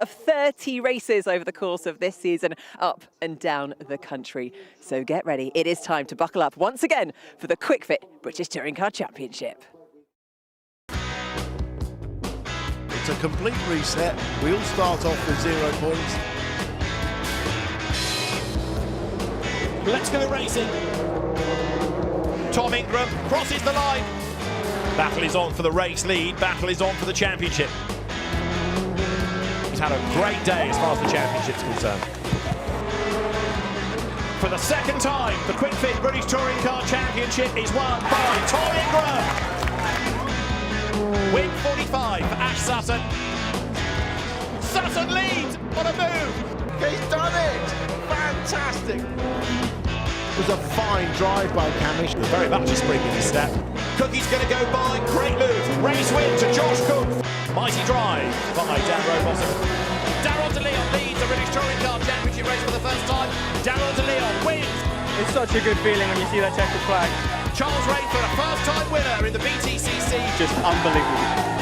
of 30 races over the course of this season, up and down the country. So get ready, it is time to buckle up once again for the Kwik British Touring Car Championship. It's a complete reset. We all start off with 0 points. Let's go racing. Tom Ingram crosses the line. Battle is on for the race lead. Battle is on for the championship. He's had a great day as far as the championship's concerned. For the second time, the Kwik British Touring Car Championship is won by Tom Ingram. Win 45 for Ash Sutton. Sutton leads on a move. He's done it! Fantastic! It was a fine drive by Camish. Very much a spring in his step. Cookie's going to go by. Great move. Race win to Josh Cook. Mighty drive by Dan Rowbottom. Darryl De Leon leads the British Touring Car Championship race for the first time. Darryl De Leon wins. It's such a good feeling when you see that checkered flag. Charles Rainford, a first-time winner in the BTCC. Just unbelievable.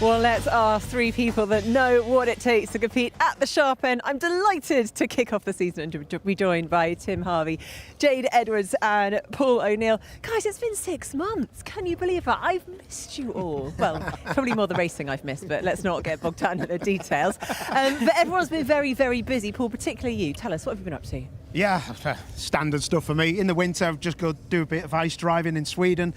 Well, let's ask three people that know what it takes to compete at the sharp end. I'm delighted to kick off the season and to be joined by Tim Harvey, Jade Edwards and Paul O'Neill. Guys, it's been 6 months. Can you believe it? I've missed you all. Well, probably more the racing I've missed, but let's not get bogged down in the details. But everyone's been very, very busy. Paul, particularly you. Tell us, what have you been up to? Yeah, standard stuff for me. In the winter, I've just got to do a bit of ice driving in Sweden,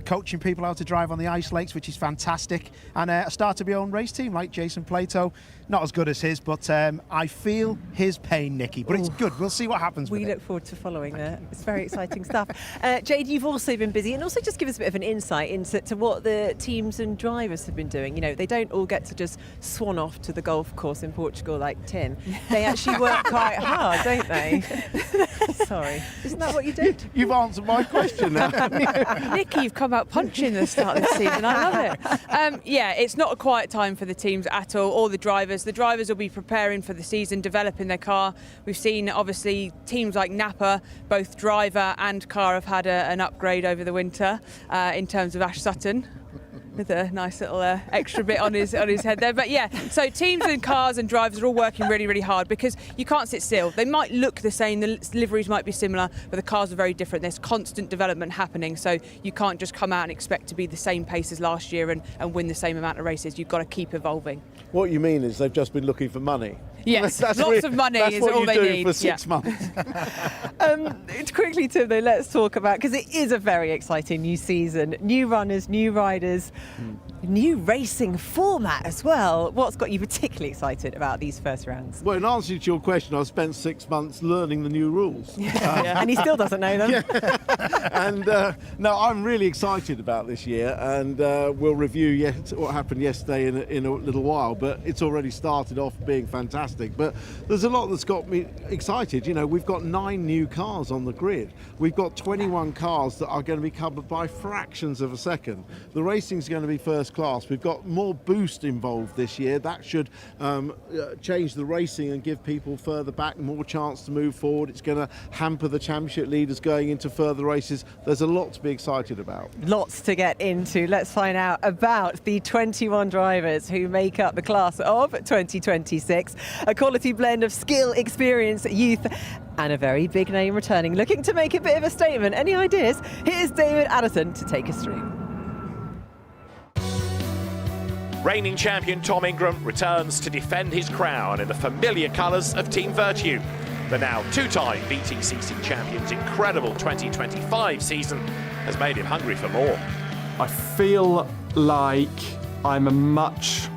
coaching people how to drive on the ice lakes, which is fantastic. And I started my own race team, like Jason Plato. Not as good as his, but I feel his pain, Nikki. But it's good. We'll see what happens with it. We look forward to following that. It's very exciting stuff. Jade, you've also been busy, and also just give us a bit of an insight into what the teams and drivers have been doing. You know, they don't all get to just swan off to the golf course in Portugal like Tim. They actually work quite hard, don't they? Sorry. Isn't that what you did? You've answered my question now. Nikki, you've come out punching the start of the season. I love it. Yeah, it's not a quiet time for the teams at all, or the drivers. The drivers will be preparing for the season, developing their car. We've seen, obviously, teams like Napa, both driver and car, have had an upgrade over the winter in terms of Ash Sutton, with a nice little extra bit on his head there. But yeah, so teams and cars and drivers are all working really, really hard, because you can't sit still. They might look the same, the liveries might be similar, but the cars are very different. There's constant development happening, so you can't just come out and expect to be the same pace as last year and win the same amount of races. You've got to keep evolving. What you mean is they've just been looking for money. Yes, lots of money is all they need. For 6 months. Quickly, Tim, though, let's talk about, because it is a very exciting new season. New runners, new riders, new racing format as well. What's got you particularly excited about these first rounds? Well, in answer to your question, I've spent 6 months learning the new rules. And he still doesn't know them. And no, I'm really excited about this year, and we'll review what happened yesterday in a little while, but it's already started off being fantastic. But there's a lot that's got me excited. You know, we've got 9 new cars on the grid. We've got 21 cars that are going to be covered by fractions of a second. The racing's going to be first class. We've got more boost involved this year. That should change the racing and give people further back more chance to move forward. It's going to hamper the championship leaders going into further races. There's a lot to be excited about. Lots to get into. Let's find out about the 21 drivers who make up the class of 2026. A quality blend of skill, experience, youth, and a very big name returning, looking to make a bit of a statement. Any ideas? Here's David Addison to take us through. Reigning champion Tom Ingram returns to defend his crown in the familiar colours of Team Vertu. The now two-time BTCC champion's incredible 2025 season has made him hungry for more. I feel like I'm a much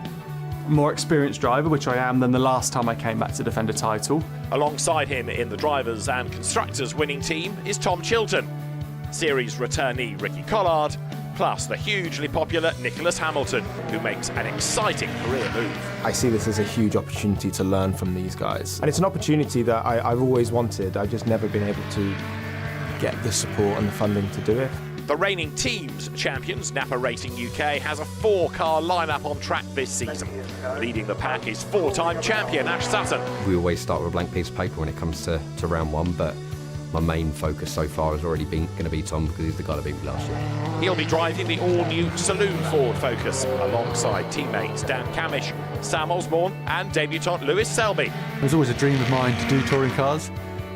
more experienced driver, which I am, than the last time I came back to defend a title. Alongside him in the drivers and constructors winning team is Tom Chilton, series returnee Ricky Collard, plus the hugely popular Nicholas Hamilton, who makes an exciting career move. I see this as a huge opportunity to learn from these guys. And it's an opportunity that I've always wanted. I've just never been able to get the support and the funding to do it. The reigning teams champions, Napa Racing UK, has a 4-car lineup on track this season. Leading the pack is 4-time champion Ash Sutton. We always start with a blank piece of paper when it comes to round one, but my main focus so far has already been going to be Tom, because he's the guy that beat me last year. He'll be driving the all-new Saloon Ford Focus alongside teammates Dan Camish, Sam Osborne and debutant Lewis Selby. It was always a dream of mine to do touring cars.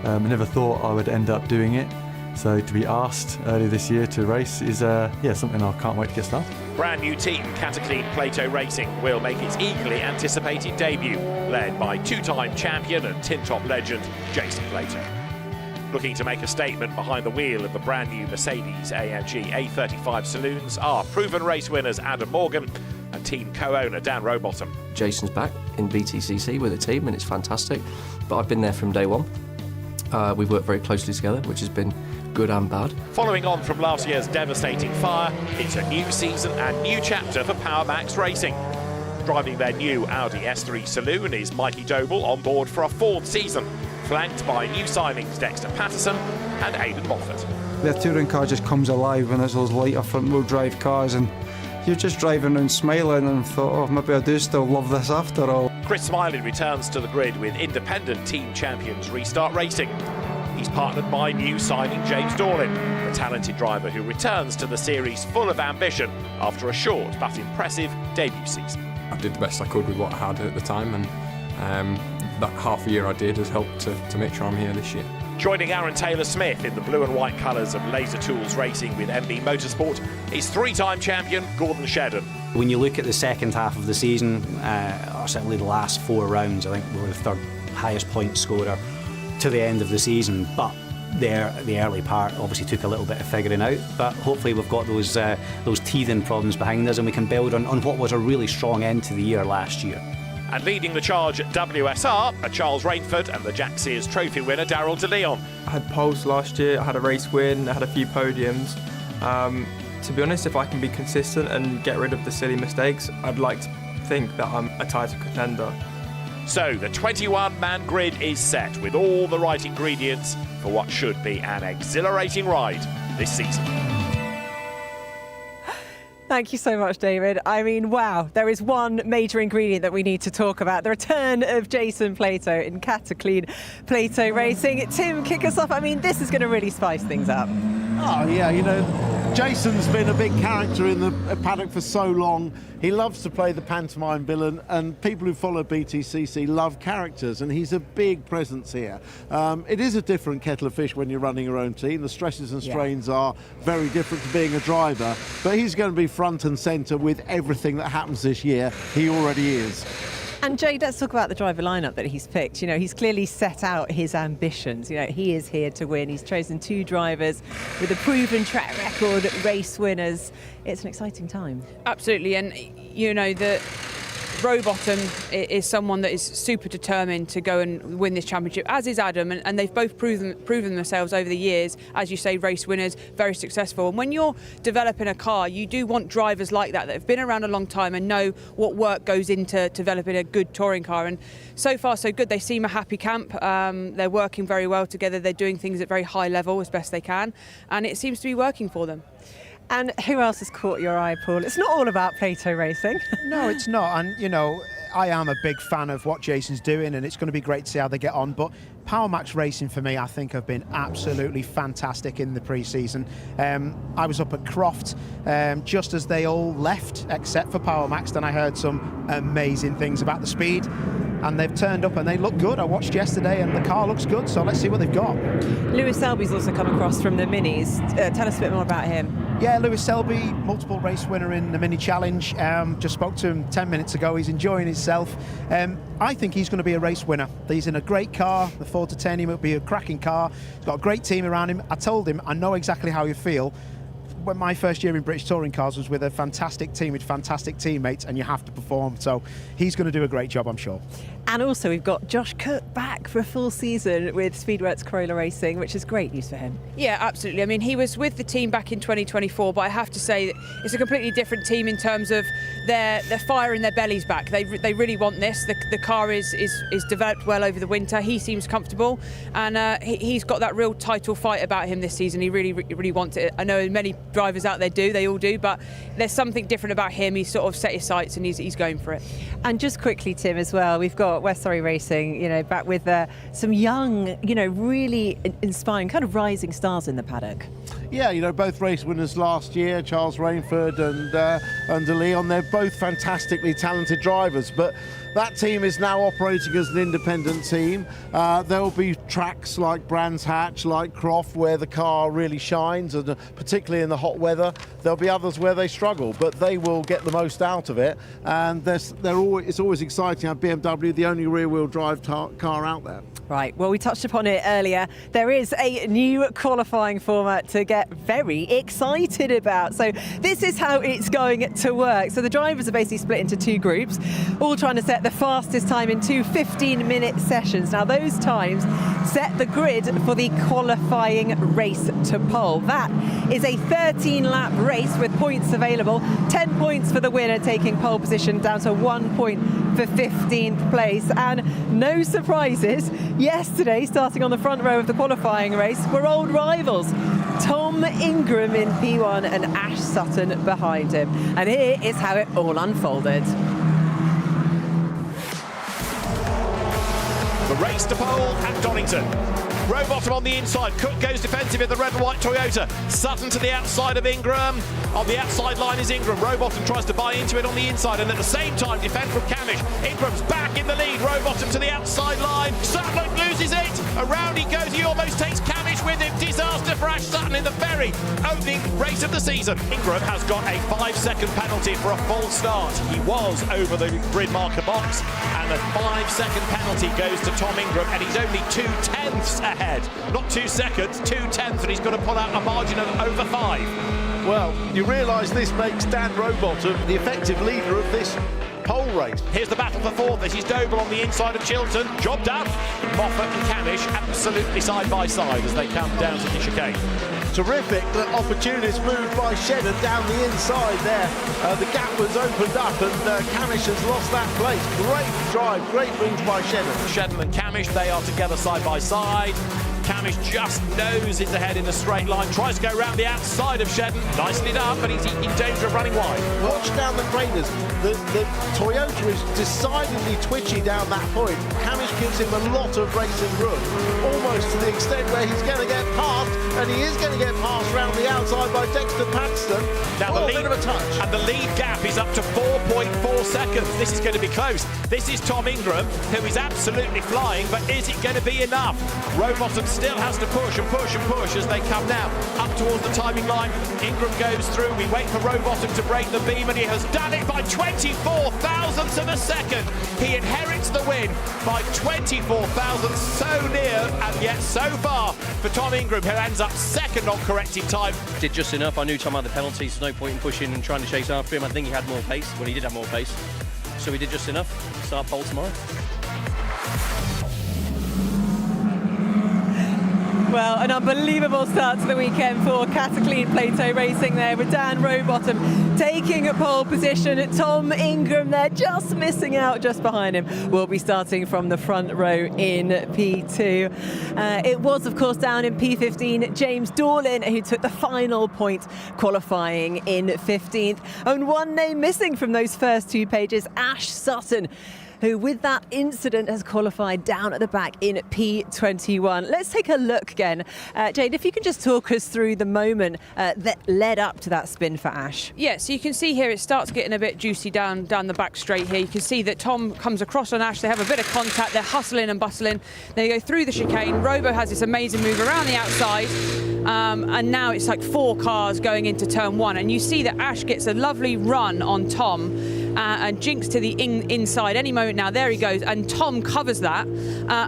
I never thought I would end up doing it. So to be asked earlier this year to race is something I can't wait to get started. Brand new team, Cataclean Plato Racing, will make its eagerly anticipated debut, led by 2-time champion and tin top legend Jason Plato. Looking to make a statement behind the wheel of the brand new Mercedes AMG A35 Saloons are proven race winners Adam Morgan and team co-owner Dan Rowbottom. Jason's back in BTCC with a team and it's fantastic, but I've been there from day one. We've worked very closely together, which has been good and bad. Following on from last year's devastating fire, it's a new season and new chapter for PowerMax Racing. Driving their new Audi S3 Saloon is Mikey Doble on board for a 4th season, flanked by new signings Dexter Patterson and Aidan Moffat. The touring car just comes alive when it's those lighter front-wheel drive cars, and you're just driving around smiling and thought, oh, maybe I do still love this after all. Chris Smiley returns to the grid with independent team champions Restart Racing. He's partnered by new signing James Dorlin, the talented driver who returns to the series full of ambition after a short but impressive debut season. I did the best I could with what I had at the time, and that half a year I did has helped to make sure I'm here this year. Joining Aaron Taylor-Smith in the blue and white colours of Laser Tools Racing with MB Motorsport is 3-time champion Gordon Shedden. When you look at the second half of the season, or certainly the last 4 rounds, I think we were the 3rd highest point scorer to the end of the season, but the early part obviously took a little bit of figuring out, but hopefully we've got those teething problems behind us and we can build on what was a really strong end to the year last year. And leading the charge at WSR are Charles Rainford and the Jack Sears Trophy winner Darryl De Leon. I had poles last year, I had a race win, I had a few podiums. To be honest, if I can be consistent and get rid of the silly mistakes, I'd like to think that I'm a title contender. So the 21-man grid is set with all the right ingredients for what should be an exhilarating ride this season. Thank you so much, David. I mean, wow, there is one major ingredient that we need to talk about. The return of Jason Plato in Cataclean Plato Racing. Tim, kick us off. I mean, this is going to really spice things up. Oh, yeah, you know, Jason's been a big character in the paddock for so long. He loves to play the pantomime villain, and people who follow BTCC love characters, and he's a big presence here. It is a different kettle of fish when you're running your own team. The stresses and strains are very different to being a driver, but he's going to be front and centre with everything that happens this year. He already is. And Jade, let's talk about the driver lineup that he's picked. You know, he's clearly set out his ambitions. You know, he is here to win. He's chosen 2 drivers with a proven track record, race winners. It's an exciting time. Absolutely, and you know, the Rowbottom is someone that is super determined to go and win this championship, as is Adam, and they've both proven themselves over the years, as you say, race winners, very successful. And when you're developing a car, you do want drivers like that have been around a long time and know what work goes into developing a good touring car. And so far, so good. They seem a happy camp. They're working very well together. They're doing things at very high level as best they can, and it seems to be working for them. And who else has caught your eye, Paul? It's not all about Plato Racing. No, it's not. And, you know, I am a big fan of what Jason's doing, and it's going to be great to see how they get on. But PowerMax Racing, for me, I think have been absolutely fantastic in the pre-season. I was up at Croft just as they all left, except for PowerMax, and I heard some amazing things about the speed. And they've turned up and they look good. I watched yesterday and the car looks good, so let's see what they've got. Lewis Selby's also come across from the Minis. Tell us a bit more about him. Yeah, Lewis Selby, multiple race winner in the Mini Challenge. Just spoke to him 10 minutes ago. He's enjoying himself. I think he's going to be a race winner. He's in a great car. The Ford Titanium will be a cracking car. He's got a great team around him. I told him, I know exactly how you feel. when my first year in British Touring Cars was with a fantastic team with fantastic teammates, and you have to perform. So he's going to do a great job, I'm sure. And also we've got Josh Cook back for a full season with Speedworks Carrera Racing, which is great news for him. Yeah, absolutely. I mean, he was with the team back in 2024, but I have to say that it's a completely different team in terms of their fire in their bellies back. They really want this. The car is developed well over the winter. He seems comfortable, and he's got that real title fight about him this season. He really wants it. I know many drivers out there do, they all do, but there's something different about him. He's sort of set his sights and he's going for it. And just quickly, Tim, as well, we've got West Surrey Racing, back with some young, really inspiring kind of rising stars in the paddock. Yeah, both race winners last year, Charles Rainford and Leon, they're both fantastically talented drivers, but that team is now operating as an independent team. There will be tracks like Brands Hatch, like Croft, where the car really shines, and particularly in the hot weather. There'll be others where they struggle, but they will get the most out of it. And it's always exciting to have BMW, the only rear-wheel drive car out there. Right, well, we touched upon it earlier. There is a new qualifying format to get very excited about. So this is how it's going to work. So the drivers are basically split into two groups, all trying to set the fastest time in two 15-minute sessions. Now, those times set the grid for the qualifying race to pole. That is a 13-lap race with points available. 10 points for the winner, taking pole position, down to 1 point for 15th place. And no surprises, yesterday, starting on the front row of the qualifying race, were old rivals. Tom Ingram in P1 and Ash Sutton behind him. And here is how it all unfolded. The race to pole at Donington. Rowbottom on the inside. Cook goes defensive in the red and white Toyota. Sutton to the outside of Ingram. On the outside line is Ingram. Rowbottom tries to buy into it on the inside, and at the same time defend from Camish. Ingram's back in the lead. Rowbottom to the outside line. Sutton loses it. Around he goes. He almost takes Camish with him. Disaster for Ash Sutton in the very opening race of the season. Ingram has got a 5-second penalty for a false start. He was over the grid marker box, and the 5-second penalty goes to Tom Ingram, and he's only 2/10 ahead. Not 2 seconds, 2/10, and he's got to pull out a margin of over 5. Well, you realise this makes Dan Rowbottom the effective leader of this pole race. Here's the battle for fourth. This is Doble on the inside of Chilton. Job done. Moffat and Camish absolutely side by side as they come down to the chicane. Terrific opportunist move by Shedden down the inside there. The gap was opened up and Camish has lost that place. Great drive, great wins by Shedden. Shedden and Camish, they are together side by side. Camish just noses ahead in the straight line, tries to go around the outside of Shedden. Nicely done, but he's in danger of running wide. Watch down the craters. The Toyota is decidedly twitchy down that point. Camish gives him a lot of racing room, almost to the extent where he's going to get past, and he is going to get past round the outside by Dexter Paxton. Now the lead, bit of a touch. And the lead gap is up to 4.4 seconds. This is going to be close. This is Tom Ingram, who is absolutely flying, but is it going to be enough? Rowbottom still has to push and push and push as they come now up towards the timing line. Ingram goes through. We wait for Rowbottom to break the beam, and he has done it by 24 thousandths of a second. He inherits the win by 24 thousandths, so near and yet so far for Tom Ingram, who ends up second on corrected time. Did just enough. I knew Tom had the penalties, no point in pushing and trying to chase after him. I think he had more pace. Well, he did have more pace, so he did just enough. Start pole tomorrow. Well, an unbelievable start to the weekend for Cataclean Plato Racing there, with Dan Rowbottom taking a pole position. Tom Ingram there just missing out just behind him. Will be starting from the front row in P2. It was, of course, down in P15, James Dorlin, who took the final point, qualifying in 15th. And one name missing from those first two pages, Ash Sutton, who with that incident has qualified down at the back in P21. Let's take a look again. Jade, if you can just talk us through the moment that led up to that spin for Ash. Yeah, so you can see here it starts getting a bit juicy down the back straight here. You can see that Tom comes across on Ash. They have a bit of contact. They're hustling and bustling. They go through the chicane. Robo has this amazing move around the outside. And now it's like 4 cars going into turn 1. And you see that Ash gets a lovely run on Tom. and jinks to the inside any moment now. There he goes, and Tom covers that.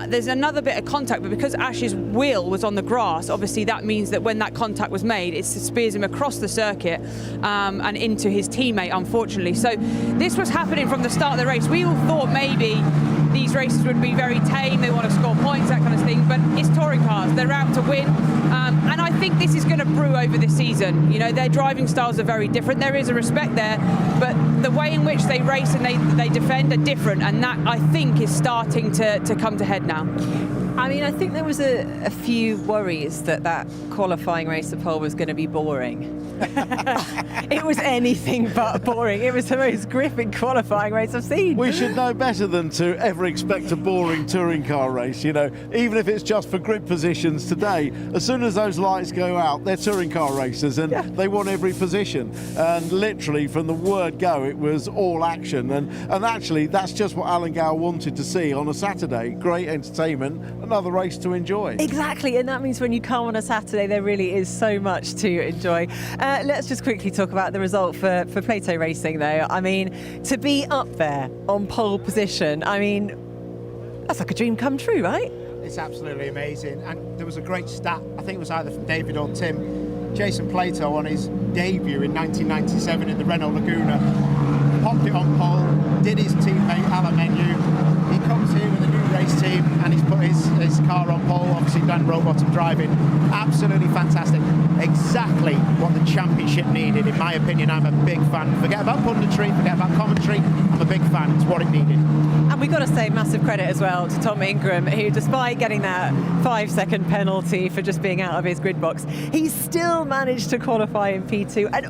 There's another bit of contact, but because Ash's wheel was on the grass, obviously that means that when that contact was made, it spears him across the circuit and into his teammate, unfortunately. So this was happening from the start of the race. We all thought maybe these races would be very tame, they want to score points, that kind of thing, but it's touring cars, they're out to win, and I think this is going to brew over this season. You know, their driving styles are very different, there is a respect there, but the way in which they race and they defend are different, and that, I think, is starting to come to head now. I mean, I think there was a few worries that qualifying race to pole was going to be boring. It was anything but boring. It was the most gripping qualifying race I've seen. We should know better than to ever expect a boring touring car race, you know, even if it's just for grid positions today. As soon as those lights go out, they're touring car racers and they want every position. And literally from the word go, it was all action. And actually, that's just what Alan Gow wanted to see on a Saturday. Great entertainment, another race to enjoy. Exactly, and that means when you come on a Saturday, there really is so much to enjoy. Let's just quickly talk about the result for Plato Racing, though. I mean, to be up there on pole position, I mean, that's like a dream come true, right? It's absolutely amazing. And there was a great stat, I think it was either from David or Tim. Jason Plato, on his debut in 1997 in the Renault Laguna, popped it on pole, did his teammate Alan Menu. He comes here with a new race team and he's put his car on pole, obviously Dan Rowbottom driving. Absolutely fantastic. Exactly what the championship needed, in my opinion. I'm a big fan. Forget about punditry, forget about commentary. I'm a big fan. It's what it needed. And we've got to say massive credit as well to Tom Ingram, who, despite getting that 5-second penalty for just being out of his grid box, he still managed to qualify in P2 and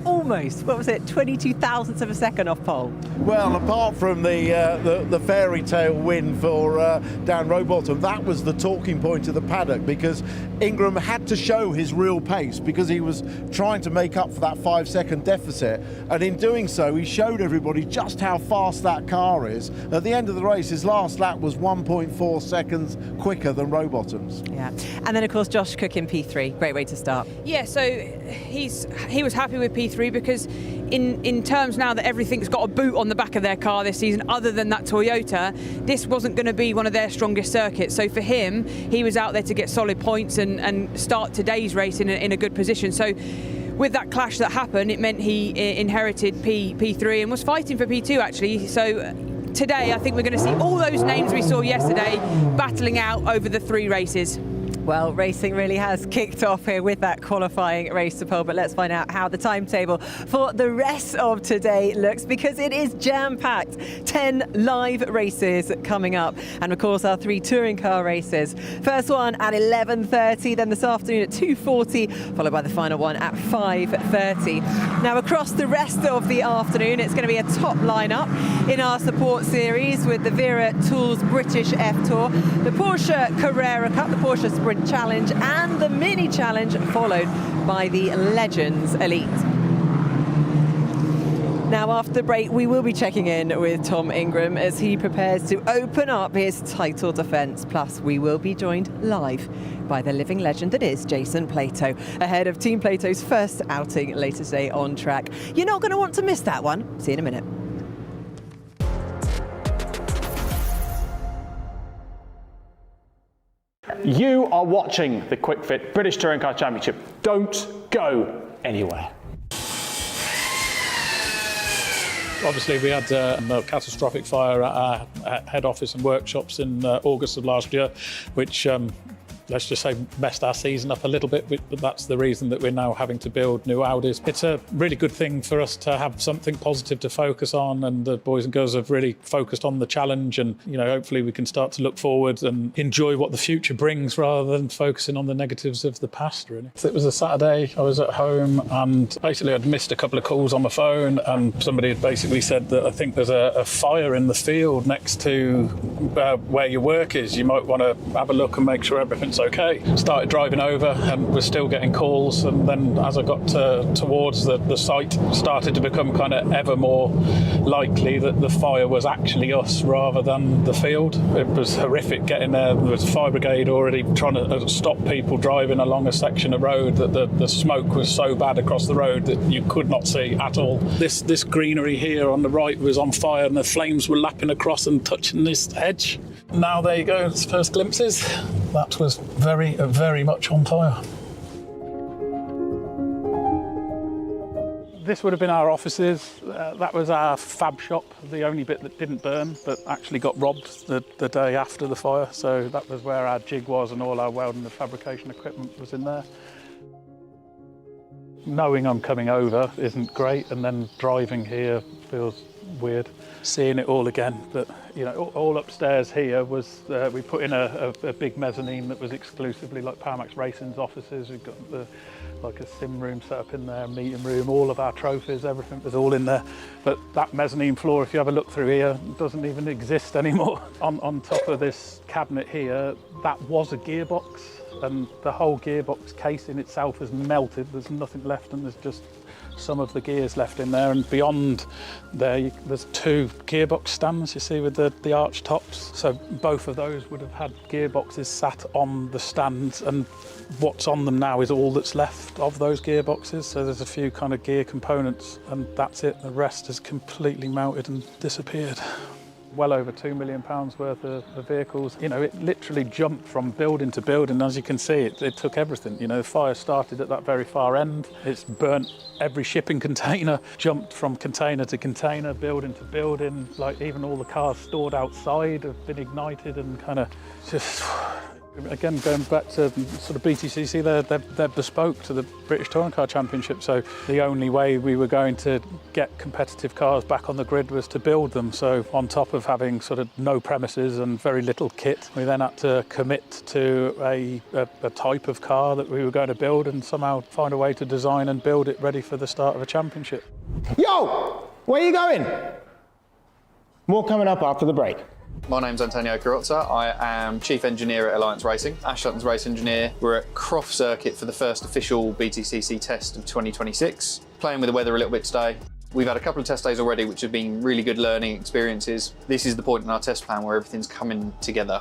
almost, what was it, 22 thousandths of a second off pole. Well, apart from the fairy tale win for Dan Rowbottom, that was the talking point of the paddock, because Ingram had to show his real pace because he was trying to make up for that 5-second deficit, and in doing so he showed everybody just how fast that car is. At the end of the race, his last lap was 1.4 seconds quicker than Rowbottom's. Yeah, and then of course Josh Cook in P3, great way to start. Yeah, so he was happy with P3 because in terms now that everything's got a boot on the back of their car this season, other than that Toyota, this wasn't going to be one of their strongest circuits. So for him, he was out there to get solid points and start today's race in a good position. So with that clash that happened, it meant he inherited P3 and was fighting for P2 actually. So today, I think we're going to see all those names we saw yesterday battling out over the 3 races. Well, racing really has kicked off here with that qualifying race to pole, but let's find out how the timetable for the rest of today looks, because it is jam-packed. 10 live races coming up, and of course our 3 touring car races. First one at 11:30, then this afternoon at 2:40, followed by the final one at 5:30. Now across the rest of the afternoon, it's going to be a top lineup in our support series with the Wera Tools British F Tour, the Porsche Carrera Cup, the Porsche Sprint Challenge and the Mini Challenge, followed by the Legends Elite. Now after the break, we will be checking in with Tom Ingram as he prepares to open up his title defence. Plus we will be joined live by the living legend that is Jason Plato, ahead of Team Plato's first outing later today on track. You're not going to want to miss that one. See you in a minute. You are watching the Kwik Fit British Touring Car Championship. Don't go anywhere. Obviously, we had a catastrophic fire at our head office and workshops in August of last year, which let's just say messed our season up a little bit, but that's the reason that we're now having to build new Audis. It's a really good thing for us to have something positive to focus on, and the boys and girls have really focused on the challenge, and hopefully we can start to look forward and enjoy what the future brings rather than focusing on the negatives of the past, really. So it was a Saturday, I was at home, and basically I'd missed a couple of calls on my phone, and somebody had basically said that I think there's a fire in the field next to where your work is. You might want to have a look and make sure everything's okay. Started driving over and was still getting calls, and then as I got towards the site, started to become kind of ever more likely that the fire was actually us rather than the field. It was horrific getting there. There was a fire brigade already trying to stop people driving along a section of road, that the smoke was so bad across the road that you could not see at all. This greenery here on the right was on fire, and the flames were lapping across and touching this hedge. Now there you go, it's first glimpses. That was very, very much on fire. This would have been our offices. That was our fab shop, the only bit that didn't burn, but actually got robbed the day after the fire. So that was where our jig was, and all our welding and fabrication equipment was in there. Knowing I'm coming over isn't great, and then driving here feels weird. Seeing it all again, but you know, all upstairs here was we put in a big mezzanine that was exclusively like Powermax Racing's offices. We've got like a sim room set up in there, meeting room, all of our trophies, everything was all in there. But that mezzanine floor, if you have a look through here, doesn't even exist anymore. On top of this cabinet here, that was a gearbox, and the whole gearbox casing itself has melted. There's nothing left, and there's just some of the gears left in there, and beyond there there's two gearbox stands, you see, with the arch tops. So both of those would have had gearboxes sat on the stands, and what's on them now is all that's left of those gearboxes. So there's a few kind of gear components, and that's it. The rest has completely melted and disappeared. Well over £2 million worth of vehicles. You know, it literally jumped from building to building. As you can see, it took everything. You know, the fire started at that very far end. It's burnt every shipping container, jumped from container to container, building to building. Like even all the cars stored outside have been ignited, and kind of just... Again, going back to sort of BTCC, they're bespoke to the British Touring Car Championship, so the only way we were going to get competitive cars back on the grid was to build them. So on top of having sort of no premises and very little kit, we then had to commit to a type of car that we were going to build, and somehow find a way to design and build it ready for the start of a championship. Yo, where are you going? More coming up after the break. My name's Antonio Carrozza. I am Chief Engineer at Alliance Racing, Ash Sutton's race engineer. We're at Croft Circuit for the first official BTCC test of 2026. Playing with the weather a little bit today. We've had a couple of test days already, which have been really good learning experiences. This is the point in our test plan where everything's coming together.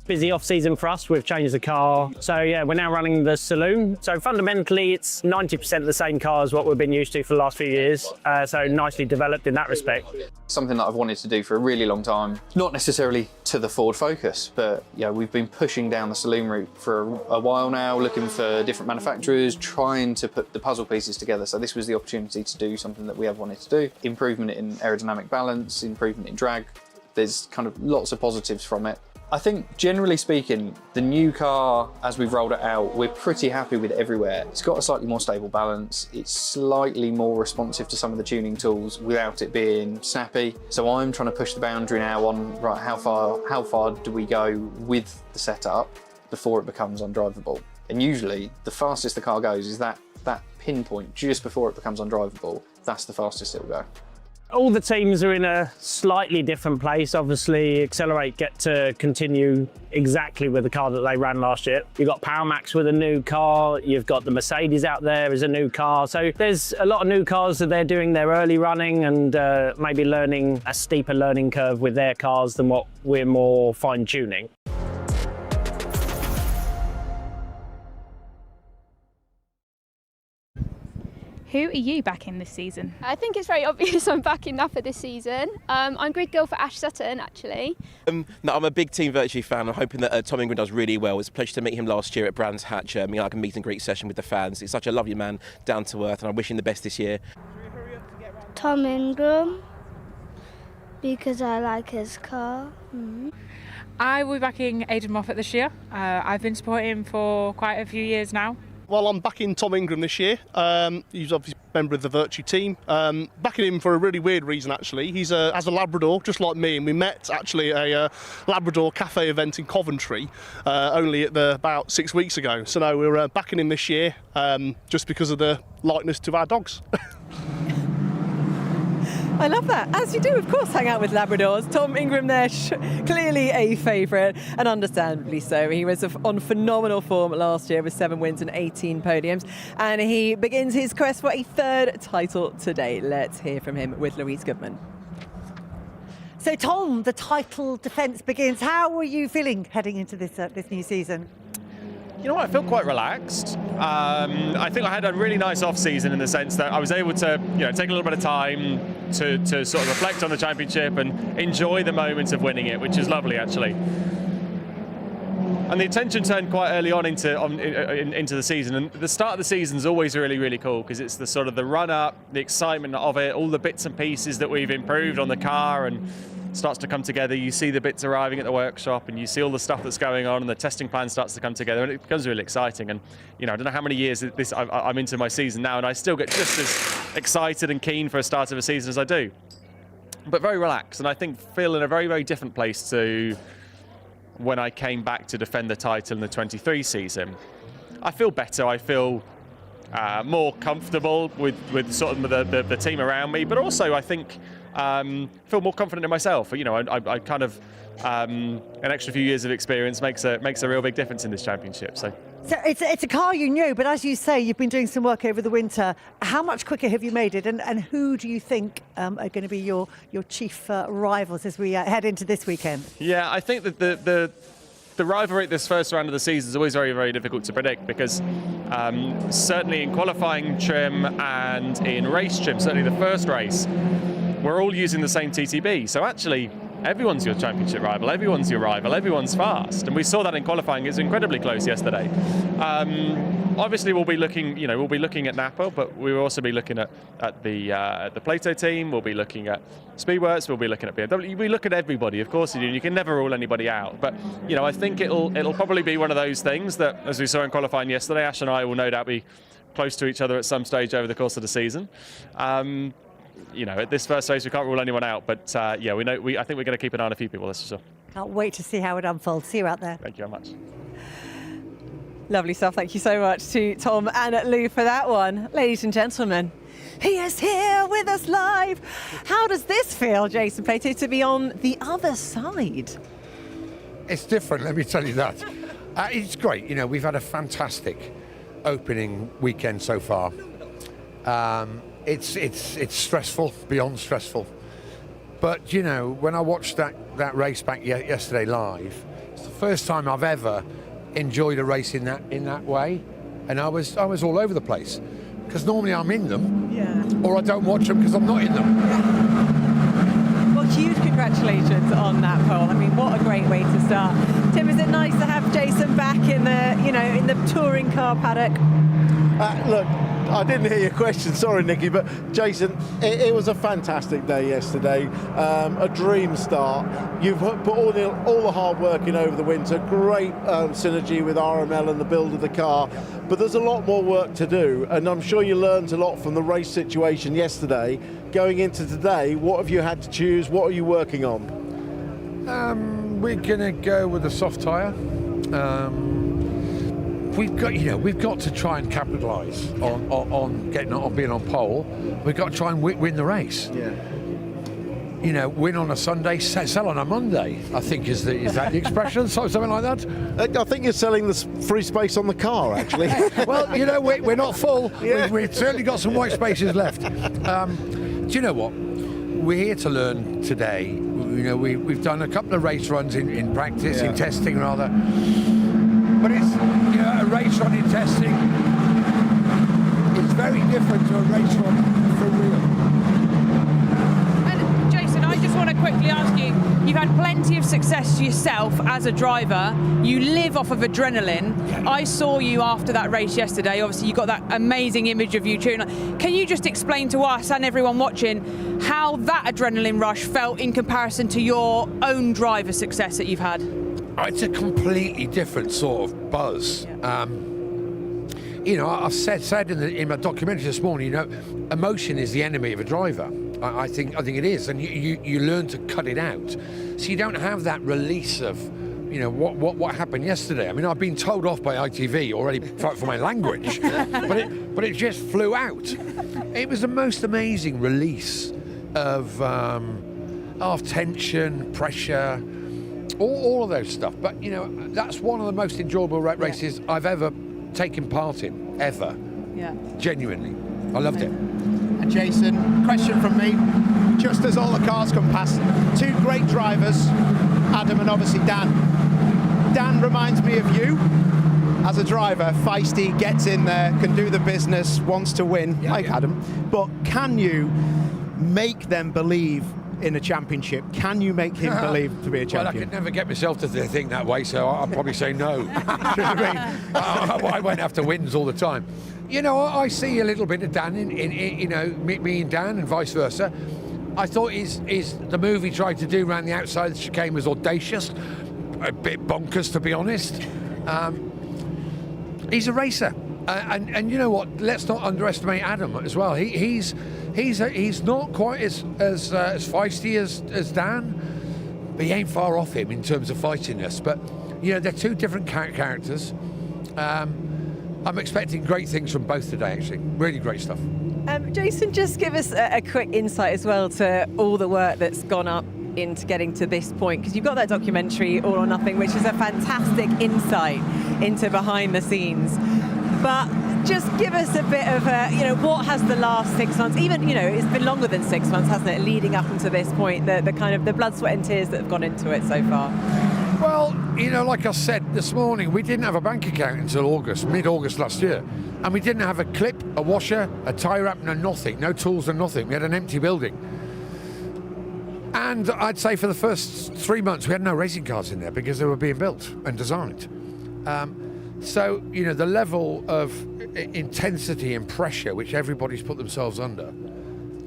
Busy off-season for us. We've changed the car. So yeah, we're now running the saloon. So fundamentally, it's 90% the same car as what we've been used to for the last few years. So nicely developed in that respect. Something that I've wanted to do for a really long time. Not necessarily to the Ford Focus, but yeah, we've been pushing down the saloon route for a while now, looking for different manufacturers, trying to put the puzzle pieces together. So this was the opportunity to do something that we have wanted to do. Improvement in aerodynamic balance, improvement in drag. There's kind of lots of positives from it. I think, generally speaking, the new car, as we've rolled it out, we're pretty happy with everywhere. It's got a slightly more stable balance. It's slightly more responsive to some of the tuning tools without it being snappy. So I'm trying to push the boundary now on, right, how far do we go with the setup before it becomes undrivable? And usually, the fastest the car goes is that pinpoint just before it becomes undrivable. That's the fastest it'll go. All the teams are in a slightly different place. Obviously, Accelerate get to continue exactly with the car that they ran last year. You've got Powermax with a new car. You've got the Mercedes out there as a new car. So there's a lot of new cars that they're doing their early running, and maybe learning a steeper learning curve with their cars than what we're more fine-tuning. Who are you backing this season? I think it's very obvious I'm backing Napa this season. I'm grid girl for Ash Sutton, actually. No, I'm a big Team Virtue fan. I'm hoping that Tom Ingram does really well. It was a pleasure to meet him last year at Brands Hatch. Like a meet and greet session with the fans. He's such a lovely man, down to earth, and I wish him the best this year. Tom Ingram, because I like his car. I will be backing Aidan Moffat this year. I've been supporting him for quite a few years now. Well, I'm backing Tom Ingram this year. He's obviously a member of the Vertu team. Backing him for a really weird reason, actually. He's has a Labrador, just like me, and we met actually at a Labrador cafe event in Coventry only about 6 weeks ago. So no, we're backing him this year just because of the likeness to our dogs. I love that. As you do, of course, hang out with Labradors. Tom Ingram there, clearly a favourite, and understandably so. He was on phenomenal form last year with 7 wins and 18 podiums, and he begins his quest for a 3rd title today. Let's hear from him with Louise Goodman. So, Tom, the title defence begins. How were you feeling heading into this new season? You know what, I feel quite relaxed. I think I had a really nice off-season in the sense that I was able to, take a little bit of time to sort of reflect on the championship and enjoy the moment of winning it, which is lovely, actually. And the attention turned quite early on into the season, and the start of the season is always really, really cool because it's the sort of the run-up, the excitement of it, all the bits and pieces that we've improved on the car, and starts to come together. You see the bits arriving at the workshop, and you see all the stuff that's going on, and the testing plan starts to come together, and it becomes really exciting. And I don't know how many years I'm into my season now, and I still get just as excited and keen for a start of a season as I do. But very relaxed, and I think feel in a very, very different place to when I came back to defend the title in the 23 season. I feel better. I feel more comfortable with sort of the team around me, but also I think feel more confident in myself. I kind of an extra few years of experience makes a real big difference in this championship. So it's a car you knew, but as you say, you've been doing some work over the winter. How much quicker have you made it, and who do you think are going to be your chief rivals as we head into this weekend? Yeah, I think that the rivalry at this first round of the season is always very, very difficult to predict because certainly in qualifying trim and in race trim, certainly the first race, we're all using the same TTB. So actually, everyone's your championship rival, everyone's your rival, everyone's fast. And we saw that in qualifying. It was incredibly close yesterday. Obviously, we'll be looking at Napa, but we'll also be looking at the Plato team. We'll be looking at Speedworks. We'll be looking at BMW. We look at everybody, of course you do. You can never rule anybody out. But I think it'll probably be one of those things that, as we saw in qualifying yesterday, Ash and I will no doubt be close to each other at some stage over the course of the season. At this first race, we can't rule anyone out, but I think we're going to keep an eye on a few people, that's for sure. Can't wait to see how it unfolds. See you out there. Thank you very much. Lovely stuff. Thank you so much to Tom and Lou for that one. Ladies and gentlemen, he is here with us live. How does this feel, Jason Plato, to be on the other side? It's different, let me tell you that. It's great. We've had a fantastic opening weekend so far. It's stressful, beyond stressful. But when I watched that race back yesterday live, it's the first time I've ever enjoyed a race in that way, and I was all over the place because normally I'm in them, or I don't watch them because I'm not in them. Well, huge congratulations on that pole. I mean, what a great way to start. Tim, is it nice to have Jason back in the touring car paddock? Look, I didn't hear your question, sorry Nikki, but Jason, it was a fantastic day yesterday, a dream start. You've put all the hard work in over the winter, great synergy with RML and the build of the car, but there's a lot more work to do, and I'm sure you learned a lot from the race situation yesterday. Going into today, what have you had to choose? What are you working on? We're going to go with a soft tyre. We've got to try and capitalise on being on pole. We've got to try and win the race. Yeah. Win on a Sunday, sell on a Monday. I think is that the expression, something like that. I think you're selling the free space on the car, actually. Well, we're not full. Yeah. We've certainly got some white spaces left. Do you know what? We're here to learn today. We've done a couple of race runs in practice, in testing rather. But it's a race run in testing. It's very different to a race run for real. And Jason, I just want to quickly ask you, you've had plenty of success yourself as a driver. You live off of adrenaline. I saw you after that race yesterday. Obviously, you got that amazing image of you tuning. Can you just explain to us and everyone watching how that adrenaline rush felt in comparison to your own driver success that you've had? It's a completely different sort of buzz. I've said in my documentary this morning, emotion is the enemy of a driver. I think it is, and you learn to cut it out. So you don't have that release of, what happened yesterday. I mean, I've been told off by ITV already for my language, but it just flew out. It was the most amazing release of tension, pressure, all of those stuff. But you know, that's one of the most enjoyable races I've ever taken part in, ever. Yeah. Genuinely, I loved it. And Jason, question from me, just as all the cars come past, two great drivers, Adam and obviously Dan. Dan reminds me of you as a driver, feisty, gets in there, can do the business, wants to win, like Adam. But can you make them believe in a championship? Can you make him believe to be a champion? Well, I could never get myself to think that way, so I'll probably say no. Do you know what I mean? I won't have to wins all the time. You know, I see a little bit of Dan in you know, me and Dan and vice versa. I thought the move he tried to do around the outside of the chicane was audacious, a bit bonkers to be honest. He's a racer, and you know what? Let's not underestimate Adam as well. He's not quite as feisty as Dan, but he ain't far off him in terms of fightiness. But you know, they're two different characters. I'm expecting great things from both today, actually. Really great stuff. Jason, just give us a quick insight as well to all the work that's gone up into getting to this point, because you've got that documentary, All or Nothing, which is a fantastic insight into behind the scenes. But just give us a bit of you know, what has the last 6 months, even, you know, it's been longer than 6 months, hasn't it, leading up until this point, the kind of the blood, sweat and tears that have gone into it so far? Well, you know, like I said this morning, we didn't have a bank account until August, mid-August last year. And we didn't have a clip, a washer, a tyre wrap, no nothing, no tools and nothing. We had an empty building. And I'd say for the first 3 months, we had no racing cars in there because they were being built and designed. So, you know, the level of intensity and pressure which everybody's put themselves under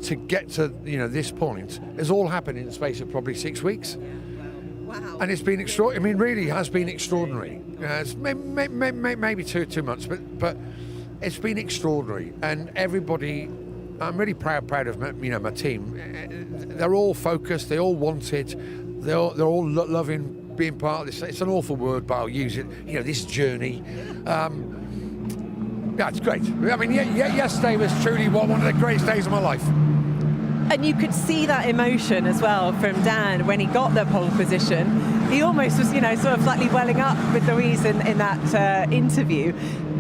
to get to, you know, this point has all happened in the space of probably 6 weeks. Wow. And it's been extraordinary. I mean, really has been extraordinary. It's maybe two months, but it's been extraordinary. And everybody, I'm really proud of you know, my team. They're all focused. They all want it. They're all loving being part of this. It's an awful word, but I'll use it. You know, this journey. Yeah, it's great. I mean, yesterday was truly one of the greatest days of my life. And you could see that emotion as well from Dan when he got the pole position. He almost was, you know, sort of slightly welling up with Louise in that interview.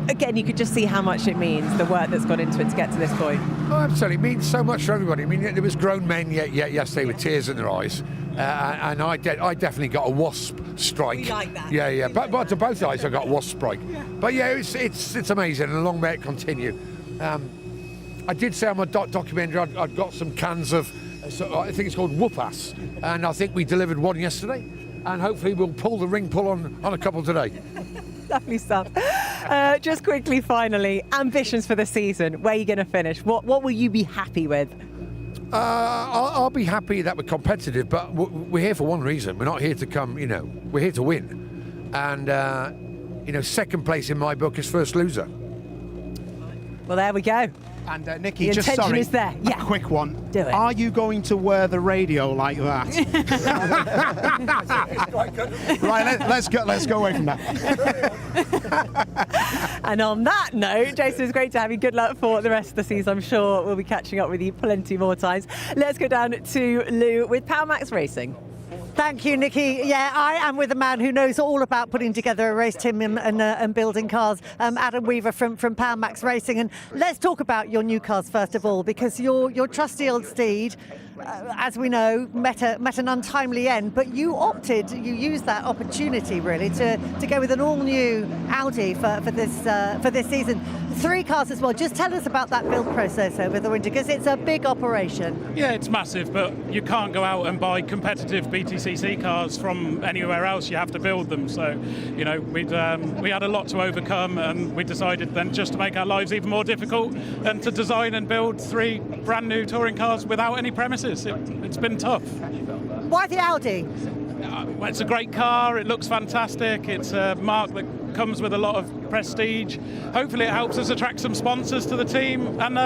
Again, you could just see how much it means, the work that's gone into it to get to this point. Oh, absolutely. It means so much for everybody. I mean, there was grown men yesterday with tears in their eyes. And I definitely got a wasp strike. We like that. Yeah. But to both eyes, I got a wasp strike. Yeah. But yeah, it's amazing, and long may it continue. I did say on my documentary I'd got some cans of, I think it's called Whoop-Ass, and I think we delivered one yesterday, and hopefully we'll pull the ring pull on a couple today. Lovely stuff. Just quickly, finally, ambitions for the season. Where are you going to finish? What will you be happy with? I'll be happy that we're competitive, but we're here for one reason. We're not here to come, you know, we're here to win. And, you know, second place in my book is first loser. Well, there we go. And Nikki, the just intention sorry, is there. Yeah. a quick one. Do it. Are you going to wear the radio like that? Right, let's go away from that. And on that note, Jason, it's great to have you. Good luck for the rest of the season. I'm sure we'll be catching up with you plenty more times. Let's go down to Lou with Power Max Racing. Thank you, Nikki. Yeah, I am with a man who knows all about putting together a race team and building cars, Adam Weaver from Power Max Racing. And let's talk about your new cars first of all, because your trusty old steed, as we know, met an untimely end. But you used that opportunity really to go with an all-new Audi for this season. 3 cars as well. Just tell us about that build process over the winter, because it's a big operation. Yeah, it's massive, but you can't go out and buy competitive BTCC cars from anywhere else. You have to build them. So, you know, we had a lot to overcome, and we decided then just to make our lives even more difficult and to design and build 3 brand new touring cars without any premises. It's been tough. Why the Audi? It's a great car. It looks fantastic. It's a marque that comes with a lot of prestige. Hopefully it helps us attract some sponsors to the team, and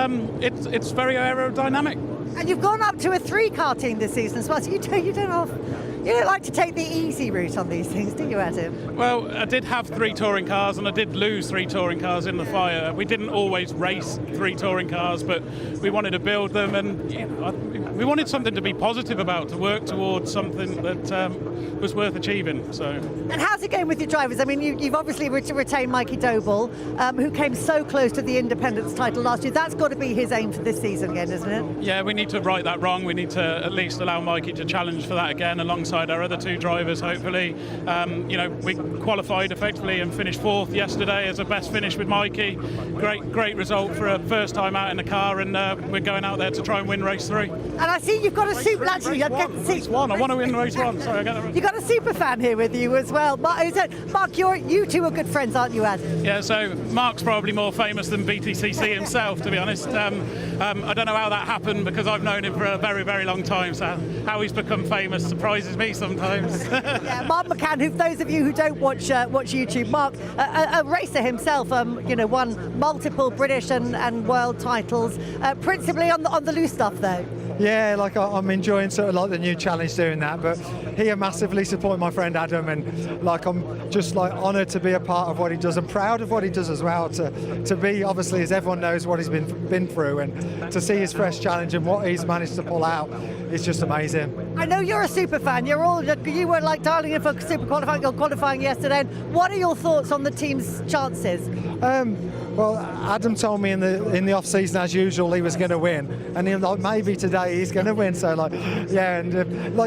it's very aerodynamic. And you've gone up to a 3-car team this season as well, so you don't You don't like to take the easy route on these things, do you, Adam? Well, I did have 3 touring cars and I did lose 3 touring cars in the fire. We didn't always race 3 touring cars, but we wanted to build them, and we wanted something to be positive about, to work towards something that was worth achieving. So. And how's it going with your drivers? I mean, you've obviously retained Mikey Doble, who came so close to the Independence title last year. That's got to be his aim for this season again, isn't it? Yeah, we need to right that wrong. We need to at least allow Mikey to challenge for that again alongside our other 2 drivers, hopefully. We qualified effectively and finished 4th yesterday as a best finish with Mikey. Great result for a first time out in the car, and we're going out there to try and win race 3. And I see you've got a super... Actually, race 1. I want to win race 1. Sorry, I got that right. You've got a super fan here with you as well. Mark, you 2 are good friends, aren't you, Ad? Yeah, so Mark's probably more famous than BTCC himself, to be honest. I don't know how that happened, because I've known him for a very, very long time, so how he's become famous surprises me sometimes. Yeah, Mark McCann, who, those of you who don't watch YouTube, Mark, a racer himself, won multiple British and world titles, principally on the loose stuff though. Yeah, like I'm enjoying sort of like the new challenge doing that, but here massively supporting my friend Adam, and like I'm just like honoured to be a part of what he does and proud of what he does as well, to be, obviously, as everyone knows, what he's been through, and to see his fresh challenge and what he's managed to pull out is just amazing. I know you're a super fan. You were like dialing in for super qualifying yesterday. What are your thoughts on the team's chances? Well, Adam told me in the off season, as usual, he was going to win, and he, like, maybe today he's going to win. So like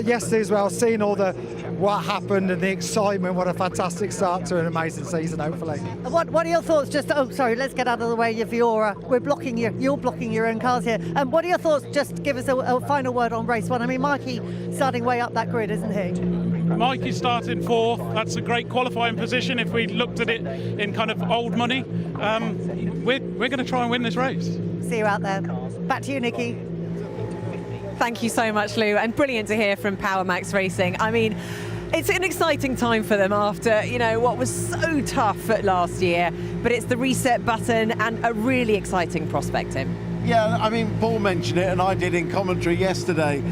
yesterday as well, seeing all what happened and the excitement, what a fantastic start to an amazing season, hopefully. What are your thoughts? Let's get out of the way of you're blocking your own cars here. What are your thoughts? Just give us a final word on race 1. I mean, Mikey starting way up that grid, isn't he? Mikey's starting 4th. That's a great qualifying position if we looked at it in kind of old money. We're going to try and win this race. See you out there. Back to you, Nikki. Thank you so much, Lou, and brilliant to hear from Power Max Racing. I mean, it's an exciting time for them after, what was so tough last year, but it's the reset button and a really exciting prospect, Tim. Yeah, I mean, Paul mentioned it, and I did in commentary yesterday.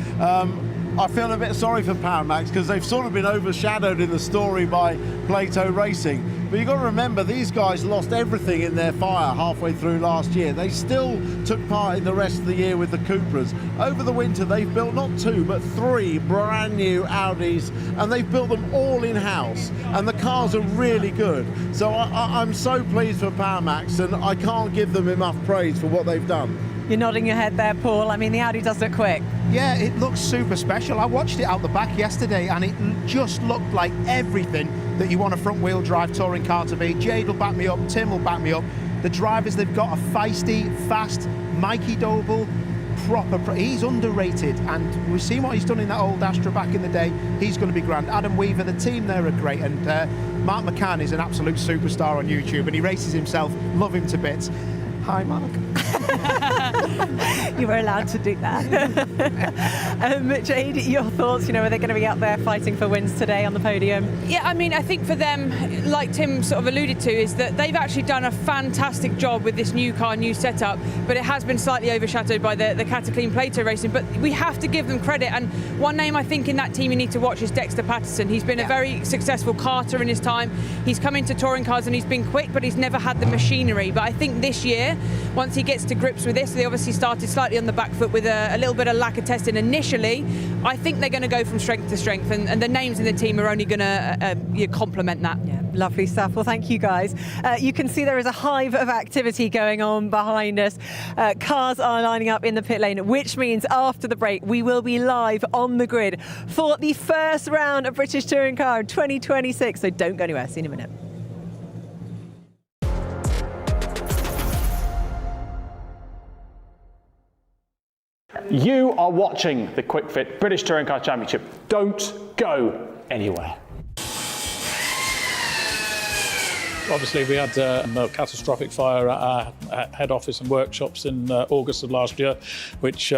I feel a bit sorry for Power Max because they've sort of been overshadowed in the story by Plato Racing. But you've got to remember, these guys lost everything in their fire halfway through last year. They still took part in the rest of the year with the Cupras. Over the winter, they've built not 2, but 3 brand new Audis, and they've built them all in-house. And the cars are really good. So I'm so pleased for Power Max, and I can't give them enough praise for what they've done. You're nodding your head there, Paul. I mean, the Audi does look quick. Yeah, it looks super special. I watched it out the back yesterday, and it just looked like everything that you want a front-wheel drive touring car to be. Jade will back me up, Tim will back me up. The drivers they've got are feisty, fast. Mikey Doble, he's underrated, and we've seen what he's done in that old Astra back in the day. He's going to be grand. Adam Weaver, the team there are great, and Mark McCann is an absolute superstar on YouTube, and he races himself. Love him to bits. Hi, Mark. You were allowed to do that. Jade, your thoughts? Are they going to be out there fighting for wins today on the podium? Yeah, I mean, I think for them, like Tim sort of alluded to, is that they've actually done a fantastic job with this new car, new setup, but it has been slightly overshadowed by the Cataclean Plato Racing. But we have to give them credit, and one name I think in that team you need to watch is Dexter Patterson. He's been a very successful karter in his time. He's come into touring cars and he's been quick, but he's never had the machinery. But I think this year, once he gets to grips with this, they obviously started slightly on the back foot with a little bit of lack of testing initially. I think they're going to go from strength to strength, and the names in the team are only going to complement that. Yeah, lovely stuff. Well, thank you guys. You can see there is a hive of activity going on behind us. Cars are lining up in the pit lane, which means after the break we will be live on the grid for the first round of British Touring Car in 2026. So don't go anywhere. See you in a minute. You are watching the Kwik Fit British Touring Car Championship. Don't go anywhere. Obviously, we had a catastrophic fire at our head office and workshops in August of last year, which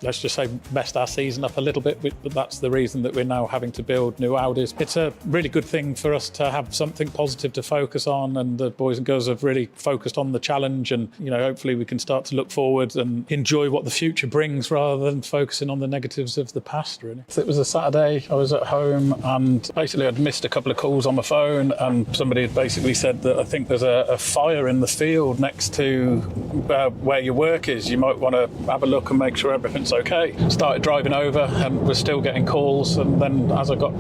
let's just say, messed our season up a little bit, but that's the reason that we're now having to build new Audis. It's a really good thing for us to have something positive to focus on, and the boys and girls have really focused on the challenge, and hopefully we can start to look forward and enjoy what the future brings rather than focusing on the negatives of the past, really. It was a Saturday, I was at home, and basically I'd missed a couple of calls on my phone, and somebody had basically said that I think there's a fire in the field next to where your work is. You might want to have a look and make sure everything's okay. Started driving over and was still getting calls, and then as I got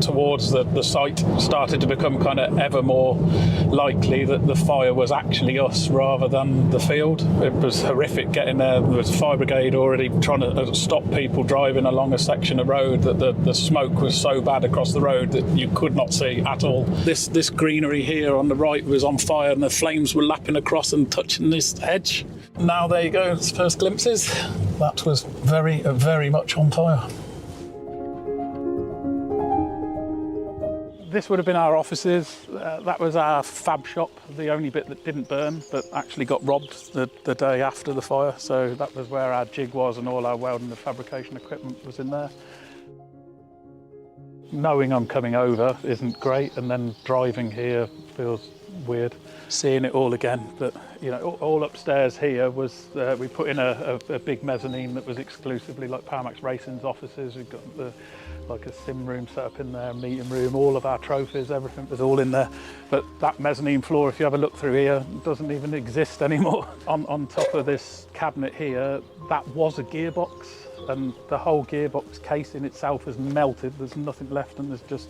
towards the site, started to become kind of ever more likely that the fire was actually us rather than the field. It was horrific getting there. There was a fire brigade already trying to stop people driving along a section of road, that the smoke was so bad across the road that you could not see at all. This greenery here on the right was on fire, and the flames were lapping across and touching this hedge. Now there you go, first glimpses. That was very, very much on fire. This would have been our offices. That was our fab shop, the only bit that didn't burn, but actually got robbed the day after the fire. So that was where our jig was, and all our welding and fabrication equipment was in there. Knowing I'm coming over isn't great, and then driving here feels weird. Seeing it all again, but all upstairs here was we put in a big mezzanine that was exclusively like Powermax Racing's offices. We've got like a sim room set up in there, a meeting room, all of our trophies, everything was all in there. But that mezzanine floor, if you have a look through here, doesn't even exist anymore. On top of this cabinet here, that was a gearbox, and the whole gearbox casing itself has melted. There's nothing left, and there's just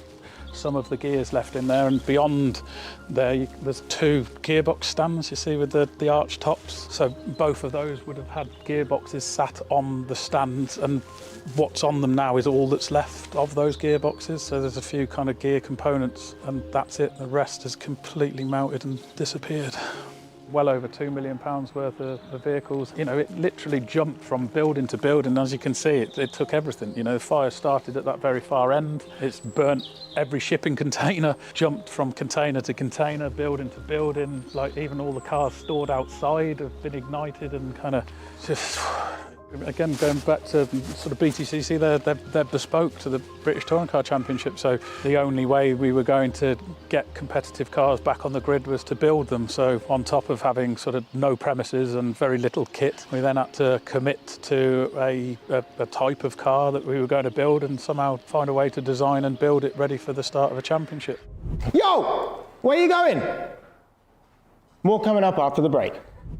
some of the gears left in there, and beyond there there's two gearbox stands, you see, with the arch tops. So both of those would have had gearboxes sat on the stands, and what's on them now is all that's left of those gearboxes. So there's a few kind of gear components, and that's it. The rest has completely melted and disappeared. Well over £2 million worth of vehicles. It literally jumped from building to building. As you can see, it took everything. The fire started at that very far end. It's burnt every shipping container, jumped from container to container, building to building. Like even all the cars stored outside have been ignited, and kind of just... Again, going back to sort of BTCC, they're bespoke to the British Touring Car Championship, so the only way we were going to get competitive cars back on the grid was to build them. So on top of having sort of no premises and very little kit, we then had to commit to a type of car that we were going to build, and somehow find a way to design and build it ready for the start of a championship. Yo, where are you going? More coming up after the break.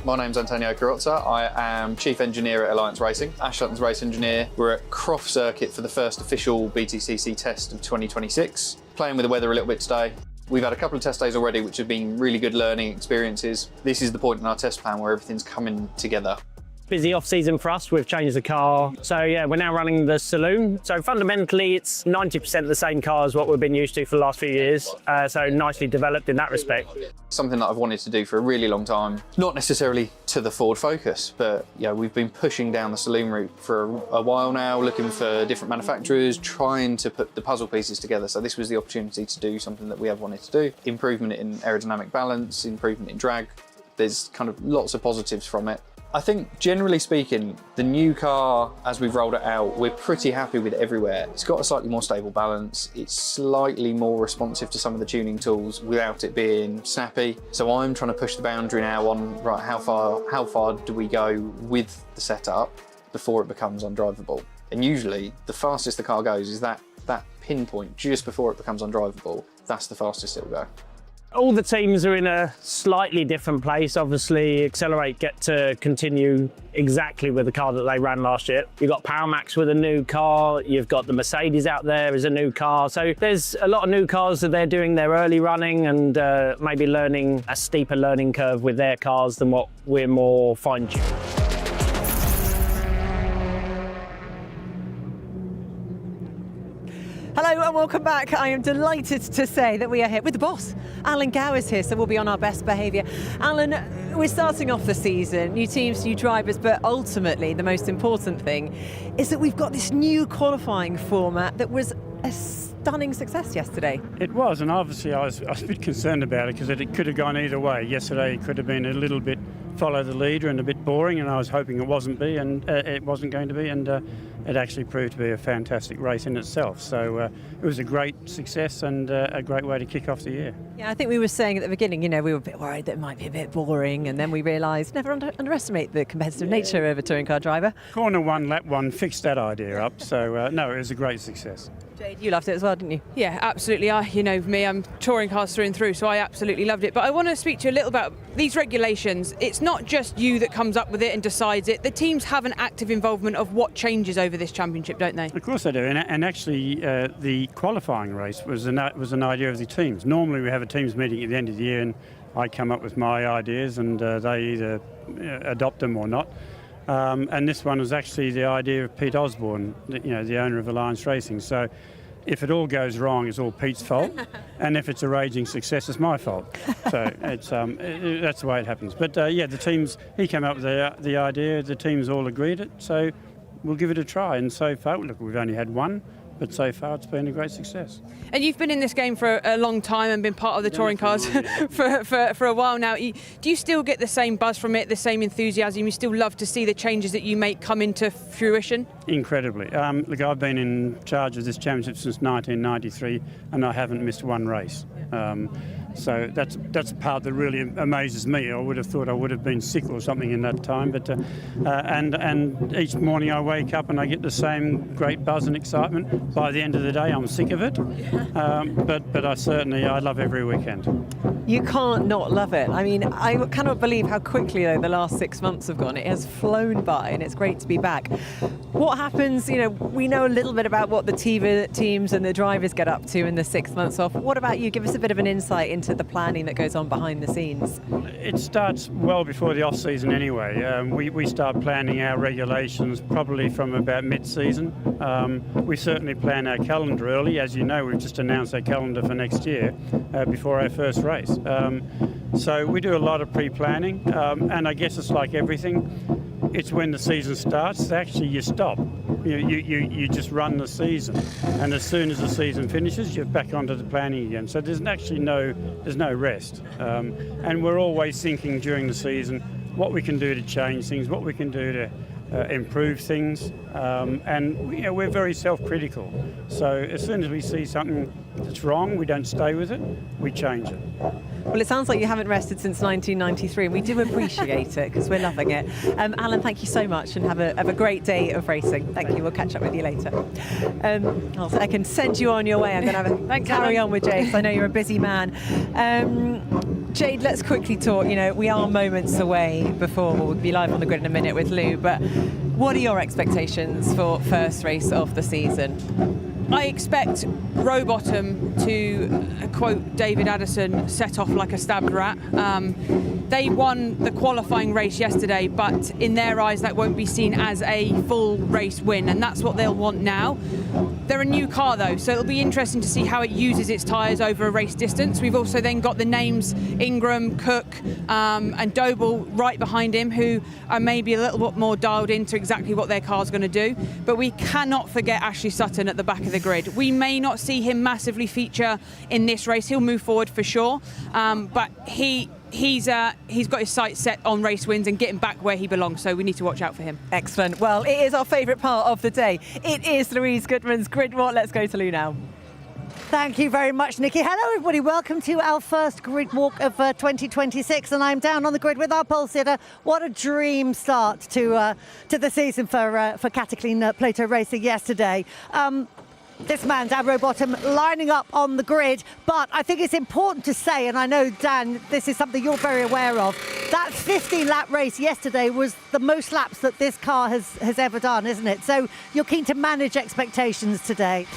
My name's Antonio Carrozza. I am Chief Engineer at Alliance Racing, Ash Sutton's race engineer. We're at Croft Circuit for the first official BTCC test of 2026. Playing with the weather a little bit today. We've had a couple of test days already, which have been really good learning experiences. This is the point in our test plan where everything's coming together. Busy off-season for us. We've changed the car. So yeah, we're now running the saloon. So fundamentally, it's 90% the same car as what we've been used to for the last few years. So nicely developed in that respect. Something that I've wanted to do for a really long time. Not necessarily to the Ford focus, but we've been pushing down the saloon route for a while now, looking for different manufacturers, trying to put the puzzle pieces together. So this was the opportunity to do something that we have wanted to do. Improvement in aerodynamic balance, improvement in drag. There's kind of lots of positives from it. I think, generally speaking, the new car, as we've rolled it out, we're pretty happy with everywhere. It's got a slightly more stable balance. It's slightly more responsive to some of the tuning tools without it being snappy. So I'm trying to push the boundary now on, right, how far do we go with the setup before it becomes undrivable? And usually, the fastest the car goes is that pinpoint just before it becomes undrivable. That's the fastest it'll go. All the teams are in a slightly different place. Obviously, Accelerate get to continue exactly with the car that they ran last year. You've got Powermax with a new car. You've got the Mercedes out there as a new car. So there's a lot of new cars that they're doing their early running, and maybe learning a steeper learning curve with their cars than what we're more fine-tuned. Hello and welcome back. I am delighted to say that we are here with the boss. Alan Gow is here, so we'll be on our best behaviour. Alan, we're starting off the season, new teams, new drivers, but ultimately the most important thing is that we've got this new qualifying format that was stunning success yesterday. It was, and obviously I was a bit concerned about it because it could have gone either way. Yesterday it could have been a little bit follow the leader and a bit boring, and I was hoping it wasn't going to be, and it actually proved to be a fantastic race in itself. So it was a great success and a great way to kick off the year. Yeah, I think we were saying at the beginning, we were a bit worried that it might be a bit boring, and then we realised never underestimate the competitive nature of a touring car driver. Corner 1, lap 1 fixed that idea up, so no, it was a great success. Jade, you loved it as well, didn't you? Yeah, absolutely. You know me, I'm touring cars through and through, so I absolutely loved it. But I want to speak to you a little about these regulations. It's not just you that comes up with it and decides it. The teams have an active involvement of what changes over this championship, don't they? Of course they do, and actually the qualifying race was an idea of the teams. Normally we have a teams meeting at the end of the year, and I come up with my ideas, and they either adopt them or not. And this one was actually the idea of Pete Osborne, the owner of Alliance Racing. So if it all goes wrong, it's all Pete's fault, and if it's a raging success, it's my fault. So it's that's the way it happens. But yeah, the teams, he came up with the idea, the teams all agreed it, so we'll give it a try. And so far, look, we've only had one, but so far it's been a great success. And you've been in this game for a long time and been part of the touring cars for a while now. Do you still get the same buzz from it, the same enthusiasm? You still love to see the changes that you make come into fruition? Incredibly. Look, I've been in charge of this championship since 1993, and I haven't missed one race. So that's the part that really amazes me. I would have thought I would have been sick or something in that time, but and each morning I wake up and I get the same great buzz and excitement. By the end of the day, I'm sick of it, but I love every weekend. You can't not love it. I mean, I cannot believe how quickly the last 6 months have gone. It has flown by, and it's great to be back. What happens? We know a little bit about what the teams and the drivers get up to in the 6 months off. What about you? Give us a bit of an insight into the planning that goes on behind the scenes. It starts well before the off season anyway. We start planning our regulations probably from about mid-season. We certainly plan our calendar early. As you know, we've just announced our calendar for next year before our first race. So we do a lot of pre-planning, and I guess it's like everything. It's when the season starts, actually you stop. You just run the season, and as soon as the season finishes, you're back onto the planning again. So there's actually no rest, and we're always thinking during the season what we can do to change things, what we can do to improve things, and we're very self-critical. So as soon as we see something that's wrong, we don't stay with it, we change it. Well, it sounds like you haven't rested since 1993, and we do appreciate it because we're loving it. Alan, thank you so much, and have a great day of racing. Thank you. We'll catch up with you later. I can send you on your way. I'm going to carry on with Jade because I know you're a busy man. Jade, let's quickly talk. We are moments away before we'll be live on the grid in a minute with Lou, but what are your expectations for first race of the season? I expect Rowbottom to, quote David Addison, set off like a stabbed rat. They won the qualifying race yesterday, but in their eyes that won't be seen as a full race win, and that's what they'll want now. They're a new car though, so it'll be interesting to see how it uses its tyres over a race distance. We've also then got the names Ingram, Cook and Doble right behind him, who are maybe a little bit more dialed into exactly what their car's going to do. But we cannot forget Ashley Sutton at the back of the grid. We may not see him massively feature in this race. He'll move forward for sure, but he's got his sights set on race wins and getting back where he belongs, so we need to watch out for him. Excellent. Well, it is our favourite part of the day. It is Louise Goodman's Grid Walk. Let's go to Lou now. Thank you very much, Nikki. Hello, everybody. Welcome to our first grid walk of 2026, and I'm down on the grid with our pole sitter. What a dream start to the season for Cataclean Plato Racing yesterday. This man, Dan Rowbottom, lining up on the grid, but I think it's important to say, and I know, Dan, this is something you're very aware of, that 15-lap race yesterday was the most laps that this car has ever done, isn't it? So you're keen to manage expectations today.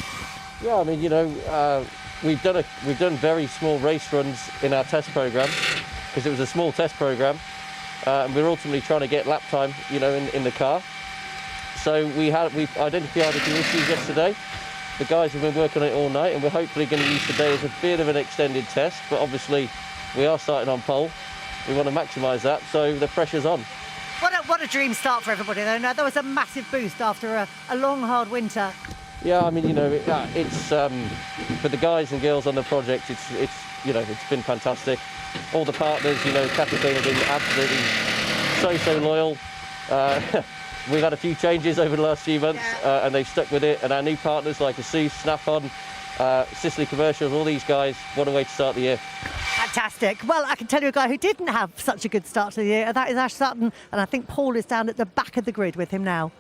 Yeah, I mean, we've done very small race runs in our test program because it was a small test program, and we're ultimately trying to get lap time, in the car. So we identified a few issues yesterday. The guys have been working on it all night, and we're hopefully going to use today as a bit of an extended test. But obviously, we are starting on pole. We want to maximise that, so the pressure's on. What a dream start for everybody, though. Now, there was a massive boost after a long, hard winter. Yeah, I mean, you know, it's for the guys and girls on the project. It's you know, it's been fantastic. All the partners, you know, Capital have been absolutely so loyal. We've had a few changes over the last few months, and they've stuck with it. And our new partners like Asus, Snap-on, Sicily Commercials, all these guys, what a way to start the year. Fantastic. Well, I can tell you a guy who didn't have such a good start to the year, and that is Ash Sutton, and I think Paul is down at the back of the grid with him now.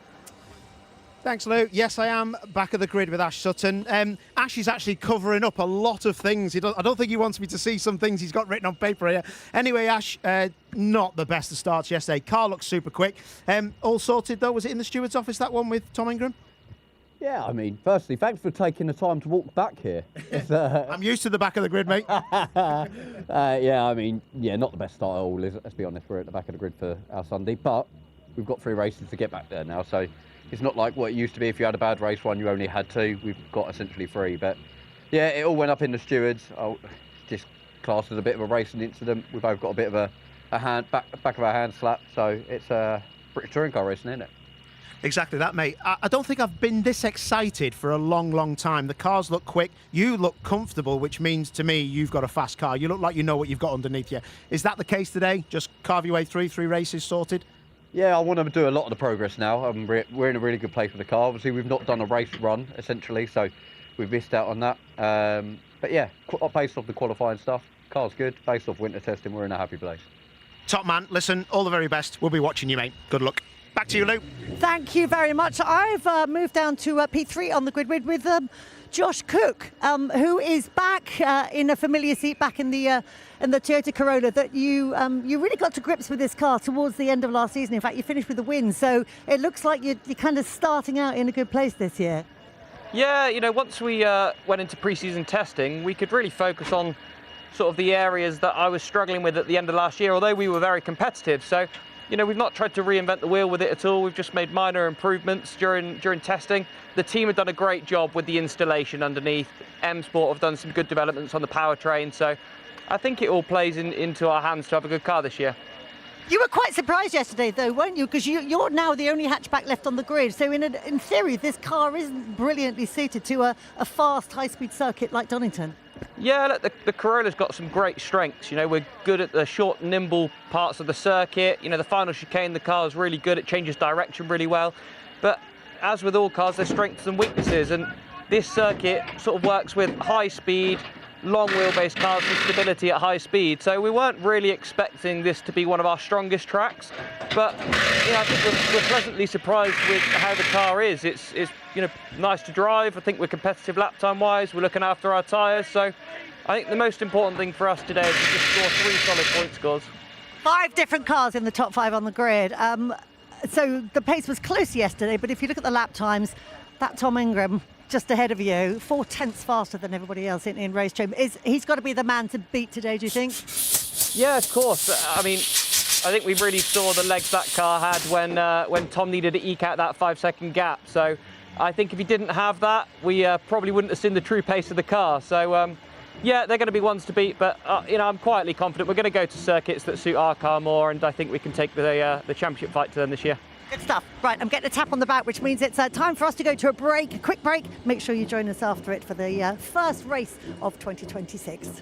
Thanks, Lou. Yes, I am back of the grid with Ash Sutton. Ash is actually covering up a lot of things. I don't think he wants me to see some things he's got written on paper here. Anyway, Ash, not the best of starts yesterday. Car looks super quick. All sorted, though? Was it in the steward's office, that one with Tom Ingram? Yeah, I mean, firstly, thanks for taking the time to walk back here. I'm used to the back of the grid, mate. Yeah, I mean, yeah, not the best start at all, is it? Let's be honest, we're at the back of the grid for our Sunday, but we've got 3 races to get back there now, so it's not like what it used to be. If you had a bad race one, you only had 2. We've got essentially 3, but yeah, it all went up in the stewards. Just classed as a bit of a racing incident. We've both got a bit of a back of our hand slap, so it's British touring car racing, isn't it? Exactly that, mate. I don't think I've been this excited for a long time. The cars look quick. You look comfortable, which means to me you've got a fast car. You look like you know what you've got underneath you. Is that the case today? Just carve your way through 3 races sorted? Yeah, I want to do a lot of the progress now. We're in a really good place with the car. Obviously, we've not done a race run, essentially, so we've missed out on that. But yeah, based off the qualifying stuff, car's good. Based off winter testing, we're in a happy place. Top man, listen, all the very best. We'll be watching you, mate. Good luck. Back to you, Lou. Thank you very much. I've moved down to P3 on the grid with Josh Cook, who is back in a familiar seat, back in the Toyota Corolla that you really got to grips with this car towards the end of last season. In fact, you finished with a win, so it looks like you're kind of starting out in a good place this year. Yeah, you know, once we went into pre-season testing, we could really focus on sort of the areas that I was struggling with at the end of last year, although we were very competitive. So, you know, we've not tried to reinvent the wheel with it at all. We've just made minor improvements during testing. The team have done a great job with the installation underneath. M Sport have done some good developments on the powertrain. So I think it all plays into our hands to have a good car this year. You were quite surprised yesterday, though, weren't you? Because you're now the only hatchback left on the grid. So in theory, this car isn't brilliantly suited to a fast, high-speed circuit like Donington. Yeah, look, the Corolla's got some great strengths. You know, we're good at the short, nimble parts of the circuit. You know, the final chicane, the car's really good. It changes direction really well. But as with all cars, there's strengths and weaknesses. And this circuit sort of works with high speed, long wheelbase cars with stability at high speed. So we weren't really expecting this to be one of our strongest tracks. But, you know, I think we're pleasantly surprised with how the car is. It's you know, nice to drive. I think we're competitive lap time wise. We're looking after our tyres. So I think the most important thing for us today is to just score 3 solid point scores. 5 different cars in the top 5 on the grid. So the pace was close yesterday, but if you look at the lap times, that Tom Ingram just ahead of you, 4 tenths faster than everybody else in race trim. He's got to be the man to beat today, do you think? Yeah, of course. I mean, I think we really saw the legs that car had when Tom needed to eke out that 5-second gap. So I think if he didn't have that, we probably wouldn't have seen the true pace of the car. So yeah, they're going to be ones to beat, but you know, I'm quietly confident we're going to go to circuits that suit our car more, and I think we can take the championship fight to them this year. Good stuff. Right, I'm getting a tap on the back, which means it's time for us to go to a break, a quick break. Make sure you join us after it for the first race of 2026.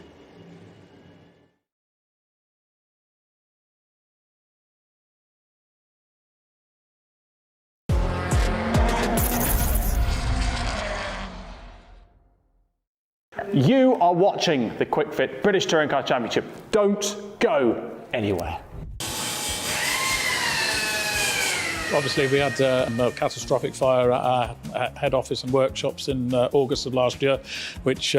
You are watching the Kwik Fit British Touring Car Championship. Don't go anywhere. Obviously, we had a catastrophic fire at our head office and workshops in August of last year, which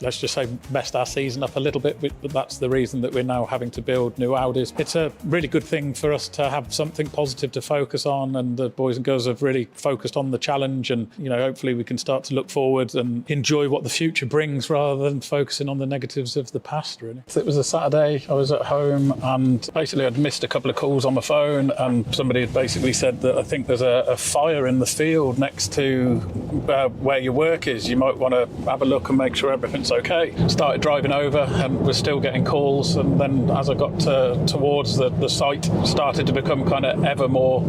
let's just say messed our season up a little bit, but that's the reason that we're now having to build new Audis. It's a really good thing for us to have something positive to focus on, and the boys and girls have really focused on the challenge, and you know, hopefully we can start to look forward and enjoy what the future brings rather than focusing on the negatives of the past, really. So it was a Saturday, I was at home, and basically I'd missed a couple of calls on my phone, and somebody had basically said that I think there's a fire in the field next to where your work is. You might want to have a look and make sure everything's okay. Started driving over and was still getting calls, and then as I got towards the site, started to become kind of ever more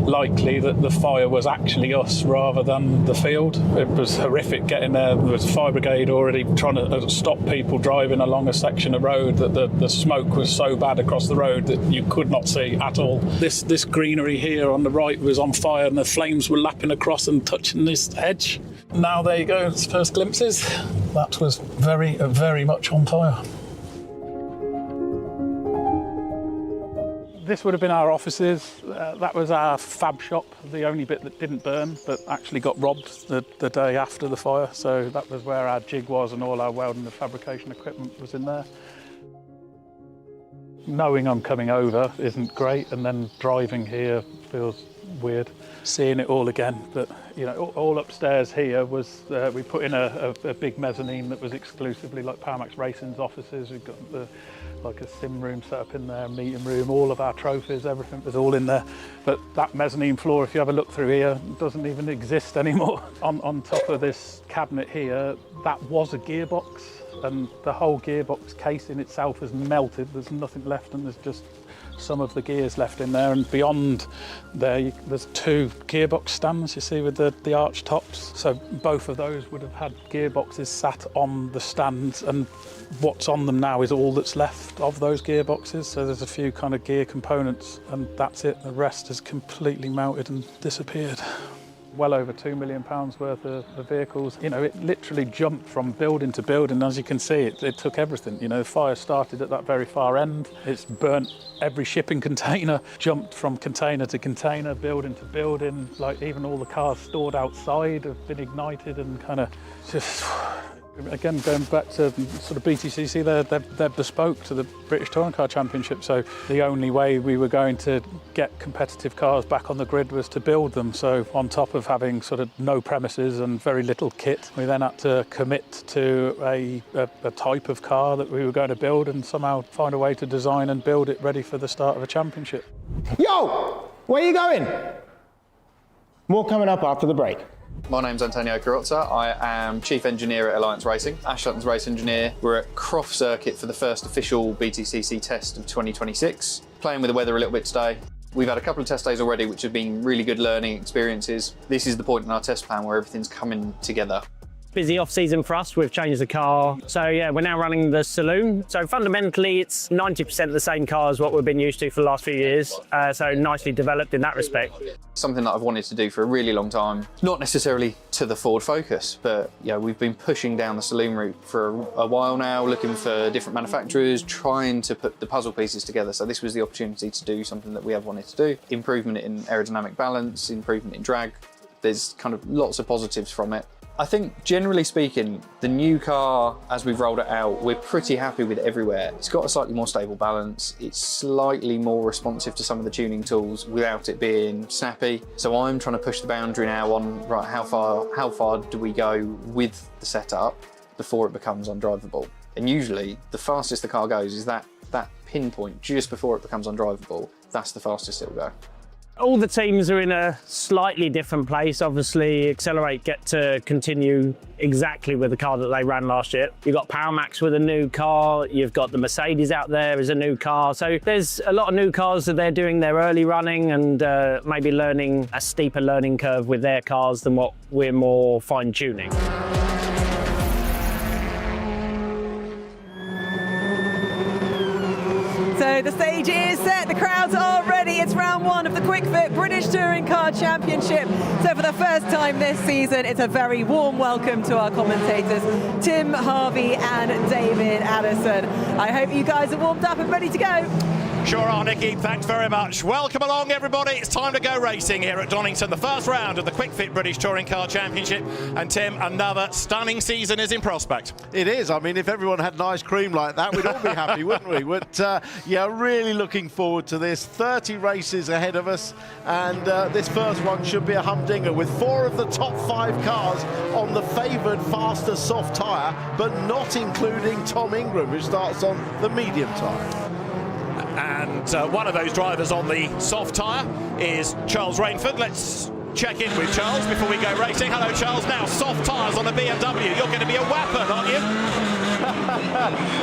likely that the fire was actually us rather than the field. It was horrific getting there. There was a fire brigade already trying to stop people driving along a section of road, that the smoke was so bad across the road that you could not see at all. This greenery here on the right was on fire, and the flames were lapping across and touching this edge. Now there you go, it's first glimpses. That was very much on fire. This would have been our offices. That was our fab shop, the only bit that didn't burn, but actually got robbed the day after the fire. So that was where our jig was, and all our welding and fabrication equipment was in there. Knowing I'm coming over isn't great, and then driving here feels weird. Seeing it all again, but you know, all upstairs here was we put in a big mezzanine that was exclusively like Powermax Racing's offices. We've got like a sim room set up in there, meeting room, all of our trophies, everything was all in there. But that mezzanine floor, if you have a look through here, doesn't even exist anymore. On top of this cabinet here, that was a gearbox, and the whole gearbox casing itself has melted. There's nothing left, and there's just some of the gears left in there, and beyond there there's two gearbox stands, you see, with the arch tops. So both of those would have had gearboxes sat on the stands, and what's on them now is all that's left of those gearboxes. So there's a few kind of gear components, and that's it. The rest has completely melted and disappeared. Well over £2 million worth of vehicles. You know, it literally jumped from building to building. As you can see, it took everything. You know, the fire started at that very far end. It's burnt every shipping container, jumped from container to container, building to building. Like even all the cars stored outside have been ignited, and kind of just... Again, going back to sort of BTCC, they're bespoke to the British Touring Car Championship, so the only way we were going to get competitive cars back on the grid was to build them. So on top of having sort of no premises and very little kit, we then had to commit to a type of car that we were going to build, and somehow find a way to design and build it ready for the start of a championship. Yo, where are you going? More coming up after the break. My name's Antonio Carrozza. I am Chief Engineer at Alliance Racing, Ashton's race engineer. We're at Croft Circuit for the first official BTCC test of 2026. Playing with the weather a little bit today. We've had a couple of test days already, which have been really good learning experiences. This is the point in our test plan where everything's coming together. Busy off-season for us, we've changed the car. So yeah, we're now running the saloon. So fundamentally, it's 90% the same car as what we've been used to for the last few years. So nicely developed in that respect. Something that I've wanted to do for a really long time. Not necessarily to the Ford Focus, but yeah, we've been pushing down the saloon route for a while now, looking for different manufacturers, trying to put the puzzle pieces together. So this was the opportunity to do something that we have wanted to do. Improvement in aerodynamic balance, improvement in drag. There's kind of lots of positives from it. I think, generally speaking, the new car, as we've rolled it out, we're pretty happy with it everywhere. It's got a slightly more stable balance. It's slightly more responsive to some of the tuning tools without it being snappy. So I'm trying to push the boundary now on, right, how far do we go with the setup before it becomes undrivable? And usually, the fastest the car goes is that pinpoint just before it becomes undrivable. That's the fastest it'll go. All the teams are in a slightly different place. Obviously, Accelerate get to continue exactly with the car that they ran last year. You've got Powermax with a new car. You've got the Mercedes out there as a new car. So there's a lot of new cars that they're doing their early running, and maybe learning a steeper learning curve with their cars than what we're more fine-tuning. So the stage is set, the crowds are ready. It's round one of the Kwik Fit British Touring Car Championship. So for the first time this season, it's a very warm welcome to our commentators, Tim Harvey and David Addison. I hope you guys are warmed up and ready to go. Sure are, Nikki. Thanks very much. Welcome along, everybody. It's time to go racing here at Donington. The first round of the Kwik Fit British Touring Car Championship. And Tim, another stunning season is in prospect. It is. I mean, if everyone had nice cream like that, we'd all be happy, wouldn't we? But yeah, really looking forward to this. 30 races ahead of us, and this first one should be a humdinger with 4 of the top 5 cars on the favoured faster soft tyre, but not including Tom Ingram, who starts on the medium tyre. And one of those drivers on the soft tyre is Charles Rainford. Let's check in with Charles before we go racing. Hello, Charles. Now, soft tyres on the BMW. You're going to be a weapon, aren't you?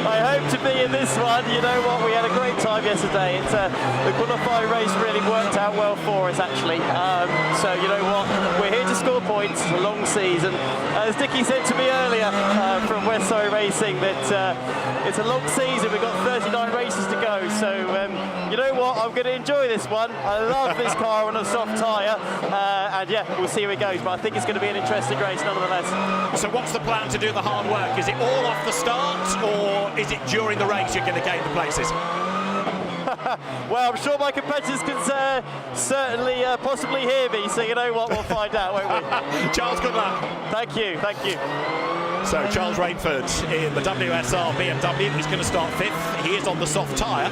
I hope to be in this one. You know what, we had a great time yesterday. The qualifying race really worked out well for us, actually. So you know what, we're here to score points. It's a long season. As Dickie said to me earlier from West Surrey Racing, that it's a long season. We've got 39 races to go. So you know what, I'm going to enjoy this one. I love this car on a soft tyre. And yeah, we'll see how it goes. But I think it's going to be an interesting race nonetheless. So what's the plan to do the hard work? Is it all off the start, or is it during the race you're going to gain the places? Well, I'm sure my competitors can certainly possibly hear me, so you know what, we'll find out, won't we? Charles, good luck. Thank you, thank you. So Charles Rainford in the WSR BMW, he's going to start 5th. He is on the soft tyre,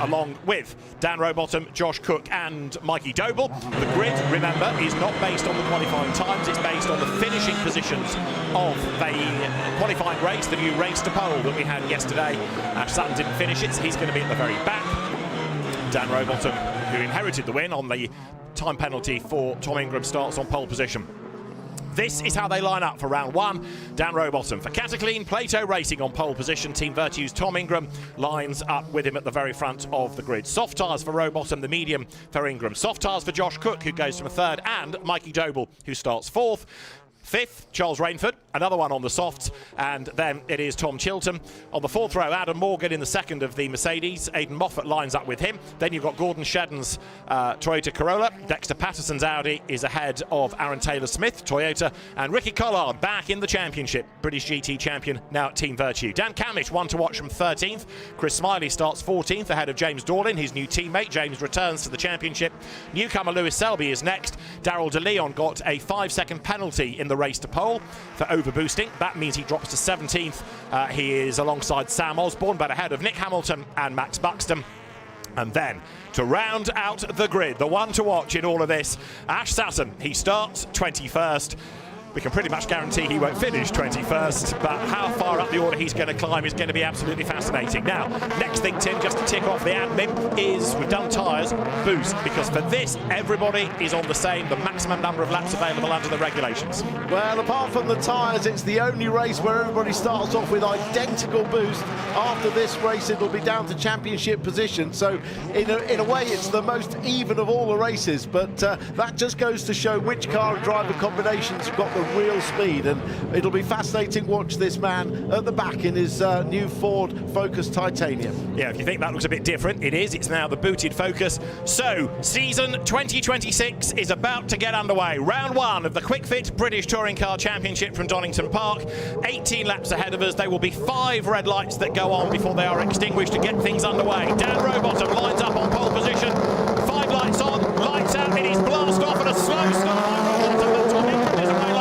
along with Dan Rowbottom, Josh Cook and Mikey Doble. The grid, remember, is not based on the qualifying times, it's based on the finishing positions of the qualifying race, the new race to pole that we had yesterday. Ash Sutton didn't finish it, so he's going to be at the very back. Dan Rowbottom, who inherited the win on the time penalty for Tom Ingram, starts on pole position. This is how they line up for round 1. Dan Rowbottom for Cataclean, Plato Racing on pole position. Team Vertu's Tom Ingram lines up with him at the very front of the grid. Soft tyres for Rowbottom, the medium for Ingram. Soft tyres for Josh Cook, who goes from 3rd, and Mikey Doble, who starts 4th. 5th, Charles Rainford, another one on the softs, and then it is Tom Chilton. On the 4th row, Adam Morgan in the 2nd of the Mercedes. Aidan Moffat lines up with him. Then you've got Gordon Shedden's Toyota Corolla. Dexter Patterson's Audi is ahead of Aaron Taylor-Smith, Toyota. And Ricky Collard back in the championship. British GT champion, now at Team Vertu. Dan Camish, one to watch from 13th. Chris Smiley starts 14th ahead of James Dorlin, his new teammate. James returns to the championship. Newcomer Lewis Selby is next. Daryl De Leon got a 5-second penalty in the race to pole for overboosting. That means he drops to 17th. He is alongside Sam Osborne, but ahead of Nick Hamilton and Max Buxton. And then, to round out the grid, the one to watch in all of this, Ash Sutton. He starts 21st. We can pretty much guarantee he won't finish 21st, but how far up the order he's going to climb is going to be absolutely fascinating. Now, next thing, Tim, just to tick off the admin, is we've done tyres, boost, because for this, everybody is on the same, the maximum number of laps available under the regulations. Well, apart from the tyres, it's the only race where everybody starts off with identical boost. After this race, it'll be down to championship position. So, in a way, it's the most even of all the races, but that just goes to show which car and driver combinations have got the real speed, and it'll be fascinating to watch this man at the back in his new Ford Focus Titanium. Yeah, if you think that looks a bit different, it is. It's now the booted Focus. So, season 2026 is about to get underway. Round 1 of the Kwik Fit British Touring Car Championship from Donington Park. 18 laps ahead of us. There will be 5 red lights that go on before they are extinguished to get things underway. Dan Rowbottom lines up on pole position. 5 lights on, lights out, it is blast off and a slow start.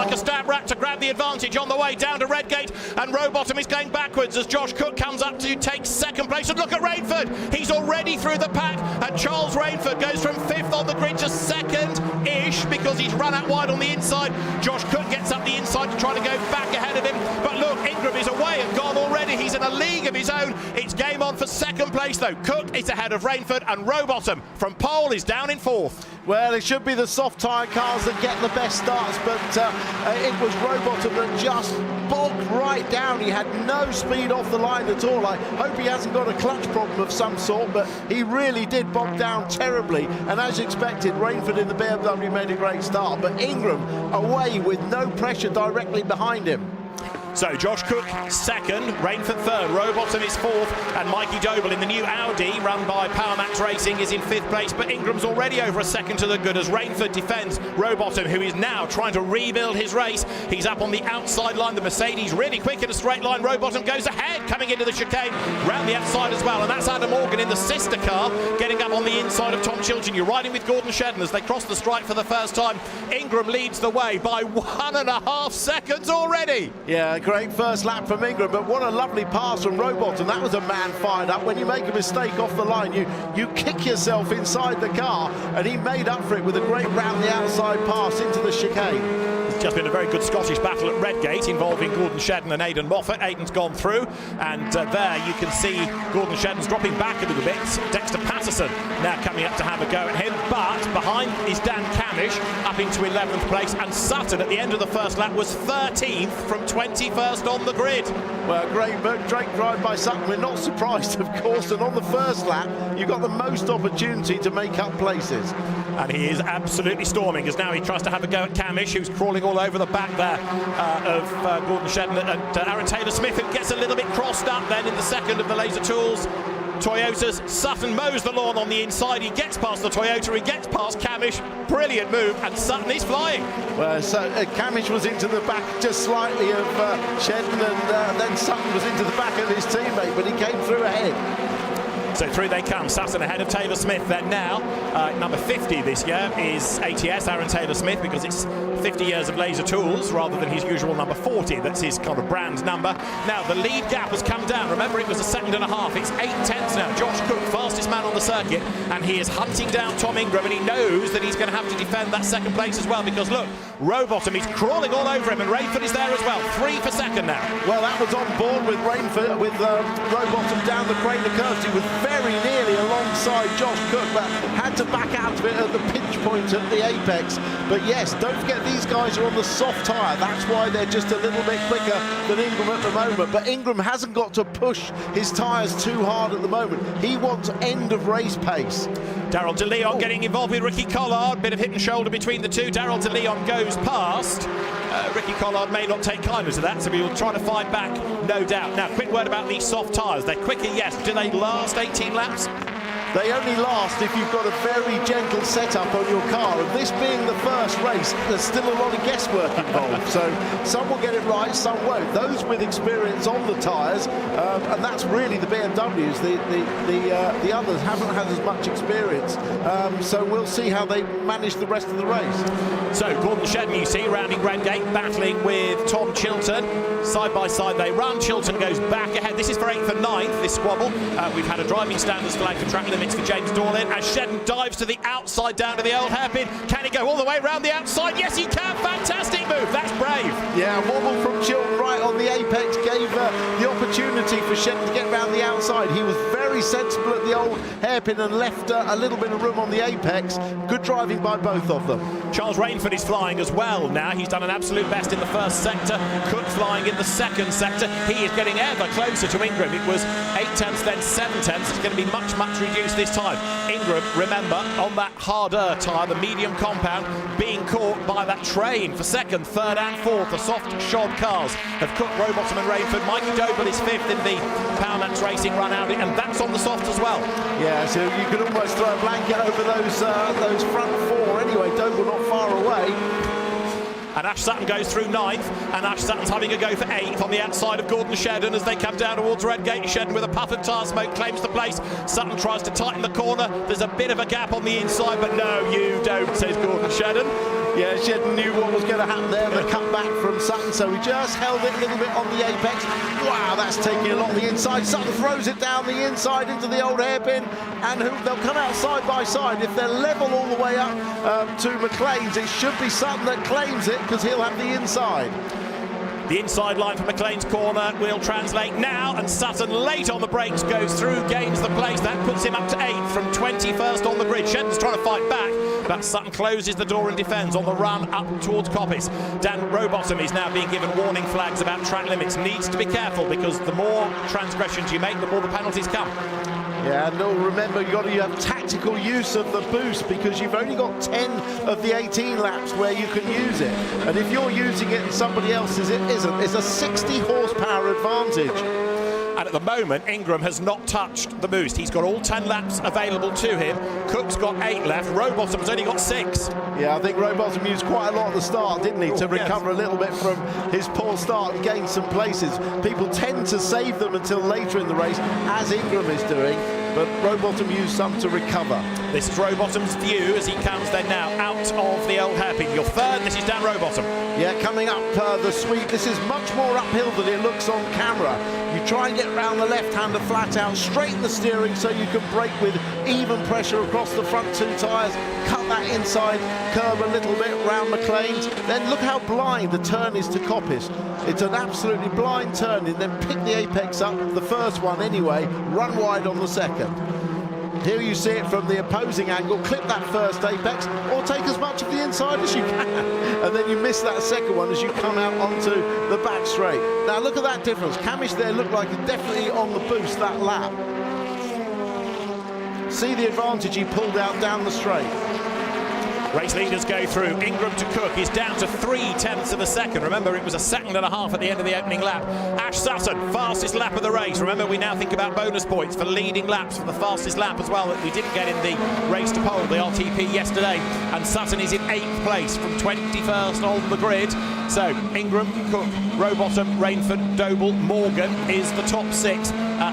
A stab rack to grab the advantage on the way down to Redgate, and Rowbottom is going backwards as Josh Cook comes up to take 2nd place. And look at Rainford, he's already through the pack, and Charles Rainford goes from 5th on the grid to 2nd-ish because he's run out wide on the inside. Josh Cook gets up the inside to try to go back ahead of him, but look, Ingram is away and gone already. He's in a league of his own. It's game on for 2nd place though. Cook is ahead of Rainford, and Rowbottom from pole is down in 4th. Well, it should be the soft tyre cars that get the best starts, but it was Rowbottom that just bogged right down. He had no speed off the line at all. I hope he hasn't got a clutch problem of some sort, but he really did bog down terribly. And as expected, Rainford in the BMW made a great start, but Ingram away with no pressure directly behind him. So Josh Cook 2nd, Rainford 3rd, Rowbottom is 4th, and Mikey Doble in the new Audi run by Powermax Racing is in 5th place, but Ingram's already over a 2nd to the good as Rainford defends Rowbottom, who is now trying to rebuild his race. He's up on the outside line, the Mercedes really quick in a straight line. Rowbottom goes ahead, coming into the chicane, round the outside as well, and that's Adam Morgan in the sister car, getting up on the inside of Tom Chilton. You're riding with Gordon Shedden as they cross the stripe for the first time. Ingram leads the way by 1.5 seconds already. Yeah, great first lap from Ingram, but what a lovely pass from Rowbottom. That was a man fired up. When you make a mistake off the line, you kick yourself inside the car, and he made up for it with a great round the outside pass into the chicane. It's just been a very good Scottish battle at Redgate involving Gordon Shedden and Aidan Moffat. Aidan's gone through, and there you can see Gordon Shedden's dropping back a little bit. Dexter Patterson now coming up to have a go at him, but behind is Dan Cameron. Camish up into 11th place, and Sutton at the end of the first lap was 13th from 21st on the grid. Well, great drive by Sutton. We're not surprised, of course, and on the first lap you got the most opportunity to make up places. And he is absolutely storming, as now he tries to have a go at Camish, who's crawling all over the back there of Gordon Shedden and Aaron Taylor-Smith, who gets a little bit crossed up then in the second of the Laser Tools Toyotas. Sutton mows the lawn on the inside, he gets past the Toyota, he gets past Camish, brilliant move, and Sutton is flying. Well, so Camish was into the back just slightly of Shedden, and then Sutton was into the back of his teammate, but he came through ahead. So through they come, Sutton ahead of Taylor-Smith. Then now, number 50 this year is ATS, Aaron Taylor-Smith, because it's 50 years of Laser Tools rather than his usual number 40. That's his kind of brand number. Now, the lead gap has come down. Remember, it was a second and a half. It's 8 tenths now. Josh Cook, fastest man on the circuit, and he is hunting down Tom Ingram, and he knows that he's going to have to defend that second place as well, because look, Rowbottom, he's crawling all over him, and Rainford is there as well. 3 for second now. Well, that was on board with Rainford, with Rowbottom down the Crater Curves. He was very nearly alongside Josh Cook, but had to back out of it at the pinch point at the apex. But yes, don't forget these guys are on the soft tyre. That's why they're just a little bit quicker than Ingram at the moment. But Ingram hasn't got to push his tyres too hard at the moment. He wants end of race pace. Daryl De Leon getting involved with Ricky Collard. Bit of hit and shoulder between the two. Daryl De Leon goes past. Ricky Collard may not take kindness to that, so he will try to fight back, no doubt. Now, quick word about these soft tyres. They're quicker, yes. Do they last 18 laps? They only last if you've got a very gentle setup on your car, and this being the first race, there's still a lot of guesswork involved, so some will get it right, some won't. Those with experience on the tyres, and that's really the BMWs, the others haven't had as much experience, so we'll see how they manage the rest of the race. So Gordon Shedden, you see, rounding Redgate, battling with Tom Chilton. Side by side they run. Chilton goes back ahead. This is for 8th and 9th, this squabble. We've had a driving standards flag for track limits for James Dorlin, as Shedden dives to the outside down to the old hairpin. Can he go all the way around the outside? Yes, he can. Fantastic move. That's brave. Yeah, a wobble from Chilton right on the apex gave the opportunity for Shedden to get around the outside. He was very sensible at the old hairpin and left a little bit of room on the apex. Good driving by both of them. Charles Rainford is flying as well now. He's done an absolute best in the first sector. Cook flying in the second sector. He is getting ever closer to Ingram. It was 8 tenths, then 7 tenths. It's going to be much, much reduced this time. Ingram, remember, on that harder tyre, the medium compound, being caught by that train for second, third and fourth. The soft shod cars have Cook, Rowbottom and Rainford. Mikey Doble is 5th in the Powermax Racing run out, and that's on the soft as well. Yeah, so you could almost throw a blanket over those front 4 anyway. Doble not far away. And Ash Sutton goes through 9th, and Ash Sutton's having a go for 8th on the outside of Gordon Shedden as they come down towards Redgate. Shedden with a puff of tyre smoke claims the place. Sutton tries to tighten the corner. There's a bit of a gap on the inside, but no, you don't, says Gordon Shedden. Yeah, Shedden knew what was going to happen there, the cut back from Sutton, so he just held it a little bit on the apex. Wow, that's taking a lot on the inside. Sutton throws it down the inside into the old hairpin, and they'll come out side by side. If they're level all the way up to McLean's, it should be Sutton that claims it, because he'll have the inside. The inside line for McLean's corner will translate now, and Sutton late on the brakes goes through, gains the place. That puts him up to 8th from 21st on the grid. Shedden's trying to fight back, but Sutton closes the door and defends on the run up towards Coppice. Dan Rowbottom is now being given warning flags about track limits. Needs to be careful, because the more transgressions you make, the more the penalties come. Yeah, and remember, you have tactical use of the boost, because you've only got 10 of the 18 laps where you can use it. And if you're using it and somebody else isn't, it's a 60 horsepower advantage. And at the moment, Ingram has not touched the boost. He's got all 10 laps available to him. Cook's got 8 left. Rowbottom's only got 6. Yeah, I think Rowbottom used quite a lot at the start, didn't he, to recover a little bit from his poor start and gain some places. People tend to save them until later in the race, as Ingram is doing, but Rowbottom used some to recover. This is Rowbottom's view as he comes then now out of the old hairpin. Your third, this is Dan Rowbottom. Yeah, coming up the sweep. This is much more uphill than it looks on camera. You try and get around the left-hander flat out, straighten the steering so you can brake with even pressure across the front 2 tyres, cut that inside curve a little bit round McLean's. Then look how blind the turn is to Coppice. It's an absolutely blind turn, and then pick the apex up, the first one anyway, run wide on the second. Here you see it from the opposing angle, clip that first apex, or take as much of the inside as you can. And then you miss that second one as you come out onto the back straight. Now look at that difference. Camish there looked like he's definitely on the boost that lap. See the advantage he pulled out down the straight. Race leaders go through. Ingram to Cook is down to 0.3 of a second. Remember, it was a second and a half at the end of the opening lap. Ash Sutton, fastest lap of the race. Remember, we now think about bonus points for leading laps for the fastest lap as well that we didn't get in the race to pole, the RTP yesterday. And Sutton is in 8th place from 21st on the grid. So Ingram, Cook, Rowbottom, Rainford, Doble, Morgan is the top 6.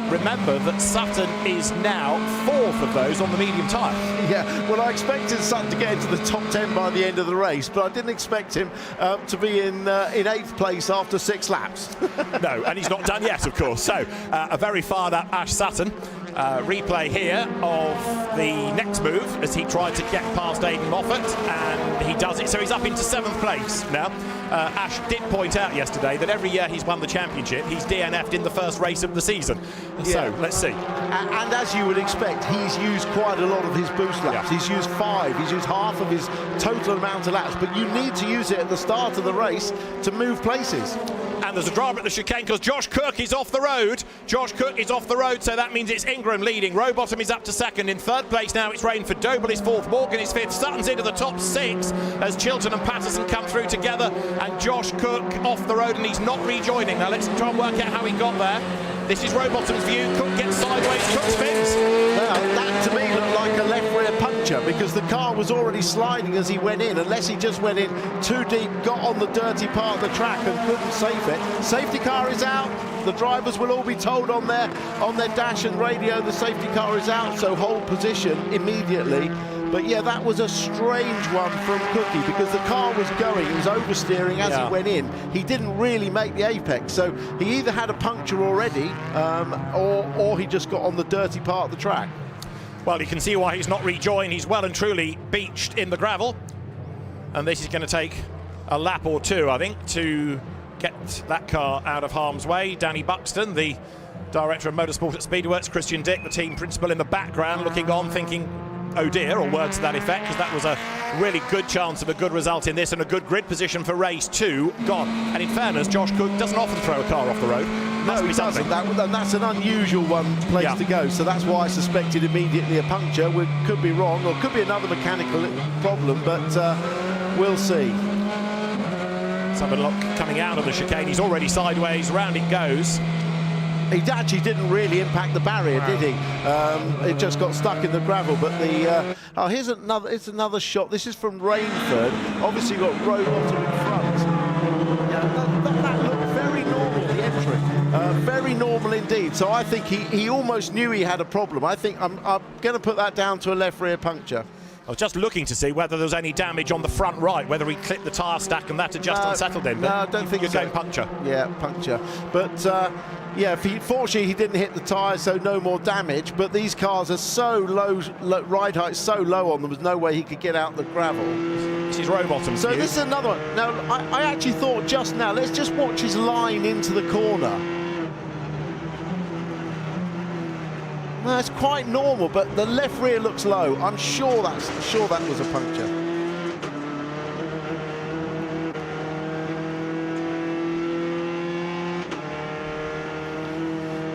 Remember that Sutton is now 4th of those on the medium tyre. Yeah, well, I expected Sutton to get into the top 10 by the end of the race, but I didn't expect him to be in 8th place after 6 laps. No, and he's not done yet, of course. So a very fired up Ash Sutton. Replay here of the next move as he tried to get past Aidan Moffat, and he does it. So he's up into 7th place now. Ash did point out yesterday that every year he's won the championship, he's DNF'd in the first race of the season. So let's see. And as you would expect, he's used quite a lot of his boost laps. He's used 5, he's used half of his total amount of laps, but you need to use it at the start of the race to move places. And there's a drama at the chicane because Josh Cook is off the road. Josh Cook is off the road, so that means it's Ingram leading. Rowbottom is up to 2nd. In 3rd place now it's Rainford. Doble is 4th. Morgan is 5th. Sutton's into the top 6 as Chilton and Patterson come through together. And Josh Cook off the road, and he's not rejoining. Now let's try and work out how he got there. This is Rowbottom's view. Cook gets sideways. Cook spins. Now, that to me looked like a left rear puncture because the car was already sliding as he went in, unless he just went in too deep, got on the dirty part of the track and couldn't safe it. Safety car is out. The drivers will all be told on their dash and radio the safety car is out, so hold position immediately. But yeah, that was a strange one from Cookie because the car was going, it was oversteering as he went in. He didn't really make the apex, so he either had a puncture already or he just got on the dirty part of the track. Well, you can see why he's not rejoined. He's well and truly beached in the gravel. And this is going to take a lap or 2, I think, to get that car out of harm's way. Danny Buxton, the director of motorsport at Speedworks, Christian Dick, the team principal in the background, looking on, thinking, oh dear, or words to that effect, because that was a really good chance of a good result in this and a good grid position for race 2 gone. And in fairness, Josh Cook doesn't often throw a car off the road. No, he doesn't. That's an unusual place to go, so that's why I suspected immediately a puncture. We could be wrong, or could be another mechanical problem, but we'll see. Summerlock coming out of the chicane, he's already sideways, round it goes. He actually didn't really impact the barrier, did he? It just got stuck in the gravel. But the here's another. It's another shot. This is from Rainford. Obviously, got Rowbottom in front. Yeah, that looked very normal. The entry, very normal indeed. So I think he almost knew he had a problem. I think I'm going to put that down to a left rear puncture. I was just looking to see whether there was any damage on the front right, whether he clipped the tyre stack and that had just unsettled him. No, I don't think so. Going puncture. Yeah, puncture. But yeah, fortunately he didn't hit the tyre, so no more damage. But these cars are so low, ride height so low on them, there's no way he could get out the gravel. This is Rowbottom's So view. this is another one. Now, I actually thought just now, let's just watch his line into the corner. No, it's quite normal, but the left rear looks low. I'm sure that was a puncture.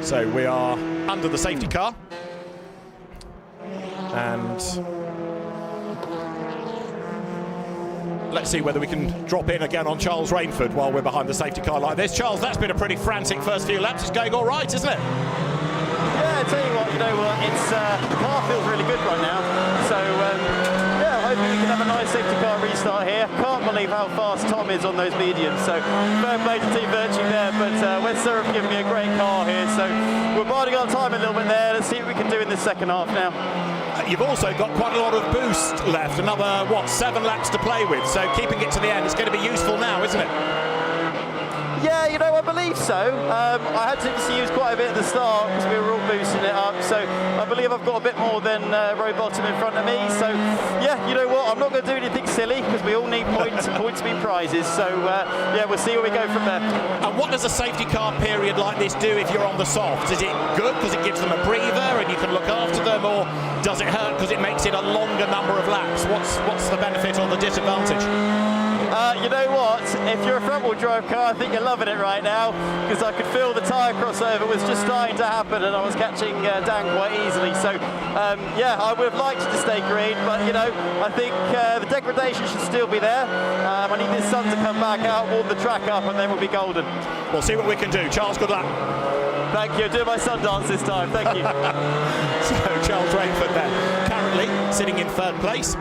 So we are under the safety car. And let's see whether we can drop in again on Charles Rainford while we're behind the safety car like this. Charles, that's been a pretty frantic first few laps. It's going all right, isn't it? Yeah, I tell you what, it's the car feels really good right now. So yeah, hopefully we can have a nice safety car restart here. Can't believe how fast Tom is on those mediums. So fair play to Team Vertu there, but Wera have given me a great car here. So we're biding our time a little bit there. Let's see what we can do in the second half now. You've also got quite a lot of boost left. Another 7 laps to play with. So keeping it to the end is going to be useful now, isn't it? Yeah, you know, I believe so. I had to use quite a bit at the start because we were all boosting it up. So I believe I've got a bit more than Rowbottom in front of me. So yeah, you know what? I'm not going to do anything silly because we all need points and points mean prizes. So yeah, we'll see where we go from there. And what does a safety car period like this do if you're on the softs? Is it good because it gives them a breather and you can look after them, or does it hurt because it makes it a longer number of laps? What's the benefit or the disadvantage? You know what? If you're a front-wheel drive car, I think you're loving it right now because I could feel the tyre crossover was just starting to happen and I was catching down quite easily. So yeah, I would have liked it to stay green, but you know, I think the degradation should still be there. I need this sun to come back out, warm the track up, and then we'll be golden. We'll see what we can do. Charles, good luck. Thank you. Doing my sun dance this time. Thank you. So Charles Rainford then, currently sitting in third place.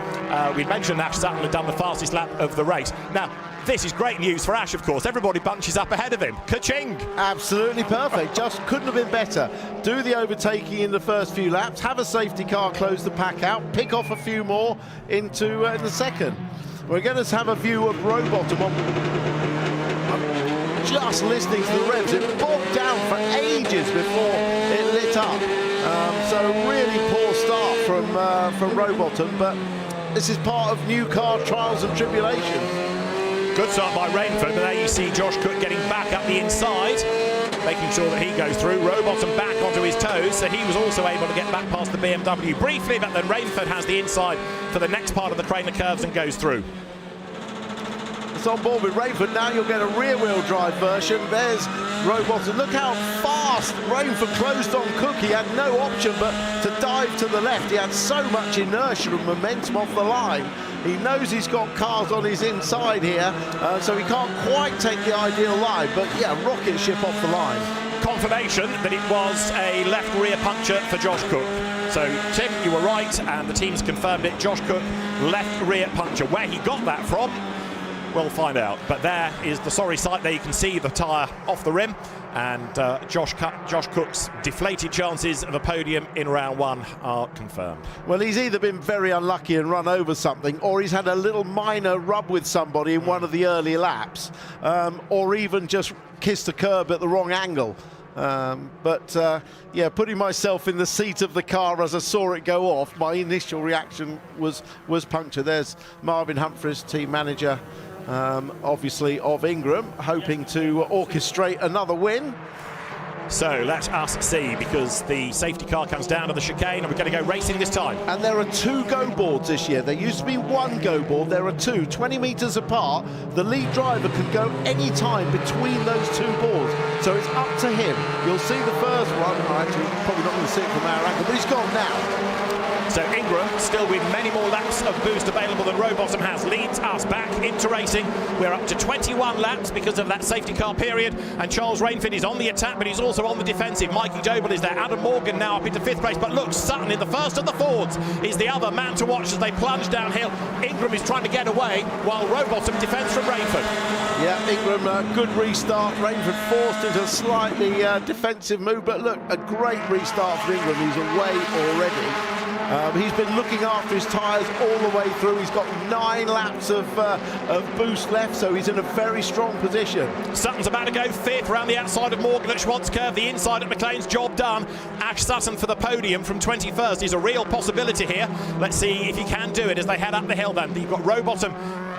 We mentioned Ash Sutton had done the fastest lap of the race. Now, this is great news for Ash, of course. Everybody bunches up ahead of him. Ka-ching! Absolutely perfect. Just couldn't have been better. Do the overtaking in the first few laps, have a safety car close the pack out, pick off a few more into the second. We're going to have a view of Rowbottom on. Just listening to the revs, it bogged down for ages before it lit up. So really poor start from Rowbottom, but this is part of new car trials and tribulations. Good start by Rainford, but there you see Josh Cook getting back up the inside, making sure that he goes through. Rowbottom back onto his toes, so he was also able to get back past the BMW briefly, but then Rainford has the inside for the next part of the Craner curves and goes through. It's on board with Rainford. Now you'll get a rear-wheel drive version. There's Rowbottom. Look how fast Rainford closed on Cook. He had no option but to dive to the left. He had so much inertia and momentum off the line. He knows he's got cars on his inside here, so he can't quite take the ideal line. But yeah, rocket ship off the line. Confirmation that it was a left rear puncture for Josh Cook. So Tim, you were right, and the team's confirmed it. Josh Cook, left rear puncture. Where he got that from, we'll find out. But there is the sorry sight. There you can see the tyre off the rim, and Josh Cook's deflated chances of a podium in round one are confirmed. Well, he's either been very unlucky and run over something, or he's had a little minor rub with somebody in one of the early laps, or even just kissed a curb at the wrong angle. Yeah, putting myself in the seat of the car as I saw it go off, my initial reaction was puncture. There's Marvin Humphreys, team manager, obviously of Ingram, hoping to orchestrate another win. So let us see, because the safety car comes down to the chicane and we're going to go racing this time. And there are two go boards this year. There used to be one go board, there are two, 20 metres apart. The lead driver can go any time between those two boards, so it's up to him. You'll see the first one, actually probably not going to see it from our angle, but he's gone now. So Ingram, still with many more laps of boost available than Rowbottom has, leads us back into racing. We're up to 21 laps because of that safety car period, and Charles Rainford is on the attack, but he's also on the defensive. Mikey Doble is there. Adam Morgan now up into fifth place, but look, Sutton in the first of the Fords is the other man to watch as they plunge downhill. Ingram is trying to get away while Rowbottom defends from Rainford. Yeah, Ingram, good restart. Rainford forced into a slightly defensive move, but look, a great restart for Ingram. He's away already. He's been looking after his tyres all the way through. He's got 9 laps of boost left, so he's in a very strong position. Sutton's about to go fifth around the outside of Morgan at Schwartz Curve. The inside at McLean's, job done. Ash Sutton for the podium from 21st is a real possibility here. Let's see if he can do it as they head up the hill then. You've got Rowbottom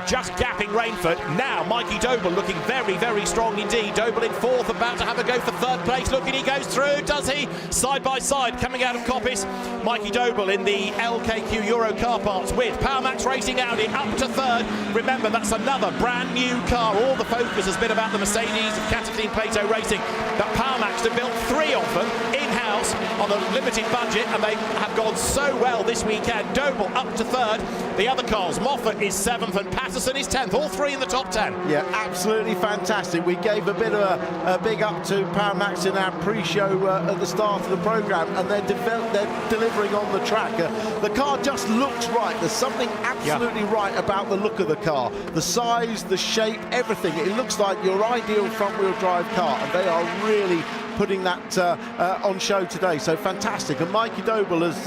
just gapping Rainford. Now Mikey Doble looking very, very strong indeed. Doble in fourth, about to have a go for third place. Look, and he goes through, does he? Side by side, coming out of Coppice. Mikey Doble in the LKQ Euro car parts with PowerMax Racing Audi up to third. Remember, that's another brand new car. All the focus has been about the Mercedes of Catalin Plato Racing, but PowerMax have built 3 of them in-house on a limited budget, and they have gone so well this weekend. Doble up to third. The other cars, Moffat is 7th and Patterson is 10th, all 3 in the top 10. Yeah, absolutely fantastic. We gave a bit of a big up to PowerMax in our pre-show at the start of the programme, and they're delivering on the track. The car just looks right. There's something absolutely right about the look of the car. The size, the shape, everything. It looks like your ideal front-wheel drive car, and they are really putting that on show today. So fantastic. And Mikey Doble, as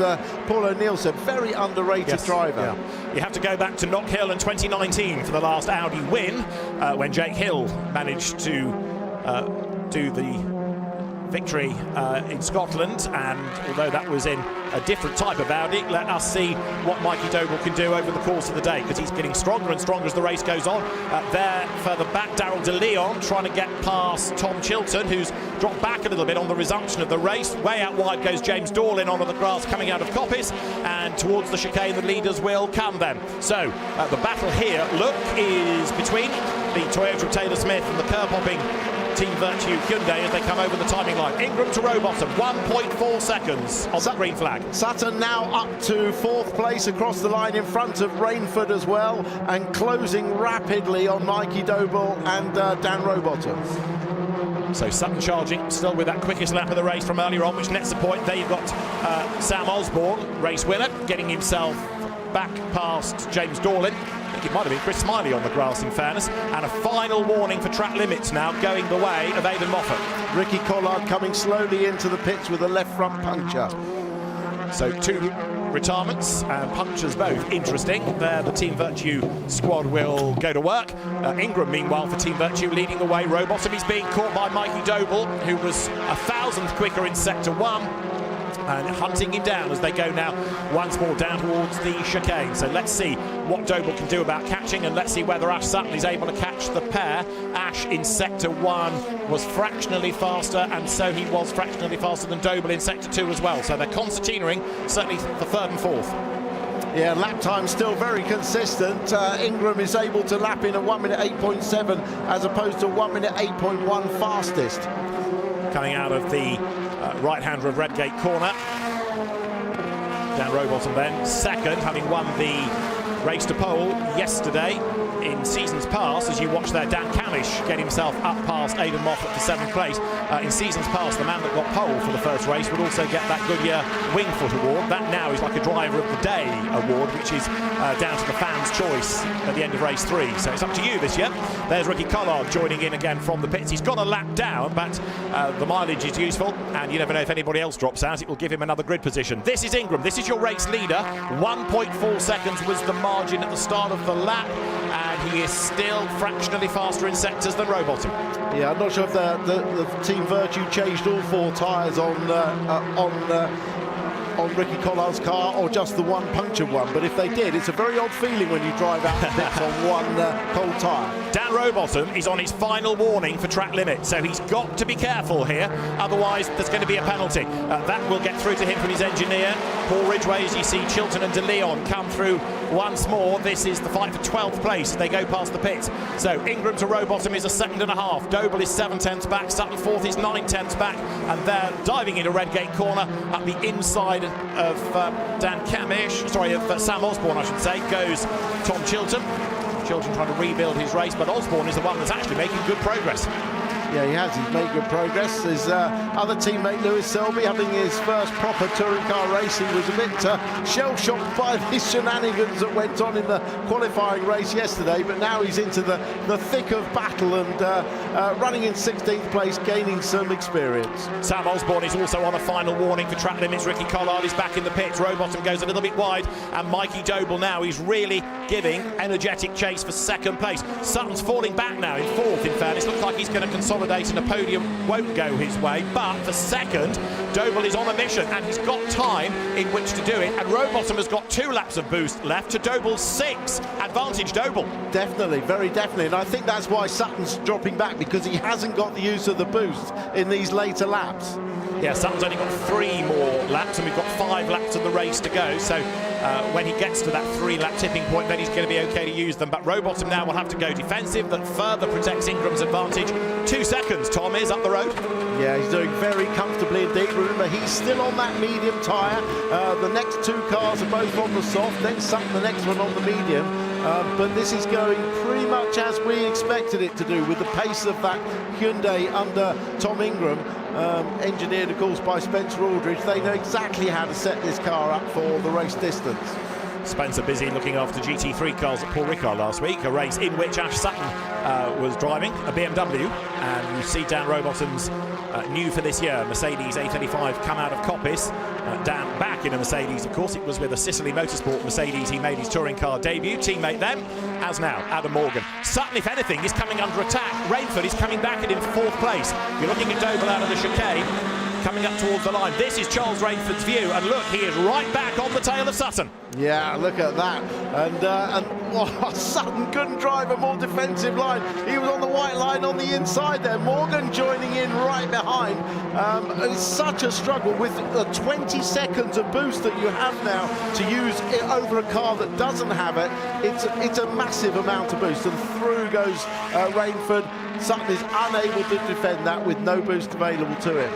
Paul O'Neill said, very underrated driver. Yeah. You have to go back to Knock Hill in 2019 for the last Audi win, when Jake Hill managed to do the victory in Scotland, and although that was in a different type of Audi, let us see what Mikey Doble can do over the course of the day, because he's getting stronger and stronger as the race goes on. There further back, Daryl De Leon trying to get past Tom Chilton, who's dropped back a little bit on the resumption of the race. Way out wide goes James Dorlin onto the grass coming out of Coppice, and towards the chicane the leaders will come then. So the battle here, look, is between the Toyota of Taylor Smith and the curb-hopping Team Vertu Hyundai as they come over the timing line. Ingram to Rowbottom, 1.4 seconds on the green flag. Sutton now up to 4th place across the line in front of Rainford as well, and closing rapidly on Mikey Doble and Dan Rowbottom. So Sutton charging, still with that quickest lap of the race from earlier on, which nets a point. There you've got Sam Osborne, race winner, getting himself back past James Dorlin. I think it might have been Chris Smiley on the grass, in fairness. And a final warning for track limits now going the way of Aidan Moffat. Ricky Collard coming slowly into the pits with a left front puncture. So 2 retirements and punctures both interesting. There the Team Vertu squad will go to work. Ingram meanwhile for Team Vertu leading the way. Rowbottom is being caught by Mikey Doble, who was 1,000th quicker in sector 1. And hunting him down as they go now once more down towards the chicane. So let's see what Doble can do about catching, and let's see whether Ash Sutton is able to catch the pair. Ash in sector 1 was fractionally faster, and so he was fractionally faster than Doble in sector 2 as well. So they're concertinaing certainly for 3rd and 4th. Yeah, lap time still very consistent. Ingram is able to lap in at 1 minute 8.7 as opposed to 1 minute 8.1 fastest. Coming out of the right-hander of Redgate corner. Dan Rowbottom then second, having won the race to pole yesterday. In seasons past, as you watch there, Dan Camish get himself up past Aidan Moffat for 7th place. In seasons past, the man that got pole for the first race would also get that Goodyear Wingfoot Award. That now is like a Driver of the Day award, which is down to the fans' choice at the end of race 3. So it's up to you this year. There's Ricky Collard joining in again from the pits. He's got a lap down, but the mileage is useful, and you never know if anybody else drops out. It will give him another grid position. This is Ingram. This is your race leader. 1.4 seconds was the margin at the start of the lap, and he is still fractionally faster in sectors than Rowbottom. Yeah, I'm not sure if the Team Vertu changed all 4 tyres on Ricky Collard's car, or just the one punctured one, but if they did, it's a very odd feeling when you drive out the pits on one cold tyre. Dan Rowbottom is on his final warning for track limit, so he's got to be careful here, otherwise there's going to be a penalty. That will get through to him from his engineer. Paul Ridgway, as you see Chilton and De Leon come through once more. This is the fight for 12th place as they go past the pits. So Ingram to Rowbottom is a 2.5 seconds. Doble is 7/10 back. Sutton 4th is 9/10 back. And they're diving into Redgate corner up the inside of Dan Camish, of Sam Osborne, I should say, goes Tom Chilton. Chilton trying to rebuild his race, but Osborne is the one that's actually making good progress. Yeah, he has. He's made good progress. His other teammate, Lewis Selby, having his first proper touring car racing, was a bit shell-shocked by the shenanigans that went on in the qualifying race yesterday, but now he's into the thick of battle and running in 16th place, gaining some experience. Sam Osborne is also on a final warning for track limits. Ricky Collard is back in the pits. Rowbottom goes a little bit wide, and Mikey Doble now is really giving energetic chase for 2nd place. Sutton's falling back now in 4th, in fairness. Looks like he's going to consolidate, and a podium won't go his way, but for 2nd, Doble is on a mission, and he's got time in which to do it, and Rowbottom has got 2 laps of boost left to Doble's 6. Advantage Doble. Definitely, very definitely, and I think that's why Sutton's dropping back, because he hasn't got the use of the boost in these later laps. Yeah, Sutton's only got 3 more laps, and we've got 5 laps of the race to go, so when he gets to that 3-lap tipping point, then he's going to be okay to use them. But Rowbottom now will have to go defensive. That further protects Ingram's advantage. 2 seconds, Tom is up the road. Yeah, he's doing very comfortably indeed. Remember, he's still on that medium tyre. The next 2 cars are both on the soft, then Sutton the next one on the medium. But this is going pretty much as we expected it to do, with the pace of that Hyundai under Tom Ingram, engineered of course by Spencer Aldridge. They know exactly how to set this car up for the race distance. Spencer busy looking after GT3 cars at Paul Ricard last week, a race in which Ash Sutton was driving a BMW, and you see Dan Rowbottom's new for this year, Mercedes A35 come out of Coppice. Dan back in a Mercedes, of course. It was with a Sicily Motorsport Mercedes he made his touring car debut. Teammate then, as now, Adam Morgan. Sutton, if anything, is coming under attack. Rainford is coming back at him 4th place. You're looking at Doble out of the chicane, coming up towards the line. This is Charles Rainford's view, and look, he is right back on the tail of Sutton. Yeah, look at that. And Sutton couldn't drive a more defensive line. He was on the white line on the inside there. Morgan joining in right behind. It's such a struggle with the 20 seconds of boost that you have now to use it over a car that doesn't have it. It's a massive amount of boost, and through goes Rainford. Sutton is unable to defend that with no boost available to him.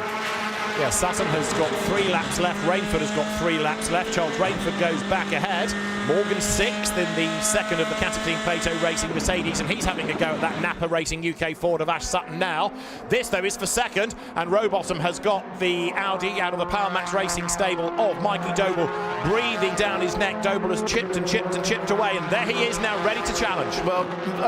Yeah, Sutton has got 3 laps left. Rainford has got 3 laps left. Charles Rainford goes back ahead. Morgan 6th in the second of the Cataclean Plato Racing Mercedes, and he's having a go at that Napa Racing UK Ford of Ash Sutton now. This, though, is for second, and Rowbottom has got the Audi out of the Power Max Racing stable of Mikey Doble, breathing down his neck. Doble has chipped and chipped and chipped away, and there he is now, ready to challenge. Well,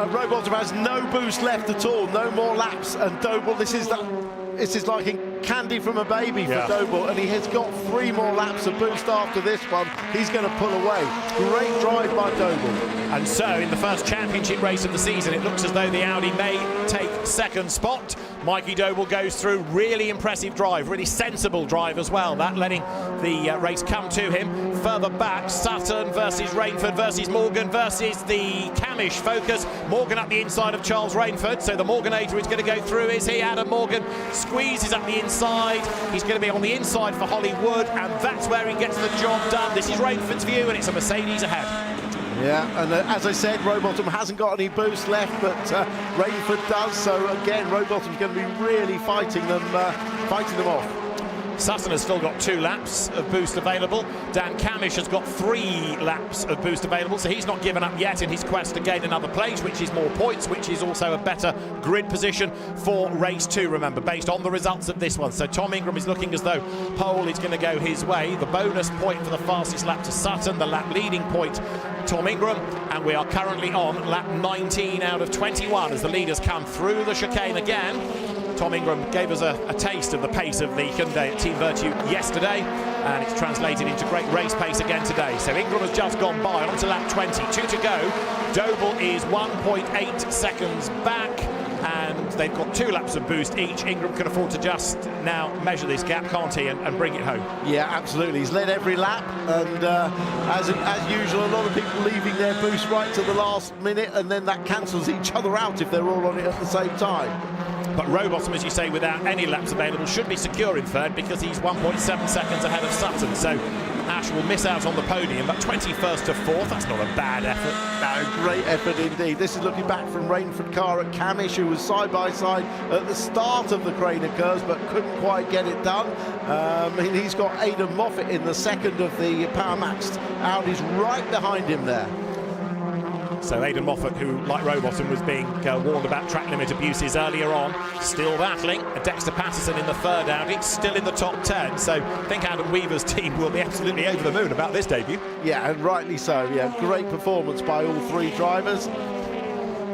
Rowbottom has no boost left at all, no more laps, and Doble, this is like candy from a baby for Doble, and he has got 3 more laps of boost after this one. He's going to pull away. Great drive by Doble. And so, in the first championship race of the season, it looks as though the Audi may take second spot. Mikey Doble goes through, really impressive drive, really sensible drive as well. That letting the race come to him. Further back, Sutton versus Rainford versus Morgan versus the Camish Focus. Morgan up the inside of Charles Rainford, so the Morganator is going to go through, is he? Adam Morgan squeezes up the inside. He's going to be on the inside for Hollywood, and that's where he gets the job done. This is Rainford's view, and it's a Mercedes ahead. Yeah, and as I said, Rowbottom hasn't got any boost left, but Rainford does. So again, Rowbottom's going to be really fighting them off. Sutton has still got 2 laps of boost available. Dan Camish has got 3 laps of boost available, so he's not given up yet in his quest to gain another place, which is more points, which is also a better grid position for race 2, remember, based on the results of this one. So Tom Ingram is looking as though pole is going to go his way. The bonus point for the fastest lap to Sutton, the lap leading point Tom Ingram, and we are currently on lap 19 out of 21 as the leaders come through the chicane again. Tom Ingram gave us a taste of the pace of the Hyundai at Team Vertu yesterday, and it's translated into great race pace again today. So Ingram has just gone by, on to lap 20, 2 to go. Doble is 1.8 seconds back, and they've got 2 laps of boost each. Ingram can afford to just now measure this gap, can't he, and bring it home. Yeah, absolutely. He's led every lap, and as usual, a lot of people leaving their boost right to the last minute, and then that cancels each other out if they're all on it at the same time. But Rowbottom, as you say, without any laps available, should be secure in third because he's 1.7 seconds ahead of Sutton. So Ash will miss out on the podium, but 21st to 4th, that's not a bad effort. No, great effort indeed. This is looking back from Rainford car at Camish, who was side by side at the start of the Craner curves, but couldn't quite get it done. He's got Aidan Moffat in the second of the Power Maxed Audis right behind him there. So Aidan Moffat, who, like Rowbottom, was being warned about track limit abuses earlier on, still battling. Dexter Patterson in the third Audi, still in the top 10. So I think Adam Weaver's team will be absolutely over the moon about this debut. Yeah, and rightly so. Yeah, great performance by all 3 drivers.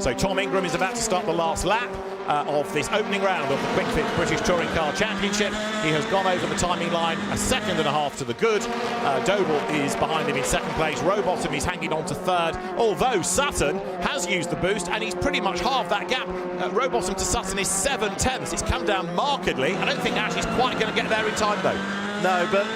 So Tom Ingram is about to start the last lap of this opening round of the Kwik Fit British Touring Car Championship. He has gone over the timing line, a second and a half to the good. Doble is behind him in second place. Rowbottom is hanging on to third, although Sutton has used the boost and he's pretty much halved that gap. Rowbottom to Sutton is 7/10. It's come down markedly. I don't think Ash is quite going to get there in time, though. No, but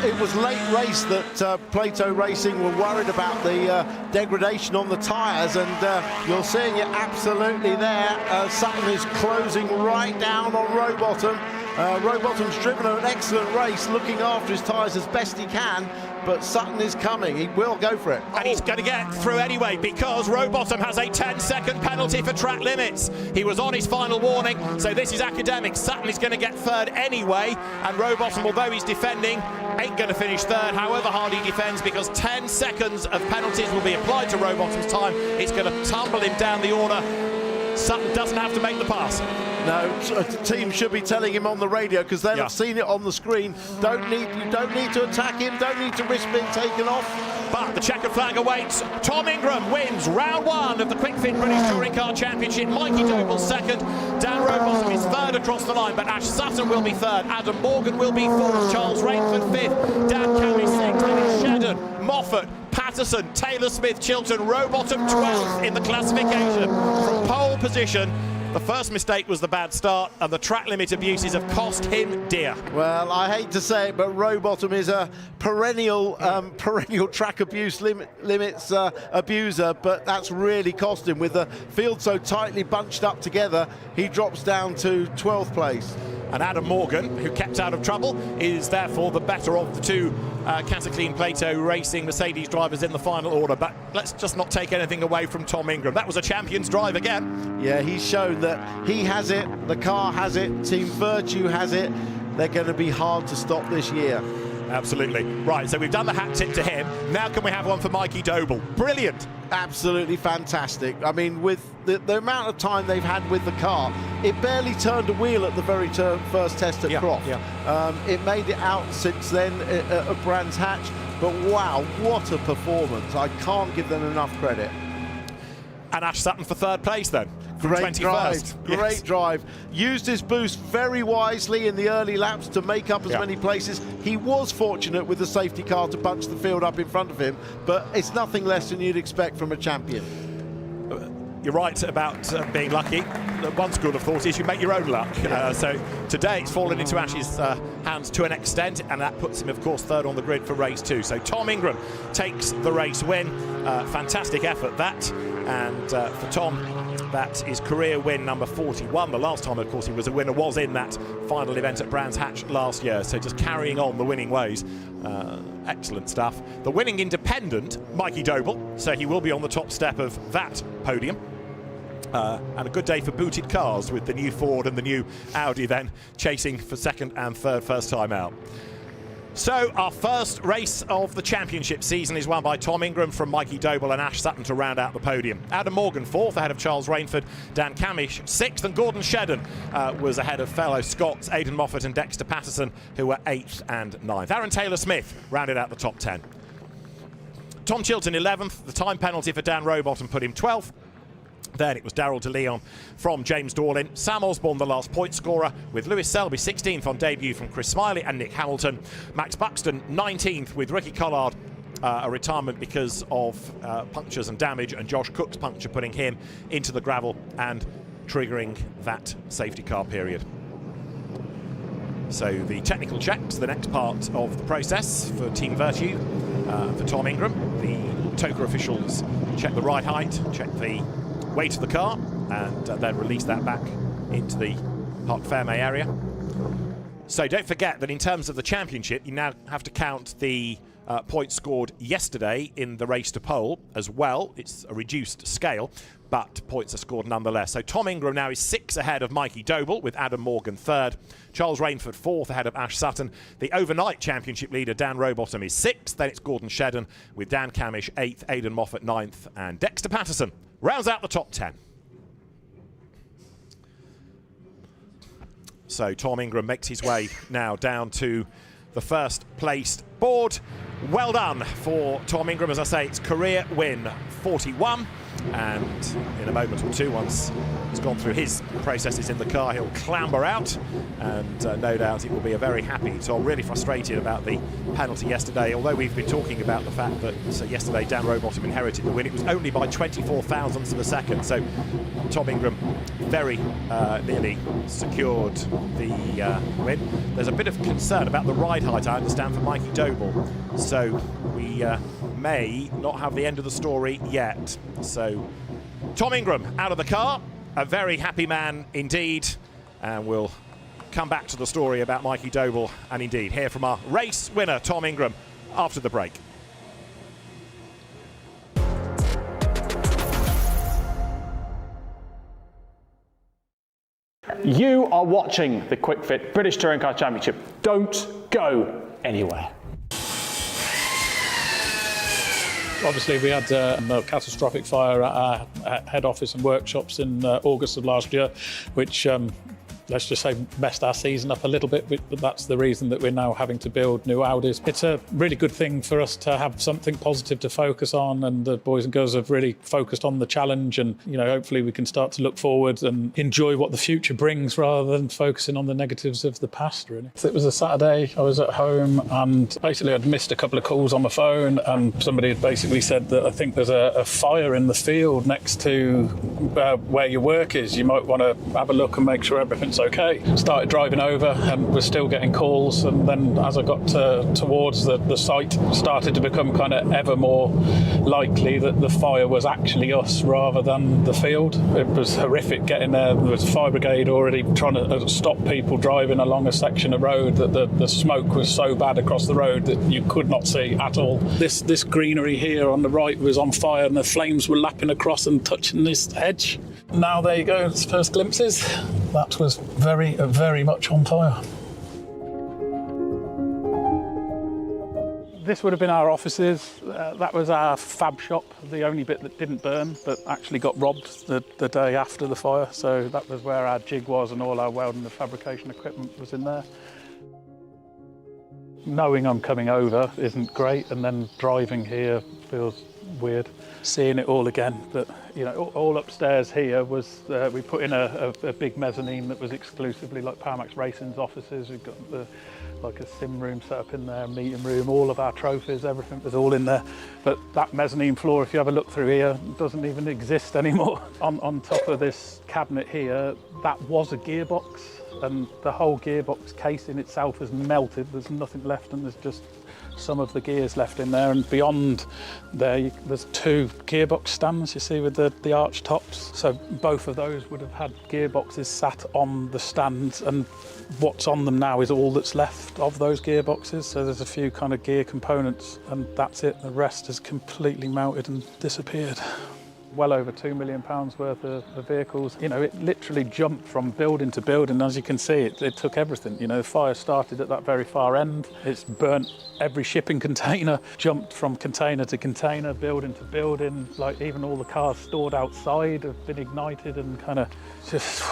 it was late race that Plato Racing were worried about the degradation on the tyres, and you're seeing it absolutely there. Sutton is closing right down on Rowbottom. Rowbottom's driven an excellent race, looking after his tyres as best he can, but Sutton is coming. He will go for it. And he's going to get through anyway because Rowbottom has a 10-second penalty for track limits. He was on his final warning, so this is academic. Sutton is going to get third anyway, and Rowbottom, although he's defending, ain't going to finish third, however hard he defends, because 10 seconds of penalties will be applied to Rowbottom's time. It's going to tumble him down the order. Sutton doesn't have to make the pass. No, the team should be telling him on the radio, because they'll have seen it on the screen. You don't need to attack him, don't need to risk being taken off. But the checkered flag awaits. Tom Ingram wins round 1 of the Kwik British Touring Car Championship. Mikey Doble second. Dan Rowbottom is third across the line, but Ash Sutton will be third. Adam Morgan will be fourth. Charles Rainford fifth. Dan Cammy sixth. Dennis Shedden, Moffat, Patterson, Taylor Smith, Chilton, Rowbottom 12th in the classification. From pole position, the first mistake was the bad start, and the track limit abuses have cost him dear. Well, I hate to say it, but Rowbottom is a perennial track limits abuser, but that's really cost him. With the field so tightly bunched up together, he drops down to 12th place. And Adam Morgan, who kept out of trouble, is therefore the better of the two Cataclean Plato Racing Mercedes drivers in the final order. But let's just not take anything away from Tom Ingram. That was a champion's drive again. Yeah, he's shown that he has it, the car has it, Team Vertu has it. They're going to be hard to stop this year. Absolutely. Right, so we've done the hat tip to him. Now can we have one for Mikey Doble? Brilliant. Absolutely fantastic. I mean, with the amount of time they've had with the car, it barely turned a wheel at the very first test at Croft. It made it out since then at Brands Hatch, but wow, what a performance. I can't give them enough credit. And Ash Sutton for third place then. Great drive, Yes. great drive. Used his boost very wisely in the early laps to make up as many places. He was fortunate with the safety car to bunch the field up in front of him, but it's nothing less than you'd expect from a champion. You're right about being lucky. One school of thought is you make your own luck. So today it's fallen into Ash's hands to an extent, and that puts him, of course, third on the grid for race 2. So Tom Ingram takes the race win. Fantastic effort that. And for Tom, that is career win number 41. The last time, of course, he was a winner was in that final event at Brands Hatch last year. So just carrying on the winning ways. Excellent stuff. The winning independent, Mikey Doble. So he will be on the top step of that podium. And a good day for booted cars with the new Ford and the new Audi then chasing for second and third first time out. So our first race of the championship season is won by Tom Ingram from Mikey Doble and Ash Sutton to round out the podium. Adam Morgan fourth ahead of Charles Rainford, Dan Camish sixth, and Gordon Shedden was ahead of fellow Scots Aidan Moffat and Dexter Patterson, who were 8th and 9th. Aaron Taylor Smith rounded out the top 10. Tom Chilton 11th, the time penalty for Dan Rowbottom put him 12th. Then it was Darrell de Leon from James Dorlin. Sam Osborne, the last point scorer, with Lewis Selby 16th on debut from Chris Smiley and Nick Hamilton. Max Buxton 19th with Ricky Collard, a retirement because of punctures and damage, and Josh Cook's puncture putting him into the gravel and triggering that safety car period. So the technical checks, the next part of the process for Team Vertu, for Tom Ingram. The TOCA officials check the ride height, check the weight of the car, and then release that back into the Parc Fermé area. So don't forget that in terms of the championship, you now have to count the points scored yesterday in the race to pole as well. It's a reduced scale, but points are scored nonetheless. So Tom Ingram now is 6 ahead of Mikey Doble, with Adam Morgan 3rd. Charles Rainford 4th ahead of Ash Sutton. The overnight championship leader, Dan Rowbottom, is 6th. Then it's Gordon Shedden, with Dan Camish 8th, Aidan Moffat 9th, and Dexter Patterson rounds out the top 10. So Tom Ingram makes his way now down to the first placed board. Well done for Tom Ingram. As I say, it's career win 41. And in a moment or two, once he's gone through his processes in the car, he'll clamber out, and no doubt it will be a very happy Tom. Really frustrated about the penalty yesterday, although we've been talking about the fact that yesterday Dan Rowbottom inherited the win. It was only by 24 thousandths of a second, so Tom Ingram very nearly secured the win. There's a bit of concern about the ride height, I understand, for Mikey Doble, so we may not have the end of the story yet. So Tom Ingram out of the car, a very happy man indeed, and we'll come back to the story about Mikey Doble and indeed hear from our race winner Tom Ingram after the break. You are watching the Kwik Fit British Touring Car Championship. Don't go anywhere. Obviously, we had a catastrophic fire at our head office and workshops in August of last year, which let's just say, messed our season up a little bit, but that's the reason that we're now having to build new Audis. It's a really good thing for us to have something positive to focus on, and the boys and girls have really focused on the challenge, and hopefully we can start to look forward and enjoy what the future brings rather than focusing on the negatives of the past, really. So it was a Saturday, I was at home, and basically I'd missed a couple of calls on my phone, and somebody had basically said that I think there's a fire in the field next to where your work is. You might want to have a look and make sure everything's okay. Started driving over and was still getting calls, and then as I got towards the site, started to become kind of ever more likely that the fire was actually us rather than the field. It was horrific getting there. There was fire brigade already trying to stop people driving along a section of road, that the smoke was so bad across the road that you could not see at all. This greenery here on the right was on fire, and the flames were lapping across and touching this hedge. Now there you go, it's first glimpses. That was very, very much on fire. This would have been our offices. That was our fab shop, the only bit that didn't burn, but actually got robbed the day after the fire. So that was where our jig was, and all our welding and fabrication equipment was in there. Knowing I'm coming over isn't great, and then driving here feels weird. Seeing it all again, but all upstairs here was we put in a big mezzanine that was exclusively like Powermax Racing's offices. We've got like a sim room set up in there, meeting room, all of our trophies, everything was all in there. But that mezzanine floor, if you have a look through here, doesn't even exist anymore. On top of this cabinet here, that was a gearbox, and the whole gearbox casing itself has melted. There's nothing left, and there's just some of the gears left in there, and beyond there there's two gearbox stands, you see, with the arch tops. So both of those would have had gearboxes sat on the stands, and what's on them now is all that's left of those gearboxes. So there's a few kind of gear components, and that's it. The rest has completely melted and disappeared. Well over £2 million worth of vehicles. It literally jumped from building to building. As you can see, it took everything. The fire started at that very far end. It's burnt every shipping container, jumped from container to container, building to building. Like even all the cars stored outside have been ignited, and kind of just...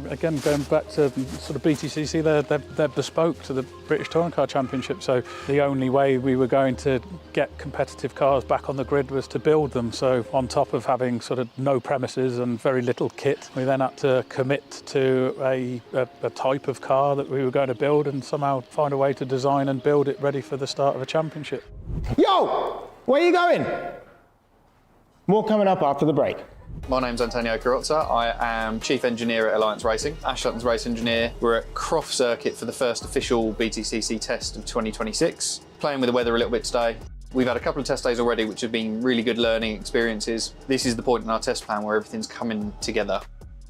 Again, going back to sort of BTCC, they're bespoke to the British Touring Car Championship, so the only way we were going to get competitive cars back on the grid was to build them. So on top of having sort of no premises and very little kit, we then had to commit to a type of car that we were going to build, and somehow find a way to design and build it ready for the start of a championship. Yo, where you going? More coming up after the break. My name's Antonio Carrozza. I am Chief Engineer at Alliance Racing, Ash Sutton's race engineer. We're at Croft Circuit for the first official BTCC test of 2026. Playing with the weather a little bit today. We've had a couple of test days already, which have been really good learning experiences. This is the point in our test plan where everything's coming together.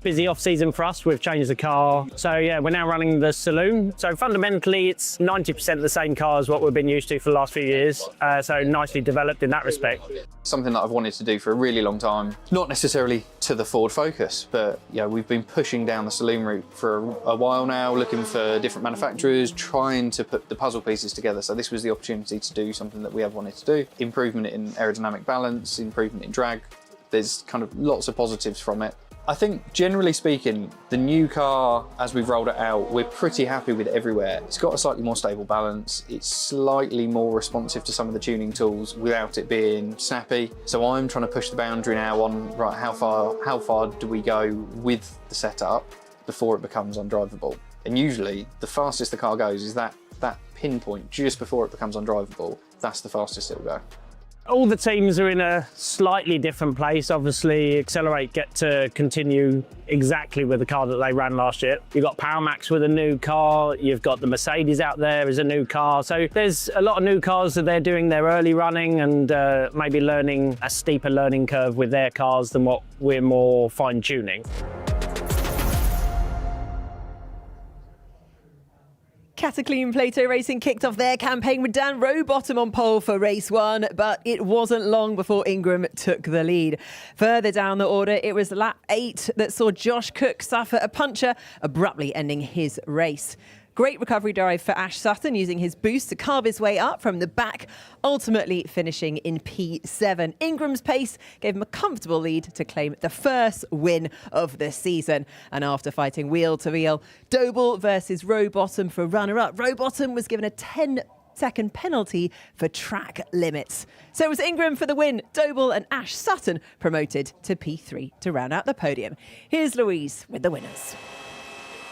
Busy off-season for us. We've changed the car. So yeah, we're now running the saloon. So fundamentally, it's 90% the same car as what we've been used to for the last few years. So nicely developed in that respect. Something that I've wanted to do for a really long time. Not necessarily to the Ford Focus, but we've been pushing down the saloon route for a while now, looking for different manufacturers, trying to put the puzzle pieces together. So this was the opportunity to do something that we have wanted to do. Improvement in aerodynamic balance, improvement in drag. There's kind of lots of positives from it. I think, generally speaking, the new car, as we've rolled it out, we're pretty happy with it everywhere. It's got a slightly more stable balance. It's slightly more responsive to some of the tuning tools without it being snappy. So I'm trying to push the boundary now on, right, how far do we go with the setup before it becomes undrivable? And usually, the fastest the car goes is that pinpoint just before it becomes undrivable. That's the fastest it'll go. All the teams are in a slightly different place. Obviously, Accelerate get to continue exactly with the car that they ran last year. You've got Powermax with a new car. You've got the Mercedes out there as a new car. So there's a lot of new cars that they're doing their early running, and maybe learning a steeper learning curve with their cars than what we're more fine-tuning. Cataclean Plato Racing kicked off their campaign with Dan Rowbottom on pole for race one, but it wasn't long before Ingram took the lead. Further down the order, it was lap 8 that saw Josh Cook suffer a puncture, abruptly ending his race. Great recovery drive for Ash Sutton, using his boost to carve his way up from the back, ultimately finishing in P7. Ingram's pace gave him a comfortable lead to claim the first win of the season. And after fighting wheel to wheel, Doble versus Rowbottom for runner-up. Rowbottom was given a 10-second penalty for track limits. So it was Ingram for the win. Doble and Ash Sutton promoted to P3 to round out the podium. Here's Louise with the winners.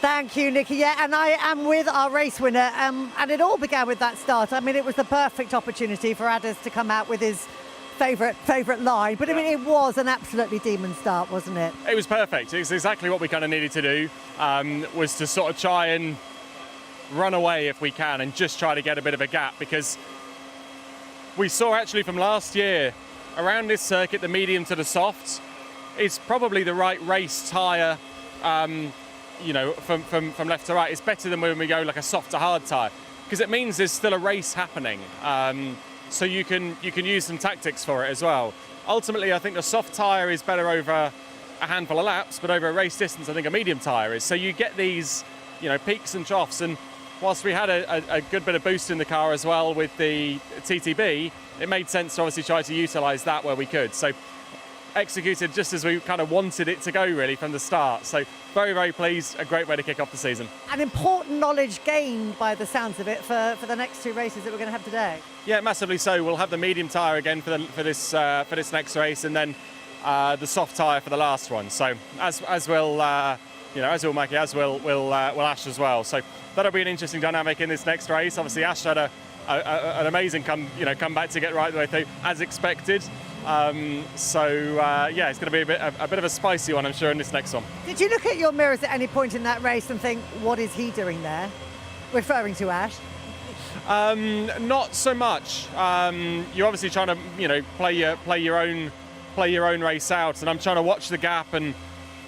Thank you, Nikki. Yeah, and I am with our race winner. And it all began with that start. I mean, it was the perfect opportunity for Adders to come out with his favourite line. But I mean, it was an absolutely demon start, wasn't it? It was perfect. It's exactly what we kind of needed to do, was to sort of try and run away if we can and just try to get a bit of a gap, because we saw actually from last year, around this circuit, the medium to the soft is probably the right race tyre. You know, from left to right, it's better than when we go like a soft to hard tyre, because it means there's still a race happening. So you can use some tactics for it as well. Ultimately, I think the soft tyre is better over a handful of laps, but over a race distance, I think a medium tyre is. So you get these, you know, peaks and troughs. And whilst we had a good bit of boost in the car as well with the TTB, it made sense to obviously try to utilise that where we could. So executed just as we kind of wanted it to go, really, from the start. So very, very pleased. A great way to kick off the season. An important knowledge gained by the sounds of it for the next two races that we're going to have today. Yeah, massively so. We'll have the medium tyre again for this next race, and then the soft tyre for the last one. So as will will Mikey, as will Ash as well. So that'll be an interesting dynamic in this next race. Obviously, Ash had an amazing comeback to get right the way through, as expected. It's going to be a bit of a spicy one, I'm sure, in this next one. Did you look at your mirrors at any point in that race and think, what is he doing there? Referring to Ash? Not so much. You're obviously trying to, play your own race out, and I'm trying to watch the gap. And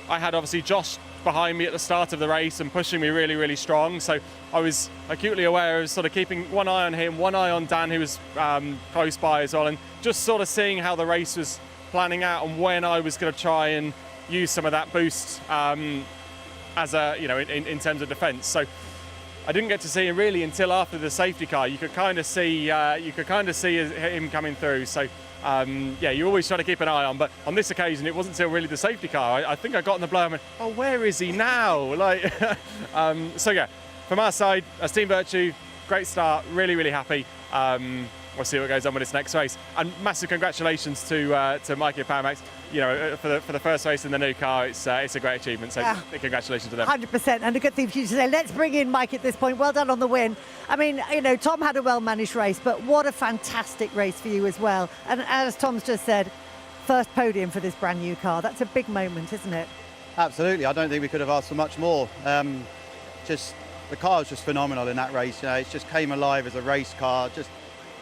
I had obviously Josh behind me at the start of the race and pushing me really, really strong. So I was acutely aware of sort of keeping one eye on him, one eye on Dan, who was close by as well, and just sort of seeing how the race was planning out and when I was going to try and use some of that boost as a, in terms of defence. So I didn't get to see him really until after the safety car. You could kind of see him coming through. So you always try to keep an eye on. But on this occasion, it wasn't until really the safety car. I think I got in the blow and went, oh, where is he now? From our side, as Team Vertu, great start. Really, really happy. We'll see what goes on with this next race. And massive congratulations to Mikey and Power Max. For the first race in the new car, it's a great achievement. So congratulations to them. 100%, and a good thing for you to say. Let's bring in Mike at this point. Well done on the win. I mean, Tom had a well-managed race, but what a fantastic race for you as well. And as Tom's just said, first podium for this brand new car. That's a big moment, isn't it? Absolutely. I don't think we could have asked for much more. The car was just phenomenal in that race. It just came alive as a race car.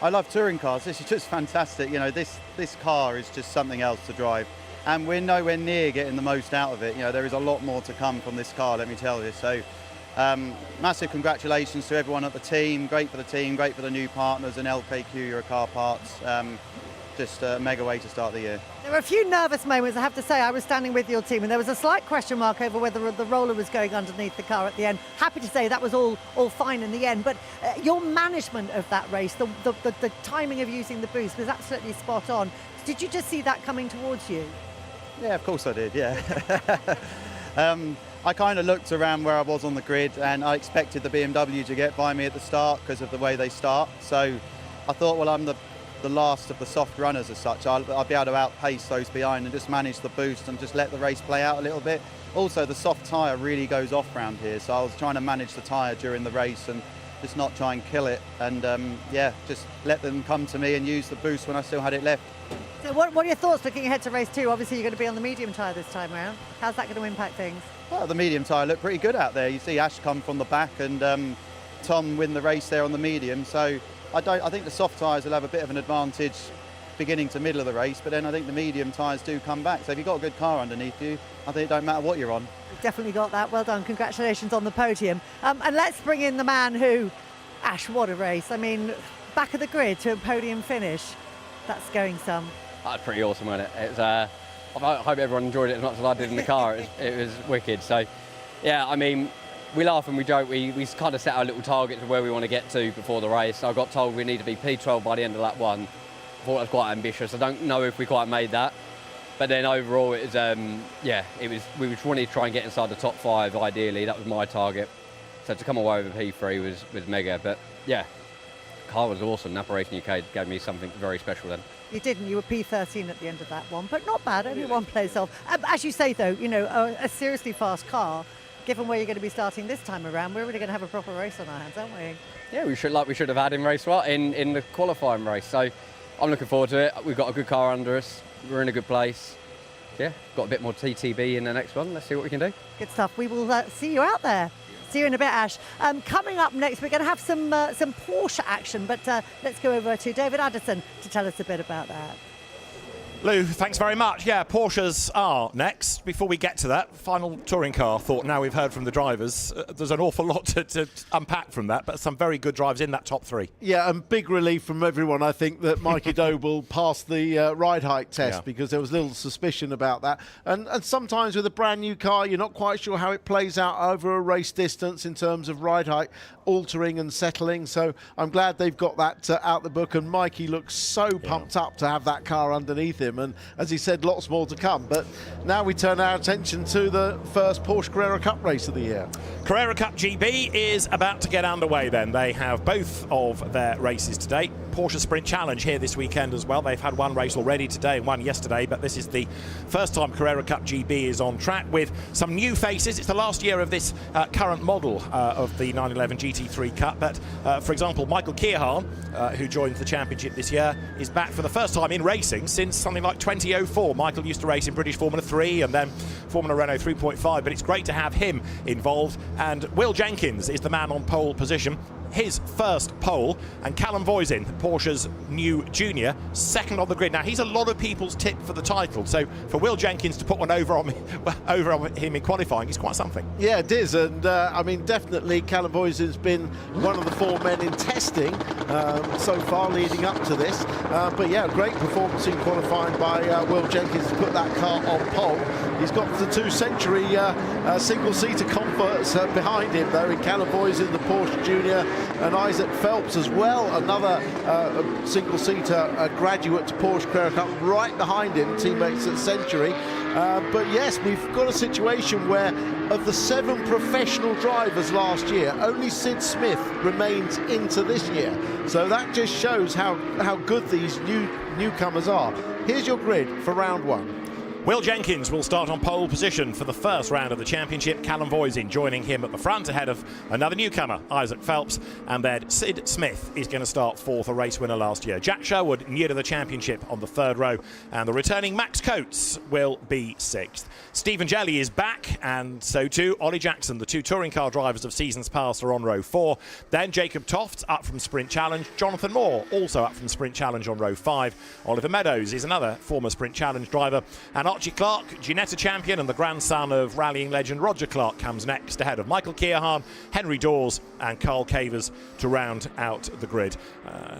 I love touring cars. This is just fantastic. This car is just something else to drive, and we're nowhere near getting the most out of it. There is a lot more to come from this car, let me tell you. So massive congratulations to everyone at the team. Great for the team, great for the new partners and LKQ Euro Car Parts. Just a mega way to start the year. There were a few nervous moments, I have to say. I was standing with your team and there was a slight question mark over whether the roller was going underneath the car at the end. Happy to say that was all fine in the end, but your management of that race, the timing of using the boost was absolutely spot on. Did you just see that coming towards you? Yeah, of course I did, yeah. I kind of looked around where I was on the grid and I expected the BMW to get by me at the start because of the way they start. So I thought, well, I'm the last of the soft runners as such. I'll be able to outpace those behind and just manage the boost and just let the race play out a little bit. Also, the soft tyre really goes off around here, so I was trying to manage the tyre during the race and just not try and kill it, and just let them come to me and use the boost when I still had it left. So what are your thoughts looking ahead to race 2? Obviously you're going to be on the medium tyre this time around. How's that going to impact things? Well, the medium tyre looked pretty good out there. You see Ash come from the back and Tom win the race there on the medium, so I think the soft tyres will have a bit of an advantage beginning to middle of the race, but then I think the medium tyres do come back. So if you've got a good car underneath you, I think it don't matter what you're on. You've definitely got that. Well done. Congratulations on the podium. And let's bring in the man who, Ash, what a race. I mean, back of the grid to a podium finish. That's going some. That's pretty awesome, wasn't it? I hope everyone enjoyed it as much as I did in the car. It was wicked. So, yeah, I mean, we laugh and we joke. We kind of set our little targets of where we want to get to before the race. I got told we need to be P12 by the end of lap 1. I thought that was quite ambitious. I don't know if we quite made that. But then overall, it was, we wanted to try and get inside the top 5, ideally. That was my target. So to come away with a P3 was mega. But yeah, the car was awesome. Napa Racing UK gave me something very special then. You didn't. You were P13 at the end of that one, but not bad. Only one place off. As you say, though, you know, a seriously fast car, given where you're going to be starting this time around, we're really going to have a proper race on our hands, aren't we? Yeah, we should have had in race 1, in the qualifying race. So I'm looking forward to it. We've got a good car under us. We're in a good place. Yeah, got a bit more TTB in the next one. Let's see what we can do. Good stuff. We will see you out there. See you in a bit, Ash. Coming up next, we're going to have some Porsche action, but let's go over to David Addison to tell us a bit about that. Lou, thanks very much. Yeah, Porsches are next. Before we get to that, final touring car thought. Now we've heard from the drivers. There's an awful lot to unpack from that, but some very good drives in that top 3. Yeah, and big relief from everyone, I think, that Mikey Doble passed the ride height test, because there was little suspicion about that. And sometimes with a brand new car, you're not quite sure how it plays out over a race distance in terms of ride height altering and settling. So I'm glad they've got that out the book, and Mikey looks so pumped up to have that car underneath him. And as he said, lots more to come. But now we turn our attention to the first Porsche Carrera Cup race of the year. Carrera Cup GB is about to get underway then. They have both of their races today. Porsche Sprint Challenge here this weekend as well. They've had one race already today and one yesterday, but this is the first time Carrera Cup GB is on track with some new faces. It's the last year of this current model of the 911 GT3 Cup. But for example, Michael Keohane, who joined the championship this year, is back for the first time in racing since something like 2004. Michael used to race in British Formula 3 and then Formula Renault 3.5, but it's great to have him involved. And Will Jenkins is the man on pole position, his first pole, and Callum Voisin, Porsche's new junior, second on the grid. Now, he's a lot of people's tip for the title, so for Will Jenkins to put one over on him in qualifying is quite something. Yeah, it is, and I mean, definitely Callum Voisin's been one of the 4 men in testing so far leading up to this. But yeah, great performance in qualifying by Will Jenkins to put that car on pole. He's got the 2-century single-seater comforts behind him, though, in Callum Voisin, the Porsche Junior, and Isaac Phelps as well, another single-seater graduate to Porsche Carrera Cup, right behind him, teammates at Century. But yes, we've got a situation where of the 7 professional drivers last year, only Sid Smith remains into this year. So that just shows how good these newcomers are. Here's your grid for round 1. Will Jenkins will start on pole position for the first round of the championship. Callum Voisin joining him at the front ahead of another newcomer, Isaac Phelps, and then Sid Smith is going to start 4th, a race winner last year. Jack Sherwood new to the championship on the 3rd row, and the returning Max Coates will be 6th. Stephen Jelly is back, and so too Ollie Jackson. The 2 touring car drivers of seasons past are on row 4. Then Jacob Toft up from Sprint Challenge. Jonathan Moore also up from Sprint Challenge on row 5. Oliver Meadows is another former Sprint Challenge driver, and Archie Clark, Ginetta champion and the grandson of rallying legend Roger Clark, comes next ahead of Michael Keohane, Henry Dawes and Carl Cavers to round out the grid.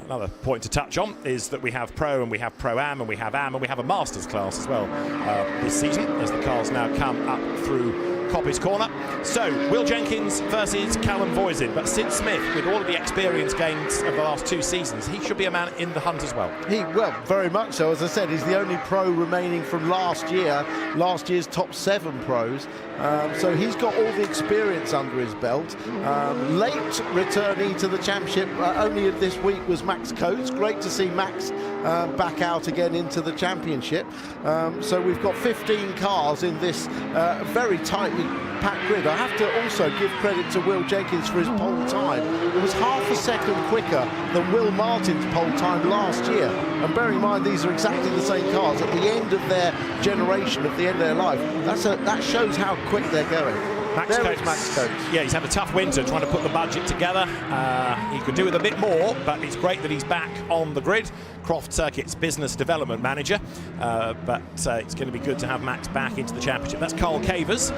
Another point to touch on is that we have Pro and we have Pro-Am and we have Am and we have a Masters class as well this season, as the cars now come up through Coppice Corner. So, Will Jenkins versus Callum Voisin, but Sid Smith, with all of the experience gains of the last 2 seasons, he should be a man in the hunt as well. Well, very much so. As I said, he's the only pro remaining from last year's top 7 pros. So he's got all the experience under his belt. Late returnee to the championship only this week was Max Coates. Great to see Max back out again into the championship. So we've got 15 cars in this very tightly packed grid. I have to also give credit to Will Jenkins for his pole time. It was half a second quicker than Will Martin's pole time last year. And bearing in mind these are exactly the same cars at the end of their generation, at the end of their life. That shows how quick they're going. Max Coates. Yeah, he's had a tough winter trying to put the budget together. He could do with a bit more, but it's great that he's back on the grid. Croft Circuit's business development manager, but it's going to be good to have Max back into the championship. That's Carl Cavers,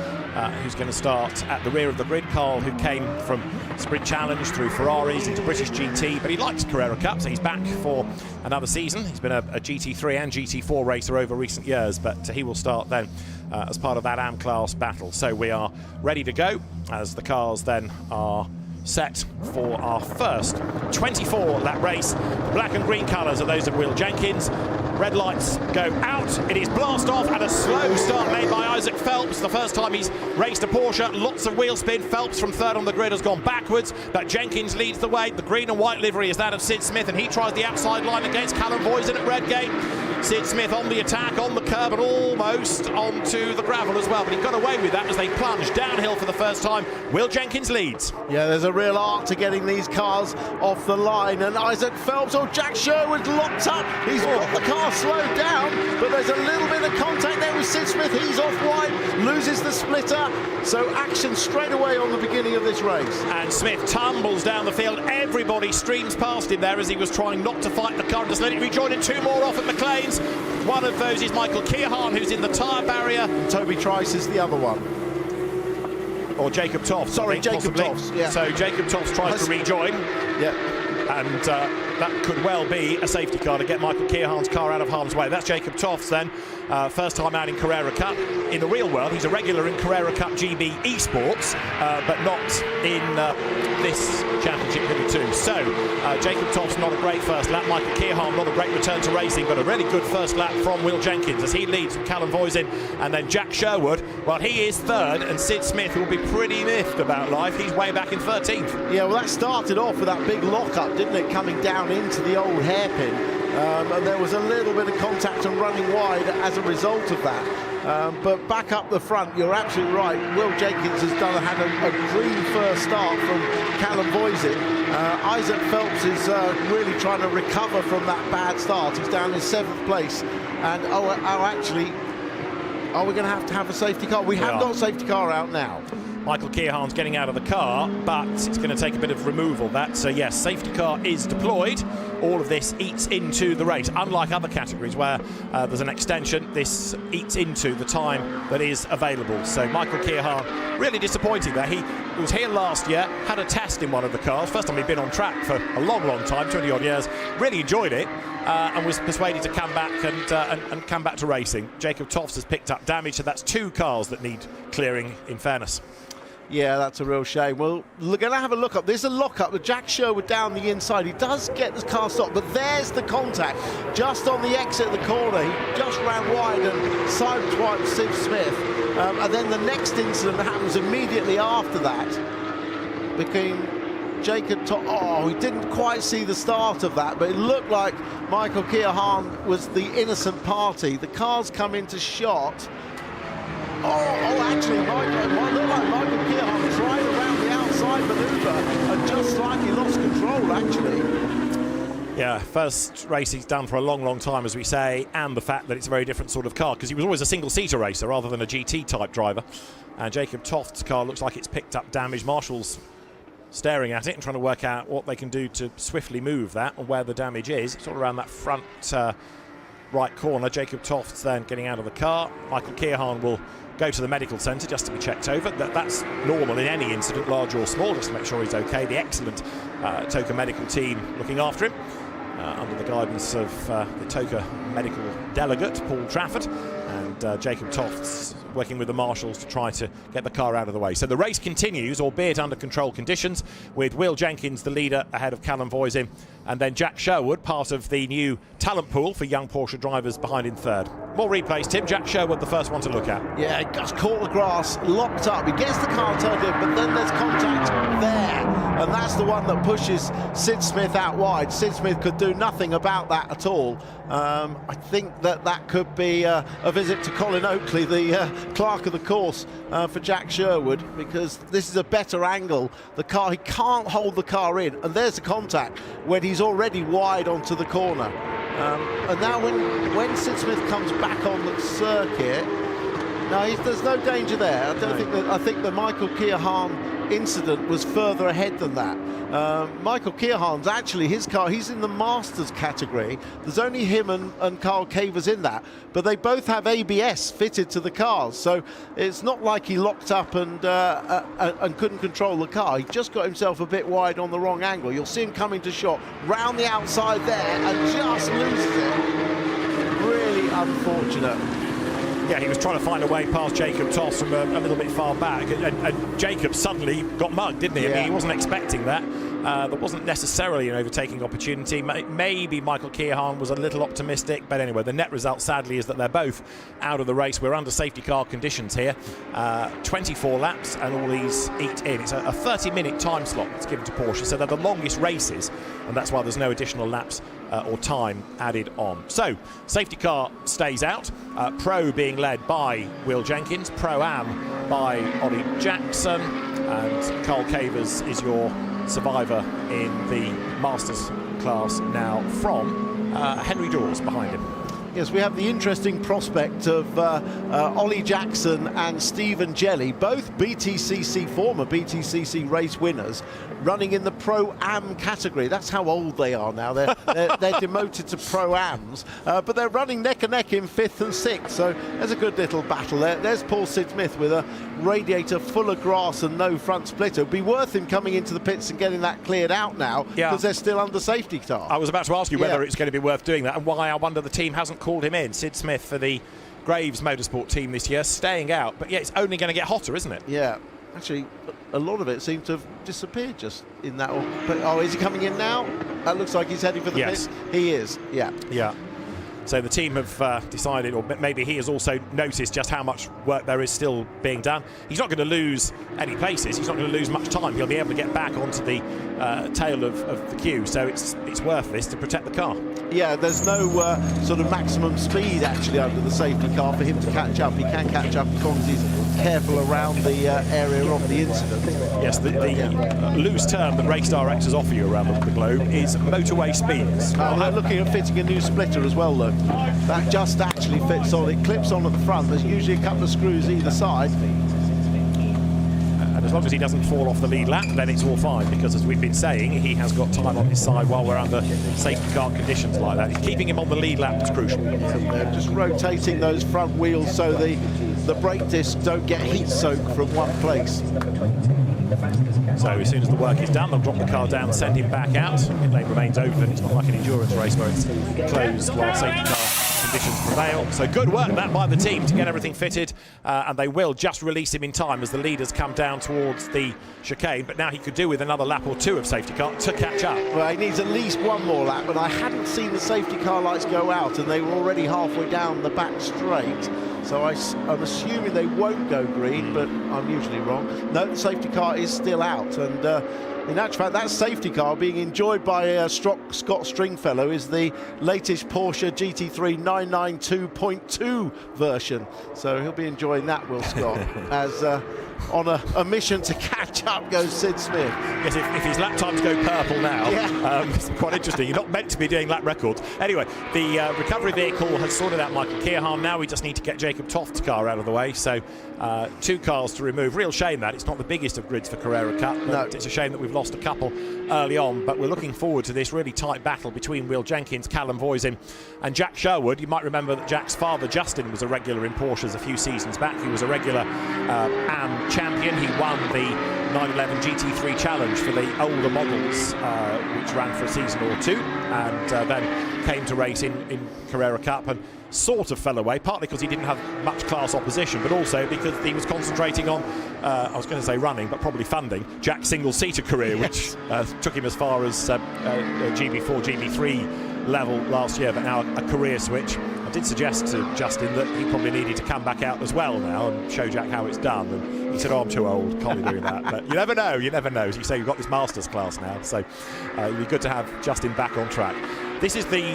who's going to start at the rear of the grid. Carl, who came from Sprint Challenge through Ferraris into British GT, but he likes Carrera Cup, so he's back for another season. He's been a GT3 and GT4 racer over recent years, but he will start then as part of that AM class battle. So we are ready to go as the cars then are set for our first 24-lap race. The black and green colours are those of Will Jenkins. Red lights go out. It is blast off and a slow start made by Isaac Phelps. The first time he's raced a Porsche. Lots of wheel spin. Phelps from third on the grid has gone backwards, but Jenkins leads the way. The green and white livery is that of Sid Smith, and he tries the outside line against Callum Voisin at Redgate. Sid Smith on the attack, on the curb, and almost onto the gravel as well, but he got away with that as they plunge downhill for the first time. Will Jenkins leads. Yeah, there's a real art to getting these cars off the line, and Isaac Phelps or Jack Sherwood locked up. He's got the car slowed down, but there's a little bit of contact there with Sid Smith. He's off wide, loses the splitter, so action straight away on the beginning of this race. And Smith tumbles down the field. Everybody streams past him there as he was trying not to fight the car and just let it rejoin, and two more off at McLean's. One of those is Michael Keohane, who's in the tyre barrier. And Toby Trice is the other one. Or Jacob Toft. Sorry, Jacob Toft, yeah. So Jacob Toft tries to rejoin. Yeah. And that could well be a safety car to get Michael Keohane's car out of harm's way. That's Jacob Toft's then. First time out in Carrera Cup. In the real world, he's a regular in Carrera Cup GB Esports, but not in this championship hitherto. So, Jacob Toft's not a great first lap. Michael Keohane, not a great return to racing, but a really good first lap from Will Jenkins as he leads from Callum Voisin. And then Jack Sherwood, well, he is third, and Sid Smith will be pretty miffed about life. He's way back in 13th. Yeah, well, that started off with that big lock-up, didn't it, coming down into the old hairpin. And there was a little bit of contact and running wide as a result of that. But back up the front, you're absolutely right. Will Jenkins has had a green first start from Callum Voisin. Isaac Phelps is really trying to recover from that bad start. He's down in 7th place. And actually, are we going to have a safety car? We have got a safety car out now. Michael Keohane's getting out of the car, but it's going to take a bit of removal. So yes, safety car is deployed. All of this eats into the race. Unlike other categories where there's an extension, this eats into the time that is available. So Michael Keohane, really disappointing there. He was here last year, had a test in one of the cars. First time he'd been on track for a long, long time, 20-odd years. Really enjoyed it. And was persuaded to come back and come back to racing. Jacob Tofts has picked up damage, so that's 2 cars that need clearing, in fairness. Yeah, that's a real shame. Well, we're going to have a look up. There's a lock-up with Jack Sherwood down the inside. He does get the car stopped, but there's the contact. Just on the exit of the corner, he just ran wide and sideswiped Sid Smith. And then the next incident happens immediately after that. Between Jacob Toft. Oh, he didn't quite see the start of that, but it looked like Michael Keohane was the innocent party. The cars come into shot. Actually, it looked like Michael Keohane tried around the outside manoeuvre and just slightly lost control, actually. Yeah, first race he's done for a long, long time, as we say, and the fact that it's a very different sort of car, because he was always a single-seater racer rather than a GT-type driver. And Jacob Toft's car looks like it's picked up damage. Marshall's staring at it and trying to work out what they can do to swiftly move that and where the damage is. It's all around that front right corner. Jacob Toft's then getting out of the car. Michael Keohane will go to the medical centre just to be checked over. That's normal in any incident, large or small, just to make sure he's okay. The excellent TOCA medical team looking after him under the guidance of the TOCA medical delegate, Paul Trafford, and Jacob Tofts working with the marshals to try to get the car out of the way. So the race continues, albeit under controlled conditions, with Will Jenkins, the leader, ahead of Callum Voisin, and then Jack Sherwood, part of the new talent pool for young Porsche drivers, behind in third. More replays, Tim. Jack Sherwood, the first one to look at. Yeah, he just caught the grass, locked up. He gets the car turned in, but then there's contact there. And that's the one that pushes Sid Smith out wide. Sid Smith could do nothing about that at all. I think that could be a visit to Colin Oakley, the clerk of the course, for Jack Sherwood, because this is a better angle. The car, he can't hold the car in, and there's the contact when he's already wide onto the corner. And now when Sid Smith comes back on the circuit, no, there's no danger there. I think that Michael Keohane incident was further ahead than that. Michael Keohane's actually, his car, he's in the Masters category. There's only him and Carl Cavers in that, but they both have ABS fitted to the cars, so it's not like he locked up and couldn't control the car. He just got himself a bit wide on the wrong angle. You'll see him coming to shot round the outside there and just loses it. Really unfortunate. Yeah, he was trying to find a way past Jacob Toss from a little bit far back, and Jacob suddenly got mugged, didn't he? Yeah. I mean, he wasn't expecting that. There wasn't necessarily an overtaking opportunity. Maybe Michael Keohane was a little optimistic, but anyway, the net result sadly is that they're both out of the race. We're under safety car conditions here. 24 laps and all these eat in. It's a 30-minute time slot that's given to Porsche, so they're the longest races, and that's why there's no additional laps or time added on. So, safety car stays out. Pro being led by Will Jenkins, Pro-Am by Ollie Jackson, and Carl Cavers is your survivor in the Masters class now from Henry Dawes behind him. Yes, we have the interesting prospect of Ollie Jackson and Stephen Jelly, both former BTCC race winners, running in the Pro-Am category. That's how old they are now. They're demoted to Pro-Ams, but they're running neck and neck in 5th and 6th, so there's a good little battle there. There's Paul Sid-Smith with a radiator full of grass and no front splitter. It'd be worth him coming into the pits and getting that cleared out now, because they're still under safety car. I was about to ask you whether it's going to be worth doing that, and why I wonder the team hasn't called him in. Sid Smith for the Graves Motorsport team this year, staying out. But yeah, it's only going to get hotter, isn't it? Yeah, actually, a lot of it seemed to have disappeared just in that. Oh, is he coming in now? That looks like he's heading for the pits. He is, yeah. Yeah. So the team have decided, or maybe he has also noticed just how much work there is still being done. He's not going to lose any places. He's not going to lose much time. He'll be able to get back onto the tail of the queue. So it's worth this to protect the car. Yeah, there's no sort of maximum speed actually under the safety car for him to catch up. He can catch up as long as he's careful around the area of the incident. Yes, the loose term that race directors offer you around the globe is motorway speeds. They're looking at fitting a new splitter as well, though. That just actually fits on. It clips on at the front. There's usually a couple of screws either side. And as long as he doesn't fall off the lead lap, then it's all fine, because as we've been saying, he has got time on his side while we're under safety car conditions like that. Keeping him on the lead lap is crucial. They're just rotating those front wheels so the brake discs don't get heat soaked from one place. So as soon as the work is done, they'll drop the car down, send him back out. Pit lane remains open. It's not like an endurance race where it's closed while safety car conditions prevail. So good work that by the team to get everything fitted, and they will just release him in time as the leaders come down towards the chicane. But now he could do with another lap or two of safety car to catch up. Well, he needs at least one more lap, and I hadn't seen the safety car lights go out, and they were already halfway down the back straight. So I'm assuming they won't go green, but I'm usually wrong. No, the safety car is still out, and in actual fact, that safety car being enjoyed by Scott Stringfellow is the latest Porsche GT3 992.2 version. So he'll be enjoying that, Will Scott, as on a mission to catch up goes Sid Smith. Yes, if his lap times go purple now, it's quite interesting. You're not meant to be doing lap records. Anyway, the recovery vehicle has sorted out Michael Keohane. Now we just need to get Jacob Toft's car out of the way. So 2 cars to remove. Real shame that it's not the biggest of grids for Carrera Cup. But it's a shame that we've lost a couple early on. But we're looking forward to this really tight battle between Will Jenkins, Callum Voisin and Jack Sherwood. You might remember that Jack's father, Justin, was a regular in Porsches a few seasons back. He was a regular AM champion. He won the 911 GT3 Challenge for the older models, which ran for a season or two, and then came to race in Carrera Cup and sort of fell away, partly because he didn't have much class opposition, but also because he was concentrating on, I was going to say running, but probably funding, Jack's single-seater career, which took him as far as GB4, GB3 level last year, but now a career switch. I did suggest to Justin that he probably needed to come back out as well now and show Jack how it's done, and he said, I'm too old, can't be doing that. But you never know. As you say, you've got this Masters class now, so it'd be good to have Justin back on track. This is the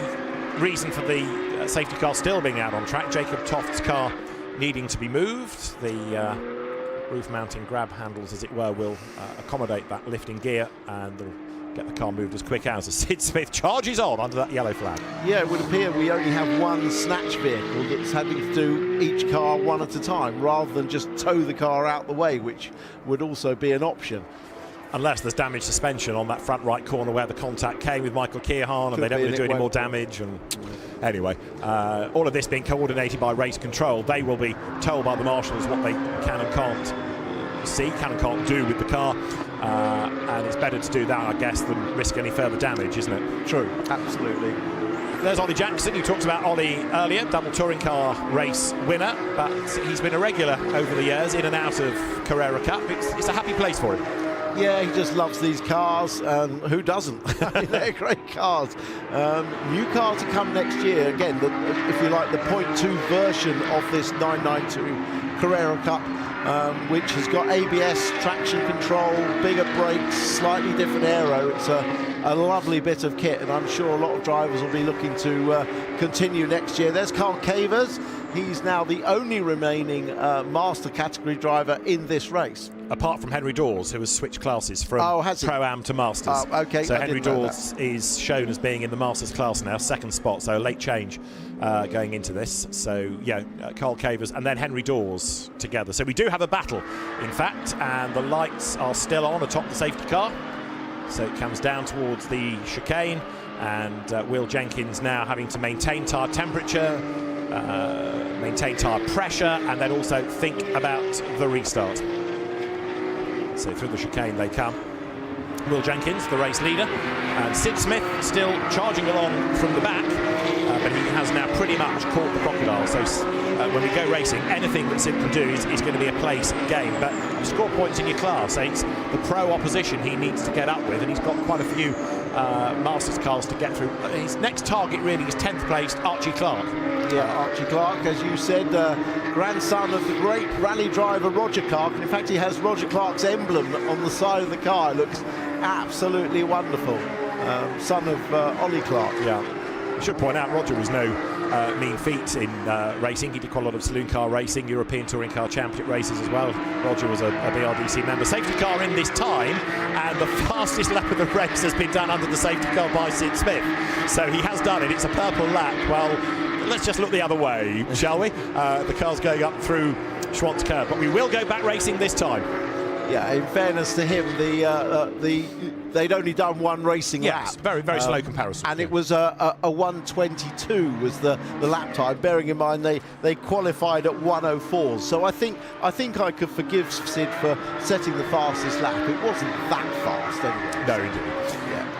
reason for the safety car still being out on track. Jacob Toft's car needing to be moved. The roof mounting grab handles, as it were, will accommodate that lifting gear, and the get the car moved as quick as Sid Smith charges on under that yellow flag. Yeah, it would appear we only have one snatch vehicle that's having to do each car one at a time, rather than just tow the car out the way, which would also be an option. Unless there's damaged suspension on that front right corner where the contact came with Michael Keohane, and they don't want to do any more damage. And anyway, all of this being coordinated by race control. They will be told by the marshals what they can and can't see, can and can't do with the car. And it's better to do that, I guess, than risk any further damage, isn't it? True, absolutely. There's Ollie Jackson. You talked about Ollie earlier, double touring car race winner, but he's been a regular over the years, in and out of Carrera Cup. It's a happy place for him. Yeah, he just loves these cars, and who doesn't? They're great cars. New car to come next year, again, if you like, the 0.2 version of this 992 Carrera Cup, which has got ABS, traction control, bigger brakes, slightly different aero. It's a lovely bit of kit, and I'm sure a lot of drivers will be looking to continue next year. There's Carl Cavers. He's now the only remaining master category driver in this race. Apart from Henry Dawes, who has switched classes from Pro-Am to Masters. Oh, okay. So Henry Dawes is shown as being in the Masters class now, second spot, so a late change going into this. So, yeah, Carl Cavers and then Henry Dawes together. So we do have a battle, in fact, and the lights are still on atop the safety car. So it comes down towards the chicane, and Will Jenkins now having to maintain tyre temperature, maintain tyre pressure, and then also think about the restart. So through the chicane they come. Will Jenkins, the race leader, and Sid Smith still charging along from the back, but he has now pretty much caught the crocodile. So when we go racing, anything that Sid can do is going to be a place game. But you score points in your class, it's the pro opposition he needs to get up with, and he's got quite a few Masters cars to get through. His next target really is 10th placed Archie Clark. Yeah, Archie Clark, as you said, grandson of the great rally driver Roger Clark. And in fact, he has Roger Clark's emblem on the side of the car. It looks absolutely wonderful. Son of Ollie Clark. Yeah. I should point out, Roger was no mean feat in racing. He did quite a lot of saloon car racing, European Touring Car Championship races as well. Roger was a BRDC member. Safety car in this time, and the fastest lap of the race has been done under the safety car by Sid Smith. So he has done it. It's a purple lap. Well, let's just look the other way, shall we? The car's going up through Schwantz Curve, but we will go back racing this time. Yeah, in fairness to him, they'd only done one racing lap. Very, very slow comparison. And it was a 1:22 was the lap time, bearing in mind they qualified at 1:04. So I think I could forgive Sid for setting the fastest lap. It wasn't that fast anyway. No, he didn't.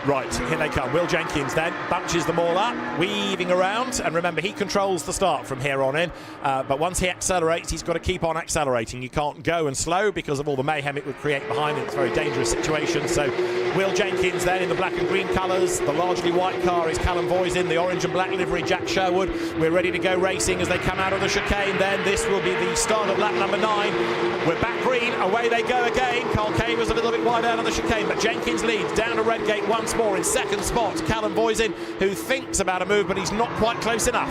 Right, here they come. Will Jenkins then bunches them all up, weaving around, and remember, he controls the start from here on in, but once he accelerates, he's got to keep on accelerating. You can't go and slow because of all the mayhem it would create behind him. It's a very dangerous situation. So Will Jenkins then in the black and green colours, the largely white car is Callum Voisin, the orange and black livery Jack Sherwood. We're ready to go racing as they come out of the chicane. Then this will be the start of lap number 9. We're back green, away they go again. Carl Cavers a little bit wide out on the chicane, but Jenkins leads down to Redgate once more in second spot. Callum Voisin, who thinks about a move, but he's not quite close enough.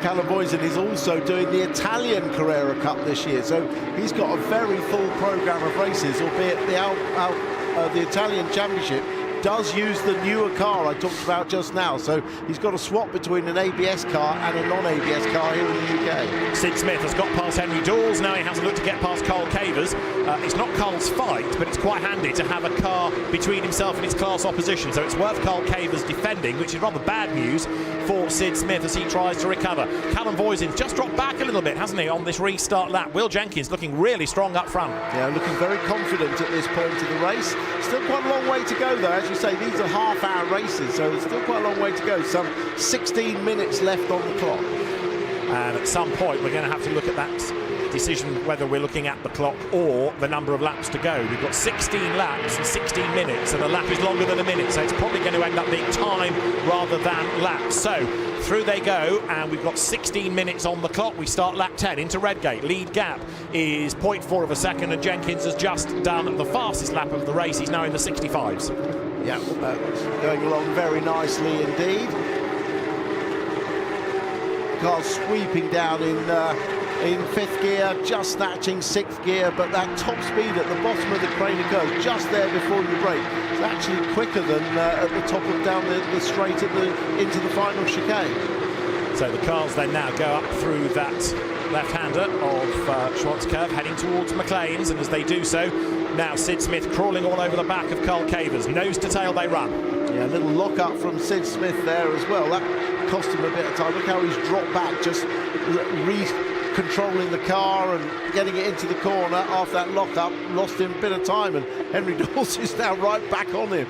Callum Voisin is also doing the Italian Carrera Cup this year, so he's got a very full programme of races, albeit the Italian Championship does use the newer car I talked about just now, so he's got a swap between an ABS car and a non-ABS car here in the UK. Sid Smith has got past Henry Dawes, now he has a look to get past Carl Cavers. It's not Carl's fight, but it's quite handy to have a car between himself and his class opposition, so it's worth Carl Cavers defending, which is rather bad news for Sid Smith as he tries to recover. Callum Voisin's just dropped back a little bit, hasn't he, on this restart lap. Will Jenkins looking really strong up front. Yeah, looking very confident at this point of the race. Still quite a long way to go though. As you say, these are half-hour races, so there's still quite a long way to go. Some 16 minutes left on the clock. And at some point we're going to have to look at that decision, whether we're looking at the clock or the number of laps to go. We've got 16 laps and 16 minutes, and a lap is longer than a minute, so it's probably going to end up being time rather than laps. So through they go, and we've got 16 minutes on the clock. We start lap 10 into Redgate. Lead gap is 0.4 of a second, and Jenkins has just done the fastest lap of the race. He's now in the 65s. Yeah, going along very nicely indeed. Car's sweeping down in in 5th gear, just snatching 6th gear, but that top speed at the bottom of the Carrera curve, just there before you brake, it's actually quicker than at the top of down the straight into the final chicane. So the cars then now go up through that left-hander of Schwartz curve, heading towards McLean's, and as they do so, now Sid Smith crawling all over the back of Carl Cavers. Nose to tail they run. Yeah, a little lock-up from Sid Smith there as well. That cost him a bit of time. Look how he's dropped back, just controlling the car and getting it into the corner after that lock-up. Lost him a bit of time, and Henry Dawes is now right back on him.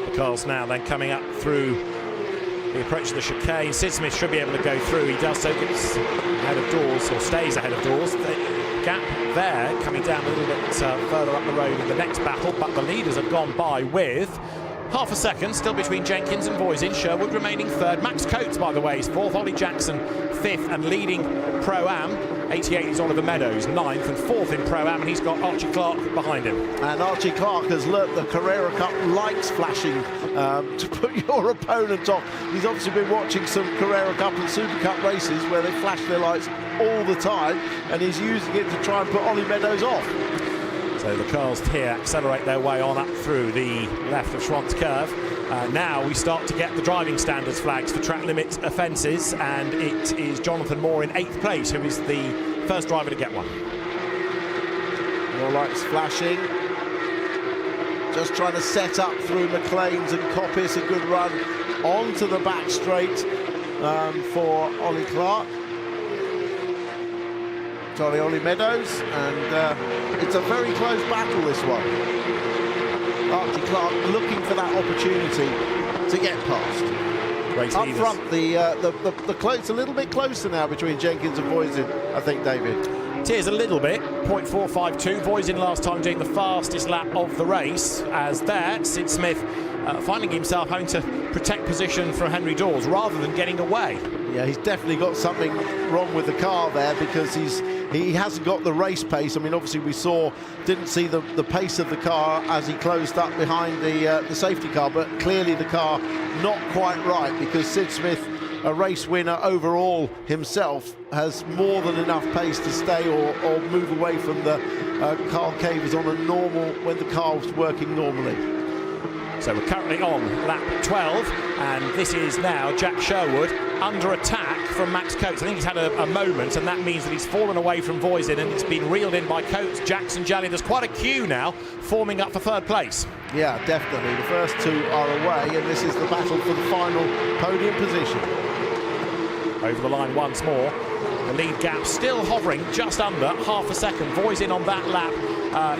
The cars now then coming up through the approach of the chicane. Sid Smith should be able to go through. He does so, gets ahead of Dawes, or stays ahead of Dawes. The gap there coming down a little bit further up the road in the next battle, but the leaders have gone by with half a second still between Jenkins and Voisin. Sherwood remaining 3rd. Max Coates, by the way, is 4th. Ollie Jackson 5th, and leading Pro-Am 88 is Oliver Meadows 9th, and 4th in Pro-Am, and he's got Archie Clark behind him. And Archie Clark has learnt the Carrera Cup likes flashing to put your opponent off. He's obviously been watching some Carrera Cup and Super Cup races where they flash their lights all the time, and he's using it to try and put Ollie Meadows off. So the cars here accelerate their way on up through the left of Schwantz curve. Now we start to get the driving standards flags for track limit offences, and it is Jonathan Moore in 8th place who is the first driver to get one. More lights flashing. Just trying to set up through McLean's and Coppice. A good run onto the back straight for Ollie Clark. Ollie Meadows, and it's a very close battle, this one. Archie Clark looking for that opportunity to get past. Great up leaders. front, the close, a little bit closer now between Jenkins and Voisin, I think, David. It is a little bit, 0.452. Voisin last time doing the fastest lap of the race, as there, Sid Smith finding himself having to protect position from Henry Dawes rather than getting away. Yeah, he's definitely got something wrong with the car there, because he hasn't got the race pace. I mean, obviously we didn't see the pace of the car as he closed up behind the safety car, but clearly the car not quite right, because Sid Smith, a race winner overall himself, has more than enough pace to stay or move away from the Carl Cavers on a normal, when the car was working normally. So we're currently on lap 12, and this is now Jack Sherwood under attack from Max Coates. I think he's had a moment, and that means that he's fallen away from Voisin, and it's been reeled in by Coates, Jackson, Jalley. There's quite a queue now forming up for 3rd place. Yeah, definitely. The first two are away, and this is the battle for the final podium position. Over the line once more. The lead gap still hovering just under half a second. Voisin on that lap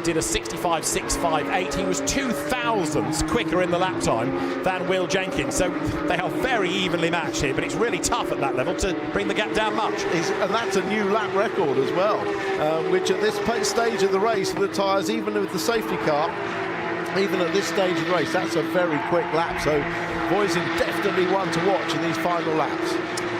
did a 65.658. He was 2 thousandths quicker in the lap time than Will Jenkins. So they are very evenly matched here, but it's really tough at that level to bring the gap down much. And that's a new lap record as well, which at this stage of the race, with the tyres, even with the safety car, even at this stage of the race, that's a very quick lap. So Voisin definitely one to watch in these final laps.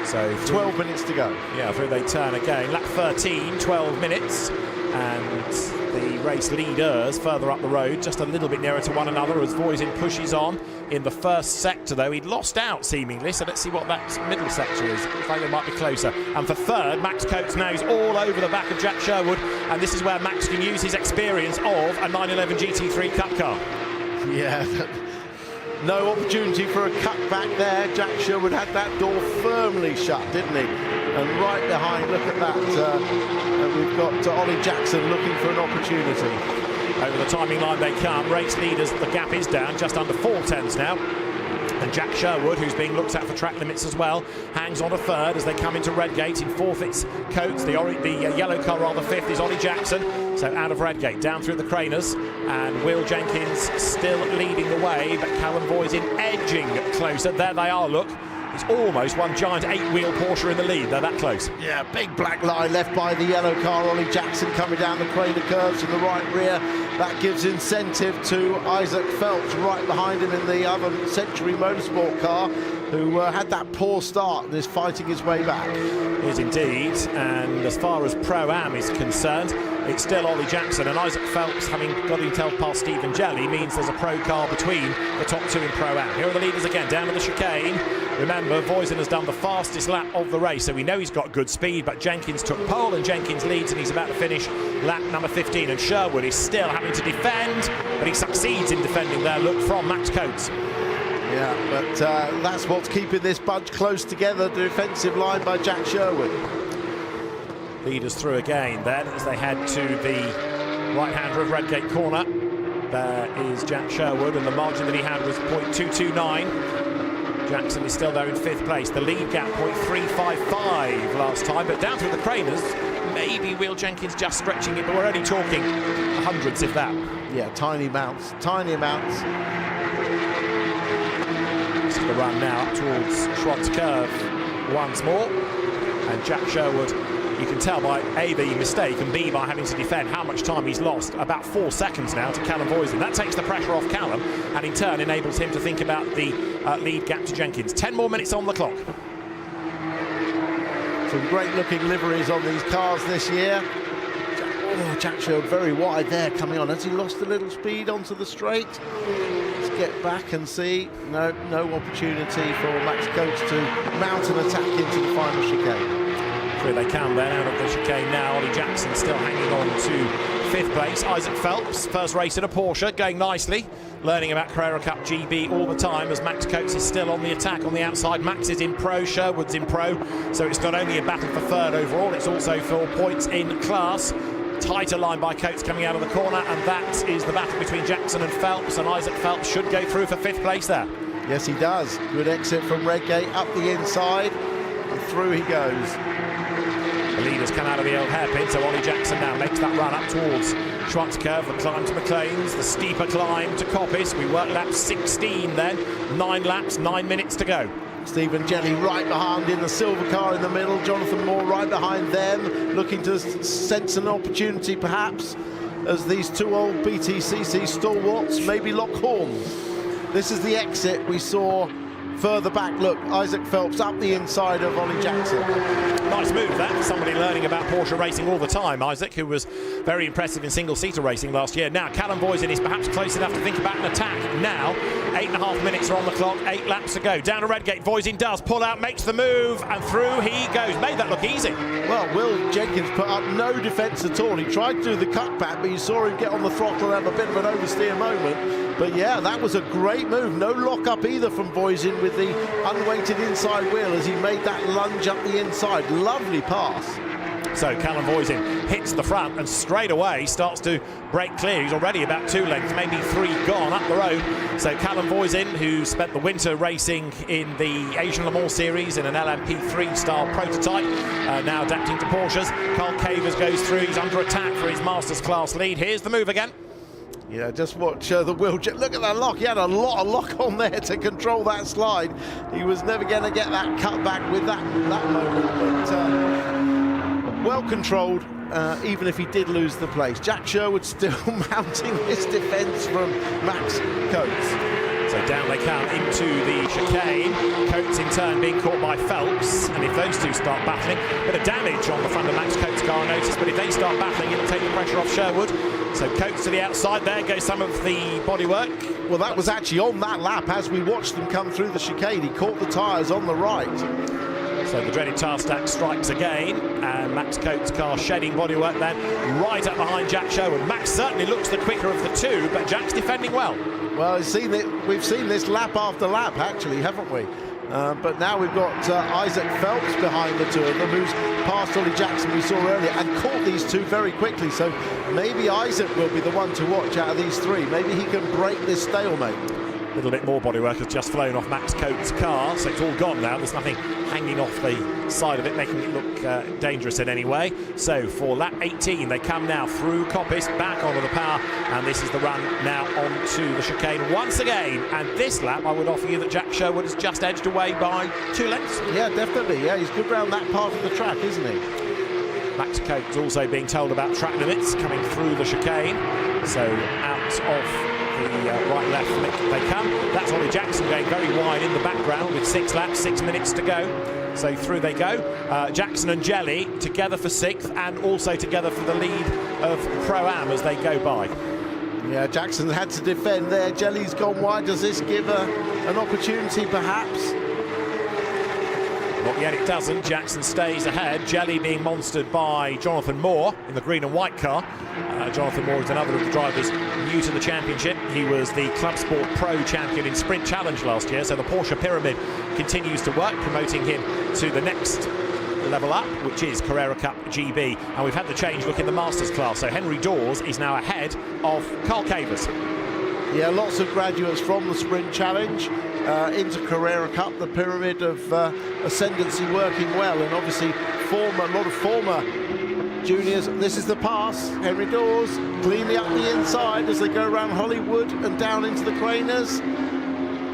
So 12 minutes to go. Yeah, through they turn again. Lap 13, 12 minutes. And the race leaders further up the road, just a little bit nearer to one another as Voisin pushes on. In the first sector, though, he'd lost out seemingly, so let's see what that middle sector is. Looks like they might be closer. And for 3rd, Max Coates now is all over the back of Jack Sherwood, and this is where Max can use his experience of a 911 GT3 Cup car. Yeah, no opportunity for a cut back there. Jack Sherwood had that door firmly shut, didn't he? And right behind, look at that, we've got Ollie Jackson looking for an opportunity. Over the timing line they come. Race leaders, the gap is down, just under 4 tenths now. And Jack Sherwood, who's being looked at for track limits as well, hangs on a 3rd as they come into Redgate. In 4th it's Coates, the yellow car rather 5th is Ollie Jackson. So out of Redgate, down through the Craners, and Will Jenkins still leading the way, but Callum Voisin edging closer. There they are, look. It's almost one giant 8-wheel Porsche in the lead. They're that close. Yeah, big black line left by the yellow car. Ollie Jackson coming down the Craner curves in the right rear. That gives incentive to Isaac Phelps right behind him in the other Century Motorsport car. who had that poor start and is fighting his way back. Is indeed, and as far as Pro-Am is concerned, it's still Ollie Jackson and Isaac Phelps, having got himself past Stephen Jelly, means there's a pro car between the top two in Pro-Am. Here are the leaders again, down to the chicane. Remember, Voisin has done the fastest lap of the race, so we know he's got good speed, but Jenkins took pole and Jenkins leads, and he's about to finish lap number 15, and Sherwood is still having to defend, but he succeeds in defending there. Look from Max Coates. Yeah, but that's what's keeping this bunch close together, the defensive line by Jack Sherwood. Leaders through again then as they head to the right-hander of Redgate Corner. There is Jack Sherwood, and the margin that he had was .229. Jackson is still there in 5th place. The lead gap .355 last time, but down through the Craners, maybe Will Jenkins just stretching it, but we're only talking hundreds, if that. Yeah, tiny amounts, tiny amounts. This is the run now up towards Schwartz Curve once more, and Jack Sherwood, you can tell by A, the mistake, and B, by having to defend how much time he's lost. About 4 seconds now to Callum Voisin. That takes the pressure off Callum and in turn enables him to think about the lead gap to Jenkins. 10 more minutes on the clock. Some great looking liveries on these cars this year. Jack Sherwood very wide there coming on. Has he lost a little speed onto the straight? Let's get back and see. No opportunity for Max Coates to mount an attack into the final chicane. Through they can then out of the chicane now. Ollie Jackson still hanging on to 5th place. Isaac Phelps, first race in a Porsche, going nicely. Learning about Carrera Cup GB all the time as Max Coates is still on the attack on the outside. Max is in pro, Sherwood's in pro. So it's not only a battle for 3rd overall, it's also for points in class. Tighter line by Coates coming out of the corner, and that is the battle between Jackson and Phelps, and Isaac Phelps should go through for 5th place there. Yes, he does. Good exit from Redgate, up the inside, and through he goes. The leaders come out of the old hairpin, so Ollie Jackson now makes that run up towards Schwartz Curve, the climb to McLean's, the steeper climb to Coppice. We work lap 16 then, 9 laps, 9 minutes to go. Stephen Jelly right behind in the silver car in the middle. Jonathan Moore right behind them, looking to sense an opportunity perhaps as these two old BTCC stalwarts maybe lock horns. This is the exit we saw further back. Look, Isaac Phelps up the inside of Ollie Jackson. Nice move that, somebody learning about Porsche racing all the time. Isaac, who was very impressive in single-seater racing last year. Now Callum Voisin is perhaps close enough to think about an attack. Now 8.5 minutes are on the clock, 8 laps to go. Down to Redgate, Voisin does pull out, makes the move, and through he goes. Made that look easy. Well, Will Jenkins put up no defence at all. He tried to do the cutback, but you saw him get on the throttle and have a bit of an oversteer moment. But yeah, that was a great move. No lock-up either from Voisin with the unweighted inside wheel as he made that lunge up the inside. Lovely pass. So Callum Voisin hits the front and straight away starts to break clear. He's already about 2 lengths, maybe 3 gone up the road. So Callum Voisin, who spent the winter racing in the Asian Le Mans Series in an LMP3 style prototype, now adapting to Porsches. Carl Cavers goes through. He's under attack for his Masters class lead. Here's the move again. Yeah, just watch the wheel. Look at that lock. He had a lot of lock on there to control that slide. He was never going to get that cut back with that moment, but well controlled, even if he did lose the place. Jack Sherwood still mounting his defence from Max Coates. So down they come into the chicane. Coates in turn being caught by Phelps, and if those two start battling, a bit of damage on the front of Max Coates' car, notice, but if they start battling, it'll take the pressure off Sherwood. So Coates to the outside, there goes some of the bodywork. Well, that was actually on that lap as we watched them come through the chicane. He caught the tyres on the right. So the dreaded tyre stack strikes again, and Max Coates' car shedding bodywork then, right up behind Jack Sherwood. Max certainly looks the quicker of the two, but Jack's defending well. Well, we've seen this lap after lap, actually, haven't we? But now we've got Isaac Phelps behind the two of them, who's passed Ollie Jackson we saw earlier and caught these two very quickly. So maybe Isaac will be the one to watch out of these three. Maybe he can break this stalemate. A little bit more bodywork has just flown off Max Coates' car, so it's all gone now. There's nothing hanging off the side of it, making it look dangerous in any way. So for lap 18, they come now through Coppice, back onto the power, and this is the run now onto the chicane once again. And this lap, I would offer you that Jack Sherwood has just edged away by 2 lengths. Yeah, definitely. Yeah, he's good round that part of the track, isn't he? Max Coates also being told about track limits coming through the chicane. So out of the right-left flick they come. That's Ollie Jackson going very wide in the background with 6 laps, 6 minutes to go. So through they go. Jackson and Jelly together for 6th and also together for the lead of Pro-Am as they go by. Yeah, Jackson had to defend there. Jelly's gone wide. Does this give an opportunity perhaps? Not yet, it doesn't. Jackson stays ahead. Jelly being monstered by Jonathan Moore in the green and white car. Jonathan Moore is another of the drivers new to the championship. He was the Club Sport Pro champion in Sprint Challenge last year, so the Porsche pyramid continues to work, promoting him to the next level up, which is Carrera Cup GB. And we've had the change look in the Masters class, so Henry Dawes is now ahead of Carl Cavers. Yeah, lots of graduates from the Sprint Challenge into Carrera Cup, the pyramid of ascendancy working well, and obviously a lot of former juniors. This is the pass. Henry Dawes cleanly up the inside as they go around Hollywood and down into the Craners.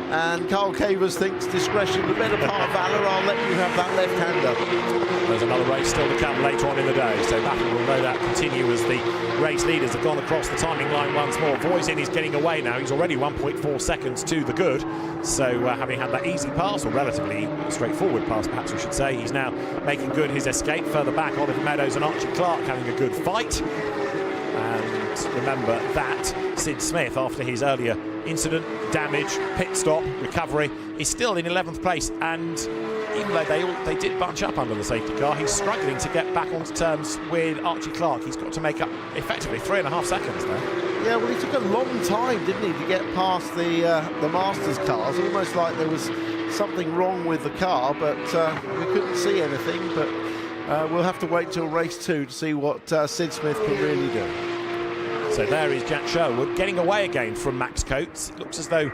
And Carl Cavers thinks discretion the better part of valour. I'll let you have that left-hander. There's another race still to come later on in the day, so battle will no doubt continue as the race leaders have gone across the timing line once more. Voisin is getting away now. He's already 1.4 seconds to the good. So having had that easy pass, or relatively straightforward pass perhaps we should say, he's now making good his escape. Further back, Oliver Meadows and Archie Clark having a good fight. And remember that Sid Smith, after his earlier incident, damage, pit stop, recovery, is still in 11th place, and even though they did bunch up under the safety car, he's struggling to get back onto terms with Archie Clark. He's got to make up effectively 3.5 seconds there. Yeah, well, he took a long time, didn't he, to get past the Masters cars. Almost like there was something wrong with the car, but we couldn't see anything. But we'll have to wait till race 2 to see what Sid Smith can really do. So there is Jack Sherwood getting away again from Max Coates. It looks as though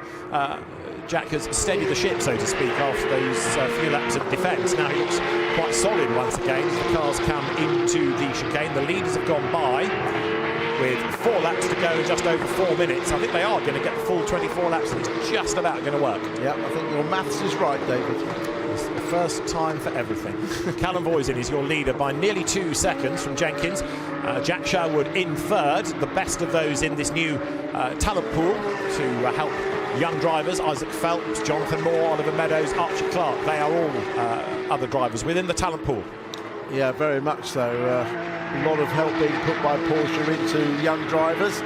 Jack has steadied the ship, so to speak, after those few laps of defence. Now he looks quite solid once again as the cars come into the chicane. The leaders have gone by with 4 laps to go in just over 4 minutes. I think they are going to get the full 24 laps, and it's just about going to work. Yeah, I think your maths is right, David. It's the first time for everything. Callum Voisin is your leader by nearly 2 seconds from Jenkins. Jack Sherwood in 3rd, the best of those in this new talent pool to help young drivers. Isaac Phelps, Jonathan Moore, Oliver Meadows, Archie Clark. They are all other drivers within the talent pool. Yeah, very much so. A lot of help being put by Porsche into young drivers.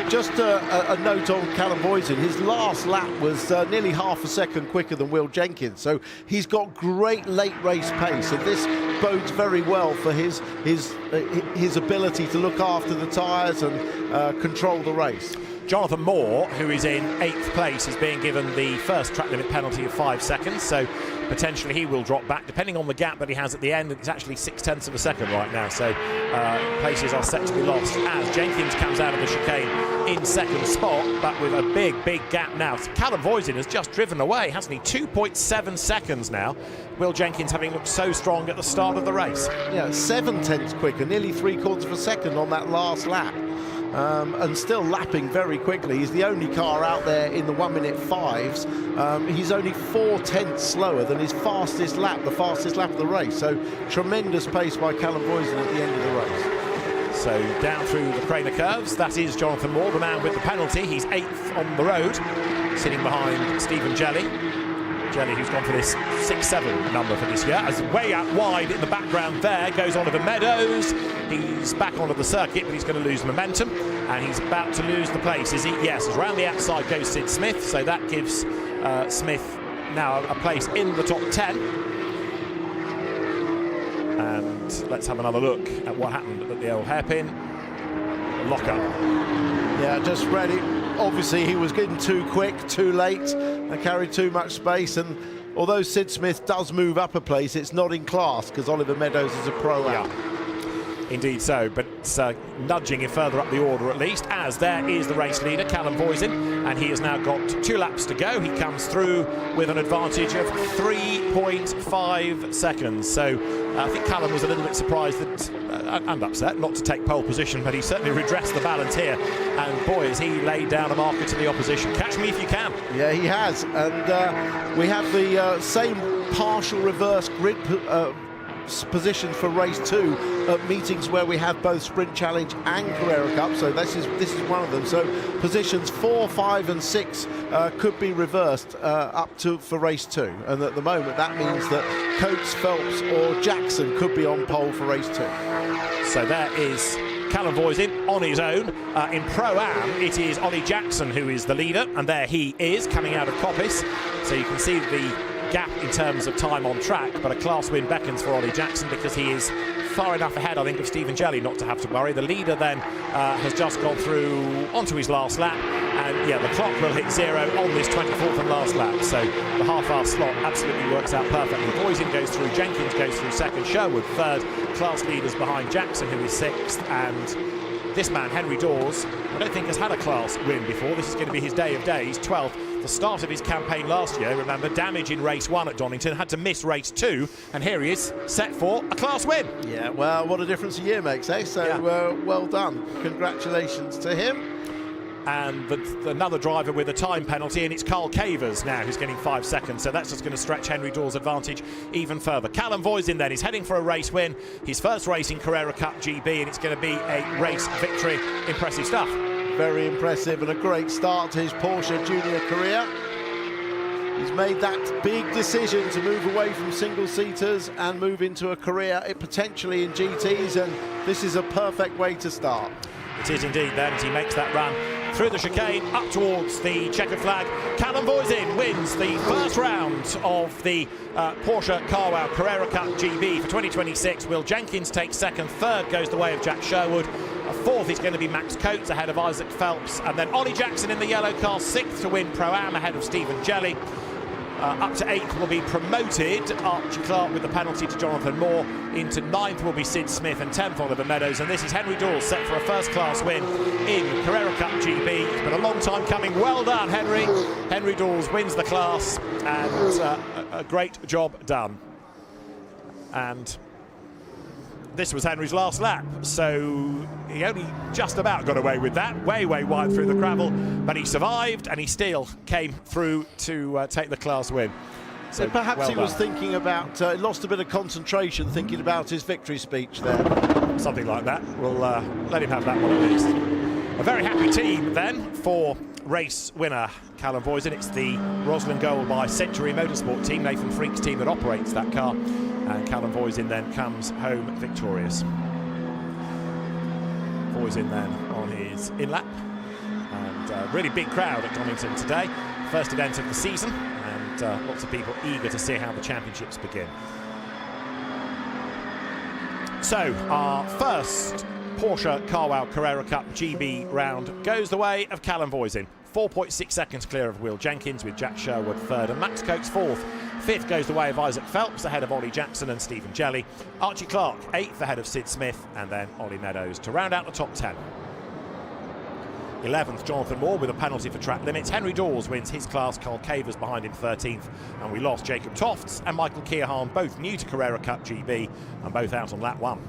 Just a note on Callum Voisin. His last lap was nearly half a second quicker than Will Jenkins, so he's got great late race pace, and this bodes very well for his ability to look after the tyres and control the race. Jonathan Moore, who is in 8th place, is being given the first track limit penalty of 5 seconds, so potentially he will drop back, depending on the gap that he has at the end. It's actually 0.6 of a second right now, so places are set to be lost as Jenkins comes out of the chicane in 2nd spot, but with a big gap now. So Callum Voisin has just driven away, hasn't he? 2.7 seconds now. Will Jenkins having looked so strong at the start of the race. Yeah, 7/10 quicker, nearly 3/4 of a second on that last lap. And still lapping very quickly. He's the only car out there in the 1-minute 5s. He's only 4/10 slower than his fastest lap, the fastest lap of the race. So tremendous pace by Callum Voisin at the end of the race. So down through the Craner curves, that is Jonathan Moore, the man with the penalty. He's 8th on the road, sitting behind Stephen Jelly. Jelly, who's gone for this 6-7 number for this year, as way out wide in the background there goes Oliver Meadows. He's back onto the circuit, but he's going to lose momentum, and he's about to lose the place, is he? Yes, as round the outside goes Sid Smith, so that gives Smith now a place in the top 10. And let's have another look at what happened at the old hairpin. Lock-up. Yeah, just ready. Obviously, he was getting too quick, too late, and carried too much space. And although Sid Smith does move up a place, it's not in class because Oliver Meadows is a pro out. Indeed so, but nudging him further up the order at least, as there is the race leader, Callum Voisin, and he has now got 2 laps to go. He comes through with an advantage of 3.5 seconds. So I think Callum was a little bit surprised that, and upset not to take pole position, but he certainly redressed the balance here. And boy, has he laid down a marker to the opposition. Catch me if you can. Yeah, he has. And we have the same partial reverse grid positioned for race 2 at meetings where we have both Sprint Challenge and Carrera Cup, so this is one of them. So positions 4, 5 and 6 could be reversed up to for race 2, and at the moment that means that Coates, Phelps or Jackson could be on pole for race 2. So there is Callum Voisin on his own. In Pro-Am, it is Ollie Jackson who is the leader, and there he is coming out of Coppice. So you can see the gap in terms of time on track, but a class win beckons for Ollie Jackson because he is far enough ahead, I think, of Stephen Jelly not to have to worry. The leader then has just gone through onto his last lap, and yeah, the clock will hit 0 on this 24th and last lap. So the half-hour slot absolutely works out perfectly. Voisin goes through, Jenkins goes through second, Sherwood third, class leaders behind Jackson, who is 6th, and this man, Henry Dawes, I don't think has had a class win before. This is going to be his day of days, 12th. The start of his campaign last year, remember, damage in race 1 at Donington, had to miss race 2, and here he is, set for a class win. Yeah, well, what a difference a year makes, eh? So, yeah. Well done. Congratulations to him. And another driver with a time penalty, and it's Carl Cavers now who's getting 5 seconds, so that's just going to stretch Henry Dawes' advantage even further. Callum Voisin then is heading for a race win, his first race in Carrera Cup GB, and it's going to be a race victory. Impressive stuff. Very impressive, and a great start to his Porsche junior career. He's made that big decision to move away from single-seaters and move into a career potentially in GTs, and this is a perfect way to start. It is indeed then, as he makes that run through the chicane up towards the checkered flag. Callum Voisin wins the first round of the Porsche Carwow Carrera Cup GB for 2026. Will Jenkins takes second, third goes the way of Jack Sherwood. Fourth is going to be Max Coates ahead of Isaac Phelps, and then Ollie Jackson in the yellow car, 6th to win Pro-Am ahead of Stephen Jelly. Up to 8th will be promoted Archie Clark with the penalty to Jonathan Moore. Into 9th will be Sid Smith, and 10th Oliver Meadows. And this is Henry Dawes set for a first-class win in Carrera Cup GB. It's been a long time coming. Well done, Henry. Henry Dawes wins the class, and a great job done. And this was Henry's last lap, so he only just about got away with that, way wide through the gravel, but he survived and he still came through to take the class win. So perhaps well he was thinking about, lost a bit of concentration thinking about his victory speech there. Something like that. We'll let him have that one at least. A very happy team then for race winner Callum Voisin. It's the Roslin Gold by Century Motorsport team, Nathan Freak's team, that operates that car. And Callum Voisin then comes home victorious. Voisin then on his in-lap. And a really big crowd at Donington today. First event of the season, and lots of people eager to see how the championships begin. So, our first Porsche Carwow Carrera Cup GB round goes the way of Callum Voisin. 4.6 seconds clear of Will Jenkins, with Jack Sherwood third and Max Coates fourth. Fifth goes the way of Isaac Phelps ahead of Ollie Jackson and Stephen Jelly. Archie Clark eighth ahead of Sid Smith, and then Ollie Meadows to round out the top 10. 11th Jonathan Moore with a penalty for track limits. Henry Dawes wins his class, Carl Cavers behind him 13th, and we lost Jacob Tofts and Michael Keohane, both new to Carrera Cup GB and both out on lap 1.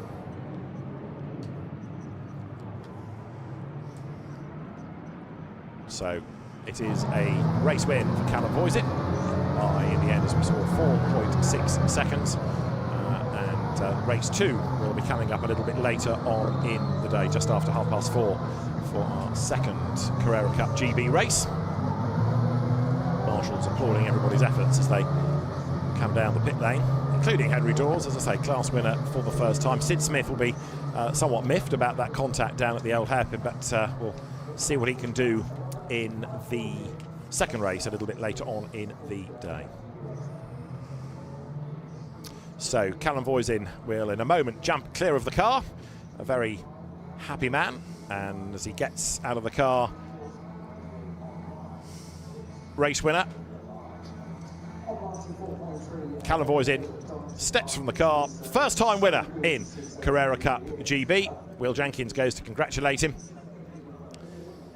So it is a race win for Callum Voisin by, in the end, as we saw, 4.6 seconds. And race 2 will be coming up a little bit later on in the day, just after 4:30 for our second Carrera Cup GB race. Marshall's applauding everybody's efforts as they come down the pit lane, including Henry Dawes, as I say, class winner for the first time. Sid Smith will be somewhat miffed about that contact down at the old hairpin, but we'll see what he can do in the second race a little bit later on in the day. So Callum Voisin will in a moment jump clear of the car, a very happy man, and as he gets out of the car, race winner Callum Voisin steps from the car, first time winner in Carrera Cup GB. Will Jenkins goes to congratulate him.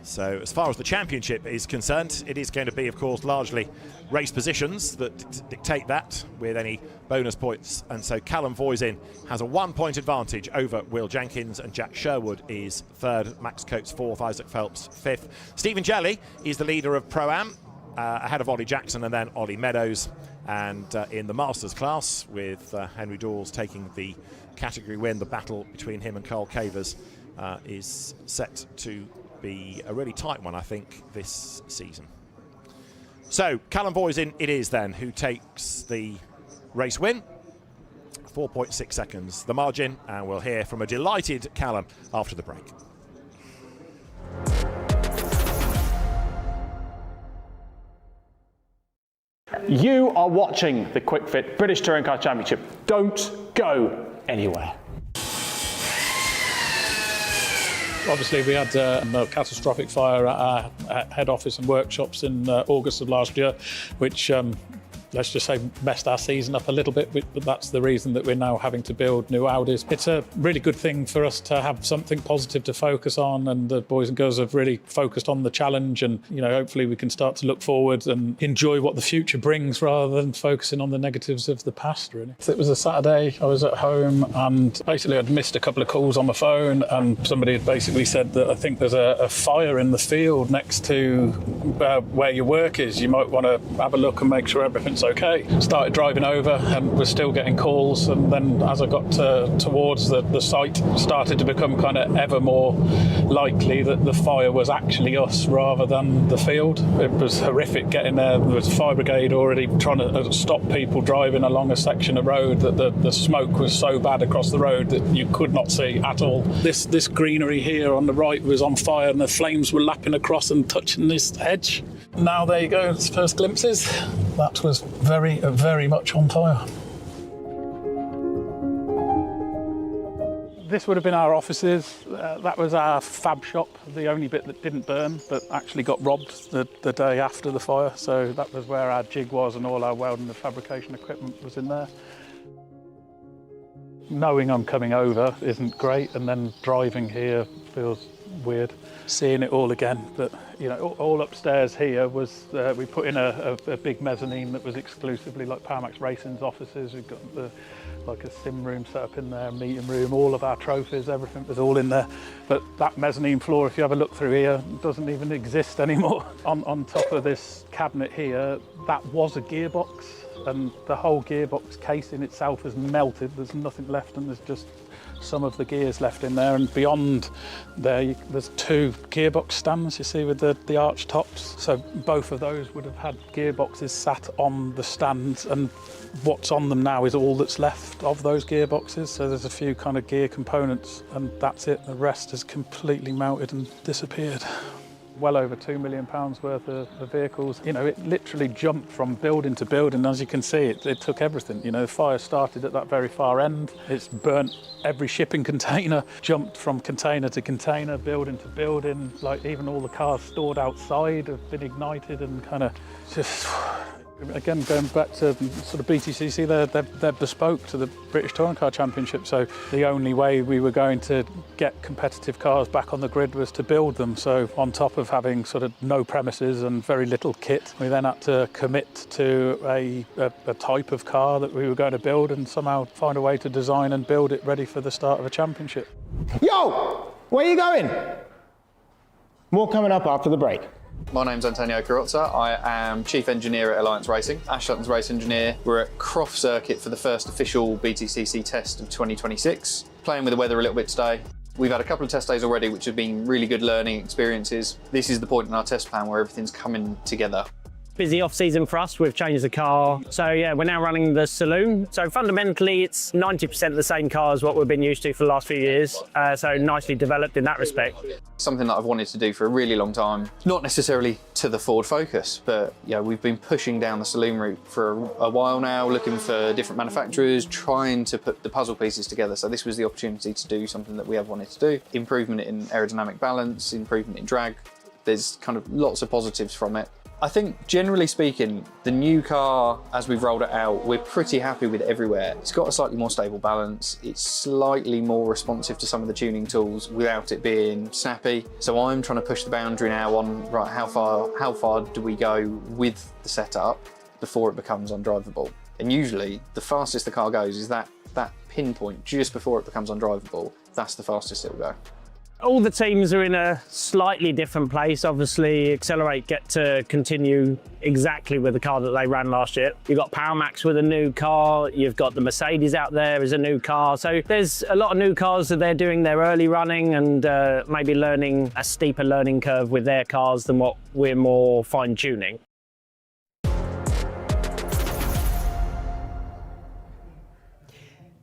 So as far as the championship is concerned, it is going to be, of course, largely race positions that dictate that, with any bonus points. And so Callum Voisin has a 1-point advantage over Will Jenkins, and Jack Sherwood is third, Max Coates fourth, Isaac Phelps fifth. Stephen Jelly is the leader of Pro-Am, ahead of Ollie Jackson and then Ollie Meadows. And in the Masters class, with Henry Dawes taking the category win, the battle between him and Carl Cavers is set to be a really tight one, I think, this season. So Callum Voisin it is then who takes the race win. 4.6 seconds the margin, and we'll hear from a delighted Callum after the break. You are watching the Kwik Fit British Touring Car Championship. Don't go anywhere. Obviously, we had a catastrophic fire at our head office and workshops in August of last year, which let's just say messed our season up a little bit, but that's the reason that we're now having to build new Audis. It's a really good thing for us to have something positive to focus on, and the boys and girls have really focused on the challenge, and hopefully we can start to look forward and enjoy what the future brings rather than focusing on the negatives of the past, really. So it was a Saturday, I was at home, and basically I'd missed a couple of calls on my phone, and somebody had basically said that I think there's a fire in the field next to where your work is. You might want to have a look and make sure everything's okay. Started driving over and was still getting calls, and then as I got towards the site, started to become kind of ever more likely that the fire was actually us rather than the field. It was horrific getting there. There was fire brigade already trying to stop people driving along a section of road, that the smoke was so bad across the road that you could not see at all. This greenery here on the right was on fire, and the flames were lapping across and touching this hedge. Now there you go, it's first glimpses. That was very, very much on fire. This would have been our offices. That was our fab shop, the only bit that didn't burn, but actually got robbed the day after the fire. So that was where our jig was, and all our welding and fabrication equipment was in there. Knowing I'm coming over isn't great, and then driving here feels weird. Seeing it all again, but all upstairs here was we put in a big mezzanine that was exclusively like Powermax Racing's offices. We've got like a sim room set up in there, meeting room, all of our trophies, everything was all in there. But that mezzanine floor, if you have a look through here, doesn't even exist anymore. On top of this cabinet here, that was a gearbox, and the whole gearbox casing itself has melted. There's nothing left, and there's just some of the gears left in there, and beyond there there's two gearbox stands, you see, with the arch tops. So both of those would have had gearboxes sat on the stands, and what's on them now is all that's left of those gearboxes. So there's a few kind of gear components, and that's it. The rest has completely melted and disappeared. Well over £2 million worth of vehicles. It literally jumped from building to building. As you can see, it took everything. The fire started at that very far end. It's burnt every shipping container, jumped from container to container, building to building. Like even all the cars stored outside have been ignited, and kind of just... Again, going back to sort of BTCC, they're bespoke to the British Touring Car Championship, so the only way we were going to get competitive cars back on the grid was to build them. So on top of having sort of no premises and very little kit, we then had to commit to a type of car that we were going to build, and somehow find a way to design and build it ready for the start of a championship. Yo, where are you going? More coming up after the break. My name's Antonio Carrozza. I am Chief Engineer at Alliance Racing, Ash Sutton's race engineer. We're at Croft Circuit for the first official BTCC test of 2026. Playing with the weather a little bit today. We've had a couple of test days already, which have been really good learning experiences. This is the point in our test plan where everything's coming together. Busy off-season for us. We've changed the car. So yeah, we're now running the saloon. So fundamentally, it's 90% the same car as what we've been used to for the last few years. So nicely developed in that respect. Something that I've wanted to do for a really long time. Not necessarily to the Ford Focus, but we've been pushing down the saloon route for a while now, looking for different manufacturers, trying to put the puzzle pieces together. So this was the opportunity to do something that we have wanted to do. Improvement in aerodynamic balance, improvement in drag. There's kind of lots of positives from it. I think, generally speaking, the new car, as we've rolled it out, we're pretty happy with everywhere. It's got a slightly more stable balance. It's slightly more responsive to some of the tuning tools without it being snappy. So I'm trying to push the boundary now on, right, how far do we go with the setup before it becomes undrivable? And usually, the fastest the car goes is that pinpoint just before it becomes undrivable. That's the fastest it will go. All the teams are in a slightly different place. Obviously, Accelerate get to continue exactly with the car that they ran last year. You've got PowerMax with a new car, you've got the Mercedes out there as a new car. So there's a lot of new cars that they're doing their early running and maybe learning a steeper learning curve with their cars than what we're more fine-tuning.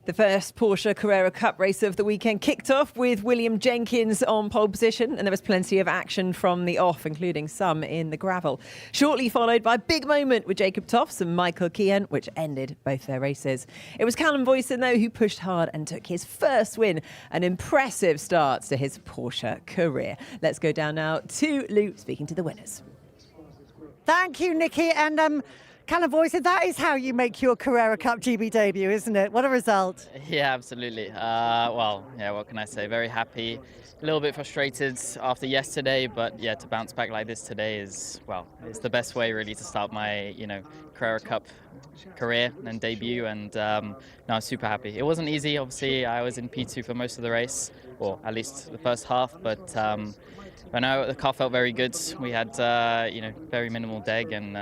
The first Porsche Carrera Cup race of the weekend kicked off with William Jenkins on pole position, and there was plenty of action from the off, including some in the gravel. Shortly followed by a big moment with Jacob Toffs and Michael Kean, which ended both their races. It was Callum Boyson, though, who pushed hard and took his first win, an impressive start to his Porsche career. Let's go down now to Lou speaking to the winners. Thank you, Nikki. And Callum Boyson, that is how you make your Carrera Cup GB debut, isn't it? What a result. Yeah, absolutely. Well, yeah, what can I say? Very happy. A little bit frustrated after yesterday, but yeah, to bounce back like this today is, well, it's the best way really to start my, Carrera Cup career and debut, and no, I'm super happy. It wasn't easy, obviously. I was in P2 for most of the race, or at least the first half, but I know the car felt very good. We had, very minimal deg, and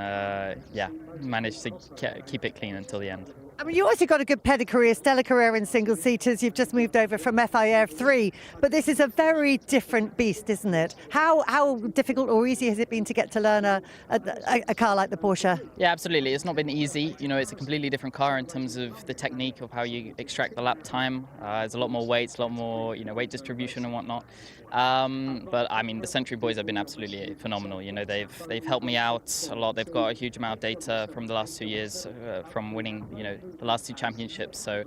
yeah, managed to keep it clean until the end. I mean, you also got a good pedigree, a stellar career in single-seaters. You've just moved over from FIF3, but this is a very different beast, isn't it? How difficult or easy has it been to get to learn a car like the Porsche? Yeah, absolutely. It's not been easy. It's a completely different car in terms of the technique of how you extract the lap time. There's a lot more weights, a lot more, weight distribution and whatnot. But I mean, the Century boys have been absolutely phenomenal. They've helped me out a lot. They've got a huge amount of data from the last 2 years from winning, the last 2 championships. So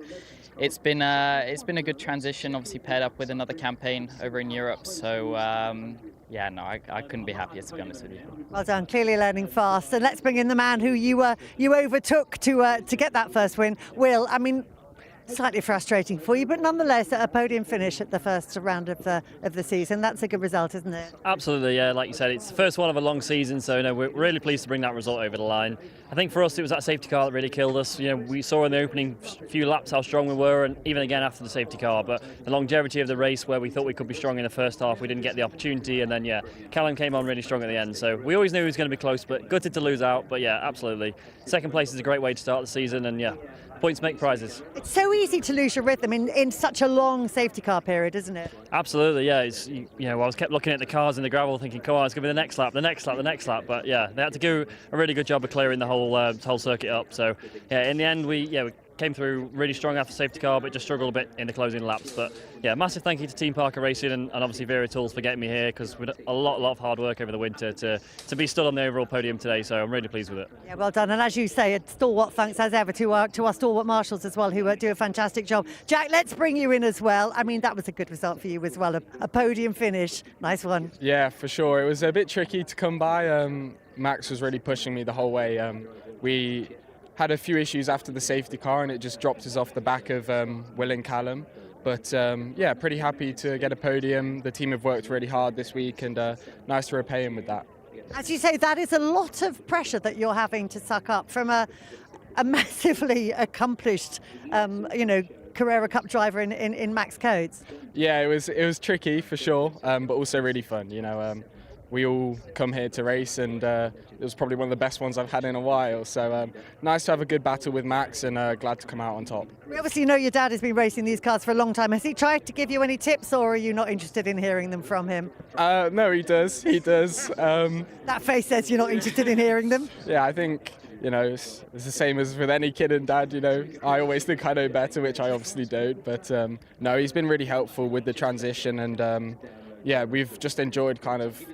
it's been a good transition. Obviously paired up with another campaign over in Europe. So yeah, no, I couldn't be happier, to be honest with you. Well done, clearly learning fast. And let's bring in the man who you overtook to get that first win, Will. I mean, slightly frustrating for you, but nonetheless a podium finish at the first round of the season. That's a good result, isn't it? Absolutely, yeah. Like you said, it's the first one of a long season, so we're really pleased to bring that result over the line. I think for us it was that safety car that really killed us. We saw in the opening few laps how strong we were, and even again after the safety car, but the longevity of the race where we thought we could be strong in the first half, we didn't get the opportunity, and then Callum came on really strong at the end, so we always knew he was going to be close, but gutted to lose out. But yeah, absolutely, second place is a great way to start the season, and points make prizes. It's so easy to lose your rhythm in such a long safety car period, isn't it? Absolutely, yeah. I was kept looking at the cars in the gravel thinking, come on, it's going to be the next lap, the next lap, the next lap. But yeah, they had to do a really good job of clearing the whole circuit up. So yeah, in the end, we came through really strong after safety car, but just struggled a bit in the closing laps. But yeah, massive thank you to Team Parker Racing and obviously Wera Tools for getting me here, because we did a lot of hard work over the winter to be stood on the overall podium today, so I'm really pleased with it. Yeah, well done. And as you say, a stalwart thanks as ever to our stalwart marshals as well, who do a fantastic job. Jack, let's bring you in as well. I mean, that was a good result for you as well, a podium finish. Nice one. Yeah, for sure. It was a bit tricky to come by. Max was really pushing me the whole way. We had a few issues after the safety car, and it just dropped us off the back of Will and Callum. But yeah, pretty happy to get a podium. The team have worked really hard this week, and nice to repay him with that. As you say, that is a lot of pressure that you're having to suck up from a massively accomplished, Carrera Cup driver in Max Coates. Yeah, it was tricky for sure, but also really fun. We all come here to race, and it was probably one of the best ones I've had in a while. So nice to have a good battle with Max, and glad to come out on top. We obviously know your dad has been racing these cars for a long time. Has he tried to give you any tips, or are you not interested in hearing them from him? No, he does. He does. That face says you're not interested in hearing them. Yeah, I think it's the same as with any kid and dad. I always think I know better, which I obviously don't. But no, he's been really helpful with the transition, and yeah, we've just enjoyed kind of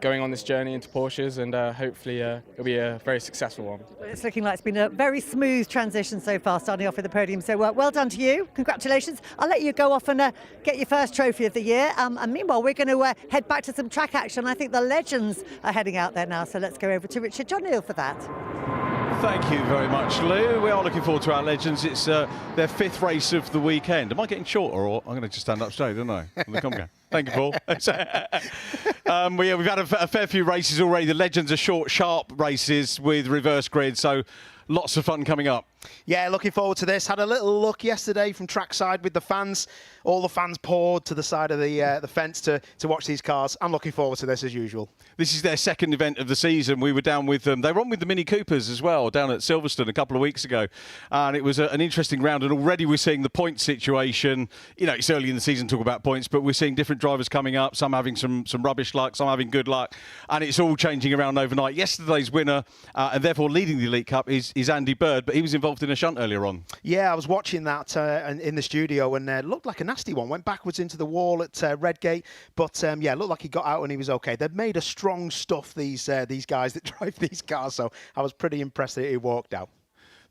going on this journey into Porsches, and hopefully it'll be a very successful one. It's looking like it's been a very smooth transition so far, starting off with the podium. So well done to you. Congratulations. I'll let you go off and get your first trophy of the year. And meanwhile, we're going to head back to some track action. I think the legends are heading out there now. So let's go over to Richard John Neal for that. Thank you very much, Lou. We are looking forward to our legends. It's their fifth race of the weekend. Am I getting shorter, or I'm going to just stand up straight, don't I? Thank you, Paul. We've had a fair few races already. The legends are short, sharp races with reverse grid, so lots of fun coming up. Yeah, looking forward to this. Had a little look yesterday from trackside with the fans. All the fans poured to the side of the fence to watch these cars. I'm looking forward to this as usual. This is their second event of the season. We were down with them. They were on with the Mini Coopers as well, down at Silverstone a couple of weeks ago. And it was an interesting round. And already we're seeing the point situation. You know, it's early in the season to talk about points, but we're seeing different drivers coming up, some having some rubbish luck, some having good luck. And it's all changing around overnight. Yesterday's winner, and therefore leading the Elite Cup, is Andy Bird, but he was involved in a shunt earlier on. Yeah, I was watching that in the studio, and looked like a nasty one. Went backwards into the wall at Redgate, but yeah, looked like he got out and he was okay. They've made a strong stuff, these guys that drive these cars, so I was pretty impressed that he walked out.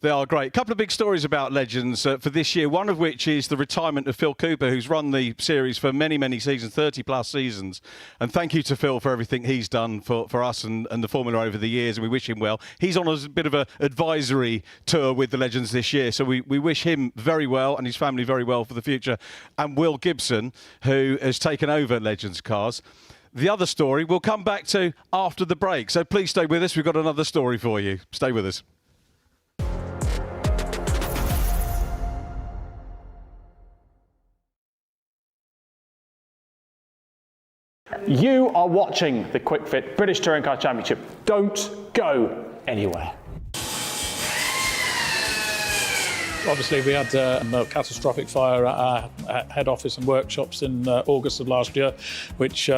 They are great. A couple of big stories about Legends for this year, one of which is the retirement of Phil Cooper, who's run the series for many, many seasons, 30-plus seasons. And thank you to Phil for everything he's done for us and the Formula over the years, and we wish him well. He's on a bit of an advisory tour with the Legends this year, so we wish him very well and his family very well for the future. And Will Gibson, who has taken over Legends cars. The other story we'll come back to after the break, so please stay with us. We've got another story for you. Stay with us. You are watching the Kwik Fit British Touring Car Championship. Don't go anywhere. Obviously, we had a catastrophic fire at our head office and workshops in August of last year, which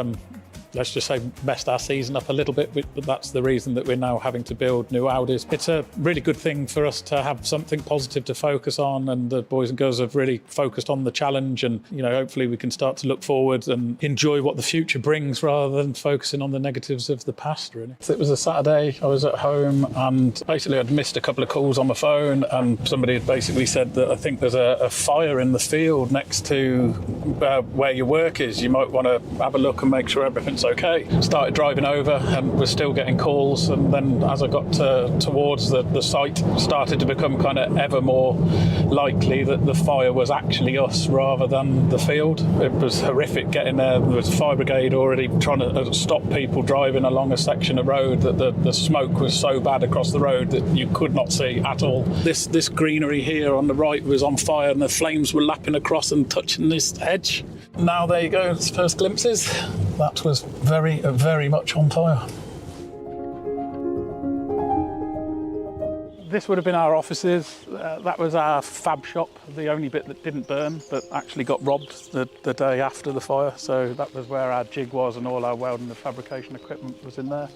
let's just say messed our season up a little bit, but that's the reason that we're now having to build new Audis. It's a really good thing for us to have something positive to focus on, and the boys and girls have really focused on the challenge, and you know, hopefully we can start to look forward and enjoy what the future brings rather than focusing on the negatives of the past, really. So it was a Saturday, I was at home, and basically I'd missed a couple of calls on my phone, and somebody had basically said that I think there's a fire in the field next to where your work is. You might want to have a look and make sure everything's okay. Started driving over and was still getting calls, and then as I got towards the site, started to become kind of ever more likely that the fire was actually us rather than the field. It was horrific getting there. There was a fire brigade already trying to stop people driving along a section of road, that the smoke was so bad across the road that you could not see at all. This greenery here on the right was on fire, and the flames were lapping across and touching this hedge. Now there you go, it's first glimpses. That was very, very much on fire. This would have been our offices. That was our fab shop, the only bit that didn't burn, but actually got robbed the day after the fire. So that was where our jig was, and all our welding and fabrication equipment was in there.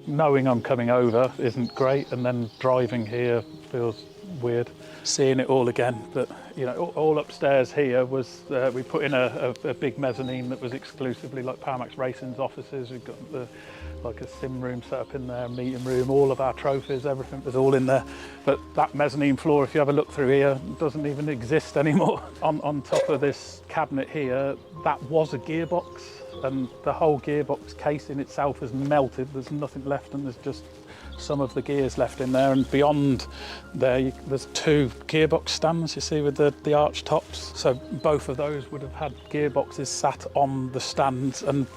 Knowing I'm coming over isn't great, and then driving here feels weird. Seeing it all again, but you know, all upstairs here was we put in a big mezzanine that was exclusively like Powermax Racing's offices. We've got like a sim room set up in there, a meeting room, all of our trophies, everything was all in there. But that mezzanine floor, if you have a look through here, doesn't even exist anymore. On top of this cabinet here, that was a gearbox, and the whole gearbox casing itself has melted. There's nothing left, and there's just some of the gears left in there, and beyond there there's two gearbox stands, you see, with the arch tops. So both of those would have had gearboxes sat on the stands, and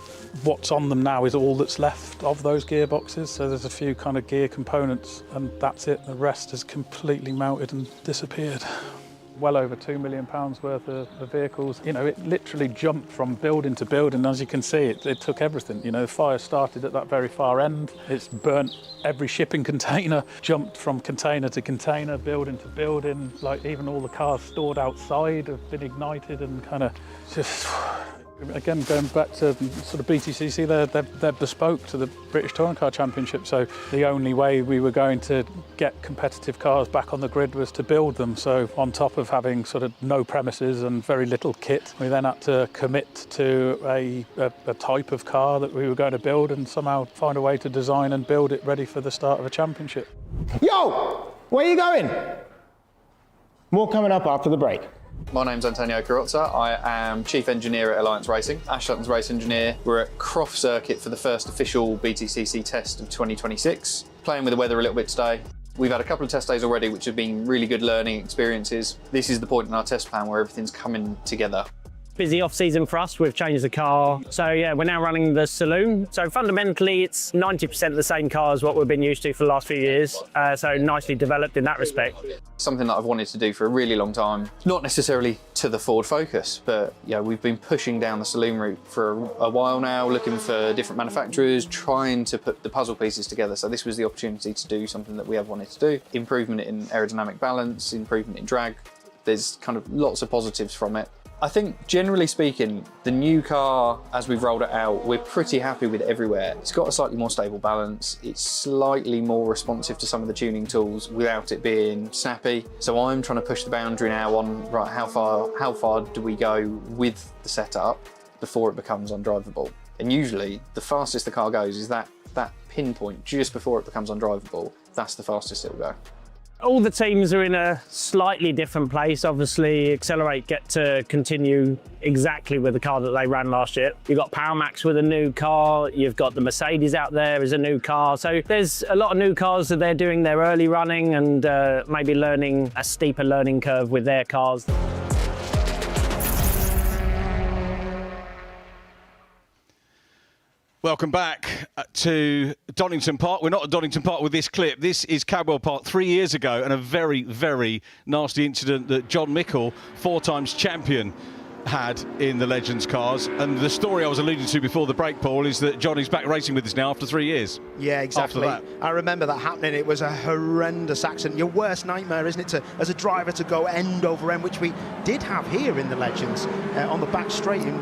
what's on them now is all that's left of those gearboxes. So there's a few kind of gear components, and that's it. The rest has completely melted and disappeared. Well over £2 million worth of vehicles. You know, it literally jumped from building to building. As you can see, it took everything. You know, the fire started at that very far end. It's burnt every shipping container, jumped from container to container, building to building. Like even all the cars stored outside have been ignited, and kind of just... Again, going back to sort of BTCC, they're bespoke to the British Touring Car Championship, so the only way we were going to get competitive cars back on the grid was to build them. So on top of having sort of no premises and very little kit, we then had to commit to a type of car that we were going to build, and somehow find a way to design and build it ready for the start of a championship. Yo, where are you going? More coming up after the break. My name's Antonio Carrozza. I am Chief Engineer at Alliance Racing, Ash Sutton's race engineer. We're at Croft Circuit for the first official BTCC test of 2026. Playing with the weather a little bit today. We've had a couple of test days already, which have been really good learning experiences. This is the point in our test plan where everything's coming together. Busy off-season for us. We've changed the car. So yeah, we're now running the saloon. So fundamentally, it's 90% the same car as what we've been used to for the last few years. So nicely developed in that respect. Something that I've wanted to do for a really long time. Not necessarily to the Ford Focus, but yeah, we've been pushing down the saloon route for a while now, looking for different manufacturers, trying to put the puzzle pieces together. So this was the opportunity to do something that we have wanted to do. Improvement in aerodynamic balance, improvement in drag. There's kind of lots of positives from it. I think, generally speaking, the new car, as we've rolled it out, we're pretty happy with everywhere. It's got a slightly more stable balance. It's slightly more responsive to some of the tuning tools without it being snappy. So I'm trying to push the boundary now on, right, how far do we go with the setup before it becomes undrivable? And usually, the fastest the car goes is that pinpoint just before it becomes undrivable. That's the fastest it'll go. All the teams are in a slightly different place. Obviously, Accelerate get to continue exactly with the car that they ran last year. You've got PowerMax with a new car. You've got the Mercedes out there as a new car. So there's a lot of new cars that they're doing their early running and maybe learning a steeper learning curve with their cars. Welcome back to Donington Park. We're not at Donington Park with this clip. This is Cadwell Park 3 years ago, and a very, very nasty incident that John Mickle, 4 times champion, had in the Legends cars. And the story I was alluding to before the break, Paul, is that Johnny's back racing with us now after 3 years. Yeah, exactly. After that. I remember that happening. It was a horrendous accident. Your worst nightmare, isn't it, as a driver to go end over end, which we did have here in the Legends on the back straight in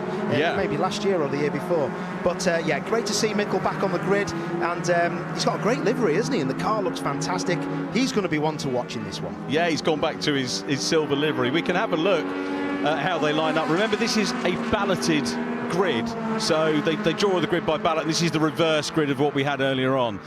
maybe last year or the year before. But yeah, great to see Mickle back on the grid, and he's got a great livery, isn't he? And the car looks fantastic. He's going to be one to watch in this one. Yeah, he's gone back to his silver livery. We can have a look at how they line up. Remember, this is a balloted grid, so they draw the grid by ballot, and this is the reverse grid of what we had earlier on.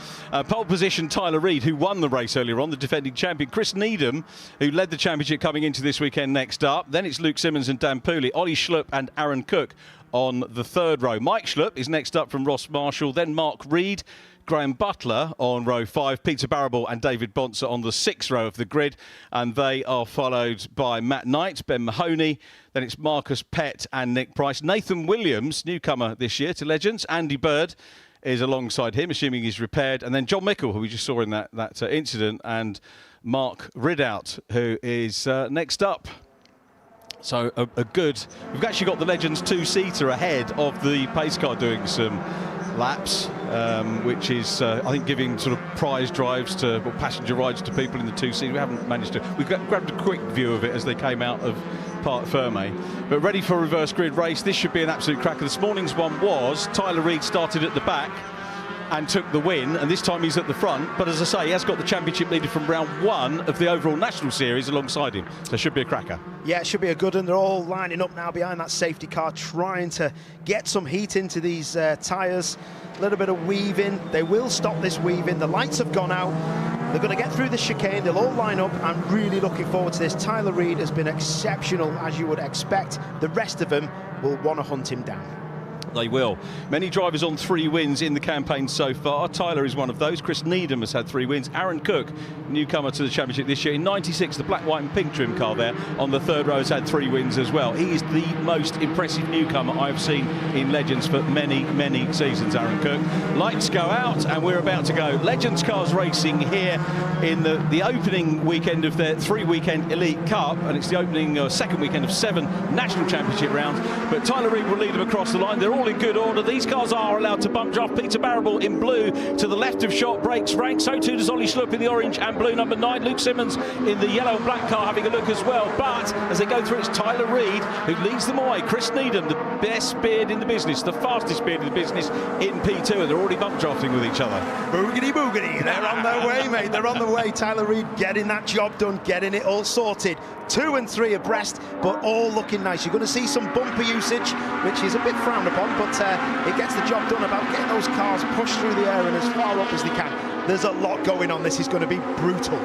Pole position, Tyler Reid, who won the race earlier on, the defending champion. Chris Needham, who led the championship coming into this weekend, next up. Then it's Luke Simmons and Dan Pooley, Ollie Schlupp and Aaron Cook on the third row. Mike Schlupp is next up from Ross Marshall, then Mark Reed, Graham Butler on row 5, Peter Barrable and David Bonser on the 6th row of the grid, and they are followed by Matt Knight, Ben Mahoney, then it's Marcus Pett and Nick Price. Nathan Williams, newcomer this year to Legends, Andy Bird is alongside him, assuming he's repaired, and then John Mickle, who we just saw in that incident, and Mark Ridout, who is next up. So a good... We've actually got the Legends 2-seater ahead of the pace car doing some laps, which is, I think, giving sort of prize drives to, or passenger rides to people in the 2-seater. We haven't managed to... We've grabbed a quick view of it as they came out of Parc Fermé. But ready for a reverse grid race. This should be an absolute cracker. This morning's one was Tyler Reid started at the back and took the win, and this time he's at the front. But as I say, he has got the championship leader from round 1 of the overall national series alongside him. So it should be a cracker. Yeah, it should be a good one. They're all lining up now behind that safety car, trying to get some heat into these tyres. A little bit of weaving. They will stop this weaving. The lights have gone out. They're going to get through the chicane. They'll all line up. I'm really looking forward to this. Tyler Reid has been exceptional, as you would expect. The rest of them will want to hunt him down. They will. Many drivers on 3 wins in the campaign so far. Tyler is one of those. Chris Needham has had 3 wins. Aaron Cook, newcomer to the championship this year in 96, the black, white and pink trim car there on the 3rd row, has had 3 wins as well. He is the most impressive newcomer I've seen in Legends for many, many seasons, Aaron Cook. Lights go out and we're about to go. Legends cars racing here in the opening weekend of their 3-weekend Elite Cup, and it's the opening 2nd weekend of 7 national championship rounds. But Tyler Reid will lead them across the line. They're all in good order. These cars are allowed to bump draft. Peter Barrable in blue to the left of shot breaks rank. So too does Ollie Schlupp in the orange and blue number 9. Luke Simmons in the yellow and black car having a look as well. But as they go through, it's Tyler Reid who leads them away. Chris Needham, the best beard in the business, the fastest beard in the business in P2, and they're already bump drafting with each other. Boogity boogity. They're on their way, mate. They're on the way. Tyler Reid getting that job done, getting it all sorted. 2 and 3 abreast, but all looking nice. You're going to see some bumper usage, which is a bit frowned upon, but it gets the job done about getting those cars pushed through the air and as far up as they can. There's a lot going on. This is going to be brutal.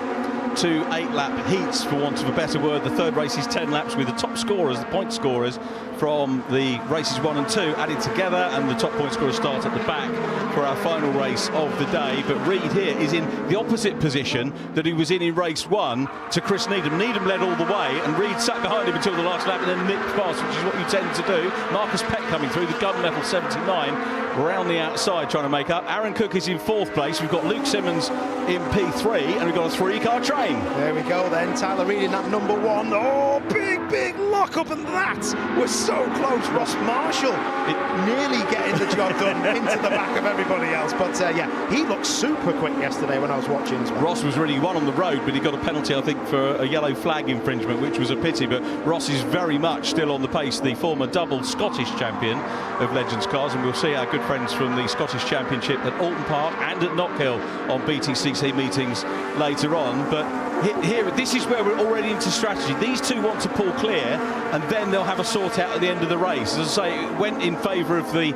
2 8-lap heats, for want of a better word. The third race is 10 laps with the top scorers, the point scorers from the races 1 and 2 added together, and the top point scorers start at the back for our final race of the day. But Reid here is in the opposite position that he was in race 1 to Chris Needham. Needham led all the way, and Reid sat behind him until the last lap and then nipped past, which is what you tend to do. Marcus Peck coming through, the gunmetal 79, round the outside trying to make up. Aaron Cook is in 4th place. We've got Luke Simmons in P3, and we've got a 3-car train. There we go then, Tyler Reid in that number 1. Oh, big lock-up, and that was so close. Ross Marshall nearly getting the job done into the back of everybody else. But yeah, he looked super quick yesterday when I was watching as well. Ross was really one on the road, but he got a penalty, I think, for a yellow flag infringement, which was a pity. But Ross is very much still on the pace, the former double Scottish champion of Legends Cars, and we'll see our good friends from the Scottish Championship at Alton Park and at Knockhill on BTCC meetings later on. But here, this is where we're already into strategy. These two want to pull clear, and then they'll have a sort out at the end of the race. As I say, it went in favour of the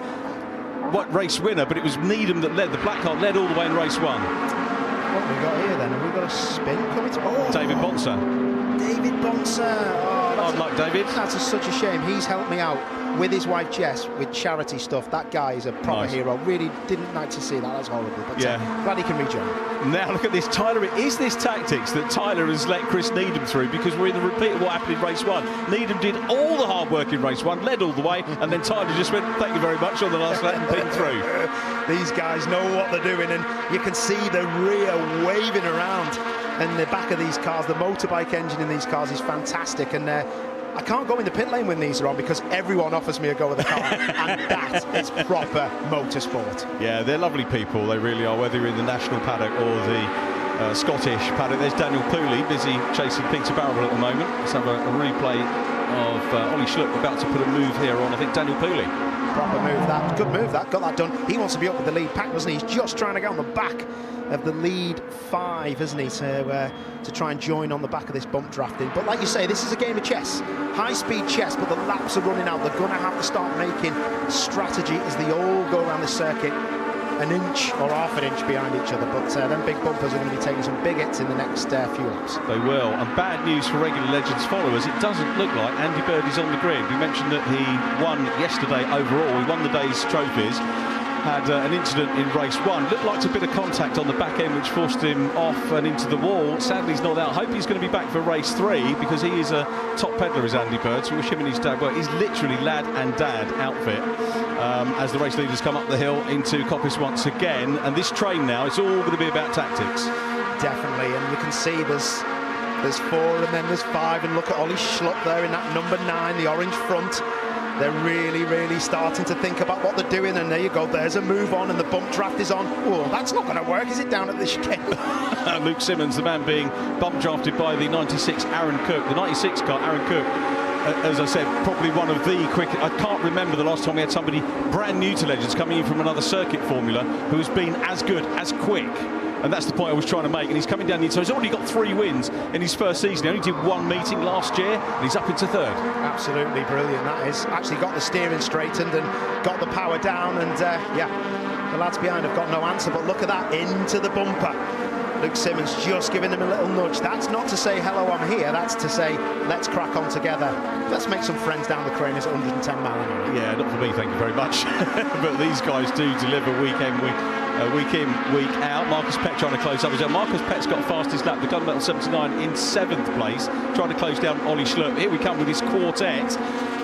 race winner, but it was Needham that led. The black car led all the way in race 1. What have we got here then? Have we got a spin coming to... Oh, David Bonser. David Bonser. Oh, hard luck, David. That's such a shame. He's helped me out with his wife Jess with charity stuff. That guy is a proper hero. Really didn't like to see that. That's horrible. But glad he can rejoin. Now look at this, Tyler. Is this tactics that Tyler has let Chris Needham through? Because we're in the repeat of what happened in race 1. Needham did all the hard work in race 1, led all the way, and then Tyler just went, thank you very much, on the last lap and pinned through. These guys know what they're doing, and you can see the rear waving around in the back of these cars. The motorbike engine in these cars is fantastic, and I can't go in the pit lane when these are on because everyone offers me a go of the car, and that is proper motorsport. Yeah, they're lovely people, they really are, whether you're in the national paddock or the Scottish paddock. There's Daniel Pooley, busy chasing Peter Barrable at the moment. Let's have a replay of Ollie Schlupp about to put a move here on, I think, Daniel Pooley. Proper move, that. Good move, that. Got that done. He wants to be up with the lead pack, doesn't he? He's just trying to get on the back of the lead 5, isn't he, to try and join on the back of this bump drafting. But like you say, this is a game of chess, high-speed chess, but the laps are running out. They're going to have to start making strategy as they all go around the circuit, an inch or half an inch behind each other. But them big bumpers are going to be taking some big hits in the next few laps. They will. And bad news for regular Legends followers, it doesn't look like Andy Bird is on the grid. We mentioned that he won yesterday overall. He won the day's trophies. Had an incident in race 1. Looked like a bit of contact on the back end, which forced him off and into the wall. Sadly, he's not out. Hope he's going to be back for race 3, because he is a top peddler, is Andy Bird. So we wish him and his dad well. He's literally lad and dad outfit as the race leaders come up the hill into Coppice once again. And this train now, it's all going to be about tactics. Definitely, and you can see there's 4 and then there's 5, and look at Ollie Schlupp there in that number 9, the orange front. They're really starting to think about what they're doing, and there you go, there's a move on, and the bump draft is on. Oh, that's not going to work, is it, down at the chicane? Luke Simmons, the man being bump drafted by the 96 Aaron Cook. The 96 car, Aaron Cook, as I said, probably one of the quick. I can't remember the last time we had somebody brand new to Legends coming in from another circuit formula who's been as good as Kwik. And that's the point I was trying to make. And he's coming down the inside. He's already got 3 wins in his first season. He only did 1 meeting last year, and he's up into 3rd. Absolutely brilliant. That is. Actually got the steering straightened and got the power down. And yeah, the lads behind have got no answer. But look at that, into the bumper. Luke Simmons just giving him a little nudge. That's not to say, hello, I'm here. That's to say, let's crack on together. Let's make some friends down the Cranes at 110 mile an hour. Yeah, not for me, thank you very much. But these guys do deliver week in, week out. Marcus Peck trying to close up. Marcus Peck's got fastest lap, the gunmetal 79 in 7th place, trying to close down Ollie Schlupp. Here we come with his quartet,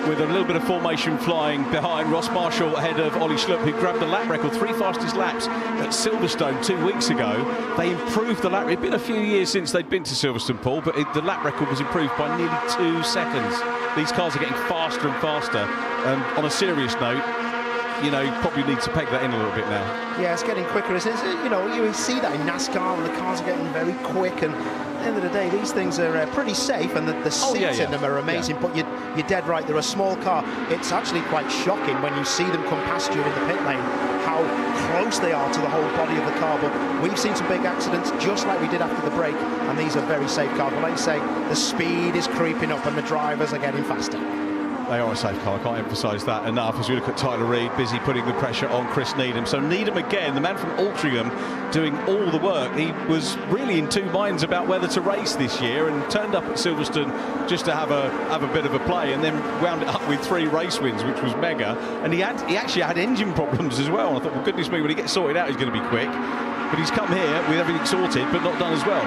with a little bit of formation flying behind. Ross Marshall ahead of Ollie Schlupp, who grabbed the lap record, 3 fastest laps at Silverstone 2 weeks ago. They improved the lap. It'd been a few years since they'd been to Silverstone, Paul, but the lap record was improved by nearly 2 seconds. These cars are getting faster and faster. On a serious note, you know, you probably need to peg that in a little bit now. Yeah, it's getting quicker, isn't it? You know, you see that in NASCAR, and the cars are getting very quick, and at the end of the day, these things are pretty safe, and the seats in them are amazing. But you're dead right, they're a small car. It's actually quite shocking when you see them come past you in the pit lane, how close they are to the whole body of the car. But we've seen some big accidents, just like we did after the break, and these are very safe cars. But like you say, the speed is creeping up, and the drivers are getting faster. They are a safe car, I can't emphasise that enough. As we look at Tyler Reid, busy putting the pressure on Chris Needham. So Needham again, the man from Altrincham, doing all the work. He was really in two minds about whether to race this year and turned up at Silverstone just to have a bit of a play, and then wound it up with 3 race wins, which was mega. And he actually had engine problems as well. I thought, well, goodness me, when he gets sorted out, he's going to be quick. But he's come here with everything sorted, but not done as well,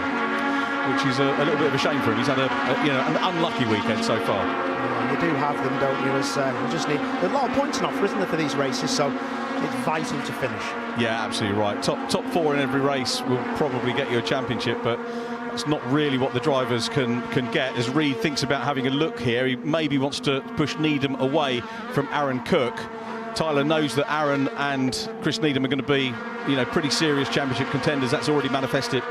which is a little bit of a shame for him. He's had an unlucky weekend so far. You do have them, don't you? As you just need a lot of points on offer, isn't there, for these races? So it's vital to finish. Yeah, absolutely right. Top 4 in every race will probably get you a championship, but that's not really what the drivers can get. As Reid thinks about having a look here, he maybe wants to push Needham away from Aaron Cook. Tyler knows that Aaron and Chris Needham are going to be, pretty serious championship contenders. That's already manifesting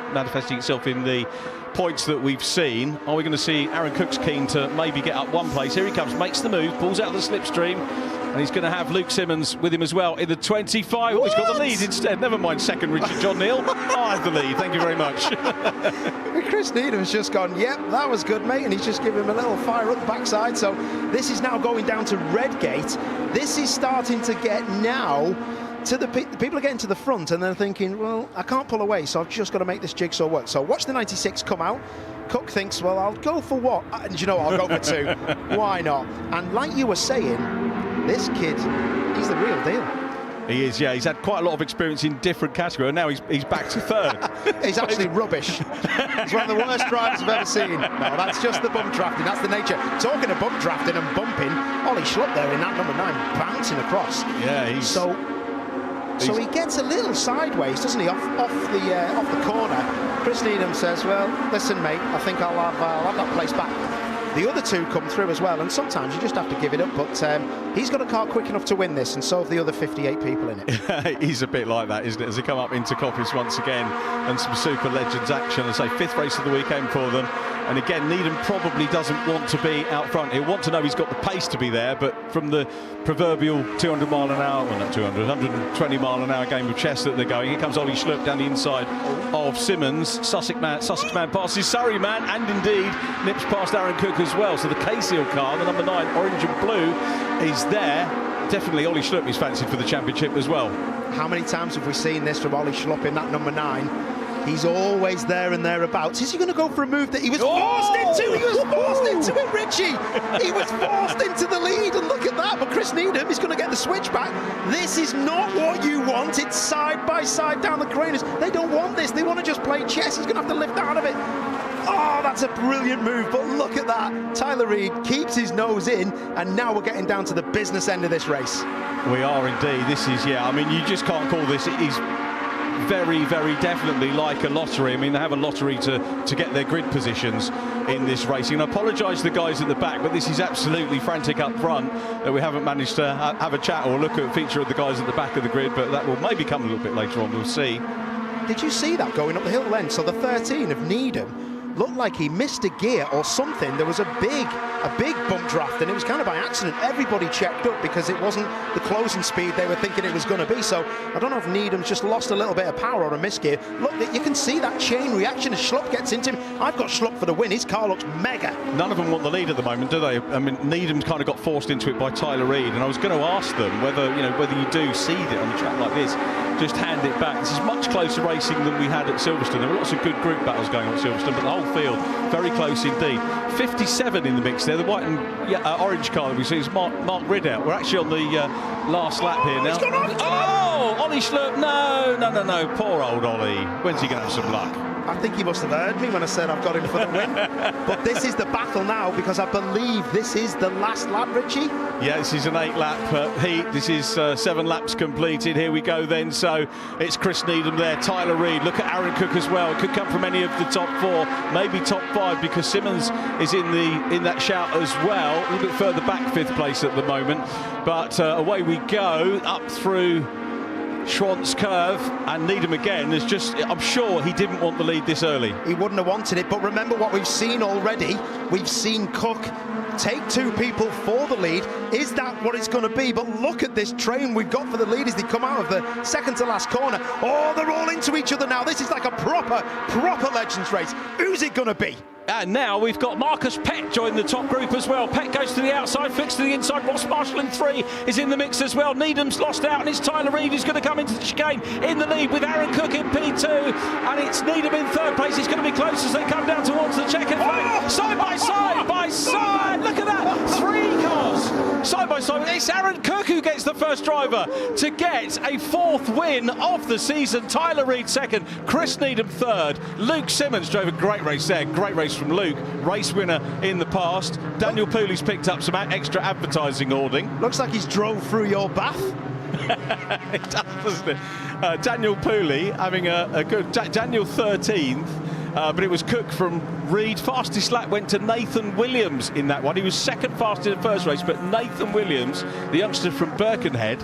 itself in the points that we've seen. Are we going to see Aaron Cook's keen to maybe get up one place? Here he comes, makes the move, pulls out of the slipstream, and he's going to have Luke Simmons with him as well in the 25. Oh, he's got the lead instead. Never mind second, Richard John Neal. I have the lead. Thank you very much. Chris Needham's just gone, yep, that was good, mate, and he's just given him a little fire up the backside. So this is now going down to Redgate. This is starting to get now to the people are getting to the front, and they're thinking, well, I can't pull away, so I've just got to make this jigsaw work. So watch the 96 come out. Cook thinks, well, I'll go for what? And you know what, I'll go for 2. Why not? And like you were saying, this kid, he's the real deal. He is, yeah. He's had quite a lot of experience in different categories, and now he's back to 3rd. He's actually rubbish. He's one of the worst drivers I've ever seen. No, that's just the bump drafting. That's the nature. Talking of bump drafting and bumping, Ollie Schlupp there in that number 9, bouncing across. Yeah, he's... So he gets a little sideways, doesn't he, off the corner. Chris Needham says, well, listen, mate, I think I'll have that place back. The other 2 come through as well, and sometimes you just have to give it up, but he's got a car quick enough to win this, and so have the other 58 people in it. He's a bit like that, isn't it, as they come up into Coppice once again, and some Super Legends action. I say 5th race of the weekend for them. And again, Needham probably doesn't want to be out front. He'll want to know he's got the pace to be there, but from the proverbial 200 mile an hour, well, not 200, 120 mile an hour game of chess that they're going, here comes Ollie Schlupp down the inside of Simmons. Sussex man passes Surrey man, and indeed nips past Aaron Cook as well. So the K-Seal car, the number 9, orange and blue, is there. Definitely Ollie Schlupp is fancied for the championship as well. How many times have we seen this from Ollie Schlupp in that number 9? He's always there and thereabouts. Is he going to go for a move that he was forced into? He was forced into it, Richie. He was forced into the lead, and look at that. But Chris Needham is going to get the switch back. This is not what you want. It's side by side down the corners. They don't want this. They want to just play chess. He's going to have to lift out of it. Oh, that's a brilliant move, but look at that. Tyler Reid keeps his nose in, and now we're getting down to the business end of this race. We are indeed. This is, I mean, you just can't call this. It is very, very definitely like a lottery. I mean, they have a lottery to get their grid positions in this racing. And I apologise to the guys at the back, but this is absolutely frantic up front that we haven't managed to have a chat or look at a feature of the guys at the back of the grid, but that will maybe come a little bit later on. We'll see. Did you see that going up the hill then? So the 13 of Needham looked like he missed a gear or something. There was a big bump draft, and it was kind of by accident. Everybody checked up because it wasn't the closing speed they were thinking it was going to be. So I don't know if Needham's just lost a little bit of power or a misgear. Look, you can see that chain reaction as Schlupp gets into him. I've got Schlupp for the win. His car looks mega. None of them want the lead at the moment, do they? I mean, Needham's kind of got forced into it by Tyler Reid, and I was going to ask them whether you do seed it on a track like this, just hand it back. This is much closer racing than we had at Silverstone. There were lots of good group battles going on at Silverstone, but the whole field very close indeed. 57 in the mix there. The white and orange car that we see is Mark Ridout. We're actually on the last lap here now. Oh, Ollie Schlupp, no. Poor old Ollie. When's he going to have some luck? I think he must have heard me when I said I've got him for the win. But this is the battle now, because I believe this is the last lap, Richie. Yeah, this is an 8-lap heat. This is 7 laps completed. Here we go then. So it's Chris Needham there, Tyler Reid. Look at Aaron Cook as well. It could come from any of the top 4, maybe top 5, because Simmons is in that shout as well. A little bit further back, 5th place at the moment. But away we go up through Schwantz curve, and Needham again is just, I'm sure he didn't want the lead this early. He wouldn't have wanted it, but remember what we've seen already. We've seen Cook take 2 people for the lead. Is that what it's going to be? But look at this train we've got for the lead as they come out of the second to last corner. Oh, they're all into each other now. This is like a proper Legends race. Who's it going to be? And now we've got Marcus Pett join the top group as well. Pett goes to the outside, flicks to the inside. Ross Marshall in 3 is in the mix as well. Needham's lost out, and it's Tyler Reid who's going to come into the chicane in the lead with Aaron Cook in P2. And it's Needham in 3rd place. It's going to be close as they come down towards the checkered flag. Side by side. Look at that. 3 cars side by side. It's Aaron Cook who gets the first driver to get a 4th win of the season. Tyler Reid 2nd, Chris Needham 3rd. Luke Simmons drove a great race there. Great race from Luke, race winner in the past. Daniel Pooley's picked up some extra advertising hoarding. Looks like he's drove through your bath. It does, doesn't it? Daniel Pooley having a good... Daniel 13th, but it was Cook from Reid. Fastest lap went to Nathan Williams in that one. He was 2nd fastest in the first race, but Nathan Williams, the youngster from Birkenhead,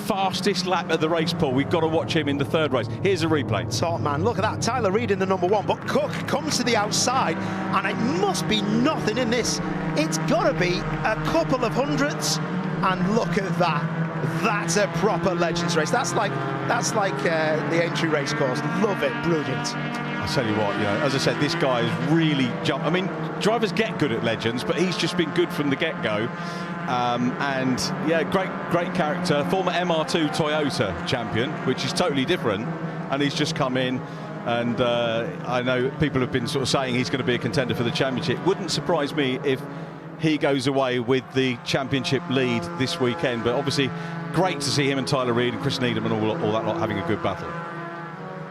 fastest lap of the race, Paul. We've got to watch him in the 3rd race. Here's a replay. Top man, look at that. Tyler Reid in the number 1, but Cook comes to the outside, and it must be nothing in this. It's got to be a couple of hundreds, and look at that. That's a proper Legends race. That's like the entry race course. Love it, brilliant. I'll tell you what, as I said, this guy has really jumped. I mean, drivers get good at Legends, but he's just been good from the get-go. And yeah, great character. Former MR2 Toyota champion, which is totally different. And he's just come in, and I know people have been sort of saying he's going to be a contender for the championship. Wouldn't surprise me if he goes away with the championship lead this weekend. But obviously, great to see him and Tyler Reid and Chris Needham and all that lot having a good battle.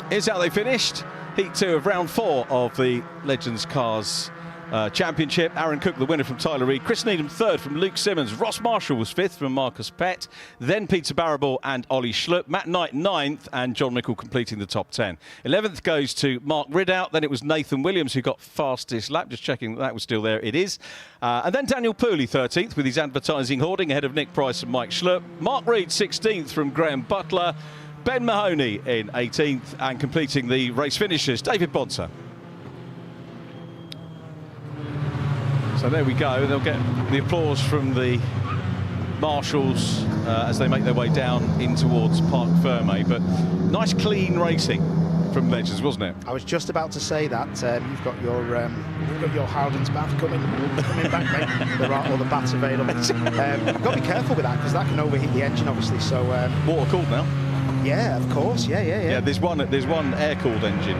Here's how they finished. Heat 2 of round 4 of the Legends Cars Championship. Aaron Cook, the winner from Tyler Reid. Chris Needham 3rd from Luke Simmons. Ross Marshall was 5th from Marcus Pett. Then Peter Barrable and Ollie Schlupp. Matt Knight 9th, and John Mickle completing the top 10. 11th goes to Mark Ridout. Then it was Nathan Williams who got fastest lap. Just checking that was still there. It is. And then Daniel Pooley 13th with his advertising hoarding ahead of Nick Price and Mike Schlupp. Mark Reid 16th from Graham Butler. Ben Mahoney in 18th, and completing the race finishes, David Bonser. So there we go. They'll get the applause from the marshals as they make their way down in towards Parc Fermé. But nice clean racing from Legends, wasn't it? I was just about to say that. You've got your Howden's bath coming back, mate. There are all the baths available. You've got to be careful with that, because that can overheat the engine, obviously. So water cooled now. Yeah, of course. Yeah. Yeah, there's one air-cooled engine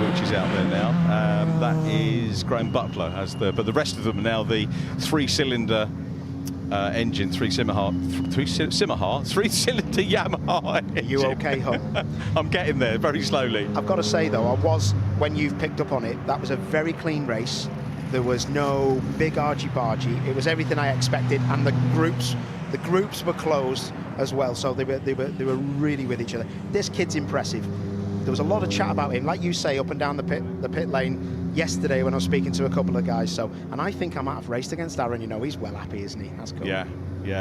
which is out there now. That is Graham Butler but the rest of them are now the 3-cylinder engine, 3-cylinder Yamaha engine. Are you okay, hon? I'm getting there very slowly. I've got to say though, when you've picked up on it, that was a very clean race. There was no big argy-bargy. It was everything I expected, and the groups were closed as well, so they were really with each other. This kid's impressive. There was a lot of chat about him, like you say, up and down the pit lane yesterday when I was speaking to a couple of guys. So, and I think I might have raced against Aaron. He's well happy, isn't he? That's cool. Yeah,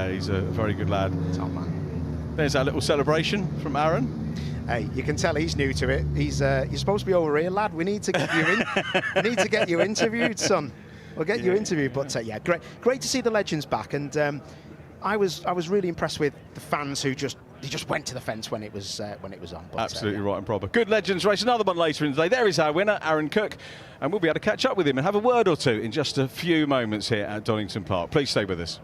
he's a very good lad. Top man. There's our little celebration from Aaron. Hey, you can tell he's new to it. You're supposed to be over here, lad. We need to get you in. We need to get you interviewed, son. We'll get you interviewed. But yeah, great to see the Legends back. And I was really impressed with the fans who just went to the fence when it was on. But, absolutely right and proper. Good Legends race. Another one later in the day. There is our winner, Aaron Cook, and we'll be able to catch up with him and have a word or two in just a few moments here at Donington Park. Please stay with us.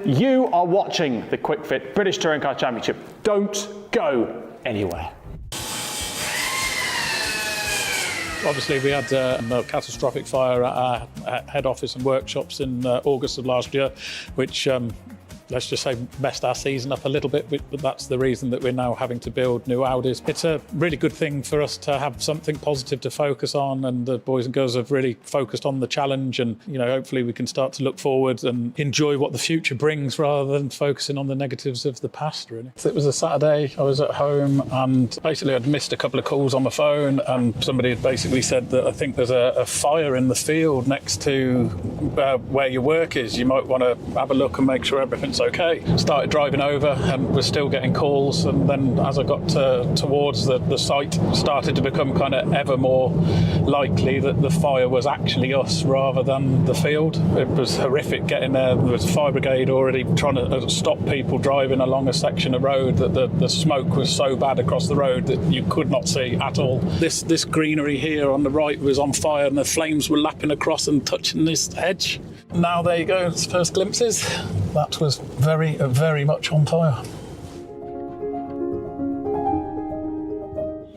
You are watching the Kwik Fit British Touring Car Championship. Don't go anywhere. Obviously, we had a catastrophic fire at our head office and workshops in August of last year, which let's just say messed our season up a little bit, but that's the reason that we're now having to build new Audis. It's a really good thing for us to have something positive to focus on, and the boys and girls have really focused on the challenge, and hopefully we can start to look forward and enjoy what the future brings rather than focusing on the negatives of the past, really. It was a Saturday, I was at home, and basically I'd missed a couple of calls on my phone, and somebody had basically said that I think there's a fire in the field next to where your work is. You might want to have a look and make sure everything's that's okay. Started driving over and was still getting calls, and then as I got towards the site, started to become kind of ever more likely that the fire was actually us rather than the field. It was horrific getting there. There was a fire brigade already trying to stop people driving along a section of road, that the smoke was so bad across the road that you could not see at all. This greenery here on the right was on fire, and the flames were lapping across and touching this hedge. Now there you go, it's first glimpses. That was very, very much on fire.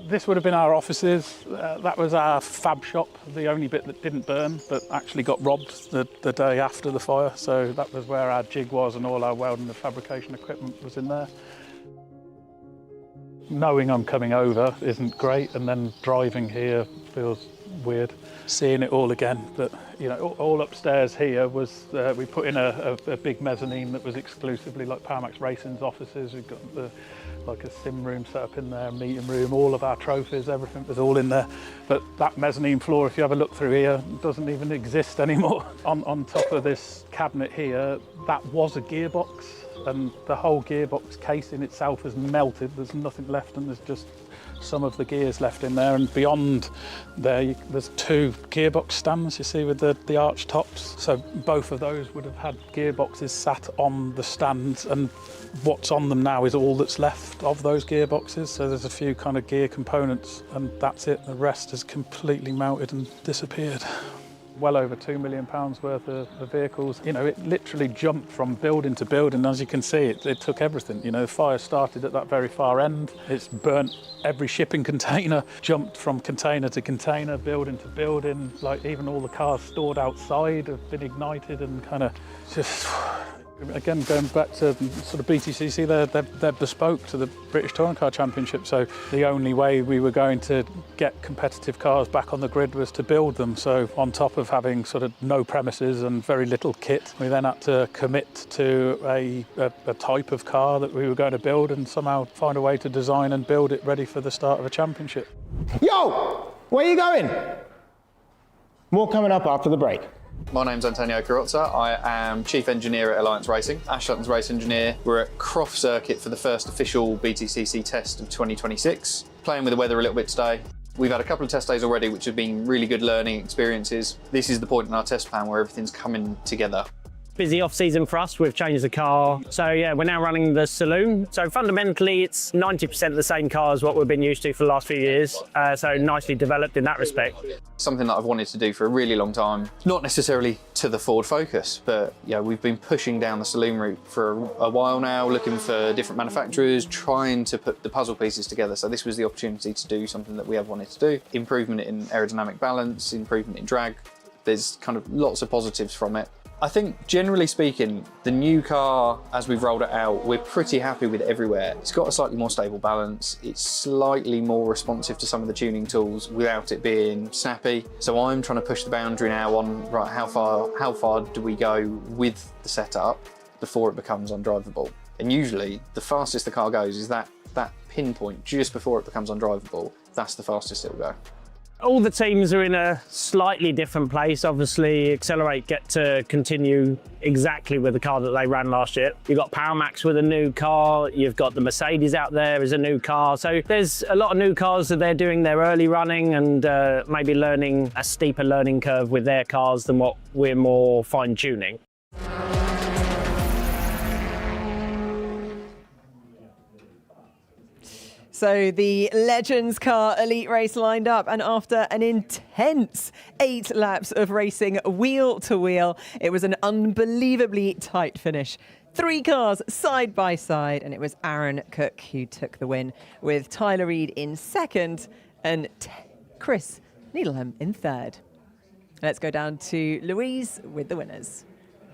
This would have been our offices. That was our fab shop, the only bit that didn't burn, but actually got robbed the day after the fire. So that was where our jig was, and all our welding and fabrication equipment was in there. Knowing I'm coming over isn't great, and then driving here feels weird. Seeing it all again, but you know, all upstairs here was we put in a big mezzanine that was exclusively like Powermax Racing's offices. We've got like a sim room set up in there, a meeting room, all of our trophies, everything was all in there. But that mezzanine floor, if you have a look through here, doesn't even exist anymore. On top of this cabinet here, that was a gearbox, and the whole gearbox casing itself has melted. There's nothing left, and there's just some of the gears left in there, and beyond there there's two gearbox stands, you see, with the arch tops. So both of those would have had gearboxes sat on the stands, and what's on them now is all that's left of those gearboxes. So there's a few kind of gear components, and that's it. The rest has completely melted and disappeared. Well over £2 million worth of vehicles. You know, it literally jumped from building to building. As you can see, it took everything. You know, the fire started at that very far end. It's burnt every shipping container, jumped from container to container, building to building. Like even all the cars stored outside have been ignited, and kind of just... Again, going back to sort of BTCC, they're bespoke to the British Touring Car Championship, so the only way we were going to get competitive cars back on the grid was to build them. So on top of having sort of no premises and very little kit, we then had to commit to a type of car that we were going to build, and somehow find a way to design and build it ready for the start of a championship. Yo, where are you going? More coming up after the break. My name's Antonio Carrozza. I am Chief Engineer at Alliance Racing, Ash Sutton's race engineer. We're at Croft Circuit for the first official BTCC test of 2026. Playing with the weather a little bit today. We've had a couple of test days already, which have been really good learning experiences. This is the point in our test plan where everything's coming together. Busy off-season for us. We've changed the car. So yeah, we're now running the saloon. So fundamentally, it's 90% the same car as what we've been used to for the last few years. So nicely developed in that respect. Something that I've wanted to do for a really long time. Not necessarily to the Ford focus, but yeah, we've been pushing down the saloon route for a while now, looking for different manufacturers, trying to put the puzzle pieces together. So this was the opportunity to do something that we have wanted to do. Improvement in aerodynamic balance, improvement in drag. There's kind of lots of positives from it. I think, generally speaking, the new car, as we've rolled it out, we're pretty happy with everywhere. It's got a slightly more stable balance. It's slightly more responsive to some of the tuning tools without it being snappy. So I'm trying to push the boundary now on, right, how far do we go with the setup before it becomes undrivable? And usually, the fastest the car goes is that pinpoint just before it becomes undrivable. That's the fastest it'll go. All the teams are in a slightly different place. Obviously, Accelerate get to continue exactly with the car that they ran last year. You've got Powermax with a new car. You've got the Mercedes out there as a new car. So there's a lot of new cars that they're doing their early running, and maybe learning a steeper learning curve with their cars than what we're more fine-tuning. So the Legends Car Elite Race lined up, and after an intense 8 laps of racing wheel to wheel, it was an unbelievably tight finish. 3 cars side by side, and it was Aaron Cook who took the win, with Tyler Reid in second and Chris Needleham in third. Let's go down to Louise with the winners.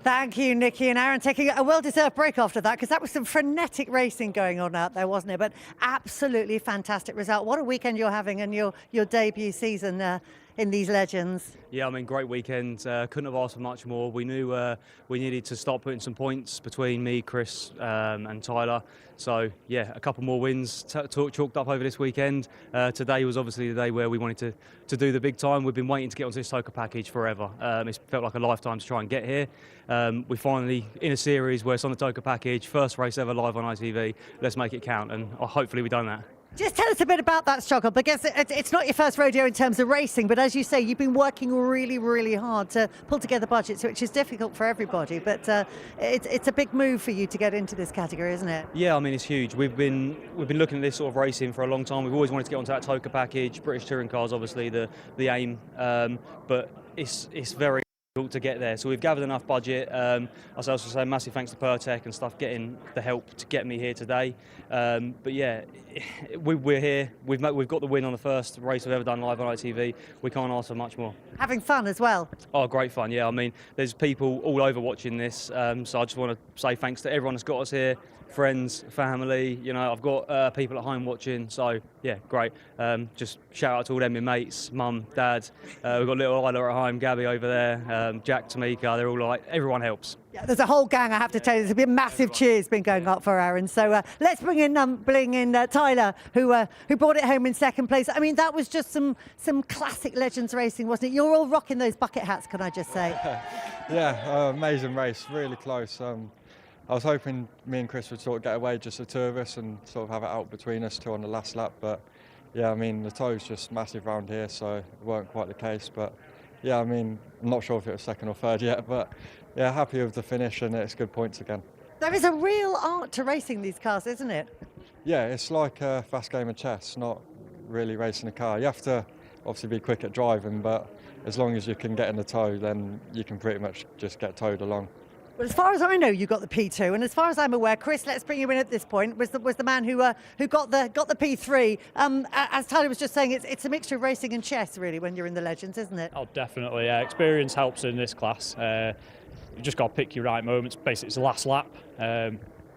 Thank you, Nikki and Aaron, taking a well-deserved break after that, because that was some frenetic racing going on out there, wasn't it? But absolutely fantastic result. What a weekend you're having in your debut season in these legends. Yeah, I mean, great weekend. Couldn't have asked for much more. We knew we needed to start putting some points between me, Chris, and Tyler. So, yeah, a couple more wins chalked up over this weekend. Today was obviously the day where we wanted to do the big time. We've been waiting to get onto this TOCA package forever. It's felt like a lifetime to try and get here. We finally, in a series where it's on the TOCA package, first race ever live on ITV. Let's make it count, and hopefully we've done that. Just tell us a bit about that struggle, because it's not your first rodeo in terms of racing, but as you say, you've been working really, really hard to pull together budgets, which is difficult for everybody, but it's a big move for you to get into this category, isn't it? Yeah, I mean, it's huge. We've been looking at this sort of racing for a long time. We've always wanted to get onto that TOCA package. British touring cars, obviously, the aim, but it's very difficult to get there. So we've gathered enough budget. I was also saying massive thanks to Pertec and stuff getting the help to get me here today. But yeah, we're here. We've got the win on the first race we've ever done live on ITV. We can't ask for much more. Having fun as well. Oh, great fun. Yeah, I mean, there's people all over watching this. So I just want to say thanks to everyone that's got us here. Friends, family, you know, I've got people at home watching, so yeah, great. Just shout out to all them, my mates, mum, dad. We've got little Isla at home, Gabby over there, Jack, Tamika, they're all like, everyone helps. Yeah, there's a whole gang, I have to tell you. There's been massive cheers been going up for Aaron. So let's bring in Tyler, who brought it home in second place. I mean, that was just some classic Legends racing, wasn't it? You're all rocking those bucket hats, can I just say? Yeah, amazing race, really close. I was hoping me and Chris would sort of get away, just the two of us, and sort of have it out between us two on the last lap. But yeah, I mean, the toe's just massive round here, so it weren't quite the case. But yeah, I mean, I'm not sure if it was second or third yet, but yeah, happy with the finish, and it's good points again. There is a real art to racing these cars, isn't it? Yeah, it's like a fast game of chess, not really racing a car. You have to obviously be quick at driving, but as long as you can get in the toe, then you can pretty much just get towed along. Well, as far as I know, you got the P2, and as far as I'm aware, Chris, let's bring you in at this point, was the man who got the P3. As Tyler was just saying, it's a mixture of racing and chess, really, when you're in the Legends, isn't it? Oh, definitely. Yeah, experience helps in this class. You've just got to pick your right moments. Basically, it's the last lap.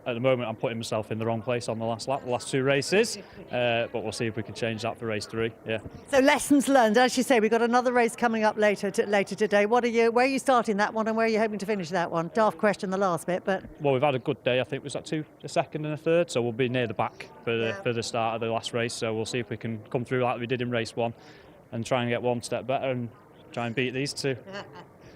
At the moment, I'm putting myself in the wrong place on the last lap, the last two races, but we'll see if we can change that for race 3. Yeah. So lessons learned. As you say, we've got another race coming up later today. Where are you starting that one, and where are you hoping to finish that one? Daft question, the last bit, but well, we've had a good day. I think was that a second and a third, so we'll be near the back for the start of the last race. So we'll see if we can come through like we did in race 1, and try and get one step better and try and beat these two.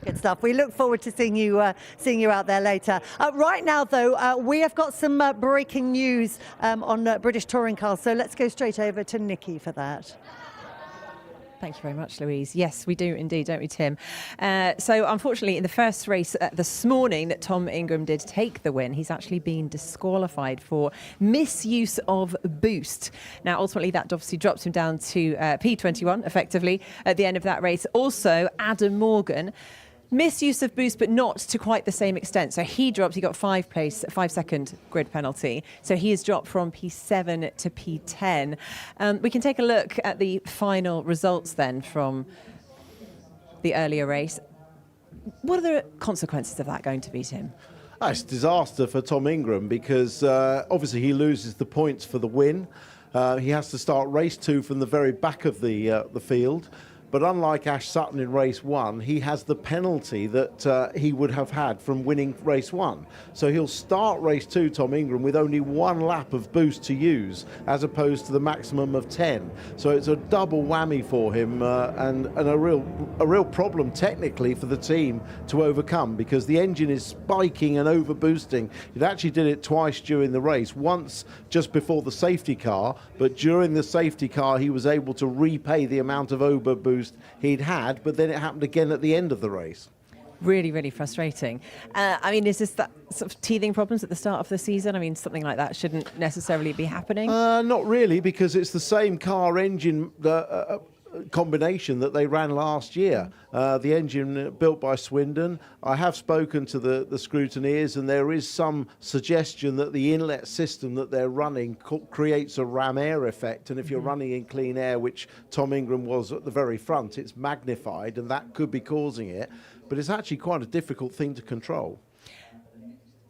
Good stuff. We look forward to seeing you out there later. Right now, though, we have got some breaking news on British touring cars. So let's go straight over to Nikki for that. Thank you very much, Louise. Yes, we do indeed, don't we, Tim? So unfortunately, in the first race this morning that Tom Ingram did take the win, he's actually been disqualified for misuse of boost. Now, ultimately, that obviously drops him down to P21, effectively, at the end of that race. Also, Adam Morgan, misuse of boost, but not to quite the same extent. So he dropped, he got 5-second grid penalty. So he has dropped from P7 to P10. We can take a look at the final results then from the earlier race. What are the consequences of that going to be, Tim? It's a disaster for Tom Ingram because obviously he loses the points for the win. He has to start race 2 from the very back of the field. But unlike Ash Sutton in race 1, he has the penalty that he would have had from winning race 1. So he'll start race 2, Tom Ingram, with only 1 lap of boost to use, as opposed to the maximum of 10. So it's a double whammy for him and a real problem technically for the team to overcome, because the engine is spiking and over boosting. It actually did it twice during the race, once just before the safety car, but during the safety car he was able to repay the amount of over boost he'd had, but then it happened again at the end of the race. Really, really frustrating. I mean, is this that sort of teething problems at the start of the season? I mean, something like that shouldn't necessarily be happening. Not really, because it's the same car engine combination that they ran last year. The engine built by Swindon. I have spoken to the scrutineers, and there is some suggestion that the inlet system that they're running creates a ram air effect, and if you're running in clean air, which Tom Ingram was at the very front, it's magnified, and that could be causing it. But it's actually quite a difficult thing to control.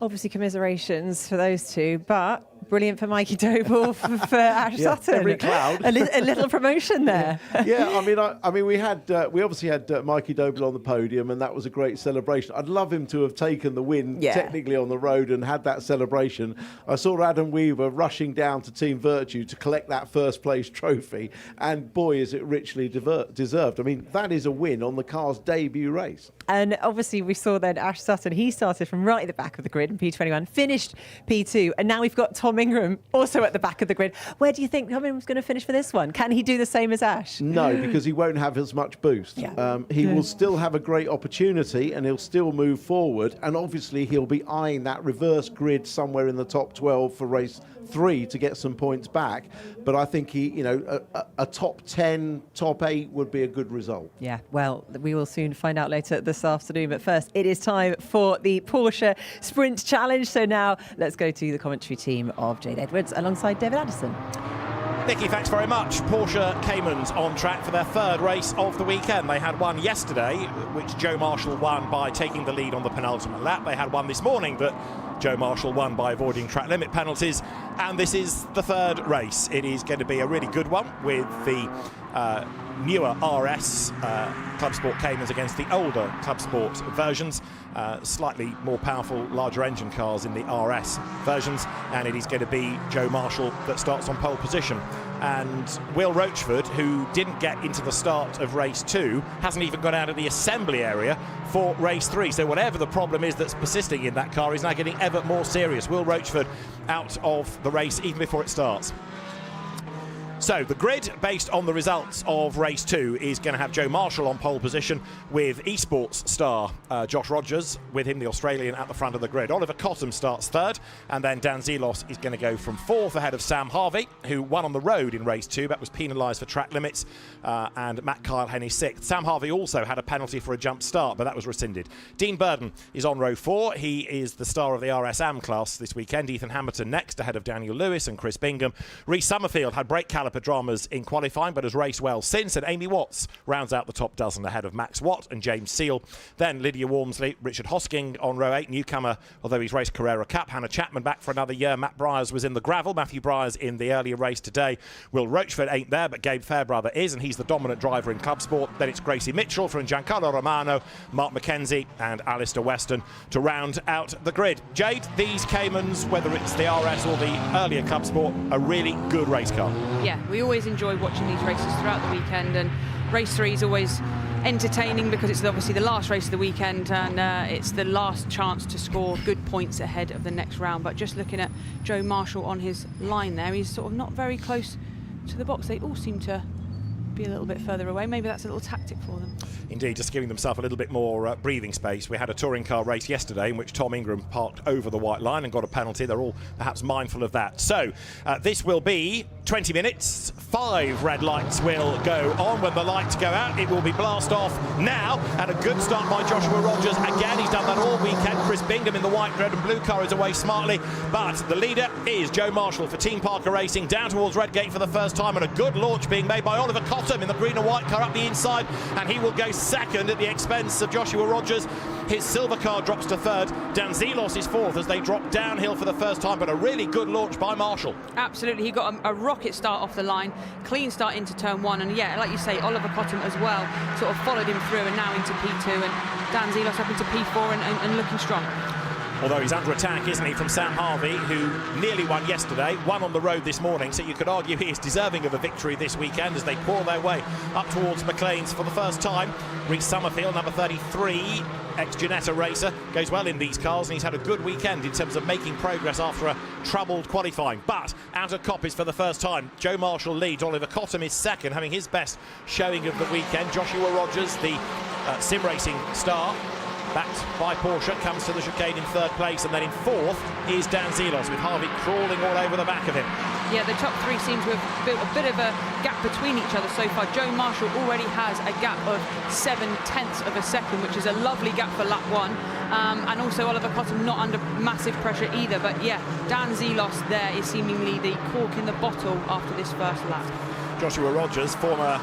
Obviously, commiserations for those two, but Brilliant for Mikey Doble for Ash Sutton. Every cloud. A little promotion there. Yeah, I mean, we obviously had Mikey Doble on the podium, and that was a great celebration. I'd love him to have taken the win technically on the road and had that celebration. I saw Adam Weaver rushing down to Team Vertu to collect that first place trophy, and boy, is it richly deserved. I mean, that is a win on the car's debut race. And obviously we saw then Ash Sutton, he started from right at the back of the grid in P21, finished P2, and now we've got Tom Ingram also at the back of the grid. Where do you think Tom Ingram's going to finish for this one? Can he do the same as Ash? No, because he won't have as much boost. He will still have a great opportunity, and he'll still move forward, and obviously he'll be eyeing that reverse grid somewhere in the top 12 for race 3 to get some points back. But I think a top 10, top 8 would be a good result. Yeah, well, we will soon find out later this afternoon. But first, it is time for the Porsche Sprint Challenge. So now let's go to the commentary team of Jade Edwards alongside David Addison. Nikki, thanks very much. Porsche Caymans on track for their third race of the weekend. They had one yesterday, which Joe Marshall won by taking the lead on the penultimate lap. They had one this morning, but Joe Marshall won by avoiding track limit penalties. And this is the third race. It is going to be a really good one with the newer RS Club Sport Caymans against the older Club Sport versions. Slightly more powerful, larger engine cars in the RS versions, and it is going to be Joe Marshall that starts on pole position. And Will Rochford, who didn't get into the start of race 2, hasn't even got out of the assembly area for race 3. So whatever the problem is that's persisting in that car is now getting ever more serious. Will Rochford out of the race even before it starts. So the grid, based on the results of race 2, is going to have Joe Marshall on pole position with esports star Josh Rogers, with him the Australian at the front of the grid. Oliver Cottam starts third, and then Dan Zelos is going to go from fourth ahead of Sam Harvey, who won on the road in race 2 but was penalised for track limits, and Matt Kyle-Henny sixth. Sam Harvey also had a penalty for a jump start, but that was rescinded. Dean Burden is on row 4. He is the star of the RSM class this weekend. Ethan Hamilton next ahead of Daniel Lewis and Chris Bingham. Reece Summerfield had brake caliper dramas in qualifying but has raced well since, and Amy Watts rounds out the top dozen ahead of Max Watt and James Seal. Then Lydia Walmsley, Richard Hosking on row 8, newcomer, although he's raced Carrera Cup. Hannah Chapman back for another year. Matt Bryars was in the gravel. Matthew Bryars in the earlier race today. Will Rochford ain't there, but Gabe Fairbrother is, and he's the dominant driver in Club Sport. Then it's Gracie Mitchell from Giancarlo Romano, Mark McKenzie and Alistair Weston to round out the grid. Jade, these Caymans, whether it's the RS or the earlier Club Sport, a really good race car. Yeah, we always enjoy watching these races throughout the weekend, and race 3 is always entertaining because it's obviously the last race of the weekend, and it's the last chance to score good points ahead of the next round. But just looking at Joe Marshall on his line there, he's sort of not very close to the box. They all seem to be a little bit further away. Maybe that's a little tactic for them. Indeed, just giving themselves a little bit more breathing space. We had a touring car race yesterday in which Tom Ingram parked over the white line and got a penalty. They're all perhaps mindful of that. So this will be 20 minutes. 5 red lights will go on. When the lights go out, it will be blast off now. And a good start by Joshua Rogers. Again, he's done that all weekend. Chris Bingham in the white, red and blue car is away smartly. But the leader is Joe Marshall for Team Parker Racing, down towards Redgate for the first time, and a good launch being made by Oliver Cottam in the green and white car up the inside, and he will go second at the expense of Joshua Rogers. His silver car drops to third. Dan Zelos is fourth as they drop downhill for the first time, but a really good launch by Marshall. Absolutely, he got a rocket start off the line, clean start into turn 1, and yeah, like you say, Oliver Cottam as well sort of followed him through, and now into P2, and Dan Zelos up into P4 and looking strong. Although he's under attack, isn't he, from Sam Harvey, who nearly won yesterday, won on the road this morning, so you could argue he is deserving of a victory this weekend as they pour their way up towards McLean's for the first time. Reece Summerfield, number 33, ex-Ginetta racer, goes well in these cars, and he's had a good weekend in terms of making progress after a troubled qualifying. But out of copies for the first time, Joe Marshall leads. Oliver Cottam is second, having his best showing of the weekend. Joshua Rogers, the sim racing star, backed by Porsche, comes to the chicane in third place, and then in fourth is Dan Zelos, with Harvey crawling all over the back of him. Yeah, the top 3 seem to have built a bit of a gap between each other so far. Joe Marshall already has a gap of 7/10 of a second, which is a lovely gap for lap 1. And also Oliver Cottam not under massive pressure either. But yeah, Dan Zelos there is seemingly the cork in the bottle after this first lap. Joshua Rogers, former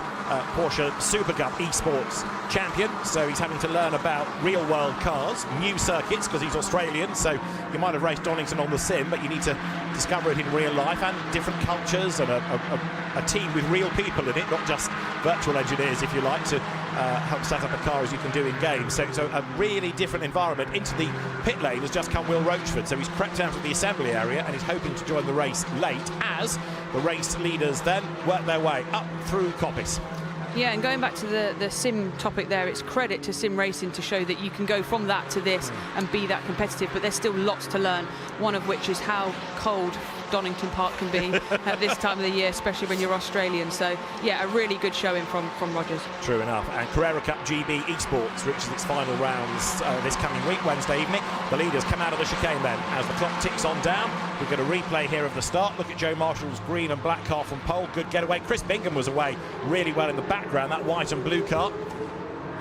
Porsche Super Cup esports champion, so he's having to learn about real world cars, new circuits, because he's Australian, so you might have raced Donington on the sim, but you need to discover it in real life, and different cultures, and a team with real people in it, not just virtual engineers, if you like, to help set up a car as you can do in games. So a really different environment. Into the pit lane has just come Will Rochford, so he's crept out of the assembly area and he's hoping to join the race late as the race leaders then work their way up through Coppice. Yeah, and going back to the sim topic there, it's credit to sim racing to show that you can go from that to this and be that competitive, but there's still lots to learn, one of which is how cold Donington Park can be at this time of the year, especially when you're Australian. So yeah, a really good showing from Rogers. True enough. And Carrera Cup GB Esports reaches its final rounds this coming week, Wednesday evening. The leaders come out of the chicane then as the clock ticks on down. We've got a replay here of the start. Look at Joe Marshall's green and black car from pole. Good getaway. Chris Bingham was away really well in the background, that white and blue car.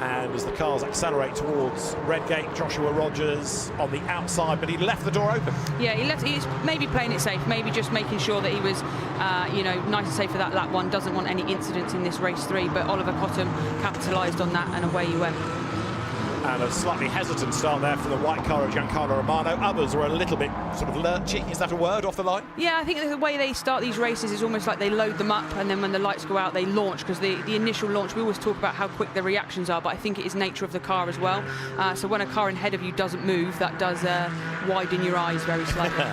And as the cars accelerate towards Redgate, Joshua Rogers on the outside, but he left the door open. Yeah, he's maybe playing it safe, maybe just making sure that he was, nice and safe for that lap one. Doesn't want any incidents in this race 3, but Oliver Cottam capitalised on that, and away he went. And a slightly hesitant start there for the white car of Giancarlo Romano. Others were a little bit sort of lurchy. Is that a word off the line? Yeah, I think the way they start these races is almost like they load them up, and then when the lights go out, they launch, because the initial launch, we always talk about how quick the reactions are, but I think it is nature of the car as well. So when a car ahead of you doesn't move, that does widen your eyes very slightly.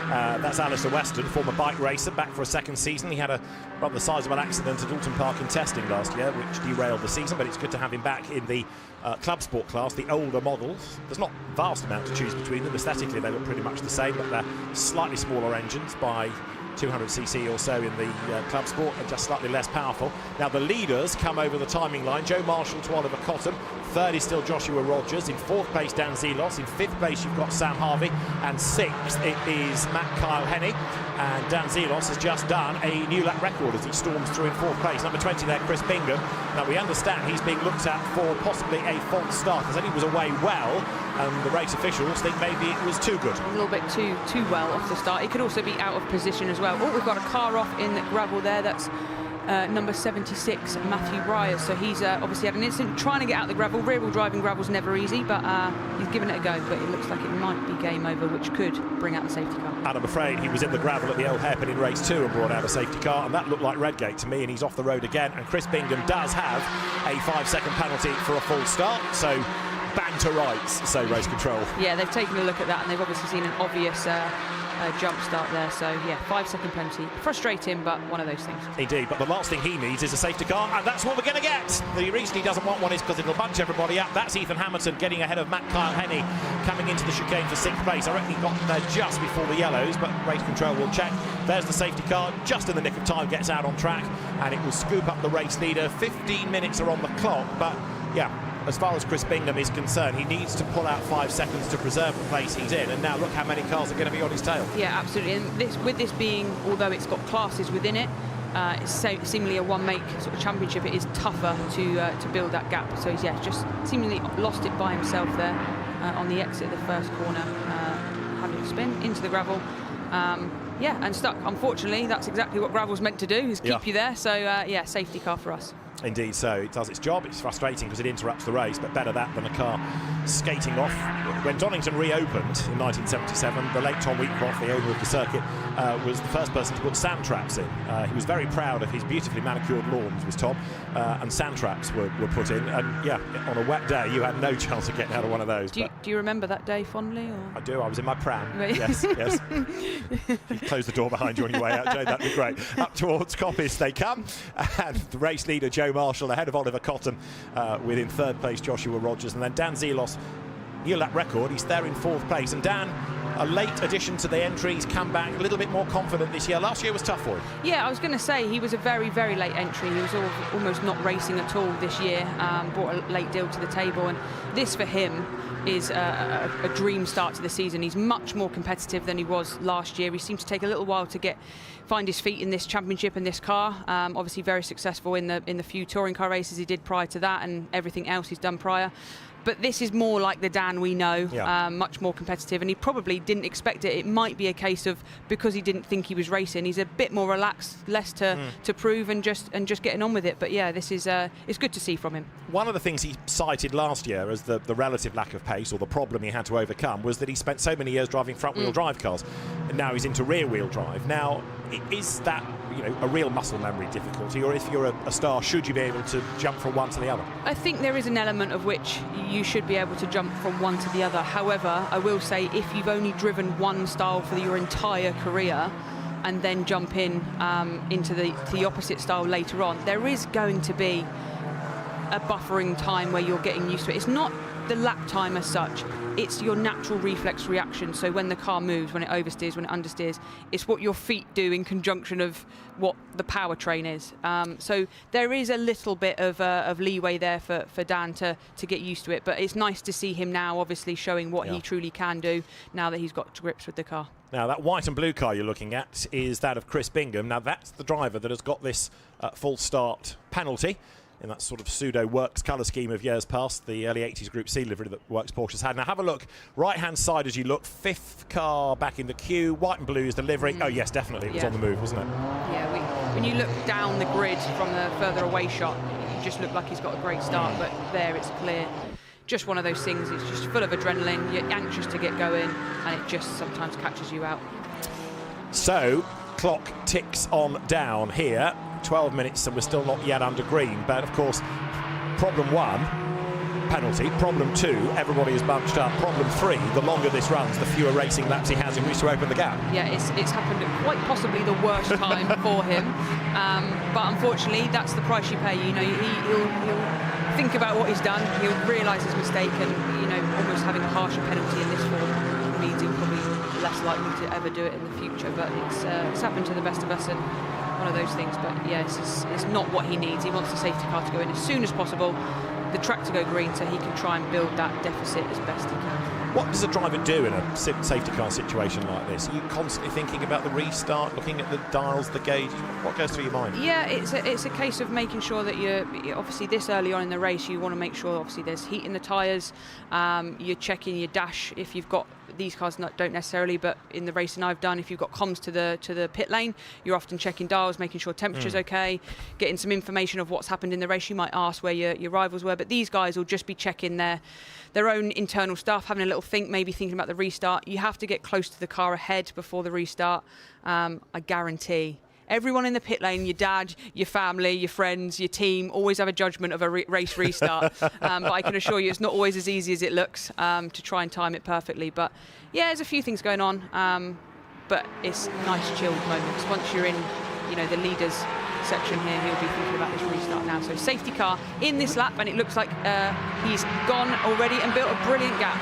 That's Alistair Weston, former bike racer, back for a second season. He had a rather sizable accident at Donington Park in testing last year, which derailed the season, but it's good to have him back in the club sport class, the older models. There's not a vast amount to choose between them. Aesthetically, they look pretty much the same, but they're slightly smaller engines by 200cc or so in the club sport, and just slightly less powerful. Now the leaders come over the timing line. Joe Marshall to Oliver Cottam. Third is still Joshua Rogers. In fourth place, Dan Zelos. In fifth place, you've got Sam Harvey. And sixth, it is Matt Kyle Henney. And Dan Zelos has just done a new lap record as he storms through in fourth place. Number 20 there, Chris Bingham. Now we understand he's being looked at for possibly a false start, because then he was away well, and the race officials think maybe it was too good. A little bit too well off the start. He could also be out of position as well. Oh, we've got a car off in the gravel there. That's number 76, Matthew Bryars. So he's obviously had an incident trying to get out the gravel. Rear-wheel driving gravel's never easy, but he's given it a go. But it looks like it might be game over, which could bring out the safety car. And I'm afraid he was in the gravel at the old hairpin in race 2 and brought out a safety car, and that looked like Redgate to me, and he's off the road again. And Chris Bingham does have a 5-second penalty for a full start, so bang to rights, so race control. Yeah, they've taken a look at that, and they've obviously seen an obvious jump start there. So yeah, 5-second penalty. Frustrating, but one of those things. Indeed, but the last thing he needs is a safety car, and that's what we're going to get. The reason he doesn't want one is because it'll bunch everybody up. That's Ethan Hamilton getting ahead of Matt Kyle Henney, coming into the chicane for 6th place. I reckon he got there just before the yellows, but race control will check. There's the safety car, just in the nick of time, gets out on track, and it will scoop up the race leader. 15 minutes are on the clock, but yeah, as far as Chris Bingham is concerned, he needs to pull out 5 seconds to preserve the place he's in, and now look how many cars are going to be on his tail. Yeah, absolutely. And with this being, although it's got classes within it, it's seemingly a one-make sort of championship, it is tougher to build that gap. So he's just seemingly lost it by himself there on the exit of the first corner, having to spin into the gravel. And stuck. Unfortunately, that's exactly what gravel's meant to do, is keep you there. So safety car for us. Indeed, so it does its job. It's frustrating because it interrupts the race, but better that than a car skating off. When Donington reopened in 1977, the late Tom Wheatcroft, the owner of the circuit, was the first person to put sand traps in. He was very proud of his beautifully manicured lawns, was Tom, and sand traps were put in. And yeah, on a wet day, you had no chance of getting out of one of those. Do you remember that day fondly? Or? I do. I was in my pram. Yes. If you close the door behind you on your way out, Joe, that'd be great. Up towards Coppice they come, and the race leader, Joe Marshall, ahead of Oliver Cottam, with in 3rd place Joshua Rogers, and then Dan Zelos, new lap record, he's there in 4th place. And Dan, a late addition to the entry, he's come back a little bit more confident this year. Last year was tough for him. Yeah, I was going to say he was a very, very late entry. He was almost not racing at all this year, brought a late deal to the table, and this for him is a dream start to the season. He's much more competitive than he was last year. He seemed to take a little while to find his feet in this championship and this car. Obviously very successful in the few touring car races he did prior to that, and everything else he's done prior. But this is more like the Dan we know, Yeah. much more competitive, and he probably didn't expect it. It might be a case of, because he didn't think he was racing, he's a bit more relaxed, less to prove, and just getting on with it. But yeah, this is it's good to see from him. One of the things he cited last year as the relative lack of pace, or the problem he had to overcome, was that he spent so many years driving front-wheel drive cars, and now he's into rear-wheel drive. Now, is that a real muscle memory difficulty, or if you're a star, should you be able to jump from one to the other? I think there is an element of which you should be able to jump from one to the other. However, I will say, if you've only driven one style for your entire career and then jump into the opposite style later on, there is going to be a buffering time where you're getting used to it. It's not the lap time as such, it's your natural reflex reaction. So when the car moves, when it oversteers, when it understeers, it's what your feet do in conjunction of what the powertrain is. So there is a little bit of leeway there for Dan to get used to it, but it's nice to see him now obviously showing what he truly can do now that he's got to grips with the car. Now, that white and blue car you're looking at is that of Chris Bingham. Now, that's the driver that has got this false start penalty in that sort of pseudo-works colour scheme of years past, the early 80s Group C livery that Works Porsche's had. Now, have a look. Right-hand side as you look, 5th car back in the queue. White and blue is the livery. Oh, yes, definitely. It was on the move, wasn't it? Yeah, when you look down the grid from the further away shot, it just looked like he's got a great start, but there it's clear. Just one of those things, it's just full of adrenaline, you're anxious to get going, and it just sometimes catches you out. So, clock ticks on down here. 12 minutes and we're still not yet under green. But, of course, problem 1, penalty. Problem 2, everybody is bunched up. Problem 3, the longer this runs, the fewer racing laps he has in which to open the gap. Yeah, it's happened at quite possibly the worst time for him. But unfortunately, that's the price you pay. He'll think about what he's done, he'll realise his mistake, and almost having a harsher penalty in this form means he'll probably be less likely to ever do it in the future. But it's happened to the best of us, and one of those things. But yeah, it's not what he needs. He wants the safety car to go in as soon as possible, the track to go green, so he can try and build that deficit as best he can. What does a driver do in a safety car situation like this? Are you constantly thinking about the restart, looking at the dials, the gauge? What goes through your mind? Yeah, it's a case of making sure that you're obviously this early on in the race, you want to make sure obviously there's heat in the tyres. You're checking your dash if you've got, these cars don't necessarily, but in the racing I've done, if you've got comms to the pit lane, you're often checking dials, making sure temperature's okay, getting some information of what's happened in the race. You might ask where your rivals were, but these guys will just be checking their own internal stuff, having a little think, maybe thinking about the restart. You have to get close to the car ahead before the restart. I guarantee everyone in the pit lane, your dad, your family, your friends, your team, always have a judgment of a race restart. But I can assure you it's not always as easy as it looks to try and time it perfectly. But yeah, there's a few things going on, but it's nice chilled moments. Once you're in the leaders section here, he'll be thinking about this restart now. So safety car in this lap, and it looks like he's gone already and built a brilliant gap.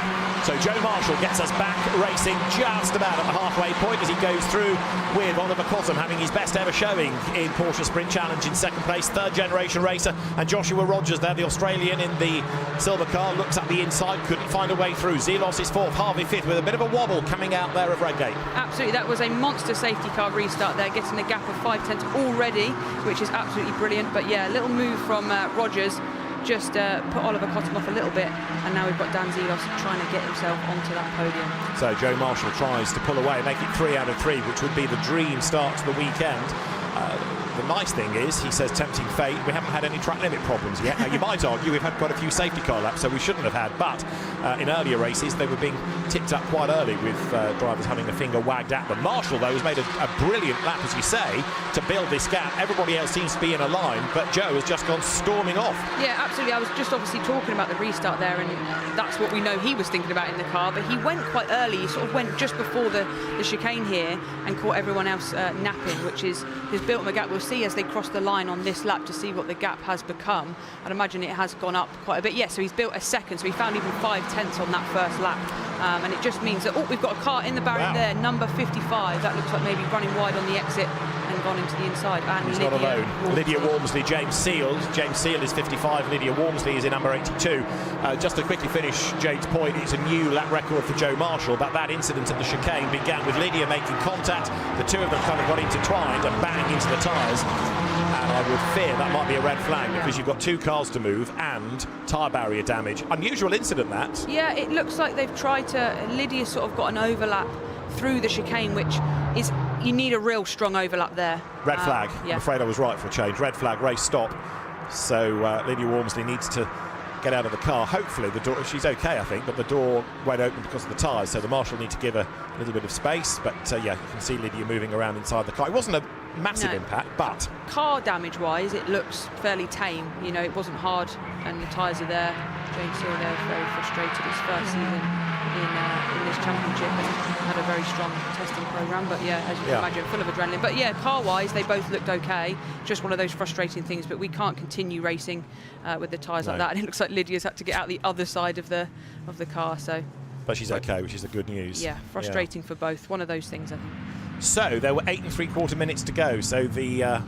So Joe Marshall gets us back racing just about at the halfway point as he goes through with Oliver Cotton having his best ever showing in Porsche Sprint Challenge in second place, third generation racer, and Joshua Rogers there, the Australian in the silver car, looks at the inside, couldn't find a way through. Zelos is fourth, Harvey fifth, with a bit of a wobble coming out there of Redgate. Absolutely, that was a monster safety car restart there, getting a gap of 5/10 already, which is absolutely brilliant. But yeah, a little move from Rogers, just put Oliver Cotton off a little bit, and now we've got Dan Zelos trying to get himself onto that podium. So Joe Marshall tries to pull away, make it 3 out of 3, which would be the dream start to the weekend. The nice thing is, he says, tempting fate, we haven't had any track limit problems yet. Now, you might argue we've had quite a few safety car laps, so we shouldn't have had, but in earlier races, they were being tipped up quite early with drivers having a finger wagged at them. Marshall, though, has made a brilliant lap, as you say, to build this gap. Everybody else seems to be in a line, but Joe has just gone storming off. Yeah, absolutely. I was just obviously talking about the restart there, and that's what we know he was thinking about in the car, but he went quite early. He sort of went just before the chicane here and caught everyone else napping, which has built him a gap. We'll see as they cross the line on this lap to see what the gap has become. I'd imagine it has gone up quite a bit. Yeah, so he's built a second, so he found even 5/10 on that first lap. And it just means that, we've got a car in the barrier there, number 55. That looks like maybe running wide on the exit and gone into the inside. And he's Lydia not alone. Walmsley. Lydia Walmsley, James Seal. James Seal is 55, Lydia Walmsley is in number 82. Just to quickly finish Jade's point, it's a new lap record for Joe Marshall, but that incident at the chicane began with Lydia making contact. The two of them kind of got intertwined and bang into the tyres. and I would fear that might be a red flag because you've got 2 cars to move and tyre barrier damage. Unusual incident, that. Yeah, it looks like they've tried to. Lydia's sort of got an overlap through the chicane, which is, you need a real strong overlap there. Red flag. Yeah. I'm afraid I was right for a change. Red flag, race stop. So Lydia Walmsley needs to get out of the car. Hopefully the door, she's okay I think, but the door won't open because of the tyres, so the marshal need to give her a little bit of space. But yeah, you can see Lydia moving around inside the car. It wasn't a massive impact, but car damage wise it looks fairly tame. You know, it wasn't hard and the tyres are there. James Hill there very frustrated his first season in this championship and had a very strong testing programme, but yeah, as you can imagine, full of adrenaline. But yeah, car wise they both looked okay, just one of those frustrating things, but we can't continue racing with the tyres like that, and it looks like Lydia's had to get out the other side of the car, so but she's okay, which is the good news. Yeah, frustrating for both, one of those things I think. So there were 8 3/4 minutes to go, so the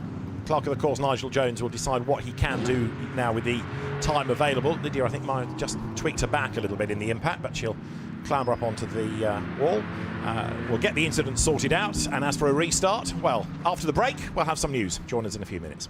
clerk of the course, Nigel Jones, will decide what he can do now with the time available. Lydia, I think, might have just tweaked her back a little bit in the impact, but she'll clamber up onto the wall. We'll get the incident sorted out, and as for a restart, well, after the break, we'll have some news. Join us in a few minutes.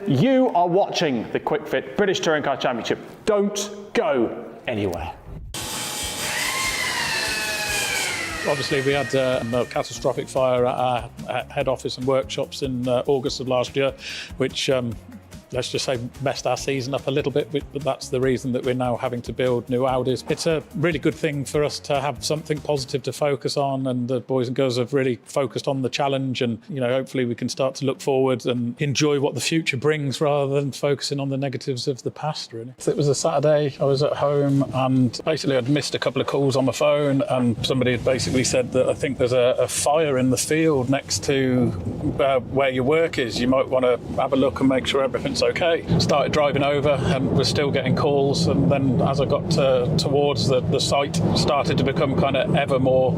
You are watching the Kwik Fit British Touring Car Championship. Don't go anywhere. Obviously, we had a catastrophic fire at our head office and workshops in August of last year, which let's just say messed our season up a little bit, but that's the reason that we're now having to build new Audis. It's a really good thing for us to have something positive to focus on, and the boys and girls have really focused on the challenge, and you know, hopefully we can start to look forward and enjoy what the future brings rather than focusing on the negatives of the past, really. It was a Saturday, I was at home, and basically I'd missed a couple of calls on my phone, and somebody had basically said that I think there's a fire in the field next to where your work is. You might want to have a look and make sure everything's okay. Started driving over and was still getting calls, and then as I got towards the site, started to become kind of ever more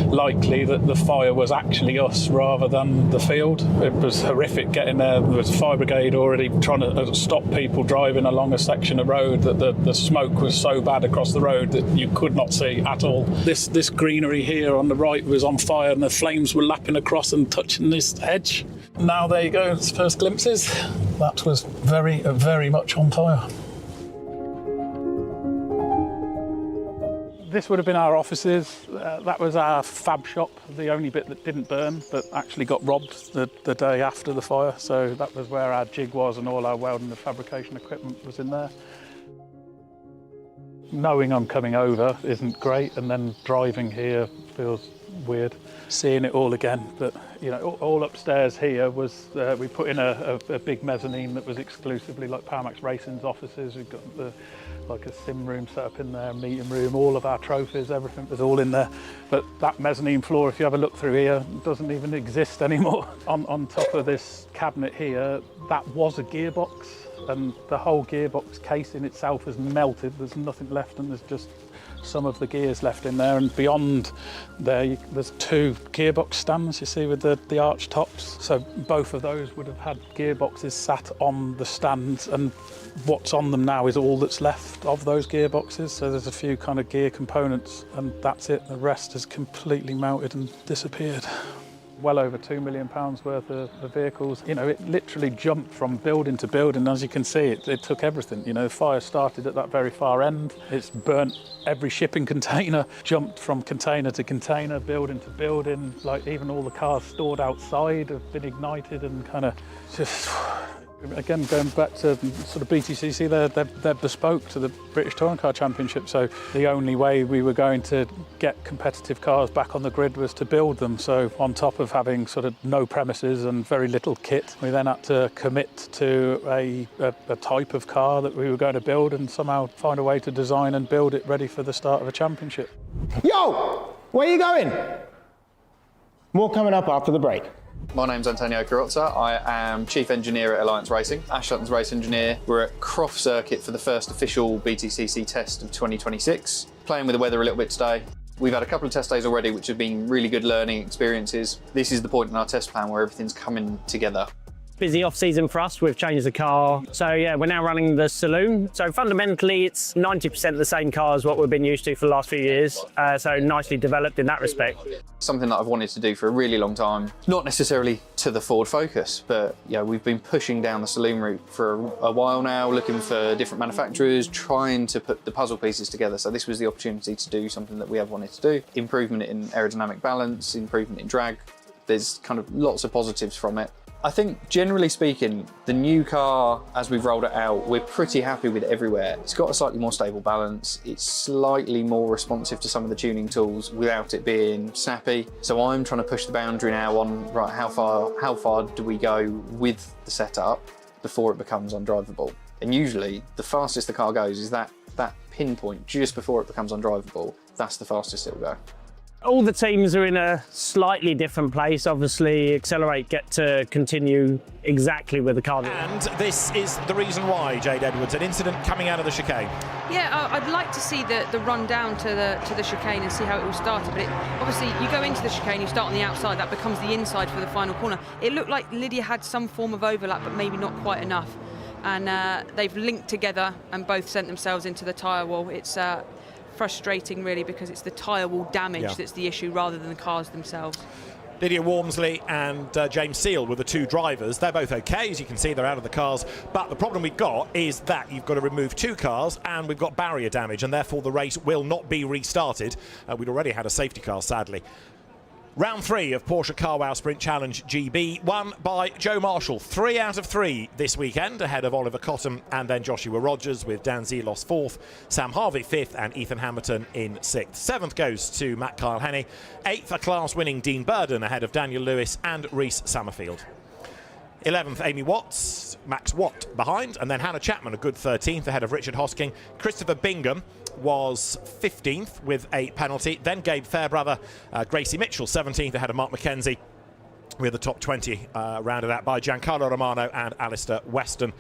likely that the fire was actually us rather than the field. It was horrific getting there. There was a fire brigade already trying to stop people driving along a section of road, that the smoke was so bad across the road that you could not see at all. This greenery here on the right was on fire, and the flames were lapping across and touching this hedge. Now there you go, first glimpses. That was very, very much on fire. This would have been our offices. That was our fab shop, the only bit that didn't burn, but actually got robbed the day after the fire. So that was where our jig was, and all our welding and fabrication equipment was in there. Knowing I'm coming over isn't great, and then driving here feels weird. Seeing it all again, but you know, all upstairs here was we put in a big mezzanine that was exclusively like Powermax Racing's offices. We've got like a sim room set up in there, a meeting room, all of our trophies, everything was all in there. But that mezzanine floor, if you have a look through here, doesn't even exist anymore. On top of this cabinet here, that was a gearbox, and the whole gearbox casing itself has melted. There's nothing left, and there's just some of the gears left in there, and beyond there there's 2 gearbox stands, you see, with the arch tops. So both of those would have had gearboxes sat on the stands, and what's on them now is all that's left of those gearboxes. So there's a few kind of gear components, and that's it. The rest has completely melted and disappeared. Well over £2 million worth of vehicles. You know, it literally jumped from building to building. As you can see, it took everything. You know, the fire started at that very far end. It's burnt every shipping container, jumped from container to container, building to building. Like even all the cars stored outside have been ignited, and kind of just... Again, going back to sort of BTCC, they're bespoke to the British Touring Car Championship, so the only way we were going to get competitive cars back on the grid was to build them. So on top of having sort of no premises and very little kit, we then had to commit to a type of car that we were going to build, and somehow find a way to design and build it ready for the start of a championship. Yo, where are you going? More coming up after the break. My name's Antonio Carrozza. I am Chief Engineer at Alliance Racing, Ash Sutton's race engineer. We're at Croft Circuit for the first official BTCC test of 2026. Playing with the weather a little bit today. We've had a couple of test days already, which have been really good learning experiences. This is the point in our test plan where everything's coming together. Busy off-season for us, we've changed the car. So yeah, we're now running the saloon. So fundamentally, it's 90% the same car as what we've been used to for the last few years. So nicely developed in that respect. Something that I've wanted to do for a really long time. Not necessarily to the Ford Focus, but yeah, we've been pushing down the saloon route for a while now, looking for different manufacturers, trying to put the puzzle pieces together. So this was the opportunity to do something that we have wanted to do. Improvement in aerodynamic balance, improvement in drag. There's kind of lots of positives from it. I think, generally speaking, the new car, as we've rolled it out, we're pretty happy with everywhere. It's got a slightly more stable balance. It's slightly more responsive to some of the tuning tools without it being snappy. So I'm trying to push the boundary now on, right, how far do we go with the setup before it becomes undrivable? And usually, the fastest the car goes is that pinpoint just before it becomes undrivable. That's the fastest it'll go. All the teams are in a slightly different place. Obviously, Accelerate get to continue exactly with the car. And this is the reason why, Jade Edwards, an incident coming out of the chicane. Yeah, I'd like to see the run down to the chicane and see how it all started. But obviously, you go into the chicane, you start on the outside, that becomes the inside for the final corner. It looked like Lydia had some form of overlap, but maybe not quite enough. And they've linked together and both sent themselves into the tyre wall. It's frustrating really, because it's the tyre wall damage that's the issue rather than the cars themselves. Lydia Walmsley and James Seal were the two drivers. They're both okay, as you can see, they're out of the cars. But the problem we've got is that you've got to remove two cars and we've got barrier damage, and therefore the race will not be restarted. We'd already had a safety car, sadly. Round 3 of Porsche Carwow Sprint Challenge GB, won by Joe Marshall. 3 out of 3 this weekend, ahead of Oliver Cottam and then Joshua Rogers, with Dan Zelos 4th, Sam Harvey 5th and Ethan Hamilton in 6th. 7th goes to Matt Kyle Henney. 8th, a class-winning Dean Burden ahead of Daniel Lewis and Reece Summerfield. 11th, Amy Watts, Max Watt behind, and then Hannah Chapman, a good 13th, ahead of Richard Hosking. Christopher Bingham was 15th with a penalty. Then Gabe Fairbrother, Gracie Mitchell, 17th, ahead of Mark McKenzie, with the top 20 rounded out by Giancarlo Romano and Alistair Weston.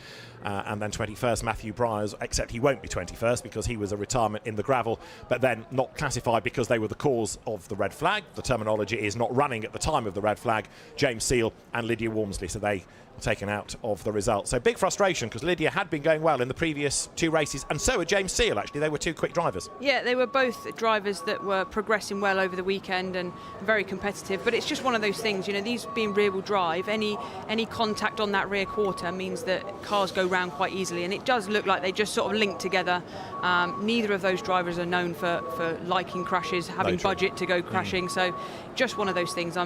And then 21st, Matthew Bryars, except he won't be 21st because he was a retirement in the gravel, but then not classified because they were the cause of the red flag. The terminology is not running at the time of the red flag. James Seal and Lydia Walmsley, so they were taken out of the result. So big frustration, because Lydia had been going well in the previous 2 races, and so had James Seal, actually. They were 2 quick drivers. Yeah, they were both drivers that were progressing well over the weekend and very competitive, but it's just one of those things, you know, these being rear-wheel drive, any contact on that rear quarter means that cars go round quite easily, and it does look like they just sort of link together. Neither of those drivers are known for liking crashes, having budget to go crashing, so just one of those things.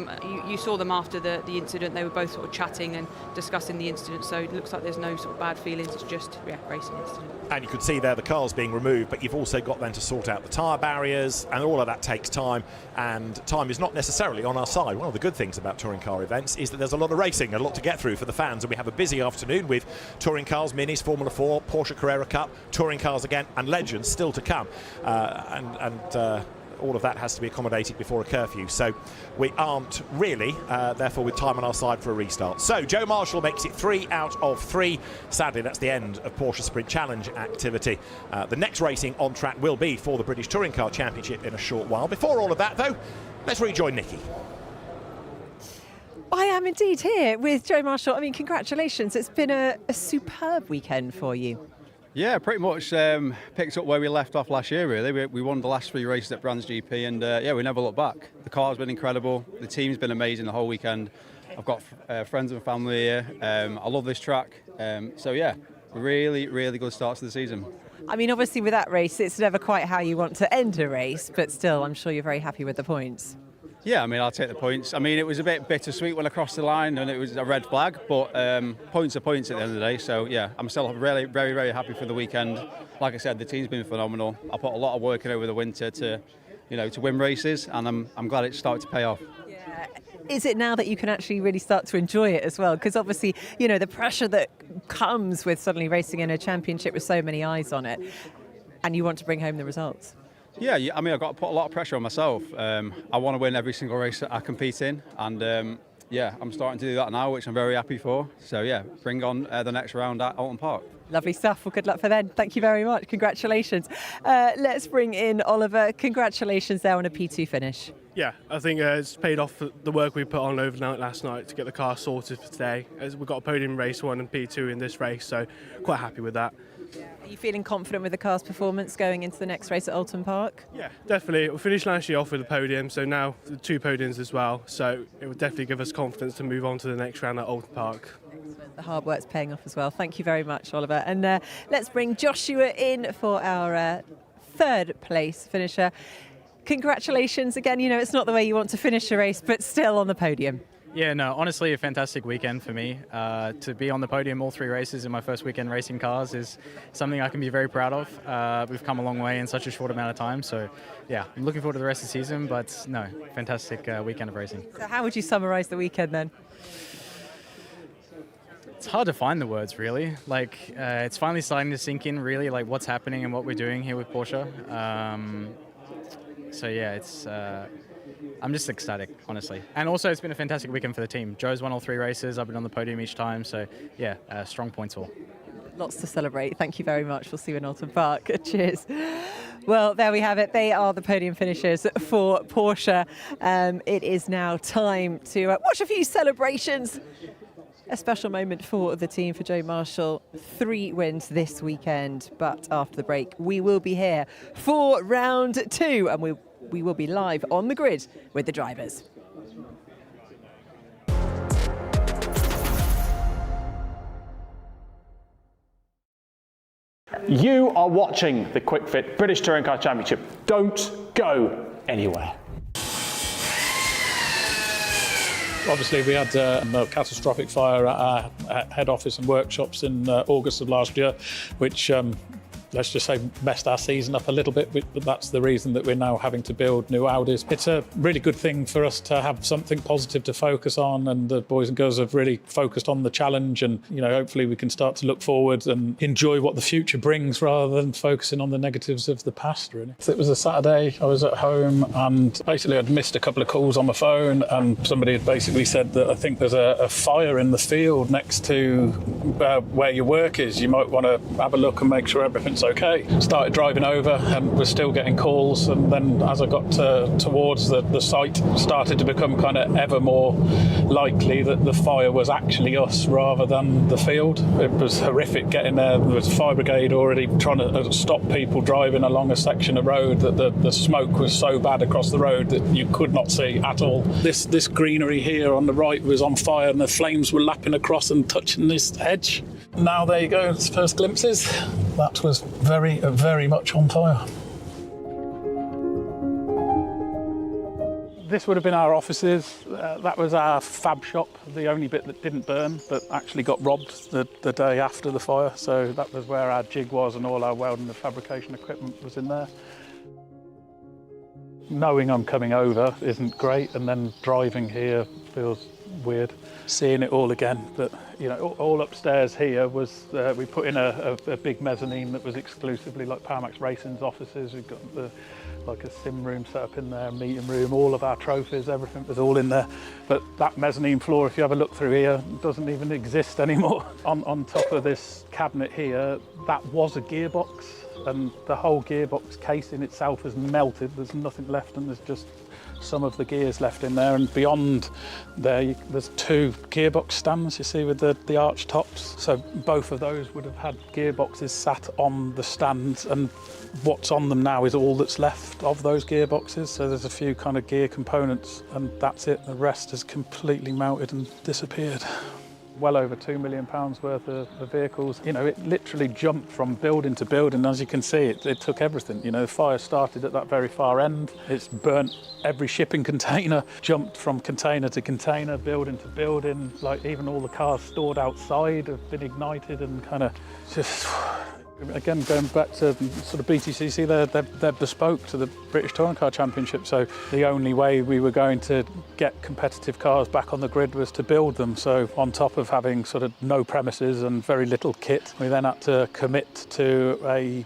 You saw them after the incident, they were both sort of chatting and discussing the incident, so it looks like there's no sort of bad feelings, it's just racing incident. And you could see there the cars being removed, but you've also got then to sort out the tyre barriers, and all of that takes time, and time is not necessarily on our side. One of the good things about touring car events is that there's a lot of racing, a lot to get through for the fans, and we have a busy afternoon with touring cars, minis, Formula 4, Porsche Carrera Cup, touring cars again, and legends still to come. All of that has to be accommodated before a curfew, so we aren't really, therefore, with time on our side for a restart. So Joe Marshall makes it 3 out of 3. Sadly, that's the end of Porsche Sprint Challenge activity. The next racing on track will be for the British Touring Car Championship in a short while. Before all of that, though, let's rejoin Nikki. I am indeed here with Joe Marshall. I mean, congratulations. It's been a superb weekend for you. Yeah, pretty much picked up where we left off last year, really. We won the last 3 races at Brands GP, and yeah, we never looked back. The car's been incredible. The team's been amazing the whole weekend. I've got friends and family here. I love this track. So yeah, really, really good start to the season. I mean, obviously with that race, it's never quite how you want to end a race, but still, I'm sure you're very happy with the points. Yeah, I mean, I'll take the points. I mean, it was a bit bittersweet when I crossed the line and it was a red flag, but points are points at the end of the day. So, yeah, I'm still really, very, very happy for the weekend. Like I said, the team's been phenomenal. I put a lot of work in over the winter to win races, and I'm glad it started to pay off. Yeah. Is it now that you can actually really start to enjoy it as well? Because obviously, the pressure that comes with suddenly racing in a championship with so many eyes on it, and you want to bring home the results. Yeah, I mean, I've got to put a lot of pressure on myself. I want to win every single race that I compete in, and yeah, I'm starting to do that now, which I'm very happy for. So yeah, bring on the next round at Alton Park. Lovely stuff. Well, good luck for then. Thank you very much. Congratulations. Let's bring in Oliver. Congratulations there on a P2 finish. Yeah, I think it's paid off the work we put on overnight last night to get the car sorted for today. As we've got a podium race 1 and P2 in this race, so quite happy with that. Are you feeling confident with the car's performance going into the next race at Alton Park? Yeah, definitely. We finished last year off with a podium, so now the 2 podiums as well. So it would definitely give us confidence to move on to the next round at Alton Park. Excellent. The hard work's paying off as well. Thank you very much, Oliver. And let's bring Joshua in for our 3rd place finisher. Congratulations again. You know, it's not the way you want to finish a race, but still on the podium. Yeah, no, honestly, a fantastic weekend for me. To be on the podium all 3 races in my first weekend racing cars is something I can be very proud of. We've come a long way in such a short amount of time. So, yeah, I'm looking forward to the rest of the season, but no, fantastic weekend of racing. So how would you summarise the weekend then? It's hard to find the words, really. Like, it's finally starting to sink in, really, like what's happening and what we're doing here with Porsche. So, yeah, it's... I'm just ecstatic, honestly. And also, it's been a fantastic weekend for the team. Joe's won all 3 races. I've been on the podium each time. So, yeah, strong points all. Lots to celebrate. Thank you very much. We'll see you in Alton Park. Cheers. Well, there we have it. They are the podium finishers for Porsche. It is now time to watch a few celebrations. A special moment for the team, for Joe Marshall. 3 wins this weekend. But after the break, we will be here for round 2. And we will be live on the grid with the drivers. You are watching the Kwik Fit British Touring Car Championship. Don't go anywhere. Obviously, we had a catastrophic fire at our head office and workshops in August of last year, which let's just say messed our season up a little bit, but that's the reason that we're now having to build new Audis. It's a really good thing for us to have something positive to focus on, and the boys and girls have really focused on the challenge, and you know, hopefully we can start to look forward and enjoy what the future brings rather than focusing on the negatives of the past, really. So it was a Saturday, I was at home, and basically I'd missed a couple of calls on my phone, and somebody had basically said that I think there's a fire in the field next to where your work is. You might want to have a look and make sure everything's okay. Started driving over and was still getting calls, and then as I got towards the site, started to become kind of ever more likely that the fire was actually us rather than the field. It was horrific getting there. There was fire brigade already trying to stop people driving along a section of road, that the smoke was so bad across the road that you could not see at all. This greenery here on the right was on fire, and the flames were lapping across and touching this hedge. Now there you go, it's first glimpses. That was very, very much on fire. This would have been our offices. That was our fab shop, the only bit that didn't burn, but actually got robbed the day after the fire. So that was where our jig was, and all our welding and fabrication equipment was in there. Knowing I'm coming over isn't great, and then driving here feels weird. Seeing it all again, but you know, all upstairs here was we put in a big mezzanine that was exclusively like Powermax Racing's offices. We've got like a sim room set up in there, meeting room, all of our trophies, everything was all in there. But that mezzanine floor, if you have a look through here, doesn't even exist anymore. On top of this cabinet here, that was a gearbox, and the whole gearbox casing itself has melted. There's nothing left, and there's just some of the gears left in there, and beyond there there's 2 gearbox stands, you see, with the arch tops. So both of those would have had gearboxes sat on the stands, and what's on them now is all that's left of those gearboxes. So there's a few kind of gear components, and that's it. The rest has completely melted and disappeared. Well over £2 million worth of vehicles. You know, it literally jumped from building to building. As you can see, it took everything. You know, the fire started at that very far end. It's burnt every shipping container, jumped from container to container, building to building. Like even all the cars stored outside have been ignited, and kind of just... Again, going back to sort of BTCC, they're bespoke to the British Touring Car Championship, so the only way we were going to get competitive cars back on the grid was to build them. So on top of having sort of no premises and very little kit, we then had to commit to a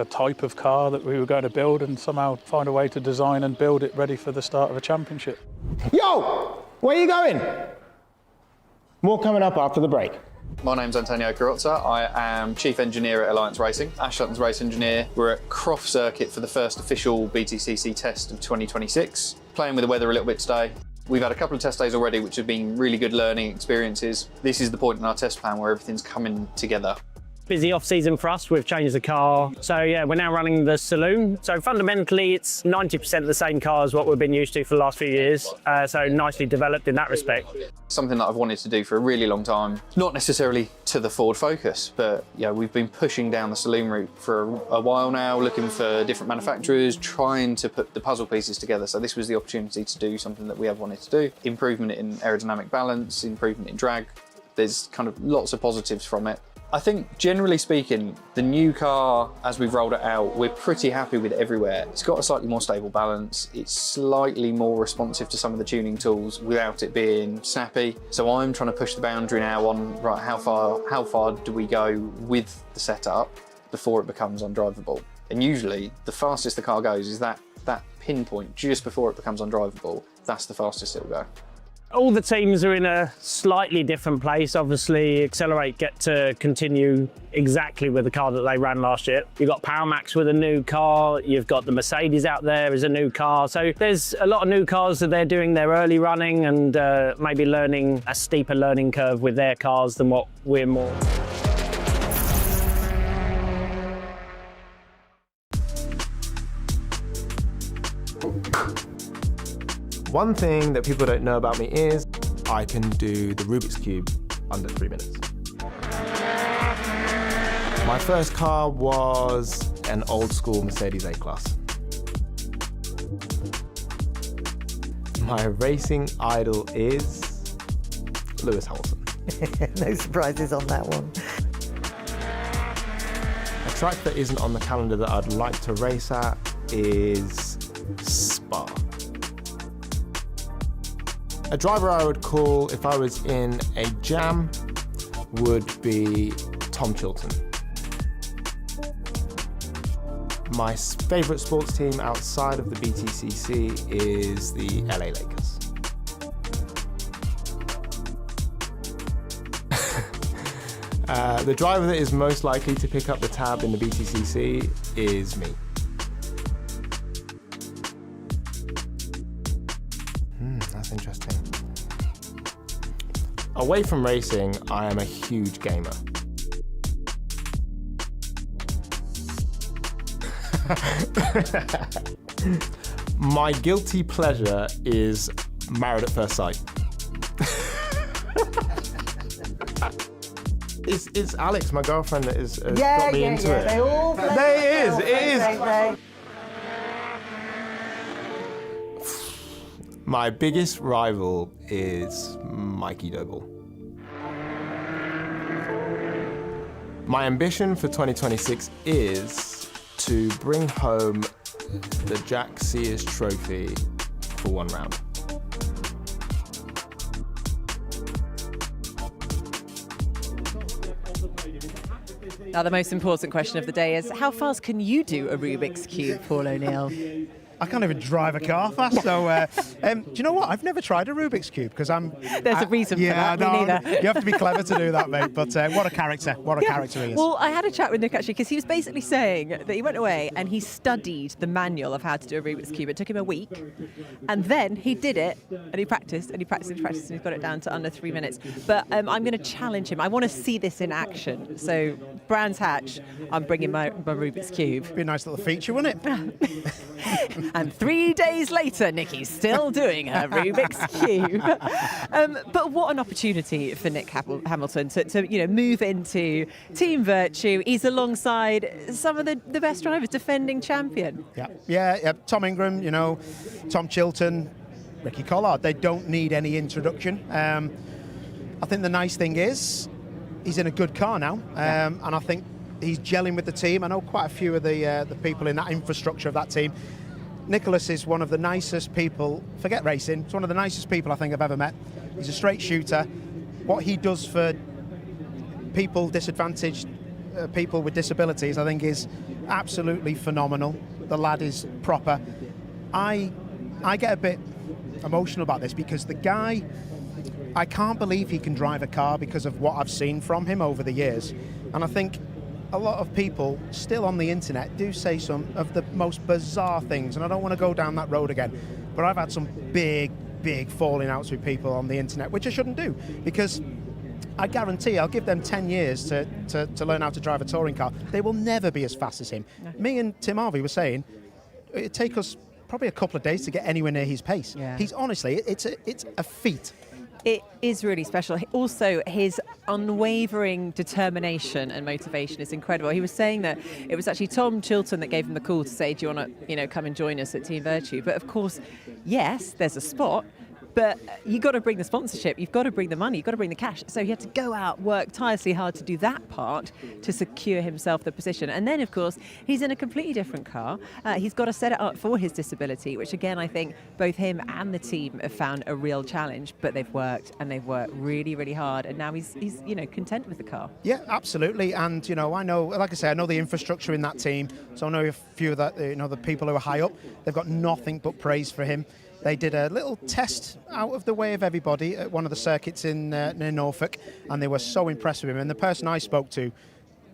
type of car that we were going to build and somehow find a way to design and build it ready for the start of a championship. Yo, where are you going? More coming up after the break. My name's Antonio Carrozza. I am Chief Engineer at Alliance Racing, Ash Sutton's race engineer. We're at Croft Circuit for the first official BTCC test of 2026. Playing with the weather a little bit today. We've had a couple of test days already which have been really good learning experiences. This is the point in our test plan where everything's coming together. Busy off-season for us, we've changed the car. So yeah, we're now running the saloon. So fundamentally, it's 90% the same car as what we've been used to for the last few years. So nicely developed in that respect. Something that I've wanted to do for a really long time. Not necessarily to the Ford focus, but yeah, we've been pushing down the saloon route for a while now, looking for different manufacturers, trying to put the puzzle pieces together. So this was the opportunity to do something that we have wanted to do. Improvement in aerodynamic balance, improvement in drag. There's kind of lots of positives from it. I think, generally speaking, the new car, as we've rolled it out, we're pretty happy with everywhere. It's got a slightly more stable balance. It's slightly more responsive to some of the tuning tools without it being snappy. So I'm trying to push the boundary now on, right, how far do we go with the setup before it becomes undrivable? And usually, the fastest the car goes is that pinpoint just before it becomes undrivable. That's the fastest it'll go. All the teams are in a slightly different place. Obviously, Accelerate get to continue exactly with the car that they ran last year. You've got PowerMax with a new car, you've got the Mercedes out there as a new car. So there's a lot of new cars that they're doing their early running and maybe learning a steeper learning curve with their cars than what we're more. One thing that people don't know about me is I can do the Rubik's Cube under 3 minutes. My first car was an old school Mercedes A-Class. My racing idol is Lewis Hamilton. No surprises on that one. A track that isn't on the calendar that I'd like to race at is Spa. A driver I would call if I was in a jam would be Tom Chilton. My favourite sports team outside of the BTCC is the LA Lakers. The driver that is most likely to pick up the tab in the BTCC is me. That's interesting. Away from racing, I am a huge gamer. My guilty pleasure is Married at First Sight. It's Alex, my girlfriend, that has got me into it. They all play there it is. My biggest rival is Mikey Doble. My ambition for 2026 is to bring home the Jack Sears Trophy for one round. Now, the most important question of the day is, how fast can you do a Rubik's Cube, Paul O'Neill? I can't even drive a car fast, so do you know what? I've never tried a Rubik's Cube because I'm... There's a reason for that, me neither. You have to be clever to do that, mate, but what a character, character he is. Well, I had a chat with Nick, actually, because he was basically saying that he went away and he studied the manual of how to do a Rubik's Cube. It took him a week, and then he did it, and he practiced, and he practiced, and he practiced, and he's got it down to under 3 minutes. But I'm going to challenge him. I want to see this in action. So, Brands Hatch, I'm bringing my Rubik's Cube. Be a nice little feature, wouldn't it? And 3 days later, Nicky's still doing her Rubik's Cube. But what an opportunity for Nick Hamilton to move into Team Vertu. He's alongside some of the best drivers, defending champion. Yeah. Tom Ingram, Tom Chilton, Ricky Collard. They don't need any introduction. I think the nice thing is he's in a good car now, and I think he's gelling with the team. I know quite a few of the people in that infrastructure of that team. Nicholas is one of the nicest people, forget racing, it's one of the nicest people I think I've ever met. He's a straight shooter. What he does for people disadvantaged, people with disabilities, I think is absolutely phenomenal. The lad is proper. I get a bit emotional about this because the guy, I can't believe he can drive a car because of what I've seen from him over the years. And I think a lot of people still on the internet do say some of the most bizarre things, and I don't want to go down that road again, but I've had some big falling outs with people on the internet, which I shouldn't do, because I guarantee I'll give them 10 years to learn how to drive a touring car. They will never be as fast as him. No. Me and Tim Harvey were saying it'd take us probably a couple of days to get anywhere near his pace. Yeah. He's honestly, it's a feat. It is really special. Also, his unwavering determination and motivation is incredible. He was saying that it was actually Tom Chilton that gave him the call to say, do you want to, come and join us at Team Vertu? But of course, yes, there's a spot, but you've got to bring the sponsorship, you've got to bring the money, you've got to bring the cash. So he had to go out, work tirelessly hard to do that part to secure himself the position. And then, of course, he's in a completely different car. He's got to set it up for his disability, which again, I think both him and the team have found a real challenge, but they've worked really, really hard. And now he's content with the car. Yeah, absolutely. And, I know, like I say, I know the infrastructure in that team. So I know a few of that, the people who are high up, they've got nothing but praise for him. They did a little test out of the way of everybody at one of the circuits in Norfolk, and they were so impressed with him. And the person I spoke to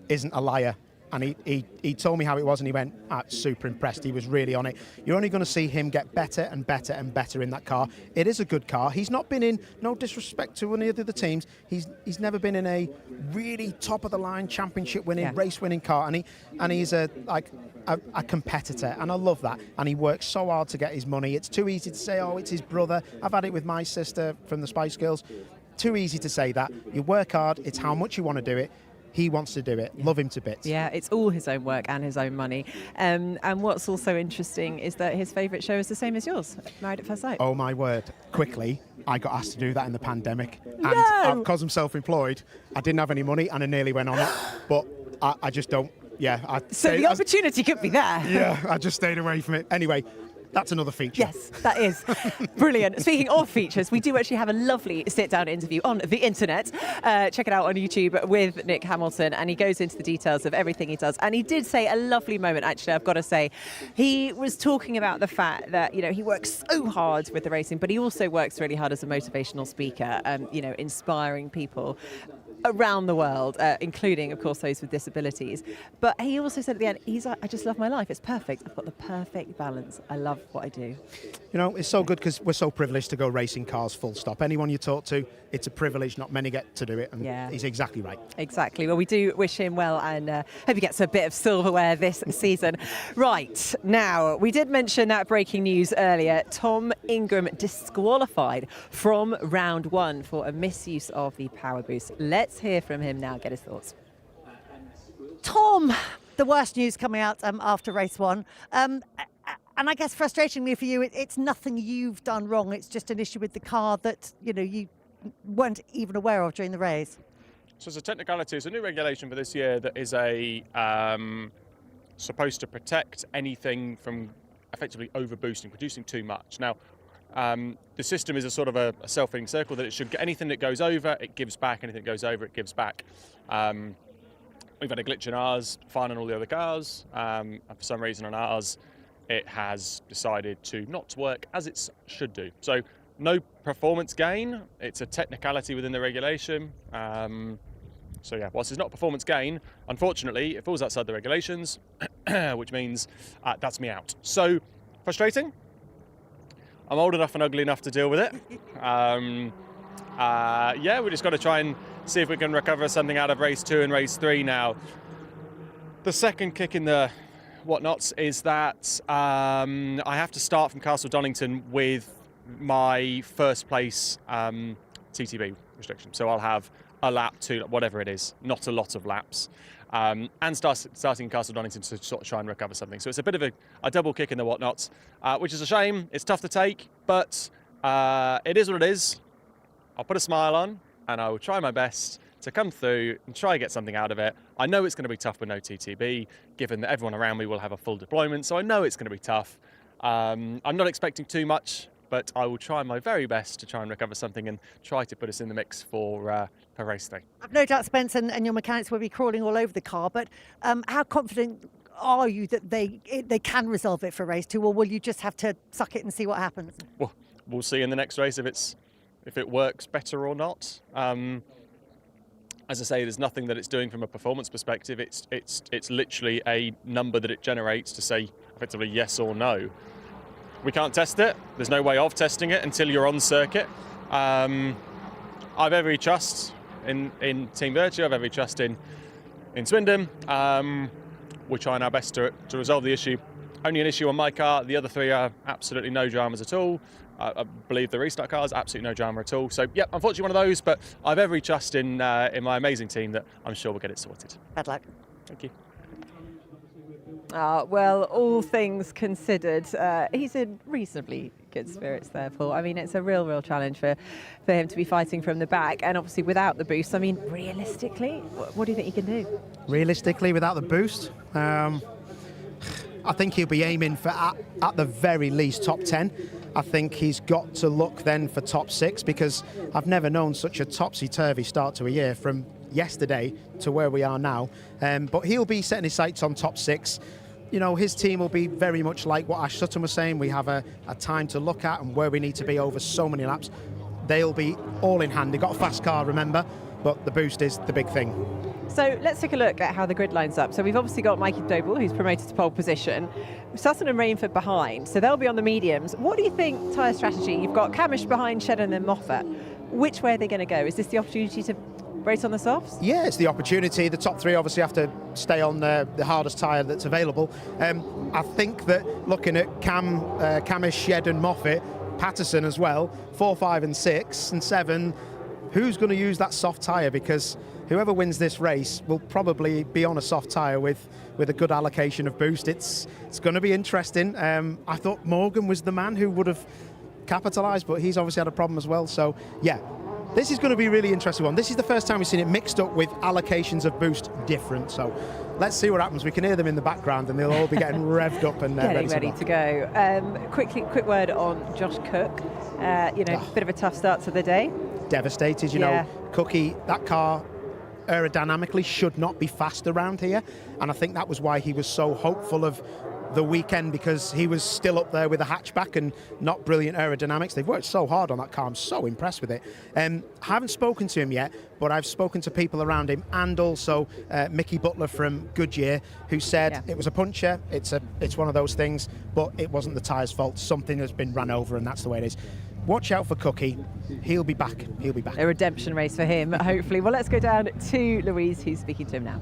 isn't a liar. And he told me how it was, and he went, super impressed. He was really on it. You're only going to see him get better and better and better in that car. It is a good car. He's not been in, no disrespect to any of the other teams, he's never been in a really top-of-the-line championship-winning, race-winning car. And he's a competitor, and I love that. And he works so hard to get his money. It's too easy to say, oh, it's his brother. I've had it with my sister from the Spice Girls. Too easy to say that. You work hard. It's how much you want to do it. He wants to do it. Yeah. Love him to bits. Yeah, it's all his own work and his own money. And what's also interesting is that his favourite show is the same as yours, Married at First Sight. Oh, my word. Quickly, I got asked to do that in the pandemic. And because I'm self-employed, I didn't have any money and I nearly went on it. But I just don't, So the opportunity could be there. Yeah, I just stayed away from it. Anyway, that's another feature. Yes, that is. Brilliant. Speaking of features, we do actually have a lovely sit-down interview on the internet. Check it out on YouTube with Nick Hamilton, and he goes into the details of everything he does. And he did say a lovely moment, actually, I've got to say. He was talking about the fact that, he works so hard with the racing, but he also works really hard as a motivational speaker, inspiring people around the world, including, of course, those with disabilities. But he also said at the end, he's like, I just love my life. It's perfect. I've got the perfect balance. I love what I do. It's so good because we're so privileged to go racing cars full stop. Anyone you talk to, it's a privilege. Not many get to do it. And he's exactly right. Exactly. Well, we do wish him well, and hope he gets a bit of silverware this season. Right. Now, we did mention that breaking news earlier. Tom Ingram disqualified from round one for a misuse of the power boost. Let's hear from him now, get his thoughts. Tom, the worst news coming out after race one. And I guess frustratingly for you, it's nothing you've done wrong. It's just an issue with the car that, you weren't even aware of during the race. So it's a technicality. It's a new regulation for this year that is supposed to protect anything from effectively overboosting, producing too much. Now, the system is a sort of a self-feeding circle that it should get anything that goes over, it gives back. Anything that goes over, it gives back. We've had a glitch in ours, fine on all the other cars. And for some reason on ours, it has decided to not work as it should do. So no performance gain. It's a technicality within the regulation. So yeah, whilst it's not performance gain, unfortunately, it falls outside the regulations, which means that's me out. So frustrating. I'm old enough and ugly enough to deal with it. We just got to try and see if we can recover something out of race 2 and race 3 now. The second kick in the whatnots is that I have to start from Castle Donington with my first place TTB restriction. So I'll have a lap, 2, whatever it is, not a lot of laps. And starting in Castle Donington to sort of try and recover something. So it's a bit of a double kick in the whatnots, which is a shame. It's tough to take, but it is what it is. I'll put a smile on and I will try my best to come through and try and get something out of it. I know it's going to be tough with no TTB, given that everyone around me will have a full deployment, so I know it's going to be tough. I'm not expecting too much, but I will try my very best to try and recover something and try to put us in the mix for race day. I've no doubt Spence and your mechanics will be crawling all over the car, but how confident are you that they can resolve it for race 2, or will you just have to suck it and see what happens? Well, we'll see in the next race if it works better or not. As I say, there's nothing that it's doing from a performance perspective. It's literally a number that it generates to say effectively yes or no. We can't test it. There's no way of testing it until you're on circuit. I've every trust in Team Vertu. I've every trust in Swindon. We're trying our best to resolve the issue. Only an issue on my car. The other 3 are absolutely no dramas at all. I believe the restart car is absolutely no drama at all. So, yeah, unfortunately one of those, but I've every trust in my amazing team that I'm sure we'll get it sorted. Bad luck. Thank you. Well, all things considered, he's in reasonably good spirits there, Paul. I mean, it's a real challenge for him to be fighting from the back, and obviously without the boost. I mean, realistically, what do you think he can do? Realistically, without the boost, I think he'll be aiming for, at the very least, top 10. I think he's got to look then for top 6, because I've never known such a topsy-turvy start to a year from yesterday to where we are now. But he'll be setting his sights on top 6. You know, his team will be very much like what Ash Sutton was saying. We have a time to look at and where we need to be over so many laps. They'll be all in hand. They've got a fast car, remember, but the boost is the big thing. So let's take a look at how the grid lines up. So we've obviously got Mikey Doble, who's promoted to pole position. Sutton and Rainford behind, so they'll be on the mediums. What do you think tyre strategy? You've got Camish behind, Shed and then Moffat. Which way are they going to go? Is this the opportunity to race on the softs? Yeah, it's the opportunity. The top 3 obviously have to stay on the hardest tyre that's available. I think that looking at Camish, Shed and Moffat, Patterson as well, 4, 5 and 6 and 7, who's going to use that soft tyre? Because whoever wins this race will probably be on a soft tyre with a good allocation of boost. It's going to be interesting. I thought Morgan was the man who would have capitalised, but he's obviously had a problem as well. So, yeah, this is going to be a really interesting one. This is the first time we've seen it mixed up with allocations of boost different. So let's see what happens. We can hear them in the background and they'll all be getting revved up and ready to go. Quick word on Josh Cook. Bit of a tough start to the day. Devastated, you know. Cookie, that car aerodynamically should not be fast around here, and I think that was why he was so hopeful of the weekend, because he was still up there with a hatchback and not brilliant aerodynamics. They've worked so hard on that car. I'm so impressed with it. I haven't spoken to him yet, but I've spoken to people around him, and also Mickey Butler from Goodyear, who said it was a puncher. It's one of those things, but it wasn't the tyre's fault. Something has been run over, and that's the way it is. Watch out for Cookie. He'll be back. He'll be back. A redemption race for him, hopefully. Well, let's go down to Louise, who's speaking to him now.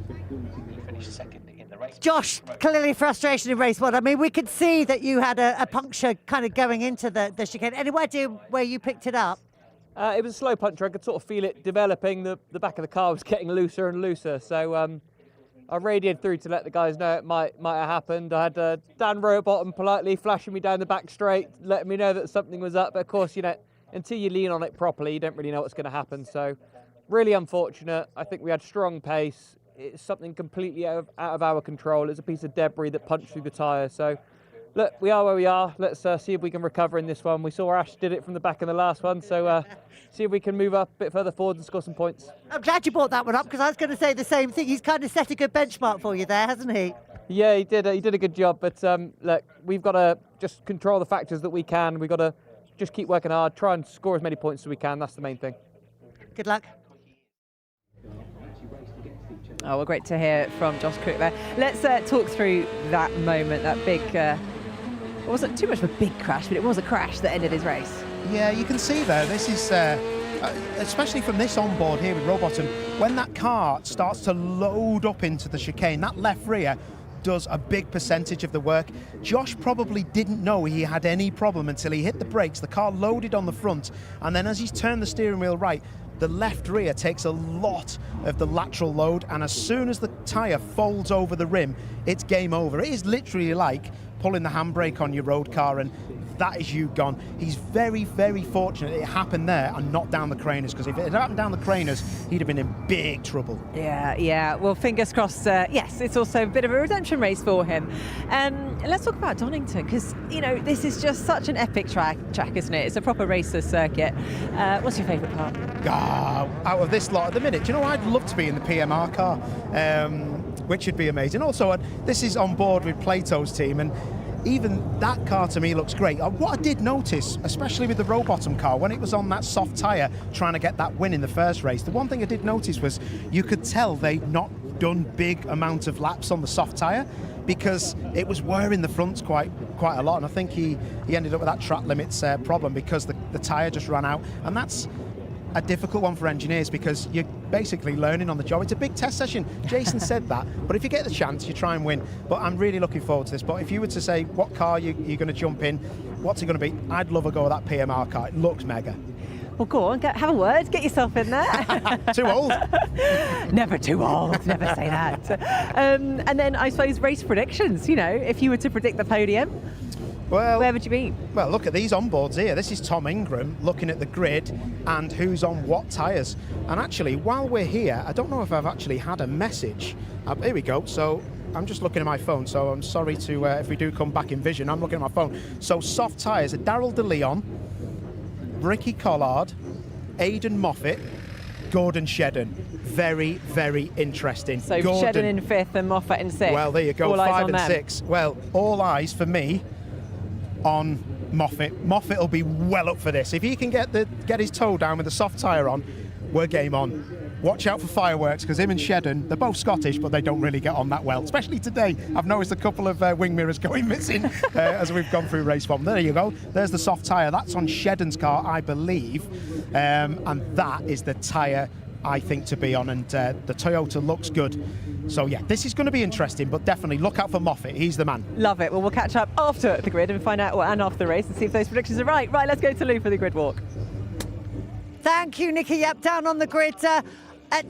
Josh, clearly frustration in race 1. I mean, we could see that you had a puncture kind of going into the chicane. Any idea where you picked it up? It was a slow puncture. I could sort of feel it developing. The back of the car was getting looser and looser. So I radioed through to let the guys know it might have happened. I had Dan Rowbottom politely flashing me down the back straight, letting me know that something was up. But of course, until you lean on it properly, you don't really know what's going to happen. So really unfortunate. I think we had strong pace. It's something completely out of our control. It's a piece of debris that punched through the tyre. So look, we are where we are. Let's see if we can recover in this one. We saw Ash did it from the back in the last one. So see if we can move up a bit further forward and score some points. I'm glad you brought that one up, because I was going to say the same thing. He's kind of set a good benchmark for you there, hasn't he? Yeah, he did a good job. But look, we've got to just control the factors that we can. We've got to just keep working hard, try and score as many points as we can. That's the main thing. Good luck. Oh, well, great to hear from Josh Cook there. Let's talk through that moment, that big... it wasn't too much of a big crash, but it was a crash that ended his race. Yeah, you can see there, this is, especially from this onboard here with Rowbottom, when that car starts to load up into the chicane, that left rear does a big percentage of the work. Josh probably didn't know he had any problem until he hit the brakes. The car loaded on the front, and then as he's turned the steering wheel right, the left rear takes a lot of the lateral load, and as soon as the tyre folds over the rim, it's game over. It is literally like pulling the handbrake on your road car, and that is you gone. He's very, very fortunate it happened there and not down the Craners, because if it had happened down the Craners, he'd have been in big trouble. Yeah. Well, fingers crossed. Yes, it's also a bit of a redemption race for him. Let's talk about Donington, because, you know, this is just such an epic track, isn't it? It's a proper racer's circuit. What's your favourite part? Out of this lot at the minute, do you know, I'd love to be in the PMR car, which would be amazing. Also, this is on board with Plato's team, and even that car to me looks great. What I did notice, especially with the Rowbottom car, when it was on that soft tyre trying to get that win in the first race, the one thing I did notice was you could tell they'd not done big amount of laps on the soft tyre, because it was wearing the fronts quite a lot, and I think he ended up with that track limits problem because the tyre just ran out, and that's a difficult one for engineers because you're basically learning on the job. It's a big test session. Jason said that, but if you get the chance, you try and win. But I'm really looking forward to this. But if you were to say what car you're going to jump in, what's it going to be? I'd love a go at that PMR car. It looks mega. Well, go on, have a word, get yourself in there. Too old. Never too old, never say that. And then I suppose race predictions, you know, if you were to predict the podium, well, where would you be? Well, look at these onboards here. This is Tom Ingram looking at the grid and who's on what tyres. And actually, while we're here, I don't know if I've actually had a message. Here we go. So I'm just looking at my phone, so I'm sorry to if we do come back in vision, I'm looking at my phone. So soft tyres are Daryl DeLeon, Ricky Collard, Aidan Moffat, Gordon Shedden. Very, very interesting. So Shedden in 5th and Moffat in 6th. Well, there you go, all 5 and 6. Well, all eyes for me on Moffat. Moffat will be well up for this. If he can get his toe down with the soft tyre on, we're game on. Watch out for fireworks, because him and Shedden, they're both Scottish, but they don't really get on that well, especially today. I've noticed a couple of wing mirrors going missing as we've gone through race 1. There you go. There's the soft tyre. That's on Shedden's car, I believe. And that is the tyre I think to be on, and the Toyota looks good. So yeah, this is going to be interesting, but definitely look out for Moffat. He's the man. Love it. Well, we'll catch up after the grid and find out, and after the race, and see if those predictions are right. Right, let's go to Lou for the grid walk. Thank you, Nikki. Yep, down on the grid at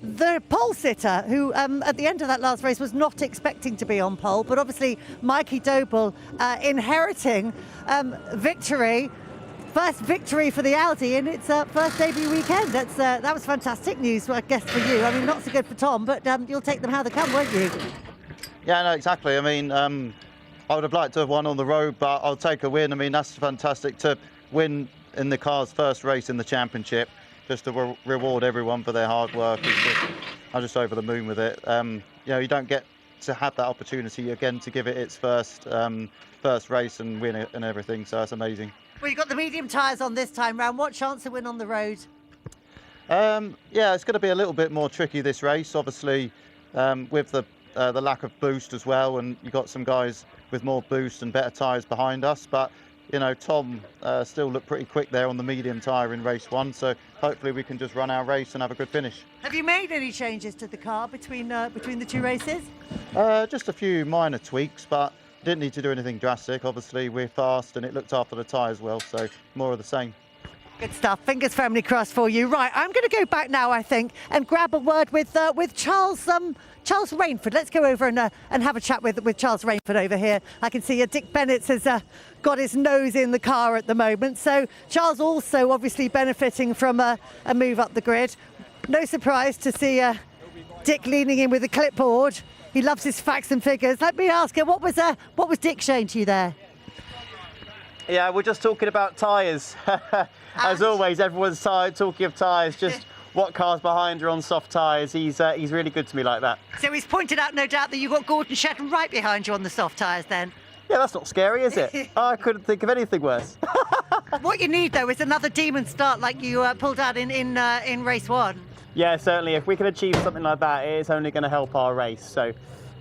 the pole sitter, who at the end of that last race was not expecting to be on pole, but obviously Mikey Doble inheriting victory. First victory for the Audi in its first debut weekend. That was fantastic news, I guess, for you. I mean, not so good for Tom, but you'll take them how they come, won't you? Yeah, no, exactly. I mean, I would have liked to have won on the road, but I'll take a win. I mean, that's fantastic to win in the car's first race in the championship, just to reward everyone for their hard work. I'm just over the moon with it. You know, you don't get to have that opportunity again to give it its first race and win it and everything, so that's amazing. Well, you've got the medium tyres on this time round. What chance to win on the road? Yeah, it's going to be a little bit more tricky this race, obviously, with the lack of boost as well, and you've got some guys with more boost and better tyres behind us. But, you know, Tom still looked pretty quick there on the medium tyre in race 1, so hopefully we can just run our race and have a good finish. Have you made any changes to the car between the two races? Just a few minor tweaks, but didn't need to do anything drastic. Obviously, we're fast and it looked after the tyres well, so more of the same. Good stuff. Fingers firmly crossed for you. Right, I'm going to go back now, I think, and grab a word with Charles Rainford. Let's go over and have a chat with Charles Rainford over here. I can see Dick Bennett has got his nose in the car at the moment. So Charles also obviously benefiting from a move up the grid. No surprise to see Dick leaning in with a clipboard. He loves his facts and figures. Let me ask you, what was Dick showing to you there? Yeah, we're just talking about tyres. As always, everyone's talking of tyres, just what cars behind are on soft tyres. He's really good to me like that. So he's pointed out, no doubt, that you've got Gordon Shedden right behind you on the soft tyres then? Yeah, that's not scary, is it? I couldn't think of anything worse. What you need, though, is another demon start like you pulled out in race 1. Yeah, certainly. If we can achieve something like that, it is only going to help our race. So,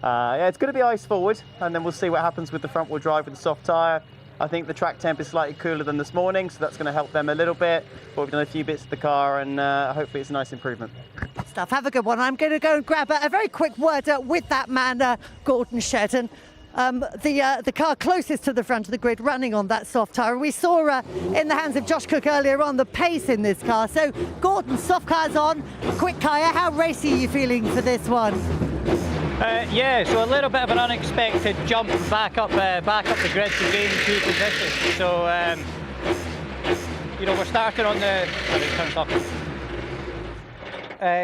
yeah, it's going to be ice forward, and then we'll see what happens with the front-wheel drive with the soft tyre. I think the track temp is slightly cooler than this morning, so that's going to help them a little bit. But we've done a few bits to the car, and hopefully it's a nice improvement. Good stuff. Have a good one. I'm going to go and grab a very quick word with that man, Gordon Shedden. The car closest to the front of the grid running on that soft tyre. We saw in the hands of Josh Cook earlier on the pace in this car. So Gordon, soft car's on, quick tyre. How racy are you feeling for this one? Yeah, so a little bit of an unexpected jump back up the grid to gain 2 positions. So you know, we're starting on the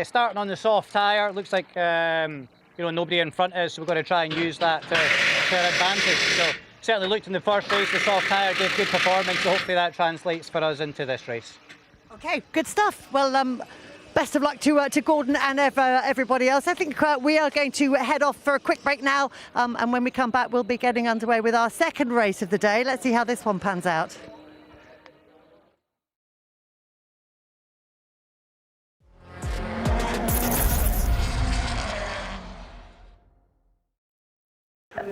starting on the soft tyre. Looks like you know, nobody in front of us, so we're going to try and use that to our advantage. So certainly looked in the first race, the soft tyre gave good performance, so hopefully that translates for us into this race. Okay, good stuff. Well, best of luck to Gordon and everybody else. I think we are going to head off for a quick break now, and when we come back, we'll be getting underway with our second race of the day. Let's see how this one pans out.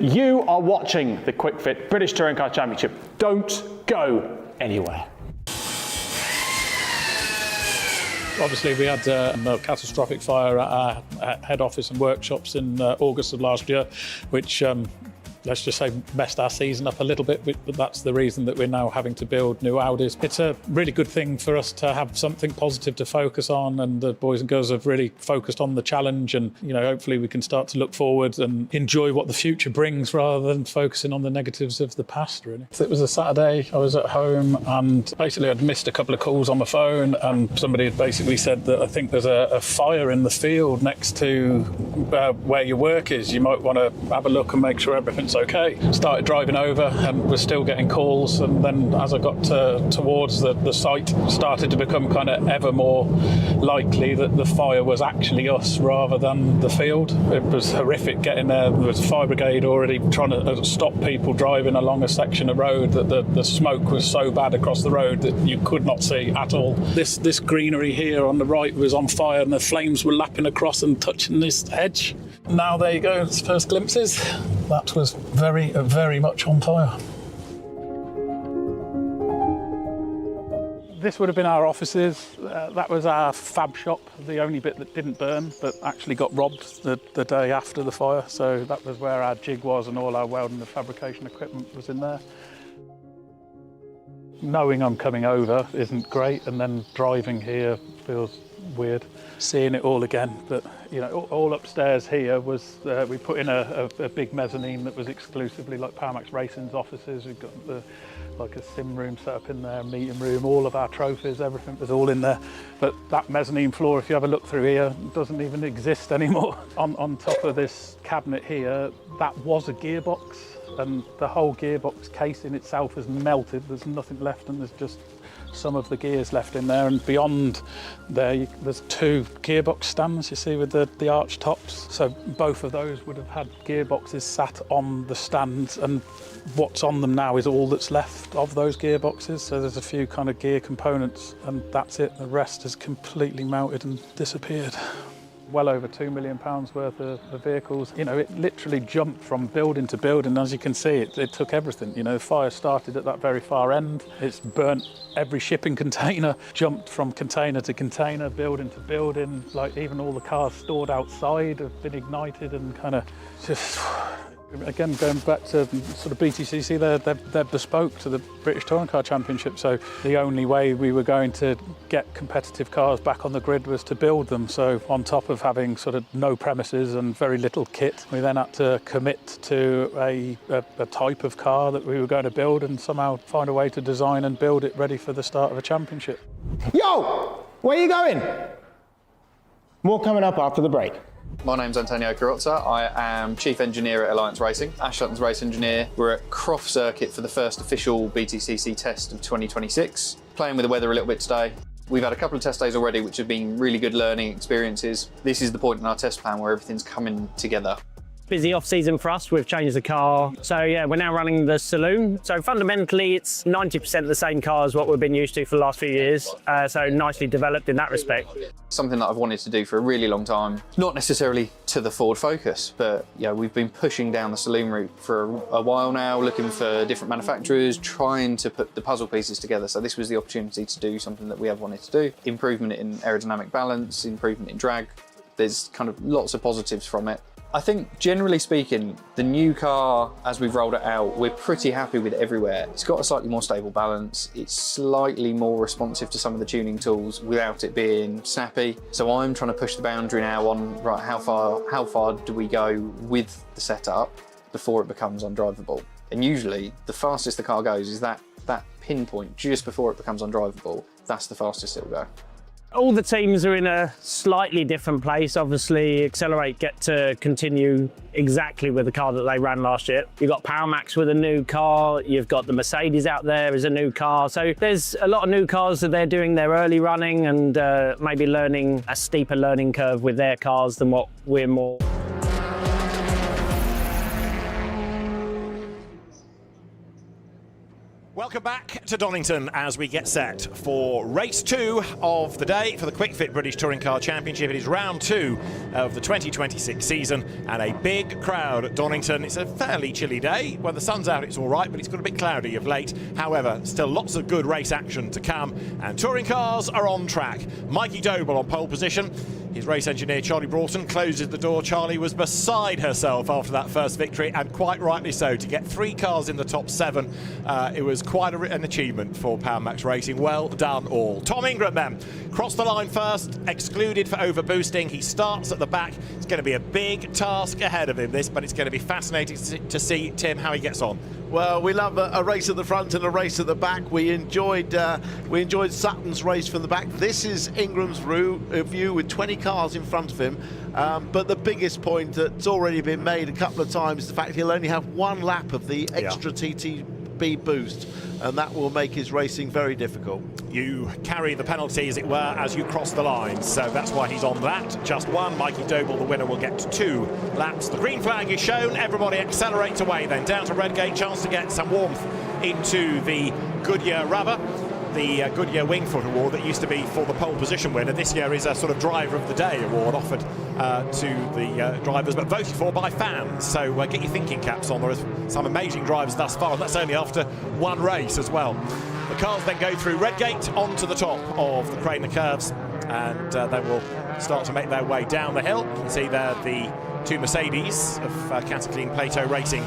You are watching the Kwik Fit British Touring Car Championship. Don't go anywhere. Obviously, we had a catastrophic fire at our head office and workshops in August of last year, which let's just say messed our season up a little bit, but that's the reason that we're now having to build new Audis. It's a really good thing for us to have something positive to focus on, and the boys and girls have really focused on the challenge, and you know, hopefully we can start to look forward and enjoy what the future brings rather than focusing on the negatives of the past, really. It was a Saturday, I was at home, and basically I'd missed a couple of calls on my phone, and somebody had basically said that I think there's a fire in the field next to where your work is. You might want to have a look and make sure everything's okay. Started driving over and was still getting calls, and then as I got towards the site, started to become kind of ever more likely that the fire was actually us rather than the field. It was horrific getting there. There was a fire brigade already trying to stop people driving along a section of road, that the smoke was so bad across the road that you could not see at all. This greenery here on the right was on fire, and the flames were lapping across and touching this hedge. Now there you go, first glimpses. That was very, very much on fire. This would have been our offices. That was our fab shop, the only bit that didn't burn, but actually got robbed the day after the fire. So that was where our jig was, and all our welding and fabrication equipment was in there. Knowing I'm coming over isn't great, and then driving here feels weird. Seeing it all again, but you know, all upstairs here was we put in a big mezzanine that was exclusively like Powermax Racing's offices. We've got like a sim room set up in there, a meeting room, all of our trophies, everything was all in there. But that mezzanine floor, if you have a look through here, doesn't even exist anymore. On top of this cabinet here, that was a gearbox, and the whole gearbox casing itself has melted. There's nothing left, and there's just some of the gears left in there, and beyond there there's 2 gearbox stands, you see, with the arch tops. So both of those would have had gearboxes sat on the stands, and what's on them now is all that's left of those gearboxes. So there's a few kind of gear components, and that's it. The rest has completely melted and disappeared. Well over £2 million worth of vehicles. You know, it literally jumped from building to building. As you can see, it took everything. You know, the fire started at that very far end. It's burnt every shipping container, jumped from container to container, building to building. Like even all the cars stored outside have been ignited, and kind of just... Again, going back to sort of BTCC, they're bespoke to the British Touring Car Championship, so the only way we were going to get competitive cars back on the grid was to build them. So on top of having sort of no premises and very little kit, we then had to commit to a type of car that we were going to build, and somehow find a way to design and build it ready for the start of a championship. Yo, where are you going? More coming up after the break. My name's Antonio Carrozza. I am Chief Engineer at Alliance Racing, Ash Sutton's race engineer. We're at Croft Circuit for the first official BTCC test of 2026. Playing with the weather a little bit today. We've had a couple of test days already, which have been really good learning experiences. This is the point in our test plan where everything's coming together. Busy off-season for us, we've changed the car. So yeah, we're now running the saloon. So fundamentally, it's 90% the same car as what we've been used to for the last few years. So nicely developed in that respect. Something that I've wanted to do for a really long time. Not necessarily to the Ford focus, but yeah, we've been pushing down the saloon route for a while now, looking for different manufacturers, trying to put the puzzle pieces together. So this was the opportunity to do something that we have wanted to do. Improvement in aerodynamic balance, improvement in drag. There's kind of lots of positives from it. I think generally speaking, the new car, as we've rolled it out, we're pretty happy with everywhere. It's got a slightly more stable balance. It's slightly more responsive to some of the tuning tools without it being snappy. So I'm trying to push the boundary now on, right, how far do we go with the setup before it becomes undrivable? And usually the fastest the car goes is that pinpoint just before it becomes undrivable. That's the fastest it'll go. All the teams are in a slightly different place. Obviously, Accelerate get to continue exactly with the car that they ran last year. You've got PowerMax with a new car, you've got the Mercedes out there as a new car. So there's a lot of new cars that they're doing their early running and maybe learning a steeper learning curve with their cars than what we're more. Welcome back to Donington as we get set for race 2 of the day for the Kwik Fit British Touring Car Championship. It is round 2 of the 2026 season and a big crowd at Donington. It's a fairly chilly day. When the sun's out it's all right, but it's got a bit cloudy of late. However, still lots of good race action to come and touring cars are on track. Mikey Doble on pole position. His race engineer Charlie Broughton closes the door. Charlie was beside herself after that first victory, and quite rightly so. To get 3 cars in the top 7, it was quite an achievement for PowerMax Racing. Well done all. Tom Ingram then crossed the line first, excluded for overboosting. He starts at the back. It's going to be a big task ahead of him, this, but it's going to be fascinating to see, Tim, how he gets on. Well, we love a race at the front and a race at the back. We enjoyed Sutton's race from the back. This is Ingram's view with 20 cars in front of him. But the biggest point that's already been made a couple of times is the fact he'll only have 1 lap of the extra TTB boost, and that will make his racing very difficult. You carry the penalty, as it were, as you cross the line, so that's why he's on that. Just 1. Mikey Doble, the winner, will get 2 laps. The green flag is shown. Everybody accelerates away then down to Redgate. Chance to get some warmth into the Goodyear rubber. The Goodyear Wingfoot Award that used to be for the pole position winner this year is a sort of Driver of the Day award offered to the drivers, but voted for by fans. So get your thinking caps on. There are some amazing drivers thus far, and that's only after 1 race as well. The cars then go through Redgate onto the top of the Craner Curves, and they will start to make their way down the hill. You can see there the 2 Mercedes of Cataclean Plato Racing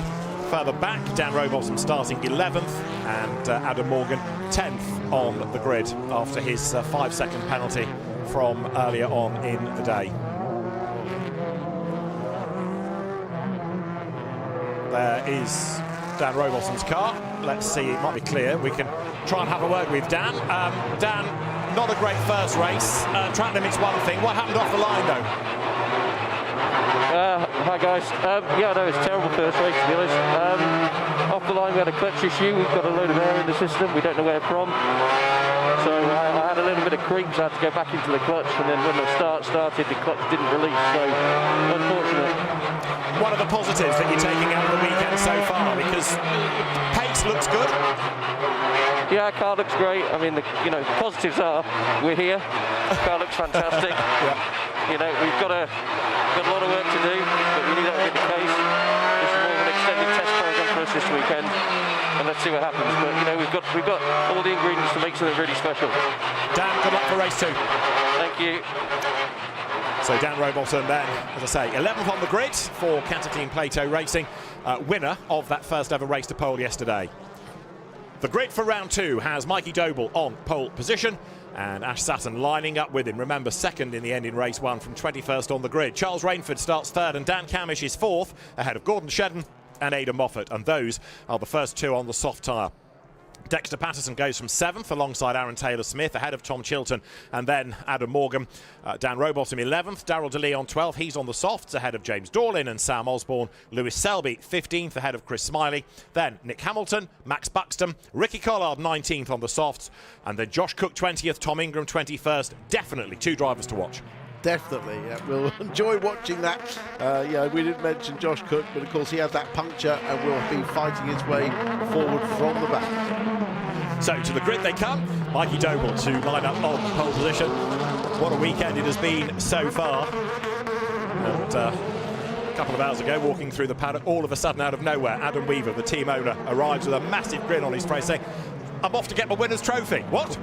further back. Dan Rowbottom starting 11th and Adam Morgan 10th on the grid after his 5-second penalty from earlier on in the day. There is Dan Rowbottom's car. Let's see, it might be clear. We can try and have a word with Dan. Dan, not a great first race. Track limit's one thing. What happened off the line though? Hi guys. Yeah, no, it's a terrible first race to be honest. Off the line we had a clutch issue. We've got a load of air in the system. We don't know where from. So I had a little bit of creep, so I had to go back into the clutch, and then when the start started, the clutch didn't release. So unfortunate. One of the positives that you're taking out of the weekend so far, because pace looks good. Yeah, car looks great. I mean, positives are we're here. Car looks fantastic. You know, we've got a lot of work to do, but we knew that would be the case. This is more of an extended test program for us this weekend, and let's see what happens. But you know, we've got all the ingredients to make something really special. Dan, good luck for race 2. Thank you. So Dan Rowbottom then, as I say, 11th on the grid for Cataclean Plato Racing, winner of that first ever race to pole yesterday. The grid for round 2 has Mikey Doble on pole position and Ash Sutton lining up with him. Remember, 2nd in the end in race 1 from 21st on the grid. Charles Rainford starts 3rd and Dan Camish is 4th, ahead of Gordon Shedden and Aidan Moffat, and those are the first 2 on the soft tyre. Dexter Patterson goes from 7th alongside Aaron Taylor-Smith, ahead of Tom Chilton and then Adam Morgan. Dan Rowbottom 11th, Darrell DeLeon 12th, he's on the softs ahead of James Dorlin and Sam Osborne. Lewis Selby 15th ahead of Chris Smiley. Then Nick Hamilton, Max Buxton, Ricky Collard 19th on the softs, and then Josh Cook 20th, Tom Ingram 21st. Definitely 2 drivers to watch. Definitely, yeah. We'll enjoy watching that. Yeah, we didn't mention Josh Cook, but of course he had that puncture and will be fighting his way forward from the back. So to the grid they come. Mikey Doble to line up on pole position. What a weekend it has been so far. And a couple of hours ago, walking through the paddock, all of a sudden out of nowhere, Adam Weaver, the team owner, arrives with a massive grin on his face saying, I'm off to get my winner's trophy. What?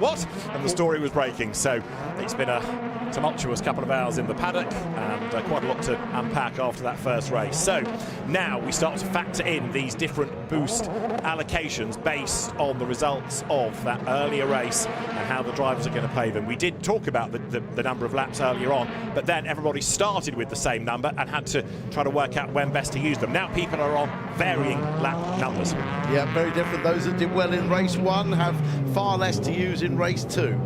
And the story was breaking. So it's been a tumultuous couple of hours in the paddock and quite a lot to unpack after that first race. So now we start to factor in these different boost allocations based on the results of that earlier race and how the drivers are going to play them. We did talk about the number of laps earlier on, but then everybody started with the same number and had to try to work out when best to use them. Now people are on varying lap numbers. Yeah, very different. Those that did well in race 1 have far less to use in race 2.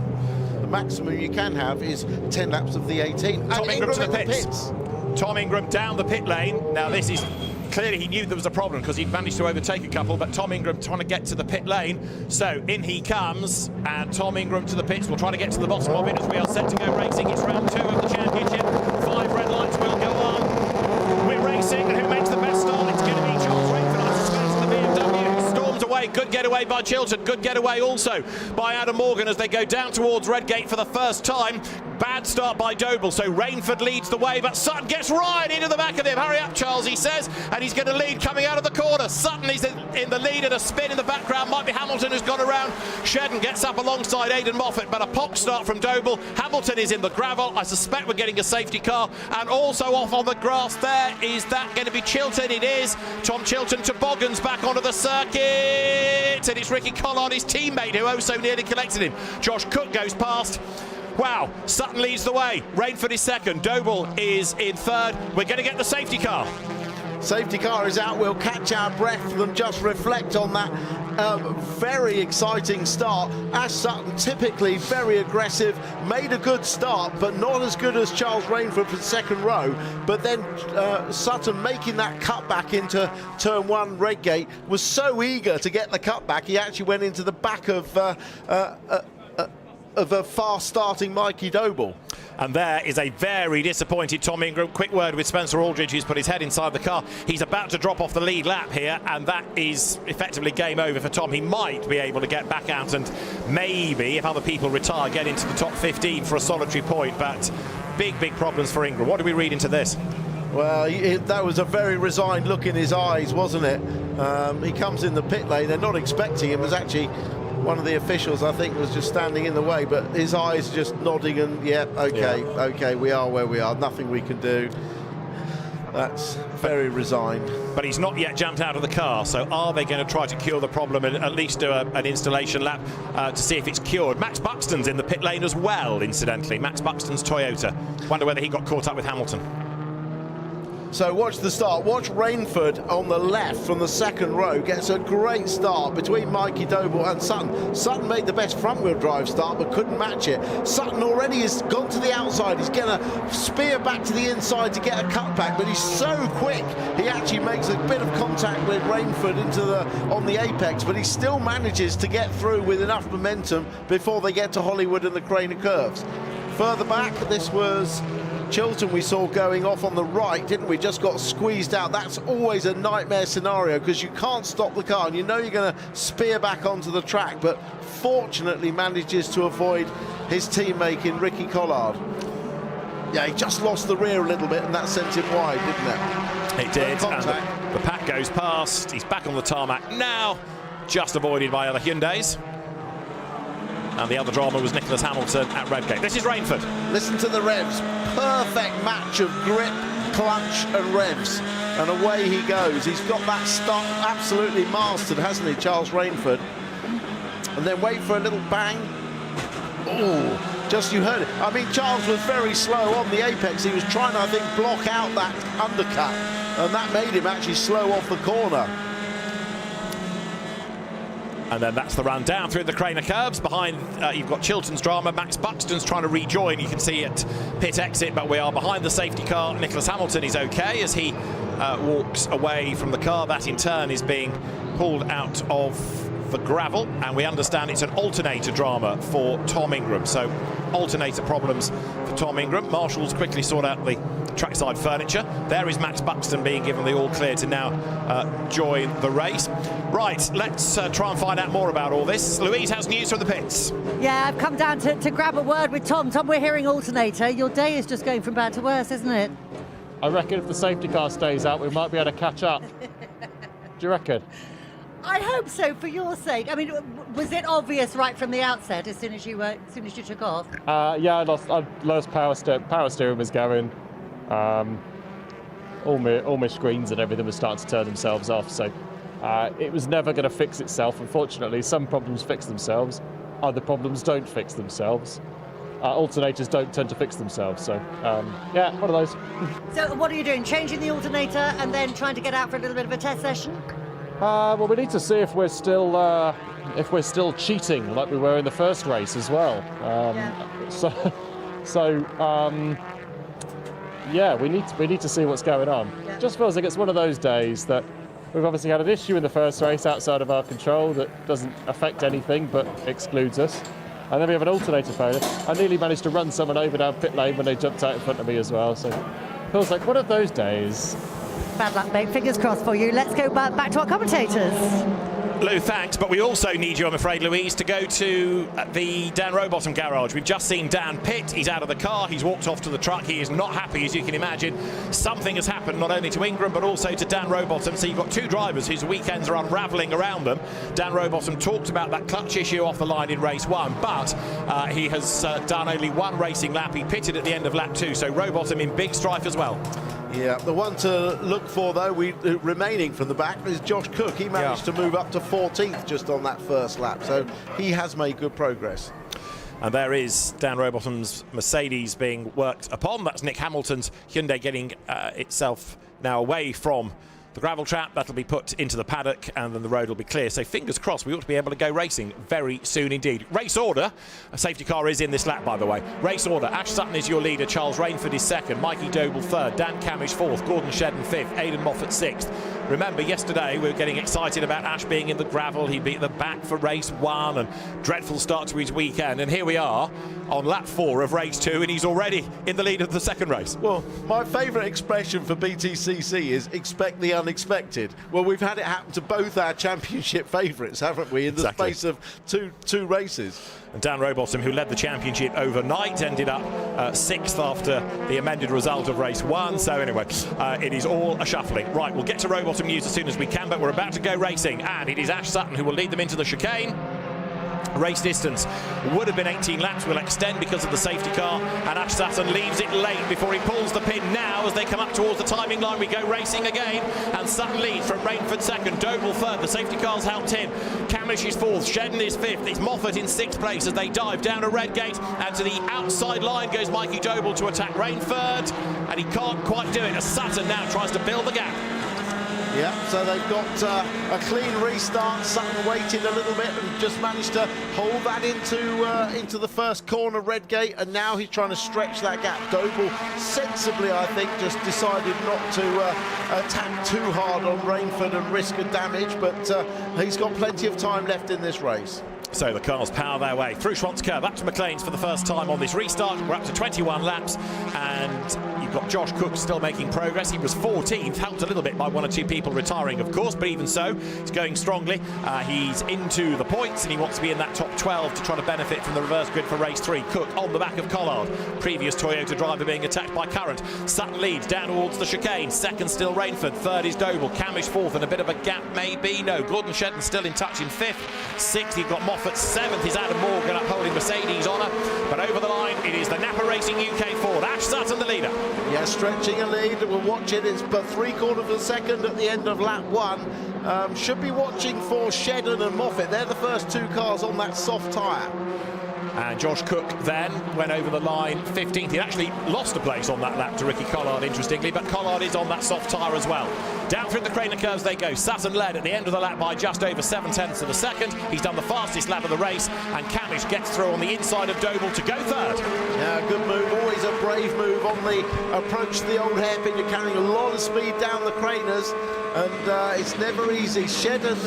The maximum you can have is 10 laps of the 18. Tom Ingram to the pits. Tom Ingram down the pit lane. Now this is clearly, he knew there was a problem because he'd managed to overtake a couple, but Tom Ingram trying to get to the pit lane. So in he comes, and Tom Ingram to the pits. We'll try to get to the bottom of it as we are set to go racing. It's round 2 of the championship. 5 red lights will go on. We're racing, and who makes the best start? It's going to be Charles Rainford, I suspect, in the BMW, who storms away. Good getaway by Chilton. Good getaway also by Adam Morgan as they go down towards Redgate for the first time. Bad start by Doble, so Rainford leads the way, but Sutton gets right into the back of him. Hurry up, Charles, he says, and he's going to lead coming out of the corner. Sutton is in the lead, and a spin in the background might be Hamilton, who's gone around. Shedden gets up alongside Aidan Moffat, but a pock start from Doble. Hamilton is in the gravel. I suspect we're getting a safety car, and also off on the grass there. Is that going to be Chilton? It is. Tom Chilton toboggans back onto the circuit, and it's Ricky Collard, his teammate, who oh so nearly collected him. Josh Cook goes past. Wow, Sutton leads the way. Rainford is second. Doble is in third. We're going to get the safety car. Safety car is out. We'll catch our breath and just reflect on that very exciting start. Ash Sutton, typically very aggressive, made a good start, but not as good as Charles Rainford for the second row. But then Sutton making that cutback into turn 1 Redgate was so eager to get the cutback, he actually went into the back of a fast-starting Mikey Doble. And there is a very disappointed Tom Ingram. Quick word with Spencer Aldridge, who's put his head inside the car. He's about to drop off the lead lap here, and that is effectively game over for Tom. He might be able to get back out and maybe, if other people retire, get into the top 15 for a solitary point, but big problems for Ingram. What do we read into this? Well, that was a very resigned look in his eyes, wasn't it? He comes in the pit lane. They're not expecting him. It was actually one of the officials, I think, was just standing in the way, but his eyes just nodding and, okay, we are where we are. Nothing we can do. That's very resigned. But he's not yet jumped out of the car, so are they going to try to cure the problem and at least do an installation lap to see if it's cured? Max Buxton's in the pit lane as well, incidentally. Max Buxton's Toyota. Wonder whether he got caught up with Hamilton. So watch the start. Watch Rainford on the left from the second row. Gets a great start between Mikey Doble and Sutton. Sutton made the best front-wheel drive start but couldn't match it. Sutton already has gone to the outside. He's going to spear back to the inside to get a cutback, but he's so quick. He actually makes a bit of contact with Rainford on the apex, but he still manages to get through with enough momentum before they get to Hollywood and the Crane of Curves. Further back, this was Chilton we saw going off on the right, didn't we? Just got squeezed out. That's always a nightmare scenario because you can't stop the car and you know you're going to spear back onto the track, but fortunately manages to avoid his teammate in Ricky Collard. Yeah, he just lost the rear a little bit and that sent him wide, didn't it? It did. And the pack goes past. He's back on the tarmac now, just avoided by other Hyundais. And the other drama was Nicholas Hamilton at Redgate. This is Rainford. Listen to the revs. Perfect match of grip, clutch and revs. And away he goes. He's got that start absolutely mastered, hasn't he, Charles Rainford? And then wait for a little bang. Oh, just you heard it. I mean, Charles was very slow on the apex. He was trying to, I think, block out that undercut. And that made him actually slow off the corner. And then that's the run down through the Crane of Curves. Behind, you've got Chilton's drama. Max Buxton's trying to rejoin. You can see at pit exit, but we are behind the safety car. Nicholas Hamilton is okay as he walks away from the car. That in turn is being pulled out of the gravel, and we understand it's an alternator drama for Tom Ingram. So alternator problems for Tom Ingram. Marshall's quickly sort out the trackside furniture. There is Max Buxton being given the all clear to now join the race. Right, let's try and find out more about all this. Louise has news from the pits. Yeah, I've come down to grab a word with Tom. Tom, we're hearing alternator. Your day is just going from bad to worse, isn't it? I reckon if the safety car stays out, we might be able to catch up. Do you reckon? I hope so, for your sake. I mean, was it obvious right from the outset as soon as you took off? Yeah, I lost power steering was going. All my screens and everything was starting to turn themselves off. So it was never going to fix itself. Unfortunately, some problems fix themselves, other problems don't fix themselves. Alternators don't tend to fix themselves. So yeah, one of those. So what are you doing? Changing the alternator and then trying to get out for a little bit of a test session? Well, we need to see if we're still cheating like we were in the first race as well. Yeah, we need to see what's going on. Yeah. Just feels like it's one of those days that we've obviously had an issue in the first race outside of our control that doesn't affect anything but excludes us. And then we have an alternator failure. I nearly managed to run someone over down pit lane when they jumped out in front of me as well. So feels like one of those days. Bad luck, mate. Fingers crossed for you. Let's go back to our commentators. Lou, thanks, but we also need you, I'm afraid, Louise, to go to the Dan Rowbottom garage. We've just seen Dan pit. He's out of the car. He's walked off to the truck. He is not happy, as you can imagine. Something has happened not only to Ingram, but also to Dan Rowbottom. So you've got two drivers whose weekends are unravelling around them. Dan Rowbottom talked about that clutch issue off the line in race 1, but he has done only one racing lap. He pitted at the end of lap 2, so Rowbottom in big strife as well. Yeah, the one to look for, though, remaining from the back is Josh Cook. He managed to move up to 14th just on that first lap, so he has made good progress. And there is Dan Rowbottom's Mercedes being worked upon. That's Nick Hamilton's Hyundai getting itself now away from the gravel trap. That'll be put into the paddock and then the road will be clear. So fingers crossed, we ought to be able to go racing very soon indeed. Race order, a safety car is in this lap, by the way. Race order, Ash Sutton is your leader, Charles Rainford is second, Mikey Doble third, Dan Camish fourth, Gordon Shedden fifth, Aidan Moffat sixth. Remember, yesterday we were getting excited about Ash being in the gravel. He'd be at the back for race 1 and dreadful start to his weekend. And here we are on lap 4 of race 2 and he's already in the lead of the second race. Well, my favourite expression for BTCC is expect the unexpected. Well, we've had it happen to both our championship favourites, haven't we, in the space of two races. And Dan Rowbottom, who led the championship overnight, ended up 6th after the amended result of race 1. So anyway, it is all a shuffling. Right, we'll get to Rowbottom news as soon as we can, but we're about to go racing. And it is Ash Sutton who will lead them into the chicane. Race distance would have been 18 laps, will extend because of the safety car, and Ash Sutton leaves it late before he pulls the pin now as they come up towards the timing line. We go racing again, and Sutton leads from Rainford second, Doble third, the safety car's helped him. Camish is fourth, Shedden is fifth, it's Moffat in 6th place as they dive down to Redgate, and to the outside line goes Mikey Doble to attack Rainford, and he can't quite do it as Sutton now tries to build the gap. Yeah, so they've got a clean restart. Sutton waited a little bit and just managed to hold that into the first corner, Redgate, and now he's trying to stretch that gap. Doble sensibly, I think, just decided not to attack too hard on Rainford and risk a damage, but he's got plenty of time left in this race. So the cars power their way through Schwantz Curve up to McLean's for the first time on this restart. We're up to 21 laps and you've got Josh Cook still making progress. He was 14th, helped a little bit by 1 or 2 people retiring, of course, but even so, he's going strongly. He's into the points and he wants to be in that top 12 to try to benefit from the reverse grid for race 3. Cook on the back of Collard, previous Toyota driver being attacked by Current. Sutton leads down towards the chicane. Second still Rainford, third is Doble, Camish fourth, and a bit of a gap maybe. No, Gordon Shedden still in touch in 5th. 6th, you've got Moffat. 7th is Adam Morgan upholding Mercedes honour, but over the line it is the Napa Racing UK Ford. Ash Sutton the leader. Yeah, stretching a lead. We'll watch it. It's but 3/4 of a second at the end of lap 1. Should be watching for Shedden and Moffat. They're the first 2 cars on that soft tyre. And Josh Cook then went over the line 15th. He actually lost a place on that lap to Ricky Collard, interestingly, but Collard is on that soft tyre as well. Down through the Craner curves they go. Sutton led at the end of the lap by just over 7/10 of a second. He's done the fastest lap of the race, and Camish gets through on the inside of Doble to go third. Yeah, good move. Always a brave move on the approach to the old hairpin. You're carrying a lot of speed down the Craners, and it's never easy. Shedden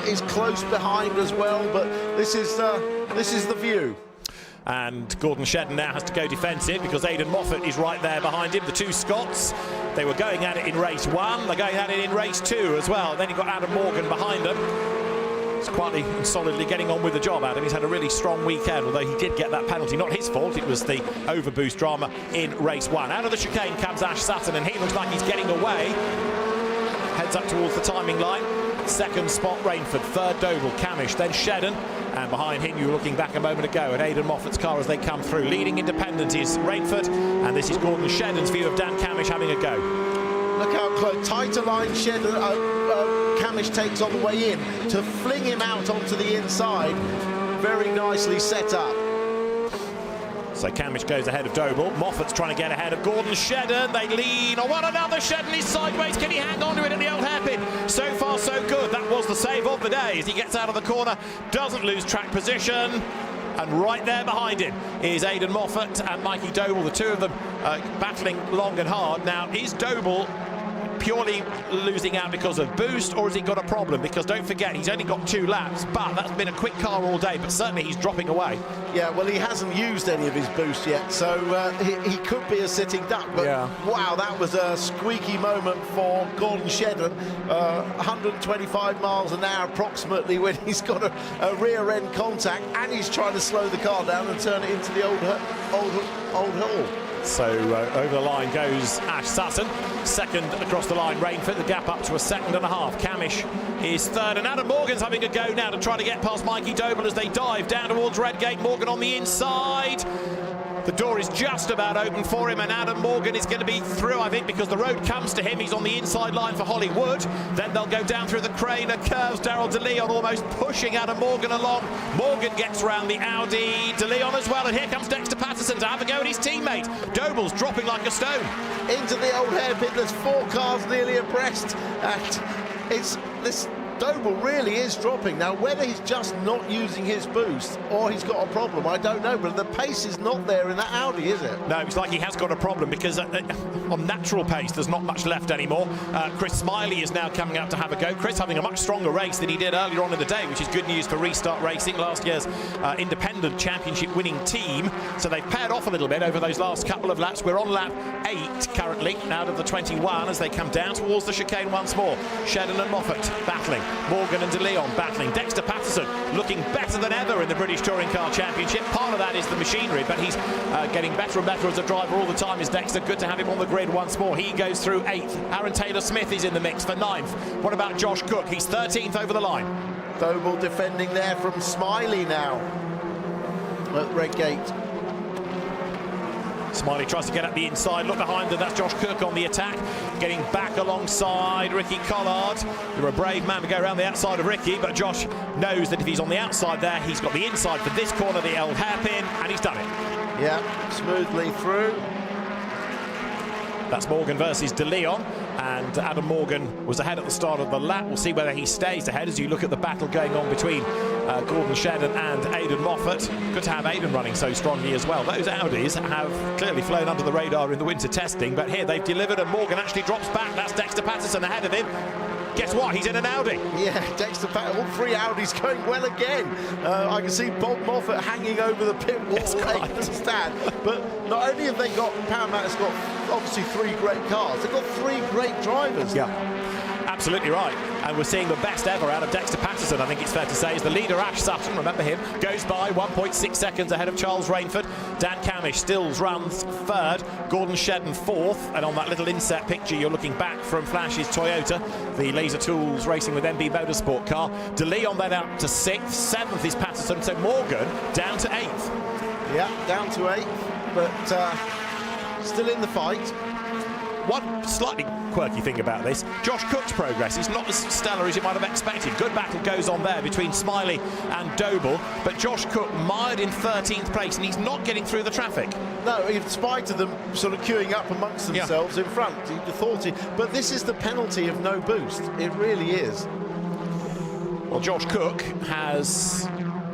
is close behind as well, but this is the view. And Gordon Shedden now has to go defensive because Aidan Moffat is right there behind him. The 2 Scots, they were going at it in race 1, they're going at it in race 2 as well. Then you've got Adam Morgan behind them. He's quietly and solidly getting on with the job, Adam. He's had a really strong weekend, although he did get that penalty. Not his fault, it was the overboost drama in race 1. Out of the chicane comes Ash Sutton, and he looks like he's getting away. Head heads up towards the timing line. Second spot, Rainford. Third, Doble. Camish. Then Shedden. And behind him, you were looking back a moment ago at Aidan Moffat's car as they come through. Leading independent is Rainford. And this is Gordon Shedden's view of Dan Camish having a go. Look how close, tighter line Shedden, Camish takes on the way in to fling him out onto the inside. Very nicely set up. So Camish goes ahead of Doble. Moffat's trying to get ahead of Gordon Shedden. They lean on one another. Shedden is sideways. Can he hang on to it at the old hairpin? So far, so good. That was the save of the day as he gets out of the corner. Doesn't lose track position. And right there behind him is Aidan Moffat and Mikey Doble. The two of them battling long and hard. Now, is Doble purely losing out because of boost, or has he got a problem? Because don't forget, he's only got 2 laps, but that's been a quick car all day, but certainly he's dropping away. Yeah, well, he hasn't used any of his boost yet, so he could be a sitting duck, but wow, that was a squeaky moment for Gordon Shedden. 125 miles an hour approximately when he's got a rear end contact, and he's trying to slow the car down and turn it into the old hole. So over the line goes Ash Sutton. Second across the line, Rainford. The gap up to a 2.5 seconds. Camish is third, and Adam Morgan's having a go now to try to get past Mikey Doble as they dive down towards Redgate. Morgan on the inside. The door is just about open for him, and Adam Morgan is going to be through, I think, because the road comes to him. He's on the inside line for Hollywood. Then they'll go down through the crane and curves. Daryl De Leon almost pushing Adam Morgan along. Morgan gets round the Audi. De Leon as well, and here comes Dexter Patterson to have a go at his teammate. Doble's dropping like a stone. Into the old hairpin. There's 4 cars nearly abreast, and it's this. Doble really is dropping. Now, whether he's just not using his boost or he's got a problem, I don't know, but the pace is not there in that Audi, is it? No, it's like he has got a problem because on natural pace, there's not much left anymore. Chris Smiley is now coming out to have a go. Chris having a much stronger race than he did earlier on in the day, which is good news for Restart Racing, last year's independent championship winning team. So they've paired off a little bit over those last couple of laps. We're on lap 8 currently out of the 21 as they come down towards the chicane once more. Shedden and Moffat battling. Morgan and De Leon battling. Dexter Patterson looking better than ever in the British Touring Car Championship. Part of that is the machinery, but he's getting better and better as a driver all the time. Is Dexter. Good to have him on the grid once more. He goes through 8th. Aaron Taylor-Smith is in the mix for 9th. What about Josh Cook? He's 13th over the line. Doble defending there from Smiley now at Redgate. Smiley tries to get up the inside. Look behind them. That's Josh Cook on the attack. Getting back alongside Ricky Collard. You're a brave man to go around the outside of Ricky, but Josh knows that if he's on the outside there, he's got the inside for this corner, the old hairpin, and he's done it. Yeah, smoothly through. That's Morgan versus De Leon, and Adam Morgan was ahead at the start of the lap. We'll see whether he stays ahead as you look at the battle going on between Gordon Shedden and Aidan Moffat. Good to have Aidan running so strongly as well. Those Audis have clearly flown under the radar in the winter testing, but here they've delivered, and Morgan actually drops back. That's Dexter Patterson ahead of him. Guess what? He's in an Audi. Yeah, Dexter Patterson, all 3 Audis going well again. I can see Bob Moffat hanging over the pit wall late to stand. But not only have they got, Powermatic's got obviously 3 great cars, they've got 3 great drivers. Yeah, absolutely right. And we're seeing the best ever out of Dexter Patterson, I think it's fair to say, as the leader, Ash Sutton, remember him, goes by 1.6 seconds ahead of Charles Rainford. Dan Camish still runs 3rd, Gordon Shedden 4th, and on that little inset picture you're looking back from Flash's Toyota, the Laser Tools racing with MB Motorsport car. De Leon then up to 6th, 7th is Patterson, so Morgan down to 8th. Yeah, down to 8th, but still in the fight. One slightly quirky thing about this, Josh Cook's progress is not as stellar as you might have expected. Good battle goes on there between Smiley and Doble, but Josh Cook mired in 13th place, and he's not getting through the traffic. No, in spite of them sort of queuing up amongst themselves in front. You'd have thought it, but this is the penalty of no boost. It really is. Well, Josh Cook has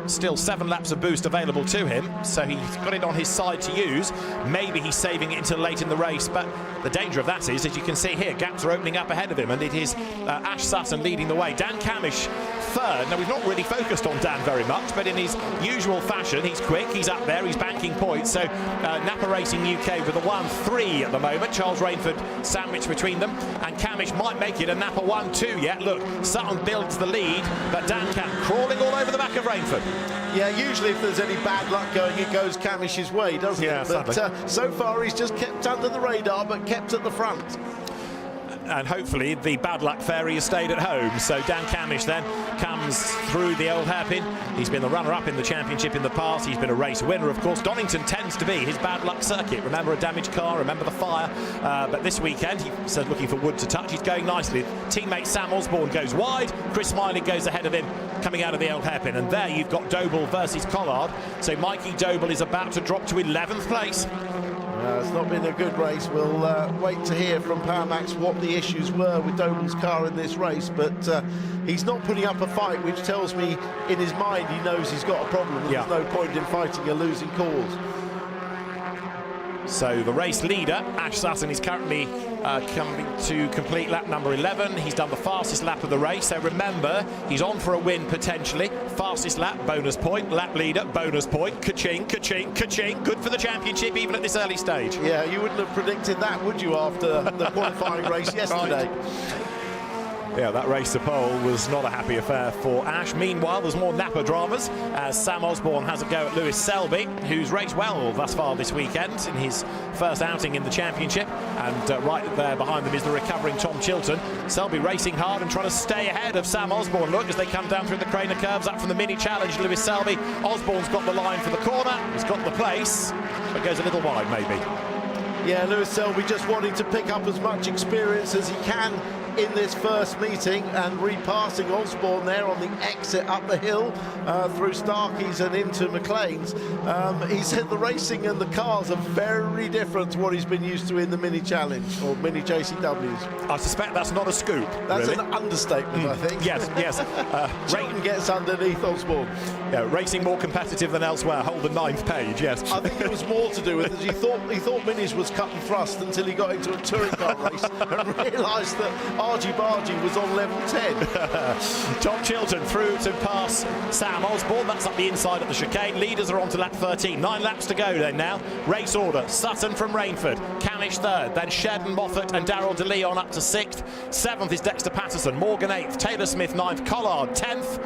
still 7 laps of boost available to him, so he's got it on his side to use. Maybe he's saving it until late in the race, but the danger of that is, as you can see here, gaps are opening up ahead of him, and it is Ash Sutton leading the way. Dan Camish 3rd. Now, we've not really focused on Dan very much, but in his usual fashion, he's quick, he's up there, he's banking points. So Napa Racing UK with a 1-3 at the moment. Charles Rainford sandwiched between them, and Camish might make it a Napa 1-2 yet. Look, Sutton builds the lead, but Dan Cam crawling all over the back of Rainford. Yeah, usually if there's any bad luck going, it goes Camish's way, doesn't it? But so far he's just kept under the radar, but kept at the front. and hopefully the bad luck fairy has stayed at home. So Dan Camish then comes through the old hairpin. He's been the runner-up in the championship in the past. He's been a race winner, of course. Donington tends to be his bad luck circuit. Remember a damaged car, remember the fire. But this weekend, he says looking for wood to touch. He's going nicely. Teammate Sam Osborne goes wide. Chris Smiley goes ahead of him, coming out of the old hairpin. And there you've got Doble versus Collard. So Mikey Doble is about to drop to 11th place. It's not been a good race. We'll wait to hear from Powermax what the issues were with Doble's car in this race, but he's not putting up a fight, which tells me in his mind he knows he's got a problem. Yeah. There's no point in fighting a losing cause. So the race leader, Ash Sutton, is currently coming to complete lap number 11. He's done the fastest lap of the race, so remember, he's on for a win potentially. Fastest lap, bonus point. Lap leader, bonus point. Ka-ching, ka-ching, ka-ching. Good for the championship, even at this early stage. Yeah, you wouldn't have predicted that, would you, after the qualifying race yesterday? Right. Yeah, that race to pole was not a happy affair for Ash. Meanwhile, there's more Napa dramas as Sam Osborne has a go at Lewis Selby, who's raced well thus far this weekend in his first outing in the championship. And right there behind them is the recovering Tom Chilton. Selby racing hard and trying to stay ahead of Sam Osborne. Look, as they come down through the Carrera curves up from the mini challenge, Lewis Selby. Osborne's got the line for the corner. He's got the place, but goes a little wide maybe. Yeah, Lewis Selby just wanting to pick up as much experience as he can in this first meeting, and repassing Osborne there on the exit up the hill through Starkey's and into McLean's. He said the racing and the cars are very different to what he's been used to in the mini challenge or mini JCWs. I suspect that's not a scoop. That's really an understatement, I think. Yes, yes. Chilton gets underneath Osborne. Yeah, racing more competitive than elsewhere. Hold the 9th page, yes. I think it was more to do with it. He thought minis was cut and thrust until he got into a touring car race and realised that Argy-bargy was on level 10. Tom Chilton through to pass Sam Osborne. That's up the inside of the chicane. Leaders are on to lap 13. 9 laps to go then now. Race order. Sutton from Rainford. Camish 3rd. Then Shedden, Moffat and Darryl DeLeon up to 6th. 7th is Dexter Patterson. Morgan 8th. Taylor Smith 9th. Collard 10th.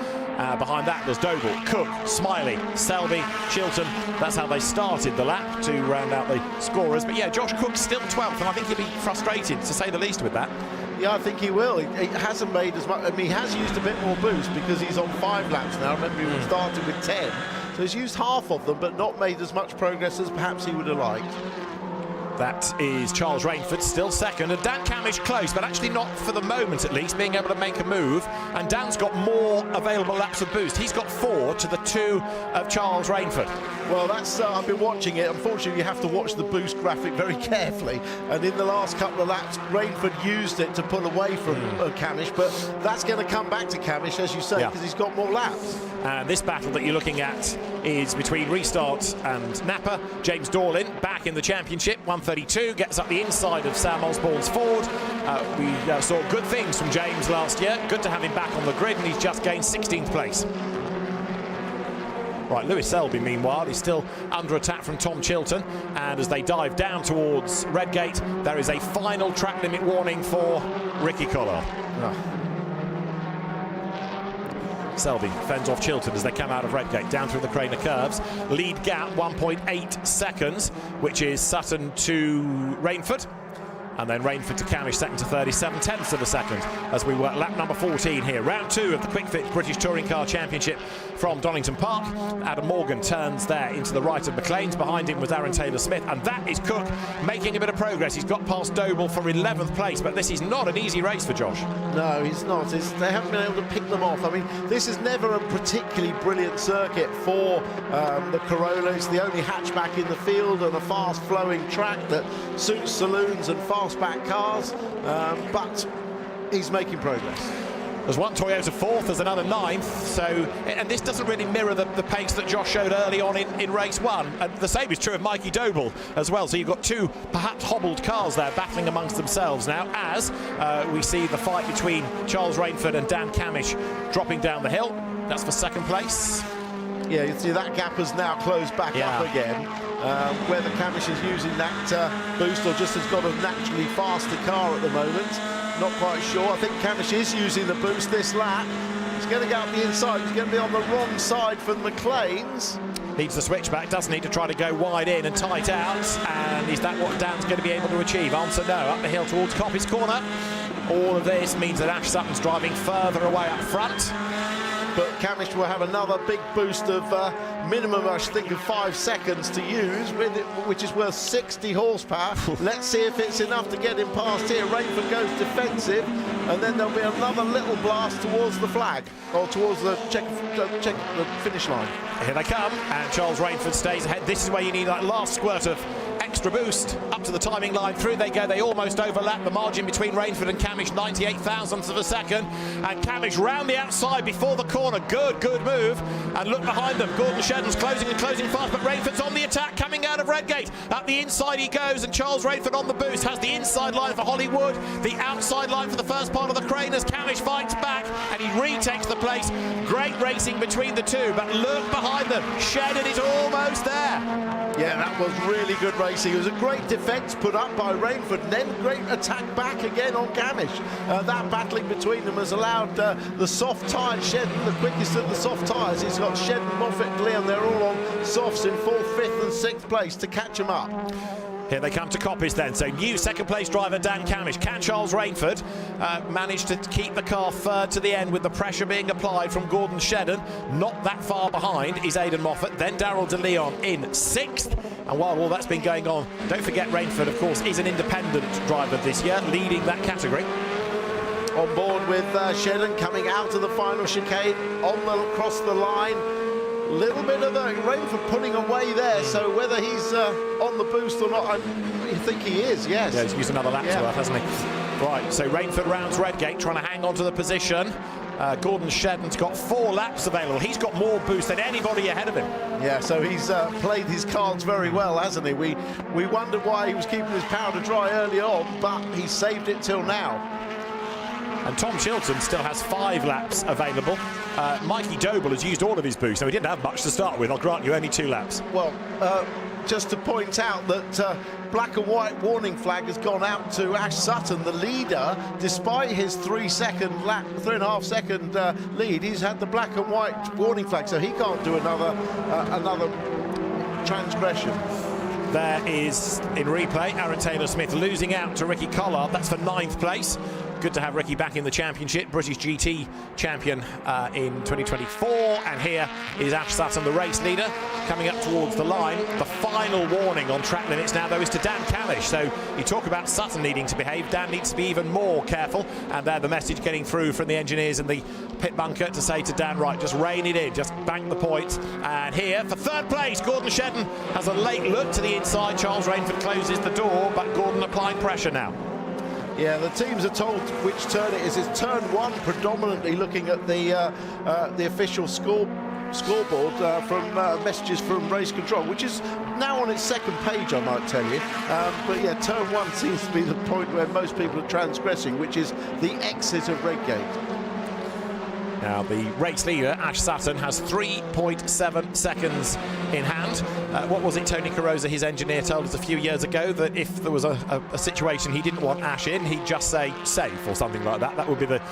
Behind that there's Doble, Cook, Smiley, Selby, Chilton. That's how they started the lap to round out the scorers. But yeah, Josh Cook's still 12th, and I think he'll be frustrated, to say the least, with that. Yeah, I think he will. He hasn't made as much. I mean, he has used a bit more boost because he's on 5 laps now. Remember, he started with 10. So he's used half of them, but not made as much progress as perhaps he would have liked. That is Charles Rainford, still 2nd, and Dan Camish close, but actually not for the moment at least, being able to make a move. And Dan's got more available laps of boost. He's got 4 to the 2 of Charles Rainford. Well, that's I've been watching it. Unfortunately, you have to watch the boost graphic very carefully. And in the last couple of laps, Rainford used it to pull away from Camish, but that's going to come back to Camish, as you say, because he's got more laps. And this battle that you're looking at is between Restart and Napa. James Dorlin back in the championship, 132, gets up the inside of Sam Osborne's Ford. We saw good things from James last year. Good to have him back on the grid, and he's just gained 16th place. Right, Lewis Selby, meanwhile, is still under attack from Tom Chilton. And as they dive down towards Redgate, there is a final track limit warning for Ricky Collard. Selby fends off Chilton as they come out of Redgate, down through the Carrera curves. Lead gap 1.8 seconds, which is Sutton to Rainford. And then Rainford to Camish, 2nd to 37/10 of a second as we work lap number 14 here. Round 2 of the Kwik Fit British Touring Car Championship from Donington Park. Adam Morgan turns there into the right of McLean's. Behind him was Aaron Taylor-Smith, and that is Cook making a bit of progress. He's got past Doble for 11th place, but this is not an easy race for Josh. No, he's not. They haven't been able to pick them off. I mean, this is never a particularly brilliant circuit for the Corolla. It's the only hatchback in the field and a fast-flowing track that suits saloons and fastback cars, but he's making progress. There's one Toyota 4th, there's another 9th, so, and this doesn't really mirror the pace that Josh showed early on in race 1. And the same is true of Mikey Doble as well, so you've got 2 perhaps hobbled cars there battling amongst themselves now, as we see the fight between Charles Rainford and Dan Camish dropping down the hill. That's for 2nd place. Yeah, you see that gap has now closed back up again. Whether Camish is using that boost or just has got a naturally faster car at the moment, not quite sure. I think Camish is using the boost this lap. He's going to go up the inside. He's going to be on the wrong side for McLean's. Needs the switchback, does need to try to go wide in and tight out. And is that what Dan's going to be able to achieve? Answer no. Up the hill towards Coppice Corner. All of this means that Ash Sutton's driving further away up front. But Camish will have another big boost of minimum, I think, of 5 seconds to use, with it, which is worth 60 horsepower. Let's see if it's enough to get him past here. Rainford goes defensive, and then there'll be another little blast towards the flag, or towards the check the finish line. Here they come, and Charles Rainford stays ahead. This is where you need that last squirt of extra boost up to the timing line. Through they go. They almost overlap. The margin between Rainford and Camish, 98 thousandths of a second. And Camish round the outside before the corner. Good move. And look behind them. Gordon Shedden's closing fast, but Rainford's on the attack coming out of Redgate. Up the inside he goes, and Charles Rainford on the boost has the inside line for Hollywood, the outside line for the first part of the crane as Camish fights back and he retakes the place. Great racing between the two, but look behind them. Shedden is almost there. Yeah, that was really good racing. It was a great defence put up by Rainford, and then great attack back again on Camish. That battling between them has allowed the soft tyre, Shedden, the quickest of the soft tyres. He's got Shedden, Moffat, Gleon. They're all on softs in 4th, 5th and 6th place to catch him up. Here they come to Coppice then. So new second place driver Dan Camish. Can Charles Rainford manage to keep the car third to the end with the pressure being applied from Gordon Shedden? Not that far behind is Aidan Moffat. Then Darrell De Leon in 6th. And while all that's been going on, don't forget Rainford, of course, is an independent driver this year, leading that category. On board with Shedden coming out of the final chicane, across the line. Little bit of Rainford pulling away there, so whether he's on the boost or not, I think he is, yes. Yeah, he's used another lap's worth, hasn't he? Right, so Rainford rounds Redgate, trying to hang on to the position. Gordon Shedden's got 4 laps available. He's got more boost than anybody ahead of him. Yeah, so he's played his cards very well, hasn't he? We wondered why he was keeping his powder dry early on, but he saved it till now. And Tom Chilton still has 5 laps available. Mikey Doble has used all of his boost, so he didn't have much to start with. I'll grant you only 2 laps. Well, just to point out that black and white warning flag has gone out to Ash Sutton, the leader. Despite his 3.5 second lead, he's had the black and white warning flag, so he can't do another transgression. There is, in replay, Aaron Taylor-Smith losing out to Ricky Collard. That's for 9th place. Good to have Ricky back in the championship, British GT champion in 2024. And here is Ash Sutton, the race leader, coming up towards the line. The final warning on track limits now, though, is to Dan Camish. So you talk about Sutton needing to behave. Dan needs to be even more careful. And there, the message getting through from the engineers in the pit bunker to say to Dan, right, just rein it in, just bang the points. And here, for 3rd place, Gordon Shedden has a late look to the inside. Charles Rainford closes the door, but Gordon applying pressure now. Yeah, the teams are told which turn it is. It's turn 1, predominantly looking at the official scoreboard from messages from race control, which is now on its 2nd page, I might tell you. But yeah, turn 1 seems to be the point where most people are transgressing, which is the exit of Redgate. Now, the race leader, Ash Sutton, has 3.7 seconds in hand. What was it Tony Carosa, his engineer, told us a few years ago, that if there was a situation he didn't want Ash in, he'd just say safe or something like that. That would be the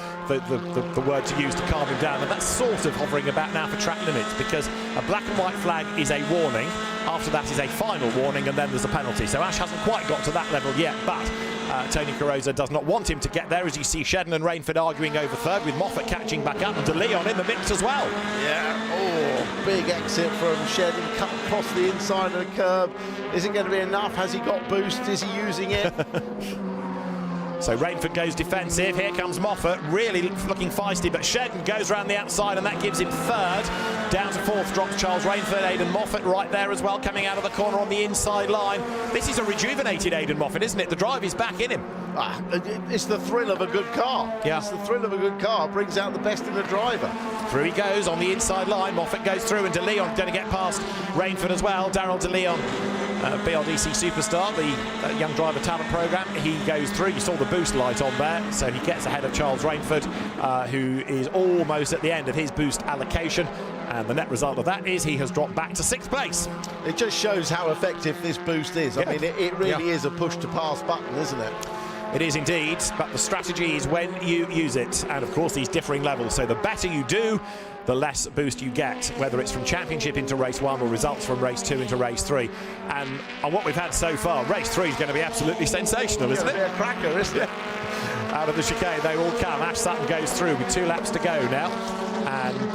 word to use to calm him down. And that's sort of hovering about now for track limits, because a black and white flag is a warning. After that is a final warning, and then there's a penalty. So Ash hasn't quite got to that level yet, but Tony Carosa does not want him to get there, as you see Shedden and Rainford arguing over 3rd, with Moffat catching back up and De Leon in the mix as well. Yeah, oh, big exit from Shedden, cut across the inside of the curb. Is it going to be enough? Has he got boost? Is he using it? So Rainford goes defensive. Here comes Moffat, really looking feisty, but Shedden goes around the outside, and that gives him 3rd. Down to 4th drops Charles Rainford. Aidan Moffat right there as well, coming out of the corner on the inside line. This is a rejuvenated Aidan Moffat, isn't it? The drive is back in him. It's the thrill of a good car. Yeah. It's the thrill of a good car. Brings out the best in a driver. Through he goes on the inside line. Moffat goes through, and De Leon going to get past Rainford as well. Darrell De Leon, BRDC Superstar, the young driver talent program. He goes through. You saw the boost light on there, so he gets ahead of Charles Rainford, who is almost at the end of his boost allocation. And the net result of that is he has dropped back to 6th place. It just shows how effective this boost is. I mean, it really is a push-to-pass button, isn't it? It is indeed, but the strategy is when you use it. And of course, these differing levels. So the better you do, the less boost you get, whether it's from championship into race 1 or results from race 2 into race 3. And on what we've had so far, race 3 is going to be absolutely sensational, isn't it? It's a cracker, isn't it? Out of the chicane, they all come. Ash Sutton goes through with 2 laps to go now. And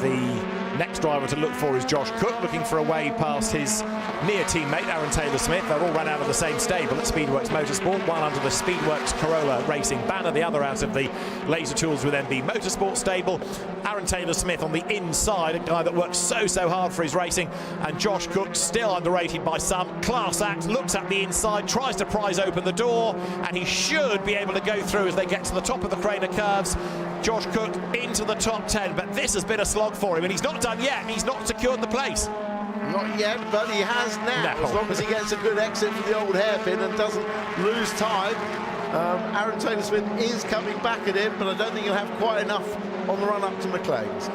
the next driver to look for is Josh Cook, looking for a way past his near teammate Aaron Taylor-Smith. They've all run out of the same stable at Speedworks Motorsport, one under the Speedworks Corolla Racing banner, the other out of the Laser Tools with MB Motorsport stable. Aaron Taylor-Smith on the inside, a guy that works so hard for his racing, and Josh Cook, still underrated by some. Class act, looks at the inside, tries to prise open the door, and he should be able to go through as they get to the top of the Carrera curves. Josh Cook into the top 10, but this has been a slog for him, and he's not done yet. He's not secured the place. Not yet, but he has now, as long as he gets a good exit for the old hairpin and doesn't lose time. Aaron Taylor-Smith is coming back at him, but I don't think he'll have quite enough on the run up to McLean's.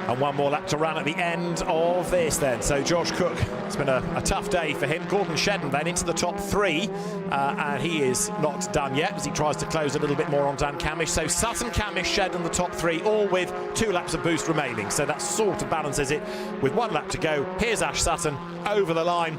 And one more lap to run at the end of this then. So Josh Cook, it's been a tough day for him. Gordon Shedden then into the top 3, and he is not done yet as he tries to close a little bit more on Dan Camish. So Sutton, Camish, Shedden the top 3, all with 2 laps of boost remaining. So that sort of balances it with 1 lap to go. Here's Ash Sutton over the line.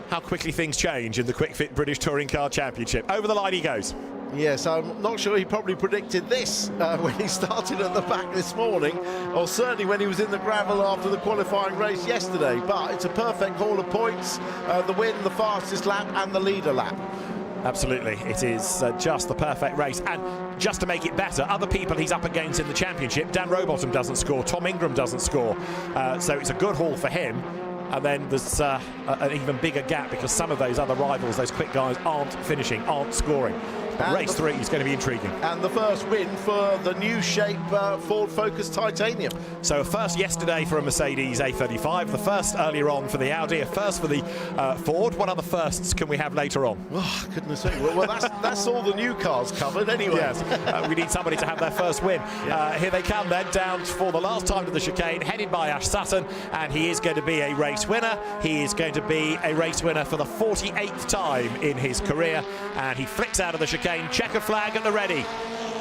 How quickly things change in the Kwik Fit British Touring Car Championship. Over the line he goes. Yes, I'm not sure he probably predicted this when he started at the back this morning, or certainly when he was in the gravel after the qualifying race yesterday. But it's a perfect haul of points, the win, the fastest lap and the leader lap. Absolutely, it is just the perfect race. And just to make it better, other people he's up against in the championship, Dan Rowbottom doesn't score, Tom Ingram doesn't score. So it's a good haul for him. And then there's an even bigger gap because some of those other rivals, those quick guys, aren't finishing, aren't scoring. But race 3 is going to be intriguing. And the first win for the new shape Ford Focus Titanium. So a first yesterday for a Mercedes A35, the first earlier on for the Audi, a first for the Ford. What other firsts can we have later on? Oh, goodness me. Well, that's all the new cars covered anyway. Yes, we need somebody to have their first win. Here they come then, down for the last time to the chicane, headed by Ash Sutton, and he is going to be a race winner. He is going to be a race winner for the 48th time in his career, and he flicks out of the chicane. Checker flag at the ready.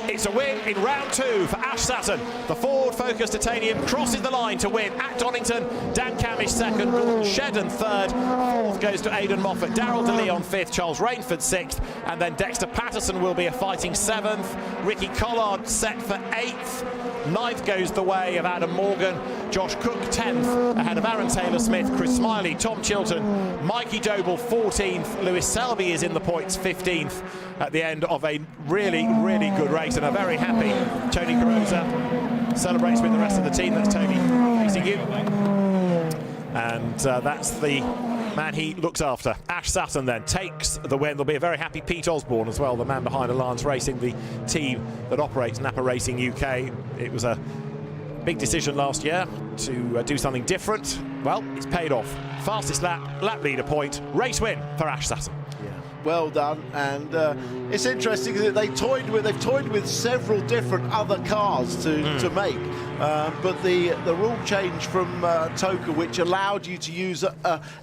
It's a win in round 2 for Ash Sutton. The Ford Focus Titanium crosses the line to win at Donington. Dan Camish 2nd, Gordon Shedden 3rd. 4th goes to Aidan Moffat, Darrell DeLeon 5th, Charles Rainford 6th, and then Dexter Patterson will be a fighting 7th. Ricky Collard set for 8th. 9th goes the way of Adam Morgan. Josh Cook 10th, ahead of Aaron Taylor-Smith, Chris Smiley, Tom Chilton, Mikey Doble 14th. Lewis Selby is in the points 15th at the end of a really good race, and a very happy Tony Carrozza celebrates with the rest of the team. That's Tony facing you. And that's the man he looks after. Ash Sutton then takes the win. There'll be a very happy Pete Osborne as well, the man behind Alliance Racing, the team that operates Napa Racing UK. It was a big decision last year to do something different. Well, it's paid off. Fastest lap leader point, race win for Ash Sutton. Well done, and it's interesting that they've toyed with several different other cars to make, but the rule change from TOCA, which allowed you to use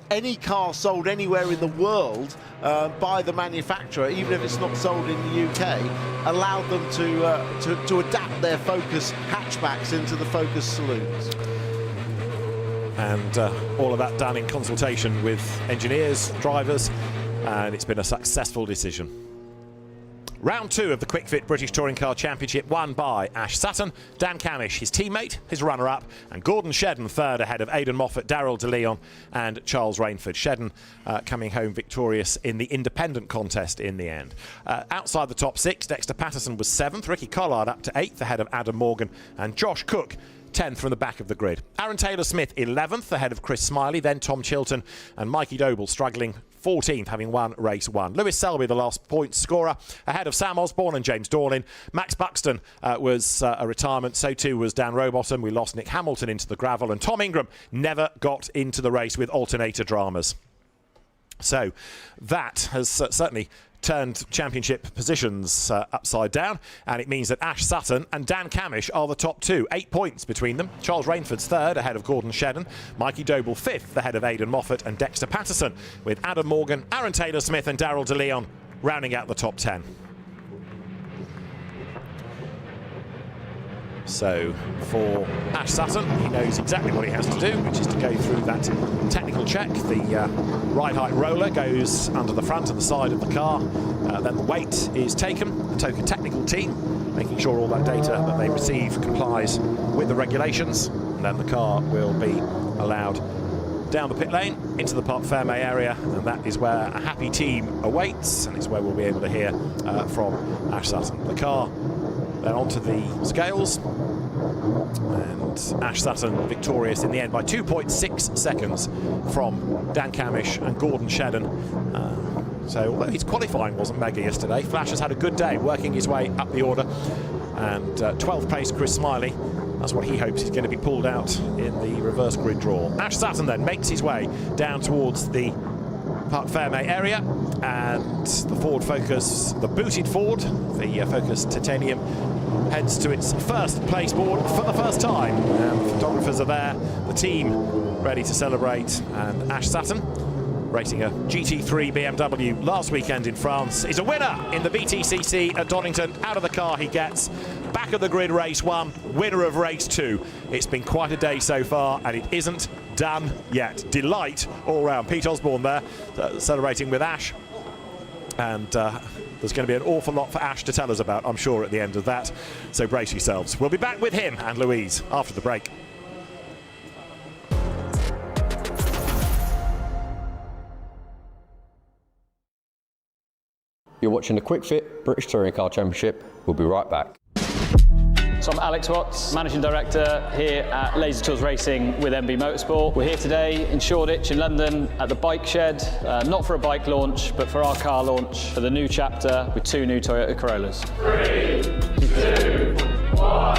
any car sold anywhere in the world by the manufacturer, even if it's not sold in the UK, allowed them to adapt their Focus hatchbacks into the Focus saloons. And all of that done in consultation with engineers, drivers, and it's been a successful decision. Round 2 of the Kwik Fit British Touring Car Championship won by Ash Sutton, Dan Camish, his teammate, his runner-up, and Gordon Shedden 3rd ahead of Aidan Moffat, Darrell DeLeon and Charles Rainford. Shedden coming home victorious in the independent contest in the end. Outside the top 6, Dexter Patterson was 7th, Ricky Collard up to 8th ahead of Adam Morgan, and Josh Cook 10th from the back of the grid. Aaron Taylor-Smith 11th ahead of Chris Smiley, then Tom Chilton, and Mikey Doble struggling 14th, having won race 1. Lewis Selby, the last point scorer, ahead of Sam Osborne and James Dorlin. Max Buxton was a retirement, so too was Dan Rowbottom. We lost Nick Hamilton into the gravel, and Tom Ingram never got into the race with alternator dramas. So that has certainly turned championship positions upside down, and it means that Ash Sutton and Dan Camish are the top 2. 8 points between them. Charles Rainford's 3rd ahead of Gordon Shedden, Mikey Doble 5th ahead of Aidan Moffat, and Dexter Patterson with Adam Morgan, Aaron Taylor-Smith and Darrell DeLeon rounding out the top 10. So for Ash Sutton, he knows exactly what he has to do, which is to go through that technical check. The ride height roller goes under the front and the side of the car. Then the weight is taken. The TOCA technical team, making sure all that data that they receive complies with the regulations. And then the car will be allowed down the pit lane into the Parc Ferme area, and that is where a happy team awaits, and it's where we'll be able to hear from Ash Sutton. The car then onto the scales, and Ash Sutton victorious in the end by 2.6 seconds from Dan Camish and Gordon Shedden. So although his qualifying wasn't mega yesterday, Flash has had a good day working his way up the order, and 12th place Chris Smiley, that's what he hopes is going to be pulled out in the reverse grid draw. Ash Sutton then makes his way down towards the Parc Ferme area, and the Ford Focus, the booted Ford, the Focus Titanium, heads to its first place board for the first time. And the photographers are there, the team ready to celebrate, and Ash Sutton, racing a GT3 BMW last weekend in France, is a winner in the BTCC at Donington. Out of the car he gets, back of the grid race 1, winner of race 2. It's been quite a day so far, and it isn't done yet. Delight all round. Pete Osborne there celebrating with Ash, and there's going to be an awful lot for Ash to tell us about, I'm sure, at the end of that, so brace yourselves. We'll be back with him and Louise after the break. You're watching the Kwik Fit British Touring Car Championship. We'll be right back. So I'm Alex Watts, Managing Director here at Laser Tools Racing with MB Motorsport. We're here today in Shoreditch in London at the bike shed, not for a bike launch, but for our car launch for the new chapter with 2 new Toyota Corollas. 3, 2, 1.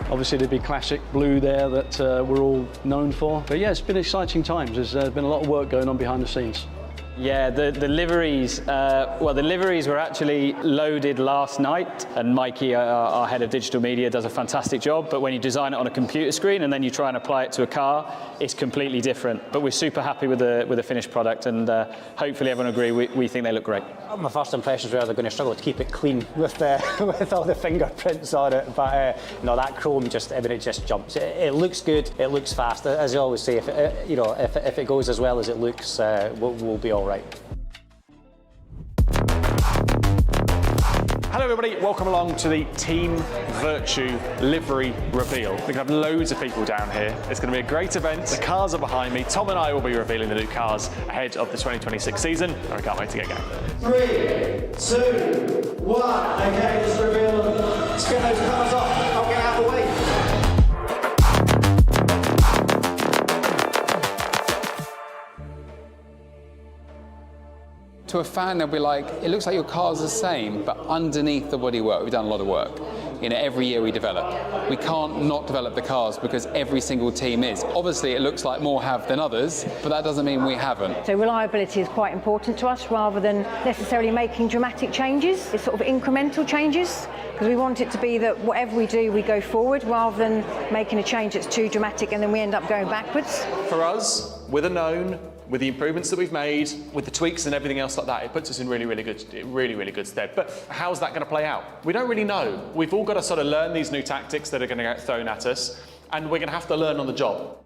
Obviously the big classic blue there that we're all known for. But yeah, it's been exciting times. There's been a lot of work going on behind the scenes. Yeah, the liveries, well, the liveries were actually loaded last night, and Mikey, our head of digital media, does a fantastic job, but when you design it on a computer screen and then you try and apply it to a car, it's completely different. But we're super happy with the finished product, and hopefully everyone agree, we think they look great. My first impressions were they're going to struggle to keep it clean with with all the fingerprints on it, but no, that chrome just, I mean, it just jumps. It looks good, it looks fast. As I always say, if it goes as well as it looks, we'll be all right. Hello everybody, welcome along to the Team Vertu livery reveal. We're going to have loads of people down here. It's going to be a great event. The cars are behind me. Tom and I will be revealing the new cars ahead of the 2026 season, and I can't wait to get going. 3, 2, 1. Okay, just reveal them. Let's get those cars off. I'll get out of the way. To a fan, they'll be like, it looks like your car's the same, but underneath the bodywork, we've done a lot of work. You know, every year we develop. We can't not develop the cars because every single team is. Obviously, it looks like more have than others, but that doesn't mean we haven't. So reliability is quite important to us rather than necessarily making dramatic changes. It's sort of incremental changes, because we want it to be that whatever we do, we go forward rather than making a change that's too dramatic and then we end up going backwards. For us, with a known, with the improvements that we've made, with the tweaks and everything else like that, it puts us in really good stead. But how's that going to play out? We don't really know. We've all got to sort of learn these new tactics that are going to get thrown at us, and we're going to have to learn on the job.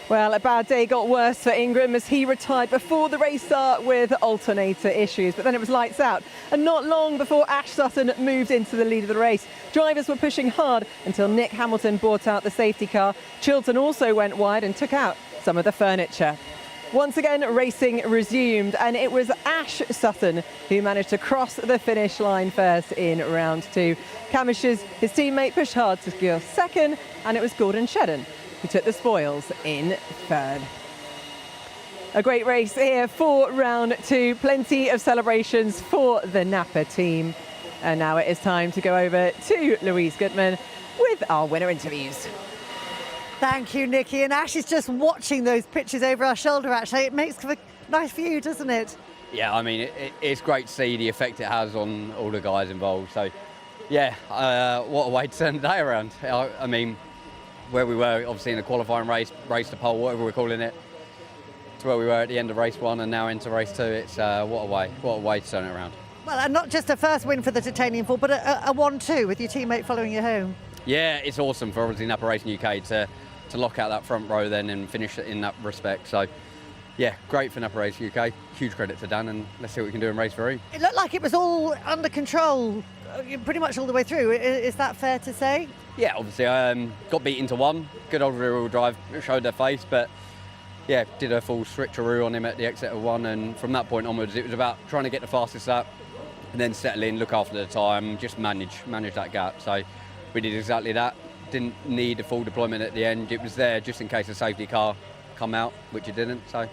Well, a bad day got worse for Ingram as he retired before the race start with alternator issues, but then it was lights out. And not long before Ash Sutton moved into the lead of the race, drivers were pushing hard until Nick Hamilton brought out the safety car. Chilton also went wide and took out some of the furniture. Once again, racing resumed, and it was Ash Sutton who managed to cross the finish line first in round 2. Camish's, his teammate, pushed hard to secure second, and it was Gordon Shedden who took the spoils in third. A great race here for round 2. Plenty of celebrations for the Napa team. And now it is time to go over to Louise Goodman with our winner interviews. Thank you, Nikki. And Ash is just watching those pictures over our shoulder, actually. It makes for a nice view, doesn't it? Yeah, I mean, it's great to see the effect it has on all the guys involved. So, Yeah, what a way to turn the day around. I mean, where we were obviously in a qualifying race to pole, whatever we're calling it, to where we were at the end of race 1 and now into race 2. It's what a way to turn it around. Well, and not just a first win for the Titanium 4, but a 1-2 with your teammate following you home. Yeah, it's awesome for obviously Napa Racing UK to lock out that front row then and finish it in that respect. So, yeah, great for Napa Racing UK. Huge credit to Dan, and let's see what we can do in race 3. It looked like it was all under control, pretty much all the way through. Is that fair to say? Yeah, obviously got beat into 1. Good old rear-wheel drive, showed their face, but yeah, did a full switcheroo on him at the exit of 1, and from that point onwards, it was about trying to get the fastest lap and then settle in, look after the time, just manage that gap. So we did exactly that. Didn't need a full deployment at the end. It was there just in case a safety car come out, which it didn't. So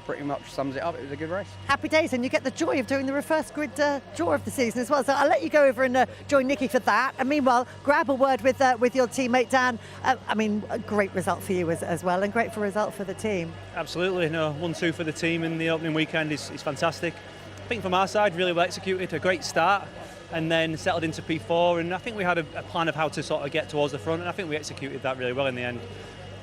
pretty much sums it up. It was a good race. Happy days, and you get the joy of doing the reverse grid draw of the season as well. So I'll let you go over and join Nikki for that. And meanwhile, grab a word with your teammate Dan. I mean, a great result for you as well, and great result for the team. Absolutely, no, 1-2 for the team in the opening weekend is fantastic. I think from our side, really well executed, a great start, and then settled into P4. And I think we had a plan of how to sort of get towards the front, and I think we executed that really well in the end.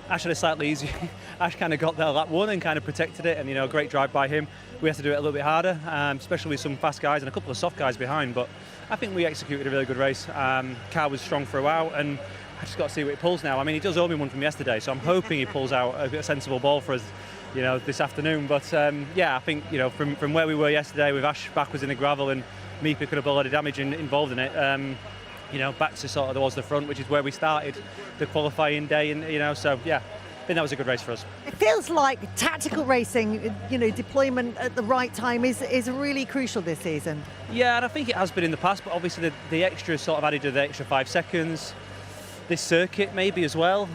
Ash had a slightly easier. Ash kind of got there lap 1 and kind of protected it, and great drive by him. We had to do it a little bit harder, especially with some fast guys and a couple of soft guys behind. But I think we executed a really good race. Car was strong for a while, and I just got to see what he pulls now. I mean, he does owe me one from yesterday, so I'm hoping he pulls out a sensible ball for us, this afternoon. But yeah, I think from where we were yesterday, with Ash backwards in the gravel and me picking up a lot of damage involved in it. Back to sort of towards the front, which is where we started the qualifying day, and so yeah, I think that was a good race for us. It feels like tactical racing, deployment at the right time is really crucial this season. Yeah, and I think it has been in the past, but obviously the extra sort of added to the extra 5 seconds. This circuit maybe as well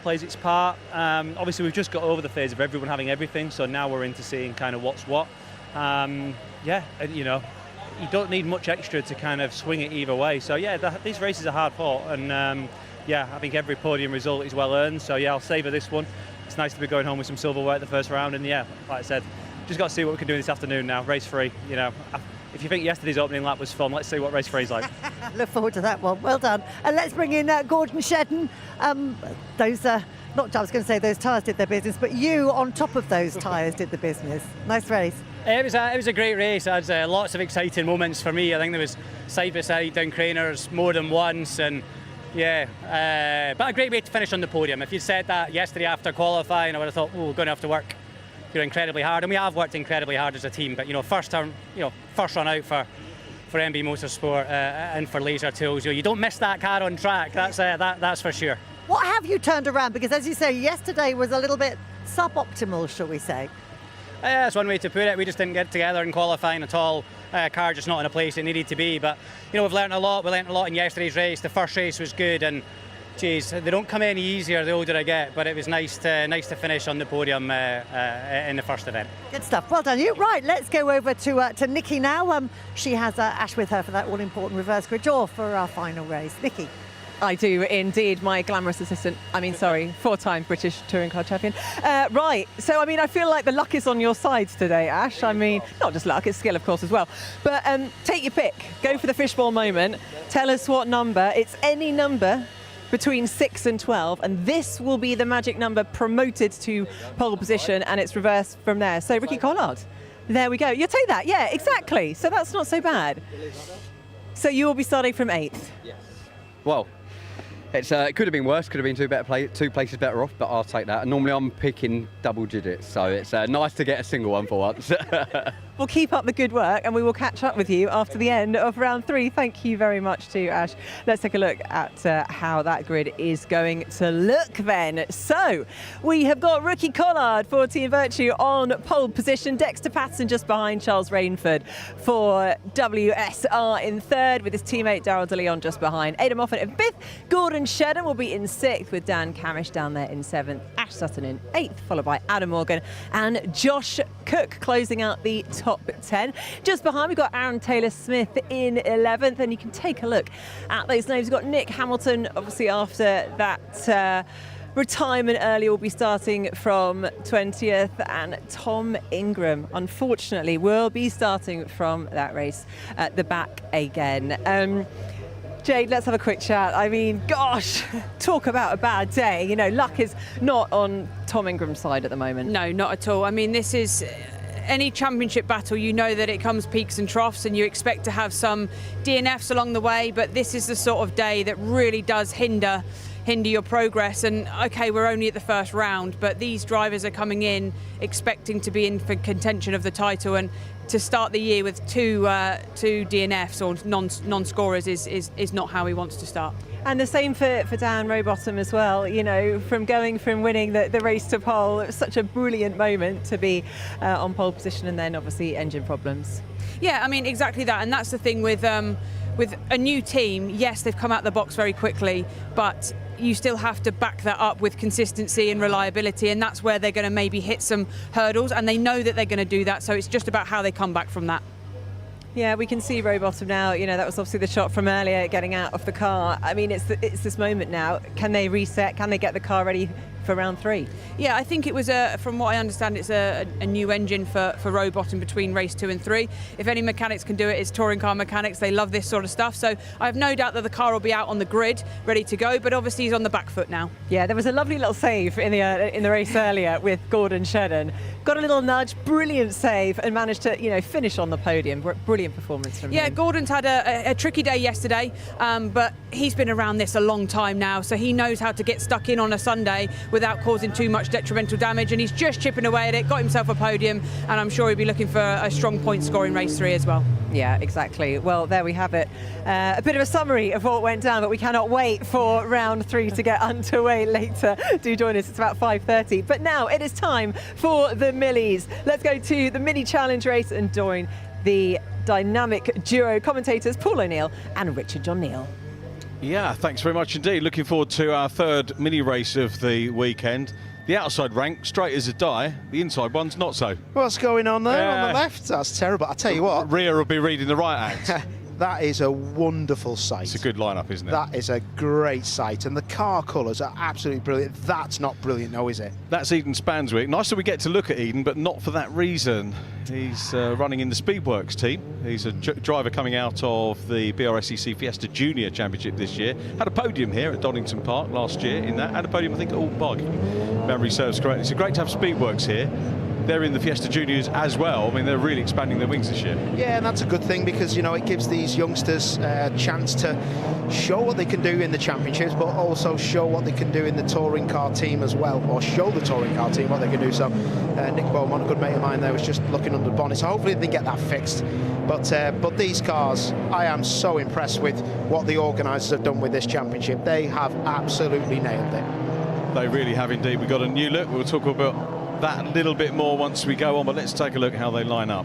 plays its part. Obviously we've just got over the phase of everyone having everything, so now we're into seeing kind of what's what. Yeah, and, you don't need much extra to kind of swing it either way. So yeah, these races are hard fought, and yeah, I think every podium result is well earned. So yeah, I'll savour this one. It's nice to be going home with some silverware at the first round, and yeah, like I said, just got to see what we can do this afternoon now. Race 3, if you think yesterday's opening lap was fun, let's see what race 3 is like. Look forward to that one. Well done. And let's bring in Gordon Shedden. Those not I was going to say those tyres did their business, but you on top of those tyres did the business. Nice race. It was a great race. It had lots of exciting moments for me. I think there was side-by-side down craners more than once, and yeah, but a great way to finish on the podium. If you'd said that yesterday after qualifying, I would have thought, we're going to have to work incredibly hard, and we have worked incredibly hard as a team. But first run out for MB Motorsport and for Laser Tools, you don't miss that car on track. That's for sure. What have you turned around? Because as you say, yesterday was a little bit suboptimal, shall we say? Yeah, that's one way to put it. We just didn't get together in qualifying at all. Car just not in a place it needed to be. But we've learned a lot. We learned a lot in yesterday's race. The first race was good, and geez, they don't come any easier the older I get. But it was nice to finish on the podium in the first event. Good stuff. Well done, you. Right, let's go over to Nikki now. She has Ash with her for that all-important reverse grid draw for our final race. Nikki. I do indeed, my glamorous assistant. Four-time British Touring Car Champion. Right, so I feel like the luck is on your side today, Ash. Not just luck, it's skill, of course, as well. But take your pick. Go for the fishbowl moment. Tell us what number. It's any number between 6 and 12, and this will be the magic number promoted to pole position, and it's reversed from there. So Ricky Collard, there we go. You'll take that, yeah, exactly. So that's not so bad. So you will be starting from 8th. Yes. Well, it could have been worse, could have been two places better off, but I'll take that. And normally I'm picking double digits, so it's nice to get a single one for once. We'll keep up the good work, and we will catch up with you after the end of round 3. Thank you very much to Ash. Let's take a look at how that grid is going to look then. So we have got Rookie Collard for Team Vertu on pole position, Dexter Patterson just behind Charles Rainford for WSR in 3rd, with his teammate Daryl De Leon just behind. Ada Moffat in 5th, Gordon Shedden will be in 6th, with Dan Camish down there in 7th, Ash Sutton in 8th, followed by Adam Morgan and Josh Cook closing out the top 10. Just behind, we've got Aaron Taylor-Smith in 11th, and you can take a look at those names. We've got Nick Hamilton, obviously after that retirement earlier, will be starting from 20th, and Tom Ingram, unfortunately, will be starting from that race at the back again. Jade, let's have a quick chat. I mean, gosh, talk about a bad day. You know, luck is not on Tom Ingram's side at the moment. No, not at all. I mean, this is any championship battle. You know that it comes peaks and troughs, and you expect to have some DNFs along the way, but this is the sort of day that really does hinder your progress. And okay, we're only at the first round, but these drivers are coming in expecting to be in for contention of the title, and to start the year with two DNFs or non-scorers is not how he wants to start. And the same for Dan Rowbottom as well, you know, from winning the race to pole. It was such a brilliant moment to be on pole position, and then obviously engine problems. Yeah, I mean, exactly that. And that's the thing with a new team. Yes, they've come out the box very quickly, but you still have to back that up with consistency and reliability, and that's where they're going to maybe hit some hurdles, and they know that they're going to do that, so it's just about how they come back from that. Yeah, we can see Rowbottom now. You know, that was obviously the shot from earlier, getting out of the car. I mean, it's this moment now. Can they reset? Can they get the car ready for round 3? Yeah, I think it was from what I understand, it's a new engine for Rowbottom between race 2 and 3. If any mechanics can do it, it's touring car mechanics. They love this sort of stuff. So I have no doubt that the car will be out on the grid, ready to go. But obviously he's on the back foot now. Yeah, there was a lovely little save in the race earlier with Gordon Shedden. Got a little nudge, brilliant save, and managed to finish on the podium. Brilliant performance from him. Yeah, Gordon's had a tricky day yesterday, but he's been around this a long time now, so he knows how to get stuck in on a Sunday without causing too much detrimental damage, and he's just chipping away at it, got himself a podium, and I'm sure he'll be looking for a strong point score in race 3 as well. Yeah, exactly. Well, there we have it. A bit of a summary of what went down, but we cannot wait for round 3 to get underway later. Do join us, it's about 5:30. But now it is time for the Millies. Let's go to the Mini Challenge race and join the dynamic duo commentators Paul O'Neill and Richard John Neal. Yeah, thanks very much indeed. Looking forward to our third mini race of the weekend. The outside rank, straight as a die. The inside one's not so. What's going on there on the left? That's terrible. I tell you what. Rhea will be reading the right act. That is a wonderful sight. It's a good lineup, isn't it? That is a great sight, and the car colours are absolutely brilliant. That's not brilliant, though, is it? That's Eden Spanswick. Nice that we get to look at Eden, but not for that reason. He's running in the Speedworks team. He's a driver coming out of the BRSEC Fiesta Junior Championship this year. Had a podium here at Donington Park last year in that. Had a podium, I think, at All Bug. Memory serves correctly. It's great to have Speedworks here. They're in the Fiesta Juniors as well. I mean, they're really expanding their wings this year. Yeah, and that's a good thing because, you know, it gives these youngsters a chance to show what they can do in the championships, but also show what they can do in the touring car team as well, or show the touring car team what they can do. So Nick Beaumont, a good mate of mine there, was just looking under the bonnet. So hopefully they get that fixed. But these cars, I am so impressed with what the organisers have done with this championship. They have absolutely nailed it. They really have indeed. We've got a new look. We'll talk about that a little bit more once we go on, but let's take a look how they line up.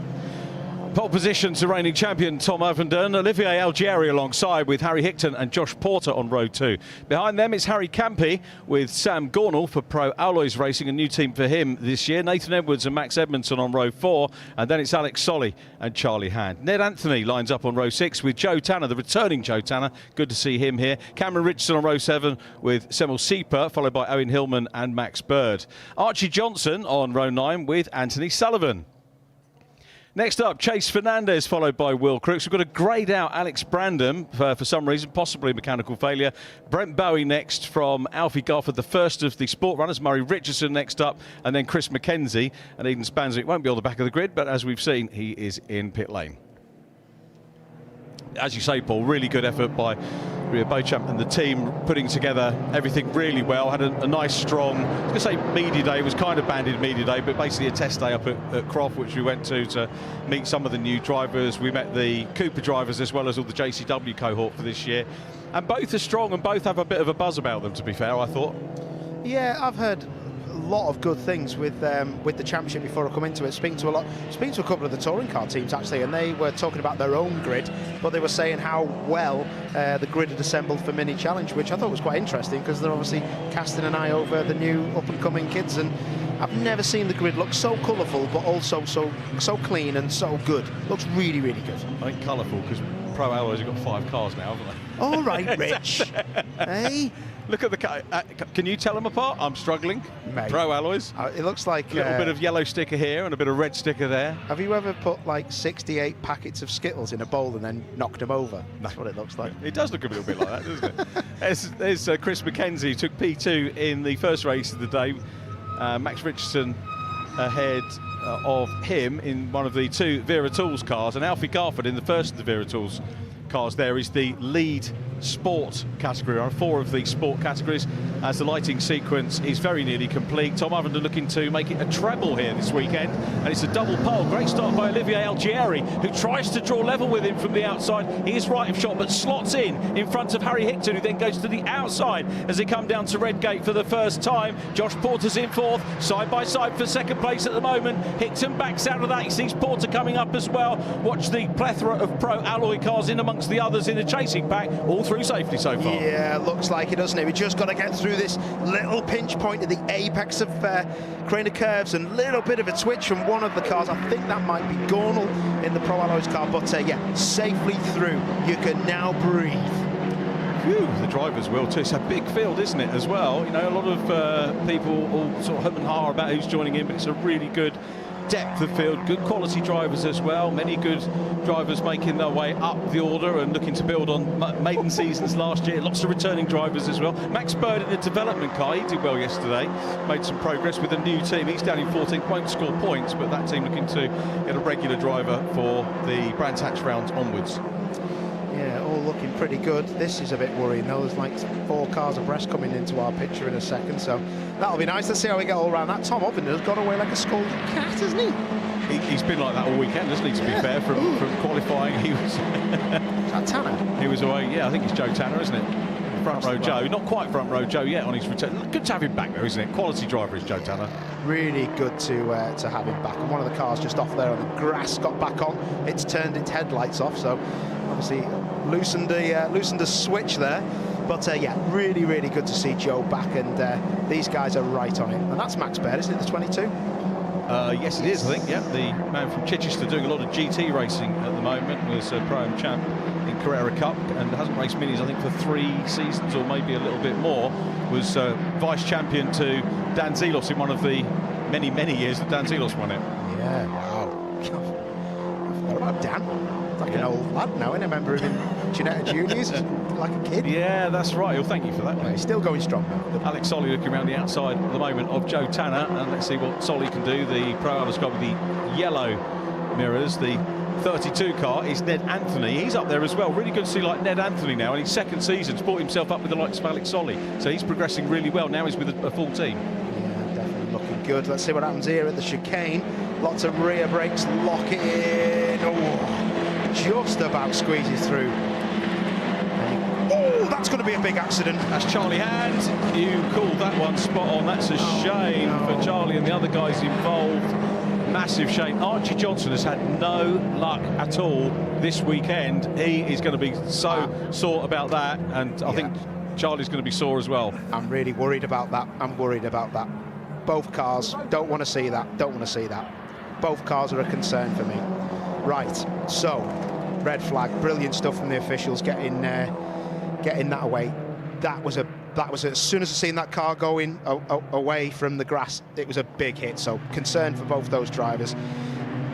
Pole position to reigning champion Tom Ovenden, Olivier Algieri alongside with Harry Hickton and Josh Porter on row 2. Behind them is Harry Campy with Sam Gornall for Pro Alloys Racing, a new team for him this year. Nathan Edwards and Max Edmondson on row 4, and then it's Alex Solly and Charlie Hand. Ned Anthony lines up on row 6 with Joe Tanner, the returning Joe Tanner. Good to see him here. Cameron Richardson on row 7 with Semel Sieper, followed by Owen Hillman and Max Bird. Archie Johnson on row 9 with Anthony Sullivan. Next up, Chase Fernandez, followed by Will Crooks. We've got to grade out Alex Brandon for some reason, possibly mechanical failure. Brent Bowie next from Alfie Garford, the first of the sport runners. Murray Richardson next up, and then Chris McKenzie. And Eden Spanswick won't be on the back of the grid, but as we've seen, he is in pit lane. As you say, Paul, really good effort by Ria Beauchamp and the team putting together everything really well. Had a nice, strong, I was going to say media day, it was kind of banded media day, but basically a test day up at Croft, which we went to meet some of the new drivers. We met the Cooper drivers as well as all the JCW cohort for this year. And both are strong and both have a bit of a buzz about them, to be fair, I thought. Yeah, I've heard a lot of good things with the championship before I come into it. Speaking to a couple of the touring car teams actually, and they were talking about their own grid, but they were saying how well the grid had assembled for Mini Challenge, which I thought was quite interesting because they're obviously casting an eye over the new up-and-coming kids, and I've never seen the grid look so colourful but also so clean and so good. Looks really, really good. I think colourful because Pro Alloys have got 5 cars now, haven't they? All right, Rich. Hey? Look at the car. Can you tell them apart? I'm struggling. Mate. Pro alloys. It looks like a little bit of yellow sticker here and a bit of red sticker there. Have you ever put like 68 packets of Skittles in a bowl and then knocked them over? That's what it looks like. It does look a little bit like that, doesn't it? There's Chris McKenzie, who took P2 in the first race of the day. Max Richardson ahead of him in one of the two Vera Tools cars, and Alfie Garford in the first of the Vera Tools cars. There is the lead sport category, or 4 of the sport categories, as the lighting sequence is very nearly complete. Tom Ivenden looking to make it a treble here this weekend, and it's a double pole. Great start by Olivier Algieri, who tries to draw level with him from the outside. He is right of shot, but slots in front of Harry Hickton, who then goes to the outside as they come down to Redgate for the first time. Josh Porter's in 4th, side by side for second place at the moment. Hickton backs out of that. He sees Porter coming up as well. Watch the plethora of pro alloy cars in amongst the others in the chasing pack, all through safety so far. Yeah, looks like it, doesn't it? We just got to get through this little pinch point at the apex of Craner Curves, and a little bit of a twitch from one of the cars. I think that might be Gornall in the Pro Alloys car, but yeah, safely through. You can now breathe. Phew, the drivers will too. It's a big field, isn't it, as well? You know, a lot of people all sort of hum and ha about who's joining in, but it's a really good depth of field, good quality drivers as well. Many good drivers making their way up the order and looking to build on maiden seasons last year. Lots of returning drivers as well. Max Bird in the development car, he did well yesterday, made some progress with a new team. He's down in 14th, won't score points, but that team looking to get a regular driver for the Brands Hatch round onwards. Yeah, all looking pretty good. This is a bit worrying though. There's like 4 cars abreast coming into our picture in a second, so that'll be nice. Let's see how we get all around that. Tom Ovender's got away like a scalded cat, hasn't he? He's been like that all weekend, hasn't he, to be fair, from qualifying. He was... Is that Tanner? He was away, yeah, I think it's Joe Tanner, isn't it? Front row Joe, not quite front row Joe yet on his return. Good to have him back there, isn't it? Quality driver is Joe Tanner. Really good to have him back. And one of the cars just off there on the grass got back on. It's turned its headlights off, so obviously loosened a switch there. But yeah, really, really good to see Joe back, and these guys are right on it. And that's Max Baird, isn't it, the 22? Yes, it is, I think, yeah. The man from Chichester doing a lot of GT racing at the moment, was Pro-Am champ in Carrera Cup and hasn't raced minis, I think, for 3 seasons or maybe a little bit more. Was vice champion to Dan Zelos in one of the many, many years that Dan Zelos won it. Yeah, wow. What about Dan? Like an old lad now, and I remember him in Ginetta Juniors, like a kid. Yeah, that's right. Well, thank you for that. Yeah, he's still going strong now. Alex Solly looking around the outside at the moment of Joe Tanner, and let's see what Solly can do. The Pro Alloys car with the yellow mirrors, the 32 car is Ned Anthony. He's up there as well. Really good to see like Ned Anthony now in his second season. Brought himself up with the likes of Alex Solly, so he's progressing really well. Now he's with a full team. Yeah, definitely looking good. Let's see what happens here at the chicane. Lots of rear brakes, lock it in. Oh, just about squeezes through. Oh, that's going to be a big accident. That's Charlie Hand. You called that one spot on. That's a shame for Charlie and the other guys involved. Massive shame. Archie Johnson has had no luck at all this weekend. He is going to be so sore about that, and I think Charlie's going to be sore as well. I'm really worried about that. I'm worried about that. Both cars, don't want to see that. Don't want to see that. Both cars are a concern for me. Right, so red flag, brilliant stuff from the officials getting that away. That was as soon as I seen that car going away from the grass, it was a big hit. So concern for both those drivers.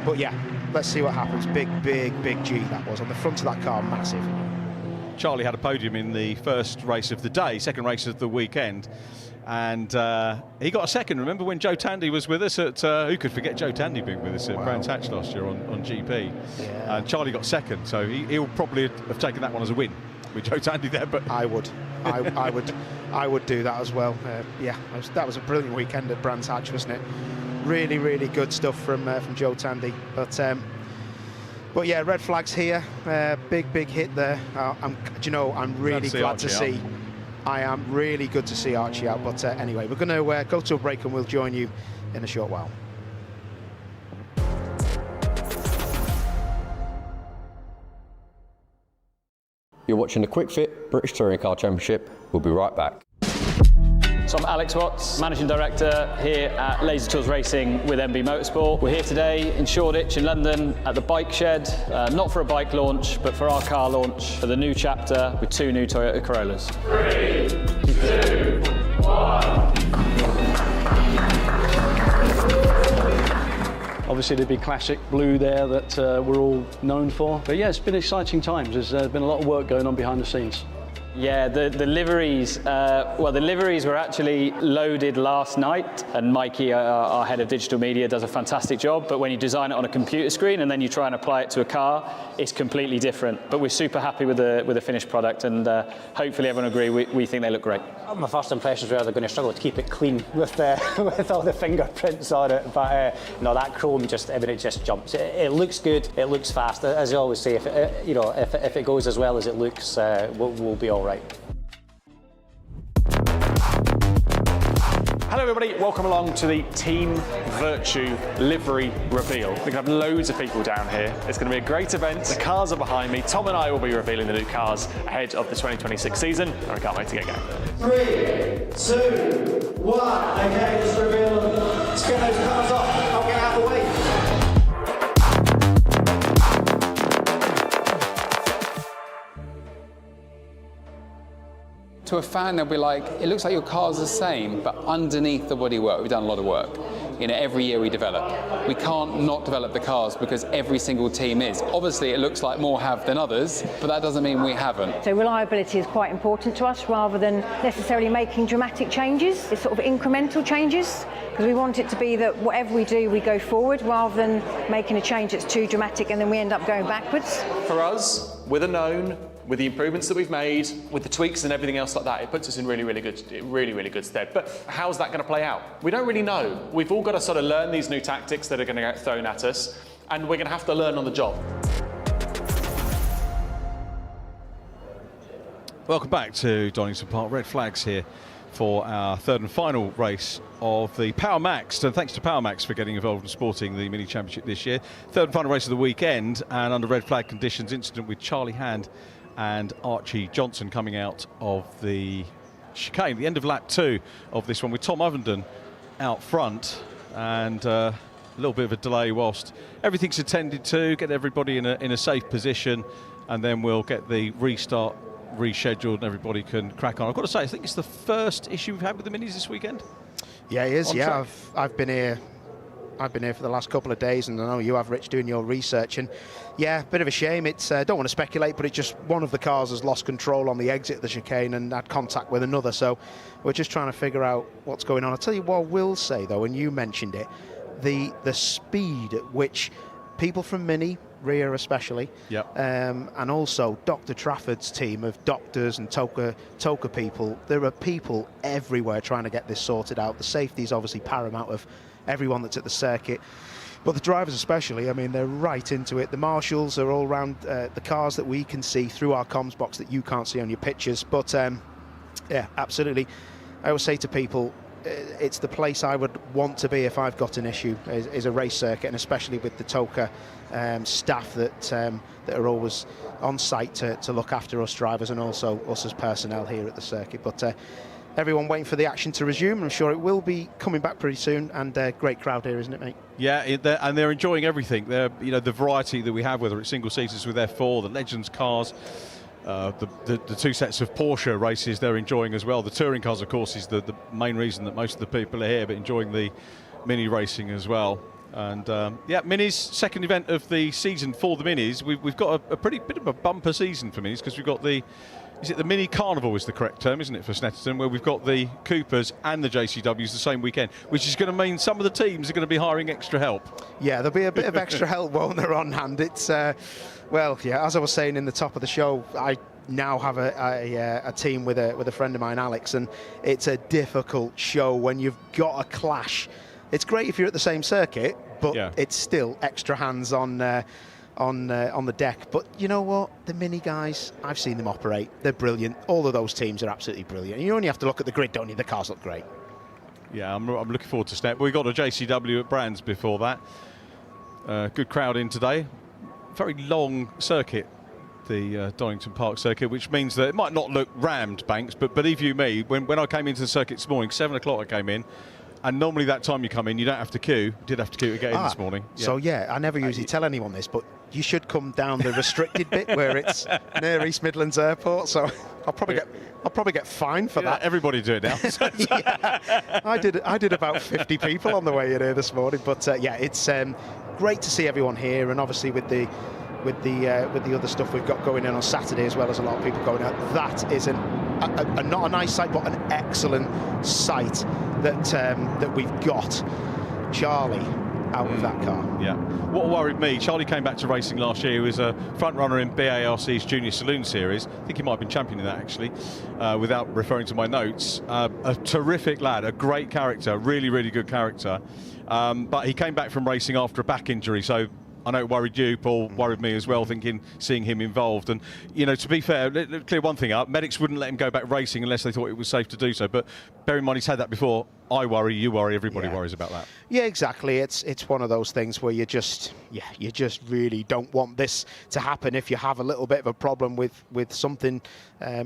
But yeah, let's see what happens. Big G that was on the front of that car, massive. Charlie had a podium in the first race of the day, second race of the weekend, and he got a second. Remember when Joe Tandy was with us at, who could forget Joe Tandy being with us at Brands Hatch last year on GP? Yeah. And Charlie got second, so he'll probably have taken that one as a win with Joe Tandy there. But I would do that as well. Yeah, that was a brilliant weekend at Brands Hatch, wasn't it? Really good stuff from Joe Tandy. But yeah, red flags here. Big hit there. I'm really glad to see. I am really good to see Archie out. But anyway, we're going to go to a break and we'll join you in a short while. You're watching the Kwik Fit British Touring Car Championship. We'll be right back. So I'm Alex Watts, Managing Director here at Laser Tools Racing with MB Motorsport. We're here today in Shoreditch in London at the bike shed, not for a bike launch, but for our car launch for the new chapter with 2 new Toyota Corollas. 3, 2, 1. Obviously the big classic blue there that we're all known for. But yeah, it's been exciting times. There's been a lot of work going on behind the scenes. Yeah, the liveries, well, the liveries were actually loaded last night, and Mikey, our head of digital media, does a fantastic job, but when you design it on a computer screen and then you try and apply it to a car, it's completely different. But we're super happy with the finished product, and hopefully everyone agree, we think they look great. My first impressions were they're going to struggle to keep it clean with with all the fingerprints on it, but no, that chrome just, I mean, it just jumps. It looks good, it looks fast. As I always say, if it goes as well as it looks, we'll be all right. Hello everybody, welcome along to the Team Vertu livery reveal. We're going to have loads of people down here. It's going to be a great event. The cars are behind me. Tom and I will be revealing the new cars ahead of the 2026 season, and we can't wait to get going. 3, 2, 1. Okay, just reveal them. Let's get those cars off. I'll get out of the way. To a fan, they'll be like, it looks like your car's the same, but underneath the bodywork, we've done a lot of work. You know, every year we develop. We can't not develop the cars because every single team is. Obviously, it looks like more have than others, but that doesn't mean we haven't. So reliability is quite important to us, rather than necessarily making dramatic changes. It's sort of incremental changes, because we want it to be that whatever we do, we go forward, rather than making a change that's too dramatic and then we end up going backwards. For us, with a known, with the improvements that we've made, with the tweaks and everything else like that, it puts us in really good stead. But how's that going to play out? We don't really know. We've all got to sort of learn these new tactics that are going to get thrown at us, and we're going to have to learn on the job. Welcome back to Donington Park. Red flags here for our third and final race of the Power Max. And thanks to Power Max for getting involved in supporting the Mini Championship this year. Third and final race of the weekend, and under red flag conditions, incident with Charlie Hand and Archie Johnson coming out of the chicane, the end of lap 2 of this one, with Tom Ovenden out front, and a little bit of a delay whilst everything's attended to, get everybody in a safe position, and then we'll get the restart rescheduled and everybody can crack on. I've got to say, I think it's the first issue we've had with the Minis this weekend. Yeah, it is. Yeah, I've been here. I've been here for the last couple of days, and I know you have, Rich, doing your research. And yeah, bit of a shame. It's don't want to speculate, but it just, one of the cars has lost control on the exit of the chicane and had contact with another. So we're just trying to figure out what's going on. I'll tell you what I will say though, and you mentioned it, the speed at which people from Mini, Wera especially, and also Dr. Trafford's team of doctors and Toka people, there are people everywhere trying to get this sorted out. The safety is obviously paramount of everyone that's at the circuit, but the drivers especially, I mean, they're right into it. The marshals are all around the cars that we can see through our comms box that you can't see on your pictures. But yeah, absolutely. I always say to people, it's the place I would want to be if I've got an issue, is a race circuit, and especially with the Toka staff that are always on site to look after us drivers and also us as personnel here at the circuit. But everyone waiting for the action to resume. I'm sure it will be coming back pretty soon, and great crowd here, isn't it, mate? Yeah, and they're enjoying everything. You know, the variety that we have, whether it's single seaters with F4, the Legends cars, the two sets of Porsche races they're enjoying as well. The touring cars, of course, is the main reason that most of the people are here, but enjoying the Mini racing as well. And yeah, Minis, second event of the season for the Minis. We've got a pretty bit of a bumper season for Minis, because we've got the Mini Carnival is the correct term, isn't it, for Snetterton, where we've got the Coopers and the JCWs the same weekend, which is going to mean some of the teams are going to be hiring extra help. Yeah, there'll be a bit of extra help, won't there, on hand. It's, well, yeah, as I was saying in the top of the show, I now have a team with a friend of mine, Alex, and it's a difficult show when you've got a clash. It's great if you're at the same circuit, but it's still extra hands on the deck. But you know what? The Mini guys, I've seen them operate. They're brilliant. All of those teams are absolutely brilliant. You only have to look at the grid, don't you? The cars look great. Yeah, I'm looking forward to Snap. We got a JCW at Brands before that. Good crowd in today. Very long circuit, the Donington Park circuit, which means that it might not look rammed, Banks, but believe you me, when I came into the circuit this morning, 7 o'clock I came in, and normally that time you come in, you don't have to queue. Did have to queue to get in this morning. So yeah, I never usually tell anyone this, but you should come down the restricted bit where it's near East Midlands Airport. So I'll probably get fined for that. Everybody do it now. Yeah, I did about 50 people on the way in here this morning. But yeah, it's great to see everyone here, and obviously with the other stuff we've got going in on Saturday, as well as a lot of people going out. That is not a nice sight, but an excellent sight that we've got Charlie out of that car. Yeah. What worried me, Charlie came back to racing last year. He was a front runner in BARC's Junior Saloon Series. I think he might have been champion in that, actually, without referring to my notes. A terrific lad, a great character, really, really good character. But he came back from racing after a back injury, so I know it worried you, Paul, worried me as well, seeing him involved. And, you know, to be fair, clear one thing up, medics wouldn't let him go back racing unless they thought it was safe to do so. But bear in mind, he's had that before. I worry, you worry, everybody worries about that. Yeah, exactly. It's one of those things where you just really don't want this to happen if you have a little bit of a problem with something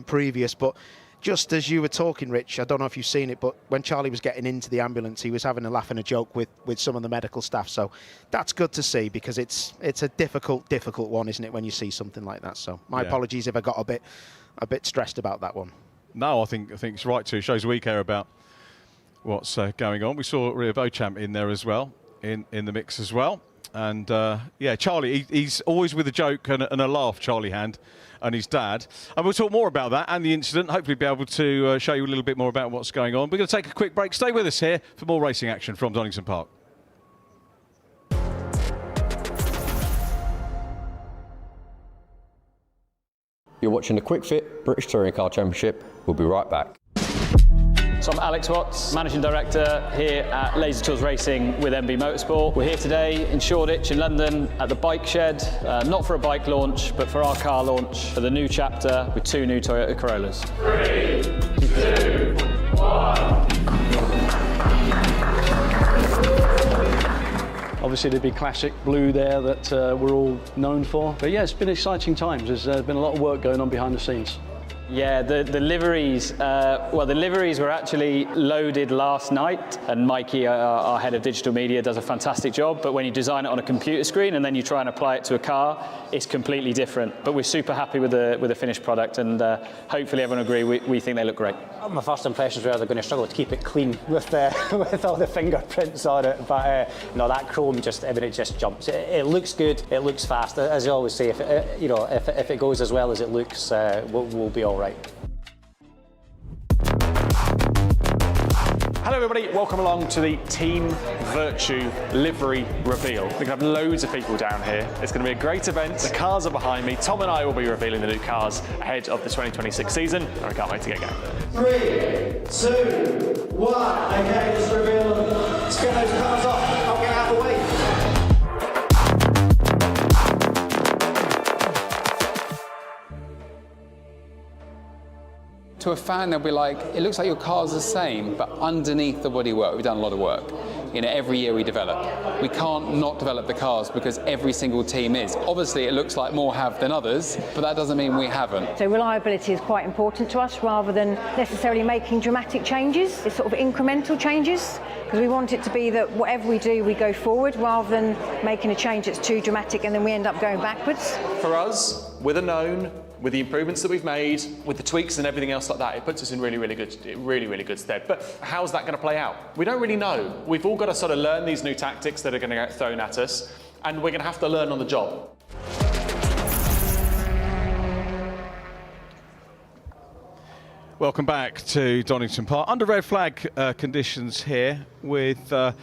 previous. But just as you were talking, Rich, I don't know if you've seen it, but when Charlie was getting into the ambulance, he was having a laugh and a joke with some of the medical staff. So that's good to see, because it's a difficult one, isn't it, when you see something like that? So my apologies if I got a bit stressed about that one. No, I think it's right to. It shows we care about what's going on. We saw Rio Beauchamp in there as well, in the mix as well. And yeah, Charlie, he's always with a joke and a laugh, Charlie Hand, and his dad. And we'll talk more about that and the incident, hopefully be able to show you a little bit more about what's going on. We're going to take a quick break. Stay with us here for more racing action from Donington Park. You're watching the Kwik Fit British Touring Car Championship. We'll be right back. So I'm Alex Watts, Managing Director here at Laser Tools Racing with MB Motorsport. We're here today in Shoreditch in London at the bike shed, not for a bike launch, but for our car launch for the new chapter with 2 new Toyota Corollas. 3, 2, 1. Obviously the big classic blue there that we're all known for. But yeah, it's been exciting times. There's been a lot of work going on behind the scenes. Yeah, the liveries, well, the liveries were actually loaded last night, and Mikey, our head of digital media, does a fantastic job. But when you design it on a computer screen and then you try and apply it to a car, it's completely different. But we're super happy with the finished product, and hopefully everyone agree. We think they look great. My first impressions were they're going to struggle to keep it clean with with all the fingerprints on it. But no, that chrome just jumps. It looks good. It looks fast. As I always say, if it goes as well as it looks, we'll be all right. Hello everybody, welcome along to the Team Vertu livery reveal. We're going to have loads of people down here. It's going to be a great event. The cars are behind me. Tom and I will be revealing the new cars ahead of the 2026 season, and we can't wait to get going. 3, 2, 1. Okay, just reveal them. Let's get those cars off. I'll get out of the way. To a fan, they'll be like, it looks like your car's the same, but underneath the bodywork, we've done a lot of work. You know, every year we develop. We can't not develop the cars because every single team is. Obviously, it looks like more have than others, but that doesn't mean we haven't. So reliability is quite important to us, rather than necessarily making dramatic changes. It's sort of incremental changes, because we want it to be that whatever we do, we go forward, rather than making a change that's too dramatic and then we end up going backwards. For us, with a known, with the improvements that we've made, with the tweaks and everything else like that, it puts us in really good stead. But how's that going to play out? We don't really know. We've all got to sort of learn these new tactics that are going to get thrown at us, and we're going to have to learn on the job. Welcome back to Donington Park. Under red flag conditions here with an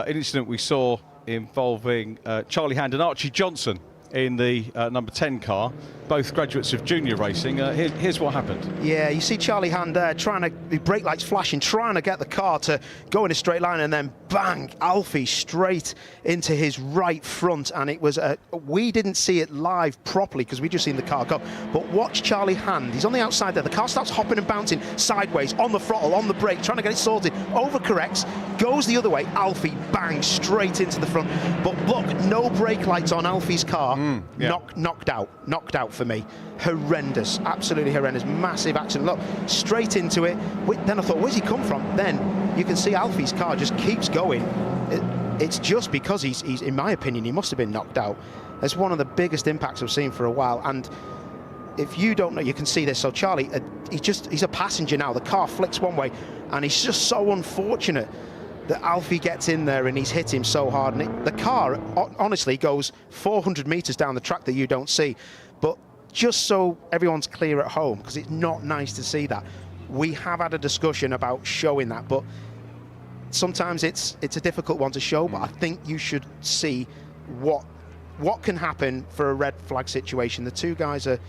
incident we saw involving Charlie Hand and Archie Johnson in the number 10 car, both graduates of junior racing. Here's what happened. Yeah, you see Charlie Hand there the brake lights flashing, trying to get the car to go in a straight line, and then bang, Alfie straight into his right front. And it was, we didn't see it live properly because we just seen the car go. But watch Charlie Hand, he's on the outside there. The car starts hopping and bouncing sideways, on the throttle, on the brake, trying to get it sorted, overcorrects, goes the other way, Alfie bangs straight into the front. But look, no brake lights on Alfie's car. Knocked out for me. Horrendous, absolutely horrendous, massive accident. Look, straight into it. Then I thought, where's he come from? Then you can see Alfie's car just keeps going. It's just because he's, in my opinion, he must have been knocked out. It's one of the biggest impacts I've seen for a while. And if you don't know, you can see this. So Charlie, he's a passenger now. The car flicks one way, and he's just so unfortunate that Alfie gets in there and he's hit him so hard. And the car, honestly, goes 400 metres down the track that you don't see. But just so everyone's clear at home, because it's not nice to see that, we have had a discussion about showing that, but sometimes it's a difficult one to show. But I think you should see what can happen for a red flag situation. The two guys are,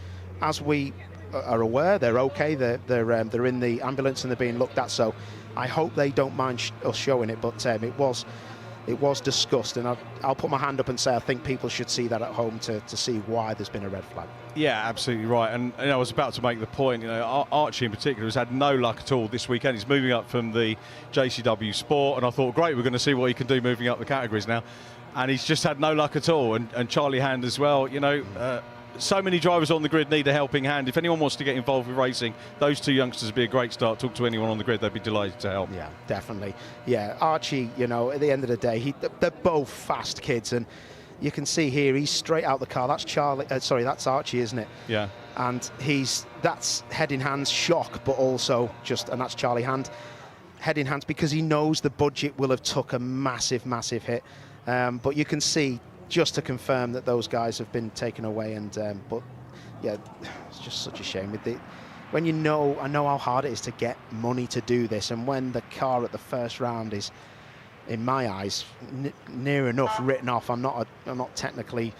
as we are aware, they're okay. They're in the ambulance and they're being looked at. So I hope they don't mind us showing it. But it was discussed, and I'll put my hand up and say I think people should see that at home to see why there's been a red flag. Yeah, absolutely right. And I was about to make the point, Archie in particular has had no luck at all this weekend. He's moving up from the JCW Sport, and I thought, great, we're going to see what he can do moving up the categories now. And he's just had no luck at all. And Charlie Hand as well. So many drivers on the grid need a helping hand. If anyone wants to get involved with racing, those two youngsters would be a great start. Talk to anyone on the grid, they'd be delighted to help. Yeah, definitely. Yeah, Archie, at the end of the day, they're both fast kids, and you can see here he's straight out the car. That's that's Archie, isn't it? Yeah. And that's head in hands shock, but also and that's Charlie Hand, head in hands, because he knows the budget will have took a massive, massive hit. But you can see, just to confirm, that those guys have been taken away. And but yeah, it's just such a shame. When I know how hard it is to get money to do this, and when the car at the first round is, in my eyes, near enough written off. I'm not technically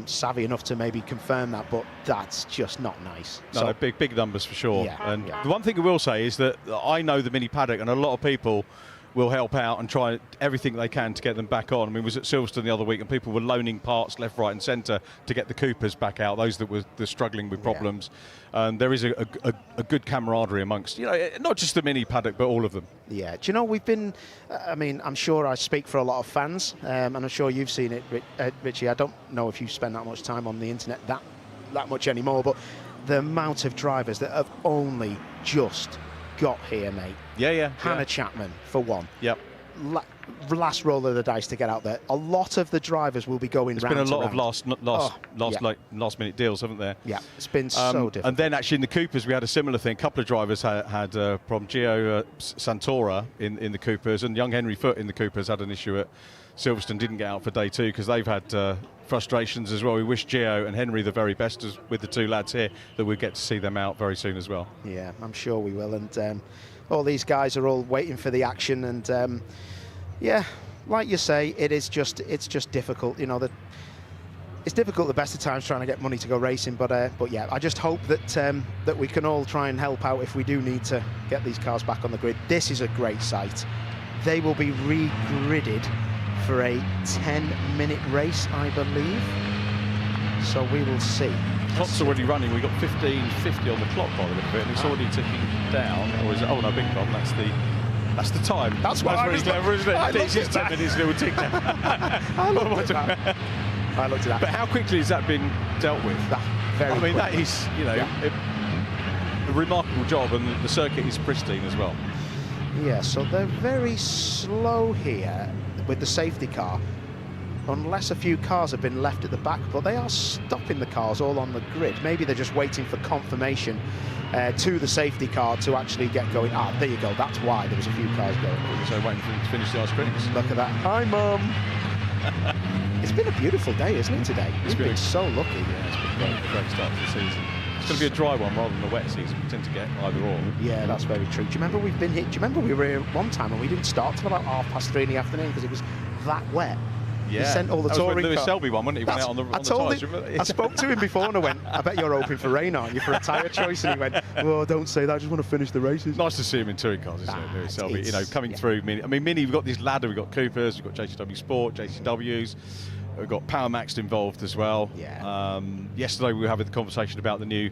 savvy enough to maybe confirm that, but that's just not nice. No, big numbers for sure. Yeah, and the one thing I will say is that I know the Mini paddock, and a lot of people will help out and try everything they can to get them back on. I mean, I was at Silverstone the other week, and people were loaning parts left, right and centre to get the Coopers back out, those that were struggling with problems. And there is a good camaraderie amongst, not just the Mini paddock, but all of them. Yeah, do you know, we've been, I'm sure I speak for a lot of fans, and I'm sure you've seen it, Richie. I don't know if you spend that much time on the internet that much anymore, but the amount of drivers that have only just got here, mate. Yeah. Hannah Chapman, for one. Yep. Last roll of the dice to get out there. A lot of the drivers will be going round. There's been a lot of last minute deals, haven't there? Yeah, it's been so difficult. And then actually in the Coopers we had a similar thing. A couple of drivers had from Gio Santora in the Coopers, and young Henry Foote in the Coopers had an issue at Silverstone, didn't get out for day two because they've had frustrations as well. We wish Gio and Henry the very best with the two lads here, that we'll get to see them out very soon as well. Yeah, I'm sure we will. And all these guys are all waiting for the action, and yeah, like you say, it's just difficult. It's difficult the best of times trying to get money to go racing, but yeah, I just hope that we can all try and help out if we do need to get these cars back on the grid. This is a great site. They will be re-gridded for a 10-minute race, I believe. So we will see. Clock's already running. We've got 15:50 on the clock by the look of it, and it's already ticking down. Or is it? Oh no, big pardon. That's the time. That's what I was clever, isn't it? It's just 10 minutes, little tick down. I looked at that. But how quickly has that been dealt with? Very quickly. That is, a remarkable job, and the circuit is pristine as well. Yeah, so they're very slow here with the safety car, unless a few cars have been left at the back, but they are stopping the cars all on the grid. Maybe they're just waiting for confirmation to the safety car to actually get going. Ah, there you go, that's why there was a few cars going. So waiting for them to finish the ice creams. Look at that. Hi, Mum. It's been a beautiful day, isn't it, today? We've been so lucky. Yeah, it's been a great start to the season. It's going to be a dry one rather than a wet season. We tend to get either or. Yeah, that's very true. Do you remember we've been hit? Do you remember we were here one time and we didn't start till about 3:30 in the afternoon because it was that wet? Yeah. He sent all the touring Lewis cars. Selby one, wasn't he? Went out on the tyres. I spoke to him before and I went, I bet you're hoping for rain, aren't you, for a tyre choice? And he went, well, don't say that, I just want to finish the races. Nice to see him in touring cars, isn't it, Lewis Selby? Coming through Mini. I mean, Mini, we've got this ladder, we've got Coopers, we've got JCW Sport, JCWs. We've got Power Maxed involved as well. Yeah. Yesterday we were having the conversation about the new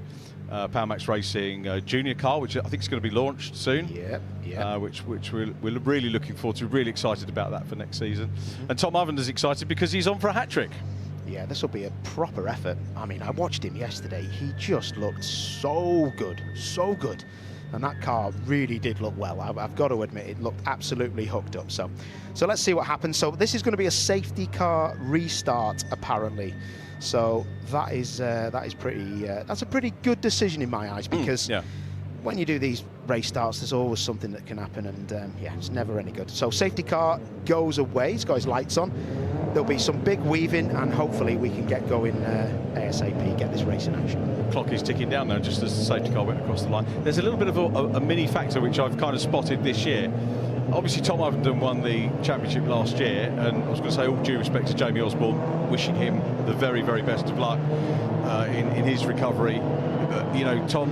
Power Max Racing junior car, which I think is going to be launched soon. Yeah. Which we're really looking forward to. Really excited about that for next season. And Tom Ovender's excited because he's on for a hat-trick. Yeah, this will be a proper effort. I mean, I watched him yesterday. He just looked so good, so good. and that car really did look well. I've got to admit, it looked absolutely hooked up. So let's see what happens. So this is going to be a safety car restart, apparently. So that is pretty. That's a pretty good decision in my eyes, because when you do these race starts, there's always something that can happen, and yeah, it's never any good. So safety car goes away. It's got his lights on. There'll be some big weaving, and hopefully we can get going ASAP, get this race in action. The clock is ticking down now, just as the safety car went across the line. There's a little bit of a mini factor which I've kind of spotted this year. Obviously, Tom Ovenden won the championship last year, and I was going to say, all due respect to Jamie Osborne, wishing him the very, very best of luck in his recovery. You know, Tom,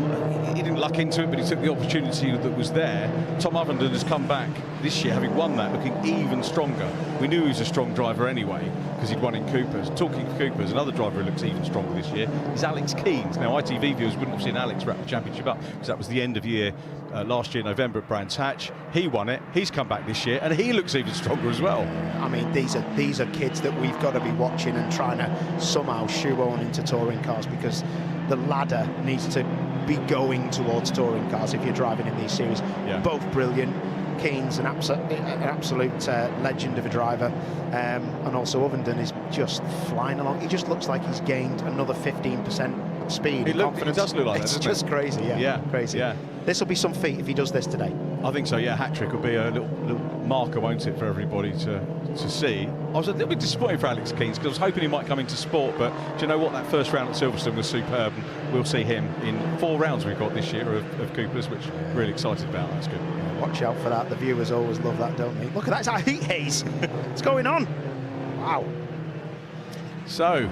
he didn't luck into it, but he took the opportunity that was there. Tom Ovenden has come back this year, having won that, looking even stronger. We knew he was a strong driver anyway, because he'd won in Coopers. Talking of Coopers, another driver who looks even stronger this year is Alex Keens. Now, ITV viewers wouldn't have seen Alex wrap the championship up, because that was the end of year last year, November at Brands Hatch. He won it. He's come back this year, and he looks even stronger as well. I mean, these are kids that we've got to be watching and trying to somehow shoehorn into touring cars, because the ladder needs to be going towards touring cars if you're driving in these series. Both brilliant. Keens, an absolute legend of a driver, and also Ovenden is just flying along. He just looks like he's gained another 15% speed. It does look like that, doesn't it? It's just crazy, crazy. This will be some feat if he does this today. I think so, yeah. Hat-trick will be a little marker, won't it, for everybody to see. I was a little bit disappointed for Alex Keens, because I was hoping he might come into sport, but do you know what? That first round at Silverstone was superb, and we'll see him in 4 rounds we've got this year of Coopers, which I'm really excited about. That's good. Watch out for that. The viewers always love that, don't they? Look at that. It's our heat haze. What's going on? Wow. So,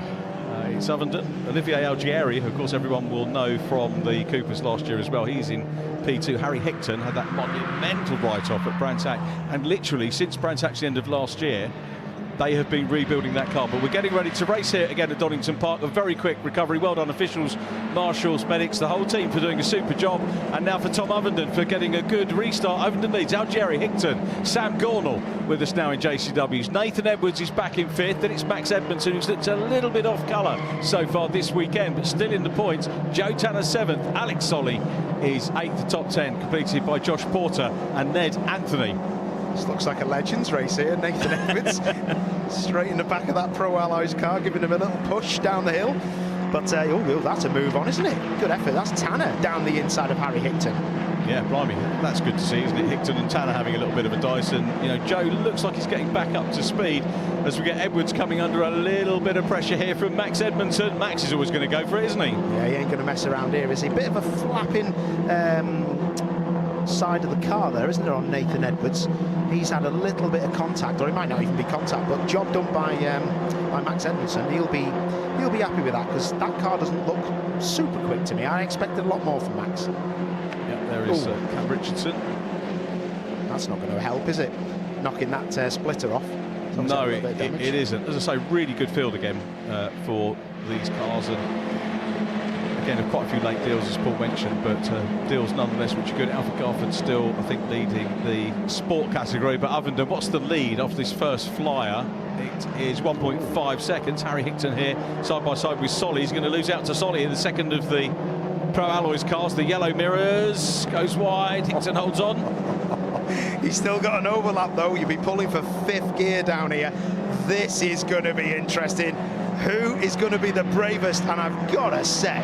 it's Ovenden. Olivier Algieri, who of course everyone will know from the Coopers last year as well. He's in P2. Harry Hickton had that monumental write-off at Brands Hatch, and literally since Brands Hatch the end of last year, they have been rebuilding that car. But we're getting ready to race here again at Donington Park. A very quick recovery. Well done, officials, marshals, medics, the whole team for doing a super job. And now for Tom Ovenden for getting a good restart. Ovenden leads Algieri, Hickton, Sam Gornall with us now in JCWs. Nathan Edwards is back in 5th. Then it's Max Edmondson, who's looked a little bit off colour so far this weekend, but still in the points. Joe Tanner 7th. Alex Solly is 8th, the top 10, completed by Josh Porter and Ned Anthony. This looks like a Legends race here. Nathan Edwards straight in the back of that Pro Alloys car, giving him a little push down the hill. But that's a move on, isn't it? Good effort. That's Tanner down the inside of Harry Hickton. Yeah, blimey, that's good to see, isn't it? Hickton and Tanner having a little bit of a dice, and you know, Joe looks like he's getting back up to speed as we get Edwards coming under a little bit of pressure here from Max Edmondson. Max is always going to go for it, isn't he? Yeah, he ain't going to mess around here, is he? Bit of a flapping side of the car there, isn't there, on Nathan Edwards? He's had a little bit of contact, or it might not even be contact, but job done by Max Edmondson. He'll be happy with that, because that car doesn't look super quick to me. I expected a lot more from Max. Yeah, there is Cam Richardson. That's not going to help, is it? Knocking that splitter off. No, it isn't. As I say, really good field again for these cars, and again, quite a few late deals, as Paul mentioned, but deals nonetheless which are good. Alfred Garford still, I think, leading the sport category. But Ovenden, what's the lead off this first flyer? It is 1.5 seconds. Harry Hickton here, side by side with Solly. He's going to lose out to Solly in the second of the Pro Alloys cars. The yellow mirrors goes wide. Hickton holds on. He's still got an overlap, though. You'll be pulling for 5th gear down here. This is going to be interesting. Who is going to be the bravest? And I've got to say,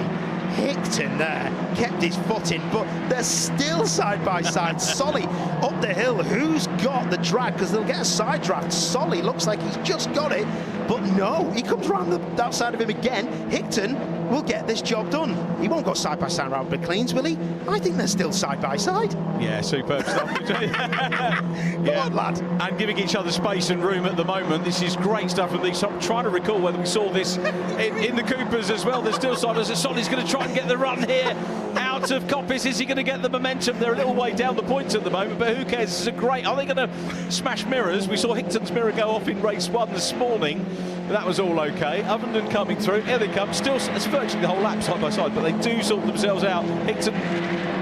Hickton there kept his foot in, but they're still side by side. Solly up the hill. Who's got the drag? Because they'll get a side draft. Solly looks like he's just got it, but no, he comes around the outside of him again. Hickton will get this job done. He won't go side by side around the cleans, will he? I think they're still side by side. Yeah, superb stuff. Come on, lad. And giving each other space and room at the moment. This is great stuff from these. I'm trying to recall whether we saw this in the Coopers as well. There's still side. Solly's going to try and get the run here out of Coppice. Is he going to get the momentum? They're a little way down the points at the moment, but who cares? This is a great. Are they going to smash mirrors? We saw Hickton's mirror go off in race 1 this morning. That was all okay. Ovenden coming through. Here they come. Still, it's virtually the whole lap side by side, but they do sort themselves out. Hickton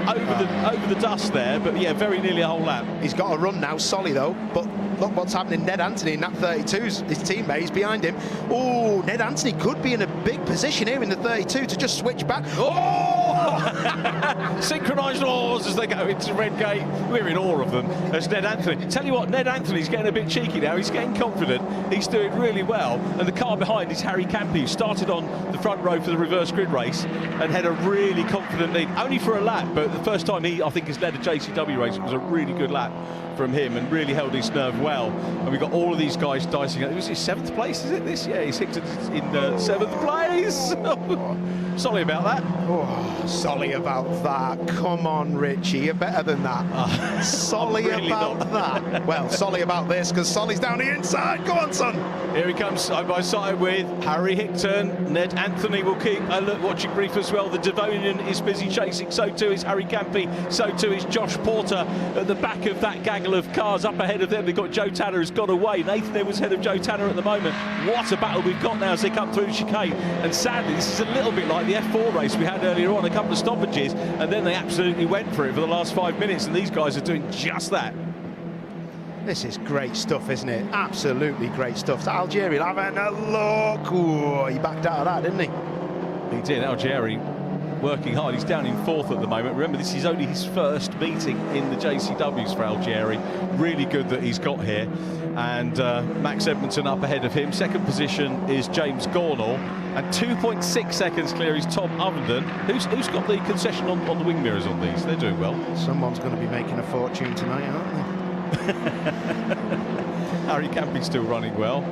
over the dust there, but yeah, very nearly a whole lap. He's got a run now, Solly though, but look what's happening. Ned Anthony in that 32's, his teammate is behind him. Oh, Ned Anthony could be in a big position here in the 32 to just switch back. Oh, Synchronised oars as they go into Redgate. We're in awe of them. There's Ned Anthony. Tell you what, Ned Anthony's getting a bit cheeky now. He's getting confident. He's doing really well. And the car behind is Harry Campy, who started on the front row for the reverse grid race and had a really confident lead, only for a lap, but the first time he, I think, has led a JCW race. It was a really good lap from him and really held his nerve well. And we've got all of these guys dicing. It was his 7th place, is it this? Yeah, he's in 7th place. Sorry about that. Oh, sorry about that. Come on, Richie, you're better than that. Sorry really about that. Well, sorry about this, because Solly's down the inside. Go on, son. Here he comes side by side with Harry Hickton. Ned Anthony will keep a look watching brief as well. The Devonian is busy chasing, so too is Harry Campy, so too is Josh Porter at the back of that gaggle of cars. Up ahead of them, they've got Joe Tanner who's gone away. Nathan Edwards ahead of Joe Tanner at the moment. What a battle we've got now as they come through the chicane. And sadly, this is a little bit like the F4 race we had earlier on, a couple of stoppages, and then they absolutely went for it for the last 5 minutes, and these guys are doing just that. This is great stuff, isn't it? Absolutely great stuff. So Algeri having a look. Ooh, he backed out of that, didn't he? He did. Algeri working hard. He's down in 4th at the moment. Remember, this is only his first meeting in the JCWs for Algeri. Really good that he's got here. And Max Edmondson up ahead of him. 2nd position is James Gornall. And 2.6 seconds clear is Tom Ovenden. Who's got the concession on the wing mirrors on these? They're doing well. Someone's going to be making a fortune tonight, aren't they? Harry Campy's still running well.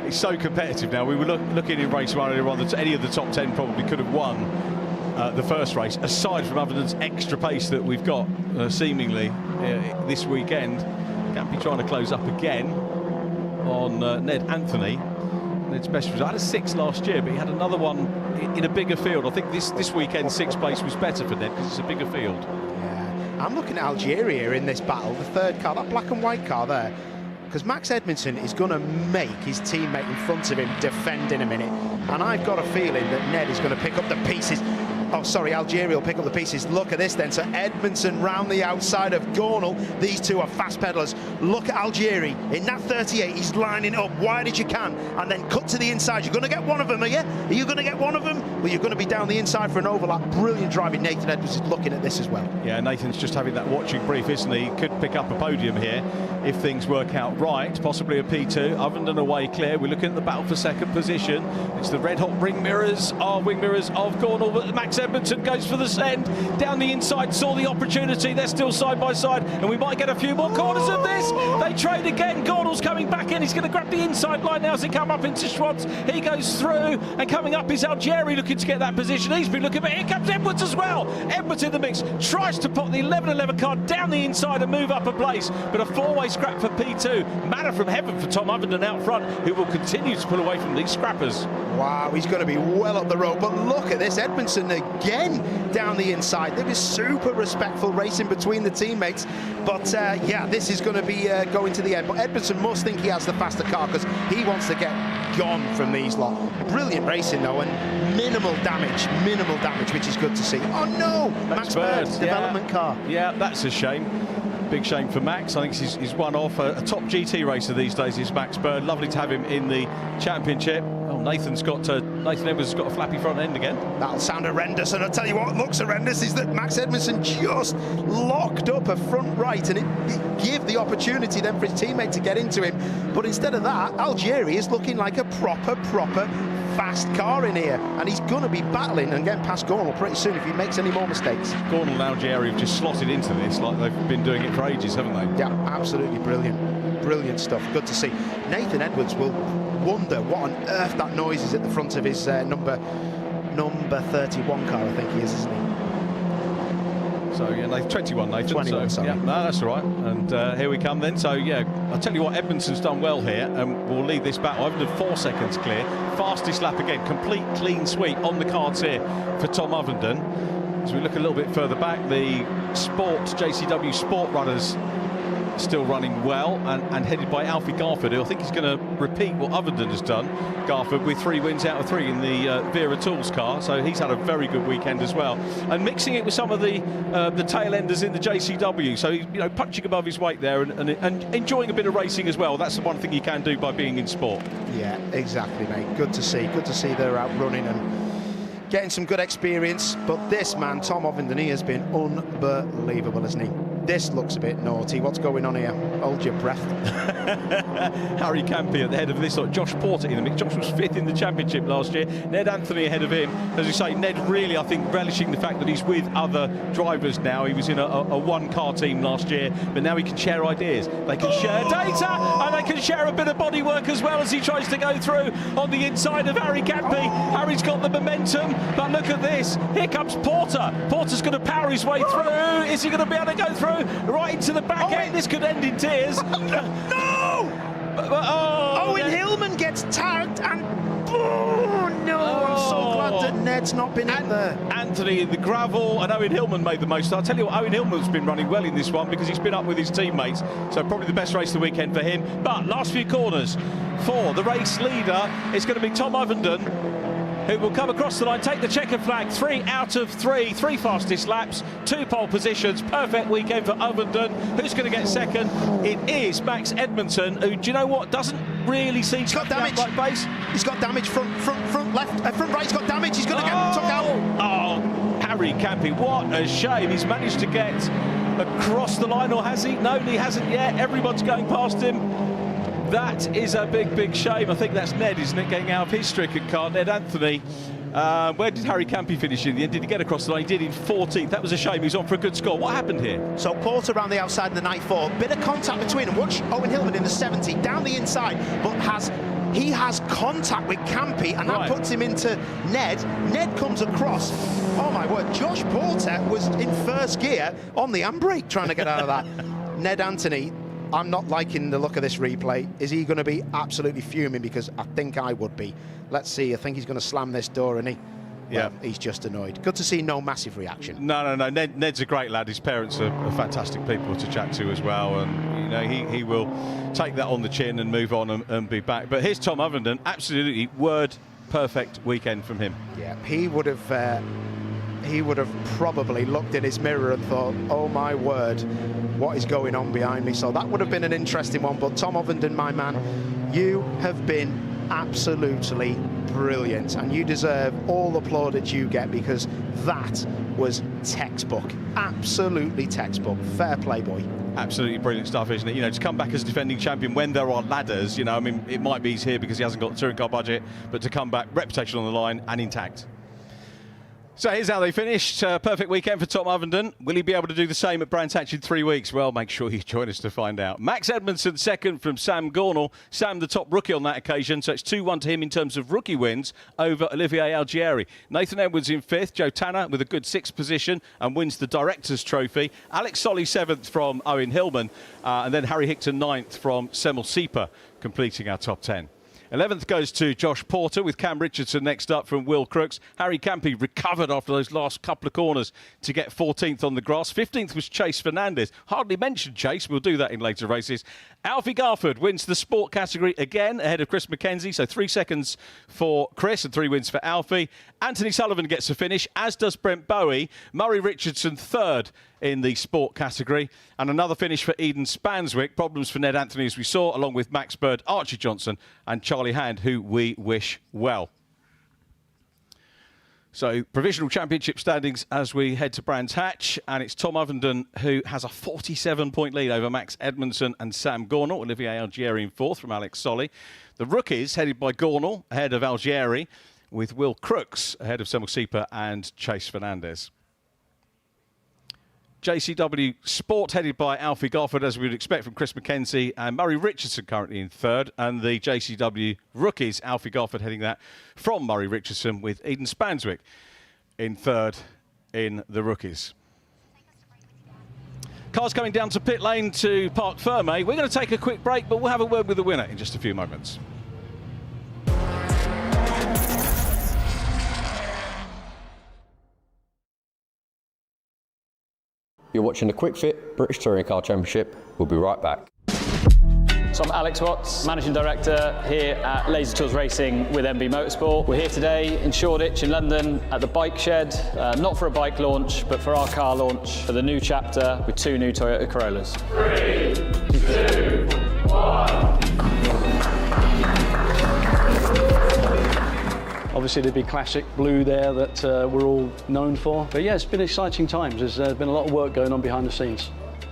It's so competitive now. We were looking in race 1 earlier on that any of the top 10 probably could have won the first race, aside from Ovenden's extra pace that we've got seemingly this weekend. Campy trying to close up again on Ned Anthony. Ned's best result. I had a 6th last year, but he had another one in a bigger field. I think this weekend 6th place was better for Ned because it's a bigger field. Yeah, I'm looking at Algeri here in this battle, the 3rd car, that black and white car there, because Max Edmondson is going to make his teammate in front of him defend in a minute, and I've got a feeling that Ned is going to pick up the pieces. Oh, sorry, Algeri will pick up the pieces. Look at this then. So Edmondson round the outside of Gornall. These two are fast pedalers. Look at Algeri. In that 38, he's lining it up wide as you can and then cut to the inside. You're going to get one of them, are you? Are you going to get one of them? Well, you're going to be down the inside for an overlap. Brilliant driving. Nathan Edwards is looking at this as well. Yeah, Nathan's just having that watching brief, isn't he? Could pick up a podium here if things work out right. Possibly a P2. Ovenden away clear. We're looking at the battle for 2nd position. It's the red hot wing mirrors of Gornall, but Max Edmondson goes for the send down the inside, saw the opportunity. They're still side by side, and we might get a few more corners of this. They trade again. Gornall's coming back in. He's going to grab the inside line now as they come up into Schwartz. He goes through, and coming up is Algeri looking to get that position. He's been looking, but here comes Edwards as well. Edwards in the mix, tries to put the 11-11 car down the inside and move up a place, but a 4-way scrap for P2. Manna from heaven for Tom Ovenden out front, who will continue to pull away from these scrappers. Wow, he's going to be well up the road, but look at this, Edmondson again down the inside. There is super respectful racing between the teammates, but yeah, this is going to be going to the end. But Edmondson must think he has the faster car because he wants to get gone from these lot. Brilliant racing though, and minimal damage, which is good to see. Oh no, Max Bird, development car. Yeah, that's a shame. Big shame for Max. I think he's one off. A top GT racer these days is Max Bird. Lovely to have him in the championship. Oh, Nathan Edwards has got a flappy front end again. That'll sound horrendous, and I'll tell you what looks horrendous is that Max Edmondson just locked up a front right, and it gave the opportunity then for his teammate to get into him. But instead of that, Algeri is looking like a proper fast car in here, and he's going to be battling and getting past Gornall pretty soon if he makes any more mistakes. Gornall and Algeri have just slotted into this like they've been doing it for ages, haven't they? Yeah, absolutely brilliant stuff. Good to see. Nathan Edwards will wonder what on earth that noise is at the front of his number 31 car, I think he is, isn't he? So yeah, 21, Nathan. 21, sorry. Yeah, no, that's all right. And here we come then. So yeah, I'll tell you what, Edmondson's done well here, and we'll lead this battle. Ovenden 4 seconds clear. Fastest lap again. Complete clean sweep on the cards here for Tom Ovenden. As we look a little bit further back, the JCW Sport runners still running well and headed by Alfie Garford, who I think is going to repeat what Ovenden has done, Garford, with 3 wins out of 3 in the Wera Tools car, so he's had a very good weekend as well, and mixing it with some of the tail enders in the JCW, so he's punching above his weight there and enjoying a bit of racing as well. That's the one thing you can do by being in sport. Yeah, exactly, mate. Good to see they're out running, and getting some good experience. But this man, Tom Ovenden, he has been unbelievable, hasn't he? This looks a bit naughty. What's going on here? Hold your breath. Harry Campy at the head of this lot. Josh Porter in the mix. Josh was 5th in the championship last year. Ned Anthony ahead of him. As you say, Ned really, I think, relishing the fact that he's with other drivers now. He was in a one-car team last year, but now he can share ideas. They can share data, and they can share a bit of bodywork as well as he tries to go through on the inside of Harry Campy. Harry's got the momentum, but look at this. Here comes Porter. Porter's going to power his way through. Is he going to be able to go through? Right into the back end. This could end in tears. No! Owen Hillman gets tagged and... I'm so glad that Ned's not been in there. Anthony in the gravel, and Owen Hillman made the most. I'll tell you what, Owen Hillman's been running well in this one because he's been up with his teammates, so probably the best race of the weekend for him. But last few corners for the race leader, it's going to be Tom Ovenden, who will come across the line, take the checker flag. 3 out of 3 fastest laps, 2 pole positions. Perfect weekend for Ovenden. Who's going to get second? It is Max Edmondson, who, do you know what, doesn't really seem to have damage. Right base. He's got damage front left, front right. He's got damage. He's going to get took out. Oh, Harry Campy, what a shame. He's managed to get across the line, or has he? No, he hasn't yet. Everyone's going past him. That is a big, big shame. I think that's Ned, isn't it, getting out of his stricken car, Ned Anthony. Where did Harry Campy finish in the end? Did he get across the line? He did in 14th. That was a shame. He was on for a good score. What happened here? So Porter around the outside in the 94. Bit of contact between them. Watch Owen Hillman in the 70, down the inside, but he has contact with Campy, and that puts him into Ned. Ned comes across. Oh my word, Josh Porter was in first gear on the handbrake trying to get out of that. Ned Anthony, I'm not liking the look of this replay. Is he going to be absolutely fuming? Because I think I would be. Let's see. I think he's going to slam this door, and he's just annoyed. Good to see no massive reaction. No. Ned's a great lad. His parents are fantastic people to chat to as well, and you know he will take that on the chin and move on and be back. But here's Tom Ovenden. Absolutely word perfect weekend from him. Yeah, he would have probably looked in his mirror and thought, oh my word, what is going on behind me? So that would have been an interesting one. But Tom Ovenden, my man, you have been absolutely brilliant, and you deserve all the plaudits you get, because that was textbook, absolutely textbook. Fair play, boy. Absolutely brilliant stuff, isn't it? You know, to come back as defending champion when there are ladders, you know, I mean, it might be he's here because he hasn't got the touring car budget, but to come back, reputation on the line and intact. So here's how they finished. Perfect weekend for Tom Ovenden. Will he be able to do the same at Brands Hatch in 3 weeks? Well, make sure you join us to find out. Max Edmondson second from Sam Gornall. Sam, the top rookie on that occasion, so it's 2-1 to him in terms of rookie wins over Olivier Algieri. Nathan Edwards in 5th. Joe Tanner with a good 6th position and wins the Director's Trophy. Alex Solly 7th from Owen Hillman. And then Harry Hickton 9th from Semel Sieper, completing our top 10. 11th goes to Josh Porter, with Cam Richardson next up from Will Crooks. Harry Campy recovered after those last couple of corners to get 14th on the grass. 15th was Chase Fernandez. Hardly mentioned Chase. We'll do that in later races. Alfie Garford wins the sport category again ahead of Chris McKenzie. So 3 seconds for Chris and 3 wins for Alfie. Anthony Sullivan gets a finish, as does Brent Bowie. Murray Richardson 3rd in the sport category. And another finish for Eden Spanswick. Problems for Ned Anthony, as we saw, along with Max Bird, Archie Johnson and Charlie Hand, who we wish well. So, provisional championship standings as we head to Brands Hatch, and it's Tom Ovenden who has a 47-point lead over Max Edmondson and Sam Gornall. Olivier Algieri in 4th from Alex Solly. The rookies, headed by Gornall, ahead of Algieri, with Will Crooks ahead of Semel Sieper and Chase Fernandez. JCW Sport headed by Alfie Garford, as we would expect from Chris McKenzie, and Murray Richardson currently in 3rd, and the JCW rookies, Alfie Garford heading that from Murray Richardson, with Eden Spanswick in 3rd in the rookies. Cars coming down to pit lane to Parc Ferme. We're going to take a quick break, but we'll have a word with the winner in just a few moments. You're watching the Kwik Fit British Touring Car Championship. We'll be right back. So I'm Alex Watts, Managing Director here at Laser Tools Racing with MB Motorsport. We're here today in Shoreditch in London at the bike shed, not for a bike launch, but for our car launch for the new chapter with 2 new Toyota Corollas. 3, 2, 1. obviously the big classic blue there that we're all known for. But yeah, it's been exciting times. There's been a lot of work going on behind the scenes.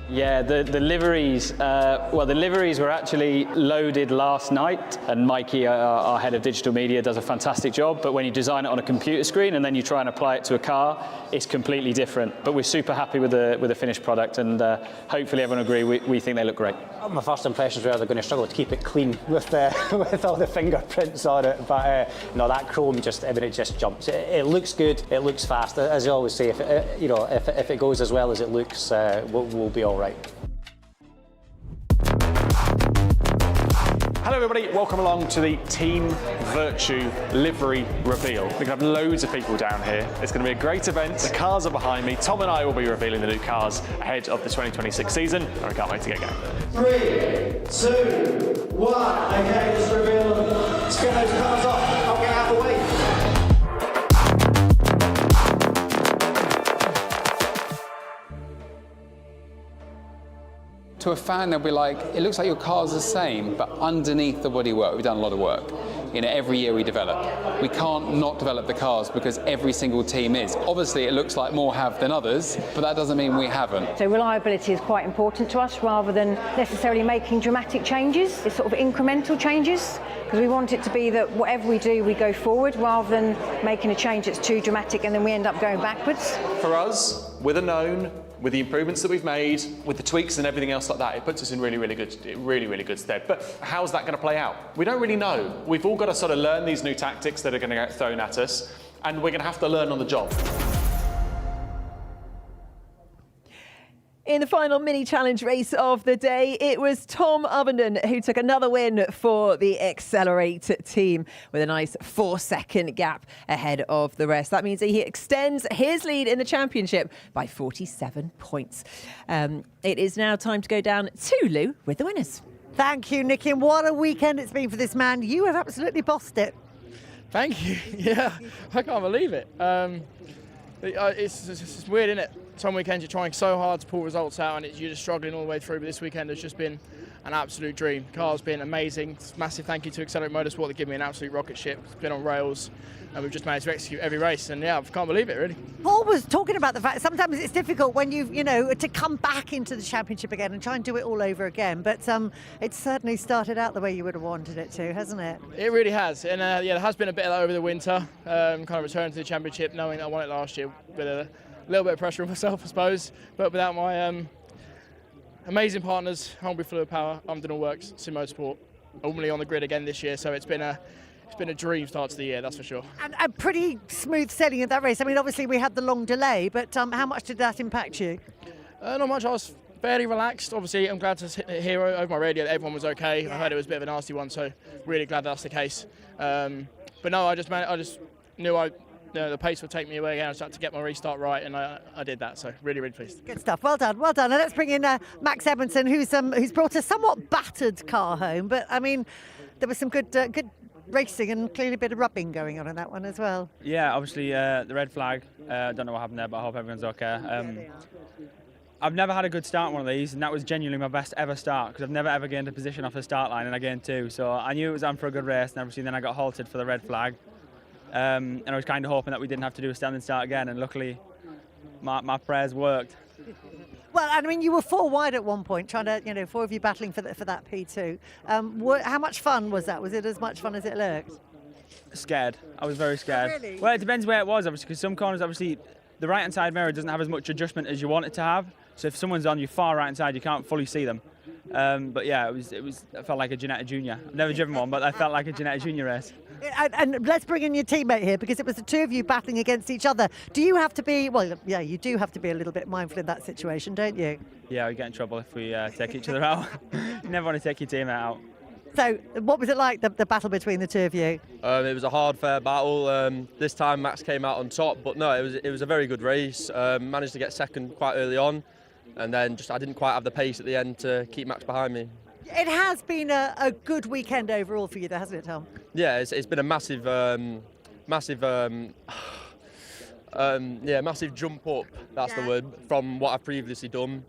Yeah, the liveries, well, the liveries were actually loaded last night, and Mikey, our head of digital media, does a fantastic job, but when you design it on a computer screen and then you try and apply it to a car, it's completely different. But we're super happy with the finished product, and hopefully everyone agree, we think they look great. My first impressions were they're going to struggle to keep it clean with with all the fingerprints on it, but no, that chrome just, I mean, it just jumps. It looks good, it looks fast. As I always say, if it goes as well as it looks, we'll be all right. Hello everybody, welcome along to the Team Vertu livery reveal. We have loads of people down here. It's going to be a great event. The cars are behind me. Tom and I will be revealing the new cars ahead of the 2026 season, and we can't wait to get going. 3, 2, 1. Okay, just reveal them. Let's get those cars off. I'll get out of the way. To a fan, they'll be like, it looks like your car's the same, but underneath the bodywork, we've done a lot of work. Every year we develop. We can't not develop the cars because every single team is. Obviously, it looks like more have than others, but that doesn't mean we haven't. So reliability is quite important to us, rather than necessarily making dramatic changes. It's sort of incremental changes, because we want it to be that whatever we do, we go forward, rather than making a change that's too dramatic and then we end up going backwards. For us, with a known, with the improvements that we've made, with the tweaks and everything else like that, it puts us in really good stead. But how's that going to play out? We don't really know. We've all got to sort of learn these new tactics that are going to get thrown at us, and we're going to have to learn on the job. In the final mini challenge race of the day, it was Tom Ovenden who took another win for the Accelerate team with a nice 4-second gap ahead of the rest. That means that he extends his lead in the championship by 47 points. It is now time to go down to Lou with the winners. Thank you, Nicky. And what a weekend it's been for this man. You have absolutely bossed it. Thank you. Yeah, I can't believe it. It's weird, isn't it? Some weekends you're trying so hard to pull results out and you're just struggling all the way through, but this weekend has just been an absolute dream. Car's been amazing. Massive thank you to Accelerate Motorsport. They give me an absolute rocket ship. It's been on rails and we've just managed to execute every race, and yeah, I can't believe it, really. Paul was talking about the fact sometimes it's difficult when to come back into the championship again and try and do it all over again, but it's certainly started out the way you would have wanted it to, hasn't it? It really has, and yeah, there has been a bit of that over the winter, kind of return to the championship knowing that I won it last year with a little bit of pressure on myself, I suppose, but without my amazing partners, Hungry Fluid Power, Untitled Works, Sim Motorsport, only on the grid again this year, so it's been a dream start to the year, that's for sure. And a pretty smooth sailing of that race. I mean, obviously we had the long delay, but how much did that impact you? Not much. I was fairly relaxed. Obviously, I'm glad to hear over my radio that everyone was okay. Yeah. I heard it was a bit of a nasty one, so really glad that's the case. But no, I just knew the pace would take me away again. I just had to get my restart right, and I did that, so really pleased. Good stuff, well done. And let's bring in Max Edmondson, who's brought a somewhat battered car home, but I mean, there was some good racing and clearly a bit of rubbing going on in that one as well. Yeah, obviously the red flag, I don't know what happened there, but I hope everyone's okay. I've never had a good start on one of these, and that was genuinely my best ever start, because I've never ever gained a position off the start line, and I gained 2, so I knew it was on for a good race, and obviously then I got halted for the red flag. And I was kind of hoping that we didn't have to do a standing start again, and luckily my prayers worked. Well, I mean, you were 4 wide at one point, trying to, 4 of you battling for that P2. How much fun was that? Was it as much fun as it looked? Scared. I was very scared. Oh, really? Well, it depends where it was, obviously, because some corners, obviously, the right-hand side mirror doesn't have as much adjustment as you want it to have. So if someone's on your far right-hand side, you can't fully see them. But yeah, it felt like a Ginetta Junior. I've never driven one, but I felt like a Ginetta Junior race. And let's bring in your teammate here, because it was the 2 of you battling against each other. Do you have to be, well, yeah, you do have to be a little bit mindful in that situation, don't you? Yeah, we get in trouble if we take each other out. You never want to take your teammate out. So what was it like, the battle between the 2 of you? It was a hard, fair battle. This time Max came out on top, but no, it was a very good race. Managed to get second quite early on, and then I didn't quite have the pace at the end to keep Max behind me. It has been a good weekend overall for you, though, hasn't it, Tom? Yeah, it's been a massive massive jump up. That's the word, from what I've previously done,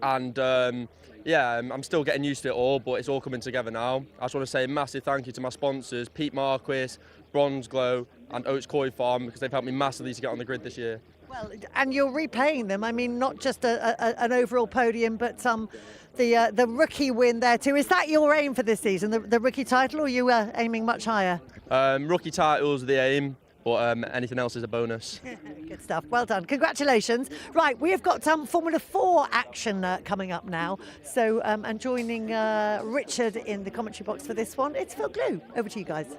and yeah, I'm still getting used to it all, but it's all coming together now. I just want to say a massive thank you to my sponsors, Pete Marquis, Bronze Glow and Oats Koi Farm, because they've helped me massively to get on the grid this year. Well, and you're repaying them. I mean, not just an overall podium, but the rookie win there too. Is that your aim for this season, the rookie title, or are you aiming much higher? Rookie titles are the aim, but anything else is a bonus. Good stuff. Well done. Congratulations. Right, we have got some Formula 4 action coming up now. So, and joining Richard in the commentary box for this one, it's Phil Glue. Over to you guys.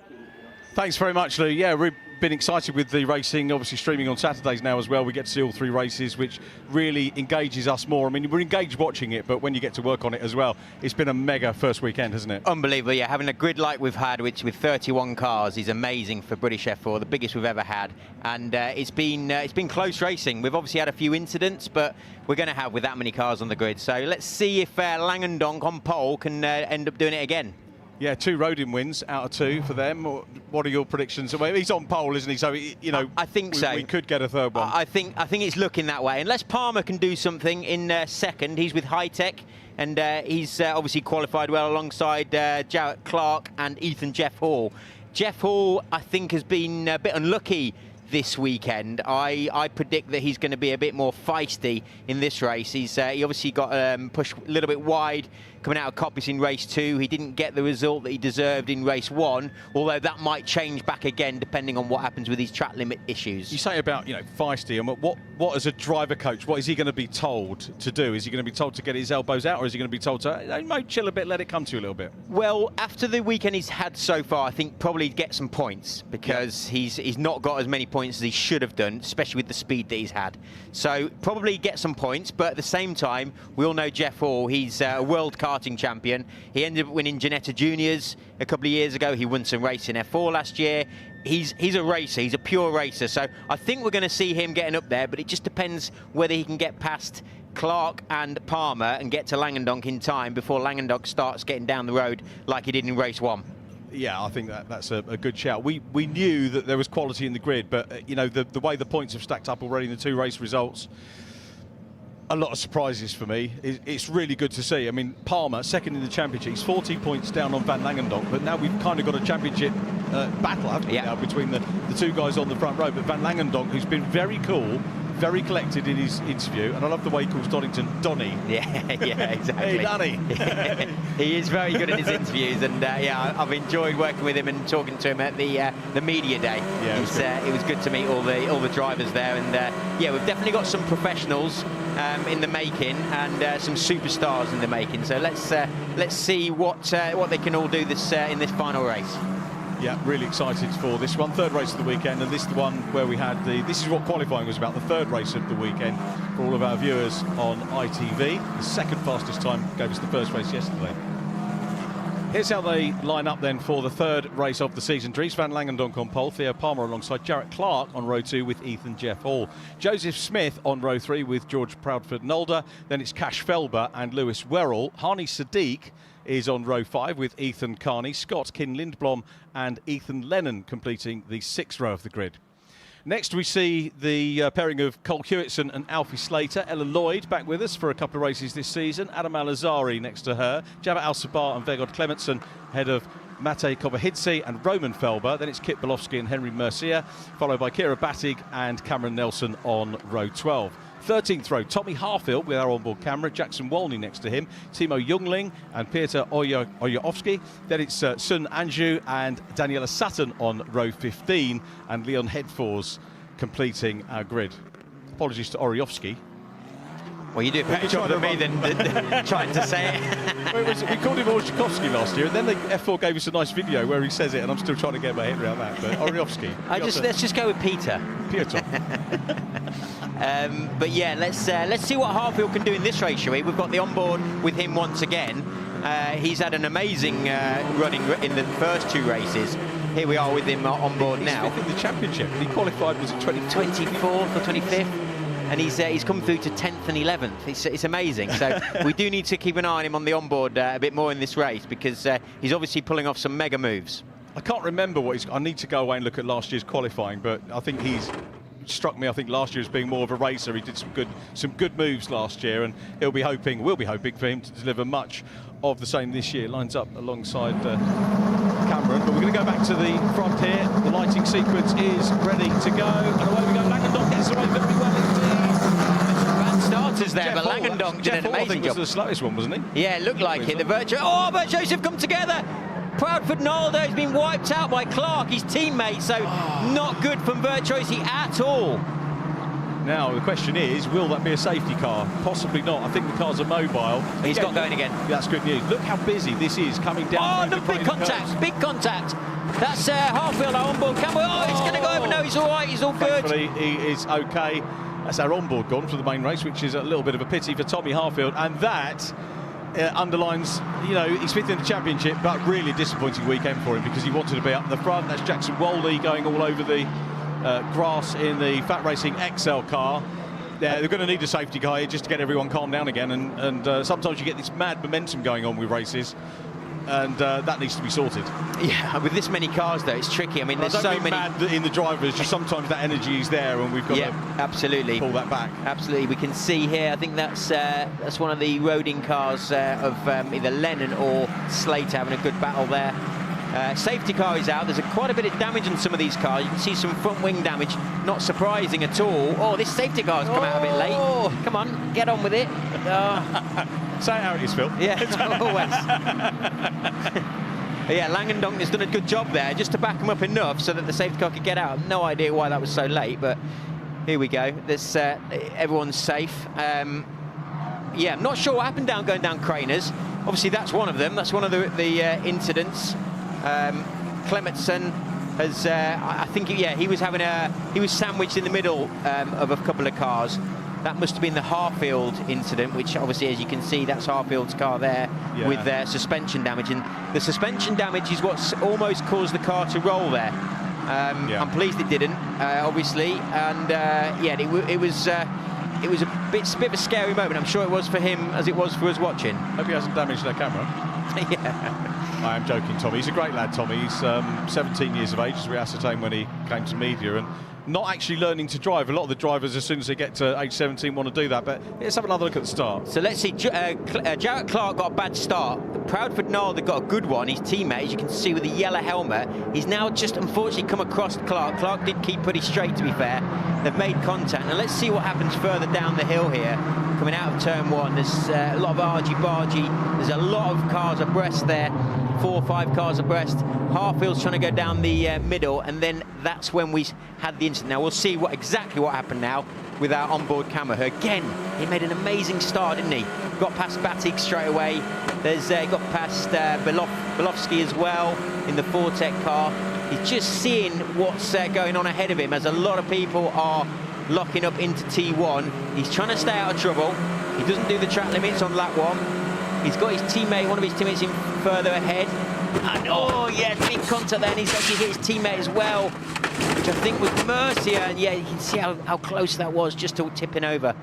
Thanks very much, Lou. Yeah, we've been excited with the racing, obviously streaming on Saturdays now as well. We get to see all 3 races, which really engages us more. I mean, we're engaged watching it, but when you get to work on it as well, it's been a mega first weekend, hasn't it? Unbelievable, yeah. Having a grid like we've had, which with 31 cars, is amazing for British F4, the biggest we've ever had. And it's been close racing. We've obviously had a few incidents, but we're going to have with that many cars on the grid. So let's see if Langendonk on pole can end up doing it again. Yeah, 2 Rodin wins out of 2 for them. What are your predictions? Well, he's on pole, isn't he? So, you know, I think so. We could get a third one. I think it's looking that way. Unless Palmer can do something in second, he's with High Tech, and he's obviously qualified well alongside Jarrett Clark and Ethan Jeff Hall. Jeff Hall, I think, has been a bit unlucky this weekend. I predict that he's going to be a bit more feisty in this race. He obviously got pushed a little bit wide coming out of Coppice in race 2. He didn't get the result that he deserved in race 1, although that might change back again depending on what happens with these track limit issues. You say about, you know, feisty, and what as a driver coach, what is he going to be told to do? Is he going to be told to get his elbows out, or is he going to be told to chill a bit, let it come to you a little bit? Well, after the weekend he's had so far, I think probably get some points, because he's not got as many points as he should have done, especially with the speed that he's had. So probably get some points, but at the same time, we all know Jeff Hall, he's a world karting champion. He ended up winning Ginetta Juniors a couple of years ago. He won some racing F4 last year. He's a racer, he's a pure racer. So I think we're going to see him getting up there, but it just depends whether he can get past Clark and Palmer and get to Langendonk in time before Langendonk starts getting down the road like he did in race 1. Yeah, I think that's a good shout. We knew that there was quality in the grid, but you know, the way the points have stacked up already in the 2 race results, a lot of surprises for me. It's really good to see. I mean, Palmer, second in the championship, he's 40 points down on Van Langendonk, but now we've kind of got a championship battle, haven't we, now, between the 2 guys on the front row. But Van Langendonk, who's been very cool, very collected in his interview, and I love the way he calls Donington Donny. Yeah, exactly. Hey, Donny. He is very good in his interviews, and yeah, I've enjoyed working with him and talking to him at the media day. Yeah, it was good to meet all the drivers there, and yeah, we've definitely got some professionals in the making and some superstars in the making. So let's see what they can all do in this final race. Yeah, really excited for this one. 3rd race of the weekend, and this is the one where we had this is what qualifying was about, the 3rd race of the weekend for all of our viewers on ITV. The 2nd fastest time gave us the 1st race yesterday. Here's how they line up then for the 3rd race of the season. Dries Van Langendonk on pole, Theo Palmer alongside Jarrett Clark on row 2 with Ethan Jeff Hall. Joseph Smith on row 3 with George Proudfoot-Nolder. Then it's Cash Felber and Lewis Werrell. Hani Sadiq is on row 5 with Ethan Carney, Scott Kin-Lindblom and Ethan Lennon completing the 6th row of the grid. Next we see the pairing of Cole Hewitson and Alfie Slater. Ella Lloyd back with us for a couple of races this season. Adam Al-Azari next to her. Jabba Al-Sabah and Vegard Clementson ahead of Mate Kovahidze and Roman Felber. Then it's Kit Bolofsky and Henry Mercier, followed by Kira Battig and Cameron Nelson on row 12. 13th row, Tommy Harfield with our onboard camera, Jackson Wolney next to him, Timo Jungling and Peter Oyarovsky. Then it's Sun Anju and Daniela Sutton on row 15, and Leon Headfors completing our grid. Apologies to Oyarovsky. Well, you do a better job than me than trying to say it. We called him Orzechowski last year, and then the F4 gave us a nice video where he says it, and I'm still trying to get my head around that. But Oyarovsky. Let's just go with Peter. But yeah, let's see what Harfield can do in this race, shall we? We've got the onboard with him once again. He's had an amazing running in the first 2 races. Here we are with him on board now. He's 5th in the championship. He qualified, was it 24th or 25th? And he's come through to 10th and 11th. It's amazing. So we do need to keep an eye on him on the onboard a bit more in this race, because he's obviously pulling off some mega moves. I can't remember what I need to go away and look at last year's qualifying, but I think he's struck me, I think, last year as being more of a racer. He did some good moves last year, and we'll be hoping for him to deliver much of the same this year. Lines up alongside Cameron, but we're going to go back to the front here. The lighting sequence is ready to go, and away we go. Langendonk gets away very well indeed. Bad starters there, but Langendonk did an amazing job. Was the slowest one, wasn't he? Yeah, it looked like it. The Virtuos have come together. Proudfoot Naldo has been wiped out by Clark, his teammate, so not good from Virtuosi at all. Now, the question is, will that be a safety car? Possibly not. I think the cars are mobile. He's got going again. That's good news. Look how busy this is coming down. Oh, no, big contact, big contact. That's Harfield, our onboard camera. Oh, it's going to go over. No, he's all right, he's all good. Thankfully, he is okay. That's our onboard gone for the main race, which is a little bit of a pity for Tommy Harfield. And that underlines, you know, he's fifth in the championship, but really disappointing weekend for him because he wanted to be up the front. That's Jackson Woldy going all over the grass in the Fat Racing XL car. They're going to need a safety car here just to get everyone calmed down again, and sometimes you get this mad momentum going on with races, and that needs to be sorted. Yeah, with this many cars though, it's tricky. I mean, there's so many mad in the drivers, just sometimes that energy is there, and we've got to absolutely pull that back. Absolutely, we can see here. I think that's one of the roading cars of either Lennon or Slater having a good battle there. Safety car is out. There's quite a bit of damage on some of these cars. You can see some front wing damage. Not surprising at all. Oh, this safety car's come out a bit late. Come on, get on with it. Say it how it is, Phil. Yeah, always. Yeah, Langendonk has done a good job there, just to back him up enough so that the safety car could get out. No idea why that was so late, but here we go. This everyone's safe. Yeah, I'm not sure what happened going down Craners. Obviously, that's one of them. That's one of the incidents. Clementson has, I think, he was sandwiched in the middle of a couple of cars. That must have been the Harfield incident, which obviously, as you can see, that's Harfield's car there with suspension damage. And the suspension damage is what's almost caused the car to roll there. I'm pleased it didn't, obviously. And it was a bit of a scary moment. I'm sure it was for him as it was for us watching. Hope he hasn't damaged their camera. Yeah. I am joking, Tommy. He's a great lad, Tommy. He's 17 years of age, as we ascertained when he came to media, and not actually learning to drive. A lot of the drivers, as soon as they get to age 17, want to do that. But let's have another look at the start. So let's see. Jarrett Clark got a bad start. Proudfoot Naldo got a good one. His teammate, as you can see, with the yellow helmet, he's now just unfortunately come across Clark. Clark did keep pretty straight, to be fair. They've made contact. And let's see what happens further down the hill here. Coming out of turn one, there's a lot of argy-bargy. There's a lot of cars abreast there. 4 or 5 cars abreast. Harfield's trying to go down the middle, and then that's when we had the incident. Now we'll see exactly what happened now with our onboard camera. Again, he made an amazing start, didn't he? Got past Batik straight away. There's got past Belovsky as well in the Fortec car. He's just seeing what's going on ahead of him, as a lot of people are locking up into T1. He's trying to stay out of trouble. He doesn't do the track limits on lap 1. He's got his teammate, one of his teammates, in further ahead. And big contact there, and he's actually hit his teammate as well, which I think was Mercier. And yeah, you can see how close that was, just to tipping over.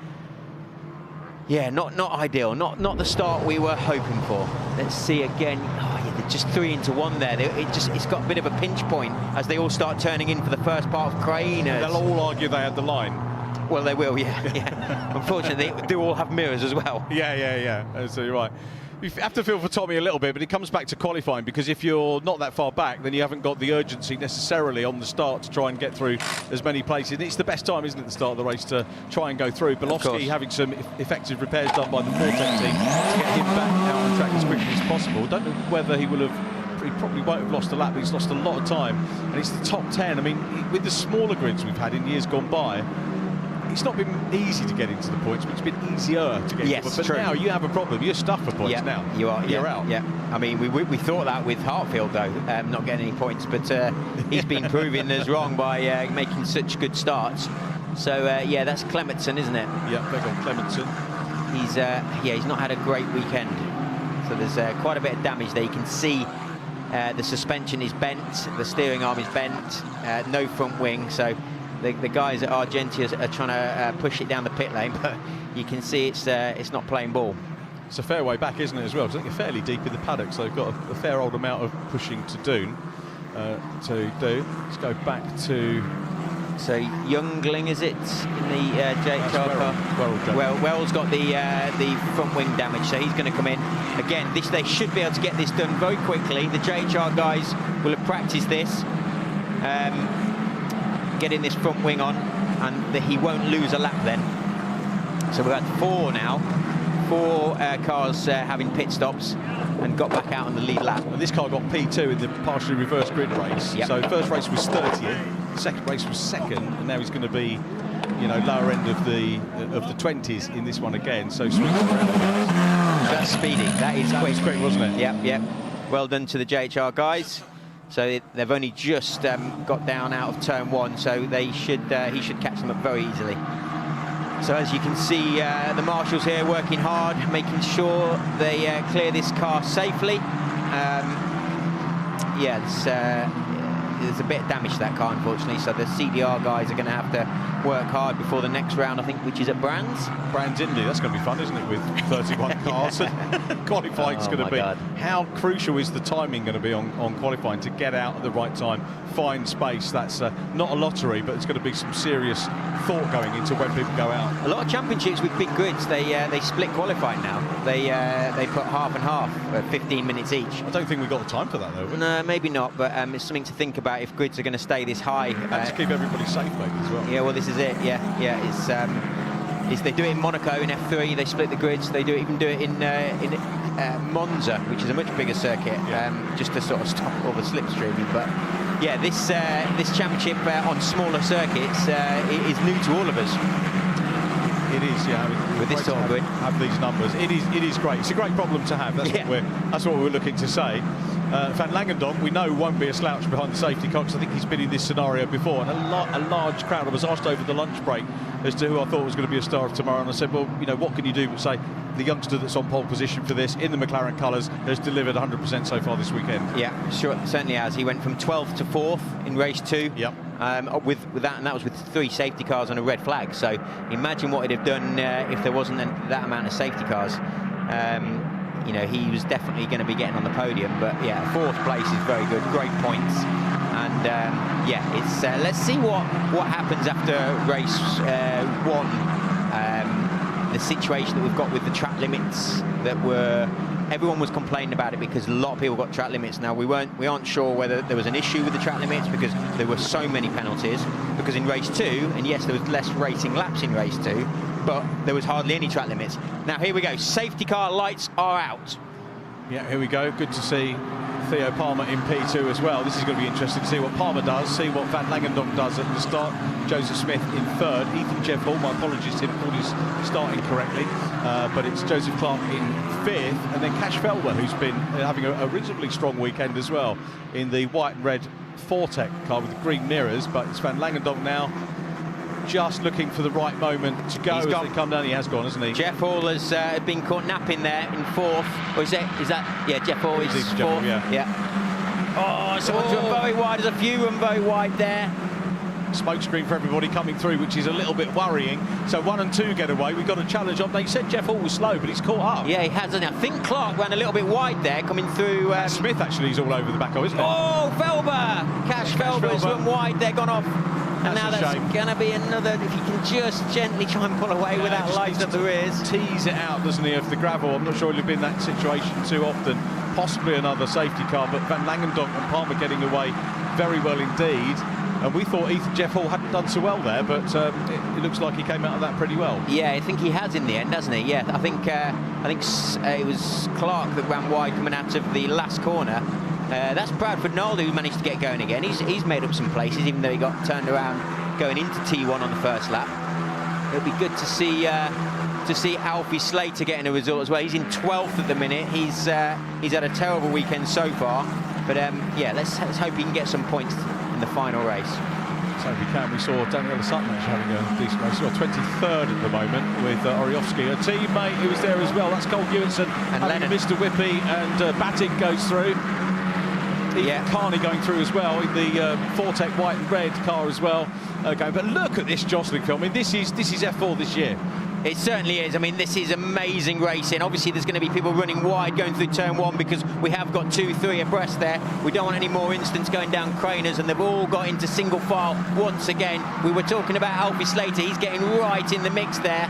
Yeah, not ideal, not the start we were hoping for. Let's see again. Oh yeah, they're just 3 into 1 there. It's got a bit of a pinch point as they all start turning in for the first part of Craners. They'll all argue they had the line. Well, they will, yeah. Unfortunately, they do all have mirrors as well. Yeah. So you're right. You have to feel for Tommy a little bit, but it comes back to qualifying, because if you're not that far back, then you haven't got the urgency necessarily on the start to try and get through as many places. And it's the best time, isn't it, at the start of the race, to try and go through. Belovsky having some effective repairs done by the Fortec team to get him back out on track as quickly as possible. Don't know whether he will have. He probably won't have lost a lap, but he's lost a lot of time. And it's the top 10. I mean, with the smaller grids we've had in years gone by, it's not been easy to get into the points, but it's been easier to get into them. But true. Now you have a problem. You're stuffed for points now. You are. You're out. Yeah. I mean, we thought that with Hartfield, though, not getting any points, but he's been proven us wrong by making such good starts. So, that's Clementson, isn't it? Yeah, they've got Clementson. He's not had a great weekend. So there's quite a bit of damage there. You can see the suspension is bent, the steering arm is bent, no front wing. So the guys at Argentia are trying to push it down the pit lane, but you can see it's not playing ball. It's a fair way back, isn't it, as well? I think they're fairly deep in the paddock, so they've got a fair old amount of pushing to do. Let's go back to So Youngling, is it, in the JHR car? Well, Well's got the front wing damage, so he's going to come in. Again, they should be able to get this done very quickly. The JHR guys will have practiced this, getting this front wing on, and he won't lose a lap then. So we've had 4 now. 4 cars having pit stops and got back out on the lead lap. And this car got P2 in the partially reversed grid race. Yep. So first race was 30th, second race was 2nd, and now he's going to be, you know, lower end of the 20s in this one again. So swings around. That's speedy. That is quick. Was quick, wasn't it? Yep, yep. Well done to the JHR guys. So they've only just got down out of turn 1, so he should catch them up very easily. So as you can see, the marshals here working hard, making sure they clear this car safely. Yeah, there's a bit of damage to that car, unfortunately, so the CDR guys are going to have to work hard before the next round, I think, which is at Brands. Brands Indy, that's going to be fun, isn't it, with 31 cars? Qualifying's going to be... God. How crucial is the timing going to be on qualifying to get out at the right time, find space? That's not a lottery, but it's going to be some serious thought going into when people go out. A lot of championships with big grids, they split qualifying now. They put half and half, 15 minutes each. I don't think we've got the time for that, though. No, maybe not, but it's something to think about if grids are going to stay this high. And to keep everybody safe, maybe, as well. Yeah, well, this is it. Yeah. It's they do it in Monaco in F3. They split the grids. They even do it in Monza, which is a much bigger circuit, just to sort of stop all the slipstreaming. But yeah, this championship on smaller circuits is new to all of us. It is, yeah. With this sort of grid, have these numbers. It is great. It's a great problem to have. That's what we're looking to say. Van Langendonk, we know, won't be a slouch behind the safety car, because I think he's been in this scenario before. And a large crowd. I was asked over the lunch break as to who I thought was going to be a star of tomorrow, and I said, well, you know, what can you do but say the youngster that's on pole position for this in the McLaren colours has delivered 100% so far this weekend. Yeah, sure, certainly has. He went from 12th to 4th in race 2. Yep. With that, and that was with 3 safety cars on a red flag. So imagine what he'd have done if there wasn't that amount of safety cars. You know, he was definitely going to be getting on the podium. But yeah, 4th place is very good, great points. And yeah, it's let's see what happens after race 1. The situation that we've got with the track limits everyone was complaining about it because a lot of people got track limits. Now we aren't sure whether there was an issue with the track limits because there were so many penalties. Because in race 2, and yes, there was less racing laps in race 2, but there was hardly any track limits. Now here we go. Safety car lights are out. Yeah, here we go. Good to see Theo Palmer in P2 as well. This is going to be interesting to see what Palmer does, see what Van Langendonk does at the start. Joseph Smith in 3rd. Ethan Jeff Hall, my apologies to him, called his starting correctly. But it's Joseph Clark in 5th. And then Cash Felber, who's been having a reasonably strong weekend as well in the white and red Fortec car with the green mirrors. But it's Van Langendonk now, just looking for the right moment to go. As they come down. He has gone, hasn't he? Jeff Hall has been caught napping there in 4th. Or is that? Yeah, Jeff Hall is 4th. Yeah. Oh, someone's run very wide. There's a few run very wide there. Smokescreen for everybody coming through, which is a little bit worrying. So 1 and 2 get away. We've got a challenge on. They said Jeff Hall was slow, but he's caught up. Yeah, he has. I think Clark ran a little bit wide there, coming through. Smith actually is all over the back of, isn't it? Oh, Felber! Cash Felber's run wide there, gone off. And now that's going to be another, if he can just gently try and pull away without lights up the rears. Tease it out, doesn't he, of the gravel. I'm not sure he'll have been in that situation too often. Possibly another safety car, but Van Langendonk and Palmer getting away very well indeed. And we thought Ethan Jeff Hall hadn't done so well there, but it looks like he came out of that pretty well. Yeah, I think he has in the end, hasn't he? Yeah, I think it was Clark that ran wide coming out of the last corner. That's Bradford Nolde who managed to get going again. He's made up some places, even though he got turned around going into T1 on the first lap. It'll be good to see Alfie Slater getting a result as well. He's in 12th at the minute. He's had a terrible weekend so far, but yeah, let's hope he can get some points in the final race. So we can. We saw Daniela Sutton having a decent race. We're 23rd at the moment with Oriofsky, a teammate who was there as well. That's Cole Ewanson and Lennon. Mr. Whippy, and Batic goes through. Yeah, Carney going through as well in the Fortec white and red car as well. But look at this jostling film. I mean, this is F4 this year. It certainly is. I mean, this is amazing racing. Obviously, there's going to be people running wide going through turn 1 because we have got 2, 3 abreast there. We don't want any more incidents going down Craners, and they've all got into single file once again. We were talking about Alfie Slater. He's getting right in the mix there.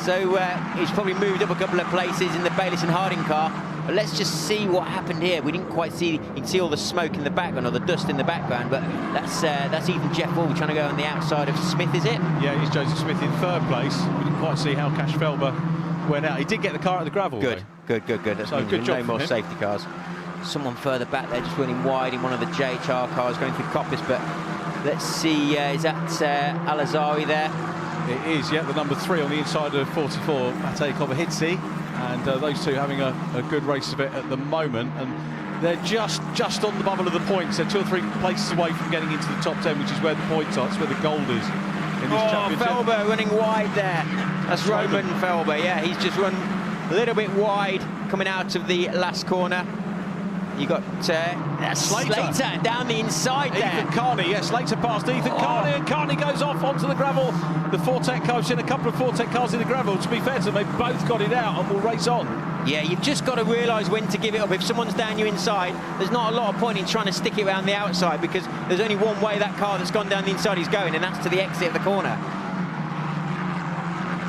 So he's probably moved up a couple of places in the Bayliss and Harding car. But let's just see what happened here. We didn't quite see, you can see all the smoke in the background, or the dust in the background, but that's even Jeff Hall trying to go on the outside of Smith, is it? Yeah, it's Joseph Smith in 3rd place. We didn't quite see how Cash Felber went out. He did get the car at the gravel. Good. That's so good job. No more safety cars. Someone further back there just running wide in one of the JHR cars going through Coppice, but let's see, is that Al-Azhari there? It is, yeah, the number 3 on the inside of 44, Matej Kovahidze. And those two having a good race of it at the moment, and they're just on the bubble of the points. They're 2 or 3 places away from getting into the top 10, which is where the points are. It's where the gold is in this championship. Felber running wide there. That's Roman Felber. Yeah, he's just run a little bit wide coming out of the last corner. You got Slater down the inside there. Ethan Carney, yes, Slater past Ethan Carney, and Carney goes off onto the gravel. The Fortec car, I've seen a couple of Fortec cars in the gravel. To be fair to them, they both got it out and will race on. Yeah, you've just got to realise when to give it up. If someone's down you inside, there's not a lot of point in trying to stick it around the outside, because there's only one way that car that's gone down the inside is going, and that's to the exit of the corner.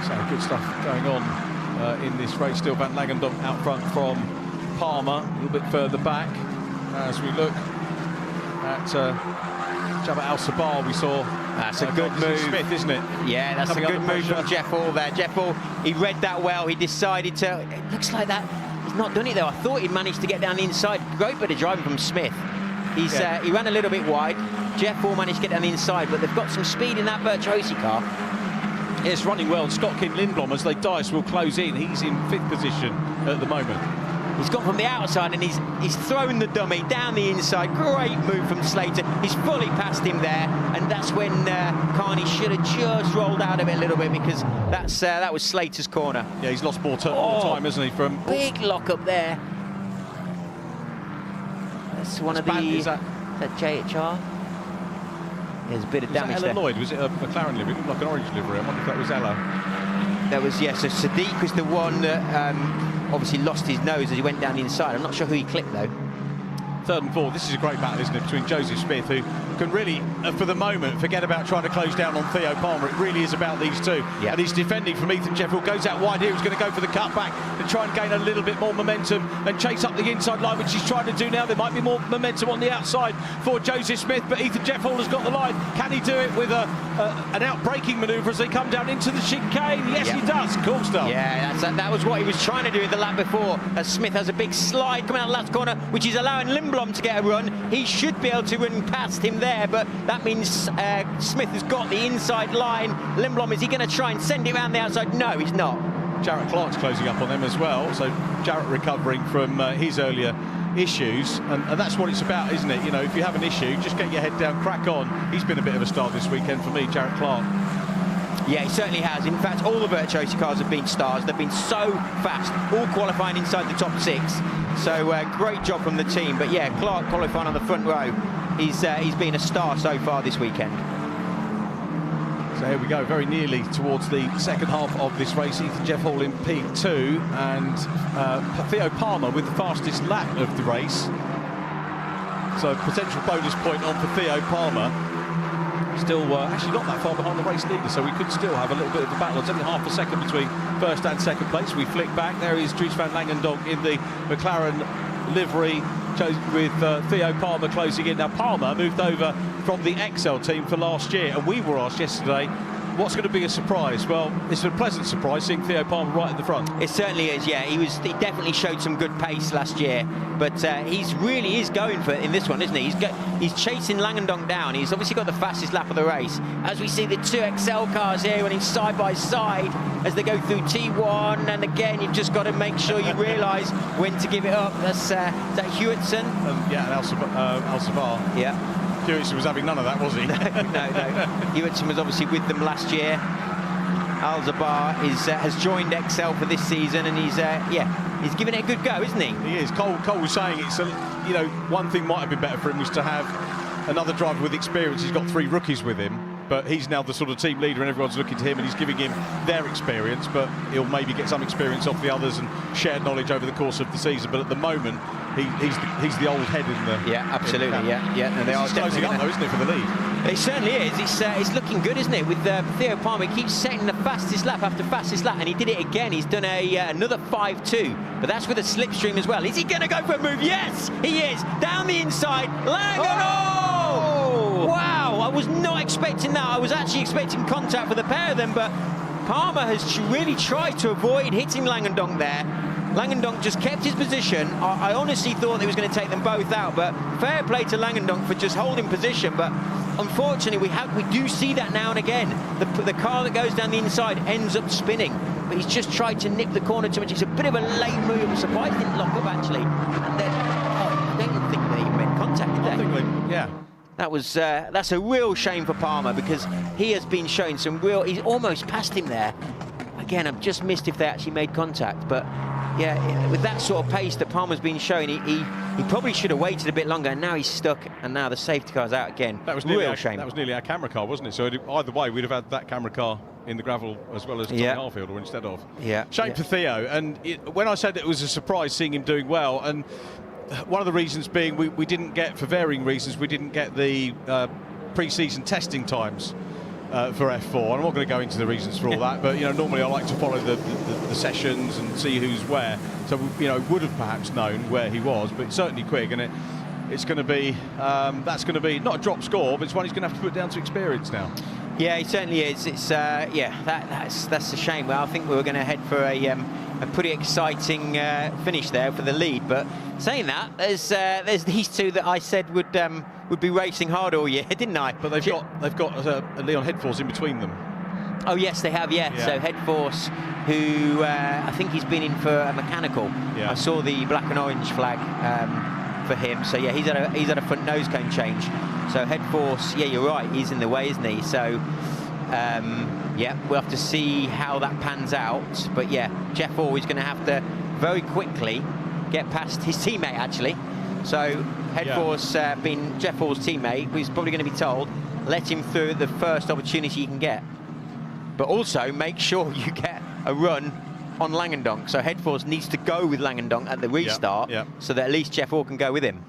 So good stuff going on in this race. Still Van Langendonk out front from Palmer, a little bit further back. As we look at Jabba Al-Sabah, we saw that's a good move. Smith, isn't it? Yeah, that's a good move from Jeff Hall there. Jeff Hall, he read that well. He decided to. It looks like that. He's not done it though. I thought he'd managed to get down the inside. Great bit of driving from Smith. He ran a little bit wide. Jeff Hall managed to get down the inside, but they've got some speed in that Bertrossi car. It's running well. Scott King Lindblom, as they dice, will close in. He's in 5th position at the moment. He's gone from the outside and he's thrown the dummy down the inside. Great move from Slater. He's fully past him there, and that's when Carney should have just rolled out of it a little bit, because that was Slater's corner. Yeah, he's lost more time, hasn't he? From big lock up there. That's one of the. Is that JHR? There's a bit of damage there. Ella Lloyd, was it a McLaren livery? It looked like an orange livery. I wonder if that was Ella. That was, yes. So Sadiq was the one that obviously lost his nose as he went down the inside. I'm not sure who he clipped though. 3rd and 4th. This is a great battle, isn't it, between Joseph Smith, who can really, for the moment, forget about trying to close down on Theo Palmer. It really is about these two. Yep. And he's defending from Ethan Jeffrell. Goes out wide here. He's going to go for the cutback and try and gain a little bit more momentum and chase up the inside line, which he's trying to do now. There might be more momentum on the outside for Joseph Smith, but Ethan Jeffrell has got the line. Can he do it with an out-braking manoeuvre as they come down into the chicane? Yes, he does. Cool stuff. Yeah, that was what he was trying to do in the lap before, as Smith has a big slide coming out of the last corner, which is allowing Lindblom to get a run. He should be able to run past him there, but that means Smith has got the inside line. Lindblom, is he going to try and send it around the outside? No, he's not. Jarrett Clark's closing up on them as well, so Jarrett recovering from his earlier issues, and that's what it's about, isn't it? You know, if you have an issue, just get your head down, crack on. He's been a bit of a star this weekend for me, Jarrett Clark. Yeah, he certainly has. In fact, all the Bertrossi cars have been stars. They've been so fast, all qualifying inside the top 6. So great job from the team. But yeah, Clark qualifying on the front row. He's been a star so far this weekend. So here we go, very nearly towards the second half of this race. Ethan Jeff Hall in P2 and Theo Palmer with the fastest lap of the race. So potential bonus point on for Theo Palmer. Still actually not that far behind the race leader, so we could still have a little bit of a battle. It's only half a second between first and second place. We flick back. There is Dries van Langendonk in the McLaren livery with Theo Palmer closing in. Now Palmer moved over from the XL team for last year, and we were asked yesterday, what's going to be a surprise? Well, it's a pleasant surprise seeing Theo Palmer right at the front. It certainly is, yeah. He definitely showed some good pace last year, but he's really is going for it in this one, isn't he? He's chasing Langendonk down. He's obviously got the fastest lap of the race. As we see the 2 XL cars here running side by side as they go through T1, and again, you've just got to make sure you realise when to give it up. That's that Hewitson? Yeah, and Al-Sabah. Yeah. Hewitson was having none of that, was he? No. Hewitson was obviously with them last year. Al-Sabah has joined XL for this season, and he's giving it a good go, isn't he? He is. Cole was saying it's one thing might have been better for him was to have another driver with experience. He's got 3 rookies with him. but he's now the sort of team leader and everyone's looking to him and he's giving him their experience, but he'll maybe get some experience off the others and share knowledge over the course of the season. But at the moment, he's the old head in the... Yeah, absolutely, yeah. And they are closing up though, isn't it, for the lead? It certainly is. It's looking good, isn't it? With Theo Palmer, he keeps setting the fastest lap after fastest lap, and he did it again. He's done another 5.2, but that's with a slipstream as well. Is he going to go for a move? Yes, he is. Down the inside, Langendock! Wow, I was not expecting that. I was actually expecting contact for the pair of them, but Palmer has really tried to avoid hitting Langendock there. Langendock just kept his position. I honestly thought he was going to take them both out, but fair play to Langendock for just holding position. But unfortunately, we do see that now and again. The car that goes down the inside ends up spinning, but he's just tried to nip the corner too much. It's a bit of a late move. I'm surprised he didn't lock up actually. And then I don't think they even made contact, did they? Yeah. That was that's a real shame for Palmer because he has been showing some real. He's almost passed him there. Again, I've just missed if they actually made contact, but. Yeah, with that sort of pace that Palmer's been showing, he probably should have waited a bit longer, and now he's stuck, and now the safety car's out again. That was real shame. That was nearly our camera car, wasn't it? So either way, we'd have had that camera car in the gravel as well as Tommy Harfield, or instead of. Yeah. Shame for Theo. And when I said it was a surprise seeing him doing well, and one of the reasons being we didn't get, for varying reasons, we didn't get the pre-season testing times. For F4, and I'm not going to go into the reasons for all that, but normally I like to follow the sessions and see who's where. So would have perhaps known where he was, but certainly Kwik, and it's going to be that's going to be not a drop score, but it's one he's going to have to put down to experience now. Yeah, he certainly is. It's that's a shame. Well, I think we were going to head for a pretty exciting finish there for the lead. But saying that, there's these two that I said would be racing hard all year, didn't I? But they've got Leon Headforce in between them. Oh yes, they have. Yeah. So Headforce, who I think he's been in for a mechanical. Yeah. I saw the black and orange flag for him. So yeah, he's had a front nose cone change. So Headforce, yeah, you're right. He's in the way, isn't he? So. Yeah, we'll have to see how that pans out. But yeah, Jeff Hall is going to have to very quickly get past his teammate, actually. So Headforce, being Jeff Hall's teammate, he's probably going to be told, let him through the first opportunity you can get. But also make sure you get a run on Langendock. So Headforce needs to go with Langendock at the restart so that at least Jeff Hall can go with him.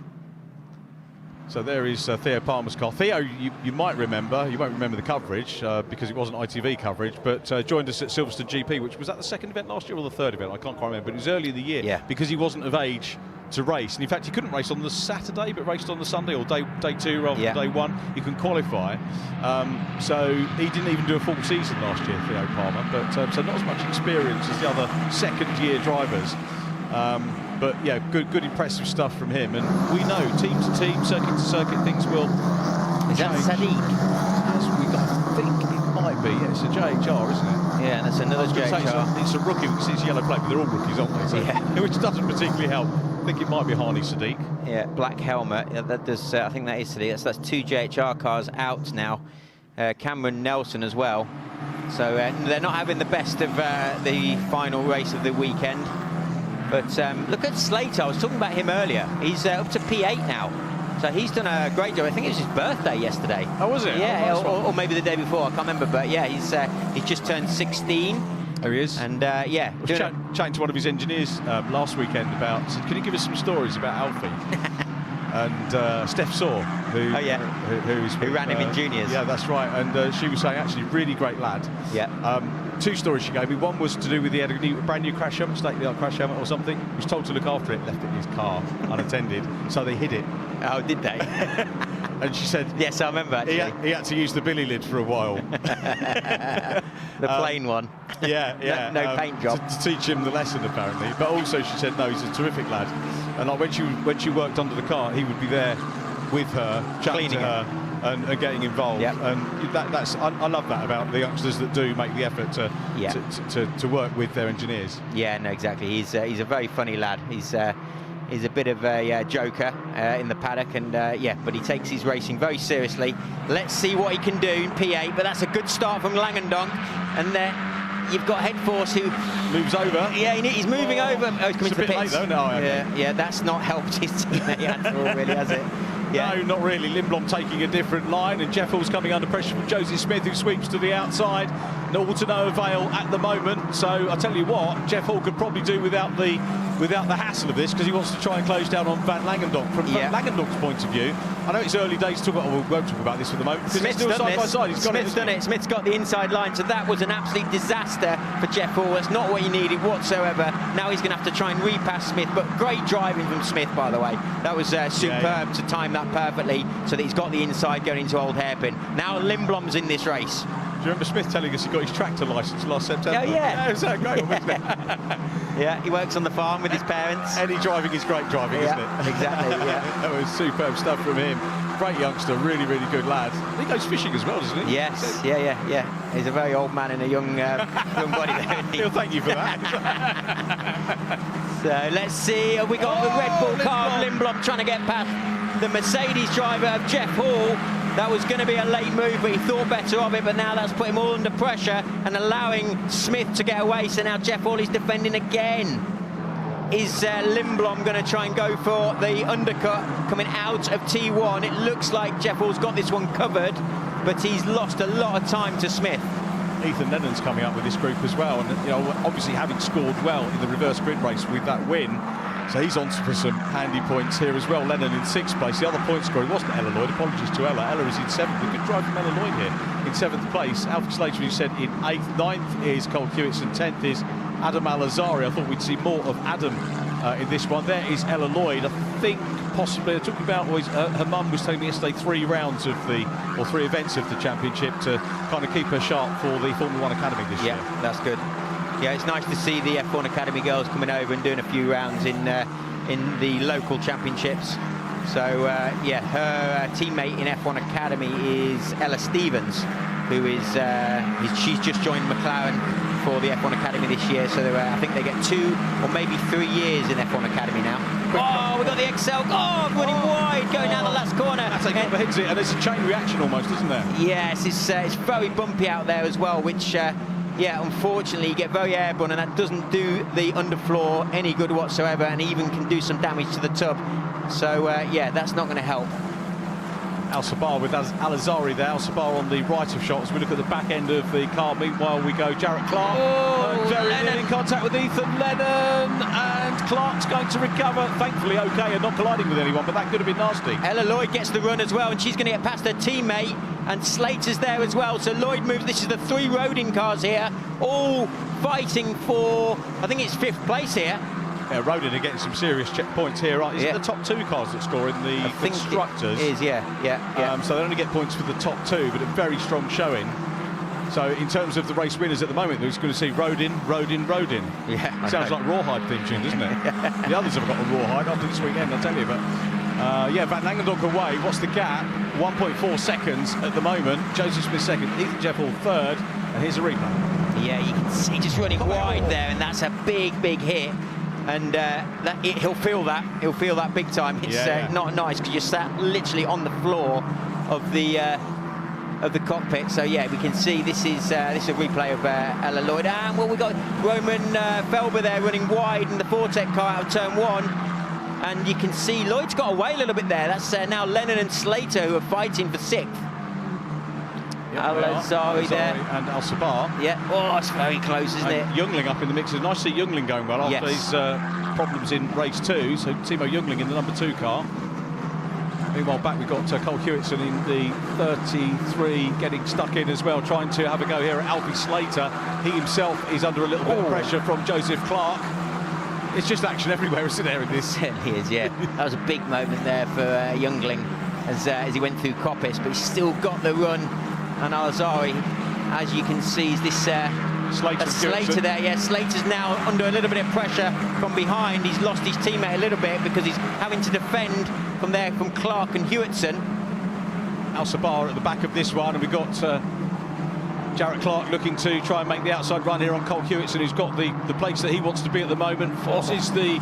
So there is Theo Palmer's car. Theo, you might remember, you won't remember the coverage because it wasn't ITV coverage, but joined us at Silverstone GP, which was that the second event last year or the third event? I can't quite remember, but it was early in the year because he wasn't of age to race. And in fact, he couldn't race on the Saturday, but raced on the Sunday or day two rather than day one. You can qualify. So he didn't even do a full season last year, Theo Palmer, but so not as much experience as the other second-year drivers. But yeah, good impressive stuff from him. And we know team to team, circuit to circuit, things will Is that Sadiq? I think it might be. Yeah, it's a JHR, isn't it? Yeah, that's another JHR. It's a rookie because it's yellow plate, but they're all rookies, aren't they? So, which doesn't particularly help. I think it might be Harney Sadiq. Yeah, black helmet. Yeah, that does. I think that is Sadiq. That's two JHR cars out now. Cameron Nelson as well. So they're not having the best of the final race of the weekend. But look at Slater. I was talking about him earlier. He's up to P8 now. So he's done a great job. I think it was his birthday yesterday. Oh, was it? Yeah, oh, or maybe the day before. I can't remember. But yeah, he's just turned 16. There he is. And yeah. I was chatting to one of his engineers last weekend about, can you give us some stories about Alfie? And Steph Saw, who ran him in juniors. Yeah, that's right. And she was saying, actually, really great lad. Yeah. Two stories she gave me. One was to do with he had a brand new crash helmet, state-of-the-art crash helmet or something. He was told to look after it, left it in his car unattended, so they hid it. Oh, did they? And she said, yes, I remember actually. He had to use the billy lid for a while. The plain one. Yeah. No paint job. To teach him the lesson, apparently. But also she said, no, he's a terrific lad. And like when she worked under the car, he would be there with her, chatting to her. And getting involved, and that's I love that about the youngsters that do make the effort to work with their engineers. Yeah, no, exactly. He's a very funny lad. He's a bit of a joker in the paddock, and but he takes his racing very seriously. Let's see what he can do in P8. But that's a good start from Langendock, and you've got Headforce who moves over. Yeah, he's moving over. Oh, he's coming to the pits. Late, though. No, yeah, that's not helped his teammate at all, really, has it? No, not really. Lindblom taking a different line, and Jeff Hall's coming under pressure from Josie Smith, who sweeps to the outside. All to no avail at the moment. So I tell you what, Jeff Hall could probably do without the hassle of this, because he wants to try and close down on Van Langendonk. From Van Langendonck's point of view, I know it's early days to talk about. We won't talk about this for the moment. Smith's still side by side. Smith's done it. Smith's got the inside line, so that was an absolute disaster for Jeff Hall. That's not what he needed whatsoever. Now he's going to have to try and repass Smith, but great driving from Smith, by the way. That was superb to time that perfectly, so that he's got the inside going into Old Hairpin. Now Lindblom's in this race. Do you remember Smith telling us he got his tractor licence last September? Oh, yeah. It was so great, wasn't it? Yeah, he works on the farm with his parents. Any driving is great driving, isn't it? Exactly, yeah. That was superb stuff from him. Great youngster, really, really good lad. He goes fishing as well, doesn't he? Yes, yeah. He's a very old man in a young body there. He'll thank you for that. So let's see, we got the Red Bull car of Lindblom trying to get past the Mercedes driver of Jeff Hall. That was going to be a late move, but he thought better of it, but now that's put him all under pressure and allowing Smith to get away. So now Jeff Hall is defending again. Is Lindblom going to try and go for the undercut coming out of T1? It looks like Jeff Hall's got this one covered, but he's lost a lot of time to Smith. Ethan Lennon's coming up with this group as well, and obviously having scored well in the reverse grid race with that win. So he's on for some handy points here as well. Lennon in 6th place. The other point scorer wasn't Ella Lloyd. Apologies to Ella. Ella is in 7th. A good drive from Ella Lloyd here in 7th place. Alfie Slater, you said, in 8th. 9th is Cole Hewitson. 10th is Adam Alazari. I thought we'd see more of Adam in this one. There is Ella Lloyd. I think possibly, they're talking about, her mum was telling me yesterday 3 events of the championship to kind of keep her sharp for the Formula 1 Academy this year. Yeah, that's good. Yeah, it's nice to see the F1 Academy girls coming over and doing a few rounds in the local championships. So, her teammate in F1 Academy is Ella Stevens, who is she's just joined McLaren for the F1 Academy this year. So I think they get 2 or maybe 3 years in F1 Academy now. Oh, we've got the XL. Oh, running wide, going down the last corner. That's like overhits it, and there's a chain reaction almost, isn't there? Yes, it's very bumpy out there as well, which... unfortunately, you get very airborne, and that doesn't do the underfloor any good whatsoever, and even can do some damage to the tub. So, that's not going to help. Al Sabar with Alazari there. Al Sabar on the right of shot as we look at the back end of the car. Meanwhile, we go Jarrett Clark. Very in contact with Ethan Lennon, and Clark's going to recover. Thankfully, okay, and not colliding with anyone, but that could have been nasty. Ella Lloyd gets the run as well, and she's going to get past her teammate, and Slater's there as well. So Lloyd moves. This is the 3 Rodin cars here, all fighting for, I think it's 5th place here. Yeah, Rodin are getting some serious checkpoints here. Is it the top 2 cars that score in the constructors? It is, yeah. So they only get points for the top 2, but a very strong showing. So in terms of the race winners at the moment, we're just going to see Rodin. Yeah. Sounds like Rawhide theme tune, doesn't it? The others have got a Rawhide after this weekend, I'll tell you. But Van Langendonk away. What's the gap? 1.4 seconds at the moment. Joseph Smith 2nd, Ethan Jeff Hall 3rd, and here's a replay. Yeah, you can see just running wide there, and that's a big hit. And he'll feel that. He'll feel that big time. It's not nice because you're sat literally on the floor of the cockpit. So yeah, we can see this is a replay of Ella Lloyd. And we got Roman Felber there running wide in the Vortec car out of turn 1. And you can see Lloyd's got away a little bit there. That's now Lennon and Slater who are fighting for 6th. Alazari there. And Al Sabar. Yeah. Oh, it's very close, isn't it? Youngling up in the mix. It's nice to see Youngling going well after his problems in race 2. So Timo Youngling in the number 2 car. Meanwhile, back we've got Cole Hewitson in the 33 getting stuck in as well, trying to have a go here at Alfie Slater. He himself is under a little bit of pressure from Joseph Clark. It's just action everywhere, isn't there, in this? It certainly is, yeah. That was a big moment there for Youngling as he went through Coppice, but he's still got the run. And Alazari, as you can see, is this Slater there. Yeah, Slater's now under a little bit of pressure from behind. He's lost his teammate a little bit because he's having to defend from Clark and Hewitson. Al Sabar at the back of this one, and we've got Jarrett Clark looking to try and make the outside run here on Cole Hewitson, who's got the place that he wants to be at the moment. Forces the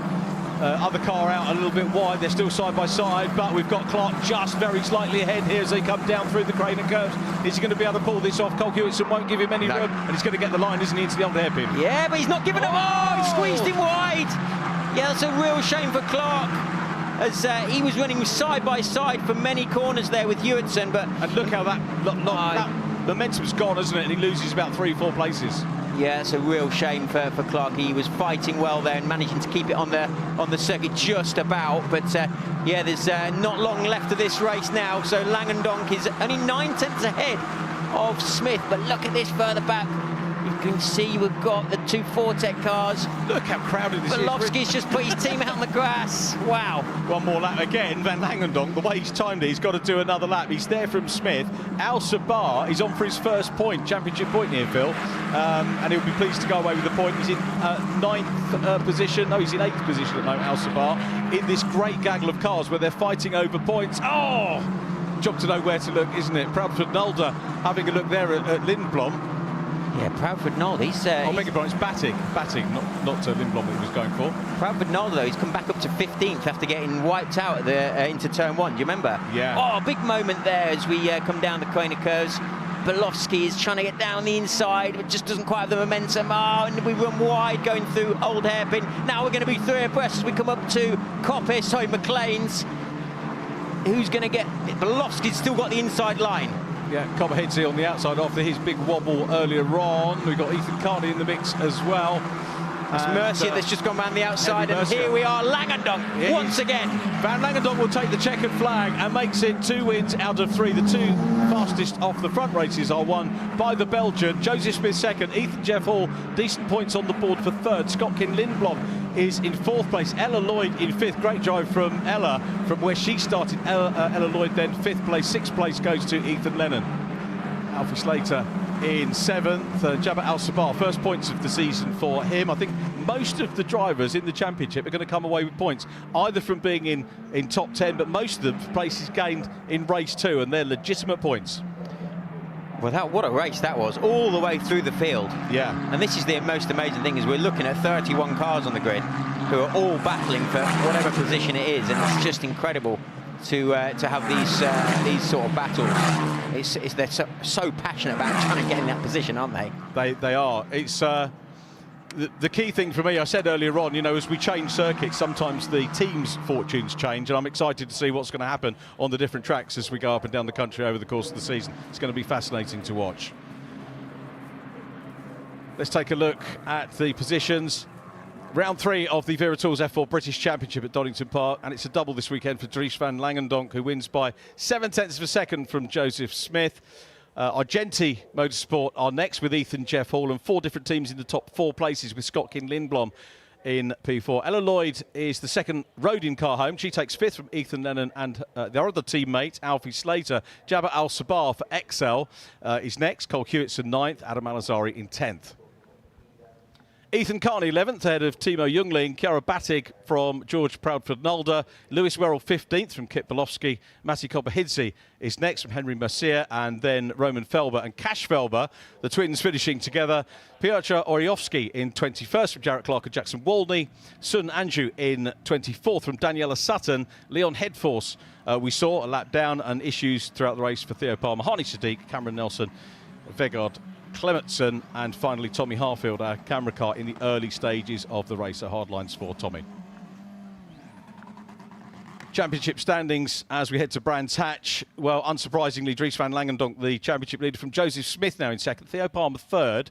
other car out a little bit wide. They're still side by side, but we've got Clark just very slightly ahead here as they come down through the crane and curves. Is he going to be able to pull this off? Cole Hewitson won't give him any room, and he's going to get the line, isn't he, into the old hairpin? Yeah, but he's not giving up. Oh, he squeezed him wide. Yeah, that's a real shame for Clark. as he was running side by side for many corners there with Hewitson. But and look how that momentum's gone, isn't it? And he loses about 3-4 places. Yeah, it's a real shame for Clark. He was fighting well there and managing to keep it on the circuit just about. But yeah, there's not long left of this race now. So Langendonk is only 9 tenths ahead of Smith. But look at this further back. You can see we've got the 2 Fortec cars. Look how crowded this is. Belovski's just put his team out on the grass. Wow. One more lap again. Van Langendonk, the way he's timed it, he's got to do another lap. He's there from Smith. Al Sabah is on for his first point, championship point here, Phil. And he'll be pleased to go away with the point. He's in 9th position. No, he's in 8th position at the moment, Al Sabah, in this great gaggle of cars where they're fighting over points. Oh! Job to know where to look, isn't it? Proudfoot Nolde having a look there at Lindblom. Yeah, Proudfoot Nolde, he's... I beg your pardon, it's Batting, not Lindblom that he was going for. Proudfoot Nolde, though, he's come back up to 15th after getting wiped out at the, into turn 1, do you remember? Yeah. Oh, big moment there as we come down the corner curves. Belovski is trying to get down the inside, but just doesn't quite have the momentum. Oh, and we run wide going through Old Hairpin. Now we're going to be 3 abreast as we come up to McLean's. Who's going to get... Belovski's still got the inside line. Yeah, Copperheadsy on the outside after his big wobble earlier on. We've got Ethan Carney in the mix as well. That's Mercier that's just gone round the outside, and here we are, Langendonk once again. Van Langendonk will take the checkered flag and makes it 2 wins out of 3. The 2 fastest off the front races are won by the Belgian. Joseph Smith second, Ethan Jeff Hall, decent points on the board for third. Scotkin Lindblom is in 4th place. Ella Lloyd in 5th. Great drive from Ella from where she started. Ella Lloyd then 5th place. 6th place goes to Ethan Lennon. Alfie Slater in 7th. Jabba Al Sabah, first points of the season for him. I think most of the drivers in the championship are going to come away with points, either from being in top 10, but most of them for places gained in race 2, and they're legitimate points. Well, what a race that was, all the way through the field. Yeah. And this is the most amazing thing, is we're looking at 31 cars on the grid who are all battling for whatever position it is, and it's just incredible to have these sort of battles. They're so passionate about trying to get in that position, aren't they? They are. It's the key thing for me, I said earlier on, you know, as we change circuits, sometimes the team's fortunes change, and I'm excited to see what's going to happen on the different tracks as we go up and down the country over the course of the season. It's going to be fascinating to watch. Let's take a look at the positions. Round 3 of the Vera Tools F4 British Championship at Donington Park, and it's a double this weekend for Dries van Langendonk, who wins by 7 tenths of a second from Joseph Smith. Argenti Motorsport are next with Ethan Jeff Hall, and 4 different teams in the top 4 places with Scotkin Lindblom in P4. Ella Lloyd is the second Rodin car home. She takes 5th from Ethan Lennon and their other teammate, Alfie Slater. Jabba Al Sabah for XL is next. Cole Hewitson 9th, Adam Alazari in 10th. Ethan Carney 11th, ahead of Timo Jungling. Chiara Battig from George Proudfoot Nolde. Lewis Werrell 15th from Kit Belovski. Matti Copperheadsy is next from Henry Mercier, and then Roman Felber and Cash Felber, the twins finishing together. Piotr Oriovski in 21st from Jarrett Clark and Jackson Walney. Sun Anju in 24th from Daniela Sutton. Leon Headforce, we saw a lap down, and issues throughout the race for Theo Palmer. Hani Sadiq, Cameron Nelson, Vegard Clementson, and finally Tommy Harfield, our camera car in the early stages of the race. So hard lines for Tommy. Championship standings as we head to Brands Hatch. Well, unsurprisingly, Dries van Langendonk, the championship leader, from Joseph Smith now in 2nd. Theo Palmer 3rd.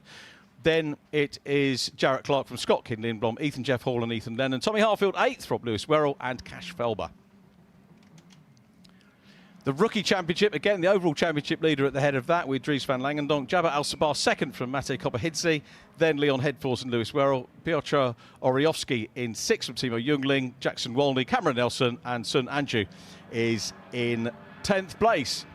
Then it is Jarrett Clark from Scotkin Lindblom, Ethan Jeff Hall and Ethan Lennon. Tommy Harfield 8th, Rob Lewis Werrell and Cash Felber. The Rookie Championship, again, the overall championship leader at the head of that with Dries van Langendonk. Jabba Al Sabah 2nd from Matti Copperheadsy. Then Leon Headforce and Lewis Werrell. Piotr Oriovski in 6th from Timo Jungling. Jackson Walney, Cameron Nelson, and Sun Anju is in 10th place.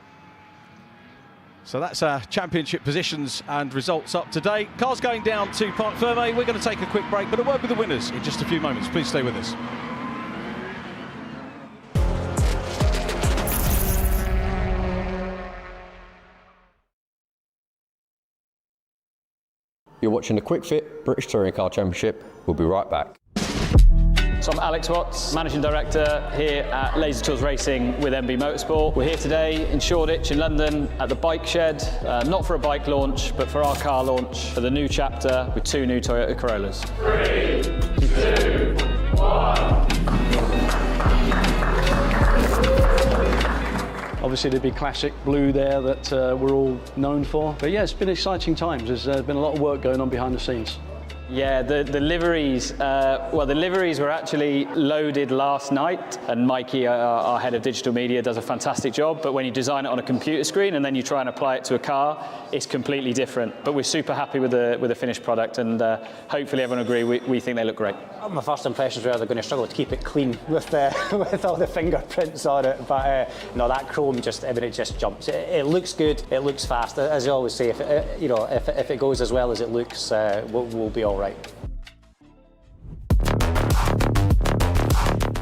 So that's our championship positions and results up to date. Cars going down to Parc Fermé. We're going to take a quick break, but a word with the winners in just a few moments. Please stay with us. You're watching the Kwik Fit British Touring Car Championship. We'll be right back. So I'm Alex Watts, Managing Director here at Laser Tools Racing with MB Motorsport. We're here today in Shoreditch in London at the bike shed, not for a bike launch, but for our car launch for the new chapter with 2 new Toyota Corollas. 3, 2, 1. Obviously the big classic blue there that we're all known for. But yeah, it's been exciting times. There's been a lot of work going on behind the scenes. Yeah, the liveries, the liveries were actually loaded last night, and Mikey, our head of digital media, does a fantastic job, but when you design it on a computer screen and then you try and apply it to a car, it's completely different. But we're super happy with the finished product, and hopefully everyone agree, we think they look great. My first impressions were they're going to struggle to keep it clean with with all the fingerprints on it, but no, that chrome it just jumps. It looks good, it looks fast. As I always say, if it goes as well as it looks, we'll be all right.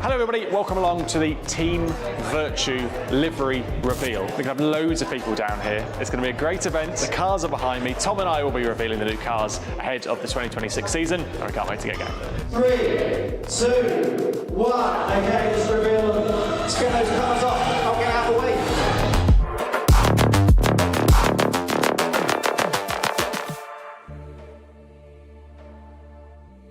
Hello everybody, welcome along to the Team Vertu livery reveal. We're going to have loads of people down here. It's going to be a great event. The cars are behind me. Tom and I will be revealing the new cars ahead of the 2026 season, and I can't wait to get going. 3, 2, 1. Okay, just reveal them. Let's get those cars off. I'll get out of the way.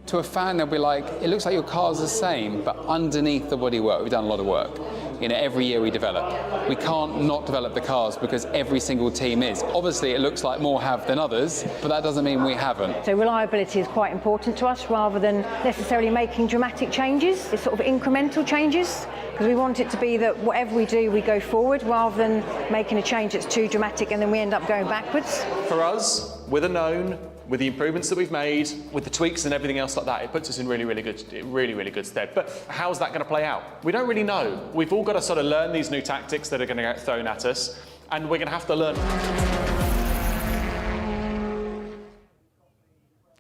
To a fan, they'll be like, it looks like your car's the same, but underneath the bodywork, we've done a lot of work. Every year we develop. We can't not develop the cars because every single team is. Obviously, it looks like more have than others, but that doesn't mean we haven't. So reliability is quite important to us rather than necessarily making dramatic changes. It's sort of incremental changes, because we want it to be that whatever we do, we go forward rather than making a change that's too dramatic and then we end up going backwards. For us, with a known, with the improvements that we've made, with the tweaks and everything else like that, it puts us in really good stead. But how's that going to play out? We don't really know. We've all got to sort of learn these new tactics that are going to get thrown at us, and we're going to have to learn.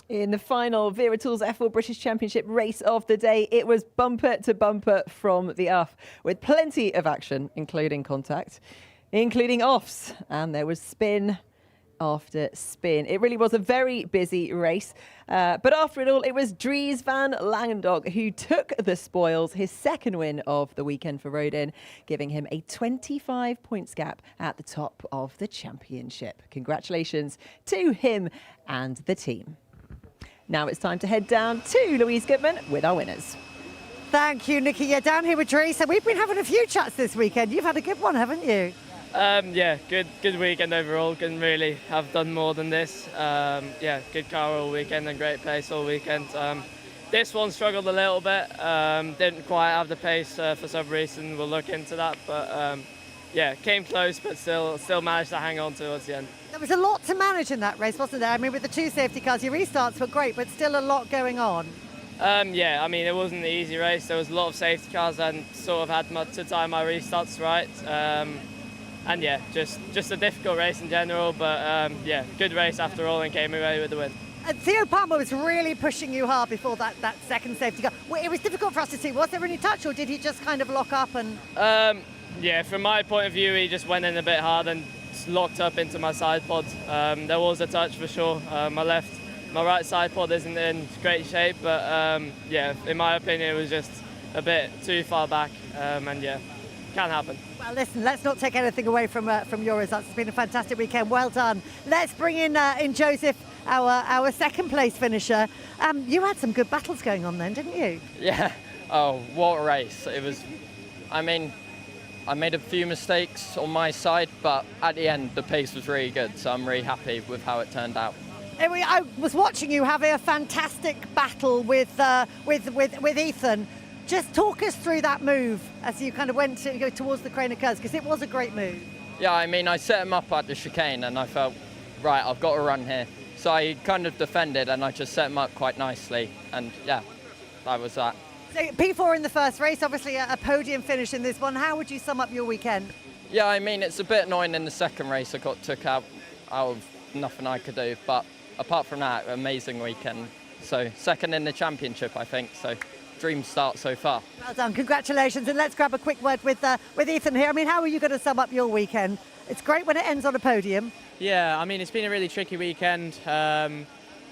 In the final Vera Tools F4 British Championship race of the day, it was bumper to bumper from the off, with plenty of action, including contact, including offs, and there was spin after spin. It really was a very busy race. But after it all, it was Dries van Langendonk who took the spoils, his second win of the weekend for Rodin, giving him a 25 points gap at the top of the championship. Congratulations to him and the team. Now it's time to head down to Louise Goodman with our winners. Thank you, Nikki. Yeah, down here with Teresa. We've been having a few chats this weekend. You've had a good one, haven't you? Yeah, good weekend overall. Couldn't really have done more than this. Yeah, good car all weekend and great pace all weekend. This one struggled a little bit. Didn't quite have the pace for some reason. We'll look into that, but yeah, came close, but still managed to hang on towards the end. There was a lot to manage in that race, wasn't there? I mean, with the two safety cars, your restarts were great, but still a lot going on. Yeah, I mean, it wasn't an easy race. There was a lot of safety cars and sort of had to time my restarts right. And yeah, just a difficult race in general, but yeah, good race after all and came away with the win. Theo Palmer was really pushing you hard before that second safety car. Well, it was difficult for us to see. Was there any touch, or did he just kind of lock up and... Yeah, from my point of view, he just went in a bit hard and locked up into my side pod. There was a touch for sure. My right side pod isn't in great shape, but yeah, in my opinion, it was just a bit too far back, and yeah, can happen. Well, listen, let's not take anything away from your results. It's been a fantastic weekend. Well done. Let's bring in Joseph, our second place finisher. You had some good battles going on then, didn't you? Yeah. Oh, what a race. It was, I mean, I made a few mistakes on my side, but at the end, the pace was really good, so I'm really happy with how it turned out. I was watching you have a fantastic battle with Ethan. Just talk us through that move as you kind of went to go towards the Crane of Curves, because it was a great move. Yeah, I mean, I set him up at the chicane and I felt, right, I've got to run here. So I kind of defended and I just set him up quite nicely. And yeah, that was that. So P4 in the first race, obviously a podium finish in this one. How would you sum up your weekend? Yeah, I mean, it's a bit annoying in the second race. I got took out of nothing I could do. But apart from that, amazing weekend. So second in the championship, I think. So dream start so far. Well done, congratulations. And let's grab a quick word with Ethan here. I mean, how are you going to sum up your weekend? It's great when it ends on a podium. Yeah, I mean, it's been a really tricky weekend.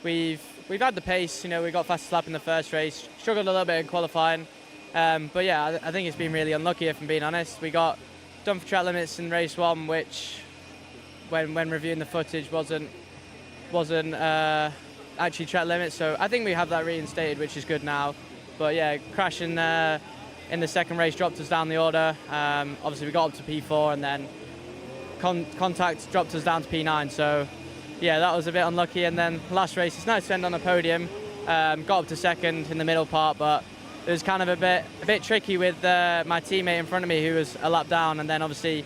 We've had the pace, you know, we got fastest lap in the first race, struggled a little bit in qualifying. But yeah, I think it's been really unlucky, if I'm being honest. We got done for track limits in race one, which when reviewing the footage wasn't actually track limits. So I think we have that reinstated, which is good now. But yeah, crashing in the second race dropped us down the order. Obviously we got up to P4 and then contact dropped us down to P9. So yeah, that was a bit unlucky. And then last race, it's nice to end on a podium. Got up to second in the middle part, but it was kind of a bit tricky with my teammate in front of me who was a lap down, and then obviously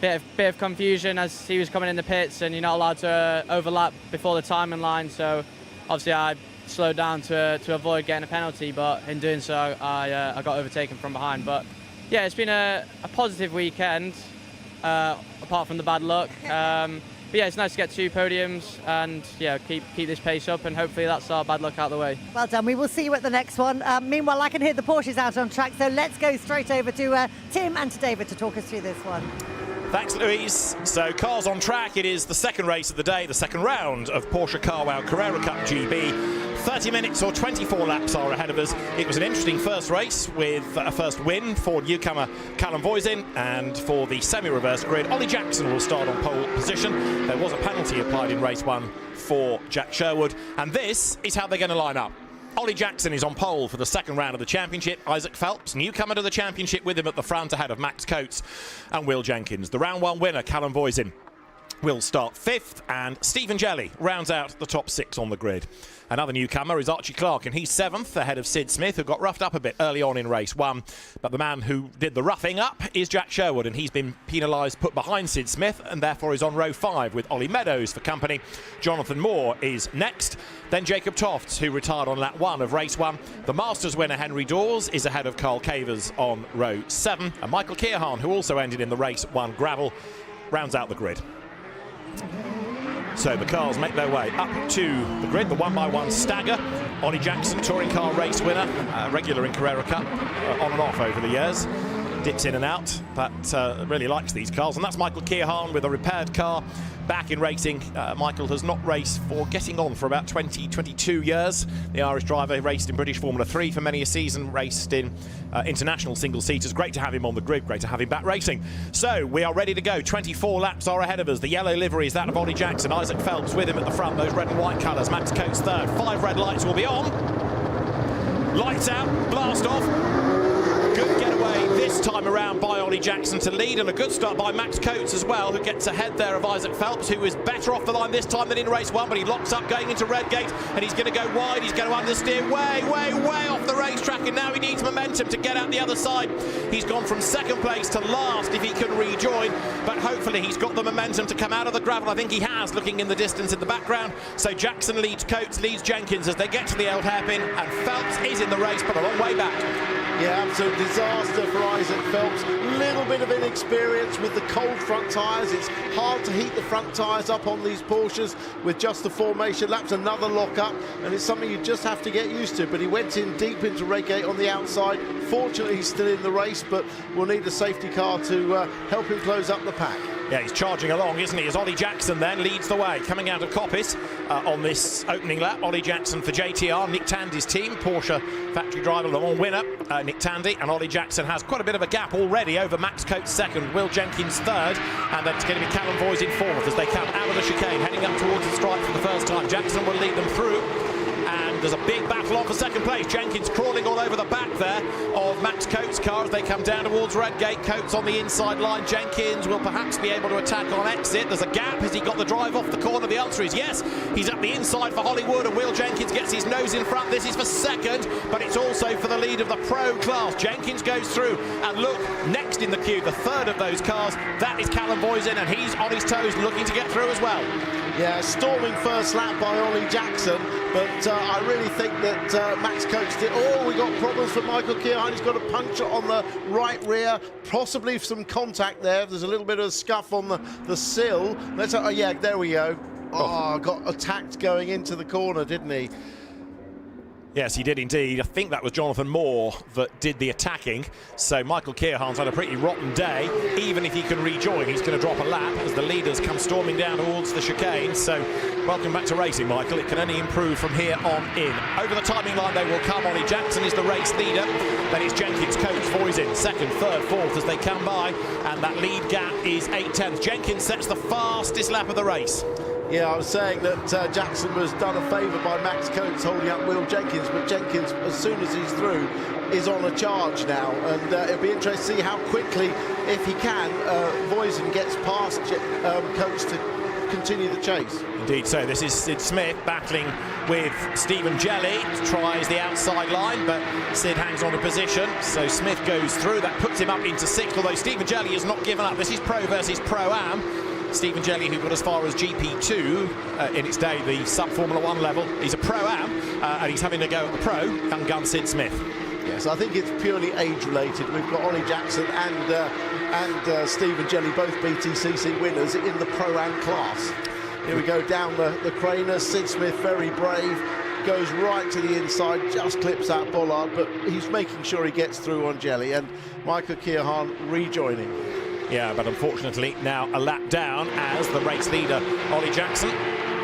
bit of confusion as he was coming in the pits, and you're not allowed to overlap before the timing line. So obviously I slowed down to avoid getting a penalty, but in doing so I got overtaken from behind. But yeah, it's been a positive weekend apart from the bad luck. But yeah, it's nice to get 2 podiums and yeah, keep this pace up, and hopefully that's our bad luck out of the way. Well done. We will see you at the next one. Meanwhile, I can hear the Porsches out on track, so let's go straight over to Tim and to David to talk us through this one. Thanks, Louise. So cars on track. It is the second race of the day, the second round of Porsche Carwow Carrera Cup GB. 30 minutes or 24 laps are ahead of us. It was an interesting first race with a first win for newcomer Callum Voisin, and for the semi-reverse grid, Ollie Jackson will start on pole position. There was a penalty applied in race 1 for Jack Sherwood, and this is how they're going to line up. Ollie Jackson is on pole for the second round of the championship. Isaac Phelps, newcomer to the championship, with him at the front ahead of Max Coates and Will Jenkins. The round 1 winner, Callum Voisin, will start 5th, and Stephen Jelly rounds out the top 6 on the grid. Another newcomer is Archie Clark, and he's 7th ahead of Sid Smith, who got roughed up a bit early on in race 1. But the man who did the roughing up is Jack Sherwood, and he's been penalised, put behind Sid Smith, and therefore is on row 5 with Ollie Meadows for company. Jonathan Moore is next. Then Jacob Tofts, who retired on lap 1 of race 1. The Masters winner Henry Dawes is ahead of Carl Cavers on row 7. And Michael Keohane, who also ended in the race 1 gravel, rounds out the grid. So the cars make their way up to the grid, the 1x1 stagger. Ollie Jackson, touring car race winner, regular in Carrera Cup, on and off over the years. Dips in and out, but really likes these cars. And that's Michael Keohane with a repaired car, back in racing. Michael has not raced for getting on for about 22 years. The Irish driver raced in British Formula 3 for many a season, raced in international single-seaters. Great to have him on the grid, great to have him back racing. So we are ready to go. 24 laps are ahead of us. The yellow livery is that of Ollie Jackson. Isaac Phelps with him at the front, those red and white colours. Max Coates 3rd. 5 red lights will be on. Lights out, blast off. Good getaway this time around by Ollie Jackson to lead, and a good start by Max Coates as well, who gets ahead there of Isaac Phelps, who is better off the line this time than in race 1, but he locks up going into Redgate, and he's going to go wide. He's going to understeer way off the racetrack, and now he needs momentum to get out the other side. He's gone from 2nd place to last if he can rejoin, but hopefully he's got the momentum to come out of the gravel. I think he has, looking in the distance in the background. So Jackson leads Coates, leads Jenkins as they get to the old hairpin, and Phelps is in the race, but a long way back. Yeah, absolute disaster for Isaac Phelps. Little bit of inexperience with the cold front tyres. It's hard to heat the front tyres up on these Porsches with just the formation laps. Another lock up, and it's something you just have to get used to. But he went in deep into Redgate on the outside. Fortunately, he's still in the race, but we'll need a safety car to help him close up the pack. Yeah, he's charging along, isn't he? As Ollie Jackson then leads the way, coming out of Coppice on this opening lap. Ollie Jackson for JTR, Nick Tandy's team, Porsche factory driver, Le Mans winner, Nick Tandy. And Ollie Jackson has quite a bit of a gap already over Max Coates 2nd, Will Jenkins 3rd, and then it's going to be Callum Voisin 4th as they come out of the chicane, heading up towards the stripe for the first time. Jackson will lead them through. And there's a big battle on for 2nd place. Jenkins crawling all over the back there of Max Coates' car as they come down towards Redgate. Coates on the inside line. Jenkins will perhaps be able to attack on exit. There's a gap. Has he got the drive off the corner? The answer is yes. He's up the inside for Hollywood, and Will Jenkins gets his nose in front. This is for 2nd, but it's also for the lead of the pro class. Jenkins goes through, and look, next in the queue, the 3rd of those cars, that is Callum Voisin, and he's on his toes looking to get through as well. Yeah, storming first lap by Ollie Jackson, but I really think that Max Coates did. Oh, we got problems for Michael Keohane. He's got a puncture on the right rear, possibly some contact there. There's a little bit of a scuff on the sill. Yeah, there we go. Oh, got attacked going into the corner, didn't he? Yes, he did indeed. I think that was Jonathan Moore that did the attacking. So Michael Keohane's had a pretty rotten day. Even if he can rejoin, he's going to drop a lap as the leaders come storming down towards the chicane. So welcome back to racing, Michael. It can only improve from here on in. Over the timing line they will come. Ollie Jackson is the race leader. Then it's Jenkins, Coates, Voisin, 2nd, 3rd, 4th as they come by. And that lead gap is 8/10. Jenkins sets the fastest lap of the race. Yeah, I was saying that Jackson was done a favour by Max Coates holding up Will Jenkins, but Jenkins, as soon as he's through, is on a charge now, and it'll be interesting to see how quickly, if he can, Voisin gets past Coates to continue the chase. Indeed so. This is Sid Smith battling with Stephen Jelly, tries the outside line, but Sid hangs on to position, so Smith goes through. That puts him up into 6th, although Stephen Jelly has not given up. This is Pro versus Pro-Am. Stephen Jelly, who got as far as GP2 in its day, the sub-Formula 1 level. He's a Pro-Am, and he's having to go at the Pro, young gun Sid Smith. Yes, I think it's purely age-related. We've got Ollie Jackson and Stephen Jelly, both BTCC winners in the Pro-Am class. Here we go down the craner. Sid Smith, very brave, goes right to the inside, just clips that bollard, but he's making sure he gets through on Jelly, and Michael Keohane rejoining. Yeah, but unfortunately now a lap down as the race leader, Ollie Jackson,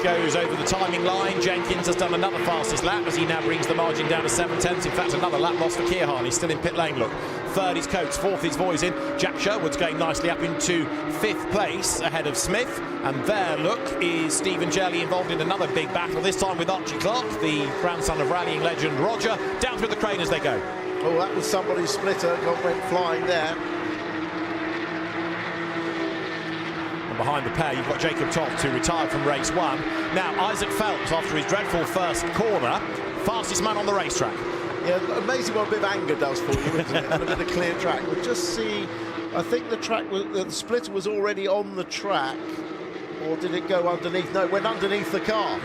goes over the timing line. Jenkins has done another fastest lap as he now brings the margin down to 7/10. In fact, another lap loss for Keohane. He's still in pit lane, look. 3rd is Coates, 4th is Voisin. Jack Sherwood's going nicely up into 5th place ahead of Smith. And there, look, is Stephen Jelly involved in another big battle, this time with Archie Clark, the grandson of rallying legend Roger. Down through the crane as they go. Oh, that was somebody's splitter, went flying there. Behind the pair, you've got Jacob Toft, who retired from race 1. Now, Isaac Phelps, after his dreadful first corner, fastest man on the racetrack. Yeah, amazing what a bit of anger does for you, isn't it? And a bit of clear track. We'll just see, I think the splitter was already on the track, or did it go underneath? No, it went underneath the car.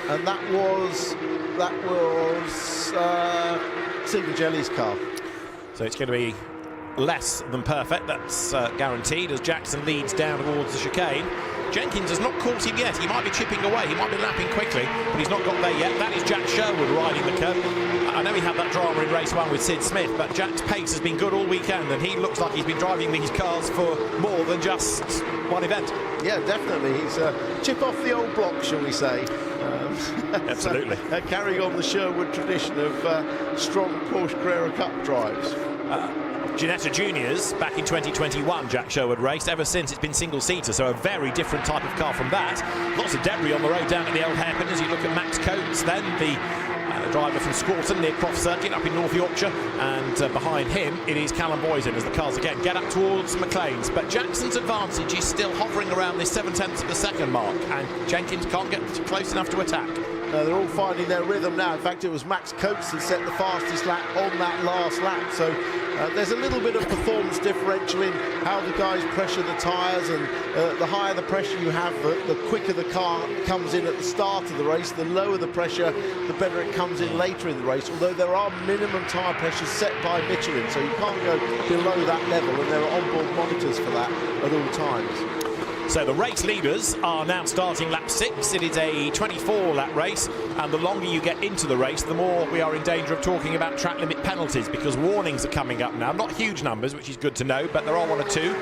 And that was Stephen Jelly's car. So it's going to be less than perfect, that's guaranteed, as Jackson leads down towards the chicane. Jenkins has not caught him yet. He might be chipping away, he might be lapping quickly, but he's not got there yet. That is Jack Sherwood riding the curve. I know he had that drama in race 1 with Sid Smith, but Jack's pace has been good all weekend, and he looks like he's been driving these cars for more than just one event. Yeah, definitely. He's chip off the old block, shall we say. Absolutely. Carrying on the Sherwood tradition of strong Porsche Carrera Cup drives. Ginetta Juniors back in 2021, Jack Sherwood raced. Ever since, it's been single-seater, so a very different type of car from that. Lots of debris on the road down at the old hairpin as you look at Max Coates, then the driver from Scorton near Croft Circuit up in North Yorkshire, and behind him it is Callum Voisin as the cars again get up towards McLean's. But Jackson's advantage is still hovering around this 7/10 of the second mark, and Jenkins can't get close enough to attack. No, they're all finding their rhythm now. In fact, it was Max Coates that set the fastest lap on that last lap. So there's a little bit of performance differential in how the guys pressure the tyres, and the higher the pressure you have, the quicker the car comes in at the start of the race. The lower the pressure, the better it comes in later in the race, although there are minimum tyre pressures set by Michelin, so you can't go below that level, and there are onboard monitors for that at all times. So the race leaders are now starting lap 6. It is a 24-lap race, and the longer you get into the race, the more we are in danger of talking about track limit penalties, because warnings are coming up now. Not huge numbers, which is good to know, but there are 1 or 2.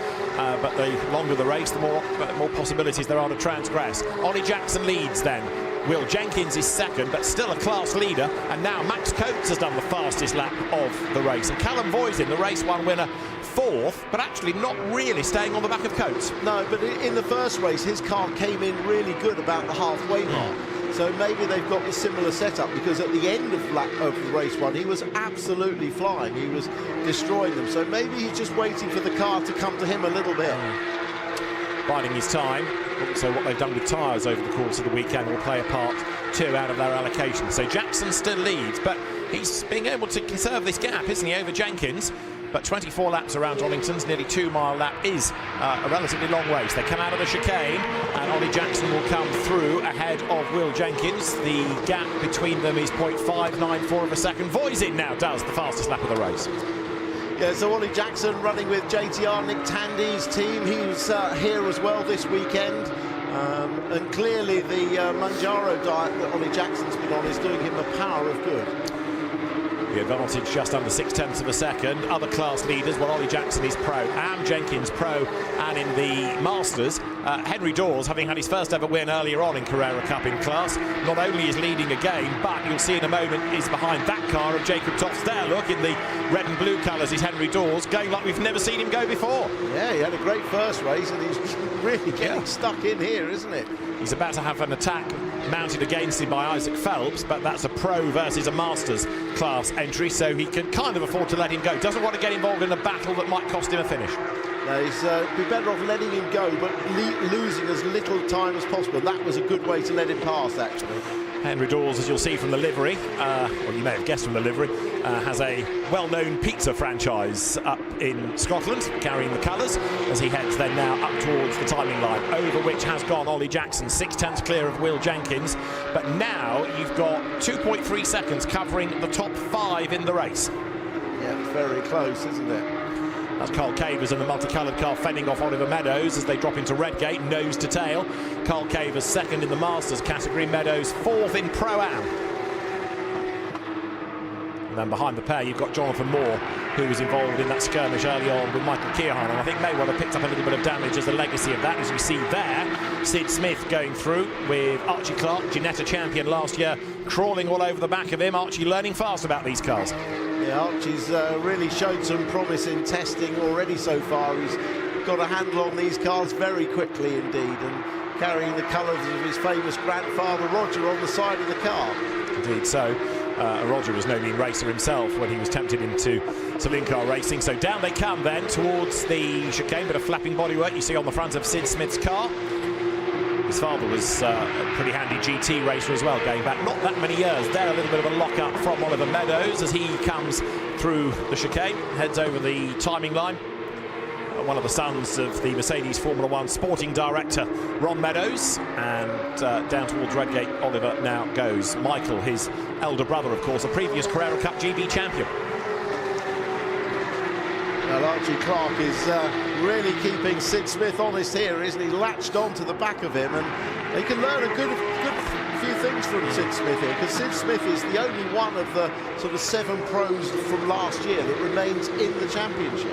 But the longer the race, the more possibilities there are to transgress. Ollie Jackson leads then. Will Jenkins is 2nd, but still a class leader. And now Max Coates has done the fastest lap of the race. And Callum Voisin, the race 1 winner, 4th, but actually not really staying on the back of Coates. No, but in the first race, his car came in really good about the halfway mark. So maybe they've got the similar setup, because at the end of the race 1, he was absolutely flying. He was destroying them. So maybe he's just waiting for the car to come to him a little bit. Biding his time. Also, what they've done with tyres over the course of the weekend will play a part too out of their allocation. So Jackson still leads, but he's being able to conserve this gap, isn't he, over Jenkins? But 24 laps around Donington's nearly 2-mile lap is a relatively long race. They come out of the chicane, and Ollie Jackson will come through ahead of Will Jenkins. The gap between them is 0.594 of a second. Voisin now does the fastest lap of the race. Yeah, so Ollie Jackson running with JTR, Nick Tandy's team. He was here as well this weekend. And clearly the Manjaro diet that Ollie Jackson's been on is doing him a power of good. The advantage just under 0.6 of a second. Other class leaders, well, Ollie Jackson is pro, Am Jenkins pro, and in the Masters, Henry Dawes, having had his first ever win earlier on in Carrera Cup in class, not only is leading again, but you'll see in a moment is behind that car of Jacob Toft's there. Look, in the red and blue colours is Henry Dawes, going like we've never seen him go before. Yeah, he had a great first race, and he's really getting stuck in here, isn't it? He's about to have an attack mounted against him by Isaac Phelps, but that's a pro versus a Masters class entry, so he can kind of afford to let him go. Doesn't want to get involved in a battle that might cost him a finish. No, he's be better off letting him go, but losing as little time as possible. That was a good way to let him pass, actually. Henry Dawes, as you'll see from the livery, well, you may have guessed from the livery, has a well-known pizza franchise up in Scotland, carrying the colours, as he heads then now up towards the timing line, over which has gone Ollie Jackson, 0.6 clear of Will Jenkins. But now you've got 2.3 seconds covering the top 5 in the race. Yeah, it's very close, isn't it? That's Carl Cavers in the multicoloured car fending off Oliver Meadows as they drop into Redgate, nose to tail. Carl Cavers second in the Masters category, Meadows fourth in Pro-Am. And then behind the pair you've got Jonathan Moore, who was involved in that skirmish early on with Michael Keohane, and I think may well have picked up a little bit of damage as the legacy of that, as you see there. Sid Smith going through with Archie Clark, Ginetta champion last year, crawling all over the back of him. Archie learning fast about these cars. Yeah, Archie's really showed some promise in testing already so far. He's got a handle on these cars very quickly indeed, and carrying the colours of his famous grandfather Roger on the side of the car. Indeed so. Roger was no mean racer himself when he was tempted into saloon car racing. So down they come then towards the chicane, bit of flapping bodywork you see on the front of Sid Smith's car. His father was a pretty handy GT racer as well, going back not that many years. There, a little bit of a lock-up from Oliver Meadows as he comes through the chicane, heads over the timing line. One of the sons of the Mercedes Formula One sporting director, Ron Meadows, and down towards Redgate, Oliver now goes. Michael, his elder brother, of course, a previous Carrera Cup GB champion. Well, Archie Clark is really keeping Sid Smith honest here, isn't he? Latched on to the back of him, and he can learn a good few things from Sid Smith here, because Sid Smith is the only one of the sort of 7 pros from last year that remains in the championship.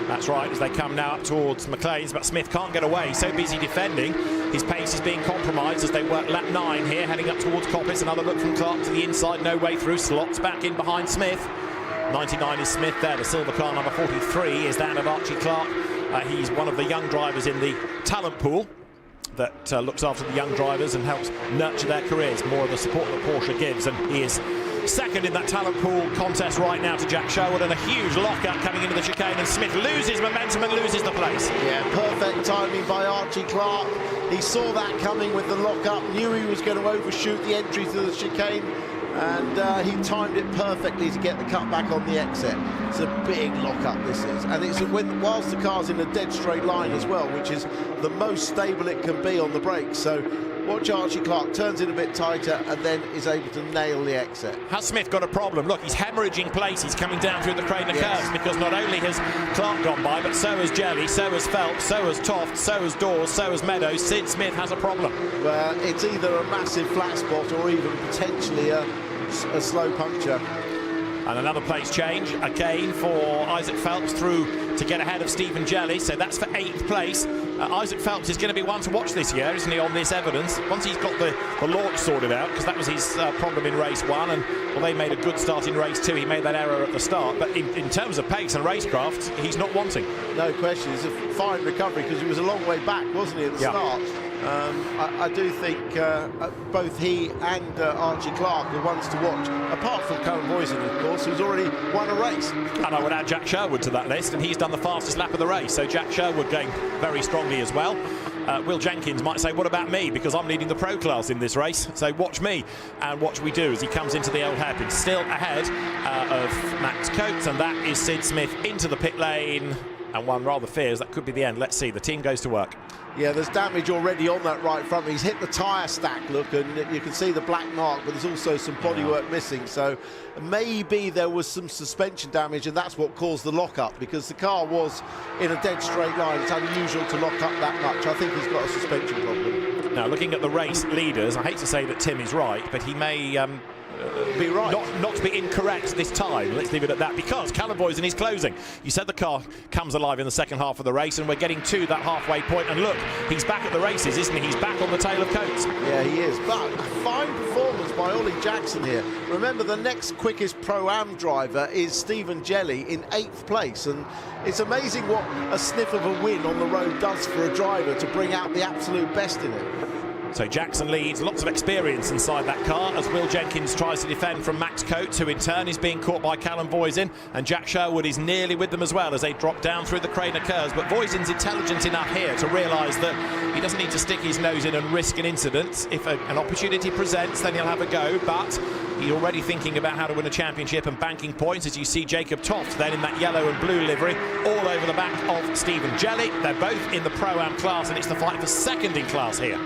That's right, as they come now up towards McLean's, but Smith can't get away, so busy defending. His pace is being compromised as they work lap 9 here, heading up towards Coppice. Another look from Clark to the inside, no way through, slots back in behind Smith. 99 is Smith there, the silver car number 43 is that of Archie Clark. He's one of the young drivers in the talent pool that looks after the young drivers and helps nurture their careers, more of the support that Porsche gives, and he is second in that talent pool contest right now to Jack Sherwood, and a huge lock-up coming into the chicane, and Smith loses momentum and loses the place. Yeah, perfect timing by Archie Clark. He saw that coming with the lock-up, knew he was going to overshoot the entry to the chicane, and he timed it perfectly to get the cut back on the exit. It's a big lock-up, this is, and it's whilst the car's in a dead straight line as well, which is the most stable it can be on the brakes. So watch Archie Clark, turns in a bit tighter and then is able to nail the exit. Has Smith got a problem? Look, he's hemorrhaging place. He's coming down through the crane of curves, because not only has Clark gone by, but so has Jelly, so has Phelps, so has Toft, so has Dawes, so has Meadows. Sid Smith has a problem. Well, it's either a massive flat spot or even potentially a slow puncture. And another place change again for Isaac Phelps through to get ahead of Stephen Jelly, so that's for 8th place. Isaac Phelps is going to be one to watch this year, isn't he, on this evidence, once he's got the launch sorted out, because that was his problem in race 1, and well, they made a good start in race 2. He made that error at the start, but in terms of pace and racecraft, he's not wanting. No question, it's a fine recovery, because he was a long way back, wasn't he, at the start. I do think both he and Archie Clark are ones to watch, apart from Cohen Boysen, of course, who's already won a race. And I would add Jack Sherwood to that list, and he's done the fastest lap of the race, so Jack Sherwood going very strongly as well. Will Jenkins might say, what about me, because I'm leading the pro class in this race, so watch me and watch we do as he comes into the old hairpin. Still ahead of Max Coates, and that is Sid Smith into the pit lane, and one rather fears that could be the end. Let's see, the team goes to work. Yeah, there's damage already on that right front. He's hit the tyre stack, look, and you can see the black mark, but there's also some bodywork missing. So maybe there was some suspension damage, and that's what caused the lock-up, because the car was in a dead straight line. It's unusual to lock up that much. I think he's got a suspension problem. Now, looking at the race leaders, I hate to say that Tim is right, but he may be right. Not to be incorrect this time. Let's leave it at that, because Callum Voisin is closing. You said the car comes alive in the second half of the race, and we're getting to that halfway point. And look, he's back at the races, isn't he? He's back on the tail of Coates. Yeah, he is. But a fine performance by Ollie Jackson here. Remember, the next quickest Pro-Am driver is Stephen Jelly in 8th place, and it's amazing what a sniff of a win on the road does for a driver to bring out the absolute best in it. So Jackson leads, lots of experience inside that car as Will Jenkins tries to defend from Max Coates, who in turn is being caught by Callum Voisin, and Jack Sherwood is nearly with them as well as they drop down through the Craner curves. But Voisin's intelligent enough here to realise that he doesn't need to stick his nose in and risk an incident. If an opportunity presents, then he'll have a go, but he's already thinking about how to win a championship and banking points, as you see Jacob Toft then in that yellow and blue livery all over the back of Stephen Jelly. They're both in the Pro-Am class, and it's the fight for second in class here.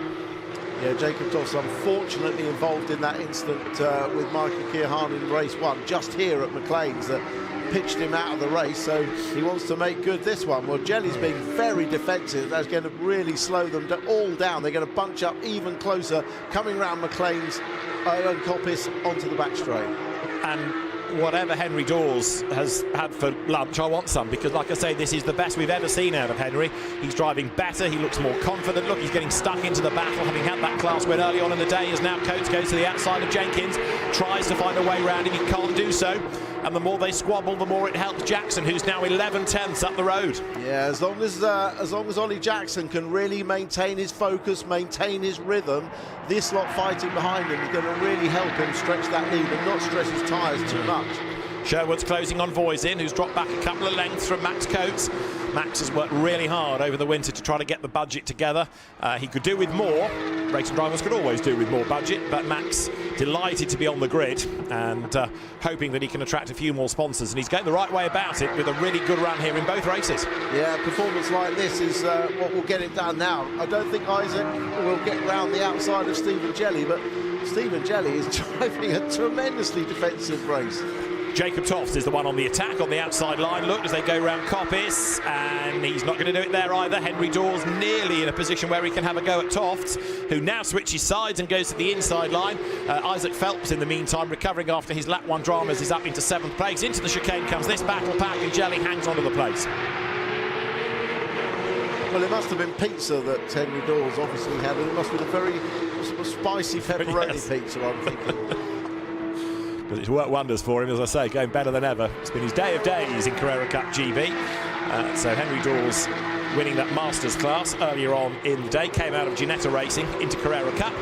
Yeah, Jacob Toft's unfortunately involved in that incident with Michael Keohane in race 1, just here at McLean's, that pitched him out of the race, so he wants to make good this one. Well, Jelly's being very defensive. That's going to really slow them all down. They're going to bunch up even closer, coming round McLean's own coppice onto the back straight. And whatever Henry Dawes has had for lunch, I want some, because like I say, this is the best we've ever seen out of Henry. He's driving better, he looks more confident. Look, he's getting stuck into the battle, having had that class win early on in the day, as now Coates goes to the outside of Jenkins, tries to find a way around him, he can't do so. And the more they squabble, the more it helps Jackson, who's now 11/10ths up the road. Yeah, as long as Ollie Jackson can really maintain his focus, maintain his rhythm, this lot fighting behind him is going to really help him stretch that lead and not stress his tyres too much. Sherwood's closing on Voisin, who's dropped back a couple of lengths from Max Coates. Max has worked really hard over the winter to try to get the budget together. He could do with more. Racing drivers could always do with more budget, but Max delighted to be on the grid and hoping that he can attract a few more sponsors. And he's going the right way about it with a really good run here in both races. Yeah, performance like this is what will get it done now. I don't think Isaac will get round the outside of Stephen Jelly, but Stephen Jelly is driving a tremendously defensive race. Jacob Toft is the one on the attack on the outside line. Look, as they go round Coppice, and he's not going to do it there either. Henry Dawes nearly in a position where he can have a go at Toft, who now switches sides and goes to the inside line. Isaac Phelps, in the meantime, recovering after his lap 1 dramas, is up into 7th place. Into the chicane comes this battle pack, and Jelly hangs onto the place. Well, it must have been pizza that Henry Dawes obviously had, and it must have been a very sort of spicy pepperoni pizza, I'm thinking. But it's worked wonders for him, as I say, going better than ever. It's been his day of days in Carrera Cup GB. So Henry Dawes winning that Masters class earlier on in the day, came out of Ginetta Racing into Carrera Cup,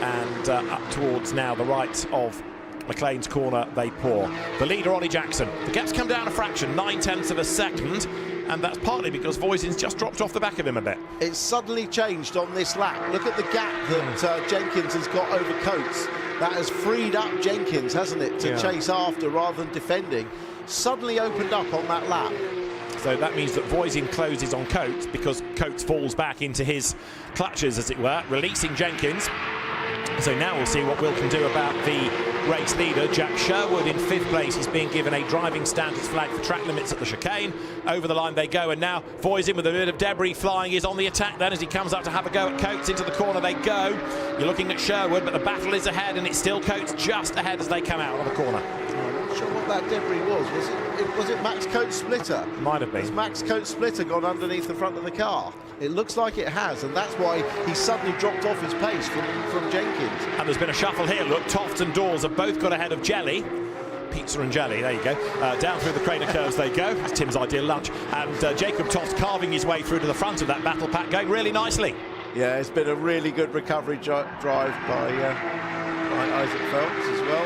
and up towards now the right of McLean's corner they pour. The leader, Ollie Jackson. The gap's come down a fraction, 9/10ths of a second, and that's partly because Voisin's just dropped off the back of him a bit. It's suddenly changed on this lap. Look at the gap that Jenkins has got over Coates. That has freed up Jenkins, hasn't it, to chase after rather than defending. Suddenly opened up on that lap. So that means that Voisin closes on Coates because Coates falls back into his clutches, as it were, releasing Jenkins. So now we'll see what Will can do about the race leader. Jack Sherwood in 5th place is being given a driving standards flag for track limits at the chicane. Over the line they go, and now Voisin, with a bit of debris flying, is on the attack then as he comes up to have a go at Coates. Into the corner they go. You're looking at Sherwood, but the battle is ahead, and it's still Coates just ahead as they come out on the corner. I'm not sure what that debris was. Was it Max Coates' splitter? Might have been. Has Max Coates' splitter gone underneath the front of the car? It looks like it has, and that's why he suddenly dropped off his pace from Jenkins. And there's been a shuffle here. Look, Toft and Dawes have both got ahead of Jelly. Pizza and jelly, there you go. Down through the Craner curves they go. That's Tim's ideal lunch. And Jacob Toft carving his way through to the front of that battle pack, going really nicely. Yeah, it's been a really good recovery drive by Isaac Phelps as well.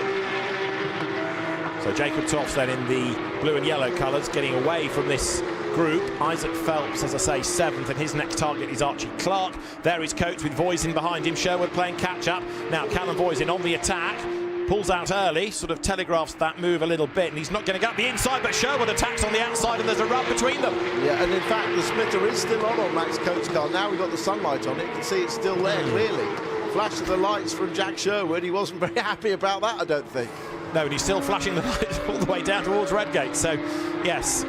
So Jacob Toft then in the blue and yellow colours, getting away from this group. Isaac Phelps, as I say, 7th, and his next target is Archie Clark. There is Coates with Voisin behind him. Sherwood playing catch-up. Now Callum Voisin on the attack. Pulls out early, sort of telegraphs that move a little bit, and he's not going to get the inside, but Sherwood attacks on the outside, and there's a rub between them. Yeah, and in fact, the splitter is still on Max Coates' car. Now we've got the sunlight on it. You can see it's still there, clearly. Flash of the lights from Jack Sherwood. He wasn't very happy about that, I don't think. No, and he's still flashing the lights all the way down towards Redgate, so, yes.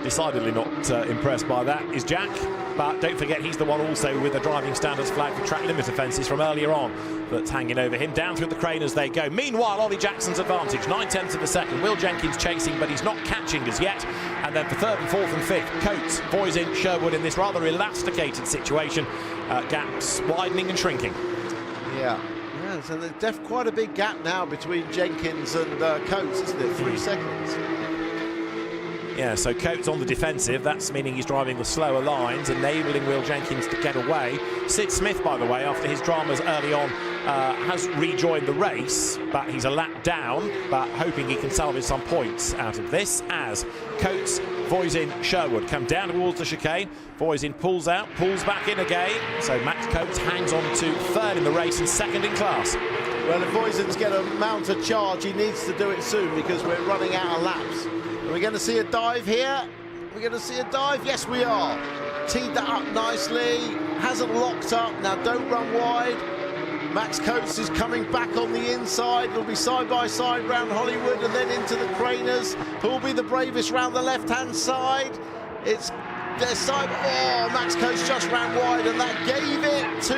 decidedly not impressed by that is Jack. But don't forget, he's the one also with a driving standards flag for track limit offences from earlier on that's hanging over him. Down through the crane as they go. Meanwhile, Ollie Jackson's advantage, 9/10 of a second. Will Jenkins chasing, but he's not catching as yet. And then for third and fourth and fifth, Coates, Voisin, Sherwood in this rather elasticated situation. Gaps widening and shrinking. Yeah, so there's quite a big gap now between Jenkins and Coates, isn't it? 3 seconds. Yeah, so Coates on the defensive. That's meaning he's driving the slower lines, enabling Will Jenkins to get away. Sid Smith, by the way, after his dramas early on, has rejoined the race, but he's a lap down, but hoping he can salvage some points out of this as Coates, Voisin, Sherwood come down towards the chicane. Voisin pulls out, pulls back in again. So Max Coates hangs on to third in the race and second in class. Well, if Voisin's going to mount a charge, he needs to do it soon because we're running out of laps. Are we going to see a dive here? We're going to see a dive? Yes, we are. Teed that up nicely. Hasn't locked up. Now, don't run wide. Max Coates is coming back on the inside. It'll be side by side round Hollywood and then into the Craners. Who will be the bravest round the left-hand side? It's their side. Oh, Max Coates just ran wide, and that gave it to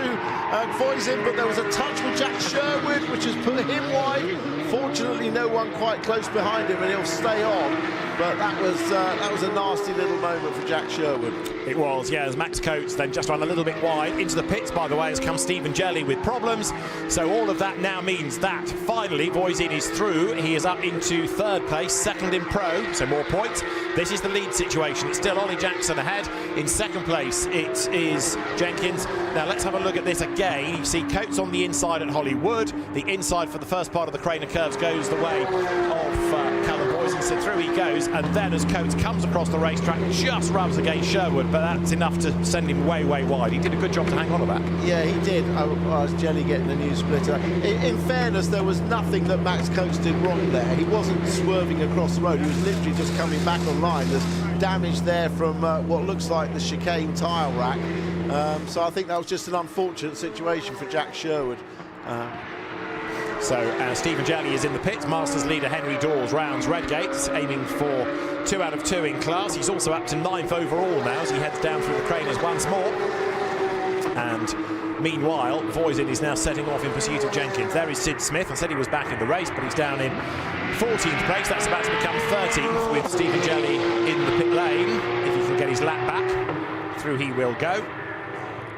Voisin, but there was a touch with Jack Sherwood, which has put him wide. Fortunately, no one quite close behind him, and he'll stay on. But that was a nasty little moment for Jack Sherwood. It was, yeah, as Max Coates then just ran a little bit wide. Into the pits, by the way, has come Stephen Jelly with problems. So all of that now means that finally Voisin is through. He is up into third place, second in pro, so more points. This is the lead situation. It's still Ollie Jackson ahead. In second place, it is Jenkins. Now let's have a look at this again. You see Coates on the inside at Hollywood. The inside for the first part of the Craner curves goes the way of Callum Voisin. So through he goes, and then as Coates comes across the racetrack, just rubs against Sherwood, but that's enough to send him way, way wide. He did a good job to hang on to that. Yeah, he did. I was Jelly getting the new splitter. In fairness, there was nothing that Max Coates did wrong there. He wasn't swerving across the road. He was literally just coming back online. There's damage there from what looks like the chicane tyre rack. So I think that was just an unfortunate situation for Jack Sherwood. So Stephen Jelly is in the pits. Masters leader Henry Dawes rounds Redgate, aiming for 2 out of 2 in class. He's also up to 9th overall now as he heads down through the Craners once more. And meanwhile, Voisin is now setting off in pursuit of Jenkins. There is Sid Smith. I said he was back in the race, but he's down in 14th place. That's about to become 13th with Stephen Jelly in the pit lane. If he can get his lap back, through he will go.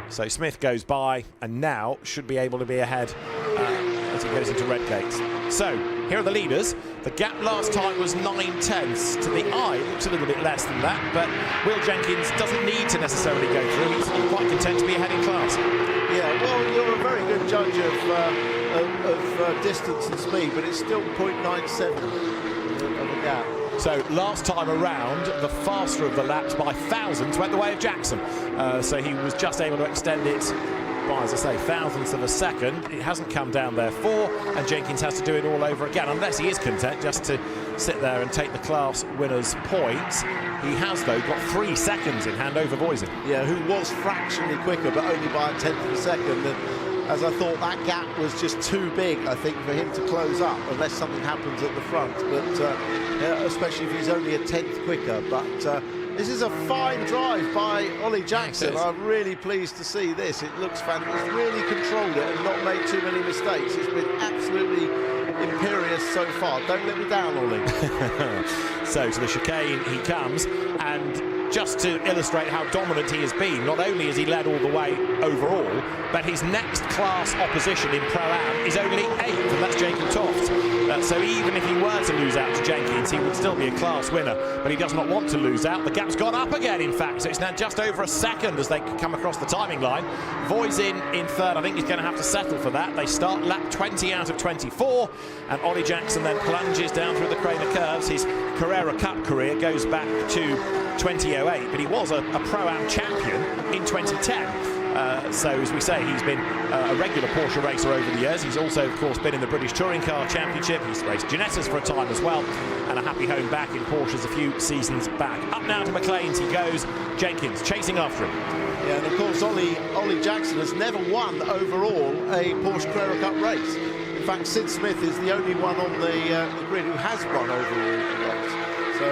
So Smith goes by and now should be able to be ahead as he goes into Redgate. So here are the leaders. The gap last time was 9/10. To the eye, it looks a little bit less than that, but Will Jenkins doesn't need to necessarily go through. He's quite content to be ahead in class. Yeah, well, you're a very good judge of distance and speed, but it's still 0.97 of a gap. So last time around, the faster of the laps by thousandths went the way of Jackson. So he was just able to extend it by, as I say, thousandths of a second. It hasn't come down therefore, and Jenkins has to do it all over again, unless he is content just to sit there and take the class winner's points. He has, though, got 3 seconds in hand over Voisin. Yeah, who was fractionally quicker, but only by 1/10 of a second. And as I thought, that gap was just too big, I think, for him to close up, unless something happens at the front. But yeah, especially if he's only 1/10 quicker. But this is a fine drive by Ollie Jackson. I'm really pleased to see this. It looks fantastic. He's really controlled it and not made too many mistakes. It's been absolutely imperious so far. Don't let me down, Ollie. So to the chicane he comes, and just to illustrate how dominant he has been, not only has he led all the way overall, but his next class opposition in Pro-Am is only 8th, and that's Jacob Toft. So even if he were to lose out to Jenkins, he would still be a class winner, but he does not want to lose out. The gap's gone up again, in fact, so it's now just over a second as they come across the timing line. Voisin in third. I think he's going to have to settle for that. They start lap 20 out of 24, and Ollie Jackson then plunges down through the Craner curves. His Carrera Cup career goes back to 2008, but he was a Pro-Am champion in 2010. So, as we say, he's been a regular Porsche racer over the years. He's also, of course, been in the British Touring Car Championship. He's raced Ginettas for a time as well, and a happy home back in Porsches a few seasons back. Up now to McLean's he goes. Jenkins chasing after him. Yeah, and of course, Ollie Jackson has never won overall a Porsche Carrera Cup race. In fact, Sid Smith is the only one on the grid who has won overall the race. So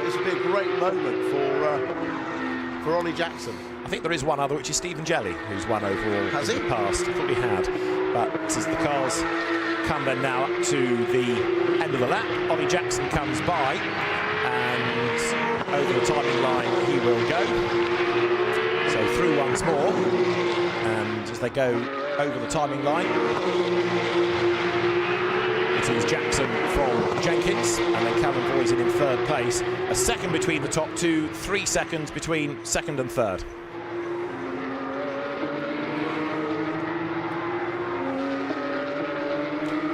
it's a great moment for Ollie Jackson. I think there is one other, which is Stephen Jelly, who's won overall Has in he? the past. I thought he had. But as the cars come then now up to the end of the lap, Ollie Jackson comes by, and over the timing line he will go. So through once more, and as they go over the timing line, it is Jackson from Jenkins, and then Callum Voisin in third place. A second between the top two, 3 seconds between second and third.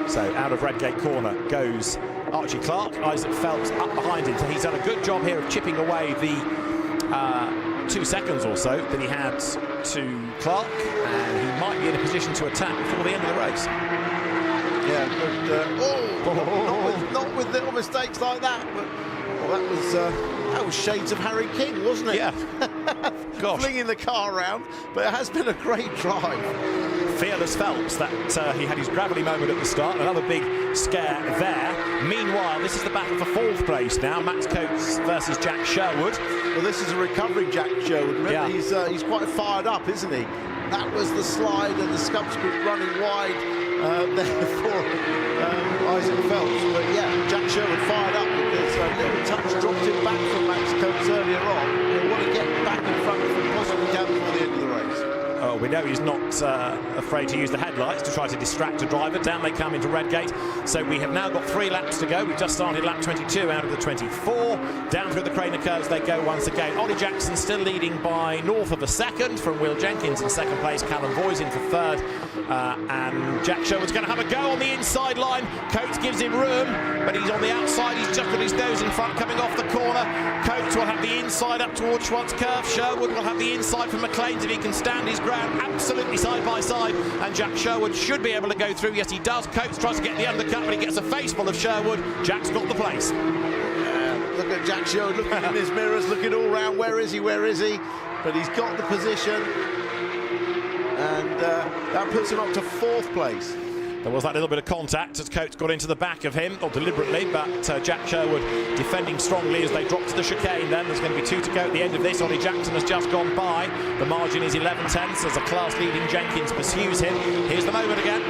So out of Redgate corner goes Archie Clark. Isaac Phelps up behind him. So he's done a good job here of chipping away the 2 seconds or so that he had to Clark, and he might be in a position to attack before the end of the race. Yeah, but not with little mistakes like that. But that was shades of Harry King, wasn't it? Yeah. Gosh. Flinging the car around, but it has been a great drive. Fearless Phelps, that he had his gravelly moment at the start, another big scare there. Meanwhile, this is the battle for fourth place now. Max Coates versus Jack Sherwood. Well, this is a recovering Jack Sherwood. Remember, he's quite fired up, isn't he? That was the slide and the subsequent running wide there for Isaac Phelps. But yeah, Jack Sherwood fired up because a little touch dropped him back from Max Coates earlier on. He'll want to get back in front of him, possibly down before the end of the race. Oh, we know he's not afraid to use the headlights to try to distract a driver. Down they come into Redgate. So we have now got 3 laps to go. We've just started lap 22 out of the 24. Down through the Craner curves they go once again. Ollie Jackson still leading by north of a second from Will Jenkins in second place. Callum Voisin for third. And Jack Sherwood's going to have a go on the inside line. Coates gives him room, but he's on the outside. He's just got his nose in front coming off the corner. Coates will have the inside up towards Schwartz Curve. Sherwood will have the inside from McLean's if he can stand his ground. Absolutely side by side, and Jack Sherwood should be able to go through. Yes, he does. Coates tries to get the undercut, but he gets a face full of Sherwood. Jack's got the place. Look at Jack Sherwood looking in his mirrors, looking all round. Where is he? Where is he? But he's got the position, and that puts him up to fourth place. There was that little bit of contact as Coates got into the back of him, not deliberately, but Jack Sherwood defending strongly as they drop to the chicane. Then there's going to be 2 to go at the end of this. Ollie Jackson has just gone by. The margin is 11 tenths as a class-leading Jenkins pursues him. Here's the moment again.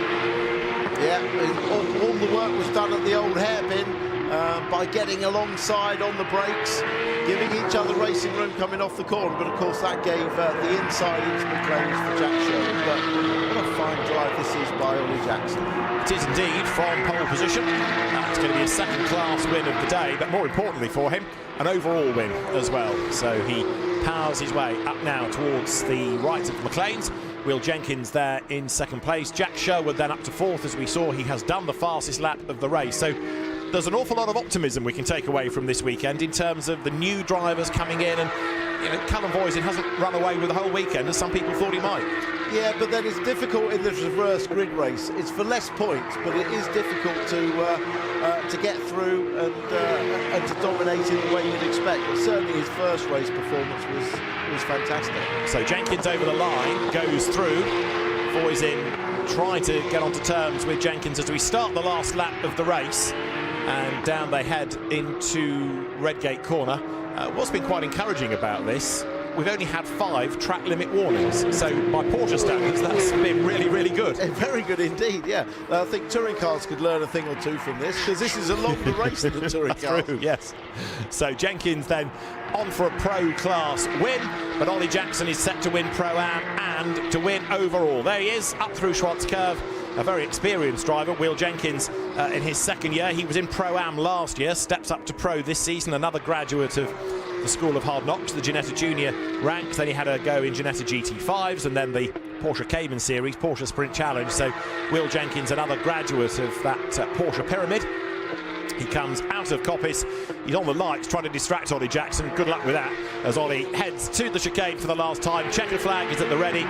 Yeah, all the work was done at the old hairpin by getting alongside on the brakes, giving each other racing room coming off the corner. But of course that gave the inside into McLean's for Jack Sherwood. But what a fine drive this is by Ollie Jackson. It is indeed from pole position. It's going to be a second-class win of the day, but more importantly for him, an overall win as well. So he powers his way up now towards the right of McLean's. Will Jenkins there in second place. Jack Sherwood then up to fourth. As we saw, he has done the fastest lap of the race. So there's an awful lot of optimism we can take away from this weekend in terms of the new drivers coming in, and Callum Voisin hasn't run away with the whole weekend as some people thought he might. Yeah, but then it's difficult in the reverse grid race. It's for less points, but it is difficult to get through and to dominate in the way you'd expect. But certainly his first race performance was fantastic. So Jenkins over the line, goes through. Voisin trying to get onto terms with Jenkins as we start the last lap of the race. And down they head into Redgate corner. What's been quite encouraging about this, we've only had 5 track limit warnings. So by Porsche standards, that's been really, really good. Very good indeed, yeah. I think touring cars could learn a thing or two from this, because this is a longer race than the touring cars. True, yes. So Jenkins then on for a pro class win, but Ollie Jackson is set to win Pro-Am and to win overall. There he is, up through Schwartz Curve. A very experienced driver, Will Jenkins, in his second year. He was in Pro-Am last year, steps up to Pro this season, another graduate of the School of Hard Knocks, the Ginetta Junior ranks. Then he had a go in Ginetta GT5s and then the Porsche Cayman Series, Porsche Sprint Challenge. So Will Jenkins, another graduate of that Porsche Pyramid. He comes out of Coppice. He's on the lights trying to distract Ollie Jackson. Good luck with that as Ollie heads to the chicane for the last time. Checker flag is at the ready.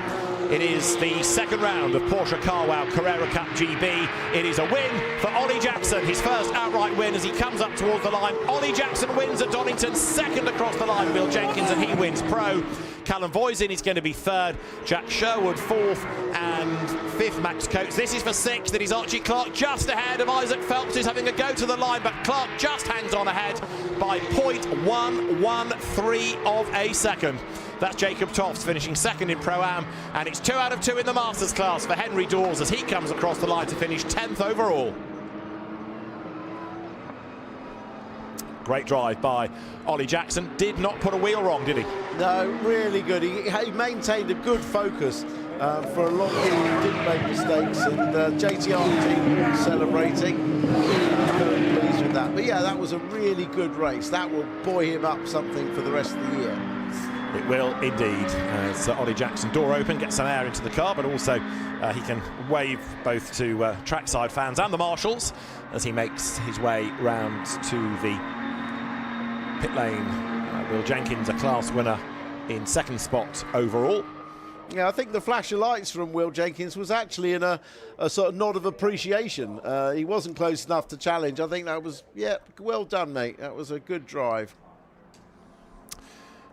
It is the second round of Porsche Carrera Cup GB. It is a win for Ollie Jackson, his first outright win as he comes up towards the line. Ollie Jackson wins at Donington, second across the line, Will Jenkins, and he wins pro. Callum Voisin is going to be third, Jack Sherwood fourth, and fifth Max Coates. This is for sixth. It is Archie Clark just ahead of Isaac Phelps, who's having a go to the line, but Clark just hangs on ahead by 0.113 of a second. That's Jacob Toffs finishing second in Pro-Am, and it's 2 out of 2 in the Masters class for Henry Dawes as he comes across the line to finish 10th overall. Great drive by Ollie Jackson. Did not put a wheel wrong, did he? No, really good. He maintained a good focus for a long period. Didn't make mistakes, and JTR team celebrating. Very pleased with that. But yeah, that was a really good race. That will buoy him up something for the rest of the year. It will indeed. As Ollie Jackson, door open, gets some air into the car, but also he can wave both to trackside fans and the marshals as he makes his way round to the pit lane. Will Jenkins, a class winner in second spot overall. Yeah, I think the flash of lights from Will Jenkins was actually in a sort of nod of appreciation. He wasn't close enough to challenge. I think that was, yeah, well done, mate. That was a good drive.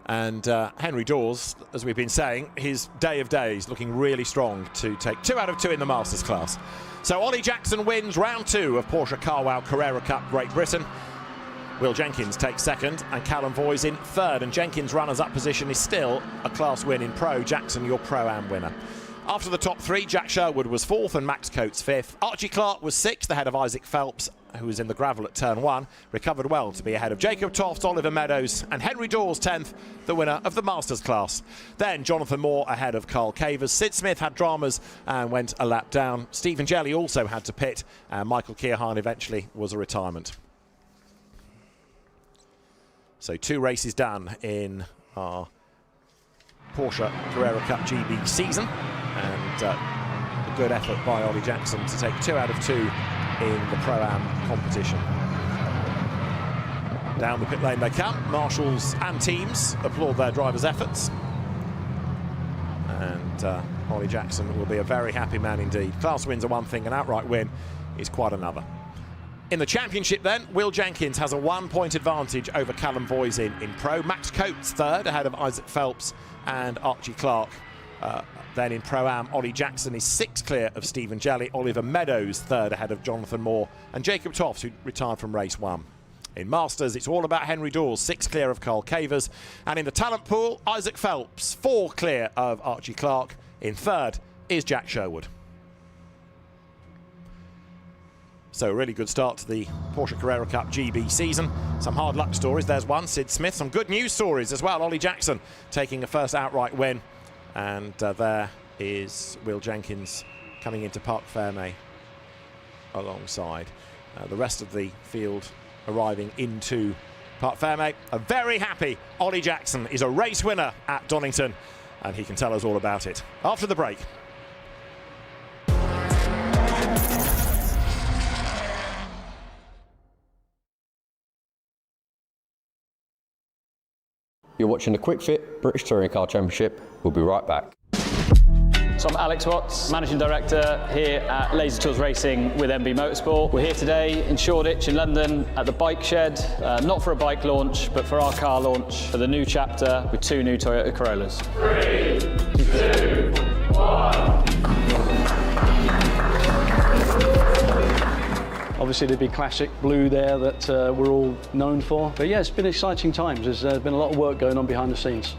And Henry Dawes, as we've been saying, his day of days looking really strong to take 2 out of 2 in the Masters class. So Ollie Jackson wins round 2 of Porsche Carrera Cup Great Britain. Will Jenkins takes second and Callum Voisin third, and Jenkins' runners-up position is still a class win in Pro. Jackson, your Pro-Am winner. After the top 3, Jack Sherwood was 4th and Max Coates 5th. Archie Clark was 6th ahead of Isaac Phelps, who was in the gravel at turn 1, recovered well to be ahead of Jacob Toft, Oliver Meadows and Henry Dawes 10th, the winner of the Masters class. Then Jonathan Moore ahead of Carl Cavers. Sid Smith had dramas and went a lap down. Stephen Jelly also had to pit, and Michael Keohane eventually was a retirement. So 2 races done in our Porsche Carrera Cup GB season, and a good effort by Ollie Jackson to take 2 out of 2 in the Pro-Am competition. Down the pit lane they come. Marshals and teams applaud their drivers' efforts. And Ollie Jackson will be a very happy man indeed. Class wins are one thing, an outright win is quite another. In the championship then, Will Jenkins has a 1-point advantage over Callum Voisin in Pro. Max Coates third ahead of Isaac Phelps and Archie Clark. Then in Pro-Am, Ollie Jackson is 6 clear of Stephen Jelly. Oliver Meadows third ahead of Jonathan Moore and Jacob Toft, who retired from race 1. In Masters, it's all about Henry Dawes, 6 clear of Carl Cavers. And in the talent pool, Isaac Phelps, 4 clear of Archie Clark. In third is Jack Sherwood. So a really good start to the Porsche Carrera Cup GB season. Some hard luck stories. There's one, Sid Smith. Some good news stories as well. Ollie Jackson taking a first outright win. And there is Will Jenkins coming into Parc Fermé alongside the rest of the field arriving into Parc Fermé. A very happy Ollie Jackson is a race winner at Donington, and he can tell us all about it after the break. You're watching the Kwik Fit British Touring Car Championship. We'll be right back. So I'm Alex Watts, Managing Director here at Laser Tools Racing with MB Motorsport. We're here today in Shoreditch in London at the bike shed, not for a bike launch, but for our car launch for the new chapter with 2 new Toyota Corollas. 3, 2, 1. Obviously the big classic blue there that we're all known for. But yeah, it's been exciting times. There's been a lot of work going on behind the scenes.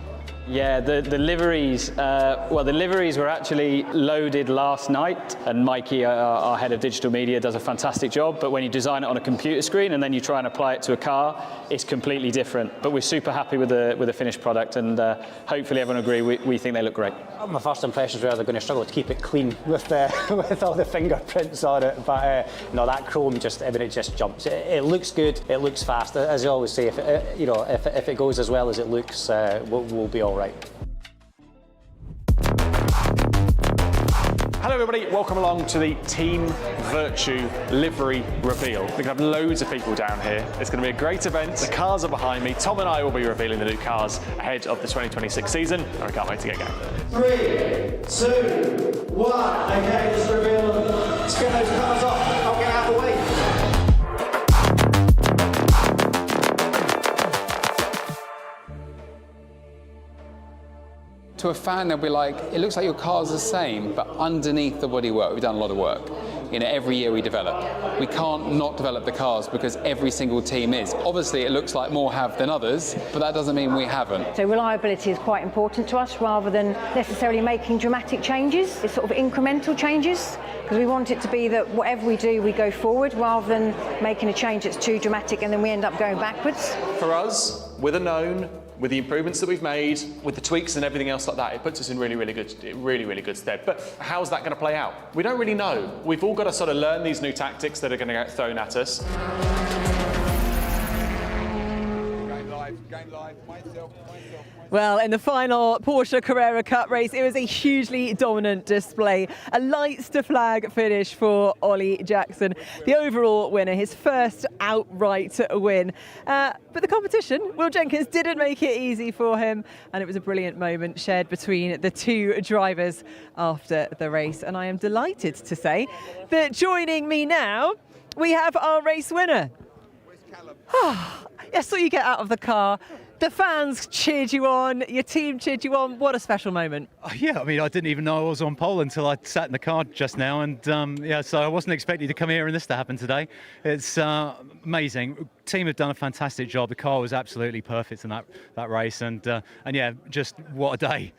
Yeah, the liveries, well, the liveries were actually loaded last night, and Mikey, our head of digital media, does a fantastic job, but when you design it on a computer screen and then you try and apply it to a car, it's completely different. But we're super happy with the finished product, and hopefully everyone agree we think they look great. My first impressions were they're going to struggle to keep it clean with with all the fingerprints on it, but no, that chrome just, I mean, it just jumps. It looks good, it looks fast. As I always say, if it goes as well as it looks, we'll be all right. Hello everybody, welcome along to the Team Vertu livery reveal. We're going to have loads of people down here. It's going to be a great event. The cars are behind me. Tom and I will be revealing the new cars ahead of the 2026 season, and I can't wait to get going. 3, 2, 1. Okay, just reveal them. Let's get those cars off. I'll get out of the way. To a fan, they'll be like, it looks like your car's the same, but underneath the bodywork, we've done a lot of work. Every year we develop. We can't not develop the cars because every single team is. Obviously, it looks like more have than others, but that doesn't mean we haven't. So reliability is quite important to us rather than necessarily making dramatic changes. It's sort of incremental changes because we want it to be that whatever we do, we go forward rather than making a change that's too dramatic and then we end up going backwards. For us, with a known, with the improvements that we've made, with the tweaks and everything else like that, it puts us in really good stead. But how's that going to play out? We don't really know. We've all got to sort of learn these new tactics that are going to get thrown at us. Going live, myself. Well, in the final Porsche Carrera Cup race, it was a hugely dominant display. A lights to flag finish for Ollie Jackson, the overall winner, his first outright win. But the competition, Will Jenkins, didn't make it easy for him, and it was a brilliant moment shared between the two drivers after the race. And I am delighted to say that joining me now, we have our race winner. Where's Callum? I saw you get out of the car. The fans cheered you on, your team cheered you on. What a special moment. Yeah, I mean, I didn't even know I was on pole until I sat in the car just now. And yeah, so I wasn't expecting to come here and this to happen today. It's amazing. Team have done a fantastic job. The car was absolutely perfect in that race. And yeah, just what a day.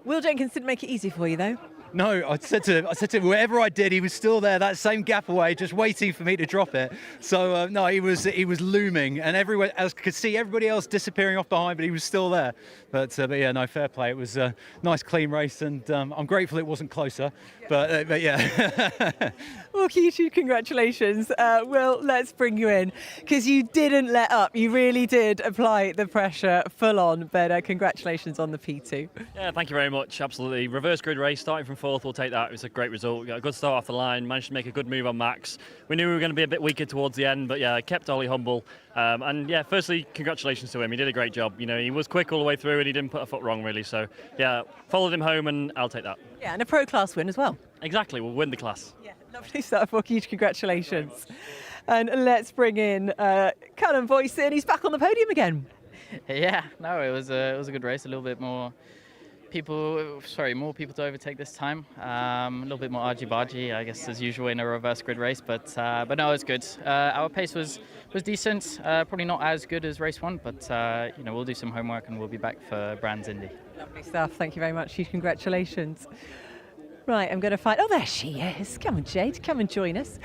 Will Jenkins didn't make it easy for you, though. No, I said to him, wherever I did, he was still there, that same gap away, just waiting for me to drop it. So no, he was looming, and everyone else could see everybody else disappearing off behind, but he was still there. But yeah, no, fair play. It was a nice, clean race, and I'm grateful it wasn't closer. But yeah. Well, huge congratulations. Will, let's bring you in, because you didn't let up. You really did apply the pressure full on, but congratulations on the P2. Yeah, thank you very much. Absolutely. Reverse grid race, starting from fourth, we'll take that. It was a great result. We got a good start off the line, managed to make a good move on Max. We knew we were going to be a bit weaker towards the end, but yeah, kept Ollie humble. And yeah, firstly, congratulations to him. He did a great job. You know, he was quick all the way through and he didn't put a foot wrong, really. So yeah, followed him home and I'll take that. Yeah, and a pro class win as well. Exactly, we'll win the class. Yeah, lovely stuff. Well, huge congratulations. And let's bring in Callum Boyce, and he's back on the podium again. Yeah, no, it was a good race. A little bit more people to overtake this time. A little bit more argy-bargy, I guess, as usual in a reverse grid race. But no, it was good. Our pace was decent. Probably not as good as race one, but you know, we'll do some homework and we'll be back for Brands Indy. Lovely stuff. Thank you very much. Huge congratulations. Right, I'm going to find... Oh, there she is. Come on, Jade. Come and join us.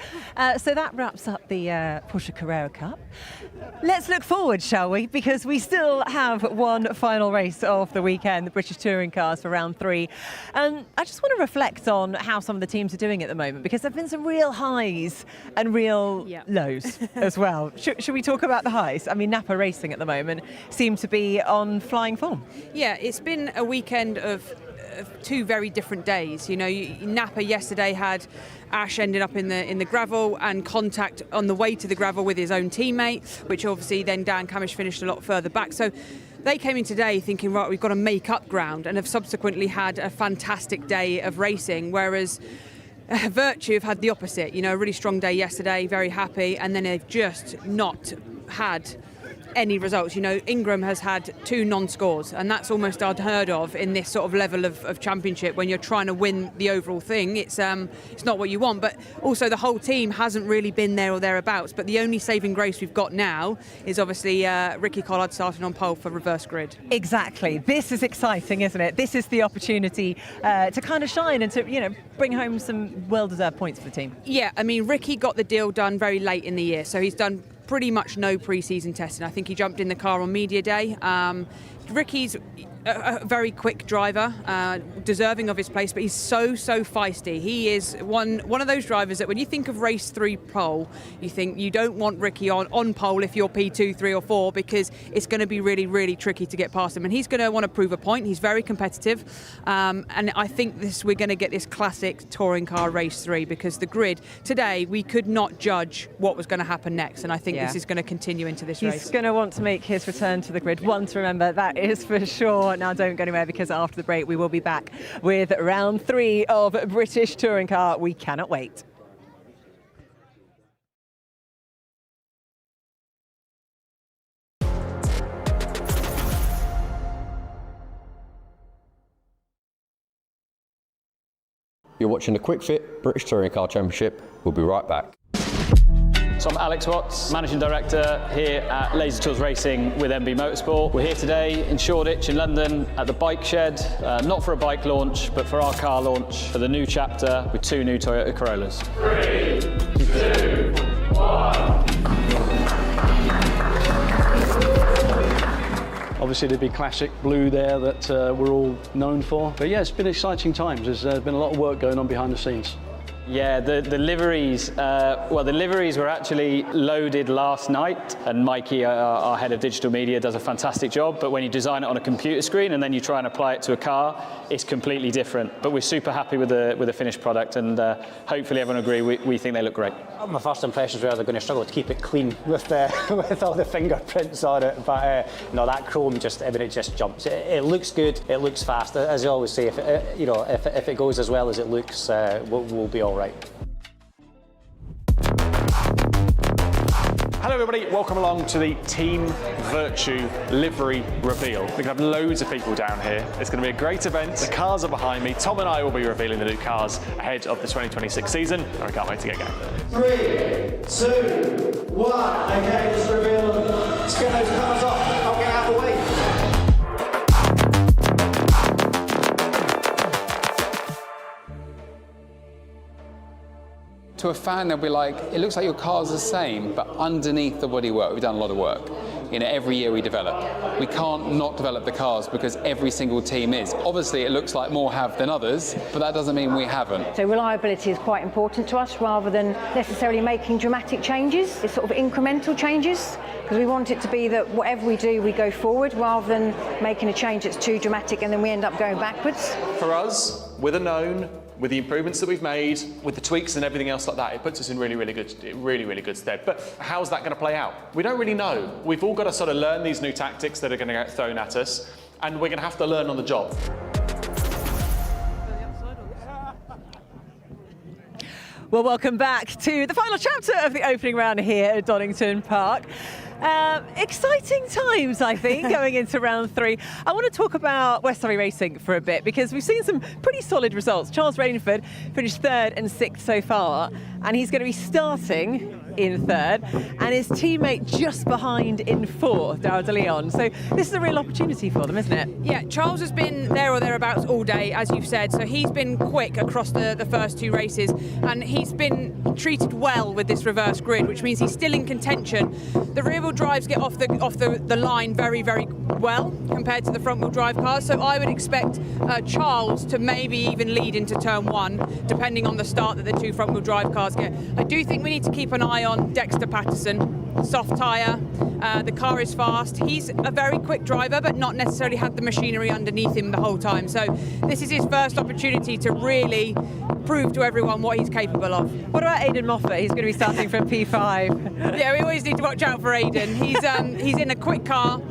So that wraps up the Porsche Carrera Cup. Let's look forward, shall we? Because we still have one final race of the weekend, the British Touring Cars for round 3. And I just want to reflect on how some of the teams are doing at the moment, because there have been some real highs and real lows as well. Should we talk about the highs? I mean, Napa Racing at the moment seem to be on flying form. Yeah, it's been a weekend of two very different days. You know, Napa yesterday had Ash ended up in the gravel and contact on the way to the gravel with his own teammate, which obviously then Dan Camish finished a lot further back. So they came in today thinking, right, we've got to make up ground, and have subsequently had a fantastic day of racing, whereas Vertu have had the opposite. You know, a really strong day yesterday, very happy, and then they've just not had any results. You know, Ingram has had 2 non-scores, and that's almost unheard of in this sort of level of championship when you're trying to win the overall thing. It's not what you want, but also the whole team hasn't really been there or thereabouts. But the only saving grace we've got now is obviously Ricky Collard starting on pole for reverse grid. Exactly. This is exciting, isn't it? This is the opportunity to kind of shine and to, you know, bring home some well-deserved points for the team. Yeah, I mean, Ricky got the deal done very late in the year, so he's done pretty much no pre-season testing. I think he jumped in the car on media day. Ricky's a very quick driver, deserving of his place, but he's so feisty. He is one of those drivers that when you think of race 3 pole, you think you don't want Ricky on pole if you're P2, 3 or 4, because it's going to be really tricky to get past him, and he's going to want to prove a point. He's very competitive, and I think we're going to get this classic touring car race 3, because the grid today, we could not judge what was going to happen next, and I think this is going to continue into this race. He's going to want to make his return to the grid. One to remember, that is for sure. Now don't go anywhere, because after the break we will be back with round 3 of British Touring Car. We cannot wait. You're watching the Kwik Fit British Touring Car Championship. We'll be right back. So I'm Alex Watts, Managing Director here at Laser Tools Racing with MB Motorsport. We're here today in Shoreditch in London at the bike shed, not for a bike launch, but for our car launch for the new chapter with 2 new Toyota Corollas. 3, 2, 1. Obviously the big classic blue there that we're all known for. But yeah, it's been exciting times. There's been a lot of work going on behind the scenes. Yeah, the liveries, the liveries were actually loaded last night, and Mikey, our head of digital media, does a fantastic job, but when you design it on a computer screen and then you try and apply it to a car, it's completely different. But we're super happy with the finished product, and hopefully everyone will agree, we think they look great. My first impressions were they're going to struggle to keep it clean with with all the fingerprints on it, but no, that chrome it just jumps. It looks good, it looks fast. As I always say, if it goes as well as it looks, we'll be all right. Hello everybody, welcome along to the Team Vertu livery reveal. We're going to have loads of people down here. It's going to be a great event. The cars are behind me. Tom and I will be revealing the new cars ahead of the 2026 season, and we can't wait to get going. 3, 2, 1. Okay, just reveal them. Let's get those cars off. I'll get out of the way. To a fan, they'll be like, it looks like your car's the same, but underneath the bodywork, we've done a lot of work. Every year we develop. We can't not develop the cars because every single team is. Obviously, it looks like more have than others, but that doesn't mean we haven't. So reliability is quite important to us, rather than necessarily making dramatic changes. It's sort of incremental changes, because we want it to be that whatever we do, we go forward, rather than making a change that's too dramatic and then we end up going backwards. For us, with a known, with the improvements that we've made, with the tweaks and everything else like that, it puts us in really good stead. But how's that going to play out? We don't really know. We've all got to sort of learn these new tactics that are going to get thrown at us, and we're going to have to learn on the job. Well, welcome back to the final chapter of the opening round here at Donington Park. Exciting times, I think, going into round 3. I want to talk about West Surrey Racing for a bit, because we've seen some pretty solid results. Charles Rainford finished 3rd and 6th so far, and he's going to be starting in 3rd, and his teammate just behind in 4th, Darryl de Leon. So this is a real opportunity for them, isn't it? Yeah, Charles has been there or thereabouts all day, as you've said, so he's been quick across the first 2 races, and he's been treated well with this reverse grid, which means he's still in contention. The rear-wheel drives get off the line very well compared to the front-wheel drive cars, so I would expect Charles to maybe even lead into turn 1, depending on the start that the 2 front-wheel drive cars get. I do think we need to keep an eye on Dexter Patterson. Soft tyre, the car is fast. He's a very quick driver, but not necessarily had the machinery underneath him the whole time. So this is his first opportunity to really prove to everyone what he's capable of. What about Aidan Moffat? He's going to be starting from P5. Yeah, we always need to watch out for Aidan. He's in a quick car.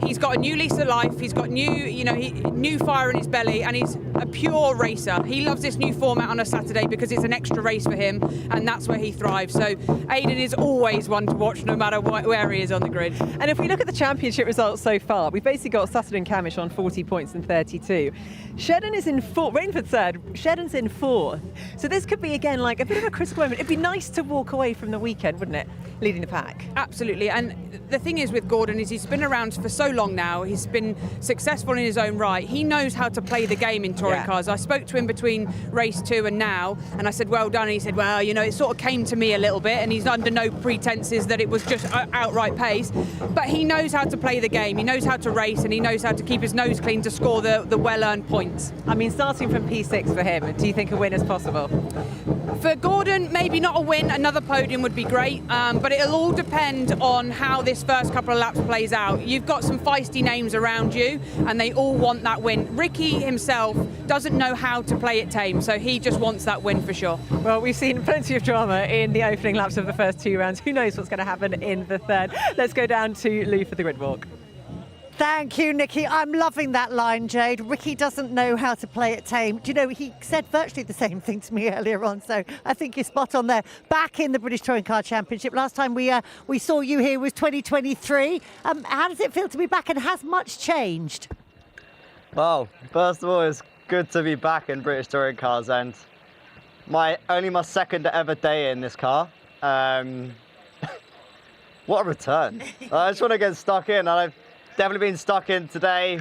He's got a new lease of life. He's got new fire in his belly, and he's a pure racer. He loves this new format on a Saturday because it's an extra race for him, and that's where he thrives. So Aidan is always one to watch, no matter where he is on the grid. And if we look at the championship results so far, we've basically got Sutton and Camish on 40 points and 32. Shedden is in 4th, Rainford 3rd, Shedden's in 4th. So this could be, again, like a bit of a critical moment. It'd be nice to walk away from the weekend, wouldn't it? leading the pack. Absolutely, and the thing is with Gordon is he's been around for so long now. He's been successful in his own right. He knows how to play the game in touring cars. I spoke to him between race 2 and now, and I said, well done. And he said, well, you know, it sort of came to me a little bit, and he's under no pretenses that it was just outright pace. But he knows how to play the game. He knows how to race, and he knows how to keep his nose clean to score the well-earned points. I mean, starting from P6 for him, do you think a win is possible? For Gordon, maybe not a win. Another podium would be great, but it'll all depend on how this first couple of laps plays out. You've got some feisty names around you, and they all want that win. Ricky himself doesn't know how to play it tame, so he just wants that win for sure. Well, we've seen plenty of drama in the opening laps of the first 2 rounds. Who knows what's going to happen in the third? Let's go down to Lou for the grid walk. Thank you, Nikki. I'm loving that line, Jade. Ricky doesn't know how to play it tame. Do you know, he said virtually the same thing to me earlier on, so I think you're spot on there. Back in the British Touring Car Championship. Last time we saw you here was 2023. How does it feel to be back, and has much changed? Well, first of all, it's good to be back in British Touring Cars, and only my second ever day in this car. What a return. I just want to get stuck in, and I've definitely been stuck in today.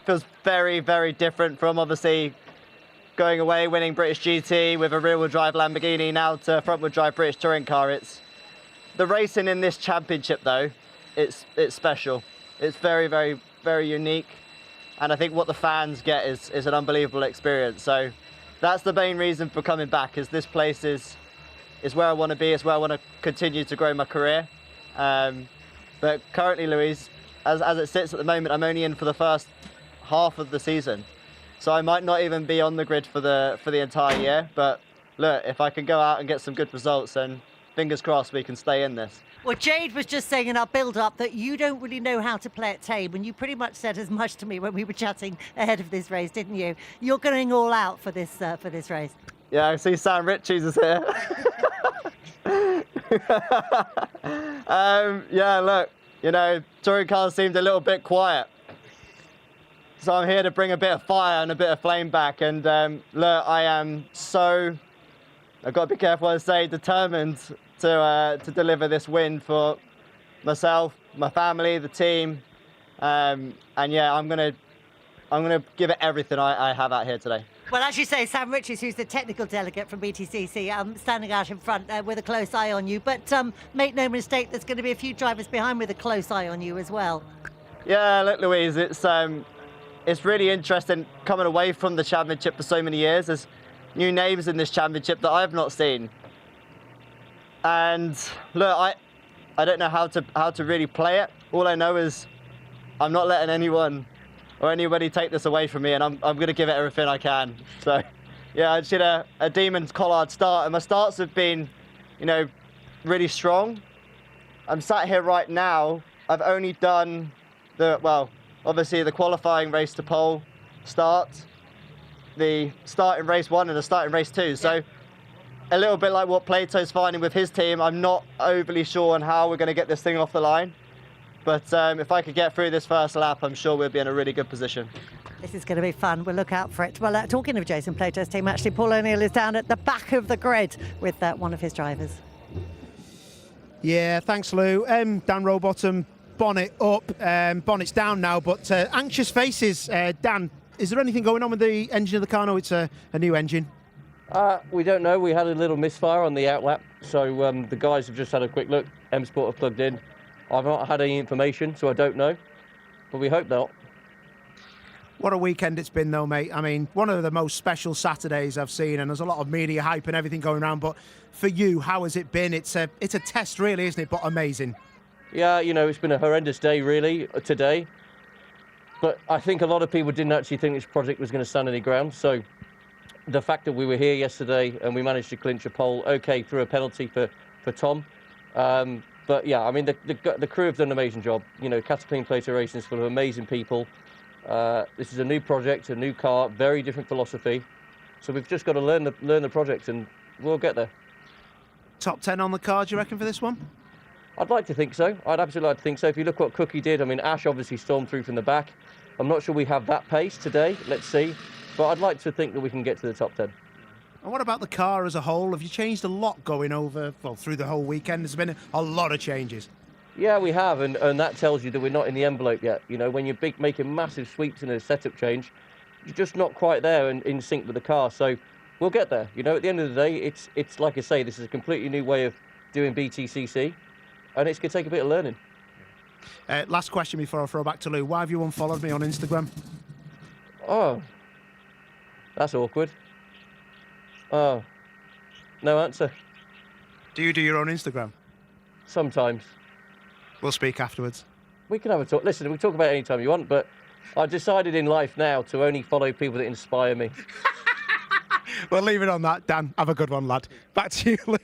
Feels very, very different from obviously going away, winning British GT with a rear-wheel drive Lamborghini, now to front-wheel drive British Touring Car. It's the racing in this championship though, it's special. It's very, very, very unique, and I think what the fans get is an unbelievable experience. So that's the main reason for coming back, is this place is where I want to be, it's where I want to continue to grow my career. But currently, Louise, as it sits at the moment, I'm only in for the first half of the season. So I might not even be on the grid for the entire year. But look, if I can go out and get some good results, then fingers crossed we can stay in this. Well, Jade was just saying in our build-up that you don't really know how to play it tame, and you pretty much said as much to me when we were chatting ahead of this race, didn't you? You're going all out for this race. Yeah, I see Sam Ritchie's is here. Yeah, look, you know, touring cars seemed a little bit quiet, so I'm here to bring a bit of fire and a bit of flame back. And look, I am so, I've got to be careful what I say, determined to deliver this win for myself, my family, the team, and yeah, I'm gonna give it everything I have out here today. Well, as you say, Sam Richards, who's the technical delegate from BTCC, standing out in front with a close eye on you. But make no mistake, there's going to be a few drivers behind with a close eye on you as well. Yeah, look, Louise, it's really interesting coming away from the championship for so many years. There's new names in this championship that I've not seen. And look, I don't know how to really play it. All I know is I'm not letting anyone or anybody take this away from me, and I'm going to give it everything I can. So, yeah, I just did a Demon's Collard start, and my starts have been, you know, really strong. I'm sat here right now. I've only done obviously the qualifying race to pole start, the start in race 1 and the start in race 2. So, a little bit like what Plato's finding with his team, I'm not overly sure on how we're going to get this thing off the line. But if I could get through this first lap, I'm sure we'll be in a really good position. This is going to be fun. We'll look out for it. Well, talking of Jason Plato's team, actually, Paul O'Neill is down at the back of the grid with one of his drivers. Yeah, thanks, Lou. Dan Rowbottom, bonnet up. Bonnet's down now, but anxious faces. Dan, is there anything going on with the engine of the car? No, it's a new engine. We don't know. We had a little misfire on the outlap, so the guys have just had a quick look. M-Sport have plugged in. I've not had any information, so I don't know, but we hope not. What a weekend it's been, though, mate. I mean, one of the most special Saturdays I've seen, and there's a lot of media hype and everything going around. But for you, how has it been? It's a test, really, isn't it? But amazing. Yeah, you know, it's been a horrendous day, really, today. But I think a lot of people didn't actually think this project was going to stand any ground. So the fact that we were here yesterday and we managed to clinch a pole, okay, through a penalty for Tom. But yeah, I mean, the crew have done an amazing job. You know, Caterpillar Plato Racing is full of amazing people. This is a new project, a new car, very different philosophy. So we've just got to learn the project, and we'll get there. Top 10 on the car, do you reckon, for this one? I'd like to think so. I'd absolutely like to think so. If you look what Cookie did, I mean, Ash obviously stormed through from the back. I'm not sure we have that pace today. Let's see. But I'd like to think that we can get to the top 10. And what about the car as a whole? Have you changed a lot going over, well, through the whole weekend? There's been a lot of changes. Yeah, we have, and that tells you that we're not in the envelope yet. You know, when you're making massive sweeps in a setup change, you're just not quite there and in sync with the car. So we'll get there. You know, at the end of the day, it's like I say, this is a completely new way of doing BTCC, and it's going to take a bit of learning. Last question before I throw back to Lou. Why have you unfollowed me on Instagram? Oh, that's awkward. Oh, no answer. Do you do your own Instagram? Sometimes. We'll speak afterwards. We can have a talk. Listen, we can talk about it any time you want, but I've decided in life now to only follow people that inspire me. We'll leave it on that. Dan, have a good one, lad. Back to you, Lou.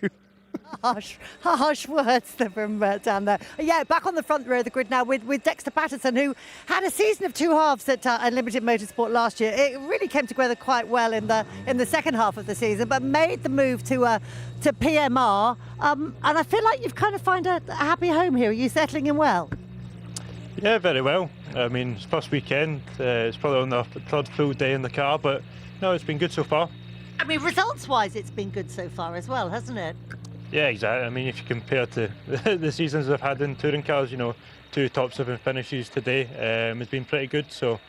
Harsh words from down there. Yeah, back on the front row of the grid now with Dexter Patterson, who had a season of 2 halves at Unlimited Motorsport last year. It really came together quite well in the second half of the season, but made the move to PMR. And I feel like you've kind of found a happy home here. Are you settling in well? Yeah, very well. I mean, it's first weekend. It's probably on the third full day in the car, but no, it's been good so far. I mean, results-wise, it's been good so far as well, hasn't it? Yeah, exactly. I mean, if you compare to the seasons I've had in touring cars, you know, 2 top 7 finishes today has been pretty good. So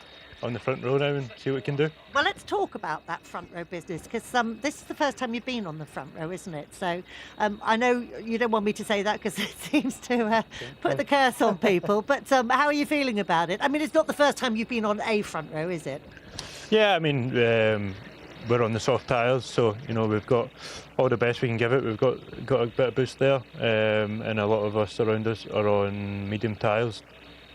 on the front row now and see what we can do. Well, let's talk about that front row business, because this is the first time you've been on the front row, isn't it? So I know you don't want me to say that because it seems to put the curse on people, but how are you feeling about it? I mean, it's not the first time you've been on a front row, is it? Yeah, I mean, we're on the soft tyres, so, you know, we've got all the best we can give it. We've got a bit of boost there, and a lot of us around us are on medium tyres.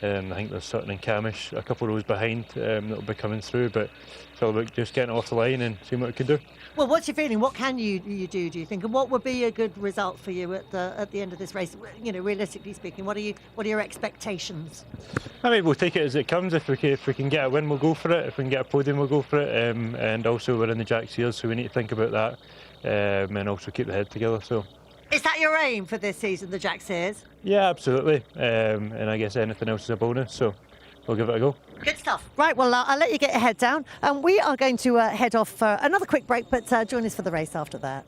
I think there's certain in Camish, a couple of rows behind that'll be coming through, but it's all about just getting off the line and seeing what we can do. Well, what's your feeling? What can you do you think, and what would be a good result for you at the end of this race? You know, realistically speaking, what are your expectations? I mean, we'll take it as it comes. If we can get a win, we'll go for it. If we can get a podium, we'll go for it. And also, we're in the Jack Sears, so we need to think about that, and also keep the head together. So. Is that your aim for this season, the Jack Sears? Yeah, absolutely. And I guess anything else is a bonus, so we'll give it a go. Good stuff. Right, well, I'll let you get your head down. And we are going to head off for another quick break, but join us for the race after that.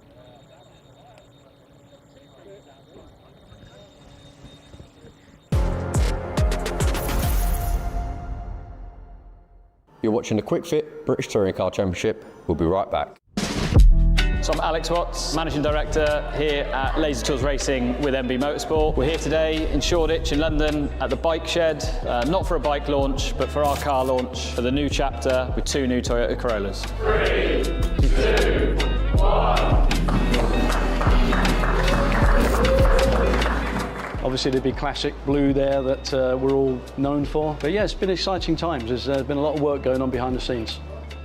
You're watching the Kwik Fit British Touring Car Championship. We'll be right back. So I'm Alex Watts, Managing Director here at Laser Tools Racing with MB Motorsport. We're here today in Shoreditch in London at the bike shed, not for a bike launch, but for our car launch for the new chapter with 2 new Toyota Corollas. 3, 2, 1. Obviously the big classic blue there that we're all known for. But yeah, it's been exciting times. There's been a lot of work going on behind the scenes.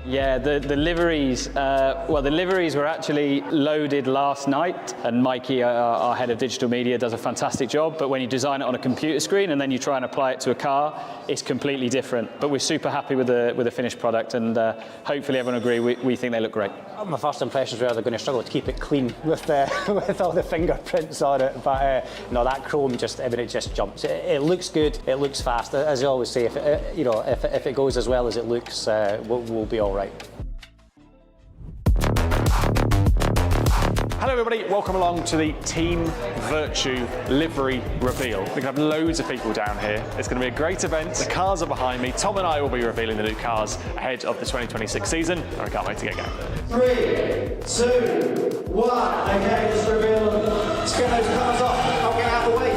Yeah, the liveries, the liveries were actually loaded last night, and Mikey, our head of digital media, does a fantastic job, but when you design it on a computer screen and then you try and apply it to a car, it's completely different. But we're super happy with the finished product, and hopefully everyone will agree, we think they look great. My first impressions were they're going to struggle to keep it clean with all the fingerprints on it, but no, that chrome just, I mean, it just jumps. It looks good, it looks fast. As I always say, if it goes as well as it looks, we'll be all right. Hello everybody, welcome along to the Team Vertu livery reveal. We're going to have loads of people down here. It's going to be a great event. The cars are behind me. Tom and I will be revealing the new cars ahead of the 2026 season, and I can't wait to get going. 3, 2, 1. Okay, just reveal them. Let's get those cars off. I'll get out of the way.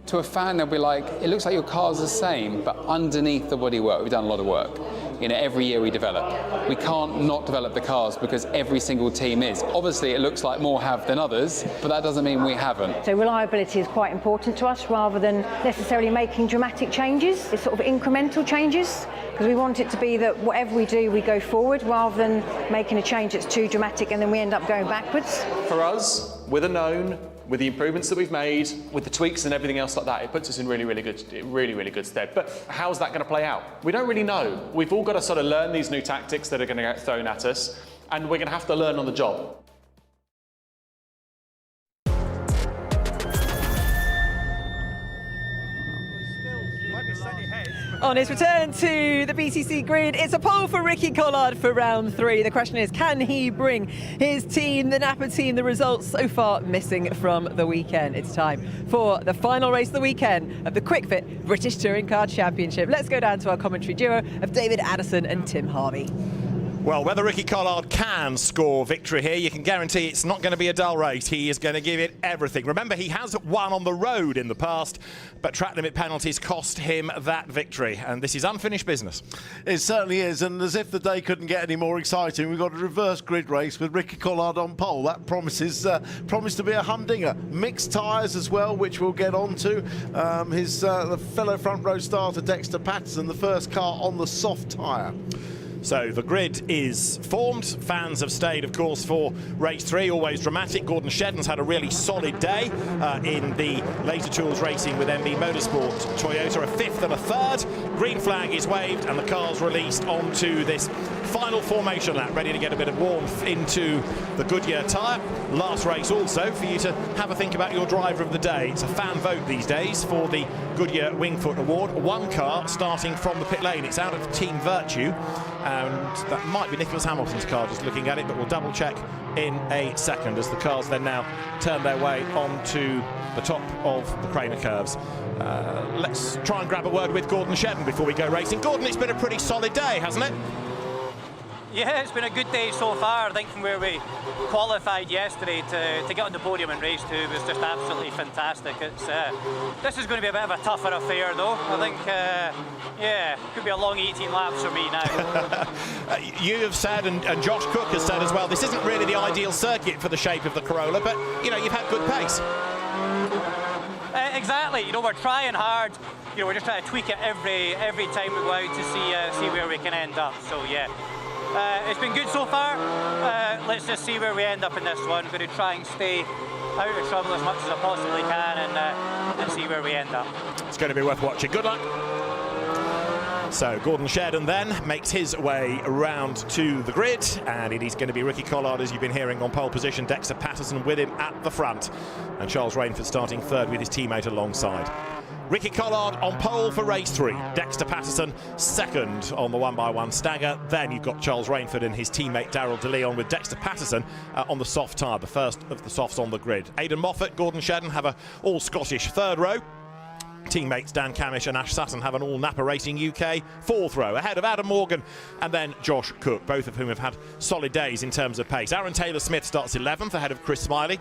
To a fan, they'll be like, it looks like your car's the same, but underneath the bodywork, we've done a lot of work. You know, every year we develop. We can't not develop the cars because every single team is. Obviously, it looks like more have than others, but that doesn't mean we haven't. So reliability is quite important to us, rather than necessarily making dramatic changes. It's sort of incremental changes, because we want it to be that whatever we do, we go forward, rather than making a change that's too dramatic and then we end up going backwards. For us, with a known, with the improvements that we've made, with the tweaks and everything else like that, it puts us in really good stead. But how's that going to play out? We don't really know. We've all got to sort of learn these new tactics that are going to get thrown at us, and we're going to have to learn on the job. Might be On his return to the BTCC grid, it's a pole for Ricky Collard for round 3. The question is, can he bring his team, the Napa team, the results so far missing from the weekend? It's time for the final race of the weekend of the Kwik Fit British Touring Car Championship. Let's go down to our commentary duo of David Addison and Tim Harvey. Well, whether Ricky Collard can score victory here, you can guarantee it's not going to be a dull race. He is going to give it everything. Remember, he has won on the road in the past, but track limit penalties cost him that victory. And this is unfinished business. It certainly is. And as if the day couldn't get any more exciting, we've got a reverse grid race with Ricky Collard on pole. That promises to be a humdinger. Mixed tyres as well, which we'll get on to. The fellow front row starter, Dexter Patterson, the first car on the soft tyre. So the grid is formed. Fans have stayed, of course, for race 3. Always dramatic. Gordon Shedden's had a really solid day in the later tools racing with MB Motorsport. Toyota a 5th and a 3rd. Green flag is waved and the car's released onto this final formation lap, ready to get a bit of warmth into the Goodyear tyre. Last race also for you to have a think about your driver of the day. It's a fan vote these days for the Goodyear Wingfoot Award. One car starting from the pit lane. It's out of Team Vertu. And that might be Nicholas Hamilton's car, just looking at it, but we'll double check in a second as the cars then now turn their way onto the top of the Craner curves. Let's try and grab a word with Gordon Shedden before we go racing. Gordon, it's been a pretty solid day, hasn't it? Yeah, it's been a good day so far. I think from where we qualified yesterday to get on the podium in race 2 was just absolutely fantastic. This is going to be a bit of a tougher affair though. I think, yeah, could be a long 18 laps for me now. You have said, and Josh Cook has said as well, this isn't really the ideal circuit for the shape of the Corolla, but, you know, you've had good pace. Exactly, you know, we're trying hard. You know, we're just trying to tweak it every time we go out to see where we can end up, so yeah. It's been good so far. Let's just see where we end up in this one. I'm going to try and stay out of trouble as much as I possibly can and see where we end up. It's going to be worth watching. Good luck. So Gordon Shedden then makes his way around to the grid, and it is going to be Ricky Collard, as you've been hearing, on pole position. Dexter Patterson with him at the front, and Charles Rainford starting 3rd with his teammate alongside. Ricky Collard on pole for race 3. Dexter Patterson 2nd on the 1x1 stagger. Then you've got Charles Rainford and his teammate Daryl DeLeon with Dexter Patterson on the soft tyre, the first of the softs on the grid. Aidan Moffat, Gordon Shedden have a all-Scottish 3rd row. Teammates Dan Camish and Ash Sutton have an all Napa Racing UK 4th row, ahead of Adam Morgan and then Josh Cook, both of whom have had solid days in terms of pace. Aaron Taylor-Smith starts 11th, ahead of Chris Smiley.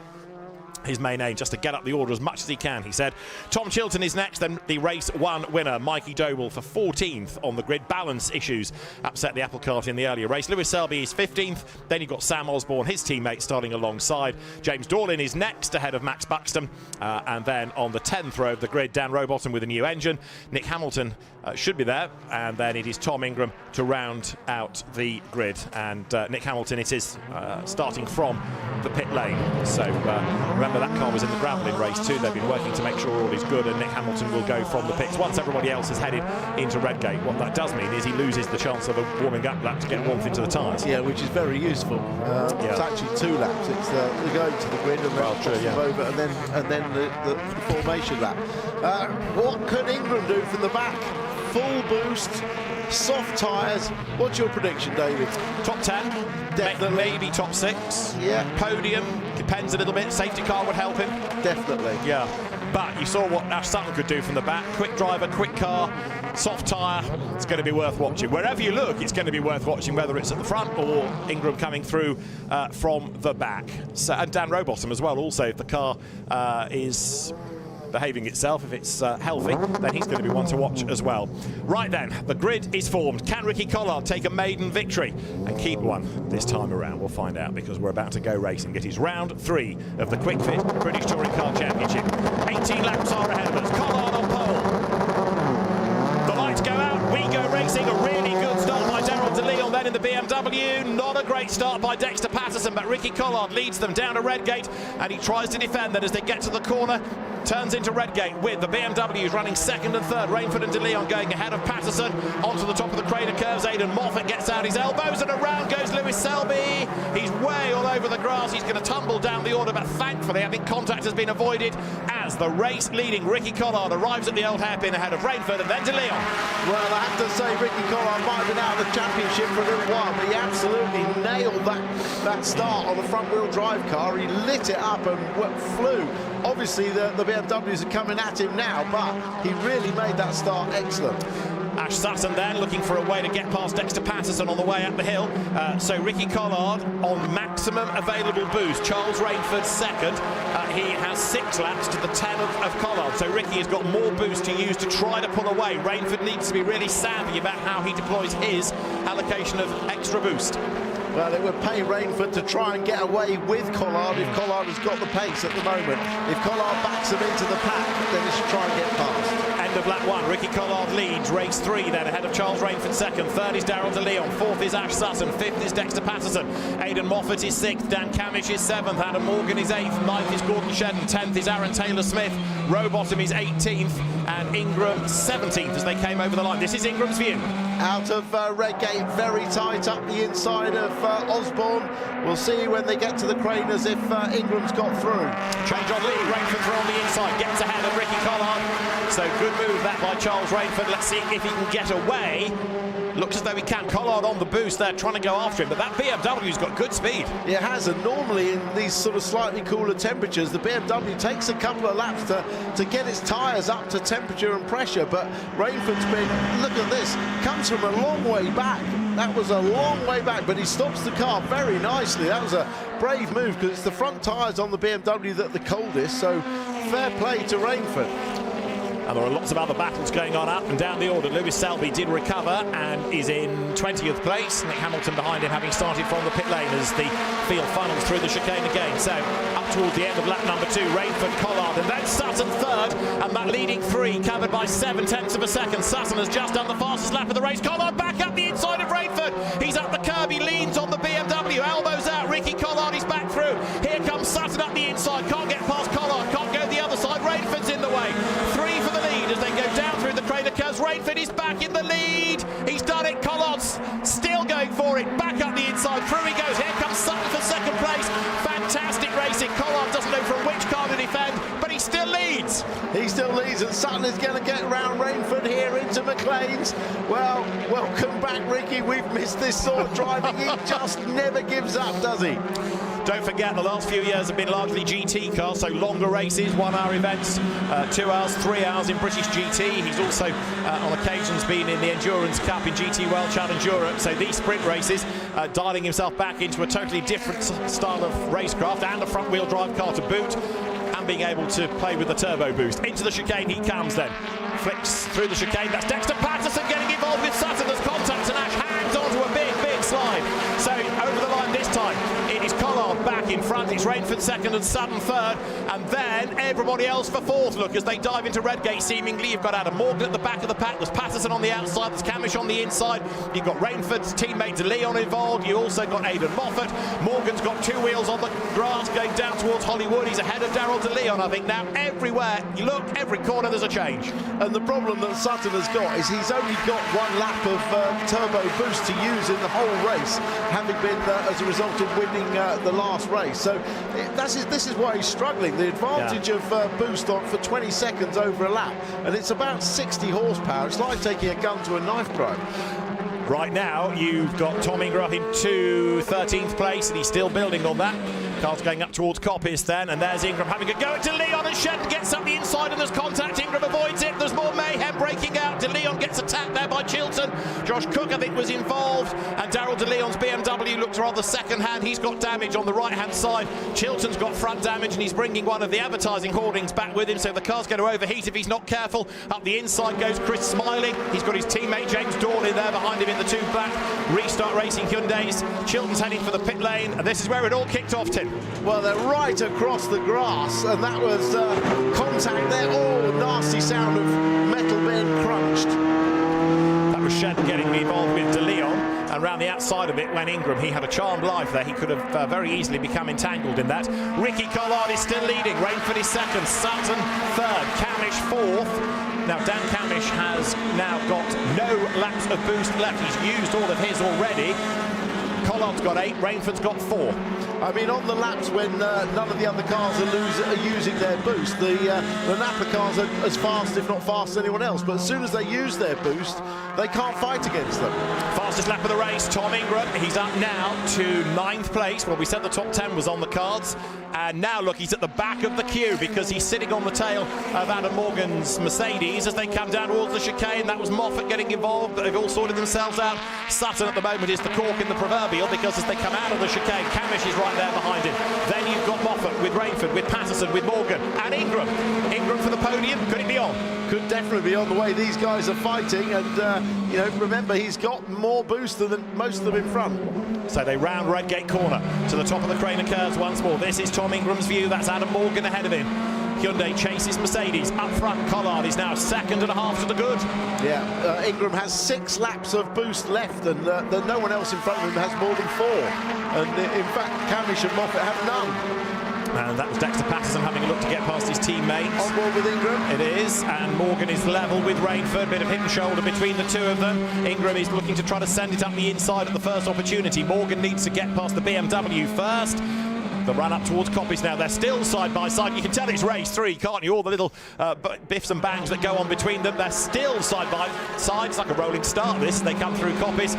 His main aim just to get up the order as much as he can, he said. Tom Chilton is next, then the race 1 winner, Mikey Doble, for 14th on the grid. Balance issues upset the apple cart in the earlier race. Lewis Selby is 15th. Then you've got Sam Osborne, his teammate, starting alongside. James Dorlin is next, ahead of Max Buxton. And then on the 10th row of the grid, Dan Rowbottom with a new engine. Nick Hamilton should be there. And then it is Tom Ingram to round out the grid. And Nick Hamilton, it is starting from the pit lane. So remember, that car was in the gravel in race 2. They've been working to make sure all is good, and Nick Hamilton will go from the pits once everybody else has headed into Redgate. What that does mean is he loses the chance of a warming up lap to get warmth into the tyres. Yeah, which is very useful. It's actually 2 laps. It's the going to the grid and then over, and then the formation lap. What can Ingram do from the back? Full boost, soft tyres. What's your prediction, David? Top 10, definitely. Maybe top 6. Yeah. Podium, depends a little bit. Safety car would help him. Definitely. Yeah. But you saw what Ash Sutton could do from the back. Quick driver, quick car, soft tyre. It's going to be worth watching. Wherever you look, it's going to be worth watching, whether it's at the front or Ingram coming through from the back. So, and Dan Rowbottom as well. Also, if the car is behaving itself, if it's healthy, then he's going to be one to watch as well. Right then, the grid is formed. Can Ricky Collard take a maiden victory and keep one this time around? We'll find out, because we're about to go racing. It is round 3 of the Kwik Fit British Touring Car Championship. 18 laps are ahead of us. Collard on pole. The lights go out. We go racing. A really good start by Daryl DeLeon then in the BMW. Not a great start by Dexter Patterson, but Ricky Collard leads them down to Redgate, and he tries to defend. Then as they get to the corner, turns into Redgate with the BMWs running second and third. Rainford and De Leon going ahead of Patterson. Onto the top of the crater curves, Aidan Moffat gets out his elbows and around goes Lewis Selby. He's way all over the grass. He's going to tumble down the order, but thankfully I think contact has been avoided as the race leading Ricky Collard arrives at the old hairpin ahead of Rainford and then De Leon. Well, I have to say Ricky Collard might have been out of the championship for a little while, but he absolutely nailed that start on the front-wheel drive car. He lit it up and flew. Obviously, the BMWs are coming at him now, but he really made that start excellent. Ash Sutton then looking for a way to get past Dexter Patterson on the way up the hill. So Ricky Collard on maximum available boost. Charles Rainford second. He has 6 laps to the 10 of Collard. So Ricky has got more boost to use to try to pull away. Rainford needs to be really savvy about how he deploys his allocation of extra boost. Well, it would pay Rainford to try and get away with Collard if Collard has got the pace at the moment. If Collard backs him into the pack, then he should try and get past. End of lap 1, Ricky Collard leads race 3 then ahead of Charles Rainford second. Third is Daryl De Leon. Fourth is Ash Sutton. Fifth is Dexter Patterson. Aidan Moffat is 6th. Dan Camish is 7th. Adam Morgan is 8th. 9th is Gordon Shedden. 10th is Aaron Taylor-Smith. Rowbottom is 18th and Ingram 17th as they came over the line. This is Ingram's view. Out of Redgate, very tight up the inside of Osborne. We'll see when they get to the Craners if Ingram's got through. Change on lead, Rainford through on the inside, gets ahead of Ricky Collard. So good move that by Charles Rainford. Let's see if he can get away. Looks as though he can. Collard on the boost there, trying to go after him, but that BMW's got good speed. It has, and normally in these sort of slightly cooler temperatures, the BMW takes a couple of laps to get its tyres up to temperature and pressure, but Rainford's been, look at this, comes from a long way back. That was a long way back, but he stops the car very nicely. That was a brave move because it's the front tyres on the BMW that are the coldest, so fair play to Rainford. And there are lots of other battles going on up and down the order. Lewis Selby did recover and is in 20th place. Nick Hamilton behind him, having started from the pit lane as the field funnels through the chicane again. So up towards the end of lap number 2, Rainford, Collard, and then Sutton third. And that leading 3 covered by 7/10 of a second. Sutton has just done the fastest lap of the race. Collard back up the inside of Rainford. He's up the curb, he leans on the BMW, elbows out. Ricky Collard is back through. Here comes Sutton up the inside. Can't get past Collard, can't go the other side. Rainford's in the way. 3 for the lead as they go down through the crater curves. Rainford is back in the lead. He's done it. Collard's still going for it. Back up the inside. Through he goes. Here comes Sutton for second place. Fantastic racing. Collard doesn't know from which car to defend, but he still leads. He still leads, and Sutton is going to get around Rainford here into McLean's. Well, welcome back, Ricky. We've missed this sort of driving. He just never gives up, does he? Don't forget, the last few years have been largely GT cars, so longer races, 1-hour events, 2 hours, 3 hours in British GT. He's also, on occasions, been in the Endurance Cup in GT World Challenge Europe. So these sprint races, dialing himself back into a totally different style of racecraft and a front-wheel drive car to boot, and being able to play with the turbo boost. Into the chicane he comes then. Flicks through the chicane. That's Dexter Patterson getting involved with Sutton. There's contact and Ash hangs onto a big slide. So over the line this time, it is Collard back in front. It's Rainford second and Sutton third. And then everybody else for fourth. Look, as they dive into Redgate, seemingly, you've got Adam Morgan at the back of the pack. There's Patterson on the outside. There's Camish on the inside. You've got Rainford's teammate De Leon involved. You also got Aidan Moffat. Morgan's got 2 wheels on the grass going down towards Hollywood. He's ahead of Daryl De Leon, I think. Now, everywhere you look, every corner, there's a change. And the problem that Sutton has got is he's only got 1 lap of turbo boost to use in the whole race, having been as a result of winning the last race. So this is why he's struggling. The advantage of boost on for 20 seconds over a lap, and it's about 60 horsepower. It's like taking a gun to a knife throw. Right now, you've got Tom Ingram into 13th place, and he's still building on that. Car's going up towards Coppice then, and there's Ingram having a go at De Leon, and Shedden gets up the inside, and there's contact. Ingram avoids it. There's more mayhem breaking out. De Leon gets attacked there by Chilton. Josh Cook, I think, was involved, and Daryl De Leon's BMW looks rather second-hand. He's got damage on the right-hand side. Chilton's got front damage, and he's bringing one of the advertising hoardings back with him, so the car's going to overheat if he's not careful. Up the inside goes Chris Smiling. He's got his teammate James Dawn in there behind him in the 2 black Restart Racing Hyundais. Chilton's heading for the pit lane, and this is where it all kicked off, Tim. Well, they're right across the grass, and that was contact there. Oh, nasty sound of metal being crunched. That was Shedden getting involved with De Leon. and round the outside of it went Ingram. He had a charmed life there. He could have very easily become entangled in that. Ricky Collard is still leading. Rainford is second, Sutton third, Camish fourth. Now Dan Camish has now got no laps of boost left. He's used all of his already. Collard's got 8, Rainford's got 4. I mean, on the laps when none of the other cars are using their boost, the Napa cars are as fast, if not faster, than anyone else. But as soon as they use their boost, they can't fight against them. Fastest lap of the race, Tom Ingram. He's up now to 9th place. Well, we said the top 10 was on the cards. And now, look, he's at the back of the queue because he's sitting on the tail of Adam Morgan's Mercedes as they come down towards the chicane. That was Moffat getting involved, but they've all sorted themselves out. Sutton at the moment is the cork in the proverbial because as they come out of the chicane, Camish is right there behind him. Then you've got Moffat with Rainford, with Patterson, with Morgan, and Ingram. Ingram for the podium. Could it be on? Could definitely be on the way these guys are fighting. And, you know, remember, he's got more boost than most of them in front. So they round Redgate Corner to the top of the Craner curves once more. This is Tom Ingram's view. That's Adam Morgan ahead of him. Hyundai chases Mercedes. Up front, Collard is now 2.5 to the good. Yeah, Ingram has 6 laps of boost left, and no one else in front of him has more than 4. And in fact, Camish and Moffat have none. And that was Dexter Patterson having a look to get past his teammates. On board with Ingram. It is, and Morgan is level with Rainford. Bit of hip and shoulder between the two of them. Ingram is looking to try to send it up the inside at the first opportunity. Morgan needs to get past the BMW first. The run up towards Coppis now. They're still side by side. You can tell it's race 3, can't you? All the little biffs and bangs that go on between them. They're still side by side. It's like a rolling start, this. They come through Coppis.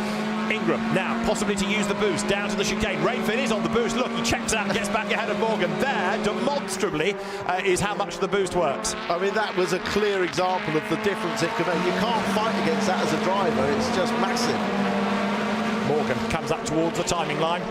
Ingram now possibly to use the boost down to the chicane. Rainford is on the boost. Look, he checks out and gets back ahead of Morgan. There, demonstrably, is how much the boost works. I mean, that was a clear example of the difference it can make. You can't fight against that as a driver. It's just massive. Morgan comes up towards the timing line.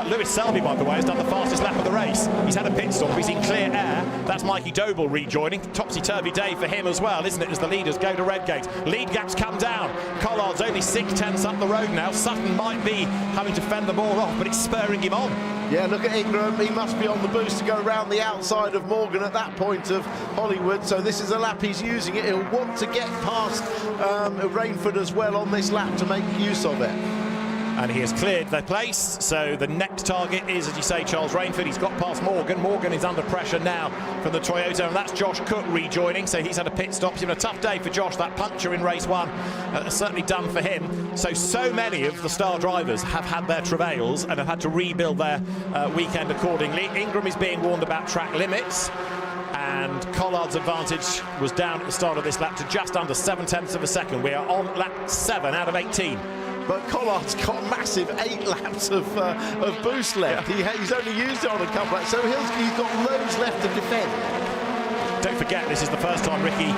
Lewis Selby, by the way, has done the fastest lap of the race. He's had a pit stop. He's in clear air. That's Mikey Doble rejoining. Topsy-turvy day for him as well, isn't it, as the leaders go to Redgate. Lead gaps come down. Collard's only 6/10 up the road now. Sutton might be having to fend them all off, but it's spurring him on. Yeah, look at Ingram. He must be on the boost to go around the outside of Morgan at that point of Hollywood. So this is a lap he's using it. He'll want to get past Rainford as well on this lap to make use of it. And he has cleared their place, so the next target is, as you say, Charles Rainford. He's got past Morgan. Morgan is under pressure now from the Toyota, and that's Josh Cook rejoining, so he's had a pit stop. It's been a tough day for Josh. That puncture in race 1 certainly done for him. So many of the star drivers have had their travails and have had to rebuild their weekend accordingly. Ingram is being warned about track limits, and Collard's advantage was down at the start of this lap to just under 7/10 of a second. We are on lap 7 out of 18. But Collard's got massive 8 laps of boost left. Yeah. He's only used it on a couple laps, so he's got loads left to defend. Don't forget, this is the first time Ricky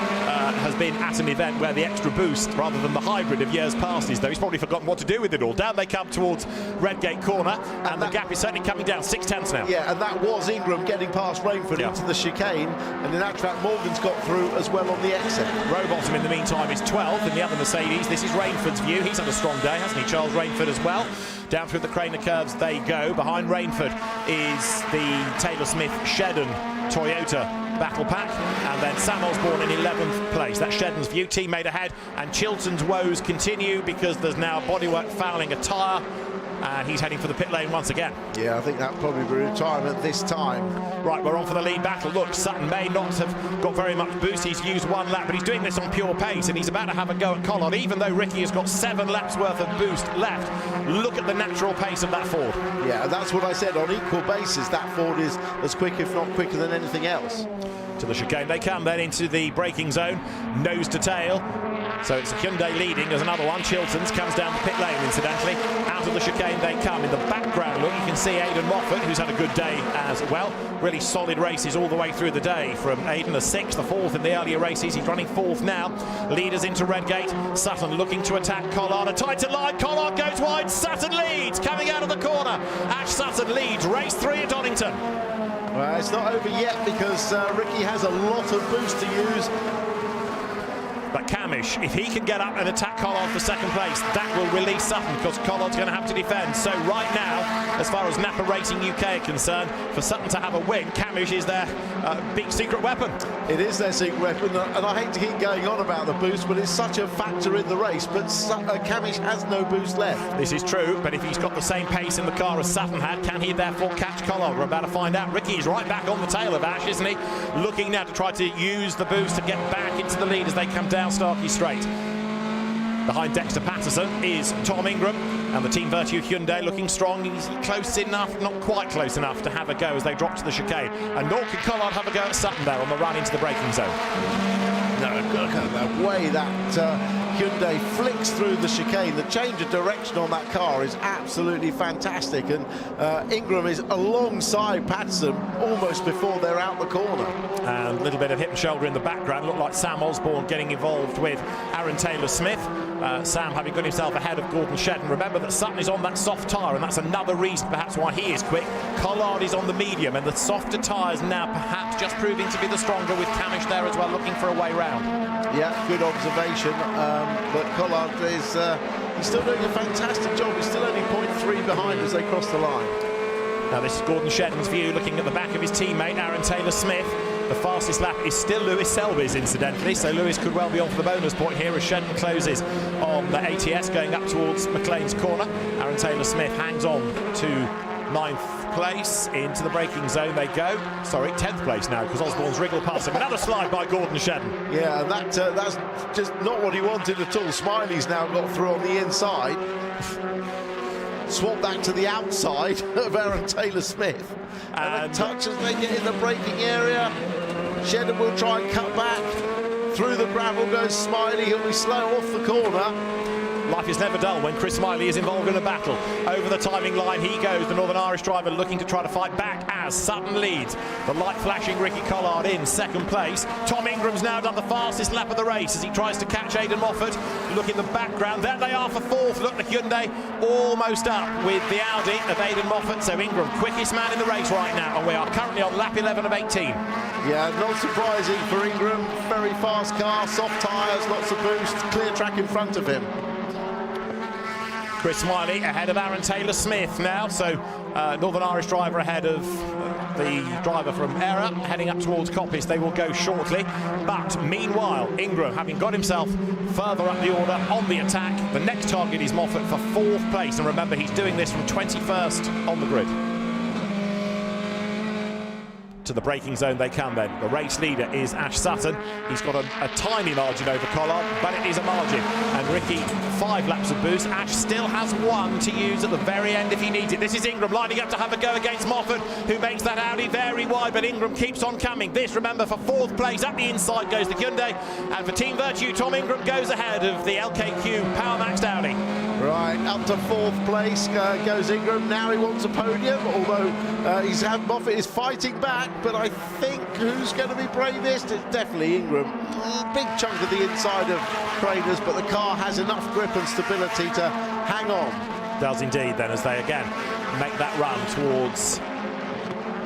has been at an event where the extra boost, rather than the hybrid of years past, is, though he's probably forgotten what to do with it all. Down they come towards Redgate Corner, and the gap is certainly coming down, 6/10 now. Yeah, and that was Ingram getting past Rainford into the chicane, and in that track, Morgan's got through as well on the exit. Rowbottom, in the meantime, is 12th in the other Mercedes. This is Rainford's view. He's had a strong day, hasn't he, Charles Rainford as well? Down through the Craner curves they go. Behind Rainford is the Taylor Smith Shedden Toyota Battle Pack, and then Sam Osborne in 11th place. That's Shedden's view. Teammate ahead, and Chilton's woes continue because there's now bodywork fouling a tyre, and he's heading for the pit lane once again. Yeah, I think that'll probably be retirement this time. Right, we're on for the lead battle. Look, Sutton may not have got very much boost. He's used 1 lap, but he's doing this on pure pace, and he's about to have a go at Collard, even though Ricky has got 7 laps worth of boost left. Look at the natural pace of that Ford. Yeah, and that's what I said. On equal basis, that Ford is as quick, if not quicker, than anything else. To the chicane they come, then into the braking zone, nose to tail. So it's Hyundai leading. There's another one. Chilton's comes down the pit lane, incidentally. Out of the chicane they come. In the background, look, you can see Aidan Moffat, who's had a good day as well. Really solid races all the way through the day. From Aidan, a 6th, a 4th in the earlier races. He's running 4th now. Leaders into Redgate. Sutton looking to attack Collard. A tighter line. Collard goes wide. Sutton leads. Coming out of the corner. Ash Sutton leads. Race 3 at Donington. Well, it's not over yet because Ricky has a lot of boost to use. But Camish, if he can get up and attack Collard for second place, that will release Sutton, because Collard's going to have to defend. So right now, as far as Napa Racing UK are concerned, for Sutton to have a win, Camish is their big secret weapon. It is their secret weapon, and I hate to keep going on about the boost, but it's such a factor in the race. But Camish has no boost left. This is true, but if he's got the same pace in the car as Sutton had, can he therefore catch Collard? We're about to find out. Ricky is right back on the tail of Ash, isn't he? Looking now to try to use the boost to get back into the lead as they come down Starkey Straight. Behind Dexter Patterson is Tom Ingram, and the Team Vertu Hyundai looking strong. He's close enough, not quite close enough, to have a go as they drop to the chicane. And nor can Collard have a go at Sutton there on the run into the braking zone. No, look at the way that Hyundai flicks through the chicane. The change of direction on that car is absolutely fantastic, and Ingram is alongside Patterson almost before they're out the corner. And a little bit of hip and shoulder in the background. Looked like Sam Osborne getting involved with Aaron Taylor-Smith. Sam having got himself ahead of Gordon Shedden. Remember that Sutton is on that soft tyre, and that's another reason perhaps why he is quick. Collard is on the medium, and the softer tyres now perhaps just proving to be the stronger, with Camish there as well looking for a way round. Yeah, good observation. But Collard is he's still doing a fantastic job. He's still only 0.3 behind as they cross the line. Now this is Gordon Shedden's view, looking at the back of his teammate Aaron Taylor-Smith. The fastest lap is still Lewis Selby's, incidentally, so Lewis could well be on for the bonus point here as Shedden closes on the ATS going up towards McLean's corner. Aaron Taylor-Smith hangs on to 9th place. Into the braking zone they go. Sorry, 10th place now, because Osborne's wriggled past him. Another slide by Gordon Shedden. Yeah, and that's just not what he wanted at all. Smiley's now got through on the inside. Swap back to the outside of Aaron Taylor-Smith. And a touch as they get in the braking area. Shedden will try and cut back. Through the gravel goes Smiley. He'll be slow off the corner. Life is never dull when Chris Smiley is involved in a battle. Over the timing line he goes, the Northern Irish driver looking to try to fight back as Sutton leads. The light flashing Ricky Collard in second place. Tom Ingram's now done the fastest lap of the race as he tries to catch Aidan Moffat. Look in the background, there they are for 4th. Look, the Hyundai almost up with the Audi of Aidan Moffat. So Ingram, quickest man in the race right now, and we are currently on lap 11 of 18. Yeah, not surprising for Ingram. Very fast car, soft tyres, lots of boost, clear track in front of him. Chris Smiley ahead of Aaron Taylor-Smith now, so Northern Irish driver ahead of the driver from Wera, heading up towards Coppice. They will go shortly, but meanwhile Ingram, having got himself further up the order on the attack, the next target is Moffat for 4th place, and remember he's doing this from 21st on the grid. To the braking zone they come then. The race leader is Ash Sutton. He's got a tiny margin over Collard, but it is a margin. And Ricky, 5 laps of boost. Ash still has 1 to use at the very end if he needs it. This is Ingram lining up to have a go against Moffat, who makes that Audi very wide, but Ingram keeps on coming. This, remember, for 4th place. Up the inside goes the Hyundai, and for Team Vertu, Tom Ingram goes ahead of the LKQ Power Maxed Audi. Right, up to 4th place goes Ingram. Now he wants a podium, although Moffat is fighting back, but I think who's going to be bravest? It's definitely Ingram. Big chunk of the inside of trainers, but the car has enough grip and stability to hang on. Does indeed then, as they again make that run towards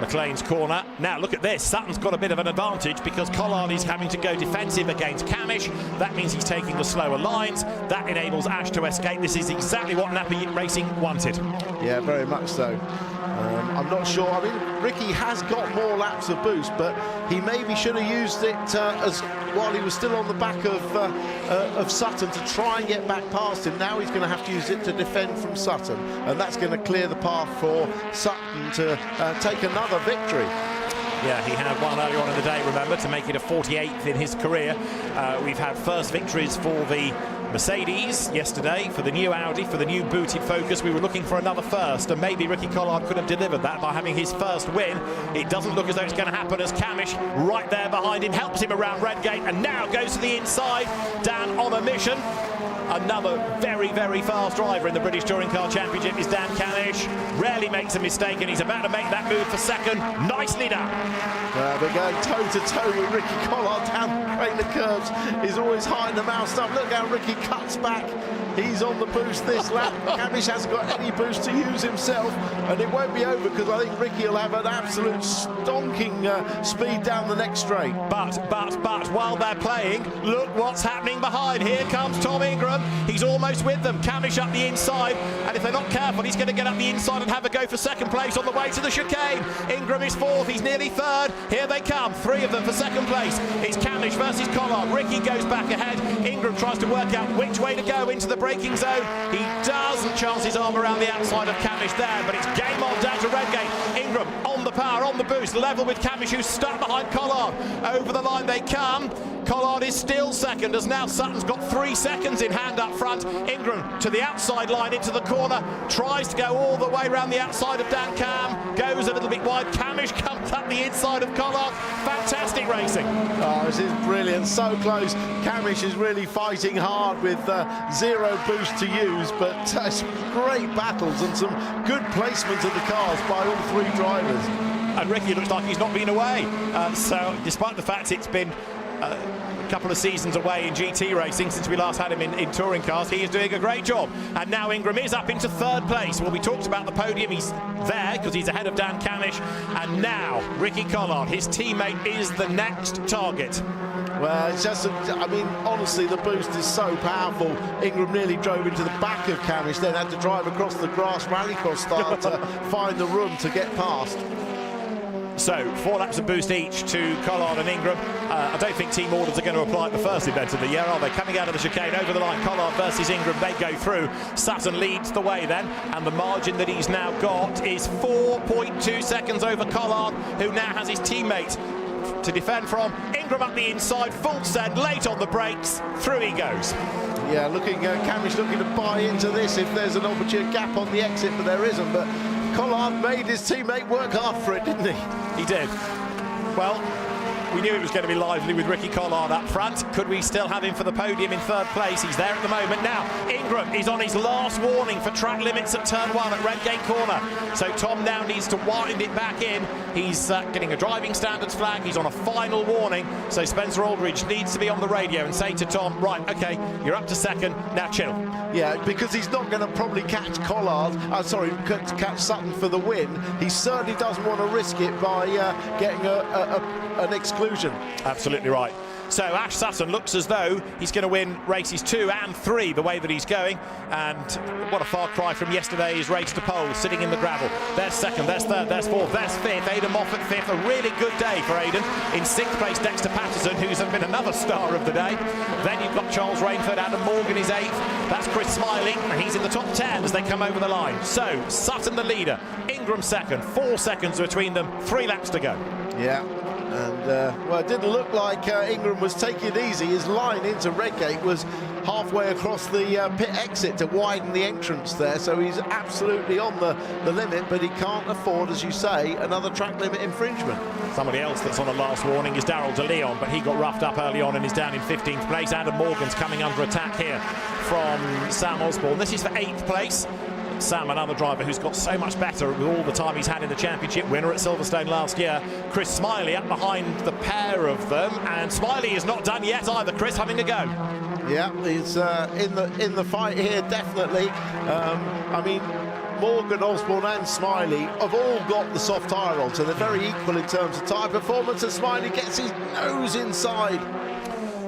McLean's corner. Now look at this, Sutton's got a bit of an advantage because Collard is having to go defensive against Camish. That means he's taking the slower lines. That enables Ash to escape. This is exactly what Napa Racing wanted. Yeah, very much so. I'm not sure. I mean, Ricky has got more laps of boost, but he maybe should have used it as while he was still on the back of Sutton to try and get back past him. Now he's going to have to use it to defend from Sutton, and that's going to clear the path for Sutton to take another victory. Yeah, he had one earlier on in the day, remember, to make it a 48th in his career. We've had first victories for the Mercedes yesterday, for the new Audi, for the new booted Focus. We were looking for another first, and maybe Ricky Collard could have delivered that by having his first win. It doesn't look as though it's going to happen, as Camish, right there behind him, helps him around Redgate, and now goes to the inside. Dan on a mission. Another very, very fast driver in the British Touring Car Championship is Dan Camish. Rarely makes a mistake, and he's about to make that move for second. Nicely done. They're going toe-to-toe with Ricky Collard down the curves. He's always high in the mouth stuff. Look how Ricky cuts back He's on the boost this lap. Camish hasn't got any boost to use himself, and it won't be over because I think Ricky will have an absolute stonking speed down the next straight. But while they're playing, look what's happening behind. Here comes Tom Ingram. He's almost with them. Camish up the inside, and if they're not careful, he's going to get up the inside and have a go for second place on the way to the chicane. Ingram is fourth. He's nearly third. Here they come. Three of them for second place. It's Camish versus Collard. Ricky goes back ahead. Ingram tries to work out which way to go into the braking zone. He doesn't chance his arm around the outside of Camish there, but it's game on down to Redgate. Ingram on the power, on the boost, level with Camish, who's stuck behind Collard. Over the line they come. Collard is still second, as now Sutton's got 3 seconds in hand up front. Ingram to the outside line into the corner, tries to go all the way around the outside of Dan Cam, goes a little bit wide. Camish comes up the inside of Collard. Fantastic racing. Oh, this is brilliant, so close. Camish is really fighting hard with zero boost to use, but some great battles and some good placement of the cars by all three drivers. And Ricky looks like he's not been away. So despite the fact it's been a couple of seasons away in GT racing since we last had him in touring cars, he is doing a great job. And now Ingram is up into third place. Well, we talked about the podium. He's there because he's ahead of Dan Camish. And now Ricky Collard, his teammate, is the next target. Well, it's just, I mean, honestly, the boost is so powerful. Ingram nearly drove into the back of Camish, then had to drive across the grass rallycross style to find the room to get past. So 4 laps of boost each to Collard and Ingram. I don't think team orders are going to apply at the first event of the year, are they? Coming out of the chicane over the line, Collard versus Ingram, they go through. Sutton leads the way then, and the margin that he's now got is 4.2 seconds over Collard, who now has his teammate to defend from. Ingram up the inside, full send, late on the brakes, through he goes. Yeah, Camish looking to buy into this if there's an opportune gap on the exit, but there isn't. But Collard made his teammate work hard for it, didn't he? He did. Well, we knew it was going to be lively with Ricky Collard up front. Could we still have him for the podium in third place? He's there at the moment. Now, Ingram is on his last warning for track limits at turn 1 at Redgate Corner. So Tom now needs to wind it back in. He's getting a driving standards flag. He's on a final warning. So Spencer Aldridge needs to be on the radio and say to Tom, right, OK, you're up to second, now chill. Yeah, because he's not going to probably catch catch Sutton for the win. He certainly doesn't want to risk it by getting an exclusion. Absolutely right. So Ash Sutton looks as though he's going to win races 2 and 3 the way that he's going. And what a far cry from yesterday's race to pole, sitting in the gravel. There's second, there's third, there's fourth, there's fifth. Aidan Moffat fifth. A really good day for Aidan. In 6th place, Dexter Patterson, who's been another star of the day. Then you've got Charles Rainford. Adam Morgan is 8th. That's Chris Smiley, and he's in the top 10 as they come over the line. So Sutton the leader, Ingram second, 4 seconds between them, 3 laps to go. Yeah. And, well, it didn't look like Ingram was taking it easy. His line into Redgate was halfway across the pit exit to widen the entrance there. So he's absolutely on the limit, but he can't afford, as you say, another track limit infringement. Somebody else that's on a last warning is Darryl De Leon, but he got roughed up early on and is down in 15th place. Adam Morgan's coming under attack here from Sam Osborne. This is for 8th place. Sam, another driver who's got so much better with all the time he's had in the championship, winner at Silverstone last year. Chris Smiley up behind the pair of them, and Smiley is not done yet either. Chris having a go. Yeah, he's in the fight here, definitely. I mean, Morgan, Osborne and Smiley have all got the soft tyre on, so they're very equal in terms of tyre performance, and Smiley gets his nose inside.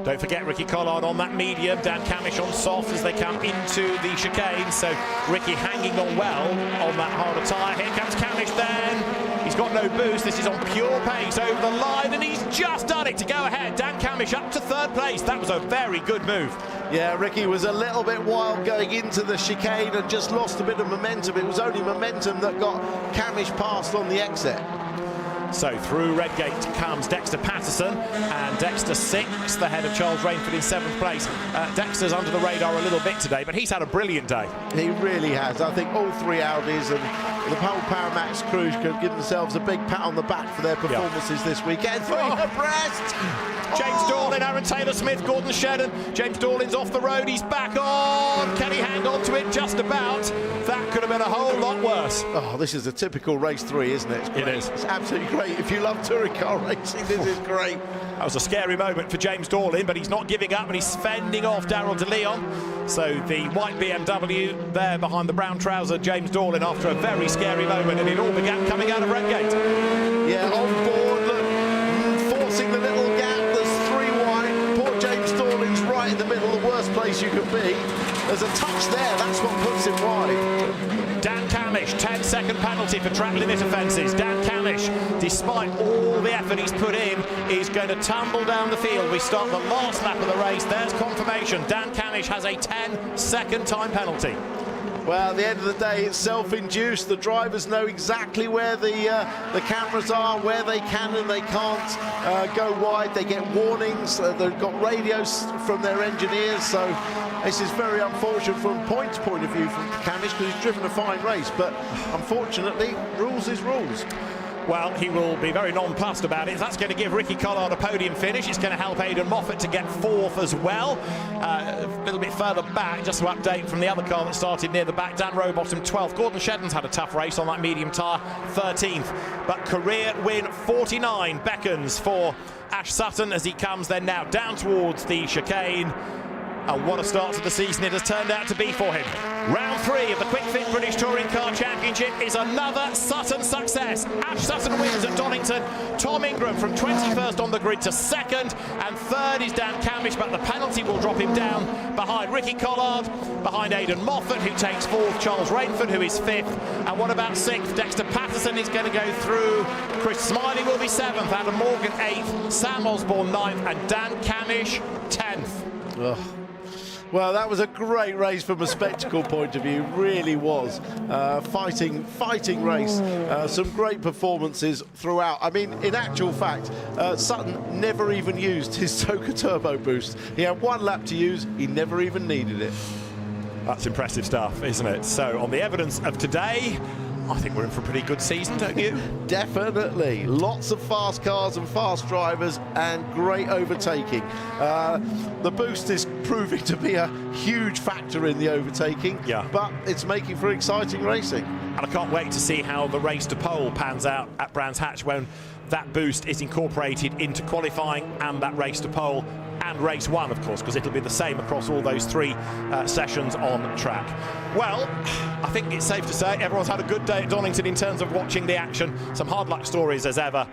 Don't forget Ricky Collard on that medium, Dan Camish on soft as they come into the chicane. So Ricky hanging on well on that harder tyre. Here comes Camish then. He's got no boost. This is on pure pace over the line, and he's just done it to go ahead. Dan Camish up to 3rd place. That was a very good move. Yeah, Ricky was a little bit wild going into the chicane and just lost a bit of momentum. It was only momentum that got Camish past on the exit. So through Redgate comes Dexter Patterson, and Dexter 6th, ahead of Charles Rainford in 7th place. Dexter's under the radar a little bit today, but he's had a brilliant day. He really has. I think all 3 Audis and the whole Paramax crew could give themselves a big pat on the back for their performances this weekend. Through abreast! James Dorlin, Aaron Taylor-Smith, Gordon Shedden. James Dorlin's off the road, he's back on. Can he hang on to it? Just about. That could have been a whole lot worse. Oh, this is a typical race 3, isn't it? It is. It's absolutely great. If you love touring car racing, this is great. That was a scary moment for James Dorlin, but he's not giving up and he's fending off Darrell de Leon. So the white BMW there behind the brown trouser James Dorlin after a very scary moment, and it all began coming out of Redgate. Yeah, on board, look, forcing the little gap. There's 3 wide. Poor James Dorlin's right in the middle, the worst place you could be. There's a touch there, that's what puts him wide. Dan Camish, 10-second penalty for track limit offences. Dan Camish, despite all the effort he's put in, is going to tumble down the field. We start the last lap of the race. There's confirmation. Dan Camish has a 10-second time penalty. Well, at the end of the day, it's self-induced. The drivers know exactly where the cameras are, where they can and they can't go wide. They get warnings. They've got radios from their engineers. So this is very unfortunate from Point's point of view from Camish, because he's driven a fine race. But unfortunately, rules is rules. Well, he will be very nonplussed about it. That's going to give Ricky Collard a podium finish. It's going to help Aidan Moffat to get 4th as well. A little bit further back, just to update from the other car that started near the back, Dan Rowbottom 12th. Gordon Shedden's had a tough race on that medium tyre, 13th. But career win 49 beckons for Ash Sutton as he comes then now down towards the chicane. And what a start to the season it has turned out to be for him. Round 3 of the Kwik Fit British Touring Car Championship is another Sutton success. Ash Sutton wins at Donington. Tom Ingram from 21st on the grid to 2nd, and 3rd is Dan Camish, but the penalty will drop him down behind Ricky Collard, behind Aidan Moffat, who takes 4th, Charles Rainford, who is 5th, and what about 6th? Dexter Patterson is going to go through. Chris Smiley will be 7th, Adam Morgan 8th, Sam Osborne 9th, and Dan Camish 10th. Ugh. Well, that was a great race from a spectacle point of view, really was. Fighting race, some great performances throughout. I mean, in actual fact, Sutton never even used his Toka Turbo Boost. He had 1 lap to use, he never even needed it. That's impressive stuff, isn't it? So, on the evidence of today, I think we're in for a pretty good season, don't you? Definitely. Lots of fast cars and fast drivers and great overtaking. The boost is proving to be a huge factor in the overtaking, but it's making for exciting racing. And I can't wait to see how the race to pole pans out at Brands Hatch when that boost is incorporated into qualifying and that race to pole and race 1, of course, because it'll be the same across all those 3 sessions on track. Well, I think it's safe to say everyone's had a good day at Donington in terms of watching the action. Some hard luck stories as ever.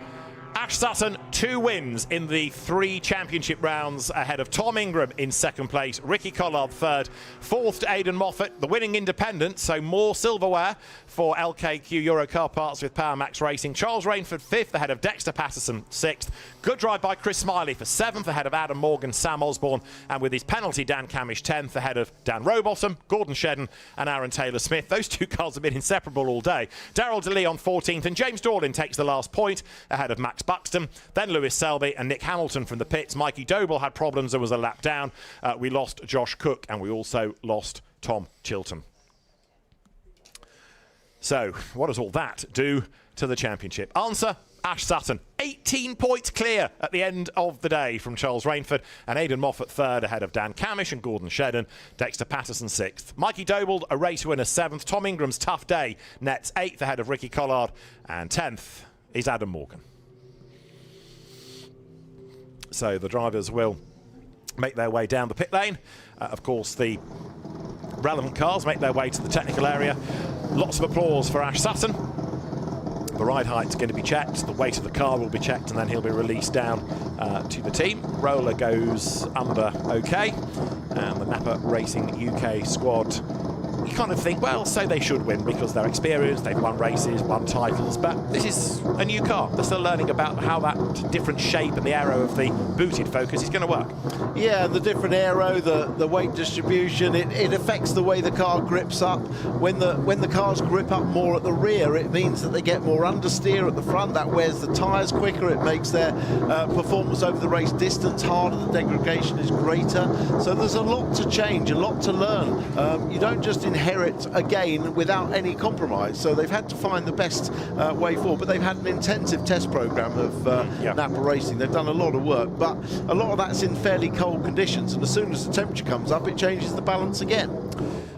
Ash Sutton, 2 wins in the 3 championship rounds ahead of Tom Ingram in 2nd place, Ricky Collard 3rd, 4th to Aidan Moffat, the winning independent, so more silverware for LKQ Euro Car Parts with Power Max Racing. Charles Rainford 5th ahead of Dexter Patterson 6th. Good drive by Chris Smiley for 7th ahead of Adam Morgan, Sam Osborne, and with his penalty Dan Camish 10th ahead of Dan Rowbottom, Gordon Shedden and Aaron Taylor-Smith. Those 2 cars have been inseparable all day. Darrell de Leon 14th, and James Dorlin takes the last point ahead of Max Buxton, then Lewis Selby and Nick Hamilton from the pits. Mikey Doble had problems, there was a lap down. We lost Josh Cook and we also lost Tom Chilton. So, what does all that do to the championship? Answer, Ash Sutton. 18 points clear at the end of the day from Charles Rainford, and Aidan Moffat 3rd ahead of Dan Camish and Gordon Shedden. Dexter Patterson 6th. Mikey Doble, a race winner, 7th. Tom Ingram's tough day nets 8th ahead of Ricky Collard, and 10th is Adam Morgan. So the drivers will make their way down the pit lane. Of course, the relevant cars make their way to the technical area. Lots of applause for Ash Sutton. The ride height's going to be checked, the weight of the car will be checked, and then he'll be released down to the team. Roller goes under OK, and the Napa Racing UK squad, you kind of think, well, so they should win because they're experienced, they've won races, won titles, but this is a new car. They're still learning about how that different shape and the aero of the booted Focus is going to work. Yeah, the different aero, the weight distribution, it affects the way the car grips up. When the cars grip up more at the rear, it means that they get more understeer at the front. That wears the tyres quicker. It makes their performance over the race distance harder. The degradation is greater. So there's a lot to change, a lot to learn. You don't just inherit again without any compromise. So they've had to find the best way forward, but they've had an intensive test program of Napa racing. They've done a lot of work, but a lot of that's in fairly cold conditions, and as soon as the temperature comes up, it changes the balance again.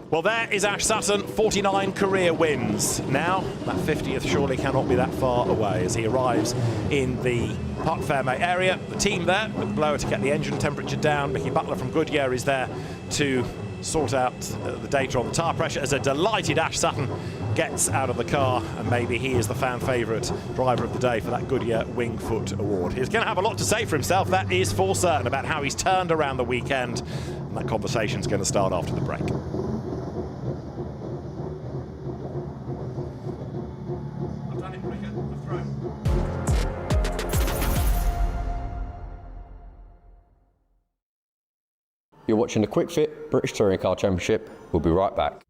Well, there is Ash Sutton, 49 career wins. Now, that 50th surely cannot be that far away as he arrives in the Parc Fermé area. The team there with the blower to get the engine temperature down. Mickey Butler from Goodyear is there to sort out the data on the tyre pressure as a delighted Ash Sutton gets out of the car, and maybe he is the fan favourite driver of the day for that Goodyear Wingfoot Award. He's going to have a lot to say for himself, that is for certain, about how he's turned around the weekend, and that conversation's going to start after the break. You're watching the Kwik Fit British Touring Car Championship. We'll be right back.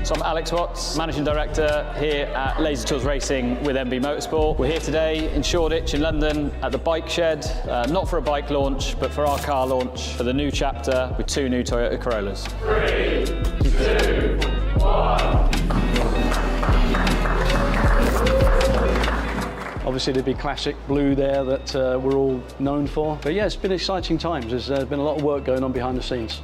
So I'm Alex Watts, Managing Director here at Laser Tools Racing with MB Motorsport. We're here today in Shoreditch in London at the bike shed, not for a bike launch, but for our car launch for the new chapter with 2 new Toyota Corollas. 3, 2, 1. Obviously the big classic blue there that we're all known for. But yeah, it's been exciting times. There's been a lot of work going on behind the scenes.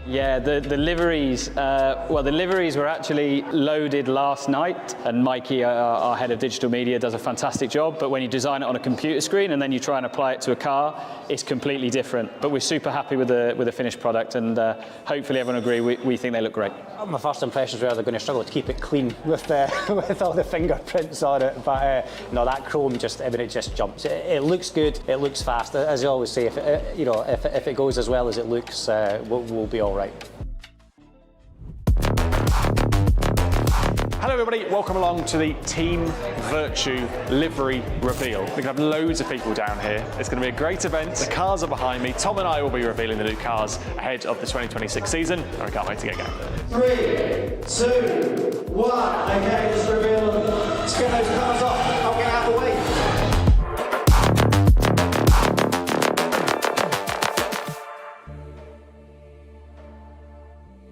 Yeah, the liveries, well, the liveries were actually loaded last night, and Mikey, our head of digital media, does a fantastic job, but when you design it on a computer screen and then you try and apply it to a car, it's completely different. But we're super happy with the finished product, and hopefully everyone agree, we think they look great. My first impressions were they're going to struggle to keep it clean with with all the fingerprints on it, but no, that chrome just, I mean, it just jumps. It looks good, it looks fast. As I always say, if it goes as well as it looks, we'll be all right. Hello everybody, welcome along to the Team Vertu livery reveal. We're going to have loads of people down here. It's going to be a great event. The cars are behind me. Tom and I will be revealing the new cars ahead of the 2026 season, and we can't wait to get going. 3, 2, 1. Okay, just reveal them. Let's get those cars off. I'll get out of the way.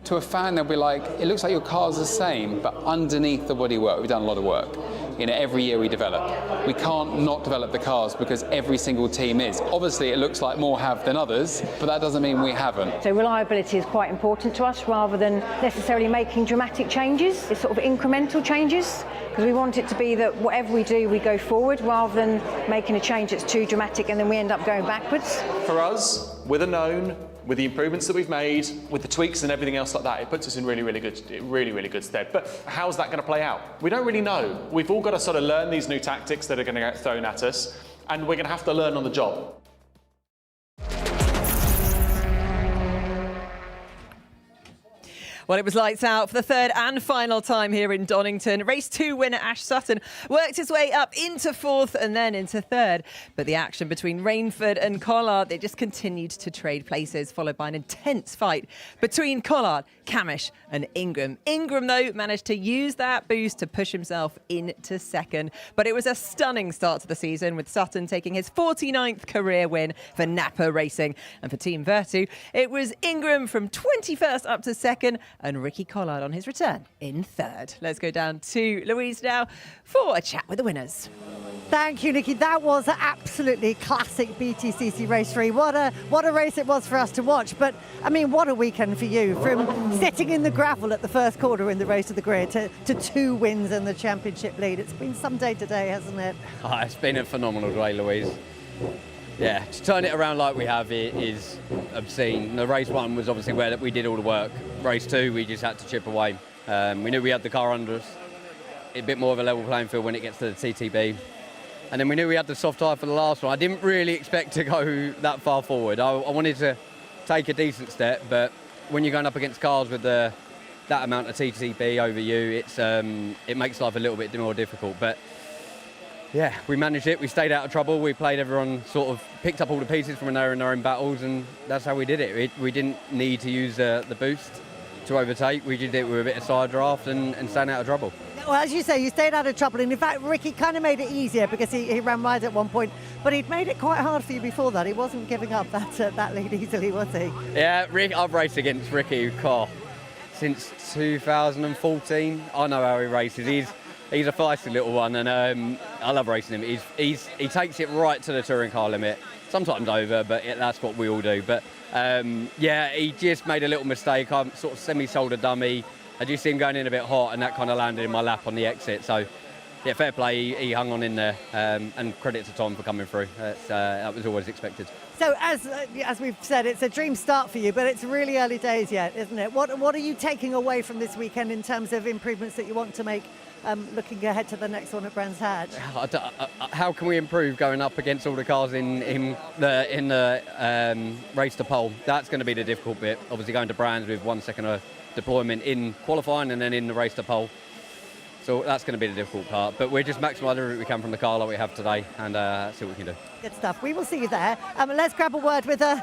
To a fan, they'll be like, it looks like your car's the same, but underneath the bodywork, we've done a lot of work. You know, every year we develop. We can't not develop the cars because every single team is. Obviously, it looks like more have than others, but that doesn't mean we haven't. So reliability is quite important to us rather than necessarily making dramatic changes. It's sort of incremental changes, because we want it to be that whatever we do, we go forward rather than making a change that's too dramatic and then we end up going backwards. For us, with a known, with the improvements that we've made, with the tweaks and everything else like that, it puts us in really good stead. But how's that going to play out? We don't really know. We've all got to sort of learn these new tactics that are going to get thrown at us, and we're going to have to learn on the job. Well, it was lights out for the third and final time here in Donington. Race 2 winner Ash Sutton worked his way up into 4th and then into 3rd. But the action between Rainford and Collard, they just continued to trade places, followed by an intense fight between Collard, Camish and Ingram. Ingram, though, managed to use that boost to push himself into 2nd. But it was a stunning start to the season, with Sutton taking his 49th career win for Napa Racing. And for Team Vertu, it was Ingram from 21st up to 2nd, and Ricky Collard on his return in 3rd. Let's go down to Louise now for a chat with the winners. Thank you, Nikki. That was an absolutely classic BTCC Race 3. What a race it was for us to watch. But, I mean, what a weekend for you. From sitting in the gravel at the first corner in the race of the grid to 2 wins and the championship lead. It's been some day today, hasn't it? Oh, it's been a phenomenal day, Louise. Yeah, to turn it around like we have it is obscene. The race 1 was obviously where we did all the work. Race 2, we just had to chip away. We knew we had the car under us. A bit more of a level playing field when it gets to the TTB. And then we knew we had the soft tyre for the last one. I didn't really expect to go that far forward. I wanted to take a decent step, but when you're going up against cars with that amount of TTB over you, it makes life a little bit more difficult. But yeah, we managed it. We stayed out of trouble. We played everyone, sort of picked up all the pieces from when they were in their own battles, and that's how we did it. We didn't need to use the boost to overtake. We did it with a bit of side draft and staying out of trouble. Well, as you say, you stayed out of trouble, and in fact, Ricky kind of made it easier because he ran wide at one point, but he'd made it quite hard for you before that. He wasn't giving up that lead easily, was he? Yeah, I've raced against Ricky. since 2014. I know how he races. He's a feisty little one, and I love racing him. He takes it right to the touring car limit, sometimes over, but that's what we all do. But yeah, he just made a little mistake. I sort of semi-sold a dummy. I just see him going in a bit hot, and that kind of landed in my lap on the exit. So yeah, fair play. He hung on in there, and credit to Tom for coming through. That was always expected. So as we've said, it's a dream start for you, but it's really early days yet, isn't it? What are you taking away from this weekend in terms of improvements that you want to make, looking ahead to the next one at Brands Hatch? How can we improve going up against all the cars in the race to pole? That's going to be the difficult bit. Obviously going to Brands with 1 second of deployment in qualifying and then in the race to pole. So that's going to be the difficult part. But we're just maximising everything we can from the car like we have today and see what we can do. Good stuff. We will see you there. Let's grab a word with the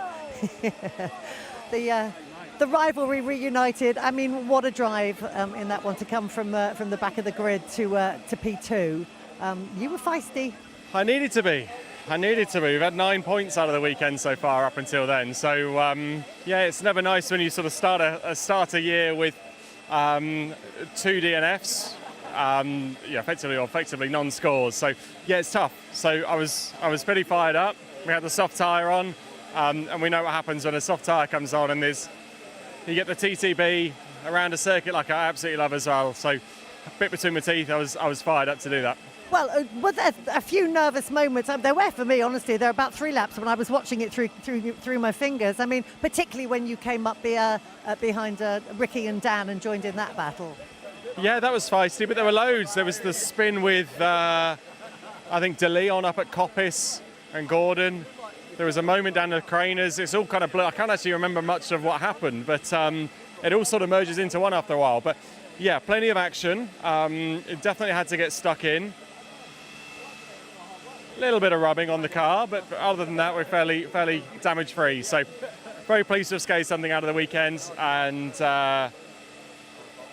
rivalry reunited. I mean, what a drive in that one to come from the back of the grid to P2. You were feisty. I needed to be. We've had 9 points out of the weekend so far up until then. So yeah, it's never nice when you sort of start a year with 2 DNFs. Yeah, effectively non-scores. So yeah, it's tough. So I was pretty fired up. We had the soft tyre on, and we know what happens when a soft tyre comes on, and you get the TTB around a circuit like I absolutely love as well. So a bit between my teeth. I was fired up to do that. Well, were there a few nervous moments? There were for me, honestly. There were about 3 laps when I was watching it through my fingers. I mean, particularly when you came up behind Ricky and Dan and joined in that battle. Yeah, that was feisty, but there were loads. There was the spin with, I think, De Leon up at Coppice and Gordon. There was a moment down the Craners. It's all kind of blurred. I can't actually remember much of what happened, but it all sort of merges into one after a while. But yeah, plenty of action. It definitely had to get stuck in. A little bit of rubbing on the car, but other than that, we're fairly damage-free. So very pleased to have skated something out of the weekend, and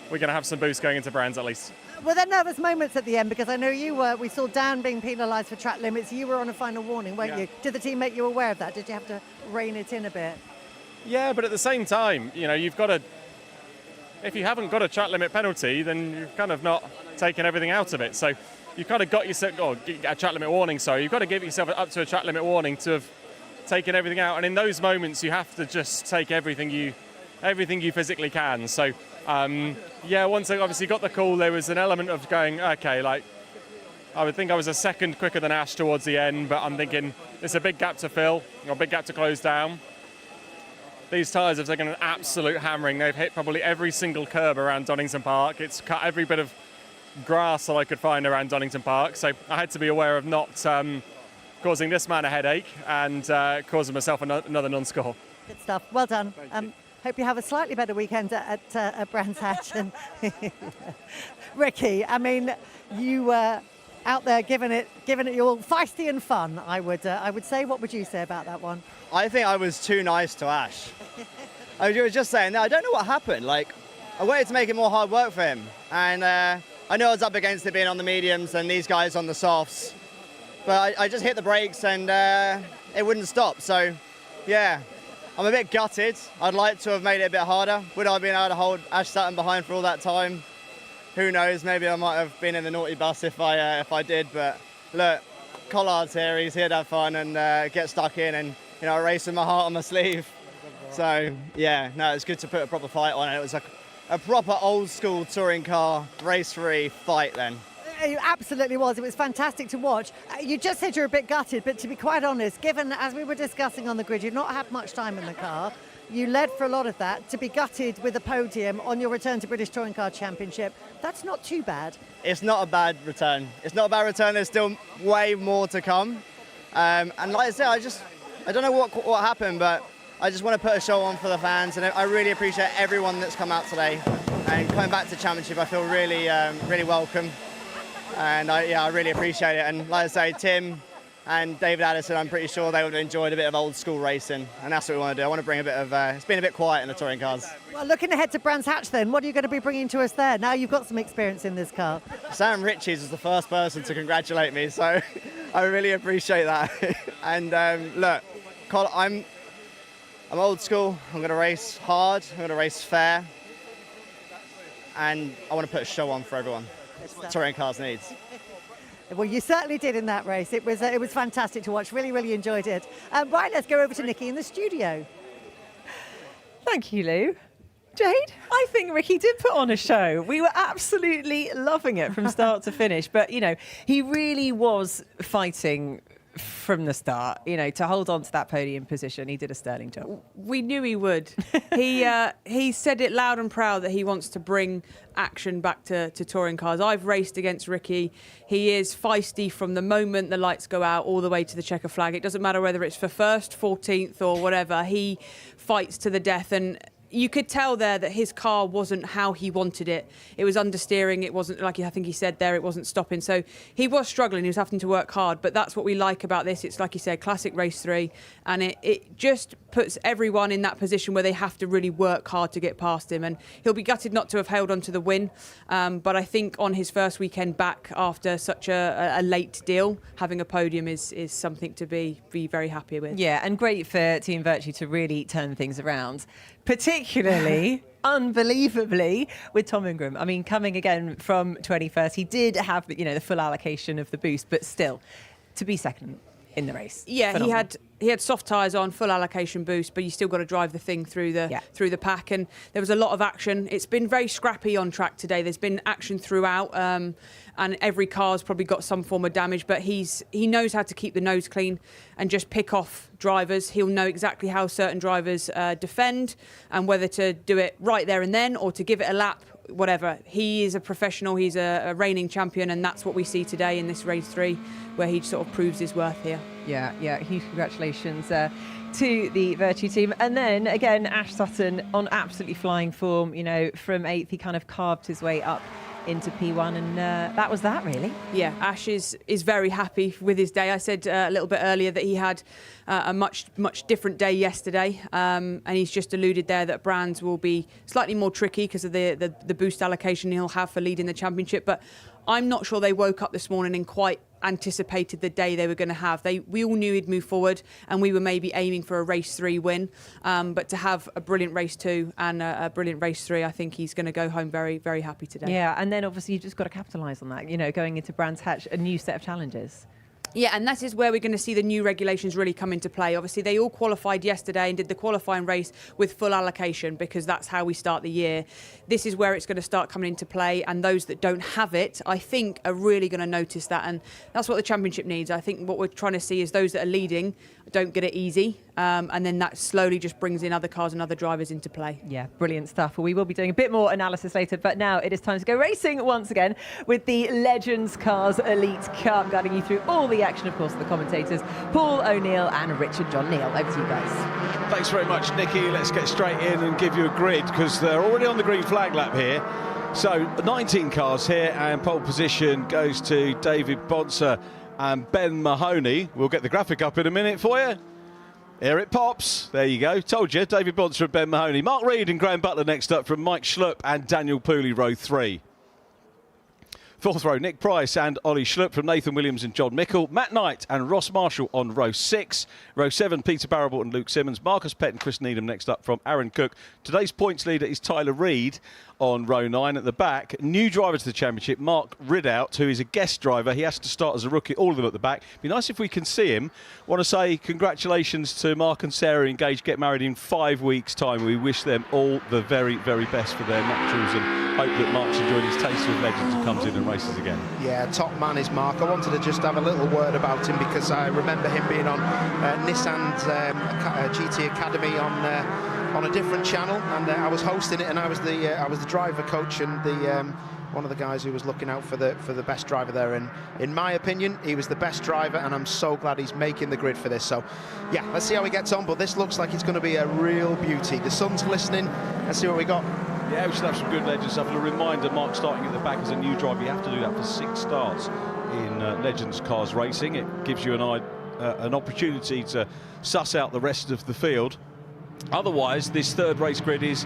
we're going to have some boost going into Brands at least. Were there nervous moments at the end? Because I know you were. We saw Dan being penalised for track limits. You were on a final warning, weren't you? Did the team make you aware of that? Did you have to rein it in a bit? Yeah, but at the same time, you've got to. If you haven't got a track limit penalty, then you've kind of not taken everything out of it. So you've kind of got yourself, a track limit warning. So you've got to give yourself up to a track limit warning to have taken everything out. And in those moments, you have to just take everything you physically can. So. Yeah, once I obviously got the call, there was an element of going, okay, like, I would think I was a second quicker than Ash towards the end, but I'm thinking it's a big gap to fill, or a big gap to close down. These tyres have taken an absolute hammering. They've hit probably every single curb around Donington Park. It's cut every bit of grass that I could find around Donington Park, so I had to be aware of not causing this man a headache and causing myself another non-score. Good stuff. Well done. Hope you have a slightly better weekend at Brands Hatch. And Ricky, I mean, you were out there giving it your feisty and fun. I would say. What would you say about that one? I think I was too nice to Ash. I was just saying that I don't know what happened. Like, I wanted to make it more hard work for him, and I know I was up against it being on the mediums and these guys on the softs, but I just hit the brakes and it wouldn't stop. So, yeah. I'm a bit gutted. I'd like to have made it a bit harder. Would I have been able to hold Ash Sutton behind for all that time? Who knows? Maybe I might have been in the naughty bus if I did. But look, Collard's here. He's here to have fun and get stuck in and racing my heart on my sleeve. So yeah, no, it's good to put a proper fight on it. It was a proper old school touring car race-free fight then. It absolutely was. It was fantastic to watch. You just said you're a bit gutted, but to be quite honest, given, as we were discussing on the grid, you've not had much time in the car. You led for a lot of that. To be gutted with a podium on your return to British Touring Car Championship, that's not too bad. It's not a bad return. It's not a bad return. There's still way more to come. And like I said, I don't know what happened, but I just want to put a show on for the fans, and I really appreciate everyone that's come out today. And coming back to Championship, I feel really, really welcome. And I really appreciate it. And like I say, Tim and David Addison, I'm pretty sure they would have enjoyed a bit of old school racing. And that's what we want to do. I want to bring a bit of, it's been a bit quiet in the touring cars. Well, looking ahead to Brands Hatch then, what are you going to be bringing to us there? Now you've got some experience in this car. Sam Riches was the first person to congratulate me, so I really appreciate that. And look, I'm old school. I'm going to race hard. I'm going to race fair. and I want to put a show on for everyone. Touring cars needs. Well, you certainly did in that race. It was fantastic to watch. Really, really enjoyed it. Right, let's go over to Nikki in the studio. Thank you, Lou. Jade, I think Ricky did put on a show. We were absolutely loving it from start to finish. But, you know, he really was fighting from the start, you know, to hold on to that podium position. He did a sterling job. We knew he would. He said it loud and proud that he wants to bring action back to touring cars. I've raced against Ricky. He is feisty from the moment the lights go out all the way to the checker flag. It doesn't matter whether it's for first, 14th or whatever. He fights to the death, and you could tell there that his car wasn't how he wanted it. It was understeering. It wasn't, like I think he said there, it wasn't stopping. So he was struggling. He was having to work hard. But that's what we like about this. It's, like you said, classic race 3. And it just puts everyone in that position where they have to really work hard to get past him. And he'll be gutted not to have held on to the win. But I think on his first weekend back after such a late deal, having a podium is something to be very happy with. Yeah, and great for Team Vertu to really turn things around. Particularly, unbelievably, with Tom Ingram. I mean, coming again from 21st, he did have, you know, the full allocation of the boost, but still, to be second in the race. Yeah, phenomenal. he had soft tyres on, full allocation boost, but you still got to drive the thing through the pack. And there was a lot of action. It's been very scrappy on track today. There's been action throughout, and every car's probably got some form of damage. But he knows how to keep the nose clean and just pick off drivers. He'll know exactly how certain drivers defend and whether to do it right there and then or to give it a lap. Whatever. He is a professional. He's a reigning champion, and that's what we see today in this race 3, where he sort of proves his worth here. Yeah, huge congratulations to the Vertu team. And then again, Ash Sutton on absolutely flying form. You know, from 8th, he kind of carved his way up into P1, and that was that, really. Yeah, Ash is very happy with his day. I said a little bit earlier that he had a much different day yesterday, and he's just alluded there that Brands will be slightly more tricky because of the boost allocation he'll have for leading the championship. But I'm not sure they woke up this morning and quite anticipated the day they were going to have. We all knew he'd move forward, and we were maybe aiming for a race 3 win. But to have a brilliant race 2 and a brilliant race 3, I think he's going to go home very, very happy today. Yeah, and then obviously you've just got to capitalise on that. You know, going into Brands Hatch, a new set of challenges. Yeah, and that is where we're going to see the new regulations really come into play. Obviously, they all qualified yesterday and did the qualifying race with full allocation because that's how we start the year. This is where it's going to start coming into play, and those that don't have it, I think, are really going to notice that, and that's what the championship needs. I think what we're trying to see is those that are leading don't get it easy, and then that slowly just brings in other cars and other drivers into play. Yeah, brilliant stuff. Well, we will be doing a bit more analysis later, but now it is time to go racing once again with the Legends Cars Elite Cup, guiding you through all the action, of course, of the commentators, Paul O'Neill and Richard John Neal. Over to you guys. Thanks very much, Nikki. Let's get straight in and give you a grid because they're already on the green flag lap here. So 19 cars here, and pole position goes to David Bonser and Ben Mahoney. We'll get the graphic up in a minute for you. Here it pops. There you go. Told you, David Bonser and Ben Mahoney. Mark Reed and Graham Butler next up from Mike Schlupp and Daniel Pooley, row 3. 4th row, Nick Price and Ollie Schlupp from Nathan Williams and John Mickle. Matt Knight and Ross Marshall on row 6. Row 7, Peter Barrable and Luke Simmons. Marcus Pett and Chris Needham next up from Aaron Cook. Today's points leader is Tyler Reid on row 9 at the back. New driver to the championship, Mark Ridout, who is a guest driver. He has to start as a rookie, all of them at the back. Be nice if we can see him. Want to say congratulations to Mark and Sarah, engaged, get married in 5 weeks' time. We wish them all the very, very best for their nuptials and hope that Mark's enjoyed his taste of legends and comes in and races again. Yeah, top man is Mark. I wanted to just have a little word about him because I remember him being on Nissan's GT Academy on a different channel, and I was hosting it, and I was the driver coach and the one of the guys who was looking out for the best driver there. And in my opinion, he was the best driver, and I'm so glad he's making the grid for this. So, yeah, let's see how he gets on. But this looks like it's going to be a real beauty. The sun's glistening. Let's see what we got. Yeah, we should have some good legends stuff. And a reminder, Mark starting at the back as a new driver, you have to do that for 6 starts in Legends Cars Racing. It gives you an opportunity to suss out the rest of the field. Otherwise, this third race grid is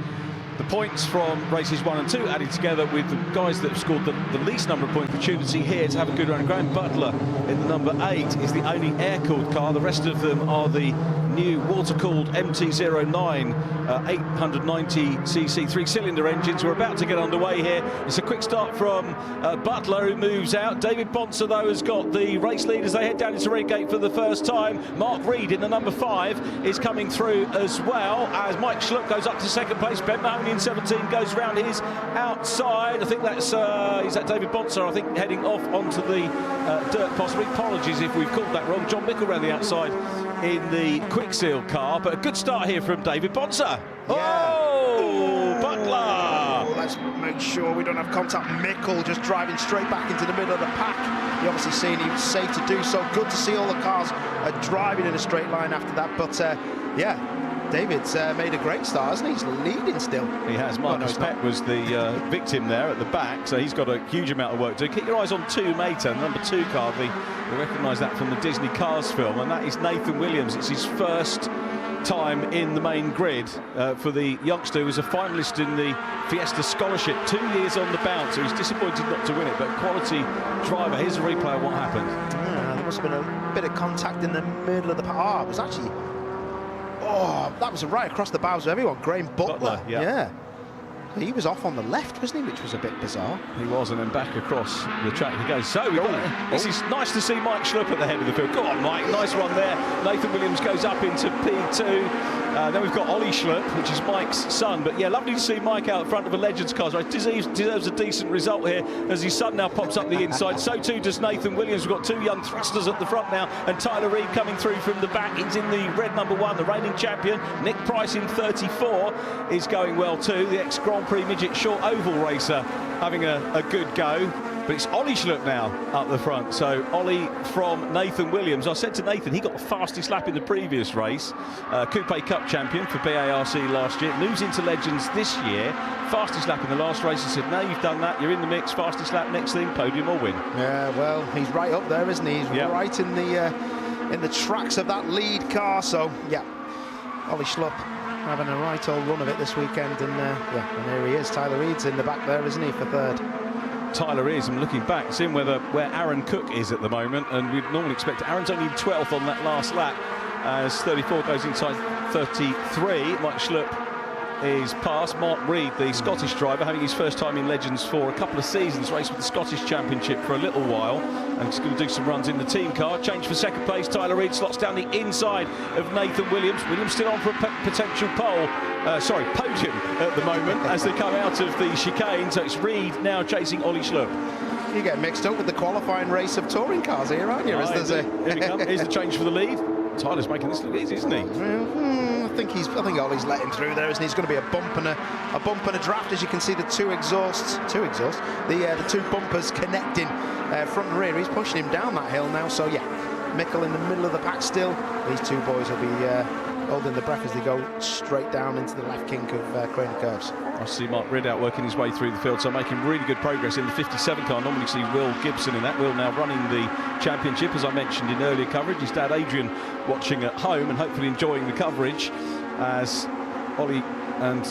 the points from races 1 and 2 added together with the guys that have scored the least number of points. Opportunity here to have a good run. Graham Butler in the number 8 is the only air-cooled car. The rest of them are the new water-cooled MT-09 890cc 3-cylinder engines. We're about to get underway here. It's a quick start from Butler, who moves out. David Bonser, though, has got the race lead as they head down into Redgate for the first time. Mark Reed in the number 5 is coming through as well, as Mike Schlupp goes up to second place. Ben Mahoney in 17 goes round his outside. I think that's is that David Bonser, I think, heading off onto the dirt possibly. Apologies if we've called that wrong. John Mickle round the outside in the Kwik Seal car, but a good start here from David Bonser. Yeah. Oh, Butler! Let's make sure we don't have contact. Mickle just driving straight back into the middle of the pack. You obviously seen he was safe to do so. Good to see all the cars driving in a straight line after that. But yeah, David's made a great start, hasn't he? He's leading still. He has. Marcus Peck was the victim there at the back, so he's got a huge amount of work to do. Keep your eyes on 2 Mater, number 2 car. We recognise that from the Disney Cars film, and that is Nathan Williams. It's his first time in the main grid for the youngster, who was a finalist in the Fiesta Scholarship, 2 years on the bounce, so he's disappointed not to win it, but quality driver. Here's a replay of what happened. Yeah, there must have been a bit of contact in the middle of the pack. Oh, it was actually... Oh, that was right across the bows of everyone. Graham Butler. Yeah. He was off on the left, wasn't he? Which was a bit bizarre. He was, and then back across the track he goes. So this is nice to see Mike Schlupp at the head of the field. Go on, Mike. Nice run there. Nathan Williams goes up into P2. Then we've got Ollie Schlupp, which is Mike's son. But yeah, lovely to see Mike out front of a Legends car. So deserves a decent result here as his son now pops up the inside. So too does Nathan Williams. We've got 2 young thrusters at the front now, and Tyler Reed coming through from the back. He's in the red number 1, the reigning champion. Nick Price in 34 is going well too. The ex-Grand Prix midget short oval racer having a good go. But it's Ollie Schlupp now up the front. So Ollie from Nathan Williams. I said to Nathan, he got the fastest lap in the previous race. Coupe Cup champion for BARC last year. Moves into Legends this year. Fastest lap in the last race. He said, now you've done that, you're in the mix. Fastest lap, next thing, podium or win. Yeah, well, he's right up there, isn't he? He's right in the tracks of that lead car. So, yeah, Ollie Schlupp having a right old run of it this weekend. And, yeah, and here he is. Tyler Reed's in the back there, isn't he, for 3rd? Tyler is, and looking back, seeing where Aaron Cook is at the moment, and we'd normally expect Aaron's only 12th on that last lap as 34 goes inside 33. Mike Schlupp is past. Mark Reed, the Scottish driver, having his first time in Legends for a couple of seasons, raced with the Scottish Championship for a little while, and he's going to do some runs in the team car. Change for second place. Tyler Reed slots down the inside of Nathan Williams. Williams still on for a potential podium at the moment as they come out of the chicane. So it's Reed now chasing Ollie Schlupp. You get mixed up with the qualifying race of touring cars here, aren't you? Here we come. Here's the change for the lead. Tyler's making this look easy, isn't he? I think Ollie's let him through there, isn't he? It's going to be a bump and a draft. As you can see, the two exhausts, the 2 bumpers connecting front and rear. He's pushing him down that hill now. So yeah, Mickle in the middle of the pack still. These 2 boys will be holding the breath as they go straight down into the left kink of Crane Curves. I see Mark Reed out working his way through the field, so making really good progress in the 57 car. Normally see Will Gibson in that. Will now running the championship, as I mentioned in earlier coverage. His dad Adrian watching at home and hopefully enjoying the coverage as Ollie and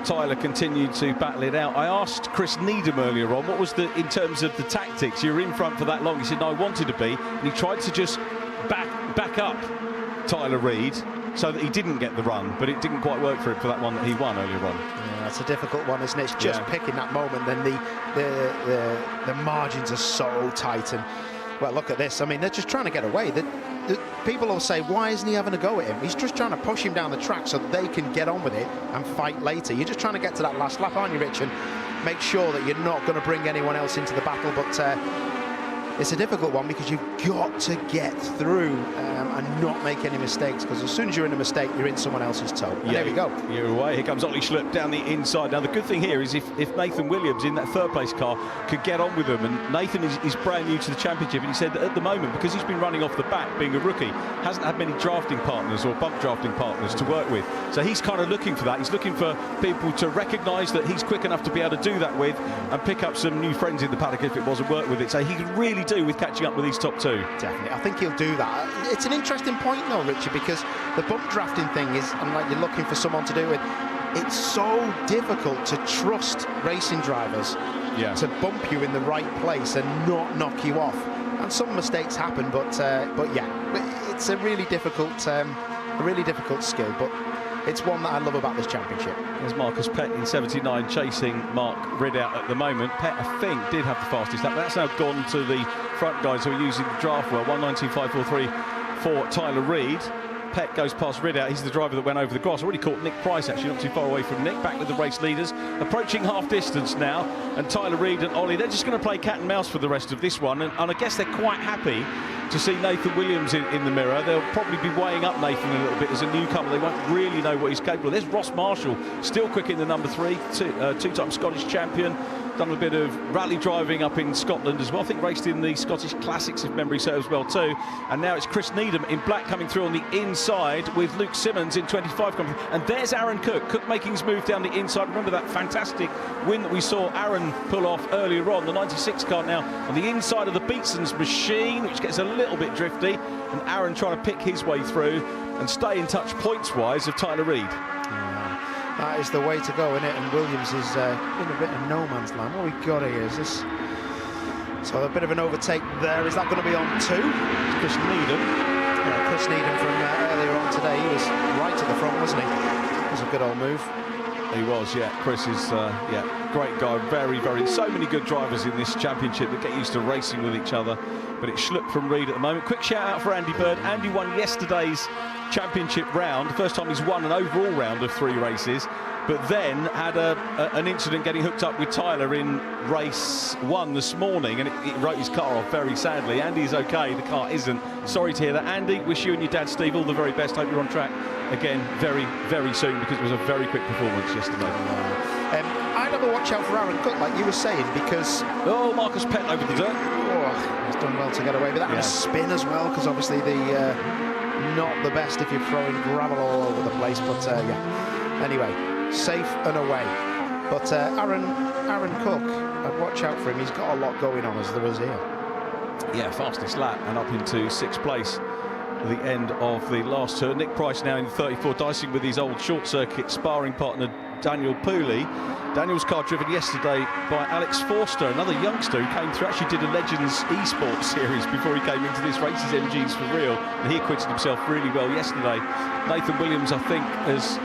Tyler continued to battle it out. I asked Chris Needham earlier on, what was in terms of the tactics? You were in front for that long. He said, no, I wanted to be. And he tried to just back up Tyler Reed so that he didn't get the run, but it didn't quite work for him for that one that he won earlier on. Yeah, it's a difficult one, isn't it? It's just picking that moment, then the margins are so tight. And well, look at this. I mean, they're just trying to get away. The people will say, why isn't he having a go at him? He's just trying to push him down the track so they can get on with it and fight later. You're just trying to get to that last lap, aren't you, Rich? And make sure that you're not going to bring anyone else into the battle. But it's a difficult one because you've got to get through and not make any mistakes, because as soon as you're in a mistake, you're in someone else's toe. And there we go. You're away. Here comes Ollie Schlupp down the inside. Now, the good thing here is if Nathan Williams in that 3rd place car could get on with them, and Nathan is brand new to the championship, and he said that at the moment, because he's been running off the back, being a rookie, hasn't had many drafting partners or bump drafting partners to work with. So he's kind of looking for that. He's looking for people to recognise that he's quick enough to be able to do that with and pick up some new friends in the paddock if it wasn't work with it. So he could really do with catching up with these top 2. Definitely. I think he'll do that. It's an interesting point though, Richard, because the bump drafting thing is, and like you're looking for someone to do it, it's so difficult to trust racing drivers to bump you in the right place and not knock you off. And some mistakes happen, but yeah, it's a really difficult a really difficult skill, but it's one that I love about this championship. There's Marcus Pett in 79 chasing Mark Ridout at the moment. Pett, I think, did have the fastest lap. That's now gone to the front guys who are using the draft well. 1:19.543 for Tyler Reid. Pett goes past Ridout. He's the driver that went over the grass. Already caught Nick Price, actually, not too far away from Nick. Back with the race leaders. Approaching half distance now. And Tyler Reid and Ollie, they're just going to play cat and mouse for the rest of this one. And I guess they're quite happy to see Nathan Williams in the mirror. They'll probably be weighing up Nathan a little bit as a newcomer. They won't really know what he's capable of. There's Ross Marshall, still quick in the number 3, two-time Scottish champion. Done a bit of rally driving up in Scotland as well. I think raced in the Scottish Classics, if memory serves well too. And now it's Chris Needham in black coming through on the inside with Luke Simmons in 25 coming through. And there's Aaron Cook. Cook making his move down the inside. Remember that fantastic win that we saw Aaron pull off earlier on. The 96 car now on the inside of the Beatson's machine, which gets a little bit drifty. And Aaron trying to pick his way through and stay in touch points-wise of Tyler Reid. That is the way to go, isn't it? And Williams is in a bit of no man's land. What we got here is this. So a bit of an overtake there. Is that going to be on 2? Chris Needham. Yeah, Chris Needham from earlier on today. He was right at the front, wasn't he? It was a good old move. He was, yeah. Chris is, great guy. Very, very. So many good drivers in this championship that get used to racing with each other. But it's Schlupp from Reid at the moment. Quick shout out for Andy Bird. Andy won yesterday's championship round. The first time he's won an overall round of 3 races. But then had an incident getting hooked up with Tyler in race 1 this morning, and it wrote his car off very sadly. Andy's okay, the car isn't. Sorry to hear that. Andy, wish you and your dad Steve all the very best. Hope you're on track again very, very soon, because it was a very quick performance yesterday. I'd have a watch out for Aaron Cook, like you were saying, because... Oh, Marcus Pett over the dirt. Oh, he's done well to get away with that. And a spin as well, because obviously the not the best if you're throwing gravel all over the place, but yeah. Anyway, safe and away. But Aaron Cook, I'd watch out for him. He's got a lot going on, as there is here. Yeah, fastest lap and up into 6th place at the end of the last turn. Nick Price now in 34, dicing with his old short circuit sparring partner Daniel Pooley. Daniel's car driven yesterday by Alex Forster, another youngster who came through, actually did a Legends eSports series before he came into this race. His MGs for real, and he acquitted himself really well yesterday. Nathan Williams, I think, is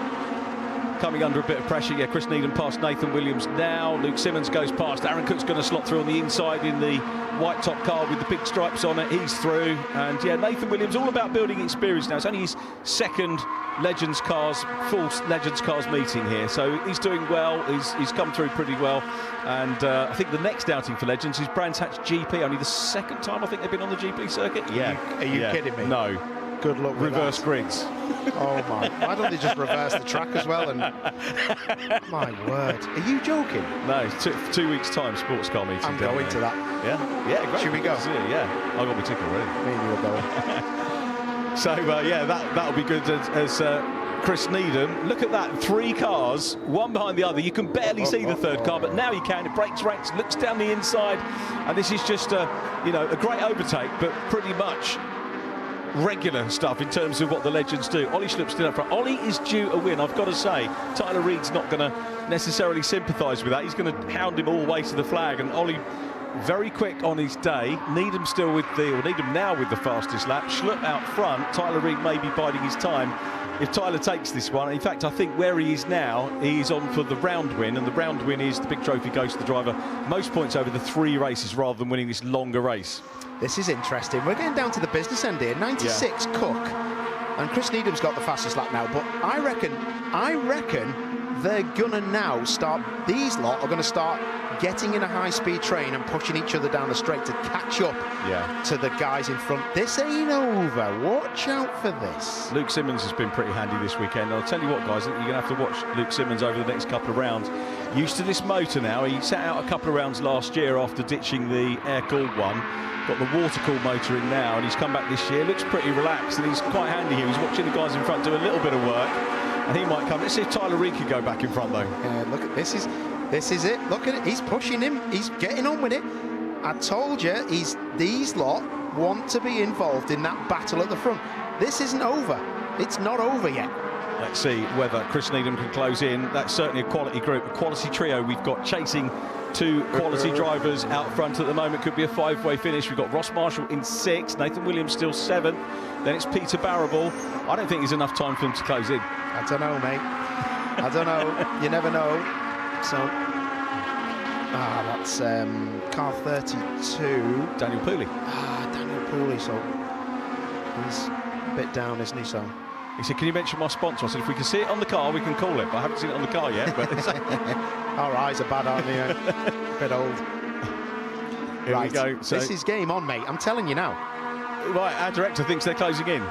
coming under a bit of pressure. Yeah, Chris Needham past Nathan Williams now. Luke Simmons goes past. Aaron Cook's going to slot through on the inside in the white top car with the big stripes on it. He's through. And yeah, Nathan Williams, all about building experience now. It's only his second Legends Cars, full Legends Cars meeting here. So he's doing well. He's come through pretty well. And I think the next outing for Legends is Brands Hatch GP. Only the second time I think they've been on the GP circuit. Yeah. Are you kidding me? No. Good luck with reverse that. grids. Oh my! Why don't they just reverse the track as well? And my word, are you joking? No, it's 2 weeks' time. Sports car meeting. I'm going to that. Yeah, great. Should we go? Yeah, I got my ticket already. Me and you are going. So yeah, that'll be good as Chris Needham. Look at that, 3 cars, one behind the other. You can barely see the third car, but now you can. It breaks ranks, looks down the inside, and this is just a great overtake, but pretty much regular stuff in terms of what the Legends do. Ollie Schlupp's still up front. Ollie is due a win, I've got to say. Tyler Reid's not going to necessarily sympathise with that. He's going to hound him all the way to the flag, and Ollie very quick on his day. Needham now with the fastest lap. Schlupp out front. Tyler Reid may be biding his time if Tyler takes this one. In fact, I think where he is now, he's on for the round win, and the round win is the big trophy goes to the driver. Most points over the 3 races rather than winning this longer race. This is interesting. We're getting down to the business end here. 96 Cook, and Chris Needham's got the fastest lap now. But I reckon they're gonna now start. These lot are gonna start getting in a high-speed train and pushing each other down the straight to catch up to the guys in front. This ain't over. Watch out for this. Luke Simmons has been pretty handy this weekend. I'll tell you what, guys, you're going to have to watch Luke Simmons over the next couple of rounds. Used to this motor now. He sat out a couple of rounds last year after ditching the air-cooled one. Got the water-cooled motor in now, and he's come back this year. Looks pretty relaxed, and he's quite handy here. He's watching the guys in front do a little bit of work, and he might come. Let's see if Tyler Reid could go back in front, though. Look at this. This is it. Look at it. He's pushing him. He's getting on with it. I told you, these lot want to be involved in that battle at the front. This isn't over. It's not over yet. Let's see whether Chris Needham can close in. That's certainly a quality group, a quality trio. We've got chasing 2 quality drivers out front at the moment. Could be a 5-way finish. We've got Ross Marshall in 6th, Nathan Williams still 7th. Then it's Peter Barrable. I don't think there's enough time for him to close in. I don't know, mate. I don't know. You never know. So, that's car 32. Daniel Pooley. Daniel Pooley. So he's a bit down, isn't he? So. He said, can you mention my sponsor? I said, if we can see it on the car, we can call it. But I haven't seen it on the car yet. But our eyes are bad, aren't they? A bit old. Here right. we go. So, this is game on, mate. I'm telling you now. Right, our director thinks they're closing in.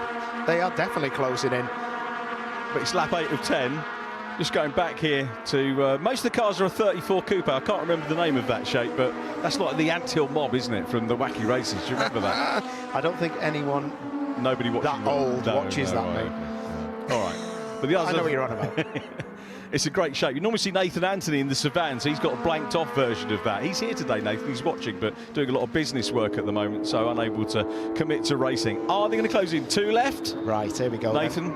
They are definitely closing in. But it's lap 8 of 10. Just going back here to... most of the cars are a 34 Coupe. I can't remember the name of that shape, but that's like the Anthill mob, isn't it, from the Wacky Races? Do you remember that? I don't think anyone... Nobody watching that old watches that, mate. All right. But the others I know what you're on about. It's a great shape. You normally see Nathan Anthony in the Savans. He's got a blanked off version of that. He's here today, Nathan. He's watching, but doing a lot of business work at the moment, so unable to commit to racing. Are they going to close in? 2 left? Right, here we go. Nathan.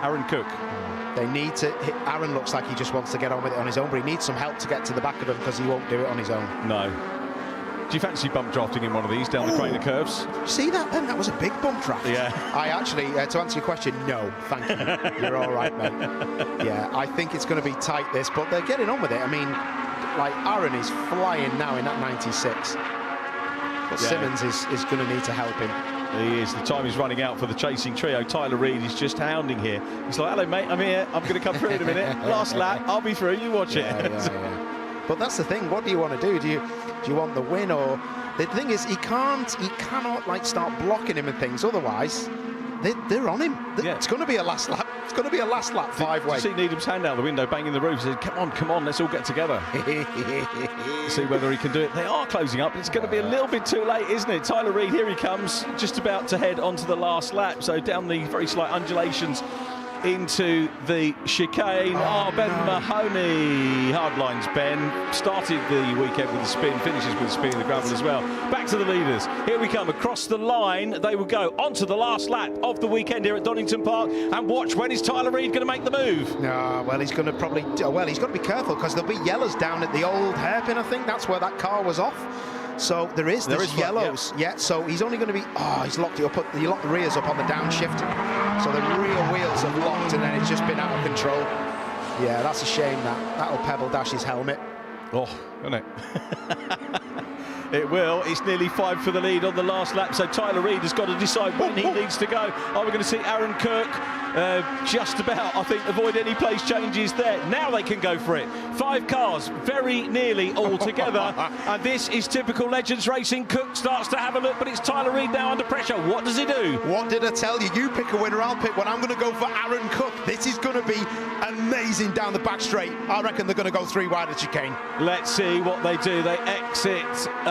Aaron Cook. They need to... Aaron looks like he just wants to get on with it on his own, but he needs some help to get to the back of him because he won't do it on his own. No. Do you fancy bump drafting in one of these down the Craner curves? See that then? That was a big bump draft. Yeah. I actually, to answer your question, no, thank you. You're all right, mate. Yeah, I think it's going to be tight, this, but they're getting on with it. I mean, like, Aaron is flying now in that 96. But Simmons is going to need to help him. He is. The time is running out for the chasing trio. Tyler Reid is just hounding here. He's like, hello, mate, I'm here. I'm going to come through in a minute. Last lap, I'll be through. You watch it. Yeah. But that's the thing. What do you want to do? Do you want the win, or the thing is he cannot like start blocking him and things. Otherwise, they're on him. It's going to be a last lap. It's going to be a last lap 5-way. See Needham's hand out the window, banging the roof. He said, come on, let's all get together. See whether he can do it. They are closing up. It's going to be a little bit too late, isn't it? Tyler Reid, here he comes, just about to head onto the last lap. So down the very slight undulations into the chicane. Ben Mahoney. Hard lines, Ben. Started the weekend with a spin, finishes with a spin in the gravel as well. Back to the leaders. Here we come. Across the line, they will go onto the last lap of the weekend here at Donington Park. And watch, when is Tyler Reid going to make the move? Well, he's going to probably... Well, he's got to be careful because there'll be yellows down at the old hairpin, I think. That's where that car was off. So there is yellows. Yeah, so he's only going to be... he's locked it up. He locked the rears up on the downshift. So the rear wheels have locked and then it's just been out of control. Yeah, that's a shame that. That'll pebble dash his helmet. Oh, isn't it? It will. It's nearly 5 for the lead on the last lap, so Tyler Reid has got to decide when he needs to go. Are we going to see Aaron Kirk just about, I think, avoid any place changes there? Now they can go for it. 5 cars, very nearly all together. And this is typical Legends Racing. Cook starts to have a look, but it's Tyler Reid now under pressure. What does he do? What did I tell you? You pick a winner, I'll pick one. I'm going to go for Aaron Cook. This is going to be amazing down the back straight. I reckon they're going to go 3 wide at chicane. Let's see what they do. They exit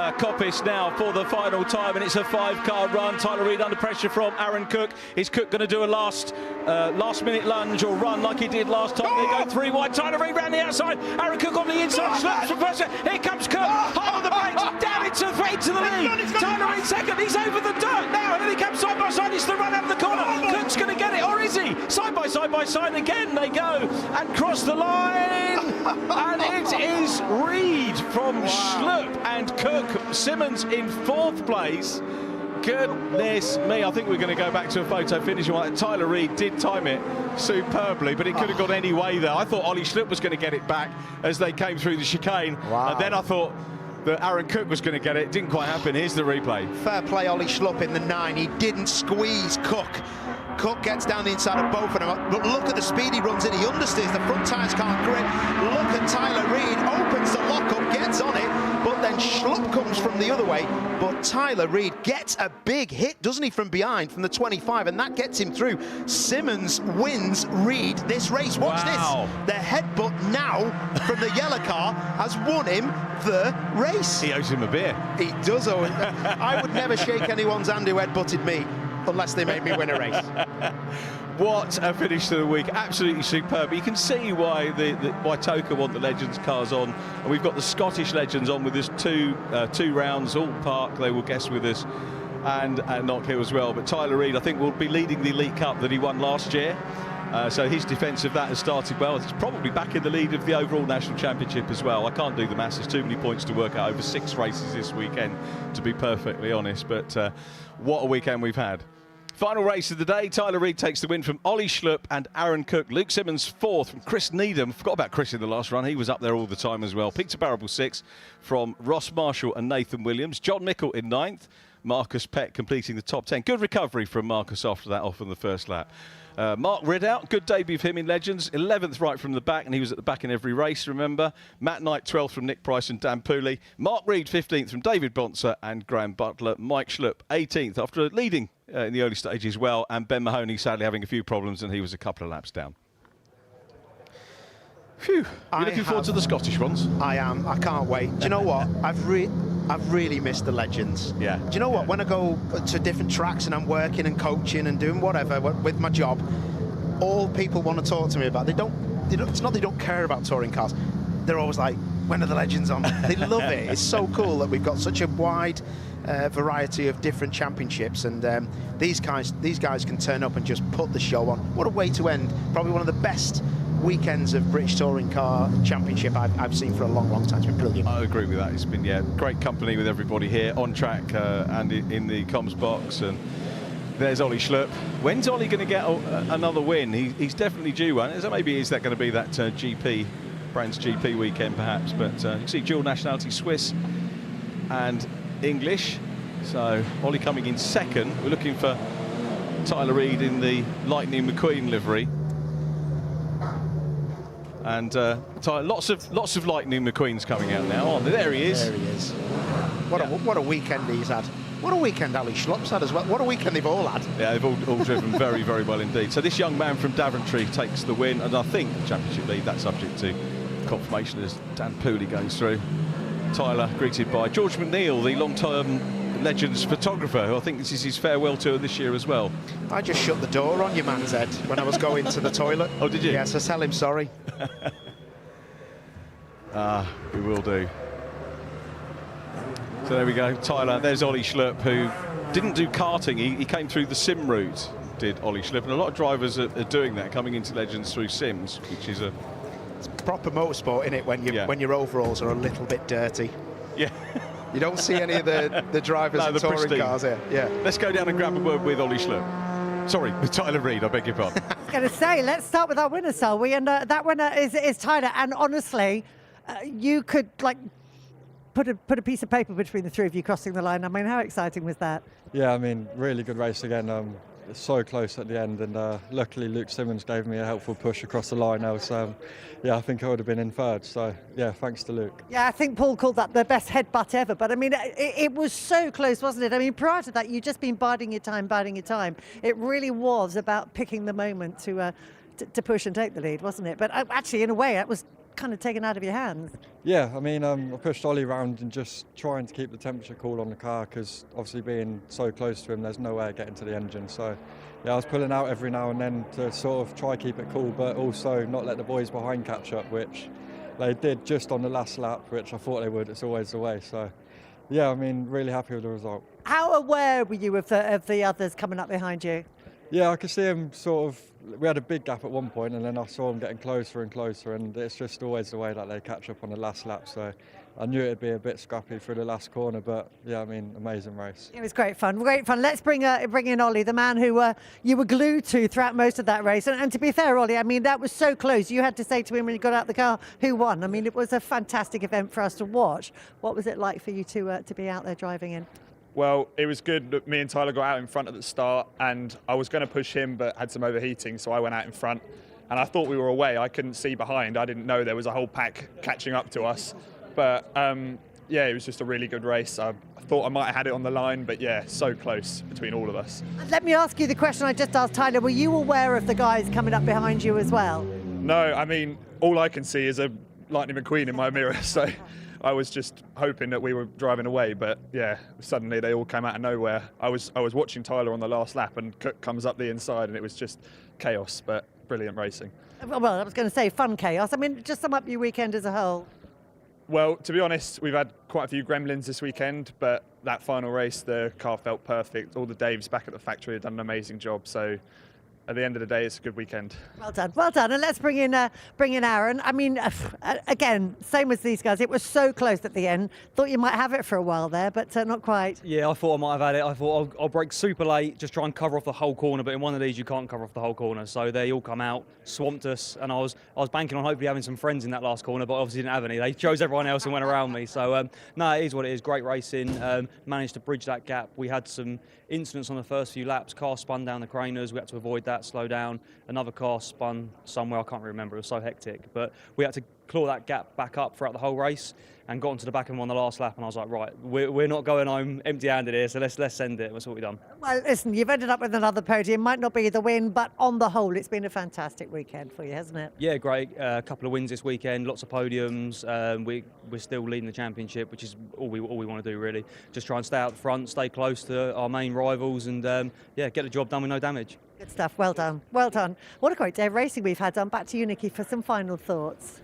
Coppice now for the final time, and it's a 5-car run. Tyler Reid under pressure from Aaron Cook. Is Cook going to do a last-minute lunge or run like he did last time? They go 3 wide. Tyler Reid round the outside. Aaron Cook on the inside. Slaps from pressure. Here comes Cook. Hard on the brakes. Down into the lead. Tyler Reid second. He's over the dirt now, and then he comes side by side. It's the run out of the corner. Cook's going to get it, or is he? Side by side again they go and cross the line. And it is Reid from Schlupp and Cook. Simmons in 4th place. Goodness me, I think we're going to go back to a photo finish. Tyler Reid did time it superbly, but it could have gone any way there. I thought Ollie Schlupp was going to get it back as they came through the chicane. Wow. And then I thought that Aaron Cook was going to get it. It didn't quite happen. Here's the replay. Fair play, Ollie Schlupp in the 9. He didn't squeeze Cook. Cook gets down the inside of both of them. But look at the speed he runs in. He understeers. The front tyres can't grip. Look at Tyler Reid. Opens the lockup, gets on it. But then Schlupp comes from the other way. But Tyler Reid gets a big hit, doesn't he, from behind, from the 25. And that gets him through. Simmons wins Reid this race. Watch this. The headbutt now from the yellow car has won him the race. He owes him a beer. He does owe him. I would never shake anyone's hand who headbutted me unless they made me win a race. What a finish to the week. Absolutely superb. You can see why why Toka want the Legends cars on. And we've got the Scottish Legends on with us two rounds, all park. They will guest with us. and Knock Hill as well. But Tyler Reid, I think, will be leading the Elite Cup that he won last year. So his defence of that has started well. It's probably back in the lead of the overall national championship as well. I can't do the maths. There's too many points to work out over 6 races this weekend, to be perfectly honest. But what a weekend we've had. Final race of the day, Tyler Reid takes the win from Ollie Schlupp and Aaron Cook. Luke Simmons 4th from Chris Needham. Forgot about Chris in the last run. He was up there all the time as well. Peter Barrable 6th from Ross Marshall and Nathan Williams. John Mickle in 9th. Marcus Peck completing the top 10. Good recovery from Marcus after that off on the first lap. Mark Ridout, good debut of him in Legends, 11th right from the back, and he was at the back in every race, remember. Matt Knight, 12th from Nick Price and Dan Pooley. Mark Reed, 15th from David Bonser and Graham Butler. Mike Schlupp, 18th, after leading in the early stages well, and Ben Mahoney sadly having a few problems, and he was a couple of laps down. Phew, you're looking forward to the Scottish ones? I am, I can't wait. Do you know what? I've really missed the Legends. Yeah. Do you know what? When I go to different tracks and I'm working and coaching and doing whatever with my job, all people want to talk to me about, it's not they don't care about touring cars. They're always like, when are the Legends on? They love it. It's so cool that we've got such a wide variety of different championships, and these guys can turn up and just put the show on. What a way to end probably one of the best weekends of British Touring Car Championship I've seen for a long, long time. It's been brilliant. I agree with that. It's been, yeah, great company with everybody here on track and in the comms box. And there's Ollie Schlupp. When's Ollie going to get another win? He's definitely due one. So maybe is that going to be that GP, Brands GP weekend perhaps? But you can see dual nationality, Swiss and English. So Ollie coming in 2nd. We're looking for Tyler Reid in the Lightning McQueen livery. And lots of Lightning McQueens coming out now. Oh, there he is. There he is. What a weekend he's had. What a weekend Ali Schlupp's had as well. What a weekend they've all had. Yeah, they've all driven very, very well indeed. So this young man from Daventry takes the win, and I think the championship lead, that's subject to confirmation as Dan Pooley goes through. Tyler greeted by George McNeil, the long-term Legends photographer, who I think this is his farewell tour this year as well. I just shut the door on your man's head when I was going to the toilet. Oh, did you? Yes, I tell him sorry. We will do. So there we go, Tyler. There's Ollie Schlupp, who didn't do karting. He came through the sim route, did Ollie Schlupp. And a lot of drivers are doing that, coming into Legends through sims, which is it's proper motorsport, innit, when your overalls are a little bit dirty. Yeah. You don't see any of the drivers in touring pristine cars here. Yeah. Let's go down and grab a word with Ollie Schlupp. Sorry, with Tyler Reid, I beg your pardon. I was going to say, let's start with our winner, shall we? And that winner is Tyler. And honestly, you could put a piece of paper between the three of you crossing the line. I mean, how exciting was that? Yeah, I mean, really good race again. So close at the end, and luckily Luke Simmons gave me a helpful push across the line else. Yeah, I think I would have been in 3rd. So yeah, thanks to Luke. Yeah, I think Paul called that the best headbutt ever. But I mean, it was so close, wasn't it? I mean, prior to that, you'd just been biding your time. It really was about picking the moment to push and take the lead, wasn't it? But actually, in a way, it was kind of taken out of your hands. Yeah, I mean, I pushed Ollie around and just trying to keep the temperature cool on the car, because obviously being so close to him, there's no way of getting to the engine. So yeah, I was pulling out every now and then to sort of try keep it cool, but also not let the boys behind catch up, which they did just on the last lap, which I thought they would. It's always the way. So yeah, I mean, really happy with the result. How aware were you of the others coming up behind you? Yeah, I could see him sort of. We had a big gap at one point, and then I saw him getting closer and closer, and it's just always the way that they catch up on the last lap. So I knew it'd be a bit scrappy through the last corner, but yeah, I mean, amazing race. It was great fun, great fun. Let's bring in Ollie, the man who you were glued to throughout most of that race. And to be fair, Ollie, I mean, that was so close. You had to say to him when you got out the car who won. I mean, it was a fantastic event for us to watch. What was it like for you to be out there driving in? Well, it was good that me and Tyler got out in front at the start, and I was going to push him but had some overheating, so I went out in front. And I thought we were away. I couldn't see behind. I didn't know there was a whole pack catching up to us. But yeah, it was just a really good race. I thought I might have had it on the line, but yeah, so close between all of us. Let me ask you the question I just asked Tyler. Were you aware of the guys coming up behind you as well? No, I mean, all I can see is a Lightning McQueen in my mirror, so I was just hoping that we were driving away, but yeah, suddenly they all came out of nowhere. I was watching Tyler on the last lap, and Cook comes up the inside, and it was just chaos, but brilliant racing. Well, I was going to say fun chaos. I mean, just sum up your weekend as a whole. Well, to be honest, we've had quite a few gremlins this weekend, but that final race, the car felt perfect. All the Daves back at the factory had done an amazing job. So at the end of the day, it's a good weekend. Well done, well done. And let's bring in Aaron. I mean, again, same as these guys. It was so close at the end. Thought you might have it for a while there, but not quite. Yeah, I thought I might have had it. I thought I'll brake super late, just try and cover off the whole corner. But in one of these, you can't cover off the whole corner. So they all come out, swamped us, and I was banking on hopefully having some friends in that last corner, but obviously didn't have any. They chose everyone else and went around me. So no, it is what it is. Great racing. Managed to bridge that gap. We had some incidents on the first few laps. Car spun down the craners. We had to avoid that, slow down. Another car spun somewhere, I can't remember, it was so hectic. But we had to claw that gap back up throughout the whole race and got onto the back of him on the last lap, and I was like, right, we're not going home empty-handed here, so let's send it. That's what we've done. Well, Listen, you've ended up with another podium. Might not be the win, but on the whole, it's been a fantastic weekend for you, hasn't it? Yeah, great. A couple of wins this weekend, lots of podiums. We're still leading the championship, which is all we want to do, really. Just try and stay out front, stay close to our main rivals, and yeah, get the job done with no damage. Good stuff. Well done. Well done. What a great day of racing we've had. Back to you, Nikki, for some final thoughts.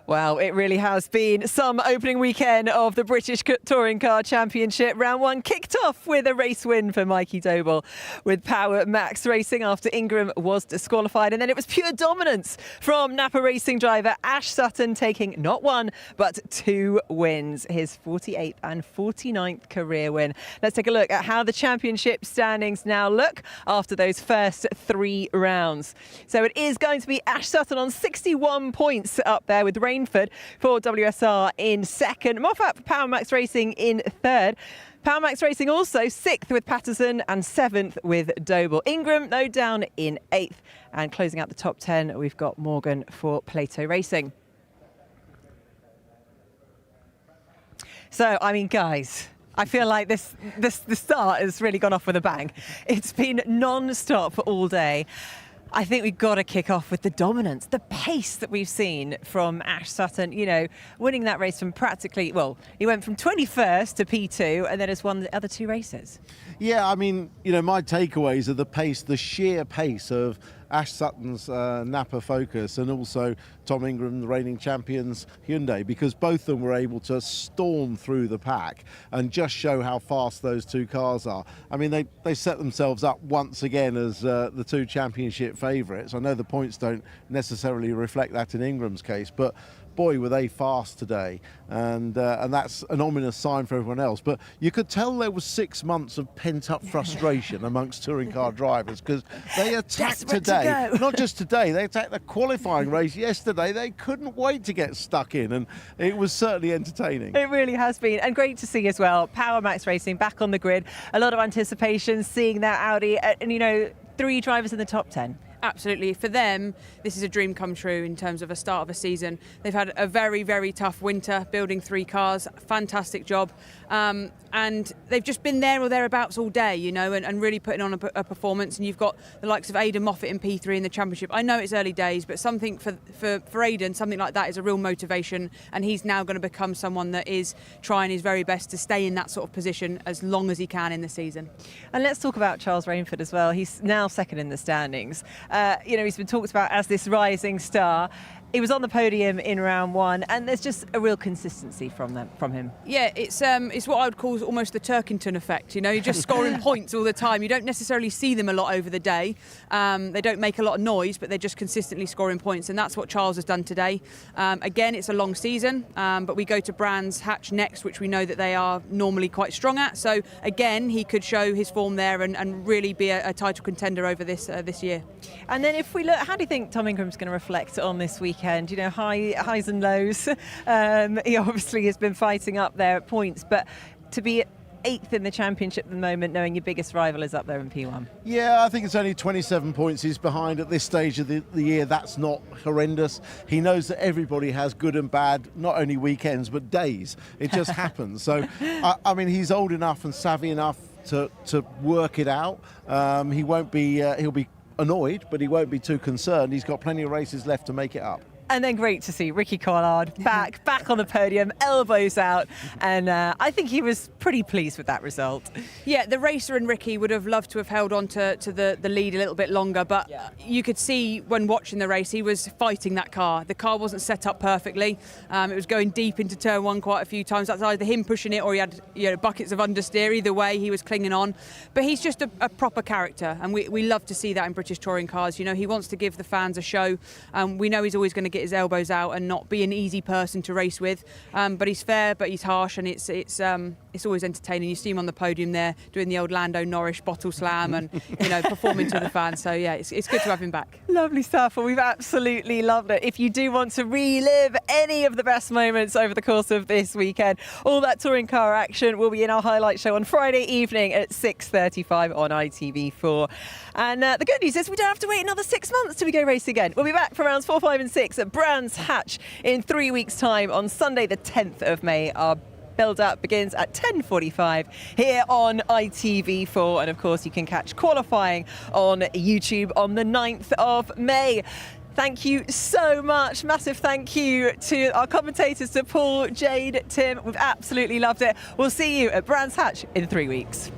Well, it really has been some opening weekend of the British Touring Car Championship. Round 1 kicked off with a race win for Mikey Doble with Power Max Racing after Ingram was disqualified. And then it was pure dominance from Napa Racing driver Ash Sutton, taking not 1 but 2 wins, his 48th and 49th career win. Let's take a look at how the championship standings now look after those first 3 rounds. So it is going to be Ash Sutton on 61 points up there, with Rainford for WSR in second, Moffat for Power Max Racing in third. Power Max Racing also 6th with Patterson and 7th with Doble. Ingram, though, down in 8th. And closing out the top 10, we've got Morgan for Plato Racing. So, I mean, guys, I feel like the start has really gone off with a bang. It's been non-stop all day. I think we've got to kick off with the dominance, the pace that we've seen from Ash Sutton, you know, winning that race from practically, well, he went from 21st to P2 and then has won the other 2 races. Yeah, I mean, you know, my takeaways are the pace, the sheer pace of Ash Sutton's Napa Focus and also Tom Ingram, the reigning champions Hyundai, because both of them were able to storm through the pack and just show how fast those 2 cars are. I mean, they set themselves up once again as the 2 championship favourites. I know the points don't necessarily reflect that in Ingram's case, but boy, were they fast today, and that's an ominous sign for everyone else. But you could tell there was 6 months of pent-up frustration amongst touring car drivers, because they attacked today. Not just today, they attacked the qualifying race yesterday. They couldn't wait to get stuck in, and it was certainly entertaining. It really has been, and great to see as well. Power Max Racing back on the grid. A lot of anticipation, seeing that Audi, and you know, 3 drivers in the top 10. Absolutely. For them, this is a dream come true in terms of a start of a season. They've had a very, very tough winter building 3 cars. Fantastic job. And they've just been there or thereabouts all day, you know, and really putting on a performance. And you've got the likes of Aidan Moffat in P3 in the championship. I know it's early days, but something for Aidan, something like that is a real motivation. And he's now going to become someone that is trying his very best to stay in that sort of position as long as he can in the season. And let's talk about Charles Rainford as well. He's now 2nd in the standings. You know, he's been talked about as this rising star. He was on the podium in round 1, and there's just a real consistency from him. Yeah, it's what I would call almost the Turkington effect. You know, you're just scoring points all the time. You don't necessarily see them a lot over the day. They don't make a lot of noise, but they're just consistently scoring points, and that's what Charles has done today. Again, it's a long season, but we go to Brands Hatch next, which we know that they are normally quite strong at. So again, he could show his form there and really be a title contender over this year. And then if we look, how do you think Tom Ingram's going to reflect on this weekend? You know, highs and lows. He obviously has been fighting up there at points, but to be 8th in the championship at the moment, knowing your biggest rival is up there in P1. Yeah, I think it's only 27 points he's behind at this stage of the year. That's not horrendous. He knows that everybody has good and bad, not only weekends, but days. It just happens. So, I mean, he's old enough and savvy enough to work it out. He won't be, he'll be annoyed, but he won't be too concerned. He's got plenty of races left to make it up. And then great to see Ricky Collard back on the podium, elbows out, and I think he was pretty pleased with that result. Yeah, the racer and Ricky would have loved to have held on to the lead a little bit longer, but you could see when watching the race he was fighting that car. The car wasn't set up perfectly. It was going deep into turn one quite a few times. That's either him pushing it or he had buckets of understeer. Either way, he was clinging on. But he's just a proper character, and we love to see that in British touring cars. You know, he wants to give the fans a show. We know he's always going to get his elbows out and not be an easy person to race with, but he's fair, but he's harsh, and it's always entertaining. You see him on the podium there doing the old Lando Norris bottle slam and performing to the fans. So yeah, it's good to have him back. Lovely stuff. Well, we've absolutely loved it. If you do want to relive any of the best moments over the course of this weekend, all that touring car action will be in our highlight show on Friday evening at 6:35 on ITV4. And the good news is we don't have to wait another 6 months till we go race again. We'll be back for rounds 4, 5 and 6 at Brands Hatch in 3 weeks' time on Sunday the 10th of May. Our build-up begins at 10:45 here on ITV4, and of course you can catch qualifying on YouTube on the 9th of May. Thank you so much. Massive thank you to our commentators, to Paul, Jade, Tim. We've absolutely loved it. We'll see you at Brands Hatch in 3 weeks.